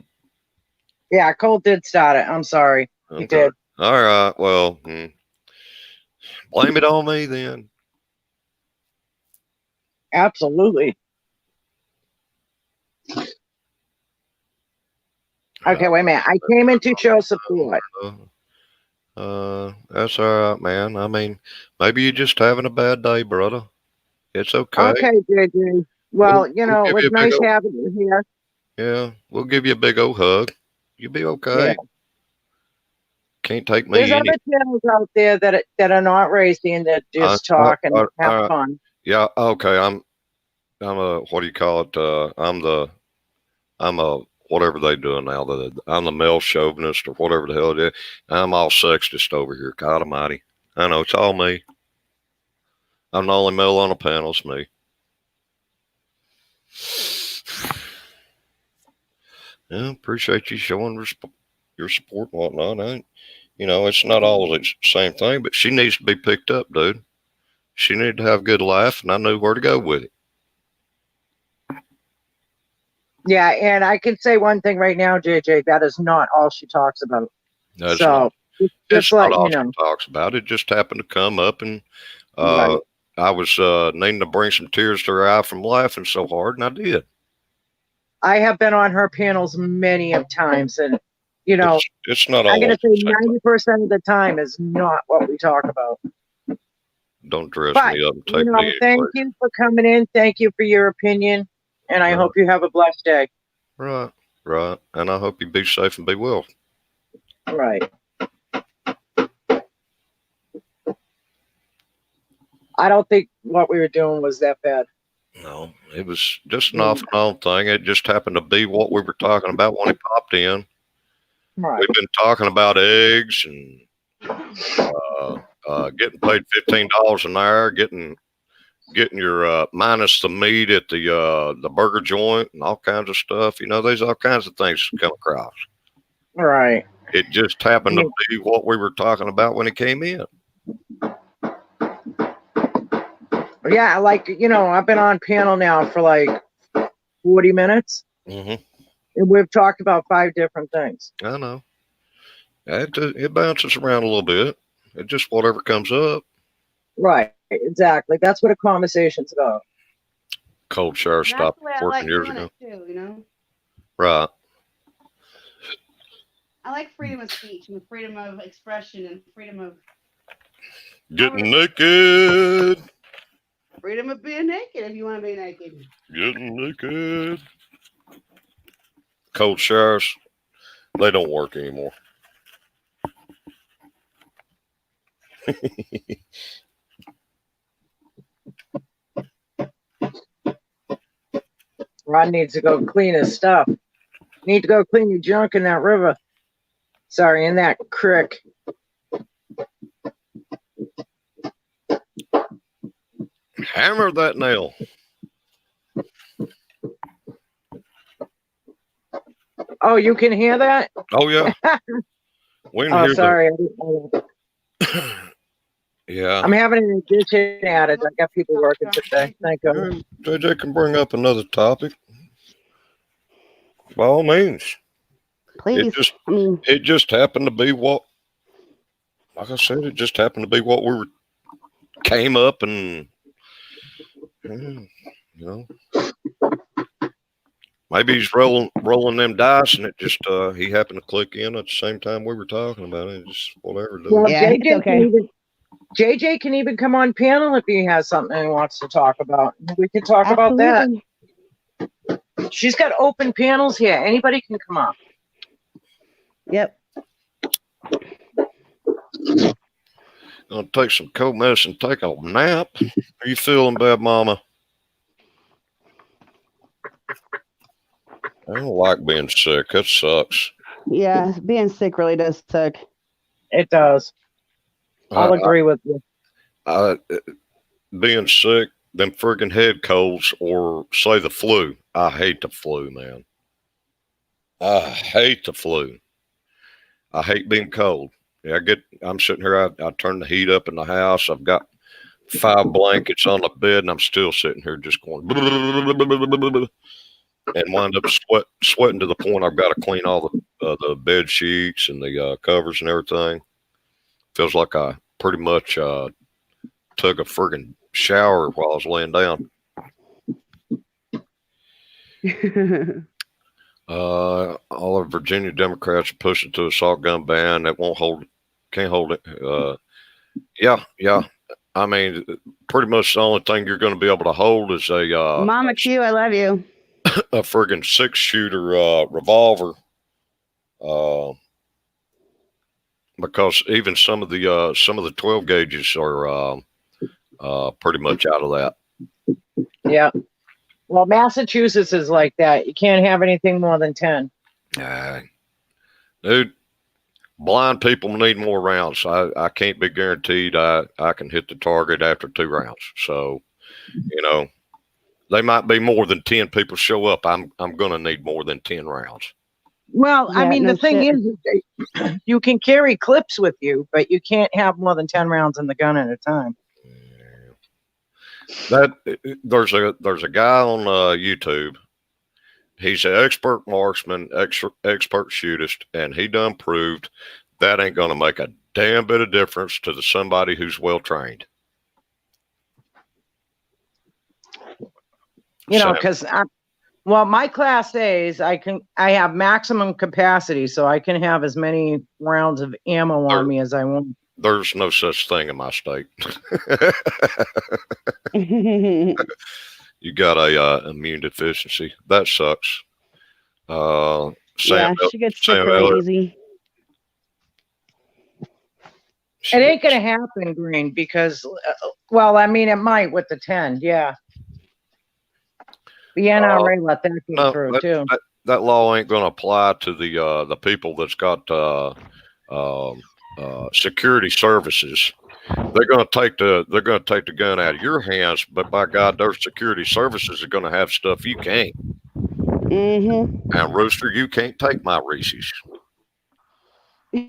Yeah, Cole did start it. I'm sorry. Okay. He did. All right. Well, blame it on me then. Absolutely. Okay, wait a minute. I came in to show support. That's all right, man. I mean, maybe you're just having a bad day, brother. It's okay. Okay, JJ. Well, it was nice having you here. Yeah, we'll give you a big old hug. You'll be okay. Yeah. Can't take me. There's other channels out there that are not racing, that just talk and have fun. Yeah. Okay. I'm a, what do you call it? I'm a, whatever they do now. I'm the male chauvinist or whatever the hell it is. I'm all sexist over here. God almighty. I know, it's all me. I'm the only male on the panel. It's me. Yeah, appreciate you showing your support and whatnot. It's not always the same thing, but she needs to be picked up, dude. She needed to have a good laugh, and I knew where to go with it. Yeah, and I can say one thing right now, JJ, that is not all she talks about. That's So it's just not letting you often know. talks about. It just happened to come up, and Right. I was needing to bring some tears to her eye from laughing so hard, and I did. I have been on her panels many of times, and you know, It's not I'm always gonna say the same thing. 90% of the time is not what we talk about. Don't dress But me up and you take know, me thank you for coming in. Thank you for your opinion, and I Right. hope you have a blessed day. Right, right. And I hope you be safe and be well. Right. I don't think what we were doing was that bad. No, it was just an off and on thing. It just happened to be what we were talking about when he popped in. Right. We've been talking about eggs and getting paid $15 an hour, getting your minus the meat at the burger joint and all kinds of stuff. You know, there's all kinds of things to come across. Right. It just happened to be what we were talking about when it came in. Yeah, like, you know, I've been on panel now for like 40 minutes, Mm-hmm. and we've talked about 5 different things. I know. It bounces around a little bit. It just whatever comes up. Right. Exactly. That's what a conversation's about. Cold shower That's stopped the way I working like years doing ago. it too, you know? Right. I like freedom of speech and freedom of expression and freedom of Getting naked. freedom of being naked if you want to be naked. Getting naked. Cold showers, they don't work anymore. Ron needs to go clean his stuff. Need to go clean your junk in that river. Sorry, in that creek. Hammer that nail. Oh, you can hear that? Oh, yeah. We can Oh, hear sorry. I didn't know that. Yeah. I'm having an addition added. I got people working today. Thank God. JJ can bring up another topic. By all means. Please. It just happened to be what, like I said, it just happened to be what came up and, you know, maybe he's rolling them dice and it just, he happened to click in at the same time we were talking about it. Just whatever. Well, Yeah, JJ, it's okay. JJ can even come on panel if he has something he wants to talk about. We could talk about that. She's got open panels here. Anybody can come on. Yep. Gonna take some cold medicine, take a nap. Are you feeling bad, Mama? I don't like being sick. That sucks. Yeah, being sick really does suck. It does. I'll agree with you. Being sick, them friggin' head colds, or say the flu. I hate the flu, man. I hate the flu. I hate being cold. Yeah, I'm sitting here. I turn the heat up in the house. I've got 5 blankets on the bed, and I'm still sitting here just going and wind up sweating to the point I've got to clean all the bed sheets and the covers and everything. Feels like I pretty much took a friggin' shower while I was laying down. All of Virginia Democrats are pushing to assault gun ban. That can't hold it. Yeah. I mean, pretty much the only thing you're going to be able to hold is Mama Q, I love you. a friggin' 6-shooter revolver. Because even some of the 12 gauges are pretty much out of that. Yeah. Well, Massachusetts is like that. You can't have anything more than 10. Dude, blind people need more rounds. I can't be guaranteed I can hit the target after 2 rounds. So, you know, they might be more than 10 people show up. I'm going to need more than 10 rounds. Well, Yeah, I mean, no the thing shit. is, you can carry clips with you, but you can't have more than 10 rounds in the gun at a time. There's a guy on YouTube. He's an expert marksman, expert shootist, and he done proved that ain't going to make a damn bit of difference to somebody who's well trained. You know, because well, my class A's, I have maximum capacity, so I can have as many rounds of ammo on me as I want. There's no such thing in my state. You got a immune deficiency. That sucks. Yeah, she gets sick really easy. It ain't gonna happen, Green, because well, I mean, it might with the 10, yeah. The NRA let that go through too. That law ain't going to apply to the people that's got security services. They're going to take the gun out of your hands, but by God, those security services are going to have stuff you can't. Mm-hmm. And Rooster, you can't take my Reese's. You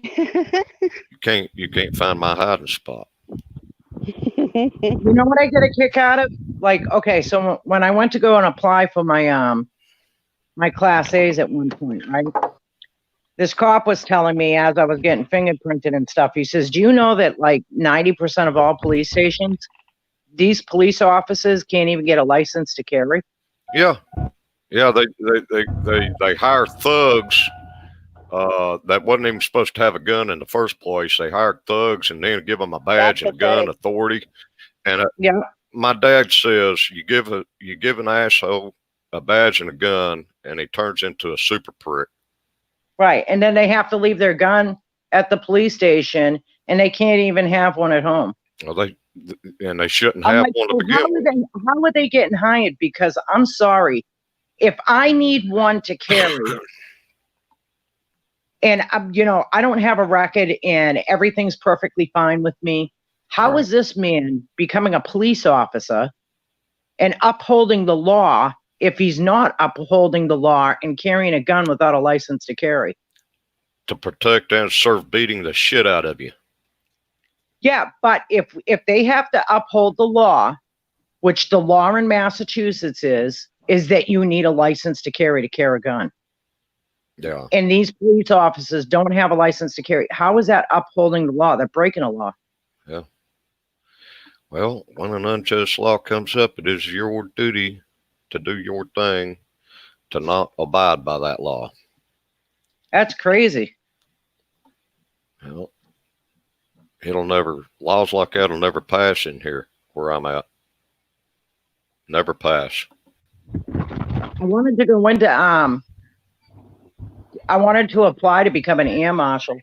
can't find my hiding spot. You know what I get a kick out of? Like, okay, so when I went to go and apply for my my class A's at one point, right? This cop was telling me as I was getting fingerprinted and stuff, he says, do you know that like 90% of all police stations, these police officers can't even get a license to carry? Yeah. Yeah, they hire thugs that wasn't even supposed to have a gun in the first place. They hired thugs and then give them a badge and a gun authority. And yeah, my dad says you give an asshole a badge and a gun, and he turns into a super prick. Right, and then they have to leave their gun at the police station, and they can't even have one at home. Well, they shouldn't have one to begin with. How are they getting hired? Because I'm sorry, if I need one to carry it, and you know, I don't have a record and everything's perfectly fine with me, how is this man becoming a police officer and upholding the law if he's not upholding the law and carrying a gun without a license to carry? To protect and serve beating the shit out of you. Yeah, but if they have to uphold the law, which the law in Massachusetts is that you need a license to carry a gun. Yeah. And these police officers don't have a license to carry. How is that upholding the law? They're breaking a law. Yeah. Well, when an unjust law comes up, it is your duty to do your thing, to not abide by that law. That's crazy. Well, laws like that will never pass in here where I'm at. Never pass. I wanted to go into I wanted to apply to become an air marshal.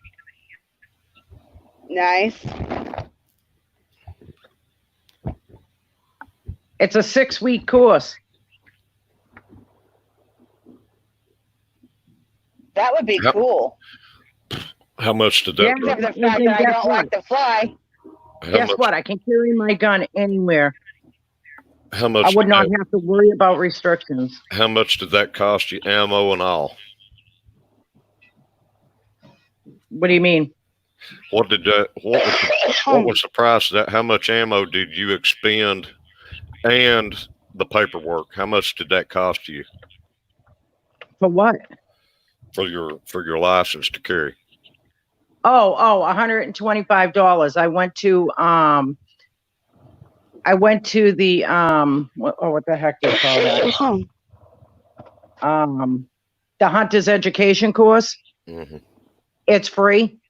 Nice. It's a 6-week course. That would be cool. How much did that? Yeah, except the fact that I don't like to fly. Guess what? I can carry my gun anywhere. How much? I would not have to worry about restrictions. How much did that cost you, ammo and all? What do you mean? What was the price of that? How much ammo did you expend, and the paperwork? How much did that cost you? For what? For your license to carry. Oh, $125. I went to the what the heck do you call that? The hunter's education course. Mm-hmm. It's free,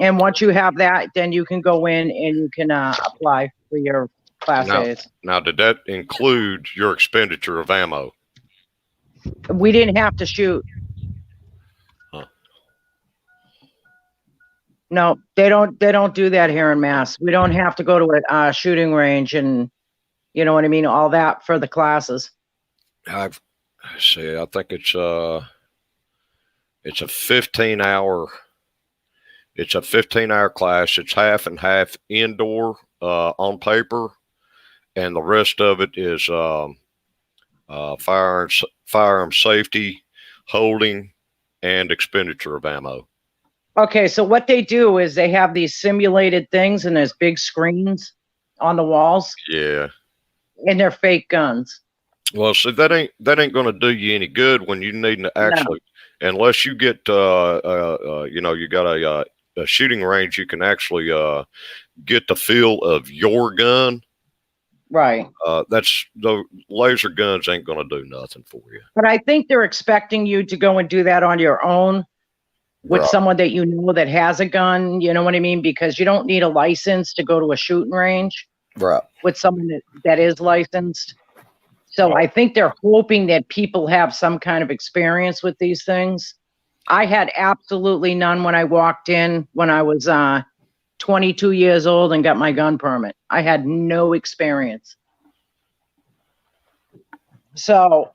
and once you have that, then you can go in and you can apply for your class A's. Now, did that include your expenditure of ammo? We didn't have to shoot. Huh. No, they don't do that here in Mass. We don't have to go to a shooting range and, you know what I mean, all that for the classes. I think it's a 15-hour. It's a 15-hour class. It's half and half indoor on paper, and the rest of it is firearm safety, holding, and expenditure of ammo. Okay, so what they do is they have these simulated things, and there's big screens on the walls. Yeah. And they're fake guns. Well, see, that ain't going to do you any good when you need to actually, unless you get, you know, you got a a shooting range, you can actually get the feel of your gun. Right. That's the laser guns ain't going to do nothing for you. But I think they're expecting you to go and do that on your own with Right. someone that you know that has a gun. You know what I mean? Because you don't need a license to go to a shooting range Right. with someone that is licensed. So Right. I think they're hoping that people have some kind of experience with these things. I had absolutely none when I walked in when I was 22 years old and got my gun permit. I had no experience. So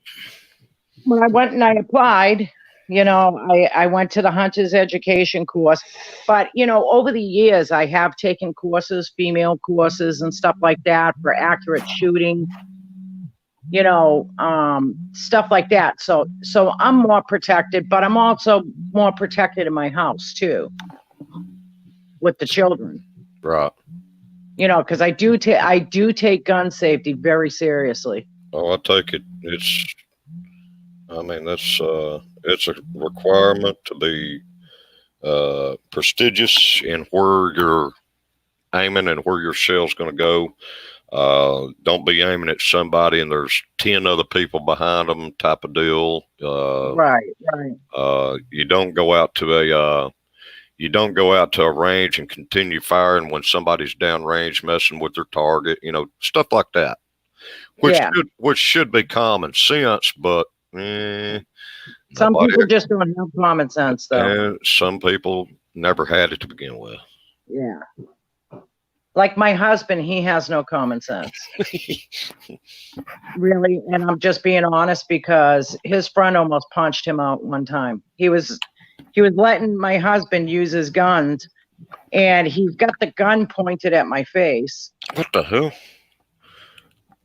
when I went and I applied, you know, I went to the hunter's education course. But, you know, over the years, I have taken courses, female courses and stuff like that for accurate shooting, you know, stuff like that. So I'm more protected, but I'm also more protected in my house too with the children. Right. You know, because I do take gun safety very seriously. Oh, I take it. I mean, it's a requirement to be prestigious in where you're aiming and where your shell's going to go. Don't be aiming at somebody and there's 10 other people behind them type of deal. Right. You don't go out to a range and continue firing when somebody's downrange messing with their target, you know, stuff like that. Which should be common sense, but some people just don't have common sense though. And some people never had it to begin with. Yeah. Like my husband, he has no common sense. Really, and I'm just being honest because his friend almost punched him out one time. He was letting my husband use his guns, and he's got the gun pointed at my face. What the hell?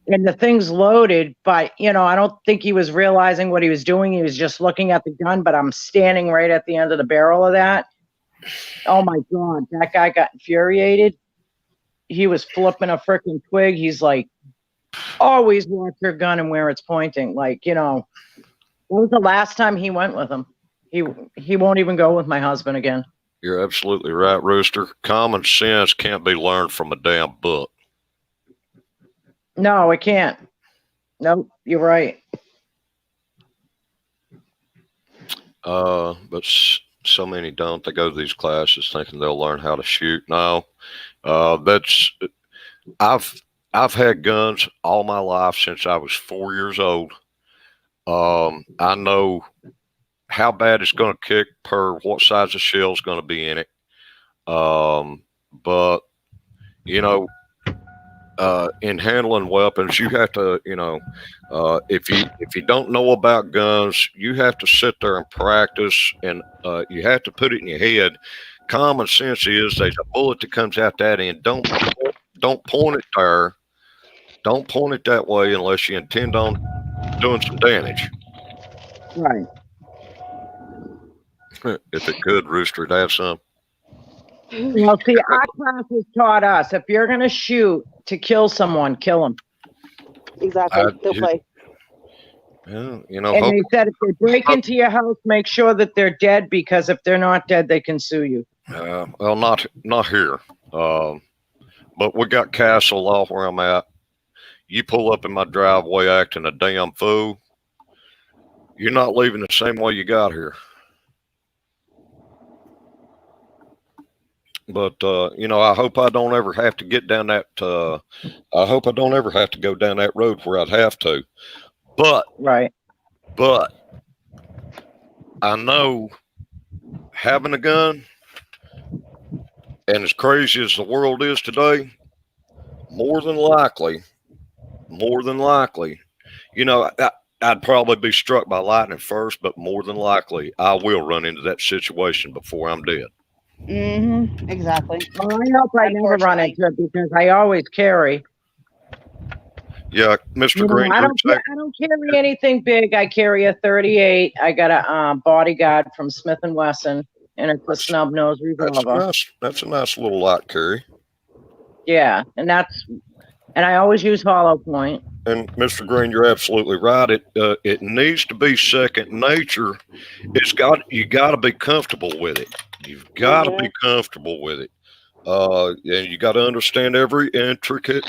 And the thing's loaded, but, you know, I don't think he was realizing what he was doing. He was just looking at the gun, but I'm standing right at the end of the barrel of that. Oh, my God. That guy got infuriated. He was flipping a freaking twig. He's like, always watch your gun and where it's pointing. Like, you know, that was the last time he went with him. He won't even go with my husband again. You're absolutely right, Rooster. Common sense can't be learned from a damn book. No, it can't. Nope, you're right. But so many don't. They go to these classes thinking they'll learn how to shoot. No, I've had guns all my life since I was 4 years old. I know how bad it's going to kick per what size of shell is going to be in it. But you know, in handling weapons, you have to, you know, if you don't know about guns, you have to sit there and practice, and you have to put it in your head. Common sense is there's a bullet that comes out that end. Don't point it there. Don't point it that way unless you intend on doing some damage. Right. If it could, Rooster, to have some. Well, see, our classes taught us if you're going to shoot to kill someone, kill them. Exactly. Don't play. Yeah, you know. And they said if they break into your house, make sure that they're dead, because if they're not dead, they can sue you. Well, not here. But we got castle law where I'm at. You pull up in my driveway acting a damn fool, you're not leaving the same way you got here. But you know, I hope I don't ever have to get down that. I hope I don't ever have to go down that road where I'd have to. But right. But I know having a gun, and as crazy as the world is today, more than likely, you know, I'd probably be struck by lightning first, but more than likely, I will run into that situation before I'm dead. Mm-hmm. Exactly. Well, I hope I never run into it because I always carry. Yeah, Mr. Green. I don't carry anything big. I carry a 38. I got a bodyguard from Smith & Wesson, and it's a snub nose revolver. That's a nice little light carry. Yeah, and I always use hollow point. And Mr. Green, you're absolutely right. It needs to be second nature. You got to be comfortable with it. You've got to be comfortable with it. And you got to understand every intricate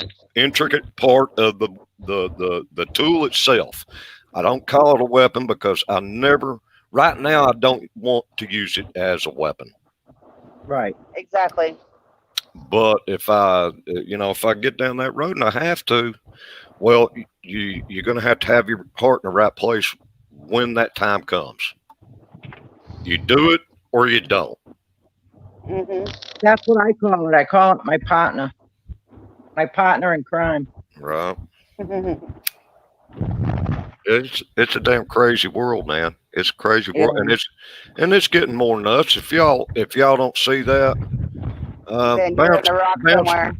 part of the tool itself. I don't call it a weapon because I never, right now, I don't want to use it as a weapon. Right. Exactly. But if if I get down that road and I have to, well, you're going to have your heart in the right place when that time comes. You do it or you don't. Hmm. That's what I call it. I call it my partner in crime. Right. It's a damn crazy world, man. It's a crazy world, Yeah. and it's getting more nuts. If y'all don't see that, Then you're in the rock somewhere.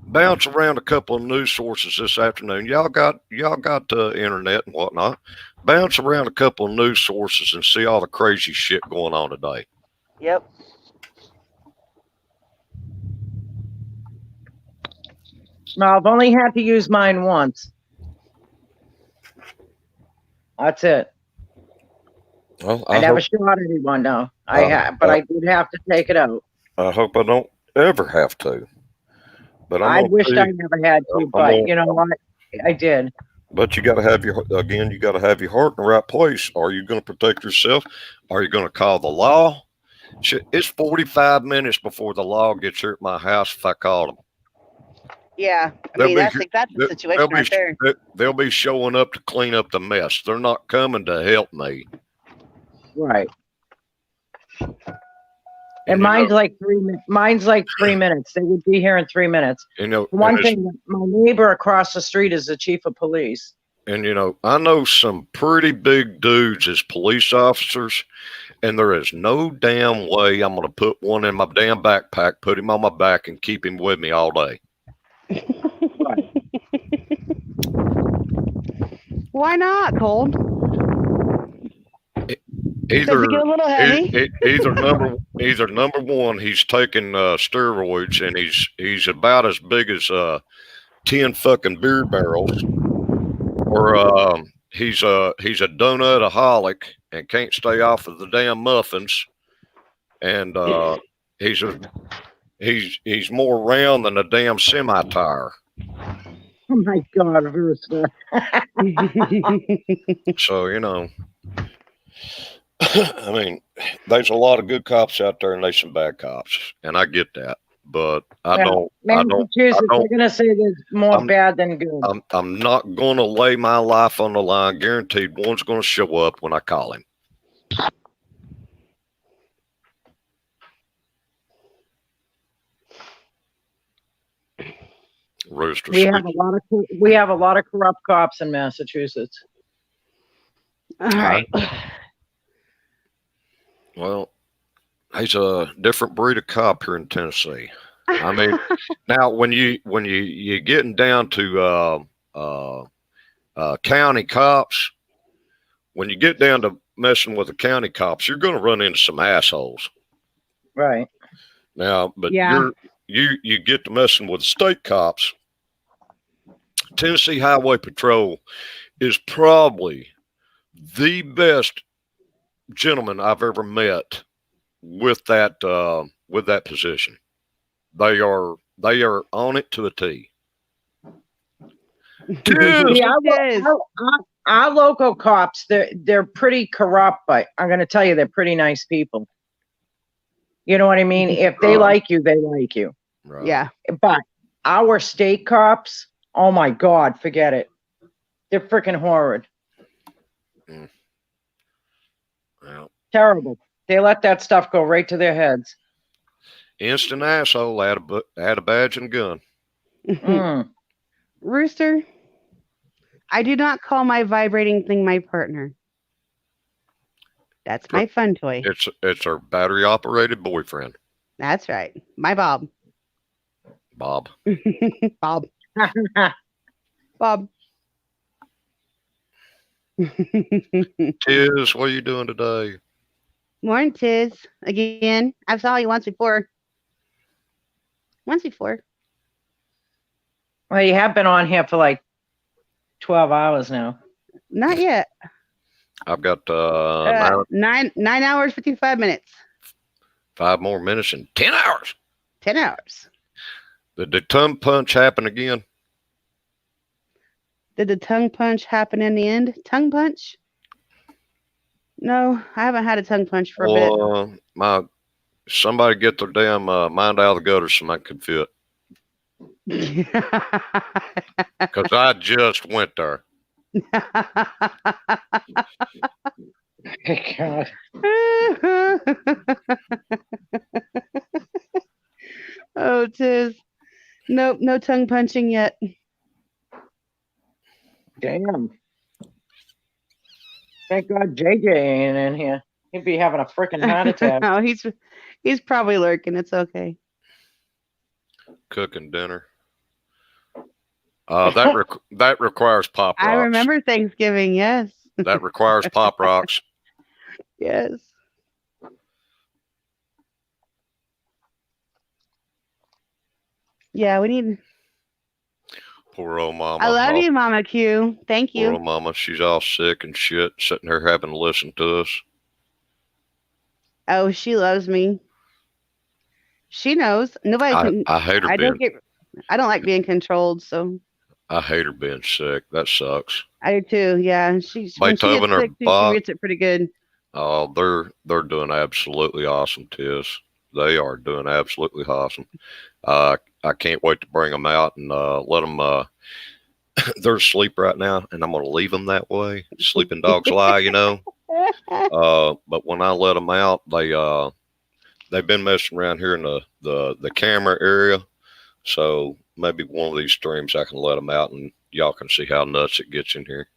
bounce around a couple of news sources this afternoon. Y'all got internet and whatnot. Bounce around a couple of news sources and see all the crazy shit going on today. Yep. No, I've only had to use mine once. That's it. Well, I never shot anyone, no. But I did have to take it out. I hope I don't ever have to. But I wished I never had to, but you know what? I did. But you got to have your heart in the right place. Are you going to protect yourself? Are you going to call the law? It's 45 minutes before the law gets here at my house if I call them. Yeah, I mean, that's the situation right there. They'll be showing up to clean up the mess. They're not coming to help me. Right. And mine's like 3 minutes. They would be here in 3 minutes. One thing, my neighbor across the street is the chief of police. And I know some pretty big dudes as police officers, and there is no damn way I'm going to put one in my damn backpack, put him on my back, and keep him with me all day. Why not, Cold? Either get a little heavy? either number one, he's taking steroids, and he's about as big as 10 fucking beer barrels, or he's a donutaholic and can't stay off of the damn muffins, and he's more round than a damn semi tire. Oh my God, Rooster. So I mean, there's a lot of good cops out there, and there's some bad cops, and I get that. But Massachusetts, they're gonna say there's more bad than good. I'm not gonna lay my life on the line. Guaranteed, one's gonna show up when I call him. Rooster. We have a lot of corrupt cops in Massachusetts. All right. Well, he's a different breed of cop here in Tennessee. I mean, now when you're getting down to county cops, when you get down to messing with the county cops, you're going to run into some assholes. Right. Now, but you get to messing with the state cops. Tennessee Highway Patrol is probably the best gentleman I've ever met with that position. They are on it to a T. Our local cops, they're pretty corrupt, but I'm going to tell you, they're pretty nice people. You know what I mean? If they like you, they like you. Right. Yeah. But our state cops, oh my God, forget it. They're freaking horrid. Mm. Well, terrible. They let that stuff go right to their heads. Instant asshole, add a badge and a gun. Mm. Rooster, I do not call my vibrating thing my partner. That's my fun toy. It's our battery operated boyfriend. That's right. My Bob. Bob. Bob. Bob. Tiz, what are you doing today? Morning, Tiz. Again. I saw you once before. Well, you have been on here for like 12 hours now. Not yet. I've got 9 hours, 55 minutes. 5 more minutes and 10 hours. 10 hours. Did the tongue punch happen again? Did the tongue punch happen in the end? Tongue punch? No, I haven't had a tongue punch for a bit. Somebody get their damn mind out of the gutter so I can fit. Because I just went there. God. Oh, tis. Nope, no tongue punching yet. Damn. Thank God JJ ain't in here. He'd be having a freaking heart attack. Oh, he's probably lurking. It's okay. Cooking dinner. That requires pop rocks. I remember Thanksgiving. Yes. That requires pop rocks. Yes. Yeah, we need. Poor old mama. I love you, Mama Q. Thank Poor you. old mama. She's all sick and shit, sitting there having to listen to us. Oh, she loves me. She knows. Nobody can. I hate her I don't like being controlled, so. I hate her being sick. That sucks. I do too. Yeah, when she gets sick, Beethoven or she Bach. gets it pretty good. Oh, they're doing absolutely awesome, Tiz. They are doing absolutely awesome. I can't wait to bring them out and let them. They're asleep right now, and I'm going to leave them that way. Sleeping dogs lie, you know. But when I let them out, they've been messing around here in the camera area. So maybe one of these streams I can let them out, and y'all can see how nuts it gets in here.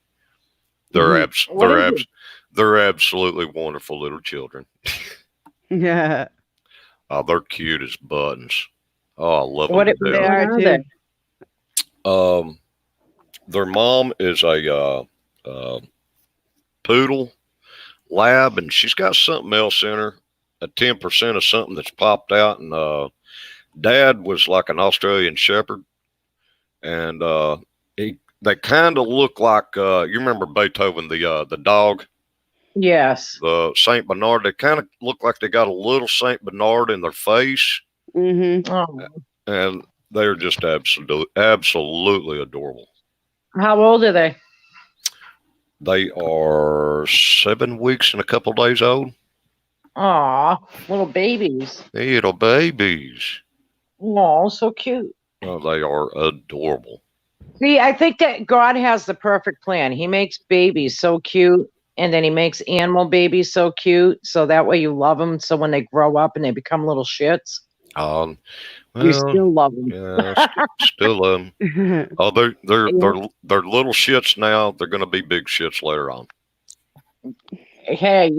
They're absolutely wonderful little children. Yeah. Oh, they're cute as buttons. Oh, I love What them. they are too. Their mom is a poodle lab, and she's got something else in her, a 10% of something that's popped out. And dad was like an Australian Shepherd, and they kind of look like you remember Beethoven, the dog. Yes. The Saint Bernard. They kind of look like they got a little Saint Bernard in their face. Mm-hmm. Oh. And they're just absolutely adorable. How old are they? They are 7 weeks and a couple of days old. Aw, little babies. Little babies. Oh, so cute. Oh, they are adorable. See, I think that God has the perfect plan. He makes babies so cute, and then he makes animal babies so cute, so that way you love them. So when they grow up and they become little shits, Well, you still love them. Yeah, still love them. Oh, they're little shits now. They're going to be big shits later on. Hey,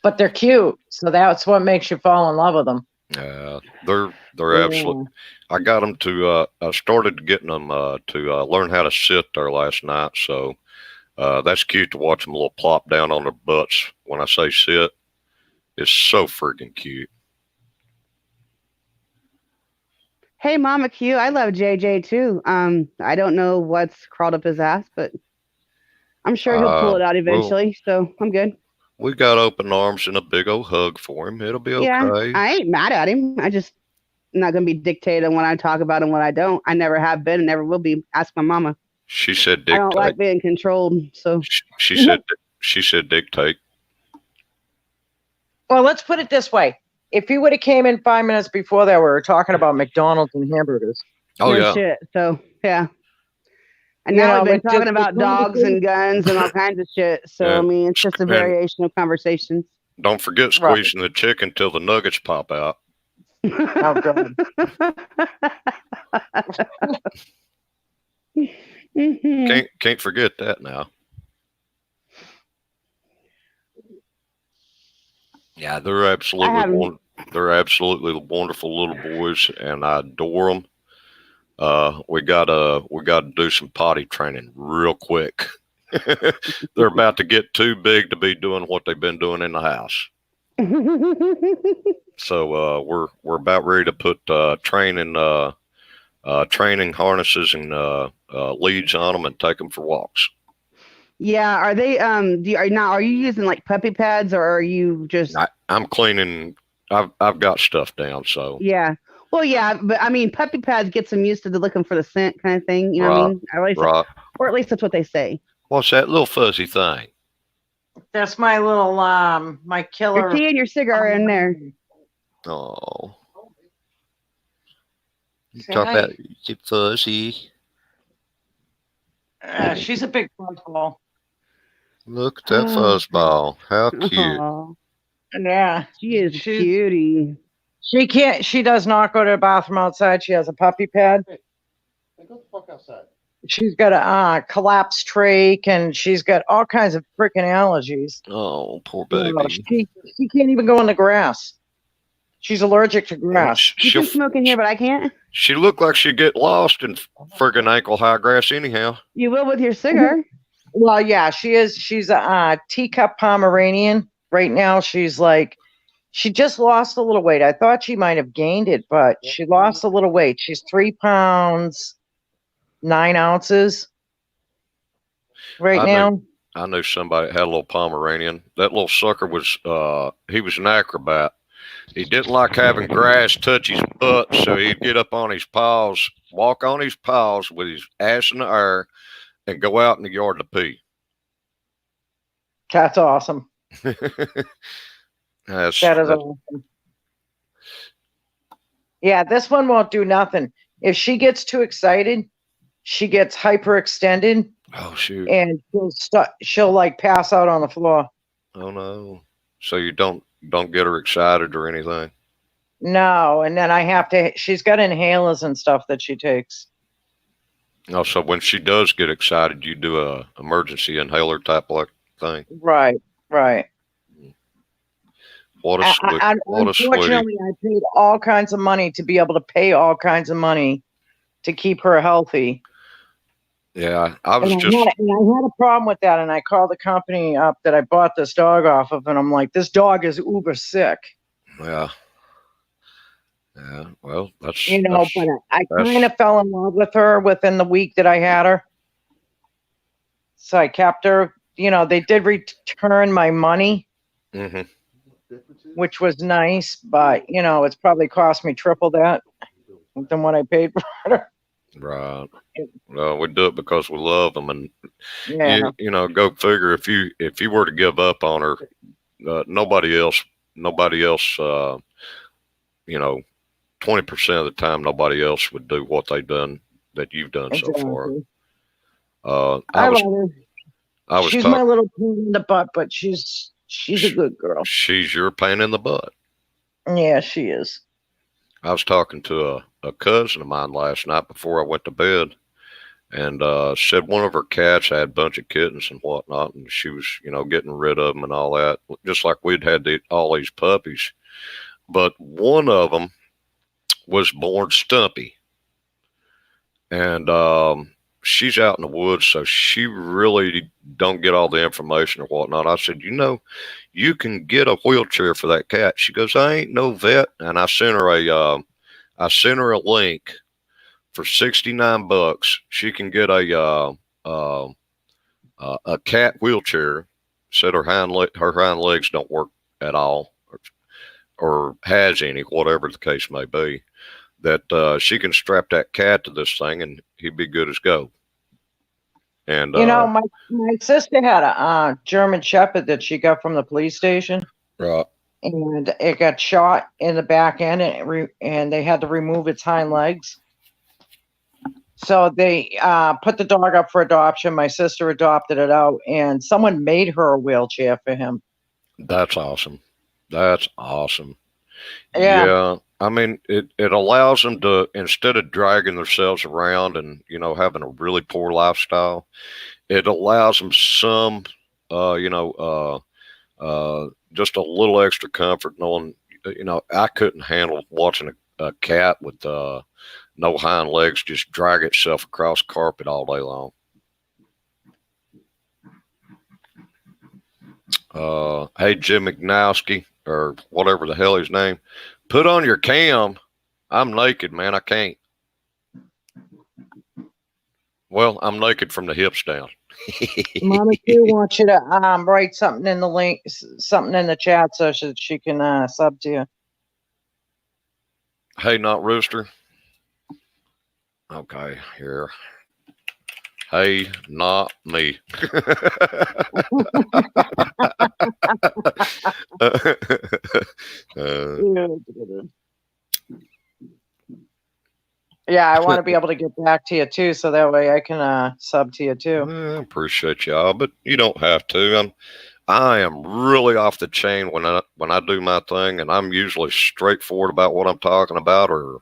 but they're cute, so that's what makes you fall in love with them. Yeah, they're absolutely. I got them to. I started getting them to learn how to sit there last night. So that's cute to watch them a little plop down on their butts. When I say sit, it's so freaking cute. Hey, Mama Q, I love JJ too. I don't know what's crawled up his ass, but I'm sure he'll pull it out eventually. So I'm good. We got open arms and a big old hug for him. It'll be okay. Yeah, I ain't mad at him. I just not gonna be dictated on what I talk about and what I don't. I never have been and never will be. Ask my mama. She said dictate. I don't like being controlled. So she said dictate. Well, let's put it this way. If you would have came in 5 minutes before that, we were talking about McDonald's and hamburgers. Oh, no yeah. Shit. So yeah. And now we've been talking about dogs and guns and all kinds of shit. So Yeah. I mean, it's just a variation of conversations. Don't forget squeezing the chicken till the nuggets pop out. Oh, God. Can't forget that now. Yeah, they're absolutely wonderful little boys, and I adore them. We gotta do some potty training real quick. They're about to get too big to be doing what they've been doing in the house. So we're about ready to put training harnesses and leads on them and take them for walks. Yeah, are they are you using like puppy pads, or are you just I'm cleaning I've got stuff down. So Yeah. Well, yeah, but I mean, puppy pads gets them used to looking for the scent kind of thing. You know what I right, mean? right. Or at least that's what they say. What's that little fuzzy thing? That's my little my Your killer. tea and your cigar are in there. Oh, you Say talk hi. about you fuzzy. She's a big fuzzball. Look at that fuzzball. How cute. Aw, Yeah, she is she's cutie. she can't. She does not go to the bathroom outside. She has a puppy pad. Hey, go the fuck outside. She's got a collapsed trach, and she's got all kinds of freaking allergies. Oh, poor You know, baby. she can't even go in the grass. She's allergic to grass. You can smoke in here, but I can't. She looked like she'd get lost in friggin' ankle high grass anyhow. You will with your cigar. Well, yeah, she is. She's a teacup Pomeranian. Right now, she's like, she just lost a little weight. I thought she might have gained it, but she lost a little weight. She's 3 pounds, 9 ounces right now. I knew somebody that had a little Pomeranian. That little sucker was, he was an acrobat. He didn't like having grass touch his butt, so he'd get up on his paws, walk on his paws with his ass in the air, and go out in the yard to pee. That's awesome. That is awesome. Yeah, this one won't do nothing. If she gets too excited, she gets hyperextended. Oh shoot! And she'll like pass out on the floor. Oh no! So you don't get her excited or anything? No, and then I have to. She's got inhalers and stuff that she takes. Oh, so when she does get excited, you do a emergency inhaler type like thing. Right. What a sweet. Unfortunately, I paid all kinds of money to be able to pay all kinds of money to keep her healthy. Yeah, I had a problem with that, and I called the company up that I bought this dog off of, and I'm like, this dog is uber sick. Yeah. Well, that's but I kind of fell in love with her within the week that I had her. So I kept her. They did return my money, which was nice, but it's probably cost me triple that than what I paid for her. Right. Well, we do it because we love them, and yeah. Go figure. If you were to give up on her, nobody else. 20% of the time, nobody else would do what they've done that you've done so far. She's my little pain in the butt, but she's a good girl. She's your pain in the butt. Yeah, she is. I was talking to a cousin of mine last night before I went to bed, and said one of her cats had a bunch of kittens and whatnot, and she was, getting rid of them and all that, just like we'd had all these puppies. But one of them was born stumpy, and she's out in the woods, so she really don't get all the information or whatnot. I said, you can get a wheelchair for that cat. She goes, I ain't no vet, and I sent her a link for $69. She can get a cat wheelchair. Said her hind legs don't work at all, or has any, whatever the case may be. That she can strap that cat to this thing and he'd be good as gold. And my sister had a German Shepherd that she got from the police station. Right. And it got shot in the back end, and they had to remove its hind legs. So they put the dog up for adoption. My sister adopted it out, and someone made her a wheelchair for him. That's awesome. Yeah. I mean, it allows them to, instead of dragging themselves around and, having a really poor lifestyle, it allows them some, just a little extra comfort knowing, I couldn't handle watching a cat with no hind legs just drag itself across carpet all day long. Hey, Jim McNowski, or whatever the hell his name, put on your cam. I'm naked, man. I can't. Well, I'm naked from the hips down. Mama Q wants you to write something in the link, something in the chat so she can sub to you. Hey, not Rooster. Okay, here. Hey, not me. Yeah, I want to be able to get back to you too, so that way I can sub to you too. I appreciate y'all, but you don't have to. I am really off the chain when I do my thing, and I'm usually straightforward about what I'm talking about, or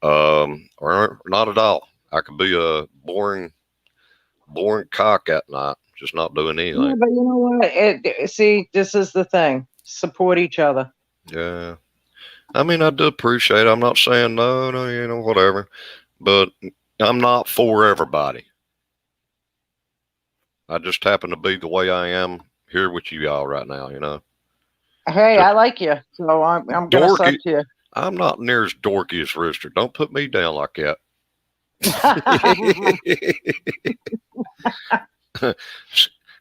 not at all. I could be a boring cock at night, just not doing Yeah, anything. but you know what? See, this is the thing. Support each other. Yeah. I mean, I do appreciate it. I'm not saying no, whatever. But I'm not for everybody. I just happen to be the way I am here with you all right now, Hey, Just I like you, so I'm gonna sub dorky. to you. I'm not near as dorky as Rooster. Don't put me down like that.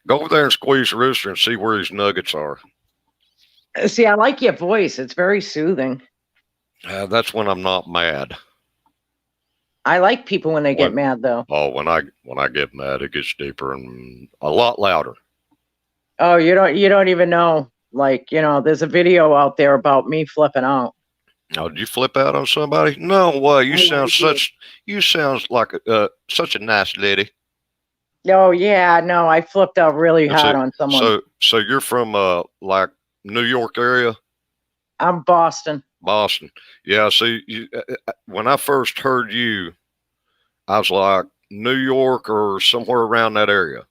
Go over there and squeeze Rooster and see where his nuggets are. See, I like your voice. It's very soothing. That's when I'm not mad. I like people when they get mad, though. Oh, when I get mad, it gets deeper and a lot louder. Oh, you don't even know. Like, there's a video out there about me flipping out. Oh, did you flip out on somebody? No way. You sound like such a nice lady. Oh yeah, no, I flipped out really hard on someone. So you're from like New York area? I'm Boston. Boston. Yeah. See, when I first heard you, I was like New York or somewhere around that area.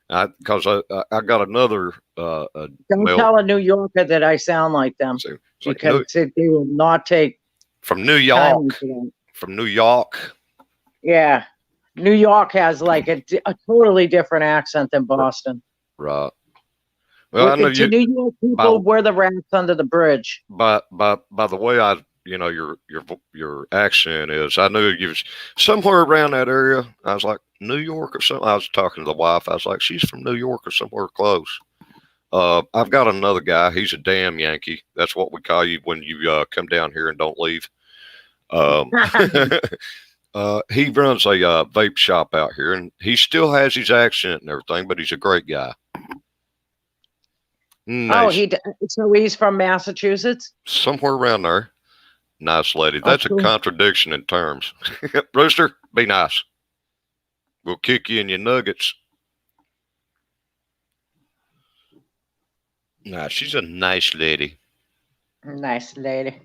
Because I got another. Don't tell a New Yorker that I sound like them, because they will not take from New York. From New York. Yeah, New York has like a totally different accent than Boston. Right. Well, I know to New York people, we're the rats under the bridge. By the way your accent is, I knew you was somewhere around that area. I was like New York or something. I was talking to the wife. I was like, she's from New York or somewhere close. I've got another guy. He's a damn Yankee. That's what we call you when you come down here and don't leave. He runs a vape shop out here, and he still has his accent and everything, but he's a great guy. Nice. Oh, so he's from Massachusetts? Somewhere around there. Nice lady. That's a contradiction in terms. Rooster, be nice. We'll kick you in your nuggets. Nah, she's a nice lady. Nice lady.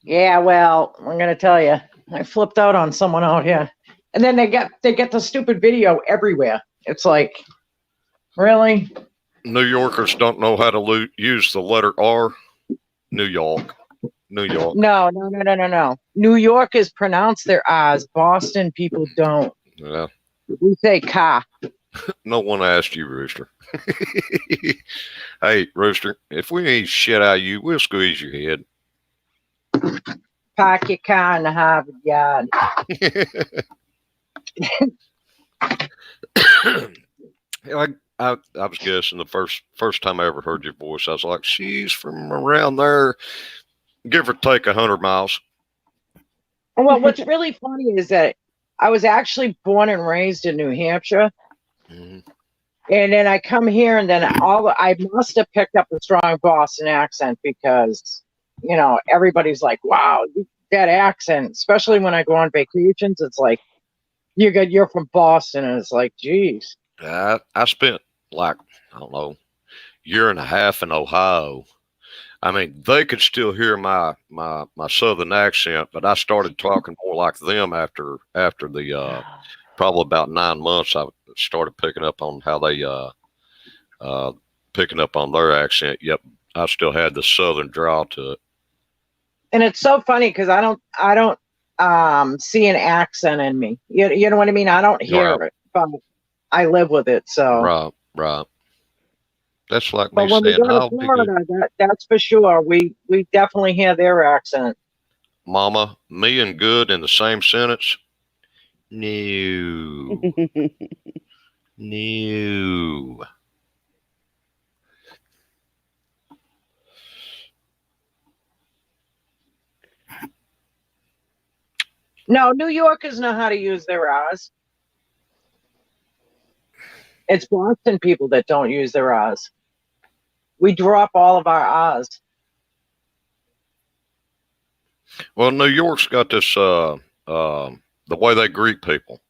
Yeah, well, I'm gonna tell you, I flipped out on someone out here, and then they get the stupid video everywhere. It's like, really? New Yorkers don't know how to use the letter R. New York. No. New Yorkers pronounce their R's. Boston people don't. Yeah. We say ka. No one asked you, Rooster. Hey, Rooster, if we need shit out of you, we'll squeeze your head. Park your car in the Harvard yard. I was guessing the first time I ever heard your voice, I was like, she's from around there, give or take 100 miles. Well, what's really funny is that I was actually born and raised in New Hampshire. Mm-hmm. And then I come here, and then I must have picked up a strong Boston accent, because, everybody's like, wow, that accent, especially when I go on vacations, it's like, you're from Boston, and it's like, geez. I spent like, I don't know, year and a half in Ohio. I mean, they could still hear my southern accent, but I started talking more like them after the probably about 9 months. I started picking up on how they picking up on their accent. Yep, I still had the southern drawl to it. And it's so funny because I don't see an accent in me. You know what I mean? I don't hear it, but I live with it. So right. That's like but me when saying, we go to Florida, that's for sure. We definitely hear their accent. Mama, me and good in the same sentence? No. No. No, New Yorkers know how to use their R's. It's Boston people that don't use their R's. We drop all of our R's. Well, New York's got this the way they greet people.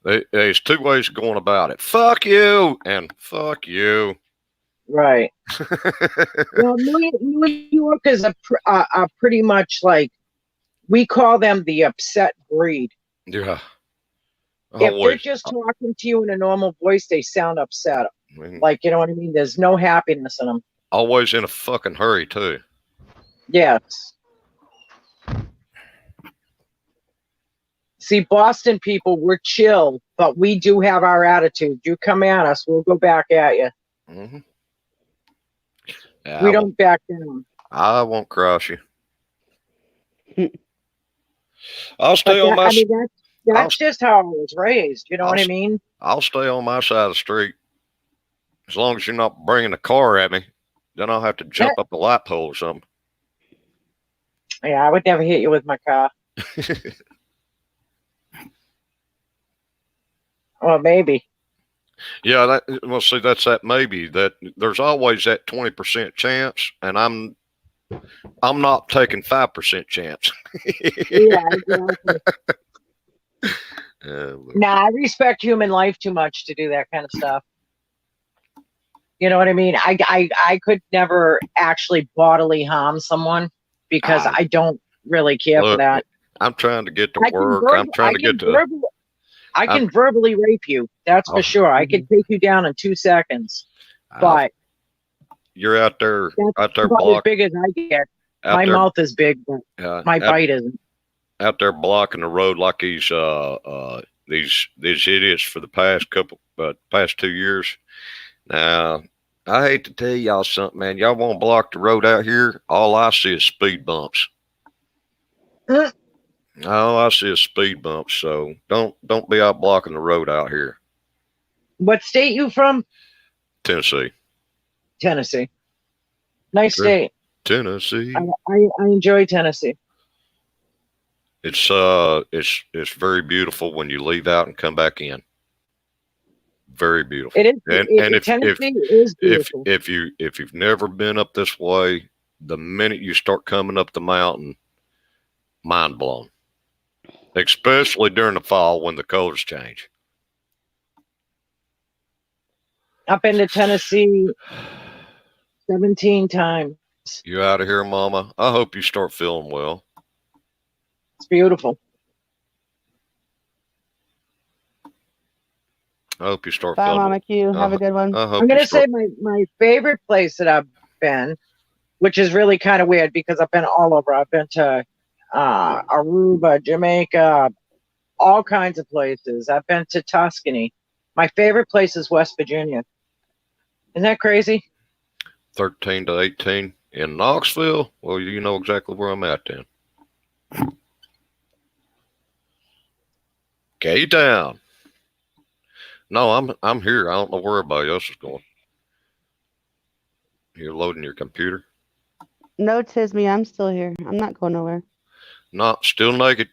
There's two ways of going about it. Fuck you and fuck you. Right. Well, New Yorkers are pretty much like, we call them the upset breed. Yeah. If they're just talking to you in a normal voice, they sound upset. Like, you know what I mean? There's no happiness in them. Always in a fucking hurry, too. Yes. See, Boston people, we're chill, but we do have our attitude. You come at us, we'll go back at you. Mm-hmm. Yeah, we don't back down. I won't cross you. I'll stay on my. I mean, that's just how I was raised. You know what I mean? I'll stay on my side of the street as long as you're not bringing a car at me. Then I'll have to jump up the light pole or something. Yeah, I would never hit you with my car. Well, maybe. Yeah, well, see, that's that maybe. That there's always that 20% chance, and I'm not taking 5% chance. Yeah, exactly. Nah, I respect human life too much to do that kind of stuff. You know what I mean? I could never actually bodily harm someone because I don't really care for that. I'm trying to get to work. I'm trying to get to. I can verbally rape you. That's for sure. I can take you down in 2 seconds. But you're out there blocking. As big as I get. My mouth is big, but my bite isn't. Out there blocking the road like these idiots for the past 2 years. Now, I hate to tell y'all something, man. Y'all want to block the road out here? All I see is speed bumps. All I see is speed bumps. So don't be out blocking the road out here. What state you from? Tennessee. Tennessee. Nice state. Tennessee. I enjoy Tennessee. It's very beautiful when you leave out and come back in. Very beautiful. It is. Tennessee is beautiful. If you've never been up this way, the minute you start coming up the mountain, mind blown. Especially during the fall when the colors change. I've been to Tennessee 17 times. You out of here, Mama? I hope you start feeling well. It's beautiful. I hope you start Bye, feeling Mama Q. Have a good one. I'm going to say my favorite place that I've been, which is really kind of weird because I've been all over. I've been to Aruba, Jamaica, all kinds of places. I've been to Tuscany. My favorite place is West Virginia. Isn't that crazy? 13 to 18 in Knoxville. Well, you know exactly where I'm at then. K-Town. No, I'm here. I don't know where everybody else is going. You're loading your computer? No, Tisme, I'm still here. I'm not going nowhere. Not still naked.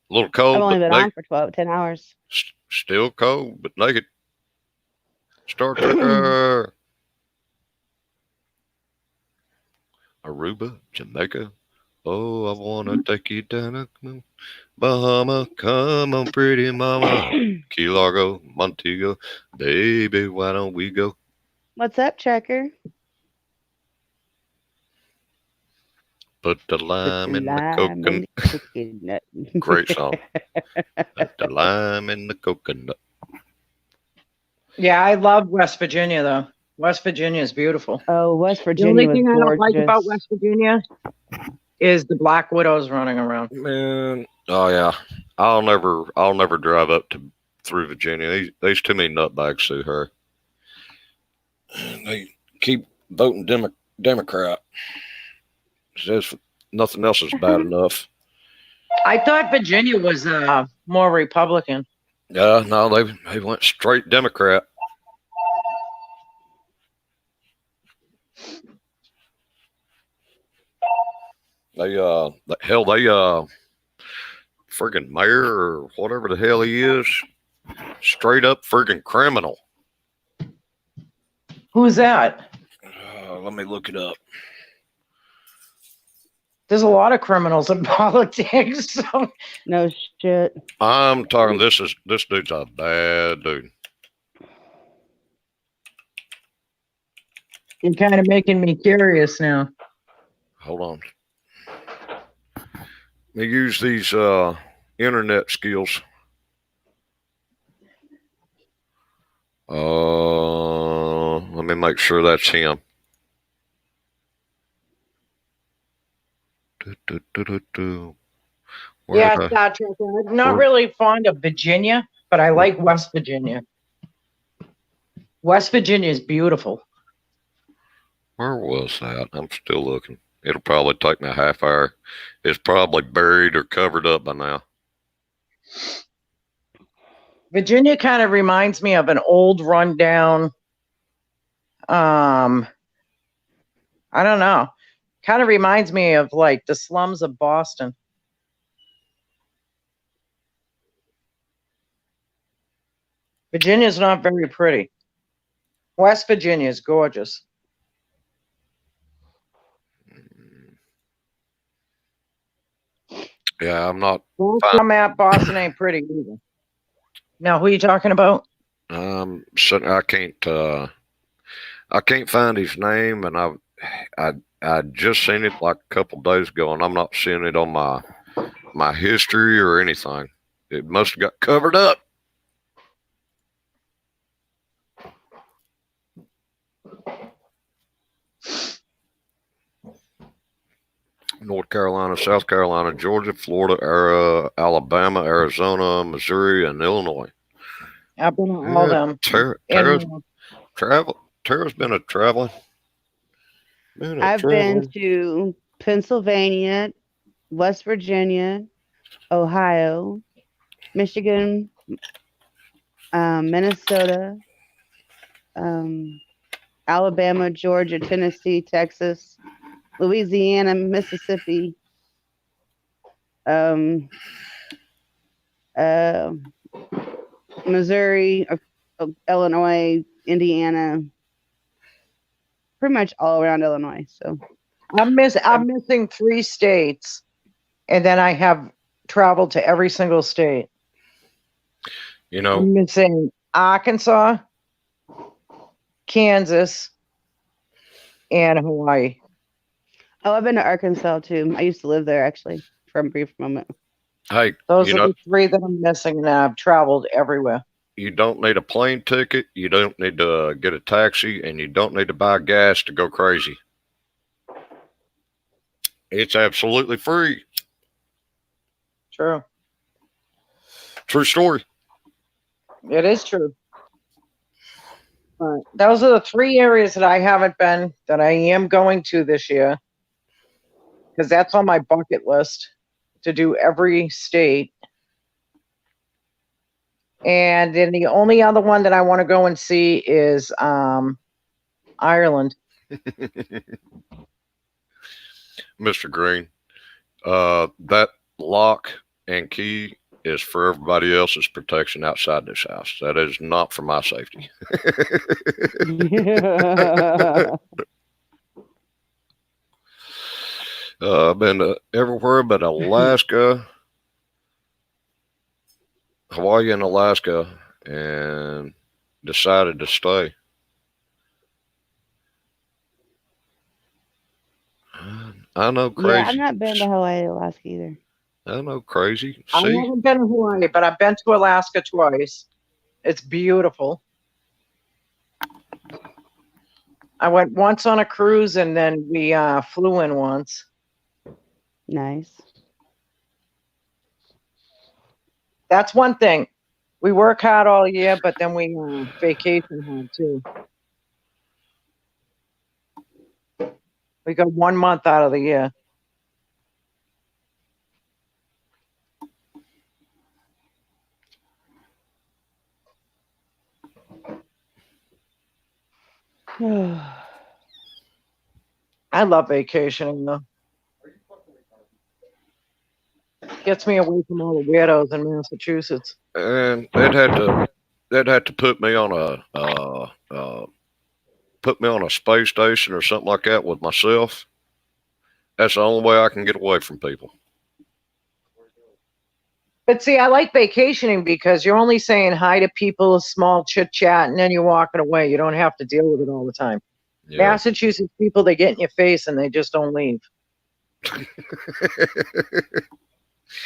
A little cold. I've only been on for 10 hours. Still cold, but naked. Star Trek. Aruba, Jamaica. Oh, I wanna take you down to Bahama. Come on, pretty mama. Key Largo, Montego. Baby, why don't we go? What's up, Checker? Put the lime in the coconut. Great song. Put the lime in the coconut. Yeah, I love West Virginia, though. West Virginia is beautiful. Oh, West Virginia. The only thing I don't like about West Virginia is the black widows running around. Man, oh yeah, I'll never drive up through Virginia. There's too many nutbags through her. They keep voting Democrat. Says nothing else is bad enough. I thought Virginia was more Republican. Yeah, no, they went straight Democrat. hell, they friggin' mayor or whatever the hell he is, straight up friggin' criminal. Who's that? Let me look it up. There's a lot of criminals in politics. So. No shit. I'm talking. This dude's a bad dude. You're kind of making me curious now. Hold on. They use these internet skills. Let me make sure that's him. Yeah, Star Trek. I'm not really fond of Virginia, but I like West Virginia. West Virginia is beautiful. Where was that? I'm still looking. It'll probably take me a half hour. It's probably buried or covered up by now. Virginia kind of reminds me of an old rundown. I don't know. Kind of reminds me of like the slums of Boston. Virginia's not very pretty. West Virginia is gorgeous. Yeah, I'm not. I'm at Boston ain't pretty either. Now, who are you talking about? So I can't find his name, and I just seen it like a couple days ago, and I'm not seeing it on my history or anything. It must have got covered up. North Carolina, South Carolina, Georgia, Florida, Alabama, Arizona, Missouri, and Illinois. I've been on all them. Tara's been a traveling. I've been to Pennsylvania, West Virginia, Ohio, Michigan, Minnesota, Alabama, Georgia, Tennessee, Texas, Louisiana, Mississippi, Missouri, Illinois, Indiana, pretty much all around Illinois. So I'm missing 3 states, and then I have traveled to every single state. You know, I'm missing Arkansas, Kansas, and Hawaii. Oh, I've been to Arkansas too. I used to live there actually for a brief moment. Hey, those are the 3 that I'm missing, and I've traveled everywhere. You don't need a plane ticket. You don't need to get a taxi, and you don't need to buy gas to go crazy. It's absolutely free. True. True story. It is true. But those are the 3 areas that I haven't been, that I am going to this year, because that's on my bucket list to do every state. And then the only other one that I want to go and see is Ireland. Mr. Green, that lock and key is for everybody else's protection outside this house. That is not for my safety. I've been everywhere but Alaska, Hawaii and Alaska, and decided to stay. I know, crazy. Yeah, I've not been to Hawaii, Alaska either. I know, crazy. I haven't been to Hawaii, but I've been to Alaska twice. It's beautiful. I went once on a cruise, and then we flew in once. Nice. That's one thing. We work hard all year, but then we vacation hard too. We got 1 month out of the year. I love vacationing though. Gets me away from all the weirdos in Massachusetts. And they'd had to put me on a space station or something like that with myself. That's the only way I can get away from people. But see, I like vacationing because you're only saying hi to people, a small chit chat, and then you're walking away. You don't have to deal with it all the time. Yeah. Massachusetts people, they get in your face and they just don't leave.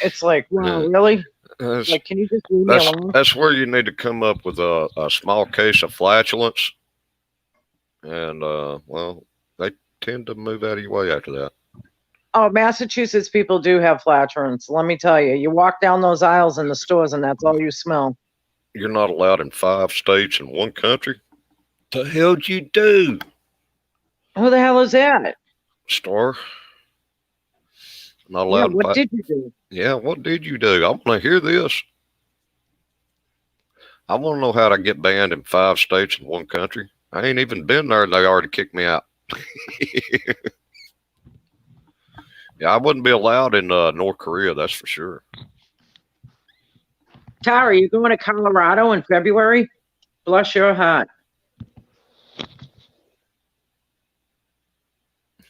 It's like, wow, really? Like, can you just leave me alone? That's where you need to come up with a small case of flatulence. And, well, they tend to move out of your way after that. Oh, Massachusetts people do have flatulence. Let me tell you. You walk down those aisles in the stores and that's all you smell. You're not allowed in 5 states in one country? The hell'd you do? Who the hell is that? Star? Not allowed. Yeah, what did you do? Yeah, what did you do? I want to hear this. I want to know how to get banned in 5 states in one country. I ain't even been there and they already kicked me out. Yeah, I wouldn't be allowed in North Korea, that's for sure. Tara, you going to Colorado in February? Bless your heart.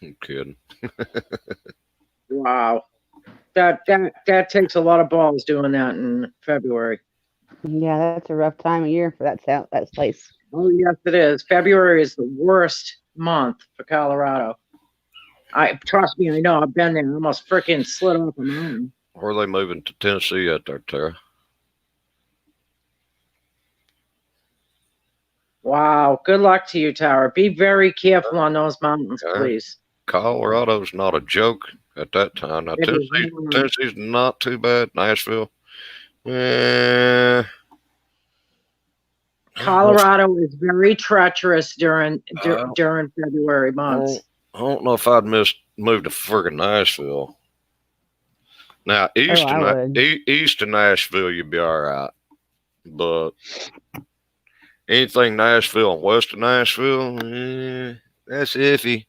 I'm kidding. Wow. That takes a lot of balls doing that in February. Yeah, that's a rough time of year for that place. Oh, yes, it is. February is the worst month for Colorado. Trust me, I know. I've been there. I almost freaking slid off a mountain. Where are they moving to Tennessee at there, Tara? Wow. Good luck to you, Tara. Be very careful on those mountains, Okay. please. Colorado's not a joke at that time. Now, Tennessee's not too bad. Nashville. Colorado is very treacherous during February months. I don't know if I'd move to friggin' Nashville. Now, east of Nashville, you'd be all right. But anything Nashville and west of Nashville, that's iffy.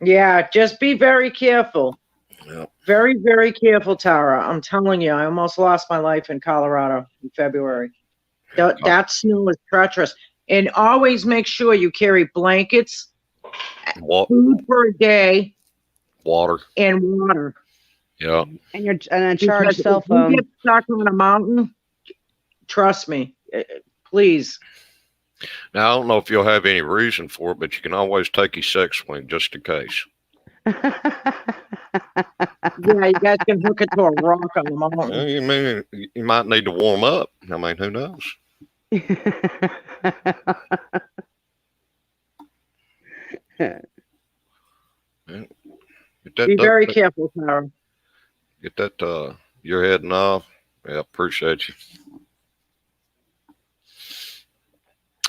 Yeah, just be very careful. Yep. Very, very careful, Tara. I'm telling you, I almost lost my life in Colorado in February. That snow is treacherous. And always make sure you carry blankets, food for a day, water, and water. Yeah. And a charged cell phone. If you get stuck on a mountain, trust me, please. Now, I don't know if you'll have any reason for it, but you can always take your sex swing just in case. Yeah, you guys can hook it to a rock on the mountain. Well, you might need to warm up. I mean, who knows? Be very careful, Tara. Get that, you're heading off. Yeah, appreciate you.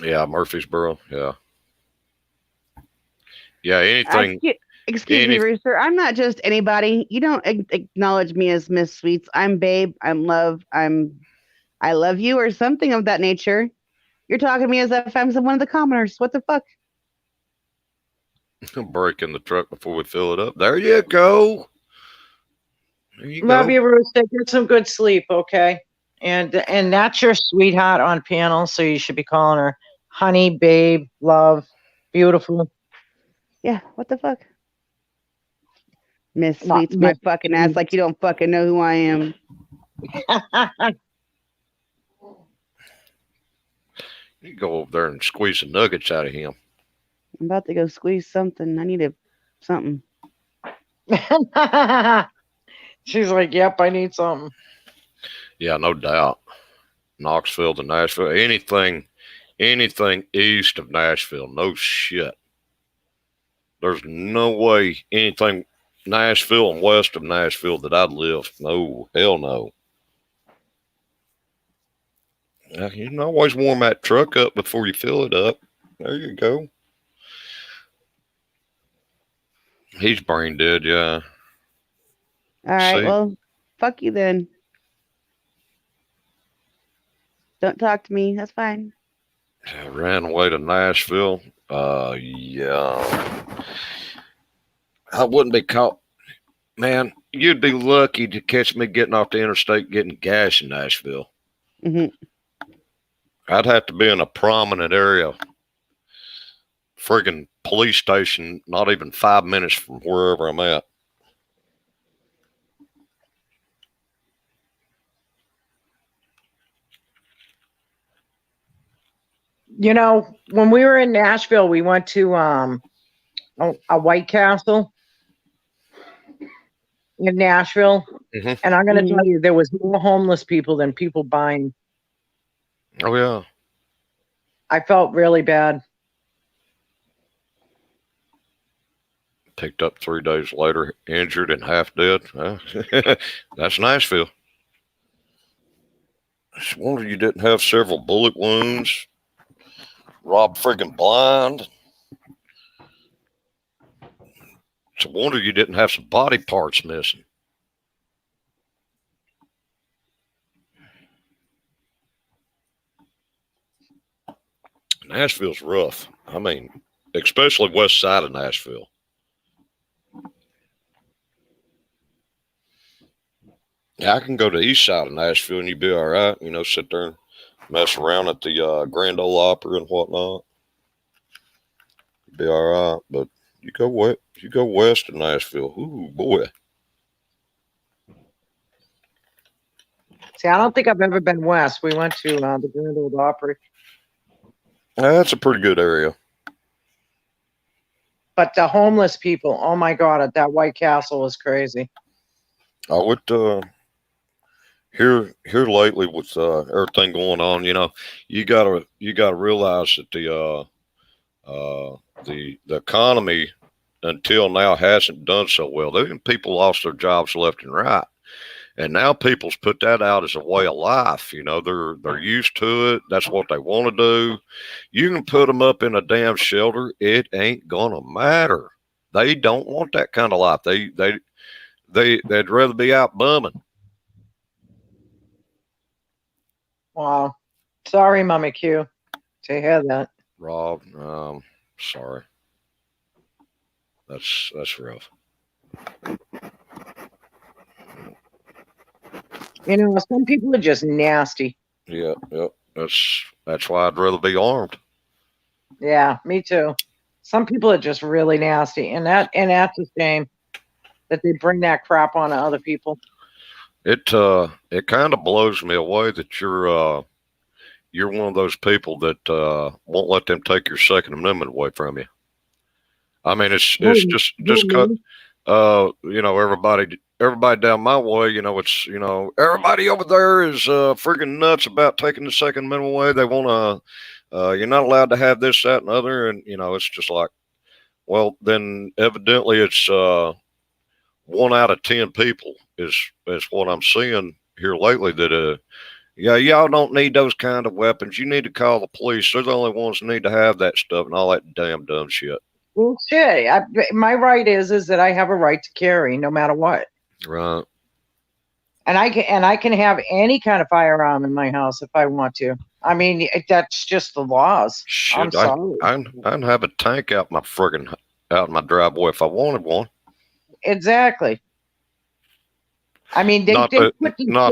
Yeah, Murfreesboro. Yeah. Yeah, anything. Excuse me, Rooster. I'm not just anybody. You don't acknowledge me as Miss Sweets. I'm Babe. I'm Love. I love you or something of that nature. You're talking to me as if I'm one of the commoners. What the fuck? Break in the truck before we fill it up. There you go. Love you, Rooster. Get some good sleep, okay? And that's your sweetheart on panel, so you should be calling her honey, babe, love, beautiful. Yeah, what the fuck? Miss Sweets, my fucking ass like you don't fucking know who I am. You go over there and squeeze the nuggets out of him. I'm about to go squeeze something. I need something. She's like, yep, I need something. Yeah, no doubt. Knoxville to Nashville, anything east of Nashville, no shit. There's no way anything Nashville and west of Nashville that I'd live. No, hell no. You can always warm that truck up before you fill it up. There you go. He's brain dead, yeah. All right, well, fuck you then. Don't talk to me. That's fine. I ran away to Nashville. Yeah. I wouldn't be caught. Man, you'd be lucky to catch me getting off the interstate getting gas in Nashville. Mhm. I'd have to be in a prominent area. Friggin' police station, not even 5 minutes from wherever I'm at. You know, when we were in Nashville, we went to a White Castle in Nashville, Mhm. and I'm going to Mhm. tell you, there was more homeless people than people buying. Oh, yeah. I felt really bad. Picked up 3 days later, injured and half dead. That's Nashville. It's a wonder you didn't have several bullet wounds. Robbed friggin' blind. It's a wonder you didn't have some body parts missing. Nashville's rough. I mean, especially west side of Nashville. Yeah, I can go to the east side of Nashville and you'd be all right. You know, sit there and mess around at the Grand Ole Opry and whatnot. You'd be all right. But you go west of Nashville. Ooh, boy. See, I don't think I've ever been west. We went to the Grand Ole Opry. That's a pretty good area. But the homeless people, oh my God, at that White Castle was crazy. I would here lately with everything going on, you know, you gotta realize that the economy until now hasn't done so well. People lost their jobs left and right, and now people's put that out as a way of life. You know, they're used to it. That's what they want to do. You can put them up in a damn shelter. It ain't gonna matter. They don't want that kind of life. They'd rather be out bumming. Wow. Sorry, Mama Q, to hear that. Rob, sorry. That's rough. You know, some people are just nasty. Yeah, yep. That's why I'd rather be armed. Yeah, me too. Some people are just really nasty, and that's a shame that they bring that crap on to other people. It kind of blows me away that you're one of those people that won't let them take your Second Amendment away from you. I mean, it's just cut. You know, everybody down my way. You know, it's everybody over there is freaking nuts about taking the Second Amendment away. They want to. You're not allowed to have this, that, and other, and you know, it's just like, well, then evidently it's 1 out of 10 people is what I'm seeing here lately that yeah, y'all don't need those kind of weapons. You need to call the police. They're the only ones who need to have that stuff and all that damn dumb shit. Well, shit. My right is that I have a right to carry no matter what. Right. And I can have any kind of firearm in my house if I want to. I mean, that's just the laws. Shit, I'm sorry. I'd have a tank out my driveway if I wanted one. Exactly. I mean, they put the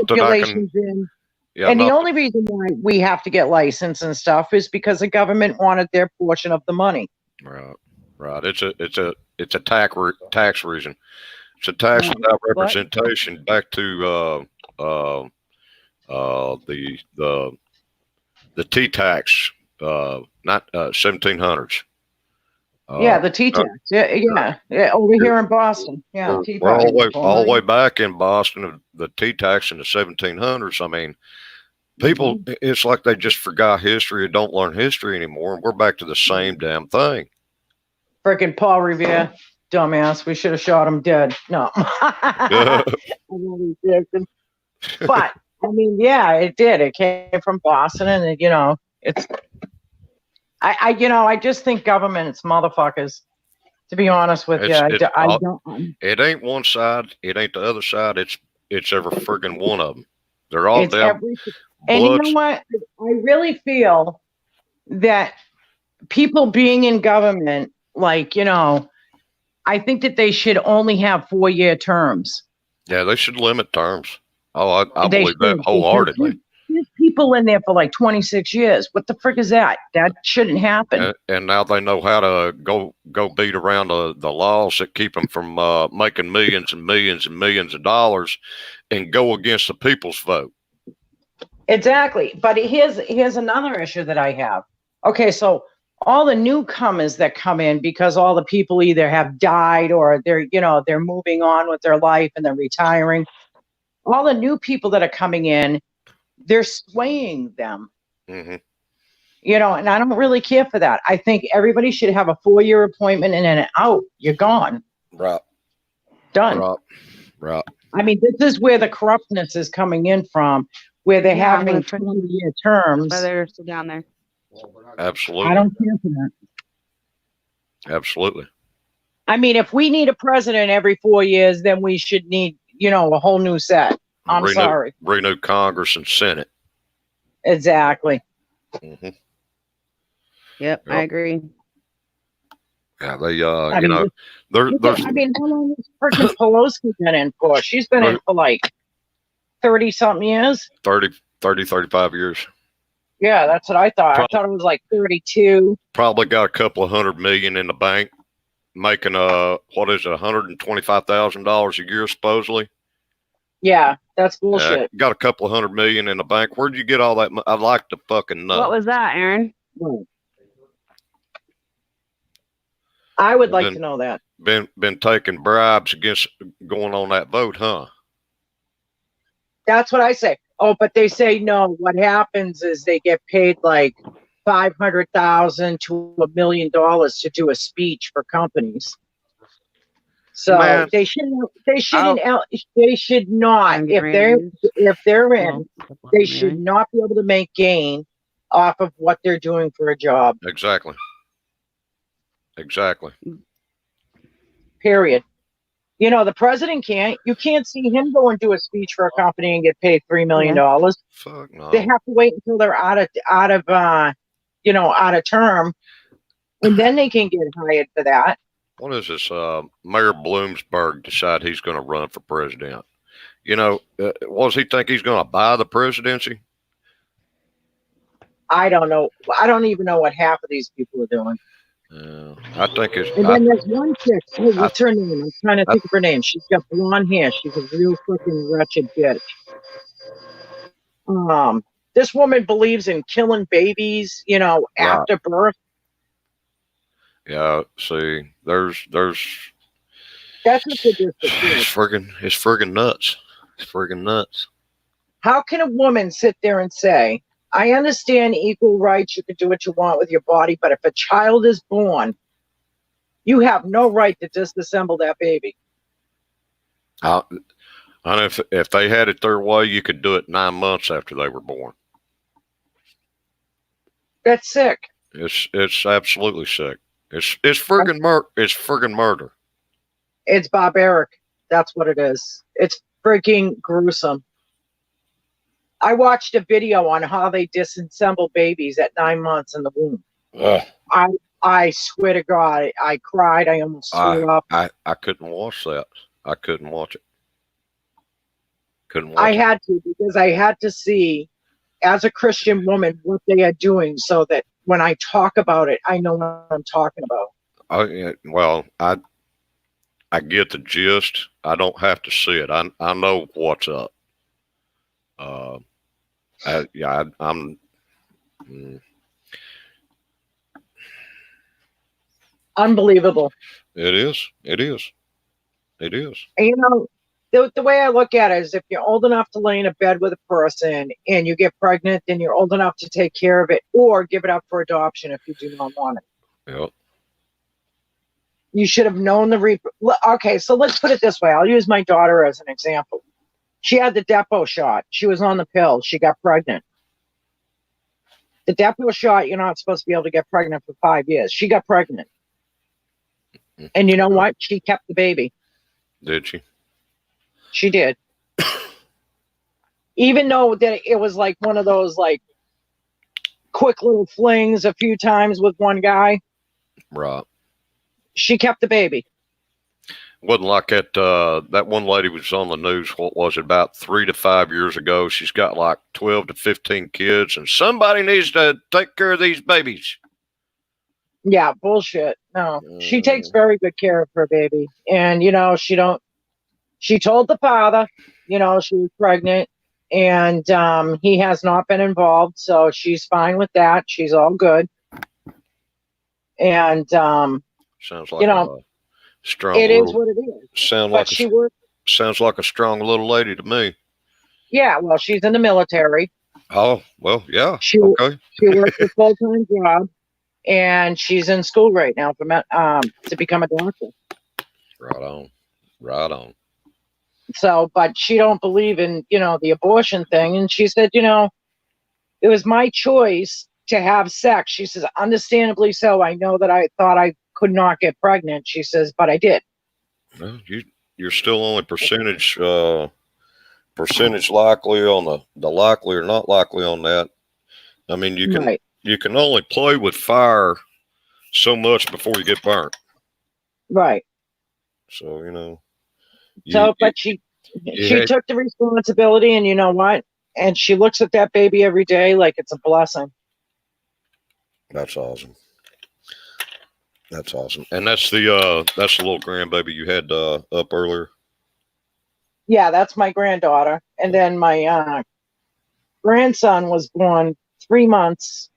stipulations in. Yeah, and the only reason why we have to get licensed and stuff is because the government wanted their portion of the money. Right. It's a tax reason. It's a tax without representation. Back to the T tax, not 1700s. Yeah, the T tax. Yeah, over here in Boston. Yeah, we're all the way back in Boston. The T tax in the 1700s. I mean, people, it's like they just forgot history or don't learn history anymore. And we're back to the same damn thing. Freaking Paul Revere, dumbass. We should have shot him dead. No. But I mean, yeah, it did. It came from Boston, and you know, it's. I just think government's motherfuckers. To be honest with you, I don't. It ain't one side. It ain't the other side. It's every friggin' one of them. They're all damn. And you know what? I really feel that people being in government, like, you know, I think that they should only have 4-year terms. Yeah, they should limit terms. Oh, I They believe that should. wholeheartedly. There's people in there for like 26 years. What the frick is that? That shouldn't happen. And now they know how to go beat around the laws that keep them from making millions and millions and millions of dollars and go against the people's vote. Exactly. But here's another issue that I have. Okay, so all the newcomers that come in because all the people either have died or they're moving on with their life and they're retiring. All the new people that are coming in, they're swaying them. Mm-hmm. And I don't really care for that. I think everybody should have a 4-year appointment and then out. You're gone. Right. Done. Right. I mean, this is where the corruptness is coming in from, where they're having 20-year terms. But they're still down there. Absolutely. I don't care for that. Absolutely. I mean, if we need a president every 4 years, then we should need, a whole new set. I'm sorry. Renew Congress and Senate. Exactly. Mm-hmm. Yep, I agree. Yeah, they, I mean, how long has freaking Pelosi been in for? She's been in for like 30-something years. 35 years. Yeah, that's what I thought. I thought it was like 32. Probably got a couple of $100 million in the bank, making $125,000 a year supposedly. Yeah, that's bullshit. Got a couple of $100 million in the bank. Where'd you get all that? I'd like to fucking know. What was that, Aaron? I would like to know that. Been taking bribes against going on that vote, huh? That's what I say. Oh, but they say no. What happens is they get paid like $500,000 to $1 million to do a speech for companies. So Man. they should not. If they're in, they should not be able to make gain off of what they're doing for a job. Exactly. Period. The president can't. You can't see him go and do a speech for a company and get paid $3 million. Fuck no. They have to wait until they're out of term, and then they can get hired for that. What is this? Mayor Bloomsburg decide he's going to run for president. What does he think he's going to buy the presidency? I don't know. I don't even know what half of these people are doing. I think it's. And then there's one chick. What's her name? I'm trying to think of her name. She's got blonde hair. She's a real fucking wretched bitch. This woman believes in killing babies, after birth. Yeah. See, there's. That's what they do. It's friggin' nuts. It's friggin' nuts. How can a woman sit there and say, I understand equal rights, you can do what you want with your body, but if a child is born, you have no right to disassemble that baby. And if they had it their way, you could do it 9 months after they were born. That's sick. It's absolutely sick. It's friggin' murder. It's barbaric. That's what it is. It's freaking gruesome. I watched a video on how they disassemble babies at 9 months in the womb. Ugh. I swear to God, I cried. I almost threw up. I couldn't watch that. I couldn't watch it. I had to, because I had to see, as a Christian woman, what they are doing, so that when I talk about it, I know what I'm talking about. Well, I get the gist. I don't have to see it. I know what's up. I'm. Unbelievable. It is. And, the way I look at it is, if you're old enough to lay in a bed with a person and you get pregnant, then you're old enough to take care of it or give it up for adoption if you do not want it. Yep. You should have known okay, so let's put it this way. I'll use my daughter as an example. She had the depot shot. She was on the pill. She got pregnant. The depot shot, you're not supposed to be able to get pregnant for 5 years. She got pregnant. And you know what? She kept the baby. Did she? She did. Even though that it was like one of those like quick little flings a few times with one guy. Right. She kept the baby. wasn't like that one lady was on the news. What was it, about 3 to 5 years ago? She's got like 12 to 15 kids, and somebody needs to take care of these babies. Yeah, bullshit. No, she takes Mm, very good care of her baby, and she told the father, she was pregnant, and he has not been involved, so she's fine with that. She's all good, and sounds like a strong it is little. what it is. Sound But like she works. sounds like a strong little lady to me. Yeah, well, she's in the military. Oh well, yeah. She Okay. she works a full-time job, and she's in school right now to become a doctor. Right on. Right on. So, but she don't believe in the abortion thing, and she said, it was my choice to have sex. She says, understandably so. I know that I thought I could not get pregnant. She says, but I did. Well, you're still only percentage likely on the likely or not likely on that. I mean, Right. you can only play with fire so much before you get burnt. Right. So But she took the responsibility, and you know what? And she looks at that baby every day like it's a blessing. That's awesome. That's awesome. And that's the little grandbaby you had up earlier. Yeah, that's my granddaughter. And then my grandson was born 3 months.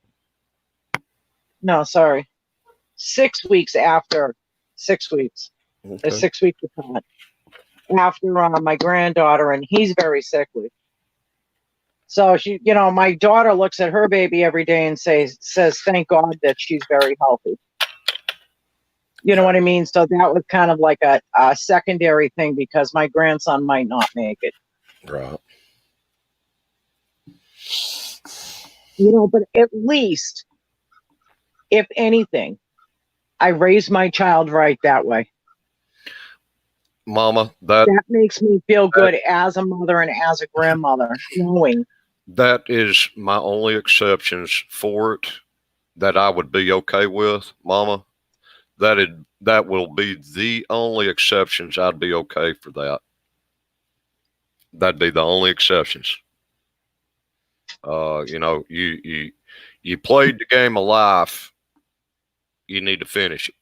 No, sorry. 6 weeks after. 6 weeks. Okay. There's 6 weeks apart. After my granddaughter, and he's very sickly. So my daughter looks at her baby every day and says, thank God that she's very healthy. You know what I mean? So that was kind of like a secondary thing, because my grandson might not make it. Right. But at least, if anything, I raised my child right that way. Mama, that makes me feel good as a mother and as a grandmother, knowing that is my only exceptions for it that I would be okay with, Mama. That will be the only exceptions I'd be okay for that. That'd be the only exceptions. You played the game of life. You need to finish it.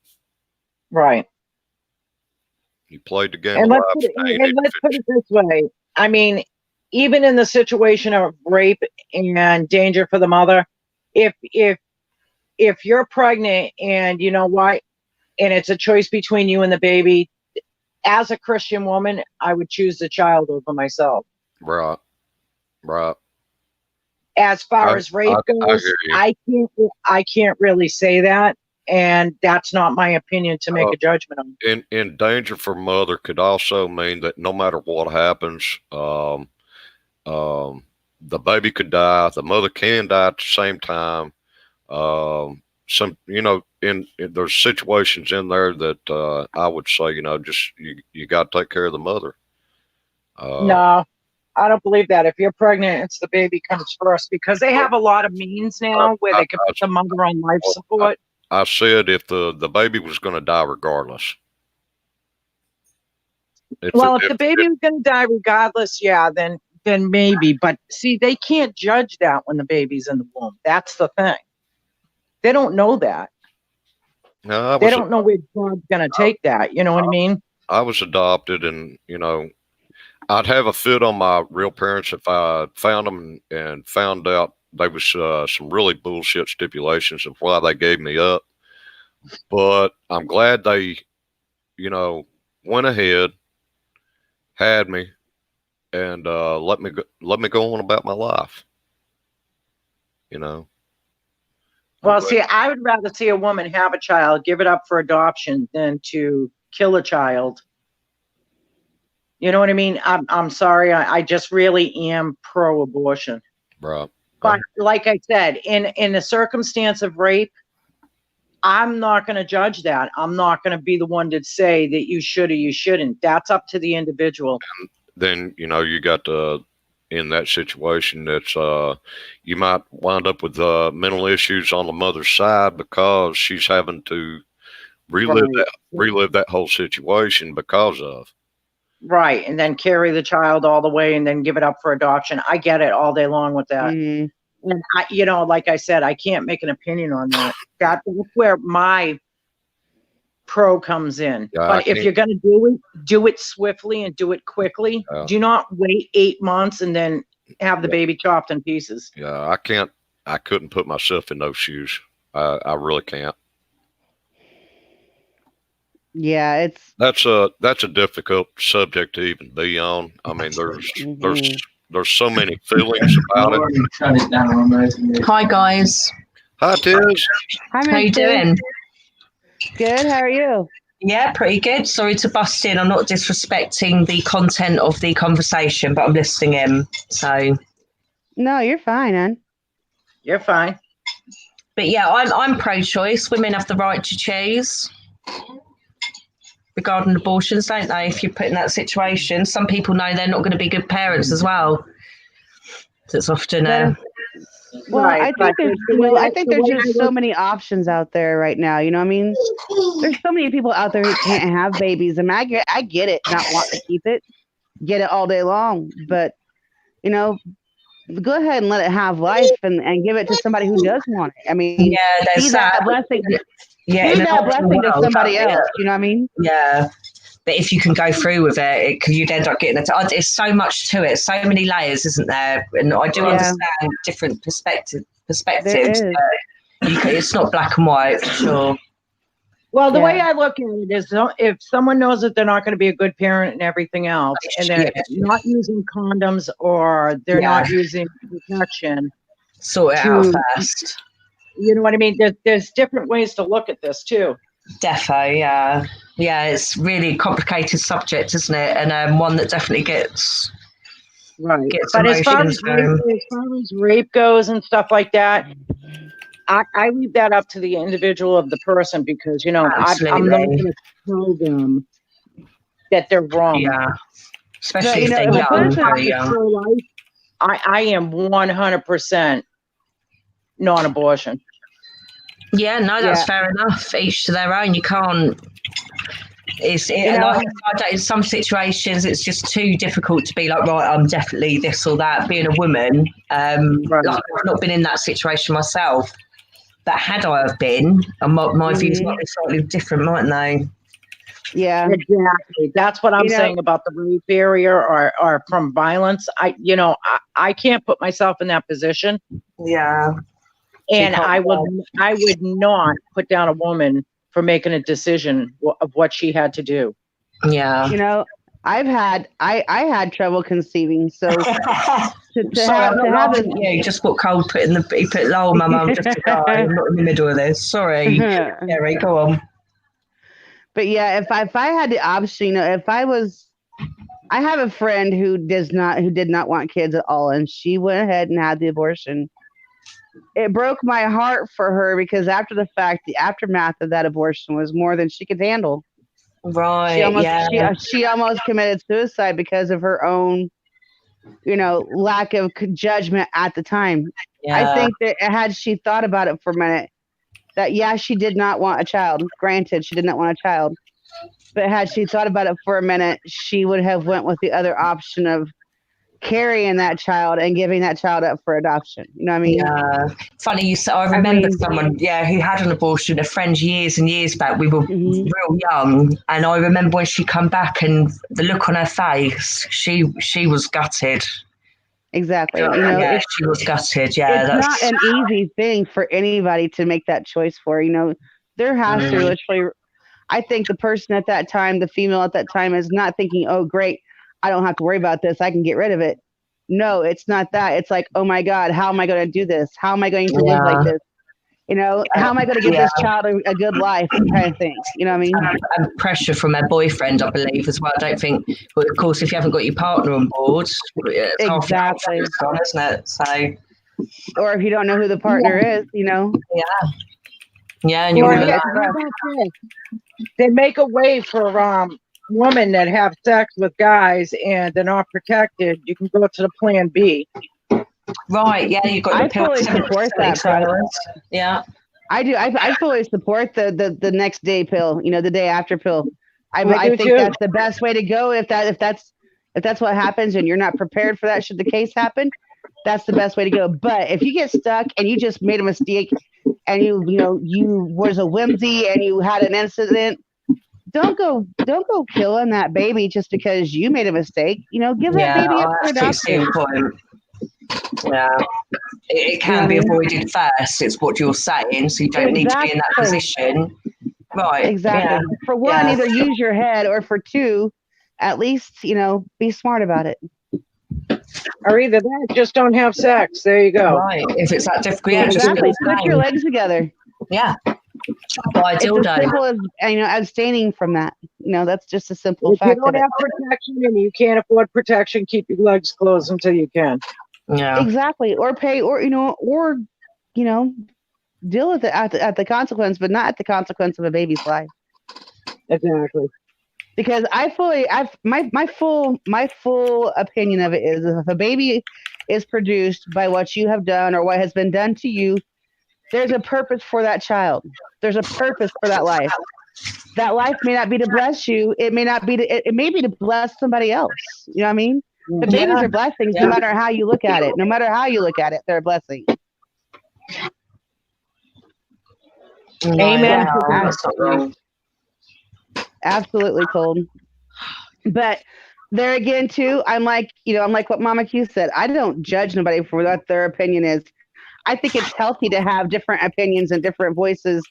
Right. You played the game and of let's life. let's put it this way. I mean, even in the situation of rape and danger for the mother, if you're pregnant and you know what, and it's a choice between you and the baby, as a Christian woman, I would choose the child over myself. Right. As far as rape goes, I can't really say that, and that's not my opinion to make a judgment on. In danger for mother could also mean that no matter what happens, the baby could die, the mother can die at the same time. There's situations in there that I would say, just you got to take care of the mother. No, I don't believe that. If you're pregnant, it's the baby comes first, because they have a lot of means now where they can put the mother on life support. I said if the baby was going to die regardless. If the baby was going to die regardless, yeah, then maybe. But see, they can't judge that when the baby's in the womb. That's the thing. They don't know that. No, they don't know where God's going to take that. You know what I mean? I was adopted, and I'd have a fit on my real parents if I found them and found out there was some really bullshit stipulations of why they gave me up. But I'm glad they, went ahead, had me, and let me go on about my life. Well, see, I would rather see a woman have a child, give it up for adoption, than to kill a child. You know what I mean? I'm sorry. I just really am pro-abortion. Right. But like I said, in the circumstance of rape, I'm not going to judge that. I'm not going to be the one to say that you should or you shouldn't. That's up to the individual. And then, you got in that situation that's you might wind up with mental issues on the mother's side because she's having to relive that whole situation because of. Right. And then carry the child all the way and then give it up for adoption. I get it all day long with that. Mhm. And like I said, I can't make an opinion on that. That's where my pro comes in. Yeah, but if you're going to do it swiftly and do it quickly. Yeah. Do not wait 8 months and then have the baby chopped in pieces. Yeah, I couldn't put myself in those shoes. I really can't. Yeah, That's a difficult subject to even be on. I mean, there's so many feelings about it. Hi guys. Hi, Tiz. Hi, How you Miss Tiz. doing? Good. How are you? Yeah, pretty good. Sorry to bust in. I'm not disrespecting the content of the conversation, but I'm listening in. So No, you're fine, Ann. You're fine. but yeah, I'm pro-choice. Women have the right to choose regarding abortions, don't they? If you're put in that situation, some people know they're not going to be good parents as well. So it's often Well, Right, I but think there's just so many options out there right now. You know what I mean? There's so many people out there who can't have babies. I mean, I get it, not want to keep it, get it all day long. But, go ahead and let it have life and give it to somebody who does want it. I mean, yeah, there's be that blessing. Yeah, Be in an that option blessing to world, somebody yeah. else. You know what I mean? Yeah. But if you can go through with it, you'd end up getting it. There's so much to it, so many layers, isn't there? And I do understand different perspectives. There is. It's not black and white, for sure. Well, the way I look at it is, if someone knows that they're not going to be a good parent and everything else, and they're not using condoms or they're not using protection, sort it out first. You know what I mean? There's different ways to look at this too. Defo, yeah. Yeah, it's really complicated subject, isn't it? And one that definitely gets But as far as rape goes and stuff like that, I leave that up to the individual of the person because, I'm not going to tell them that they're wrong. Yeah. Especially if they're young. I am 100% non-abortion. Yeah, no, that's fair enough. Each to their own. You can't. In some situations, it's just too difficult to be like, right, I'm definitely this or that. Being a woman, like, I've not been in that situation myself, but had I have been, my views might be slightly different, mightn't they? Yeah, exactly. That's what I'm saying about the rape area or from violence. I can't put myself in that position. Yeah. And I would not put down a woman for making a decision of what she had to do. Yeah. I had trouble conceiving, so just put cold put in the he put lol, my mum just I'm not in the middle of this. Sorry. Gary, go on. But yeah, if I had the option, I have a friend who did not want kids at all, and she went ahead and had the abortion. It broke my heart for her because after the fact, the aftermath of that abortion was more than she could handle. Right. She almost committed suicide because of her own, lack of judgment at the time. Yeah. I think that had she thought about it for a minute, that she did not want a child. Granted, she did not want a child, but had she thought about it for a minute, she would have went with the other option of carrying that child and giving that child up for adoption. You know what I mean? Yeah. Funny you said, I remember someone, who had an abortion, a friend years and years back. We were real young. And I remember when she come back and the look on her face, she was gutted. Exactly. She was gutted. Yeah. It's not an easy thing for anybody to make that choice for. There has to literally, I think the person at that time, the female at that time, is not thinking, oh, great, I don't have to worry about this, I can get rid of it. No, it's not that. It's like, oh my God, how am I going to do this? How am I going to live like this? How am I going to give this child a good life kind of thing? You know what I mean? And pressure from her boyfriend, I believe, as well. I don't think, well, of course, if you haven't got your partner on board, it's exactly. Half isn't it? So, or if you don't know who the partner is, Yeah. Yeah, and you're they make a way for women that have sex with guys and they're not protected. You can go to the plan B. Right, yeah, you've got I fully support that. Yeah. I do. I fully support the next day pill. The day after pill. I do think too. that's the best way to go. If that's what happens and you're not prepared for that, should the case happen, that's the best way to go. But if you get stuck and you just made a mistake and you was a whimsy and you had an incident, don't go killing that baby just because you made a mistake. Give that Yeah, baby up I for absolutely see your adoption. point. Yeah, it can be avoided first. It's what you're saying, so you don't need to be in that Exactly. position. Right. Exactly. Yeah. For one, Yeah. either use your head, or for two, at least, be smart about it. Or either that, just don't have sex. There you go. Right. If it's that difficult, Yeah, you just exactly. Put your abstain. legs together. Yeah. Buy a It's as dildo. simple as abstaining from that. That's just a simple If you fact don't of it. have protection and you can't afford protection, keep your legs closed until you can. Yeah. Exactly. Or pay, or deal with it at the consequence, but not at the consequence of a baby's life. Exactly. Because my full opinion of it is, if a baby is produced by what you have done or what has been done to you, there's a purpose for that child. There's a purpose for that life. That life may not be to bless you. It may not be it may be to bless somebody else. You know what I mean? The babies are blessings no matter how you look at it. No matter how you look at it, they're a blessing. Amen. Yeah, absolutely, Cold. But there again, too, I'm like what Mama Q said. I don't judge nobody for what their opinion is. I think it's healthy to have different opinions and different voices,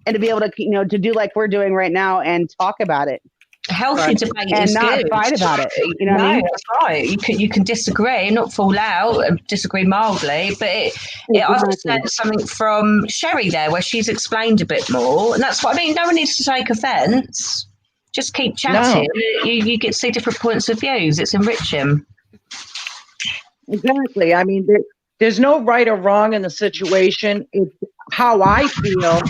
and to be able to to do like we're doing right now and talk about it. Healthy debate and is not good. fight about it. You know no, what I mean? That's right. You can disagree, not fall out, and disagree mildly. But I've just learned something from Sherry there, where she's explained a bit more, and that's what I mean. No one needs to take offence. Just keep chatting. No. You get to see different points of views. It's enriching. Exactly. I mean, there's no right or wrong in the situation. It's how I feel.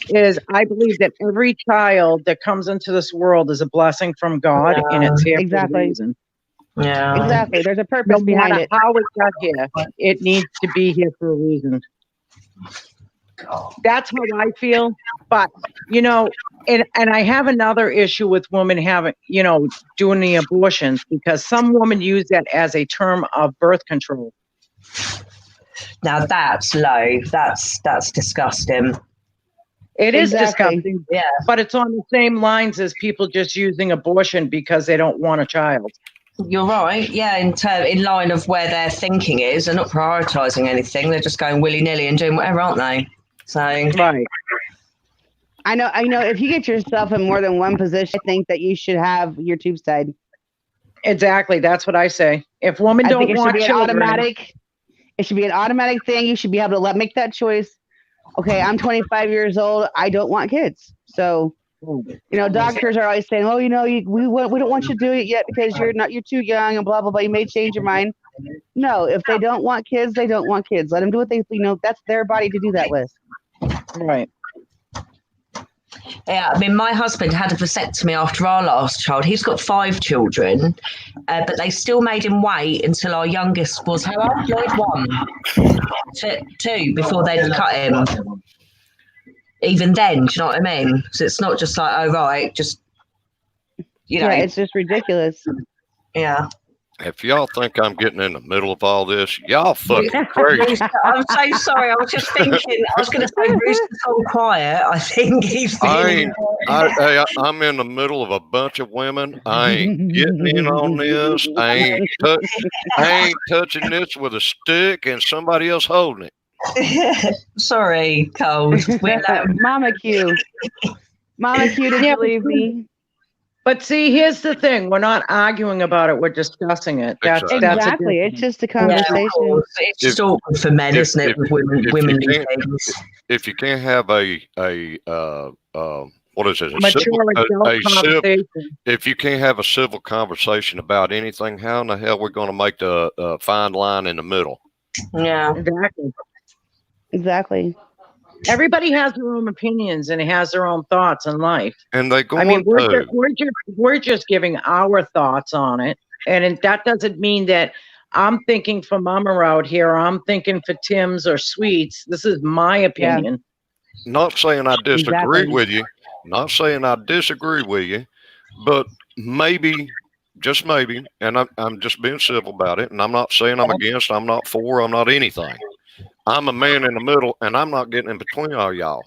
Is I believe that every child that comes into this world is a blessing from God, and it's here for a reason. Yeah, exactly. There's a purpose no behind matter it. how it got here, it needs to be here for a reason. That's how I feel. But and I have another issue with women having, doing the abortions, because some women use that as a term of birth control. Now that's low. That's disgusting. It is disgusting, yeah. But it's on the same lines as people just using abortion because they don't want a child. You're right. Yeah, in line of where their thinking is, they're not prioritising anything. They're just going willy-nilly and doing whatever, aren't they? So right. I know. If you get yourself in more than one position, I think that you should have your tubes tied. Exactly. That's what I say. If women don't want children, it should be an automatic thing. You should be able to make that choice. Okay, I'm 25 years old. I don't want kids. So, doctors are always saying, "Oh, we don't want you to do it yet because you're too young and blah blah blah. You may change your mind." No, if they don't want kids, they don't want kids. Let them do what they that's their body to do that with. Right. Yeah, I mean, my husband had a vasectomy after our last child. He's got 5 children, but they still made him wait until our youngest was how old? Lloyd? 2 before they'd cut him. Even then, do you know what I mean? So it's not just like, oh right, just Yeah, it's just ridiculous. Yeah. If y'all think I'm getting in the middle of all this, y'all fucking crazy. I'm so sorry. I was just thinking. I was going to say Rooster's gone quiet. I think he's. I'm in the middle of a bunch of women. I ain't getting in on this. I ain't touching this with a stick and somebody else holding it. Sorry, Cole. Mama Q. Mama Q, did you leave me? But see, here's the thing. We're not arguing about it. We're discussing it. Exactly. It's just a conversation. Yeah, it's just awkward for men, isn't it? With women these days. If you can't have what is it? If you can't have a civil conversation about anything, how in the hell we're going to make the fine line in the middle? Yeah. Exactly. Everybody has their own opinions and has their own thoughts in life. And they go. I mean, we're just giving our thoughts on it, and that doesn't mean that I'm thinking for Mama out here. Or I'm thinking for Tim's or Sweets. This is my opinion. not saying I disagree Exactly. with you, not saying I disagree with you, but maybe, just maybe, and I'm just being civil about it, and I'm not saying I'm against, I'm not for, I'm not anything. I'm a man in the middle, and I'm not getting in between all y'all.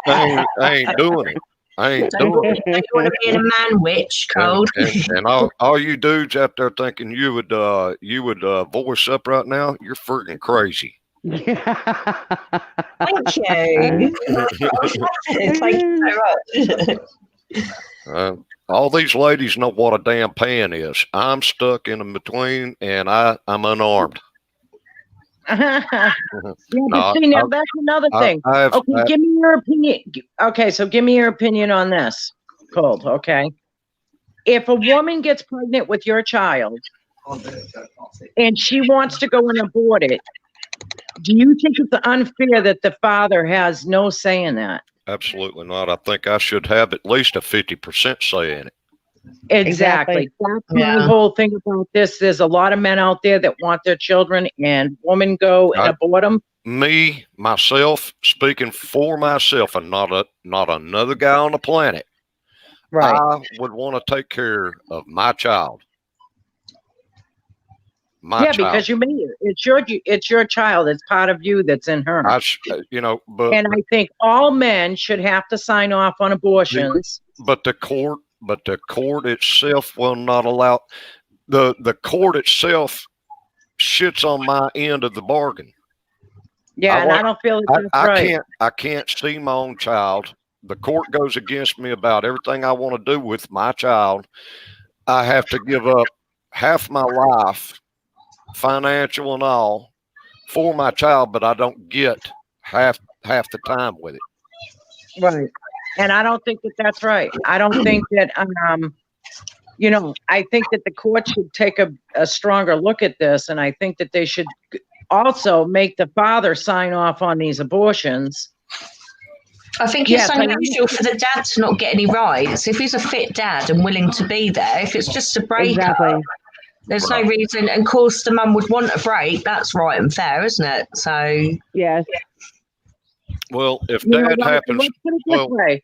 I ain't doing it. I ain't doing it. Don't you want to be in a man witch, Cold? And all you dudes out there thinking you would voice up right now, you're freaking crazy. Thank you. Thank you so much. All these ladies know what a damn pan is. I'm stuck in between, and I'm unarmed. Yeah, No, but see, now that's another thing. Okay, give me your opinion. Okay, so give me your opinion on this, Cold. Okay, if a woman gets pregnant with your child and she wants to go and abort it, do you think it's unfair that the father has no say in that? Absolutely not. I think I should have at least a 50% say in it. Exactly. That's my whole thing about this. There's a lot of men out there that want their children, and women go and abort them. Me, myself, speaking for myself, and not another guy on the planet. Right. I would want to take care of my child. Because you made it. It's your child. It's part of you that's in her. But and I think all men should have to sign off on abortions. But the court itself will not allow. The court itself shits on my end of the bargain. Yeah, I don't feel that's right. I can't see my own child. The court goes against me about everything I want to do with my child. I have to give up half my life, financial and all, for my child, but I don't get half the time with it. Right. And I don't think that that's right. I don't think that, I think that the court should take a stronger look at this. And I think that they should also make the father sign off on these abortions. I think it's unusual for the dad to not get any rights. If he's a fit dad and willing to be there, if it's just a breakup, there's no reason. And of course, the mum would want a break. That's right and fair, isn't it? So, yes. Well, if that happens, let's put it this way.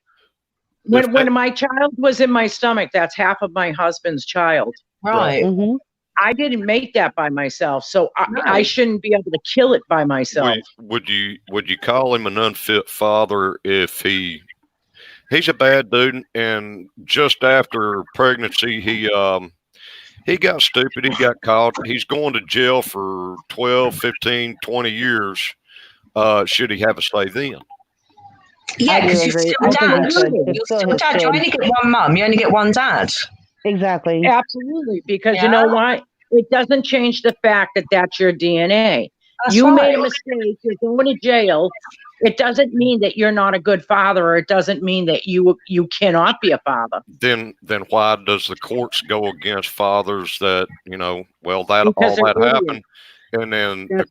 When my child was in my stomach, that's half of my husband's child. Right. Mm-hmm. I didn't make that by myself, so I shouldn't be able to kill it by myself. Would you call him an unfit father if he's a bad dude, and just after pregnancy he got stupid, he got caught, he's going to jail for 12, 15, 20 years. Should he have a say then? Yeah, because you're still dad. You're still dad. You only get one mum. You only get one dad. Exactly. Absolutely. Because you know what? It doesn't change the fact that that's your DNA. That's you right. made a mistake. You're going to jail. It doesn't mean that you're not a good father, or it doesn't mean that you cannot be a father. Then why does the courts go against fathers that, all that happened, and then the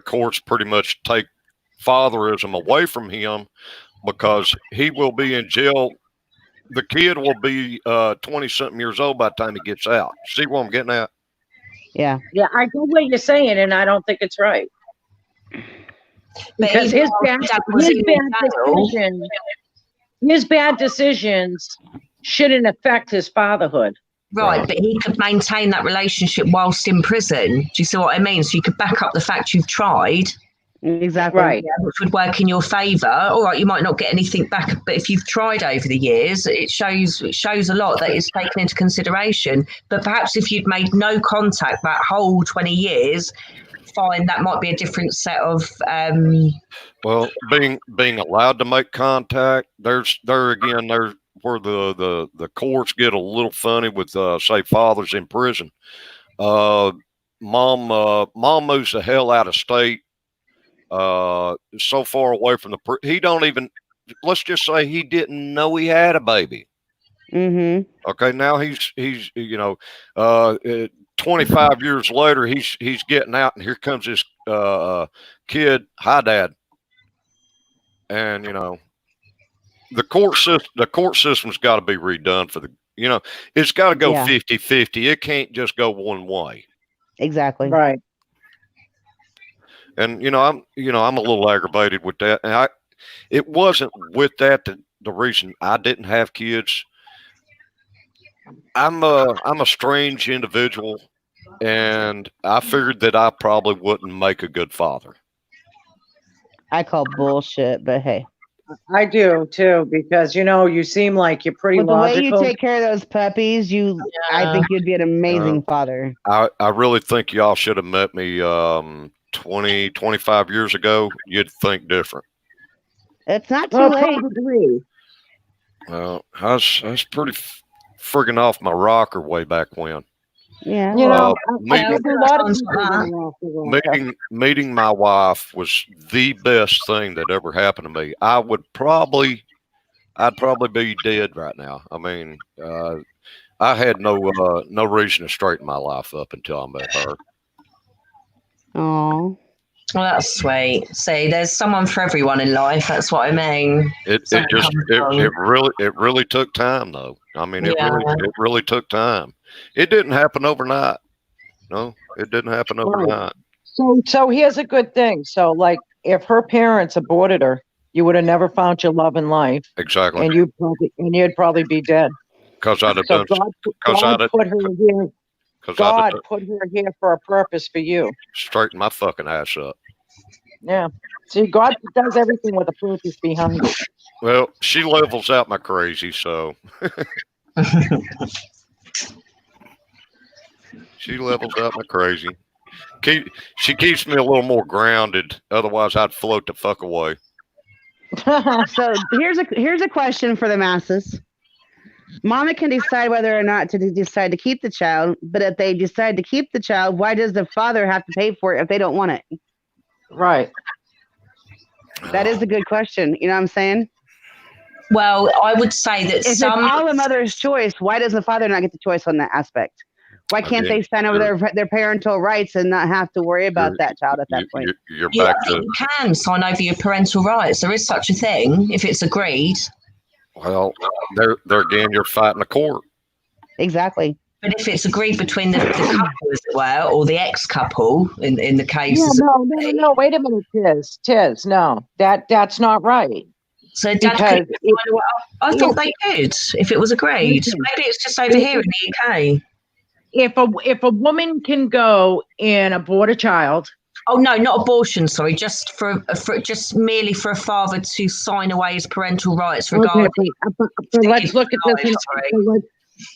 courts pretty much take fatherism away from him, because he will be in jail. The kid will be 20-something years old by the time he gets out. See what I'm getting at? Yeah. Yeah, I get what you're saying, and I don't think it's right. Because his bad decisions shouldn't affect his fatherhood. Right, but he could maintain that relationship whilst in prison. Do you see what I mean? So you could back up the fact you've tried. Exactly. Right. Which would work in your favour. All right, you might not get anything back, but if you've tried over the years, it shows a lot that is taken into consideration. But perhaps if you'd made no contact that whole 20 years, fine, that might be a different set of well, being allowed to make contact, there's where the courts get a little funny with say fathers in prison. Mom moves the hell out of state, so far away from he don't even, let's just say he didn't know he had a baby. Mm-hmm. Okay, now he's 25 years later, he's getting out, and here comes this kid. Hi, Dad. And the court system's got to be redone for it's got to go 50-50. It can't just go one way. Exactly. Right. And I'm a little aggravated with that. And it wasn't with that the reason I didn't have kids. I'm a strange individual, and I figured that I probably wouldn't make a good father. I call bullshit, but hey. I do too, because you seem like you're pretty With the way you logical. take care of those puppies, I think you'd be an amazing father. I really think y'all should have met me 20, 25 years ago. You'd think different. It's not too Well, late. probably. I was pretty friggin' off my rocker way back when. Yeah. Meeting my wife was the best thing that ever happened to me. I'd probably be dead right now. I mean, I had no reason to straighten my life up until I met her. Oh. Well, that's sweet. See, there's someone for everyone in life. That's what I mean. It really took time, though. I mean, it really took time. It didn't happen overnight. No, it didn't happen overnight. So here's a good thing. So, like, if her parents aborted her, you would have never found your love in life. Exactly. And you'd probably be dead. Because I'd have So done. God put her here. God put her here for a purpose for you. Straighten my fucking ass up. Yeah. See, God does everything with a purpose behind it. Well, she levels out my crazy, so. She levels out my crazy. She keeps me a little more grounded. Otherwise, I'd float the fuck away. So here's a question for the masses. Mama can decide whether or not to decide to keep the child, but if they decide to keep the child, why does the father have to pay for it if they don't want it? Right. That is a good question. You know what I'm saying? Well, I would say that if it's all the mother's choice, why does the father not get the choice on that aspect? Why can't they sign over their parental rights and not have to worry about that child at that point? You're back to. You can sign over your parental rights. There is such a thing if it's agreed. Well, there again, you're fighting a court. Exactly. But if it's agreed between the couple, as it were, or the ex-couple, in the case. Yeah, no. Wait a minute, Tiz. No, that's not right. So Dad could, I thought they could if it was agreed. Maybe it's just over here in the UK. If a woman can go and abort a child. Oh no, not abortion. Sorry, just for merely for a father to sign away his parental rights regarding. Okay, let's look at this.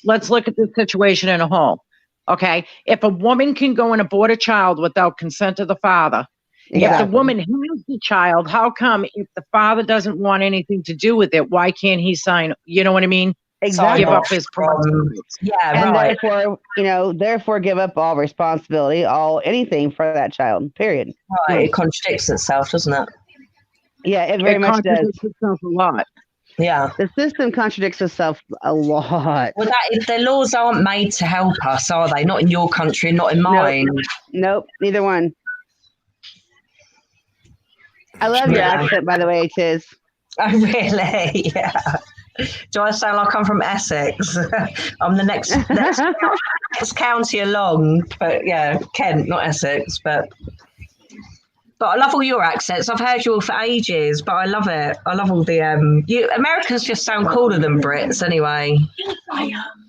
Let's look at this situation in a whole. Okay, if a woman can go and abort a child without consent of the father, if the woman has the child, how come if the father doesn't want anything to do with it, why can't he sign? You know what I mean? Exactly. Give up his parental rights. Yeah, right. Therefore, give up all responsibility, anything for that child. Period. Right. It contradicts itself, doesn't it? Yeah, it very much does. Itself a lot. Yeah. The system contradicts itself a lot. Well, the laws aren't made to help us, are they? Not in your country, not in mine. Nope, neither one. I love your accent, by the way, Tiz. Oh, really? Yeah. Do I sound like I'm from Essex? I'm the next county along, but yeah, Kent, not Essex. But I love all your accents. I've heard you all for ages, but I love it. I love all the Americans just sound cooler than Brits, anyway.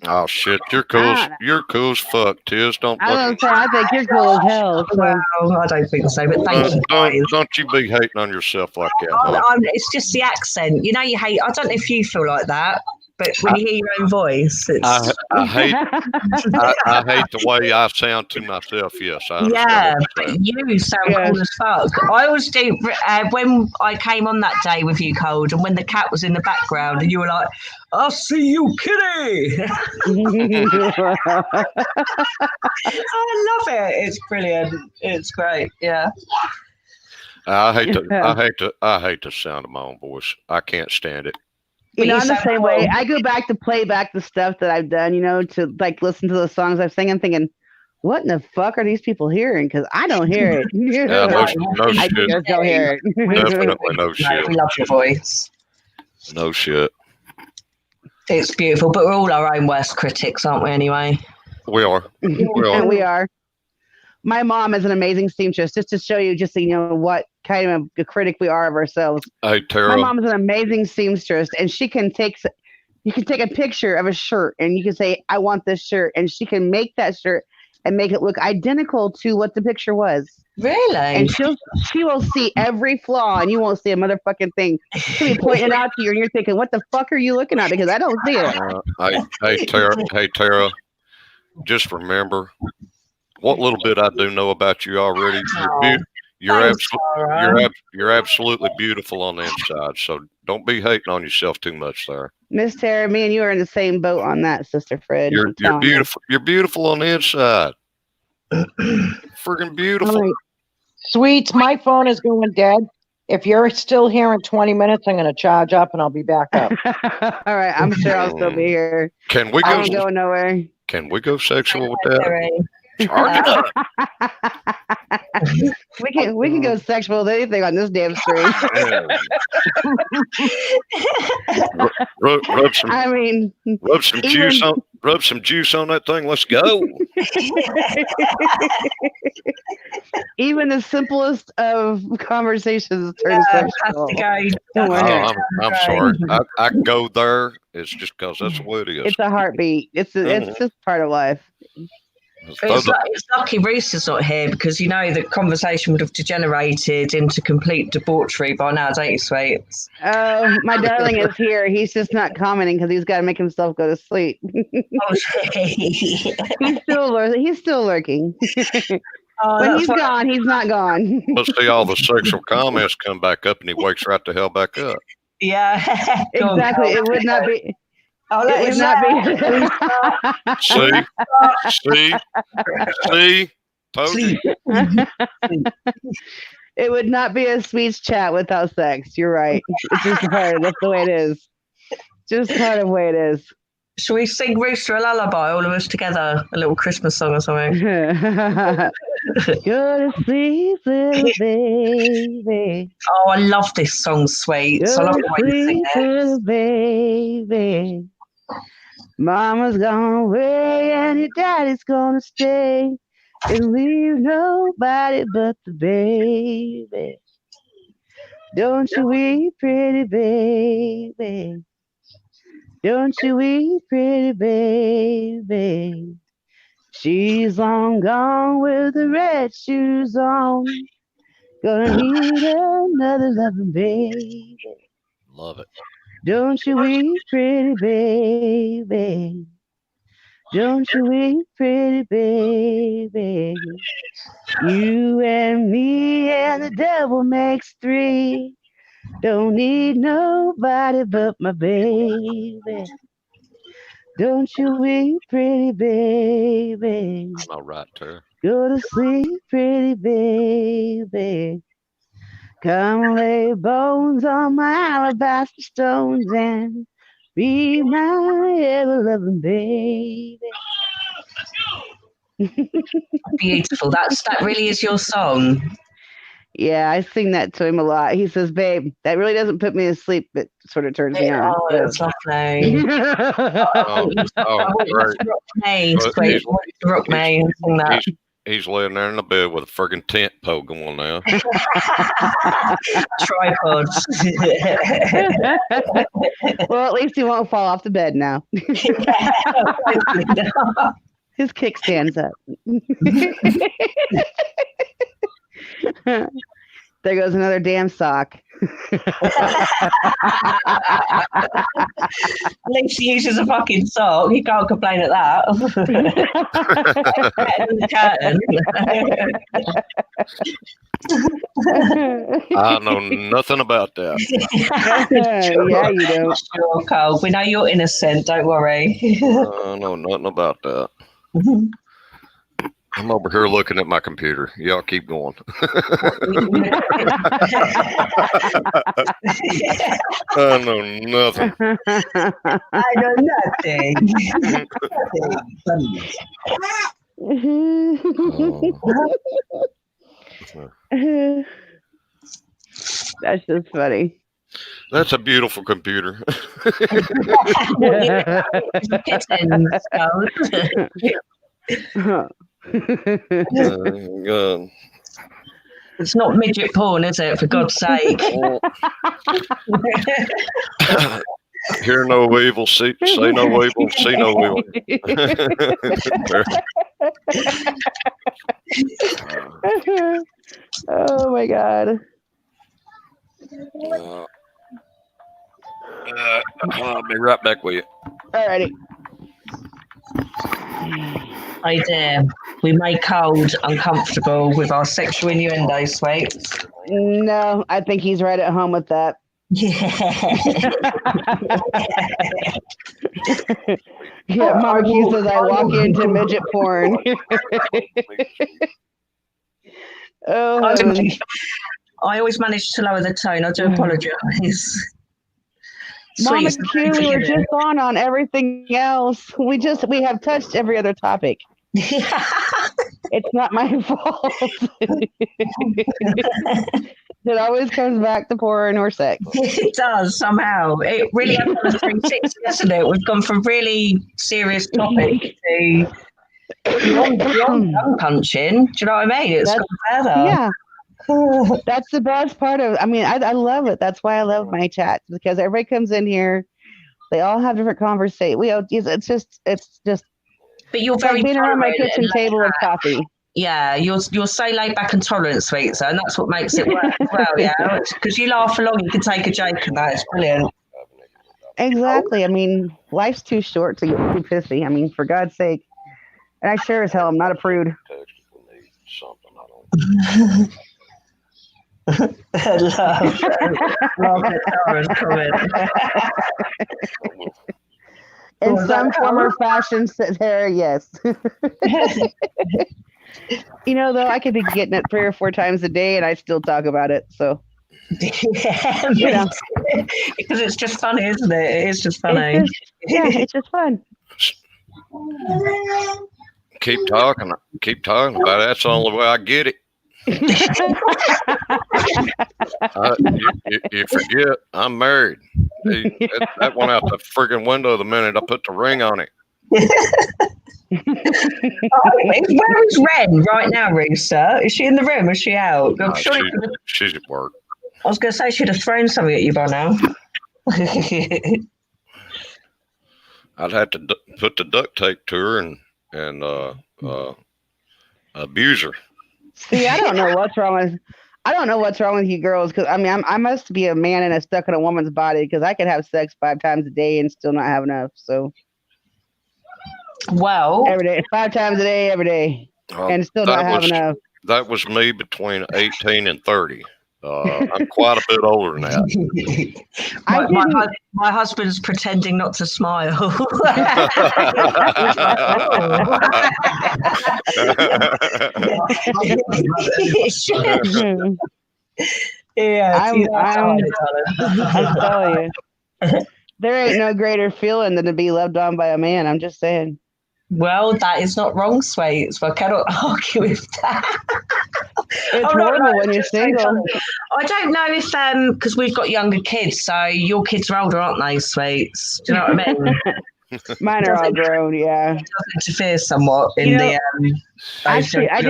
Oh shit, you're cool. You're cool as fuck, Tiz. I think you're cool as hell. So. Well, I don't think so, but thank you. Don't you be hating on yourself like that. It's just the accent. You know, you hate. I don't know if you feel like that. But when you hear your own voice, it's... I hate the way I sound to myself. Yes, I understand. Yeah, but you sound cool as fuck. I always do. When I came on that day with you, Cold, and when the cat was in the background, and you were like, "I'll see you, kitty." I love it. It's brilliant. It's great. Yeah. I hate the sound of my own voice. I can't stand it. I'm the same way. I go back to play back the stuff that I've done, to like listen to the songs I've sang and thinking, what in the fuck are these people hearing? Because I don't hear it. Yeah, no I shit. just don't hear it. Definitely no shit. We love your voice. No shit. It's beautiful, but we're all our own worst critics, aren't we, anyway? We are. We are. my mom is an amazing seamstress. Just to show you, just so you know what kind of a critic we are of ourselves. Hey, My Tara. mom is an amazing seamstress, and she can take. You can take a picture of a shirt, and you can say, "I want this shirt," and she can make that shirt and make it look identical to what the picture was. Really? And she will see every flaw, and you won't see a motherfucking thing. She'll be pointing it out to you, and you're thinking, "What the fuck are you looking at?" Because I don't see it. Hey, Tara. Just remember what little bit I do know about you already. You're absolutely beautiful on the inside. So don't be hating on yourself too much there. Miss Tara, me and you are in the same boat on that, Sister Fred. You're beautiful. You're beautiful on the inside. Freaking beautiful. All right. Sweets, my phone is going dead. If you're still here in 20 minutes, I'm going to charge up and I'll be back up. All right, I'm sure I'll still be here. Can we I go? won't go nowhere. Can we go sexual with that? Charge it up. We can go sexual with anything on this damn stream. Rub some. I mean, rub some juice on that thing. Let's go. Even the simplest of conversations turn sexual. I'm sorry. I go there. It's just because that's the way it is. It's a heartbeat. It's just part of life. It's lucky Reese is not here because the conversation would have degenerated into complete debauchery by now, don't you, Sweets? Oh, my darling is here. He's just not commenting because he's got to make himself go to sleep. He's still lurking. When he's gone, he's not gone. Let's see all the sexual comments come back up and he wakes right the hell back up. Yeah. Exactly. It would not be. It would not be. See, told you. It would not be a sweet chat without sex. You're right. It's just that's the way it is. Just part of the way it is. Shall we sing Rooster a lullaby, all of us together? A little Christmas song or something? Go to sleep, little baby. Oh, I love this song, Sweets. I love the way you sing it. Little baby. Mama's gone away and your daddy's gonna stay and leave nobody but the baby. Don't you weep, pretty baby. Don't you weep, pretty baby. She's long gone with the red shoes on. Gonna need another loving baby. Love it. Don't you weep, pretty baby. Don't you weep, pretty baby. You and me and the devil makes three. Don't need nobody but my baby. Don't you weep, pretty baby. All right, Tara. Go to sleep, pretty baby. Come lay bones on my alabaster stones and be my ever-loving baby. Beautiful. That really is your song. Yeah, I sing that to him a lot. He says, "Babe, that really doesn't put me to sleep, but sort of turns me on." Oh, that's lovely. Great. Rock me. Sing that. He's laying there in the bed with a friggin' tent pole going now. Tripods. Well, at least he won't fall off the bed now. His kickstand's up. There goes another damn sock. At least he uses a fucking sock. He can't complain at that. I know nothing about that. Yeah, you do. Sure, Carl. We know you're innocent. Don't worry. I know nothing about that. I'm over here looking at my computer. Y'all keep going. I know nothing. I know nothing. That's just funny. That's a beautiful computer. God. It's not midget porn, is it? For God's sake. Hear no evil, say no evil, see no evil. Oh my God. I'll be right back with you. Alrighty. Oh dear. We made cold uncomfortable with our sexual innuendo, sweet. No, I think he's right at home with that. Yeah, Mama Q says I walk into midget porn. Oh, heavens. I always manage to lower the tone. I do apologise. Mama Sweet, Q, we were just on everything else. We have touched every other topic. It's not my fault. It always comes back to porn or sex. It does somehow. It really has done a 360, hasn't it? We've gone from really serious topic to beyond gun punching. Do you know what I mean? It's gone further. Yeah. That's the best part of. I mean, I love it. That's why I love my chats, because everybody comes in here. They all have different conversations. It's just. But you're it's very like being around my tolerant kitchen and table with coffee. Yeah, you're so laid back and tolerant, sweet, and that's what makes it work as well. Yeah, because you laugh along, you can take a joke, and that is brilliant. Exactly. I mean, life's too short to get too pissy. I mean, for God's sake. And I sure as hell am not a prude. In some form or fashion, there, yes. You know, though, I could be getting it 3 or 4 times a day, and I still talk about it. So, yeah, because it's just funny, isn't it? It is just funny. It's just fun. Keep talking about it. That's the only way I get it. You forget I'm married. That went out the friggin' window the minute I put the ring on it. Where is Ren right now, Rooster? Is she in the room? Is she out? No, she's at work. I was going to say she'd have thrown something at you by now. I'd have to put the duct tape to her and abuse her. See, I don't know what's wrong with you girls, because I mean, I must be a man and stuck in a woman's body, because I could have sex 5 times a day and still not have enough. So, well, every day, 5 times a day, every day, and still not have enough. That was me between 18 and 30. I'm quite a bit older than that. My husband's pretending not to smile. Yeah, I'm telling you, there ain't no greater feeling than to be loved on by a man. I'm just saying. Well, that is not wrong, Sweet. So I cannot argue with that. It's horrible when you're single. I don't know if because we've got younger kids, so your kids are older, aren't they, Sweets? Do you know what I mean? Mine are all grown, yeah. It does interfere somewhat in the. Actually, I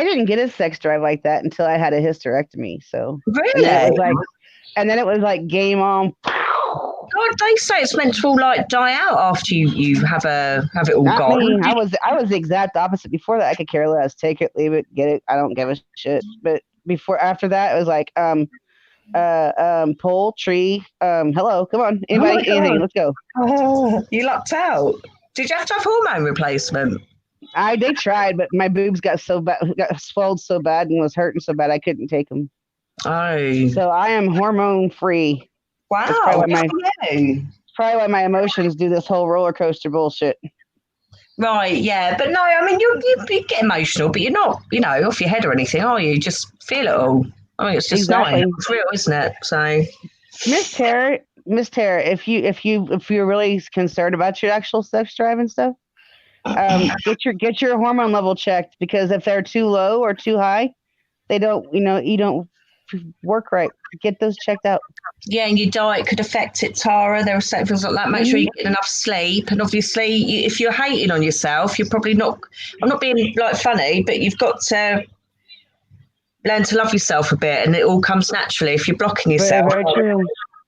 didn't get a sex drive like that until I had a hysterectomy. So really, and then it was like game on. God, they say it's meant to all like die out after you have it all gone. Me. I was the exact opposite. Before that, I could care less. Take it, leave it, get it. I don't give a shit. But after that, it was like pull tree. Hello, come on, anybody, anything. Let's go. Oh, you lucked out. Did you have to have hormone replacement? They tried, but my boobs got swelled so bad and was hurting so bad I couldn't take them. Oh, so I am hormone free. Wow, probably why my emotions do this whole roller coaster bullshit. Right, yeah, but no, I mean you get emotional, but you're not, off your head or anything, are you? Just feel it all. I mean, it's just nice. It's real, isn't it? So, Miss Tara, if you're really concerned about your actual sex drive and stuff, get your hormone level checked, because if they're too low or too high, they don't, you don't work right. Get those checked out. Yeah, and your diet could affect it, Tara. There are certain things like that. Make sure you get enough sleep. And obviously, if you're hating on yourself, you're probably not. I'm not being like funny, but you've got to learn to love yourself a bit, and it all comes naturally. If you're blocking yourself, Very, very true.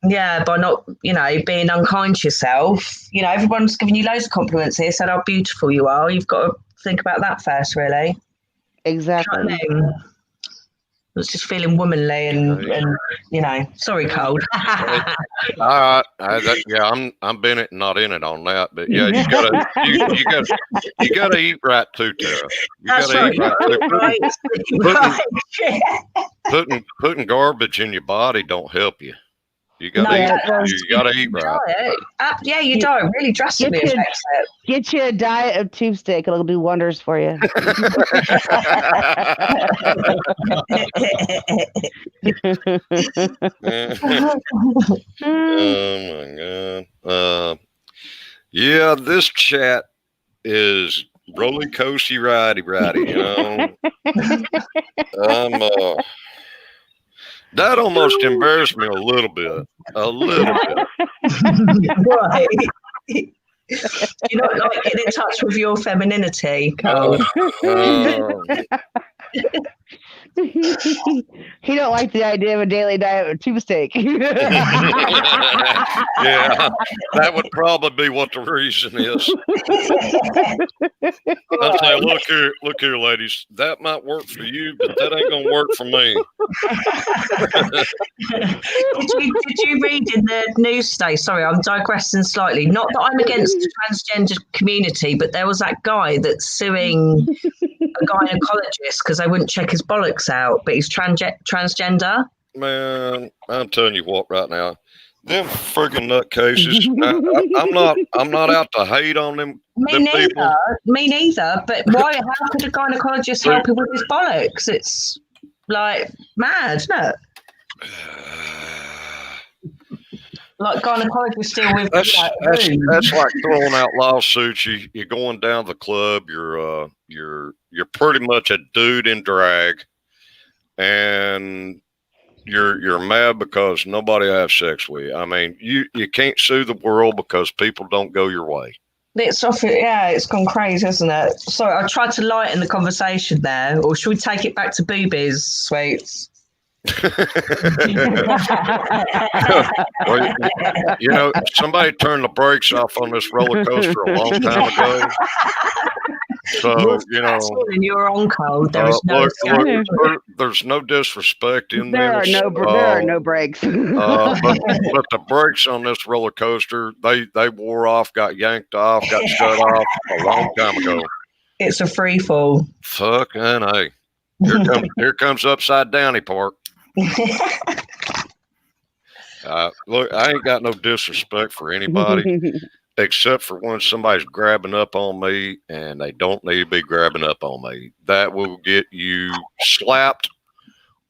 yeah, by not, being unkind to yourself. Everyone's giving you loads of compliments here, said how beautiful you are. You've got to think about that first, really. Exactly. You know what I mean? It's just feeling womanly and sorry, cold. All right, I'm been it, not in it on that, but yeah, you gotta eat right too, Tara. You gotta eat right too. Putting garbage in your body don't help you. You gotta eat right. Yeah, you don't really drastically affects it. Get you a diet of tube steak. It'll do wonders for you. Oh my god. Yeah, this chat is roller coasty righty. That almost embarrassed me a little bit. Right. You're not like getting in touch with your femininity, Carl. He don't like the idea of a daily diet of tube steak. Yeah, that would probably be what the reason is. I'll say, look here, ladies. That might work for you, but that ain't gonna work for me. Did you read in the news today? Sorry, I'm digressing slightly. Not that I'm against the transgender community, but there was that guy that's suing a gynecologist because they wouldn't check his bollocks out, but he's transgender. Man, I'm telling you what, right now, them friggin' nutcases. I'm not out to hate on them. Me neither. But why? How could a gynecologist help him with his bollocks? It's like mad, isn't it? Like gynecologists deal with. That's like throwing out lawsuits. You're going down the club. You're pretty much a dude in drag, and you're mad because nobody has sex with you. I mean, you can't sue the world because people don't go your way. It's gone crazy, isn't it? Sorry, I tried to lighten the conversation there, or should we take it back to boobies, sweets? Well, somebody turned the brakes off on this roller coaster a long time ago. So, you're on code. There's no disrespect in there. There are no brakes. But the brakes on this roller coaster, they wore off, got yanked off, got shut off a long time ago. It's a free fall. Fucking hey. Here comes upside downy part. Look, I ain't got no disrespect for anybody except for when somebody's grabbing up on me and they don't need to be grabbing up on me. That will get you slapped,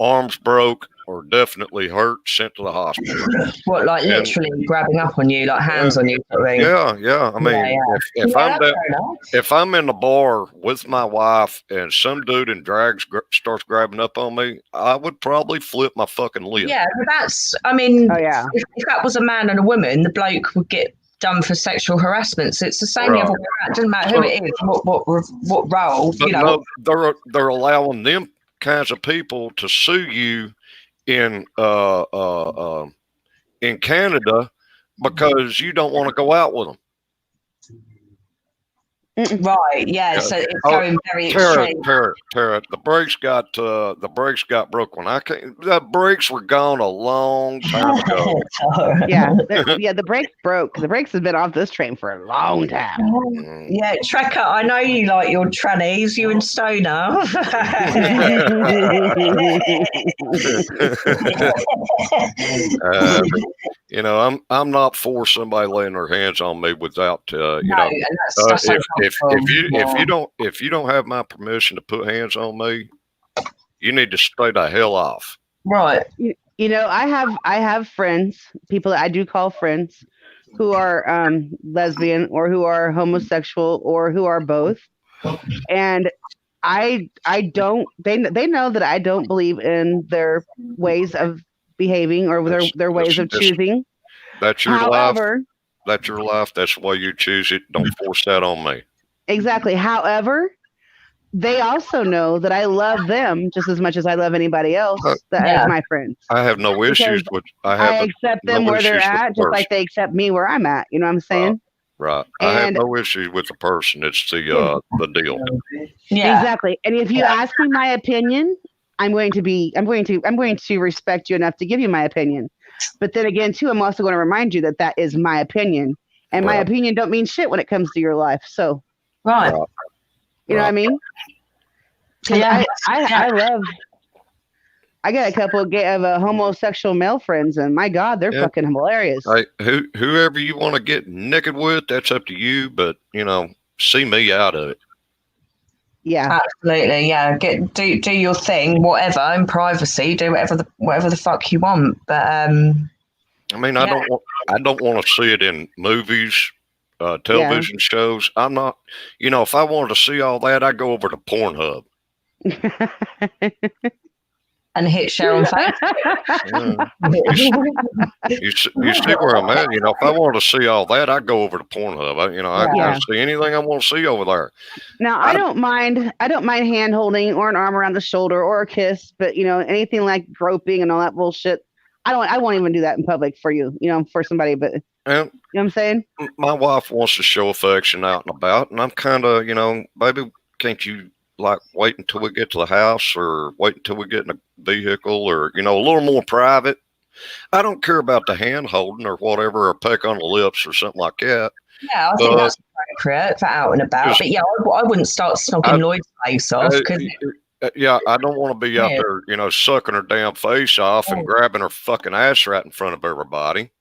arms broke, or definitely hurt, sent to the hospital. What, like literally grabbing up on you, like hands on you? Yeah. I mean, if I'm in the bar with my wife and some dude in drag starts grabbing up on me, I would probably flip my fucking lid. Yeah, but if that was a man and a woman, the bloke would get done for sexual harassment. So it's the same level. It doesn't matter who it is, what role. No, they're allowing them kinds of people to sue you in Canada because you don't want to go out with them. Right, yeah. So it's going very extreme. Tara, the brakes got broke when I came. The brakes were gone a long time ago. The brakes broke. The brakes have been off this train for a long time. Yeah, Trekker, I know you like your trannies, you and Stoner. I'm not for somebody laying their hands on me without if you don't have my permission to put hands on me, you need to stay the hell off. Right. I have friends, people that I do call friends, who are lesbian or who are homosexual or who are both, and I don't. They know that I don't believe in their ways of behaving or their ways of choosing. That's your However, life. That's your life. That's the way you choose it. Don't force that on me. exactly. However, they also know that I love them just as much as I love anybody else that is my friends. I have no issues with. I accept them where they're at, just like they accept me where I'm at. You know what I'm saying? Right. I have no issues with the person. It's the deal. Yeah. Exactly. And if you ask me my opinion, I'm going to respect you enough to give you my opinion. But then again, too, I'm also going to remind you that that is my opinion, and my opinion don't mean shit when it comes to your life. So, right. You know what I mean? I got a couple of homosexual male friends, and my God, they're fucking hilarious. Hey, whoever you want to get naked with, that's up to you. But see me out of it. Yeah, absolutely. Yeah, do your thing, whatever, in privacy. Do whatever the fuck you want. But I mean, I don't want to see it in movies, television shows. I'm not. If I wanted to see all that, I go over to Pornhub. And hit share on Facebook. You see where I'm at. If I want to see all that, I go over to Pornhub. I can see anything I want to see over there. Now I don't mind hand holding or an arm around the shoulder or a kiss, but anything like groping and all that bullshit, I won't even do that in public for you, for somebody. But you know what I'm saying? My wife wants to show affection out and about, and I'm kind of, baby, can't you wait until we get to the house, or wait until we get in a vehicle, or a little more private. I don't care about the hand holding or whatever, or peck on the lips or something like that. Yeah, I think that's appropriate for out and about. But yeah, I wouldn't start snogging Lloyd's face off because. I don't want to be out there, sucking her damn face off and grabbing her fucking ass right in front of everybody.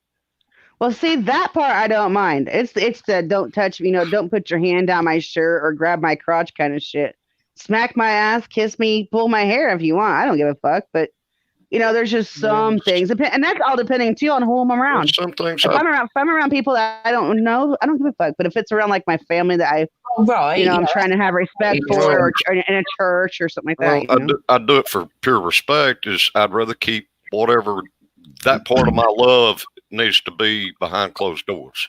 Well, see, that part I don't mind. It's the don't touch, don't put your hand down my shirt or grab my crotch kind of shit. Smack my ass, kiss me, pull my hair if you want. I don't give a fuck. But there's just some things, and that's all depending too on who I'm around. Some things. If I'm around people that I don't know, I don't give a fuck. But if it's around like my family that I'm trying to have respect for, or in a church or something like that. I do it for pure respect. I'd rather keep whatever that part of my love needs to be behind closed doors.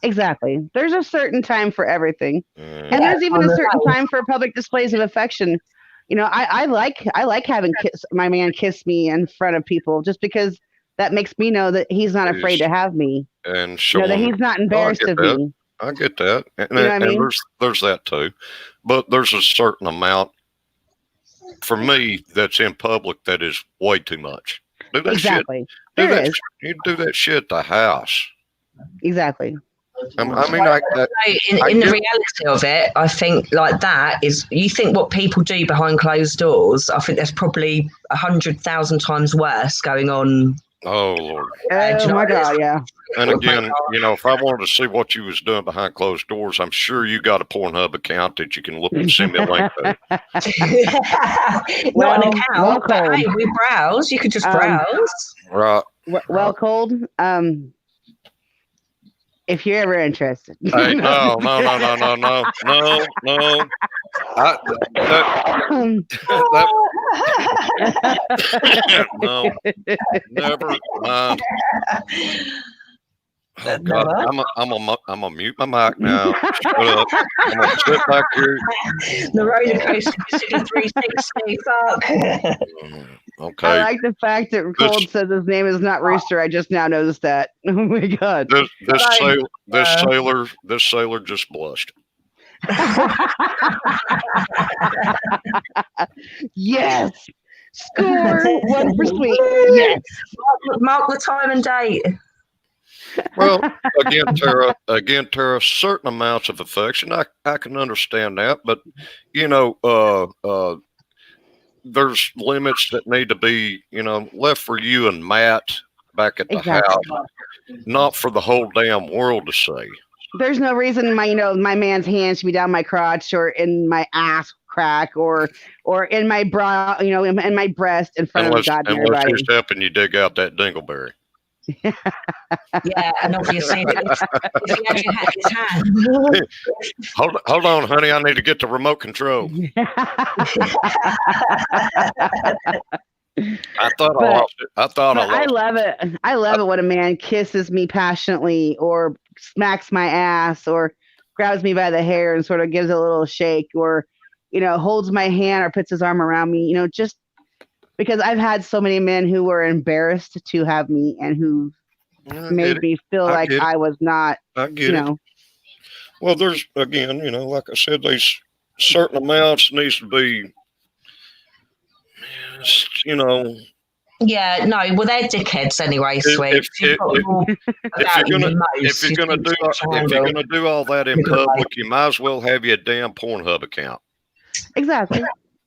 Exactly. There's a certain time for everything, and there's even a certain time for public displays of affection. I like having my man kiss me in front of people, just because that makes me know that he's not afraid to have me, and that he's not embarrassed of me. I get that, and there's that too, but there's a certain amount for me that's in public that is way too much. Do that shit. You do that shit at the house. Exactly. In the reality of it, I think like that is, you think what people do behind closed doors, I think there's probably 100,000 times worse going on. Oh Lord. Oh my God, yeah. And again, if I wanted to see what you was doing behind closed doors, I'm sure you got a Pornhub account that you can look and send me a link to. Not an account, but hey, we browse. You could just browse. Right. Well, Cold. If you're ever interested. Hey, no. No, never mind. Oh God, I'm a mute my mic now. Shut up. I'm gonna sit back here. The roller coaster is 360. Fuck. Okay. I like the fact that Cold says his name is not Rooster. I just now noticed that. Oh my God. This sailor just blushed. Yes. Score one for sweet. Yes. Mark the time and date. Well, again, Tara, certain amounts of affection, I can understand that, but there's limits that need to be, left for you and Matt back at the house, not for the whole damn world to see. There's no reason my man's hand should be down my crotch or in my ass crack or in my bra, in my breast in front of God and everybody. Unless he's helping you dig out that dingleberry. Yeah, and obviously, if you had his hand. Hold on, honey. I need to get the remote control. I thought I lost it. I love it. I love it when a man kisses me passionately or smacks my ass or grabs me by the hair and sort of gives a little shake or, holds my hand or puts his arm around me, just because I've had so many men who were embarrassed to have me and who made me feel like I was not, I get it. Well, there's, again, like I said, there's certain amounts needs to be, Yeah, no, well, they're dickheads anyway, sweet. If you're gonna do all that in public, you might as well have your damn Pornhub account. Exactly.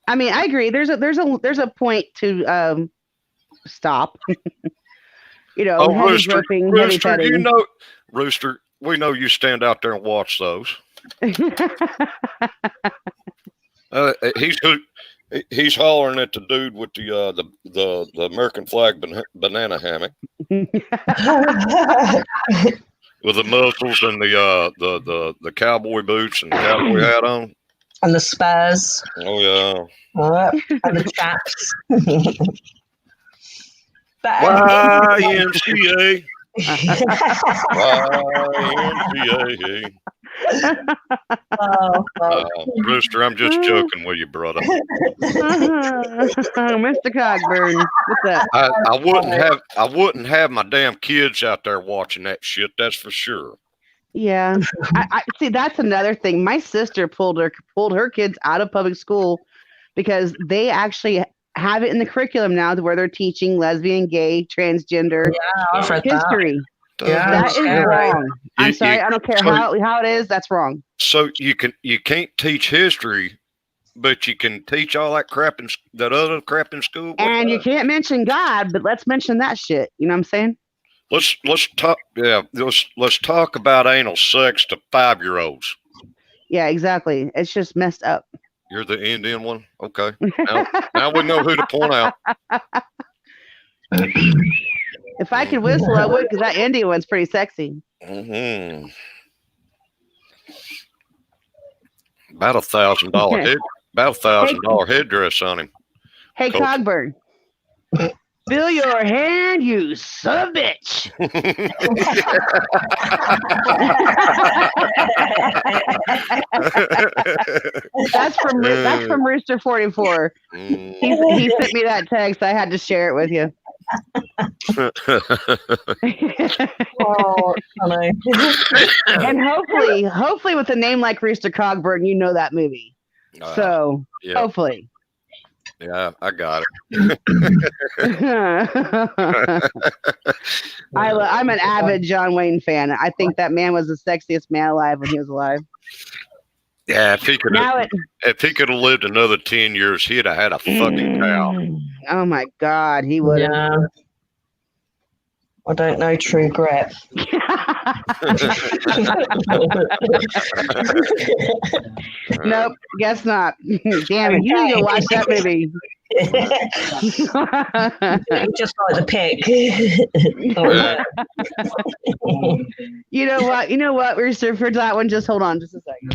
I mean, I agree. There's a point to stop. Rooster, groping, Rooster, we know you stand out there and watch those. He's hollering at the dude with the American flag banana hammock with the muscles and the cowboy boots and the cowboy hat on and the spurs. Oh yeah, and the chaps. YMCA. YMCA. Rooster, I'm just joking with you, brother. Mr. Cogburn, what's up? I wouldn't have my damn kids out there watching that shit. That's for sure. Yeah, I see. That's another thing. My sister pulled her kids out of public school because they actually have it in the curriculum now to where they're teaching lesbian, gay, transgender history. That is wrong. I'm sorry. I don't care how it is. That's wrong. So you can't teach history, but you can teach all that crap that other crap in school. And you can't mention God, but let's mention that shit. You know what I'm saying? Let's talk. Yeah, let's talk about anal sex to 5-year-olds. Yeah, exactly. It's just messed up. You're the Indian one, okay? Now we know who to point out. If I could whistle, I would, because that Indian one's pretty sexy. Mm-hmm. About $1,000 headdress on him. Hey, Coach Cogburn. Fill your hand, you son of a bitch. That's from Rooster 44. He sent me that text. I had to share it with you. Oh, funny. And hopefully with a name like Rooster Cogburn, you know that movie. So hopefully. Yeah, I got it. I'm an avid John Wayne fan. I think that man was the sexiest man alive when he was alive. Yeah, if he could have lived another 10 years, he'd have had a fucking cow. Oh my God, he would have. Yeah. I don't know true grit. Nope, guess not. Damn it, you need to watch that movie. Just like the pig. You know what, Rooster, for that one, just hold on just a second.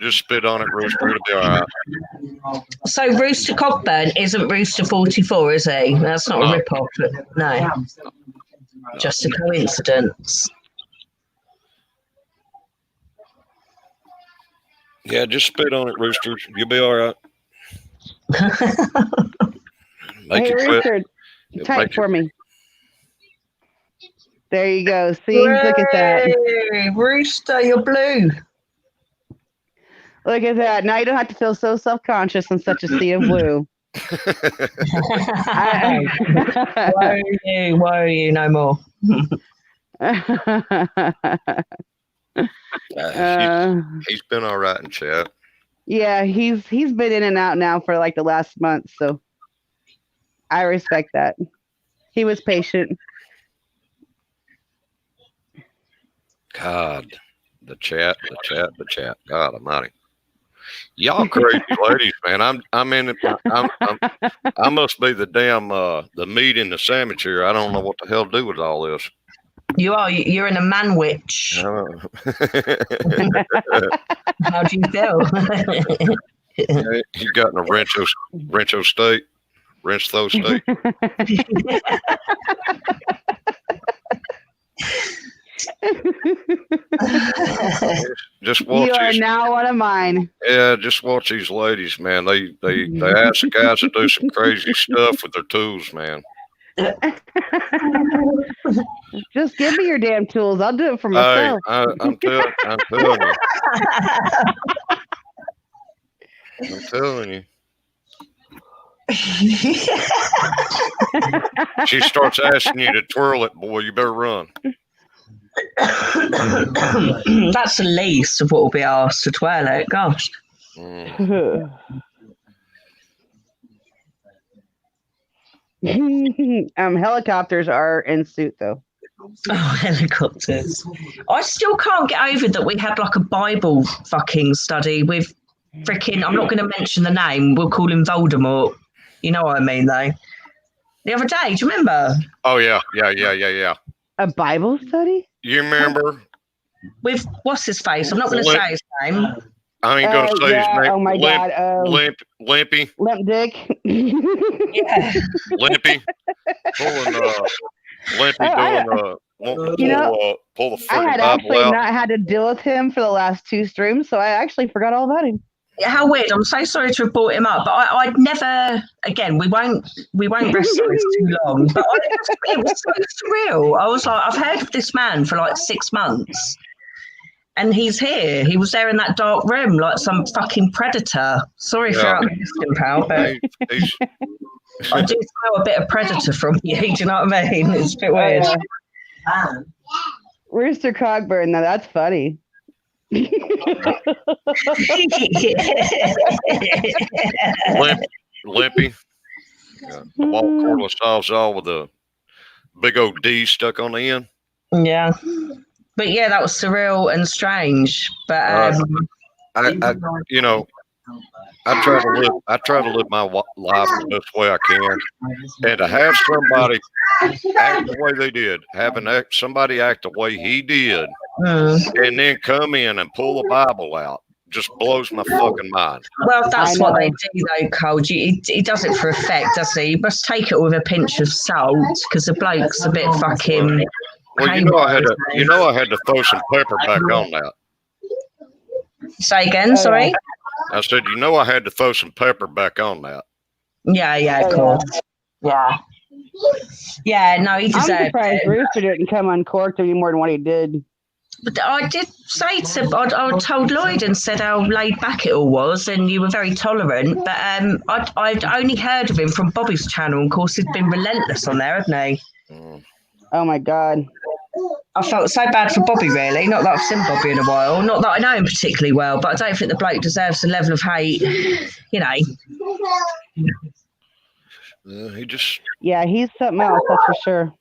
Just spit on it, Rooster. It'll be all right. So Rooster Cogburn isn't Rooster 44, is he? That's not a rip-off. No. Just a coincidence. Yeah, just spit on it, Rooster. You'll be all right. Hey, Rooster, type for me. There you go. See, look at that. Rooster, you're blue. Look at that. Now you don't have to feel so self-conscious in such a sea of blue. Why are you no more? He's been all right in chat. Yeah, he's been in and out now for like the last month, so I respect that. He was patient. God, the chat. God almighty. Y'all crazy ladies, man. I must be the damn the meat in the sandwich here. I don't know what the hell to do with all this. You are. You're in a man witch. How do you feel? You got in a Rancho steak, wrench those steak. Just watch. You are now one of mine. Yeah, just watch these ladies, man. They ask the guys to do some crazy stuff with their tools, man. Just give me your damn tools. I'll do it for myself. I'm telling you. I'm telling you. She starts asking you to twirl it, boy. You better run. That's the least of what will be asked to twirl it. Gosh. Helicopters are in suit though. Oh, helicopters. I still can't get over that we had like a Bible fucking study with freaking, I'm not going to mention the name, we'll call him Voldemort. You know what I mean, though? The other day, do you remember? Oh, yeah. A Bible study? You remember? With, what's his face? I'm not going to say his name. I ain't going to say his name. Oh, my God. Limpy. Limp Dick. Yeah. Limpy. Limpy doing, pull the freaking I had Bible actually out. not had to deal with him for the last 2 streams, so I actually forgot all about him. How weird. I'm so sorry to have brought him up, but I'd never, again, we won't rest on this too long, but it was so surreal. I was like, I've heard of this man for like 6 months, and he's here. He was there in that dark room like some fucking predator. Sorry for our listening, pal, but I do smell a bit of predator from you. Do you know what I mean? It's a bit weird. Rooster Cogburn, now that's funny. Limpy. Walt cordless saws with a big old D stuck on the end. Yeah. But yeah, that was surreal and strange. But I try to live my life the best way I can, and to have somebody act the way they did, somebody act the way he did, and then come in and pull the Bible out, just blows my fucking mind. Well, that's what they do, though, Cole. He does it for effect, does he? You must take it with a pinch of salt because the bloke's a bit fucking. Well, I had to throw some pepper back on that. Say again, sorry. I said, I had to throw some pepper back on that. Yeah, of course. Yeah. Yeah, no, he deserved I'm surprised Rooster didn't come uncorked any more than what he did. But I did say I told Lloyd and said how laid back it all was, and you were very tolerant. But I'd only heard of him from Bobby's channel, and of course he'd been relentless on there, hadn't he? Oh my God. I felt so bad for Bobby, really. Not that I've seen Bobby in a while. Not that I know him particularly well, but I don't think the bloke deserves the level of hate, He just... Yeah, he's something else, that's for sure.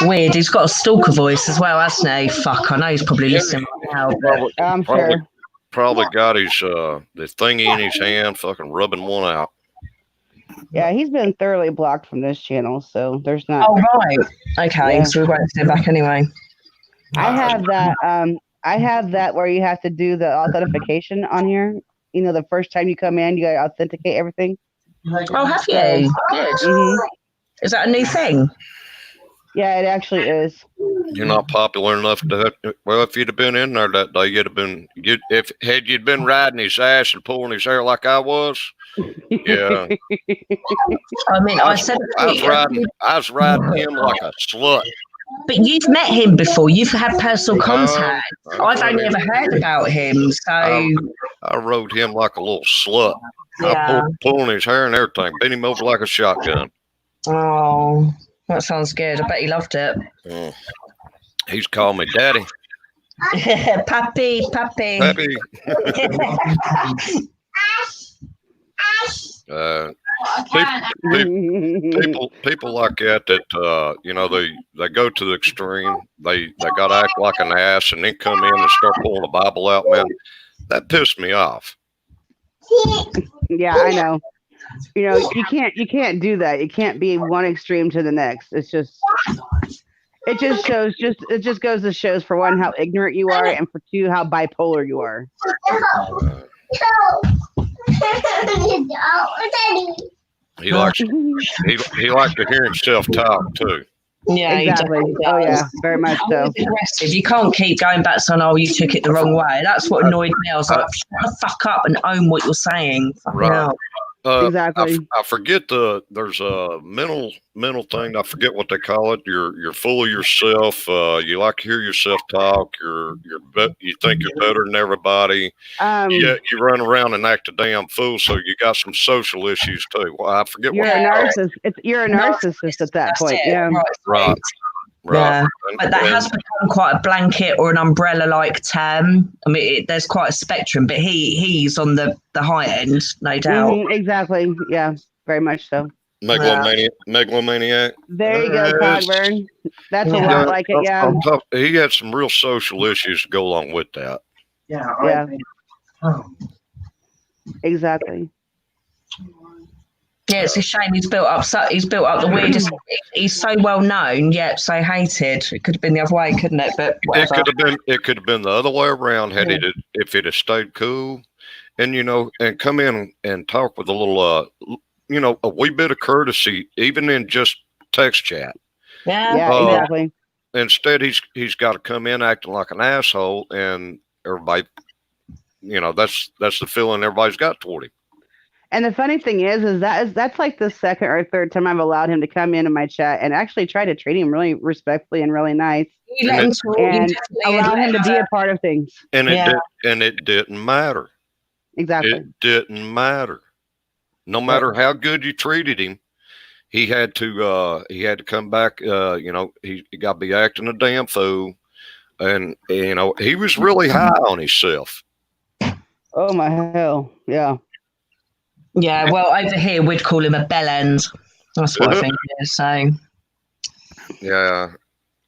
Weird. He's got a stalker voice as well, hasn't he? Fuck, I know he's probably listening right now. I'm sure. Probably got his the thingy in his hand, fucking rubbing one out. Yeah, he's been thoroughly blocked from this channel, so there's not. Oh right, okay, yeah. So we won't stay back anyway. I have that. I have that where you have to do the authentication on here. The first time you come in, you gotta authenticate everything. Oh, have you? Good. Mm-hmm. Is that a new thing? Yeah, it actually is. You're not popular enough to. If you'd have been in there that day, you'd have been. Had you been riding his ass and pulling his hair like I was. Yeah. I mean, I was riding him like a slut. But you've met him before. You've had personal contact. I've only ever heard about him. So I rode him like a little slut. Yeah. I pulling his hair and everything. Bent him over like a shotgun. Oh, that sounds good. I bet he loved it. He's called me daddy. Pappy. Pappy. People like that you know, they go to the extreme. They got to act like an ass and then come in and start pulling the Bible out, man. That pissed me off. Yeah, I know. You know, you can't do that. You can't be one extreme to the next. It just goes to shows, for one, how ignorant you are, and for two, how bipolar you are. He likes he likes to hear himself talk too. Yeah, exactly. Oh yeah, very much so. Aggressive. You can't keep going back saying, "Oh, you took it the wrong way." That's what annoyed me. I was like, "Shut the fuck up and own what you're saying." Right. Exactly. I forget there's a mental thing. I forget what they call it. You're full of yourself. You like to hear yourself talk. You think you're better than everybody. Yeah, you run around and act a damn fool. So you got some social issues too. Well, I forget. You're a narcissist. You're a narcissist at that point. Yeah. Right. Yeah, but that has become quite a blanket or an umbrella-like term. I mean, there's quite a spectrum, but he's on the high end, no doubt. Exactly. Yeah, very much so. Megalomaniac. There you go, Cogburn. That's a lot like it. Yeah. He had some real social issues to go along with that. Yeah. Exactly. Yeah, it's a shame he's built up the weirdest. He's so well known, yet so hated. It could have been the other way, couldn't it? But whatever. It could have been the other way around if it had stayed cool, and and come in and talk with a little a wee bit of courtesy, even in just text chat. Yeah, exactly. Instead, he's got to come in acting like an asshole, and everybody, that's the feeling everybody's got toward him. And the funny thing is that's like the second or third time I've allowed him to come into my chat and actually try to treat him really respectfully and really nice, and allow him to be a part of things. And it didn't matter. Exactly. It didn't matter. No matter how good you treated him, he had to come back. He got to be acting a damn fool, and he was really high on himself. Oh my hell, yeah. Yeah, well, over here we'd call him a bellend. That's what I think it is. So, yeah,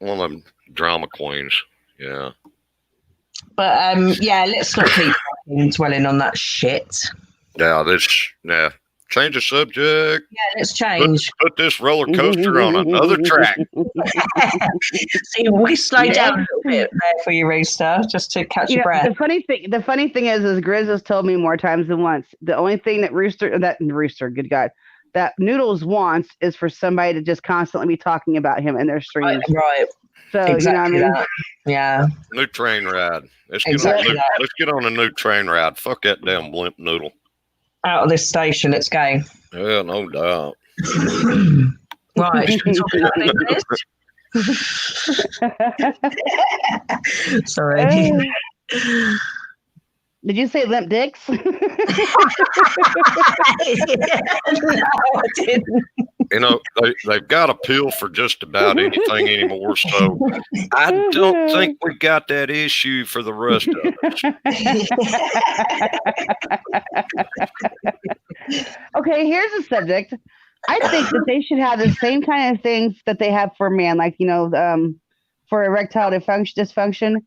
one of them drama queens. Yeah. But let's not keep dwelling on that shit. Yeah, change the subject. Yeah, let's change. Put this roller coaster on another track. See, we slow down a little bit there for you, Rooster, just to catch your breath. The funny thing is Grizz has told me more times than once. The only thing that good God, that Noodles wants is for somebody to just constantly be talking about him in their streams. Right. So exactly, you know what I mean? Yeah. New train ride. Let's get on a new train ride. Fuck that damn blimp Noodle. Out of this station, let's go. Yeah, no doubt. Right. Should we talk about this? Sorry. Did you say limp dicks? No, I didn't. They've got appeal for just about anything anymore, so I don't think we got that issue for the rest of us. Okay, here's a subject. I think that they should have the same kind of things that they have for man, like for erectile dysfunction.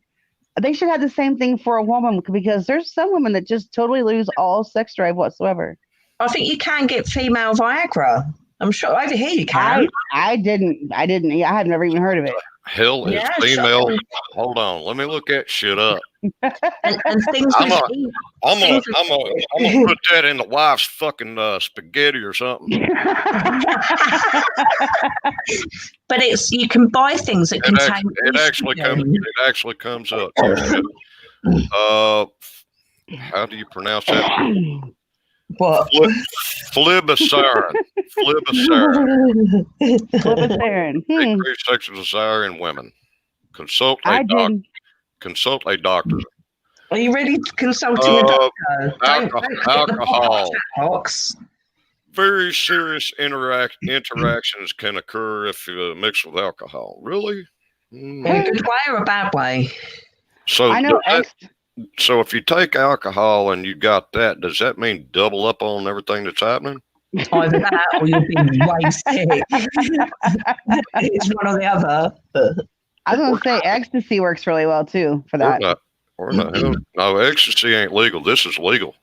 They should have the same thing for a woman, because there's some women that just totally lose all sex drive whatsoever. I think you can get female Viagra. I'm sure over here you can. I didn't. I had never even heard of it. Hell is female. Sure. Hold on, let me look that shit up. and things I'm gonna put that in the wife's fucking spaghetti or something. But you can buy things that contain. It actually comes up. How do you pronounce that? What? Flibanserin. Increased sexual desire in women. Consult a doctor. Are you really consulting a doctor? Alcohol. Very serious interactions can occur if you mix with alcohol. Really? In a good way or a bad way? So So if you take alcohol and you got that, does that mean double up on everything that's happening? Either that or you'll be way sick. It's one or the other. I was gonna say ecstasy works really well too for We're that. not. No, ecstasy ain't legal. This is legal.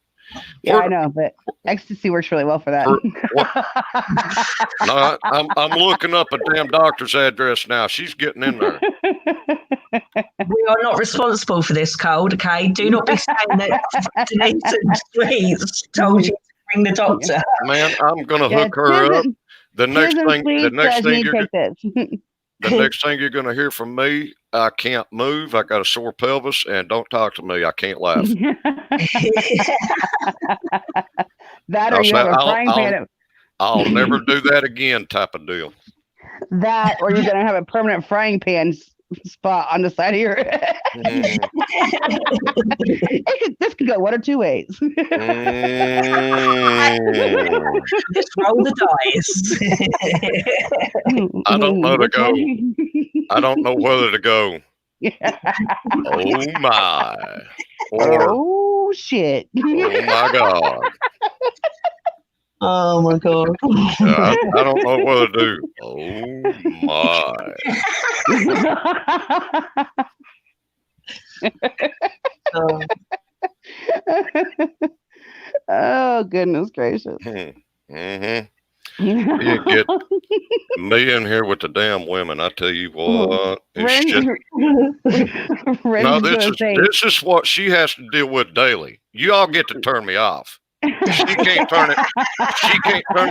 Yeah, I know, but ecstasy works really well for that. No, I'm looking up a damn doctor's address now. She's getting in there. We are not responsible for this cold, okay? Do not be saying that Denise and Streets told you to bring the doctor. Man, I'm gonna hook her up. The next thing you're gonna hear from me, I can't move. I got a sore pelvis, and don't talk to me. I can't laugh. That or you have a frying pan. I'll never do that again, type of deal. That or you're gonna have a permanent frying pan spot on the side of your head. This could go one or two ways. Let's roll the dice. I don't know to go. I don't know whether to go. Oh my. Or, oh shit. Oh my God. Oh my God. I don't know what to do. Oh my. Oh goodness gracious. Mm-hmm. You get me in here with the damn women. I tell you what. No, this is what she has to deal with daily. You all get to turn me off. She can't turn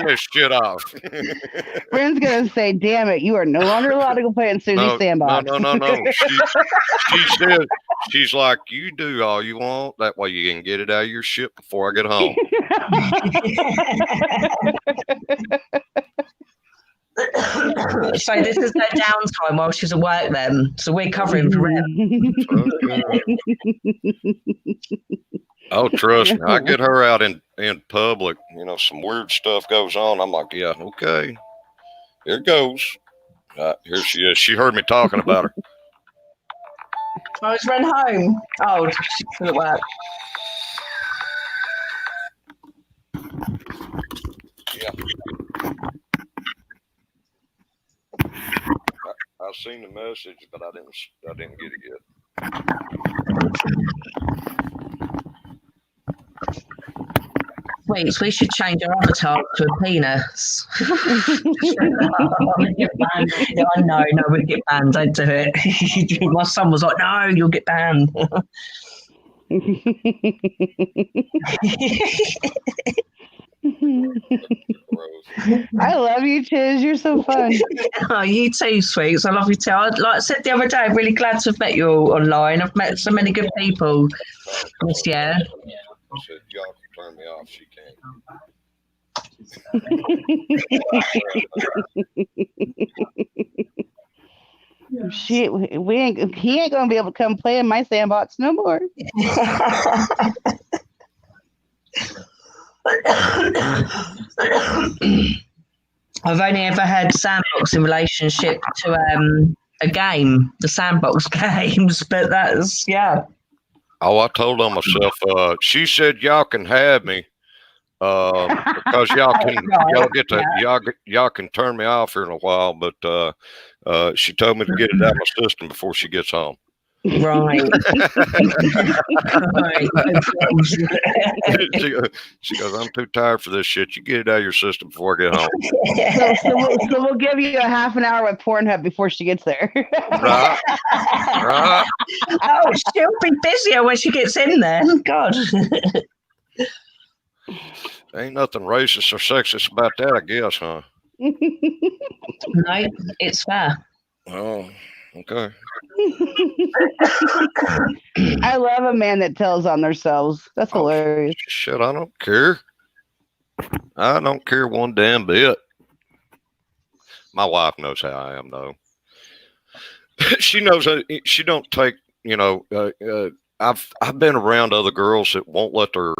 this shit off. Friend's gonna say, "Damn it, you are no longer allowed to go play in Susie's sandbox." No. She said, she's like, you do all you want. That way you can get it out of your shit before I get home. So this is their downtime while she's at work then. So we're covering for Rem. Oh, trust me, I get her out in public. Some weird stuff goes on. I'm like, yeah, okay, here it goes. Here she is. She heard me talking about her. I was run home. Oh, she's at work. Yeah. I've seen the message, but I didn't get it yet. Wait, so we should change our avatar to a penis. No, we'll get banned. Don't do it. My son was like, no, you'll get banned. I love you, Chiz. You're so fun. Oh, you too, sweets. I love you too. Like I said the other day, I'm really glad to have met you all online. I've met so many good people this year. I said, y'all can turn me off. She can't. Shit, he ain't gonna be able to come play in my sandbox no more. I've only ever had sandbox in relationship to a game, the sandbox games, but that's Oh, I told on myself. She said y'all can have me because y'all can turn me off here in a while. But she told me to get it out of my system before she gets home. Right. She goes, I'm too tired for this shit. You get it out of your system before I get home. So we'll give you a half an hour with Pornhub before she gets there. Right. Oh, she'll be busier when she gets in there. God. Ain't nothing racist or sexist about that, I guess, huh? No, it's fair. Oh, okay. I love a man that tells on themselves. That's hilarious. Shit, I don't care. I don't care one damn bit. My wife knows how I am, though. She knows she don't take. I've been around other girls that won't let their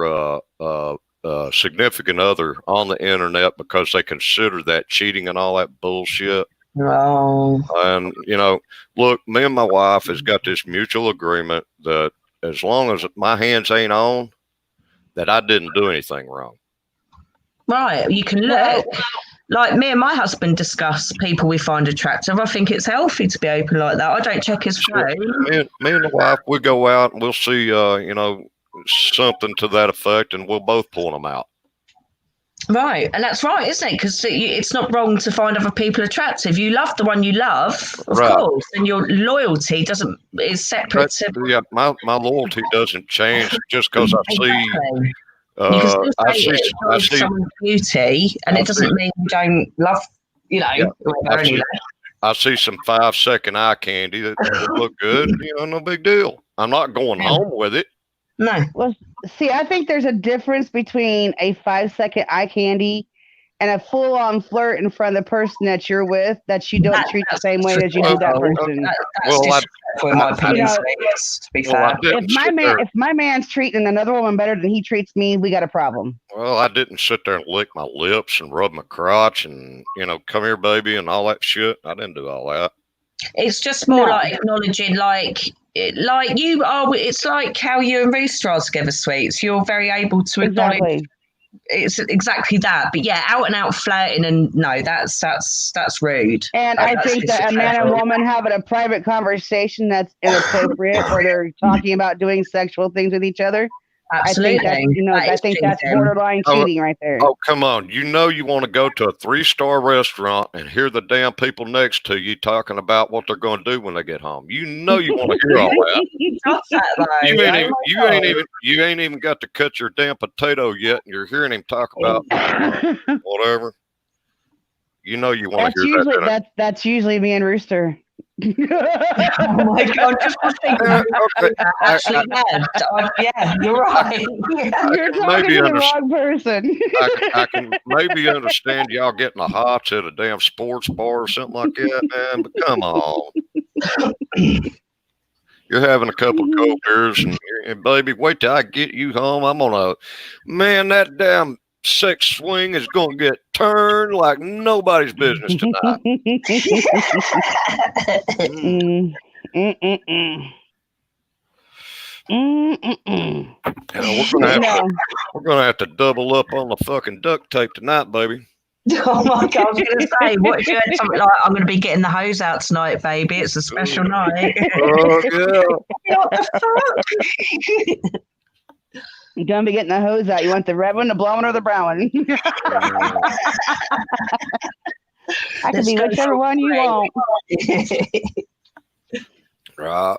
significant other on the internet because they consider that cheating and all that bullshit. Oh. And, look, me and my wife has got this mutual agreement that as long as my hands ain't on, that I didn't do anything wrong. Right, you can Well- look. Like me and my husband discuss people we find attractive. I think it's healthy to be open like that. I don't check his phone. Me and the wife, we go out and we'll see, something to that effect, and we'll both point them out. Right, and that's right, isn't it? Because it's not wrong to find other people attractive. You love the one you love, of course, and your loyalty is separate. My loyalty doesn't change just because I see. You can still I see someone's beauty, and it doesn't mean you don't love. I see some 5-second eye candy that look good. No big deal. I'm not going home with it. No. Well, see, I think there's a difference between a 5-second eye candy and a full-on flirt in front of the person that you're with that you don't treat the same way as you do that person. In my opinion, to be fair. If my man's treating another woman better than he treats me, we got a problem. Well, I didn't sit there and lick my lips and rub my crotch and come here, baby, and all that shit. I didn't do all that. It's just more like acknowledging, like you are. It's like how you and Rooster are together, sweets. You're very able to acknowledge. Exactly. It's exactly that. But yeah, out and out flirting, and no, that's rude. And I think that a man and woman having a private conversation that's inappropriate, where they're talking about doing sexual things with each other. Absolutely. I think that's borderline cheating right there. Oh, come on. You want to go to a 3-star restaurant and hear the damn people next to you talking about what they're going to do when they get home. You want to hear all that. You ain't even got to cut your damn potato yet, and you're hearing him talk about whatever. You want to hear that. That's usually me and Rooster. Oh my God! Just actually, yeah, you're right. You're talking to the wrong person. I can maybe understand y'all getting the hots at a damn sports bar or something like that, man. But come on, you're having a couple of cold beers, and baby, wait till I get you home. I'm that damn sex swing is going to get turned like nobody's business tonight. We're gonna have to double up on the fucking duct tape tonight, baby. Oh my God, I was going to say, what if you had something like, I'm going to be getting the hose out tonight, baby. It's a special night. Oh, yeah. What the fuck? You're going to be getting the hose out. You want the red one, the blue one, or the brown one? I can be whichever one you want. Right.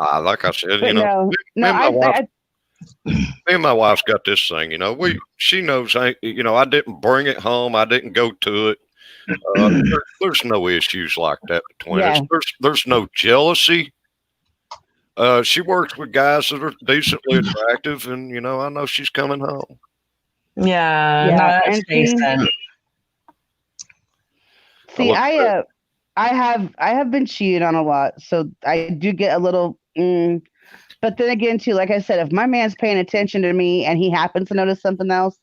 Like I said, me and my wife's got this thing, she knows, I didn't bring it home. I didn't go to it. There's no issues like that between us. There's no jealousy. She works with guys that are decently attractive, and I know she's coming home. Yeah, no, that's decent. See, I have been cheated on a lot, so I do get a little. But then again, too, like I said, if my man's paying attention to me and he happens to notice something else,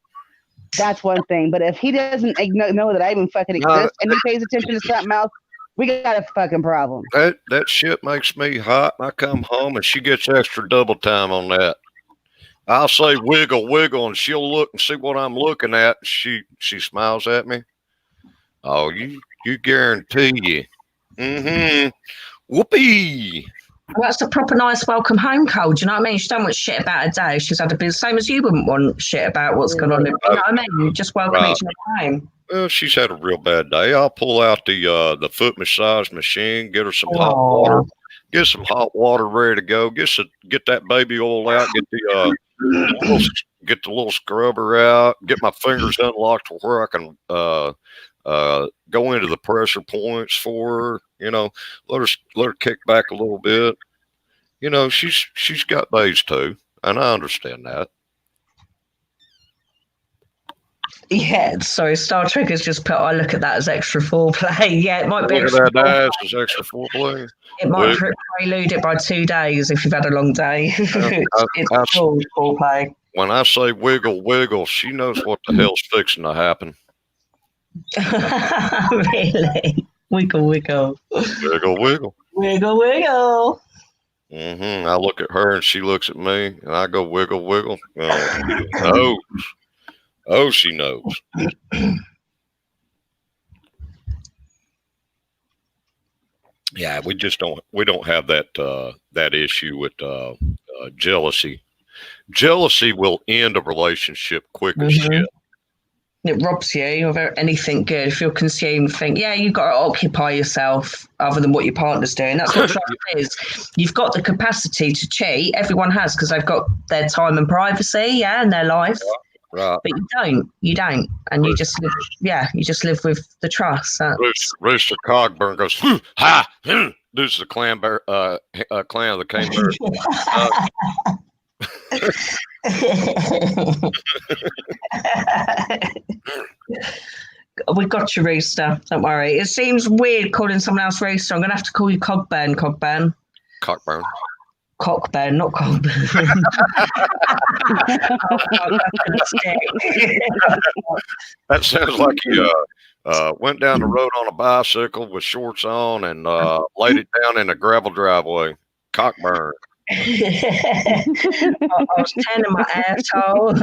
that's one thing. But if he doesn't know that I even fucking exist and he pays attention to something else, we got a fucking problem. That shit makes me hot. I come home and she gets extra double time on that. I'll say wiggle, wiggle, and she'll look and see what I'm looking at. She smiles at me. Oh, you guarantee you. Mm-hmm. Whoopee. Well, that's a proper nice welcome home call. Do you know what I mean? She don't want shit about her day. She's had a bit, same as you wouldn't want shit about what's going on. You know what I mean? Just welcome each other home. Well, she's had a real bad day. I'll pull out the foot massage machine, get her some hot water, get some hot water ready to go. Get that baby oil out, get the little scrubber out, get my fingers unlocked to where I can go into the pressure points for her. Let her kick back a little bit. She's got days too, and I understand that. Yeah, sorry, Star Trek has just put, I look at that as extra foreplay. Yeah, it might be extra foreplay. As extra foreplay. It might prelude it by 2 days if you've had a long day. It's full foreplay. When I say wiggle, wiggle, she knows what the hell's fixing to happen. Really? Wiggle, wiggle. Wiggle, wiggle. Wiggle, wiggle. I look at her and she looks at me, and I go wiggle, wiggle. No. Oh, she knows. Yeah, we just don't. We don't have that issue with jealousy. Jealousy will end a relationship quick as shit. It robs you of anything good. If you're consumed, think, yeah, you've got to occupy yourself other than what your partner's doing. That's what trust is. You've got the capacity to cheat. Everyone has, because they've got their time and privacy, yeah, and their life. Right. But you don't. And you just live, you just live with the trust. Rooster Cogburn goes, ha! This is the clan of the cane bear. We got you, Rooster. Don't worry. It seems weird calling someone else Rooster. I'm going to have to call you Cogburn. Cockburn, not Cogburn. That sounds like you went down the road on a bicycle with shorts on and laid it down in a gravel driveway. Cockburn. I was tanning my asshole.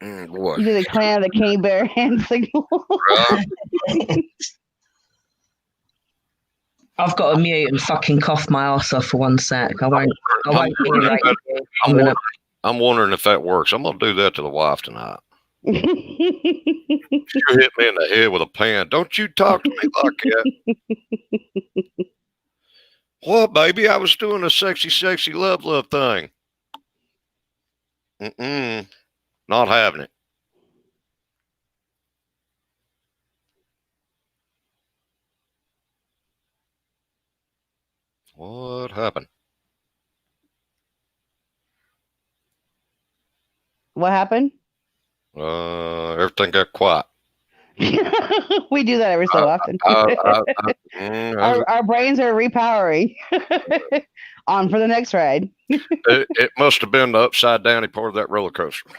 Boy. You did the clan of the cane bear hand signal. I've got to mute and fucking cough my ass off for 1 sec. I won't I'm wondering if that works. I'm gonna do that to the wife tonight. You hit me in the head with a pan. Don't you talk to me like that. Well, baby, I was doing a sexy, sexy love thing. Not having it. What happened? What happened? Everything got quiet. We do that every so often. Our brains are repowering. On for the next ride. It must have been the upside downy part of that roller coaster.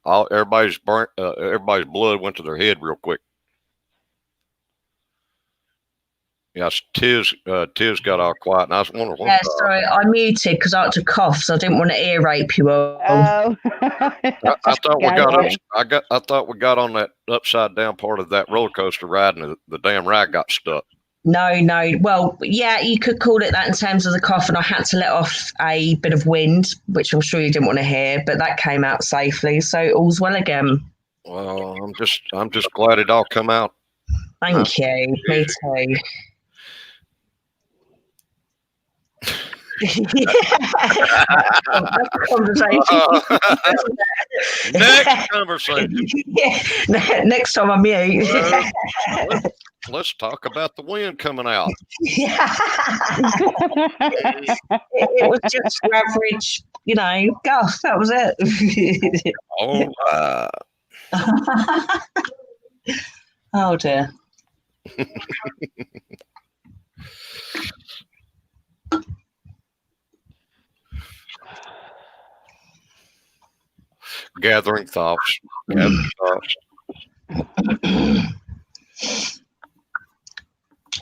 Everybody's blood went to their head real quick. Yes, Tiz got all quiet, and I was wondering what. Yeah, sorry, I muted because I had to cough, so I didn't want to ear rape you all. Oh. I thought we got on that upside down part of that roller coaster ride, and the damn ride got stuck. No. Well, yeah, you could call it that in terms of the cough, and I had to let off a bit of wind, which I'm sure you didn't want to hear, but that came out safely, so all's well again. Well, I'm just glad it all come out. Thank you. Me too. Next conversation. Next time I'm mute. Let's talk about the wind coming out. It was just your average, gust. That was it. Oh dear. Gathering thoughts.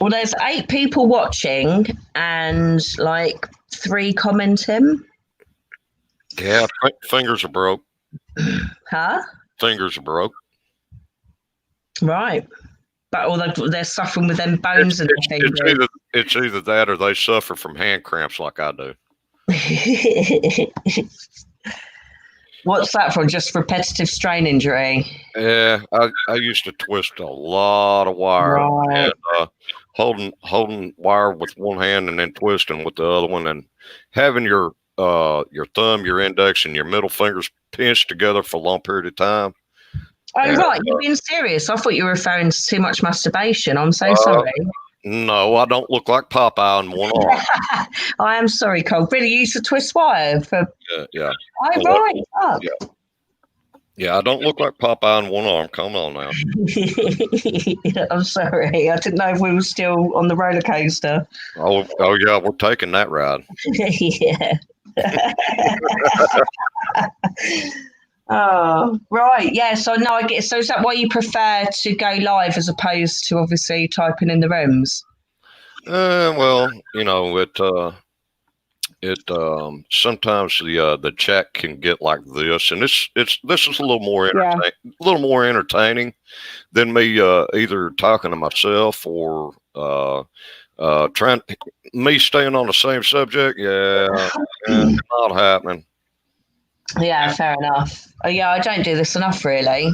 Well, there's 8 people watching and 3 commenting. Yeah, fingers are broke. Huh? Fingers are broke. Right. But they're suffering with them bones and fingers. It's either that or they suffer from hand cramps like I do. What's that from? Just repetitive strain injury? Yeah, I used to twist a lot of wire. Right. And, holding wire with one hand and then twisting with the other one, and having your thumb, your index, and your middle fingers pinched together for a long period of time. Oh, right. You're being serious. I thought you were referring to too much masturbation. I'm so sorry. No, I don't look like Popeye on one arm. I am sorry, Cole. Really, you used to twist wire for. Yeah. Oh, right. Fuck. Yeah, I don't look like Popeye on one arm. Come on now. I'm sorry. I didn't know if we were still on the roller coaster. Oh yeah, we're taking that ride. Yeah. Oh, right. Yeah. So no, I get. So is that why you prefer to go live as opposed to obviously typing in the rooms? Well, it sometimes the chat can get like this, and this is a little more entertaining than me either talking to myself or trying me staying on the same subject. Yeah, not happening. Yeah, fair enough. Oh, yeah, I don't do this enough really.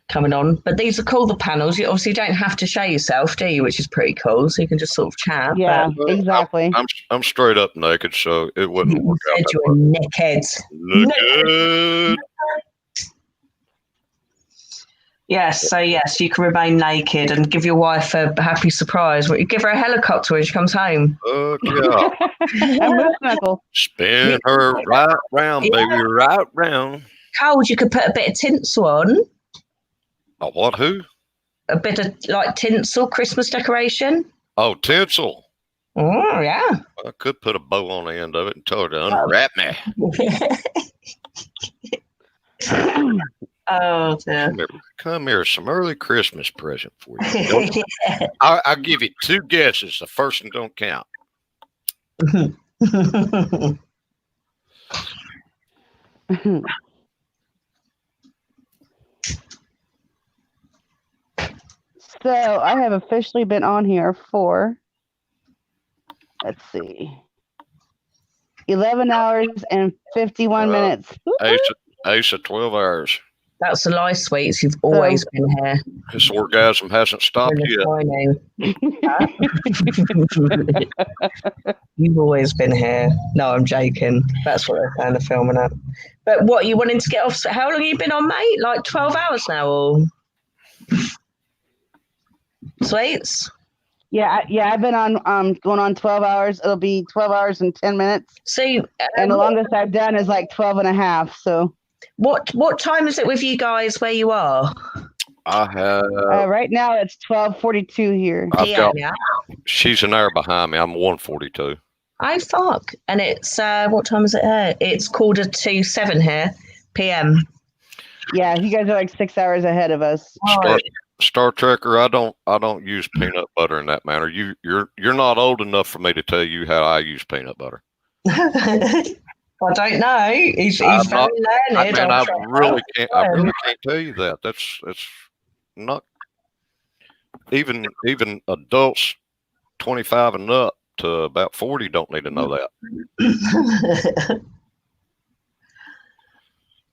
Coming on, but these are cool. The panels. You obviously don't have to show yourself, do you? Which is pretty cool. So you can just sort of chat. Yeah, But exactly. I'm straight up naked, so it wouldn't work out. Said you're naked. Naked. Yes, so yes, you can remain naked and give your wife a happy surprise. You give her a helicopter when she comes home. Yeah. A moose knuckle. Spin her right round, baby, right round. Cold, you could put a bit of tinsel on. A what? Who? A bit of like tinsel, Christmas decoration. Oh, tinsel. Oh, yeah. I could put a bow on the end of it and tell her to unwrap me. Oh, dear. Come here, some early Christmas present for you. I'll give you 2 guesses. The first one don't count. So I have officially been on here for, let's see, 11 hours and 51 minutes. Ace of 12 hours. That's a lie, sweets. You've always been here. This orgasm hasn't stopped yet. You've always been here. No, I'm joking. That's what they're kind of filming up. But what, you wanting to get off? How long have you been on, mate? Like 12 hours now, or? Sweets? Yeah, I've been on going on 12 hours. It'll be 12 hours and 10 minutes. See, and the longest I've done is like 12 and a half. So what time is it with you guys where you are? I have right now it's 12:42 here. She's an hour behind me. I'm 1:42. Oh fuck! And it's what time is it here? It's 7:15 here, PM. Yeah, you guys are like 6 hours ahead of us. Star Trekker, I don't use peanut butter in that manner. You're not old enough for me to tell you how I use peanut butter. I don't know. He's very learned. I really can't tell you that. That's not even adults 25 and up to about 40 don't need to know that.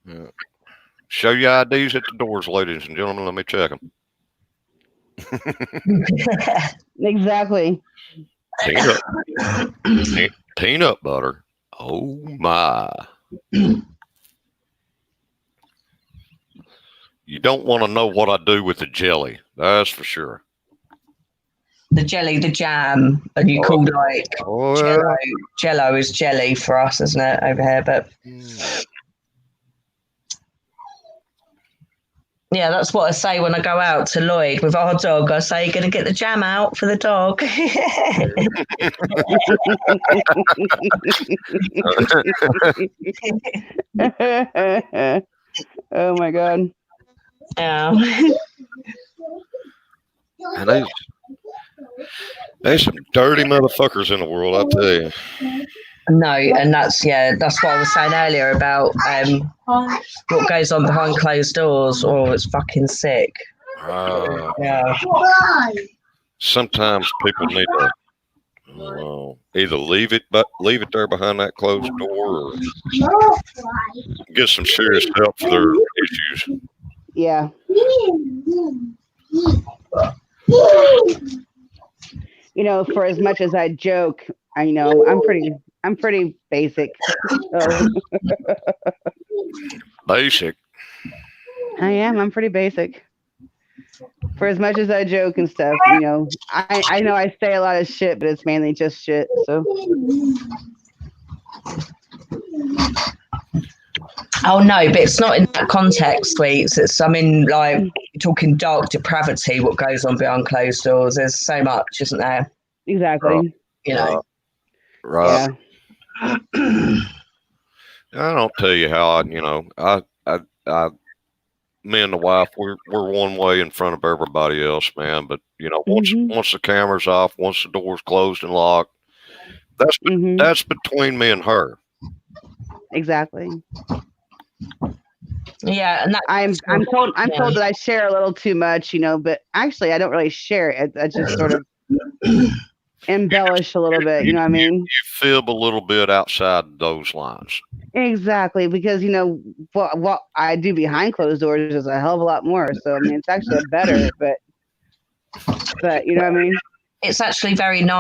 Yeah. Show your IDs at the doors, ladies and gentlemen. Let me check them. Exactly. Peanut butter. Oh my. You don't want to know what I do with the jelly. That's for sure. The jelly, the jam, and you call like Jello. Jello is jelly for us, isn't it, over here? But yeah, that's what I say when I go out to Lloyd with our dog. I say, "You're going to get the jam out for the dog." Oh my god. Yeah. And there's some dirty motherfuckers in the world, I tell you. No, and that's what I was saying earlier about what goes on behind closed doors. Oh, it's fucking sick. Yeah. Sometimes people need to either leave it there behind that closed door, or get some serious help for their issues. Yeah. You know, for as much as I joke, I know I'm pretty basic. So. Basic. I am. I'm pretty basic. For as much as I joke and stuff, you know, I know I say a lot of shit, but it's mainly just shit. So. Oh no, but it's not in that context, sweets. It's like talking dark depravity. What goes on behind closed doors? There's so much, isn't there? Exactly. You know. Right. Yeah. I don't tell you how me and the wife, we're one way in front of everybody else, man. But once the camera's off, once the door's closed and locked, that's between me and her. Exactly. Yeah, and I'm told that I share a little too much, but actually I don't really share it. I just sort of embellish a little bit, you know what I mean? You fib a little bit outside those lines. Exactly, because what I do behind closed doors is a hell of a lot more. So I mean, it's actually better, but you know what I mean? It's actually very nice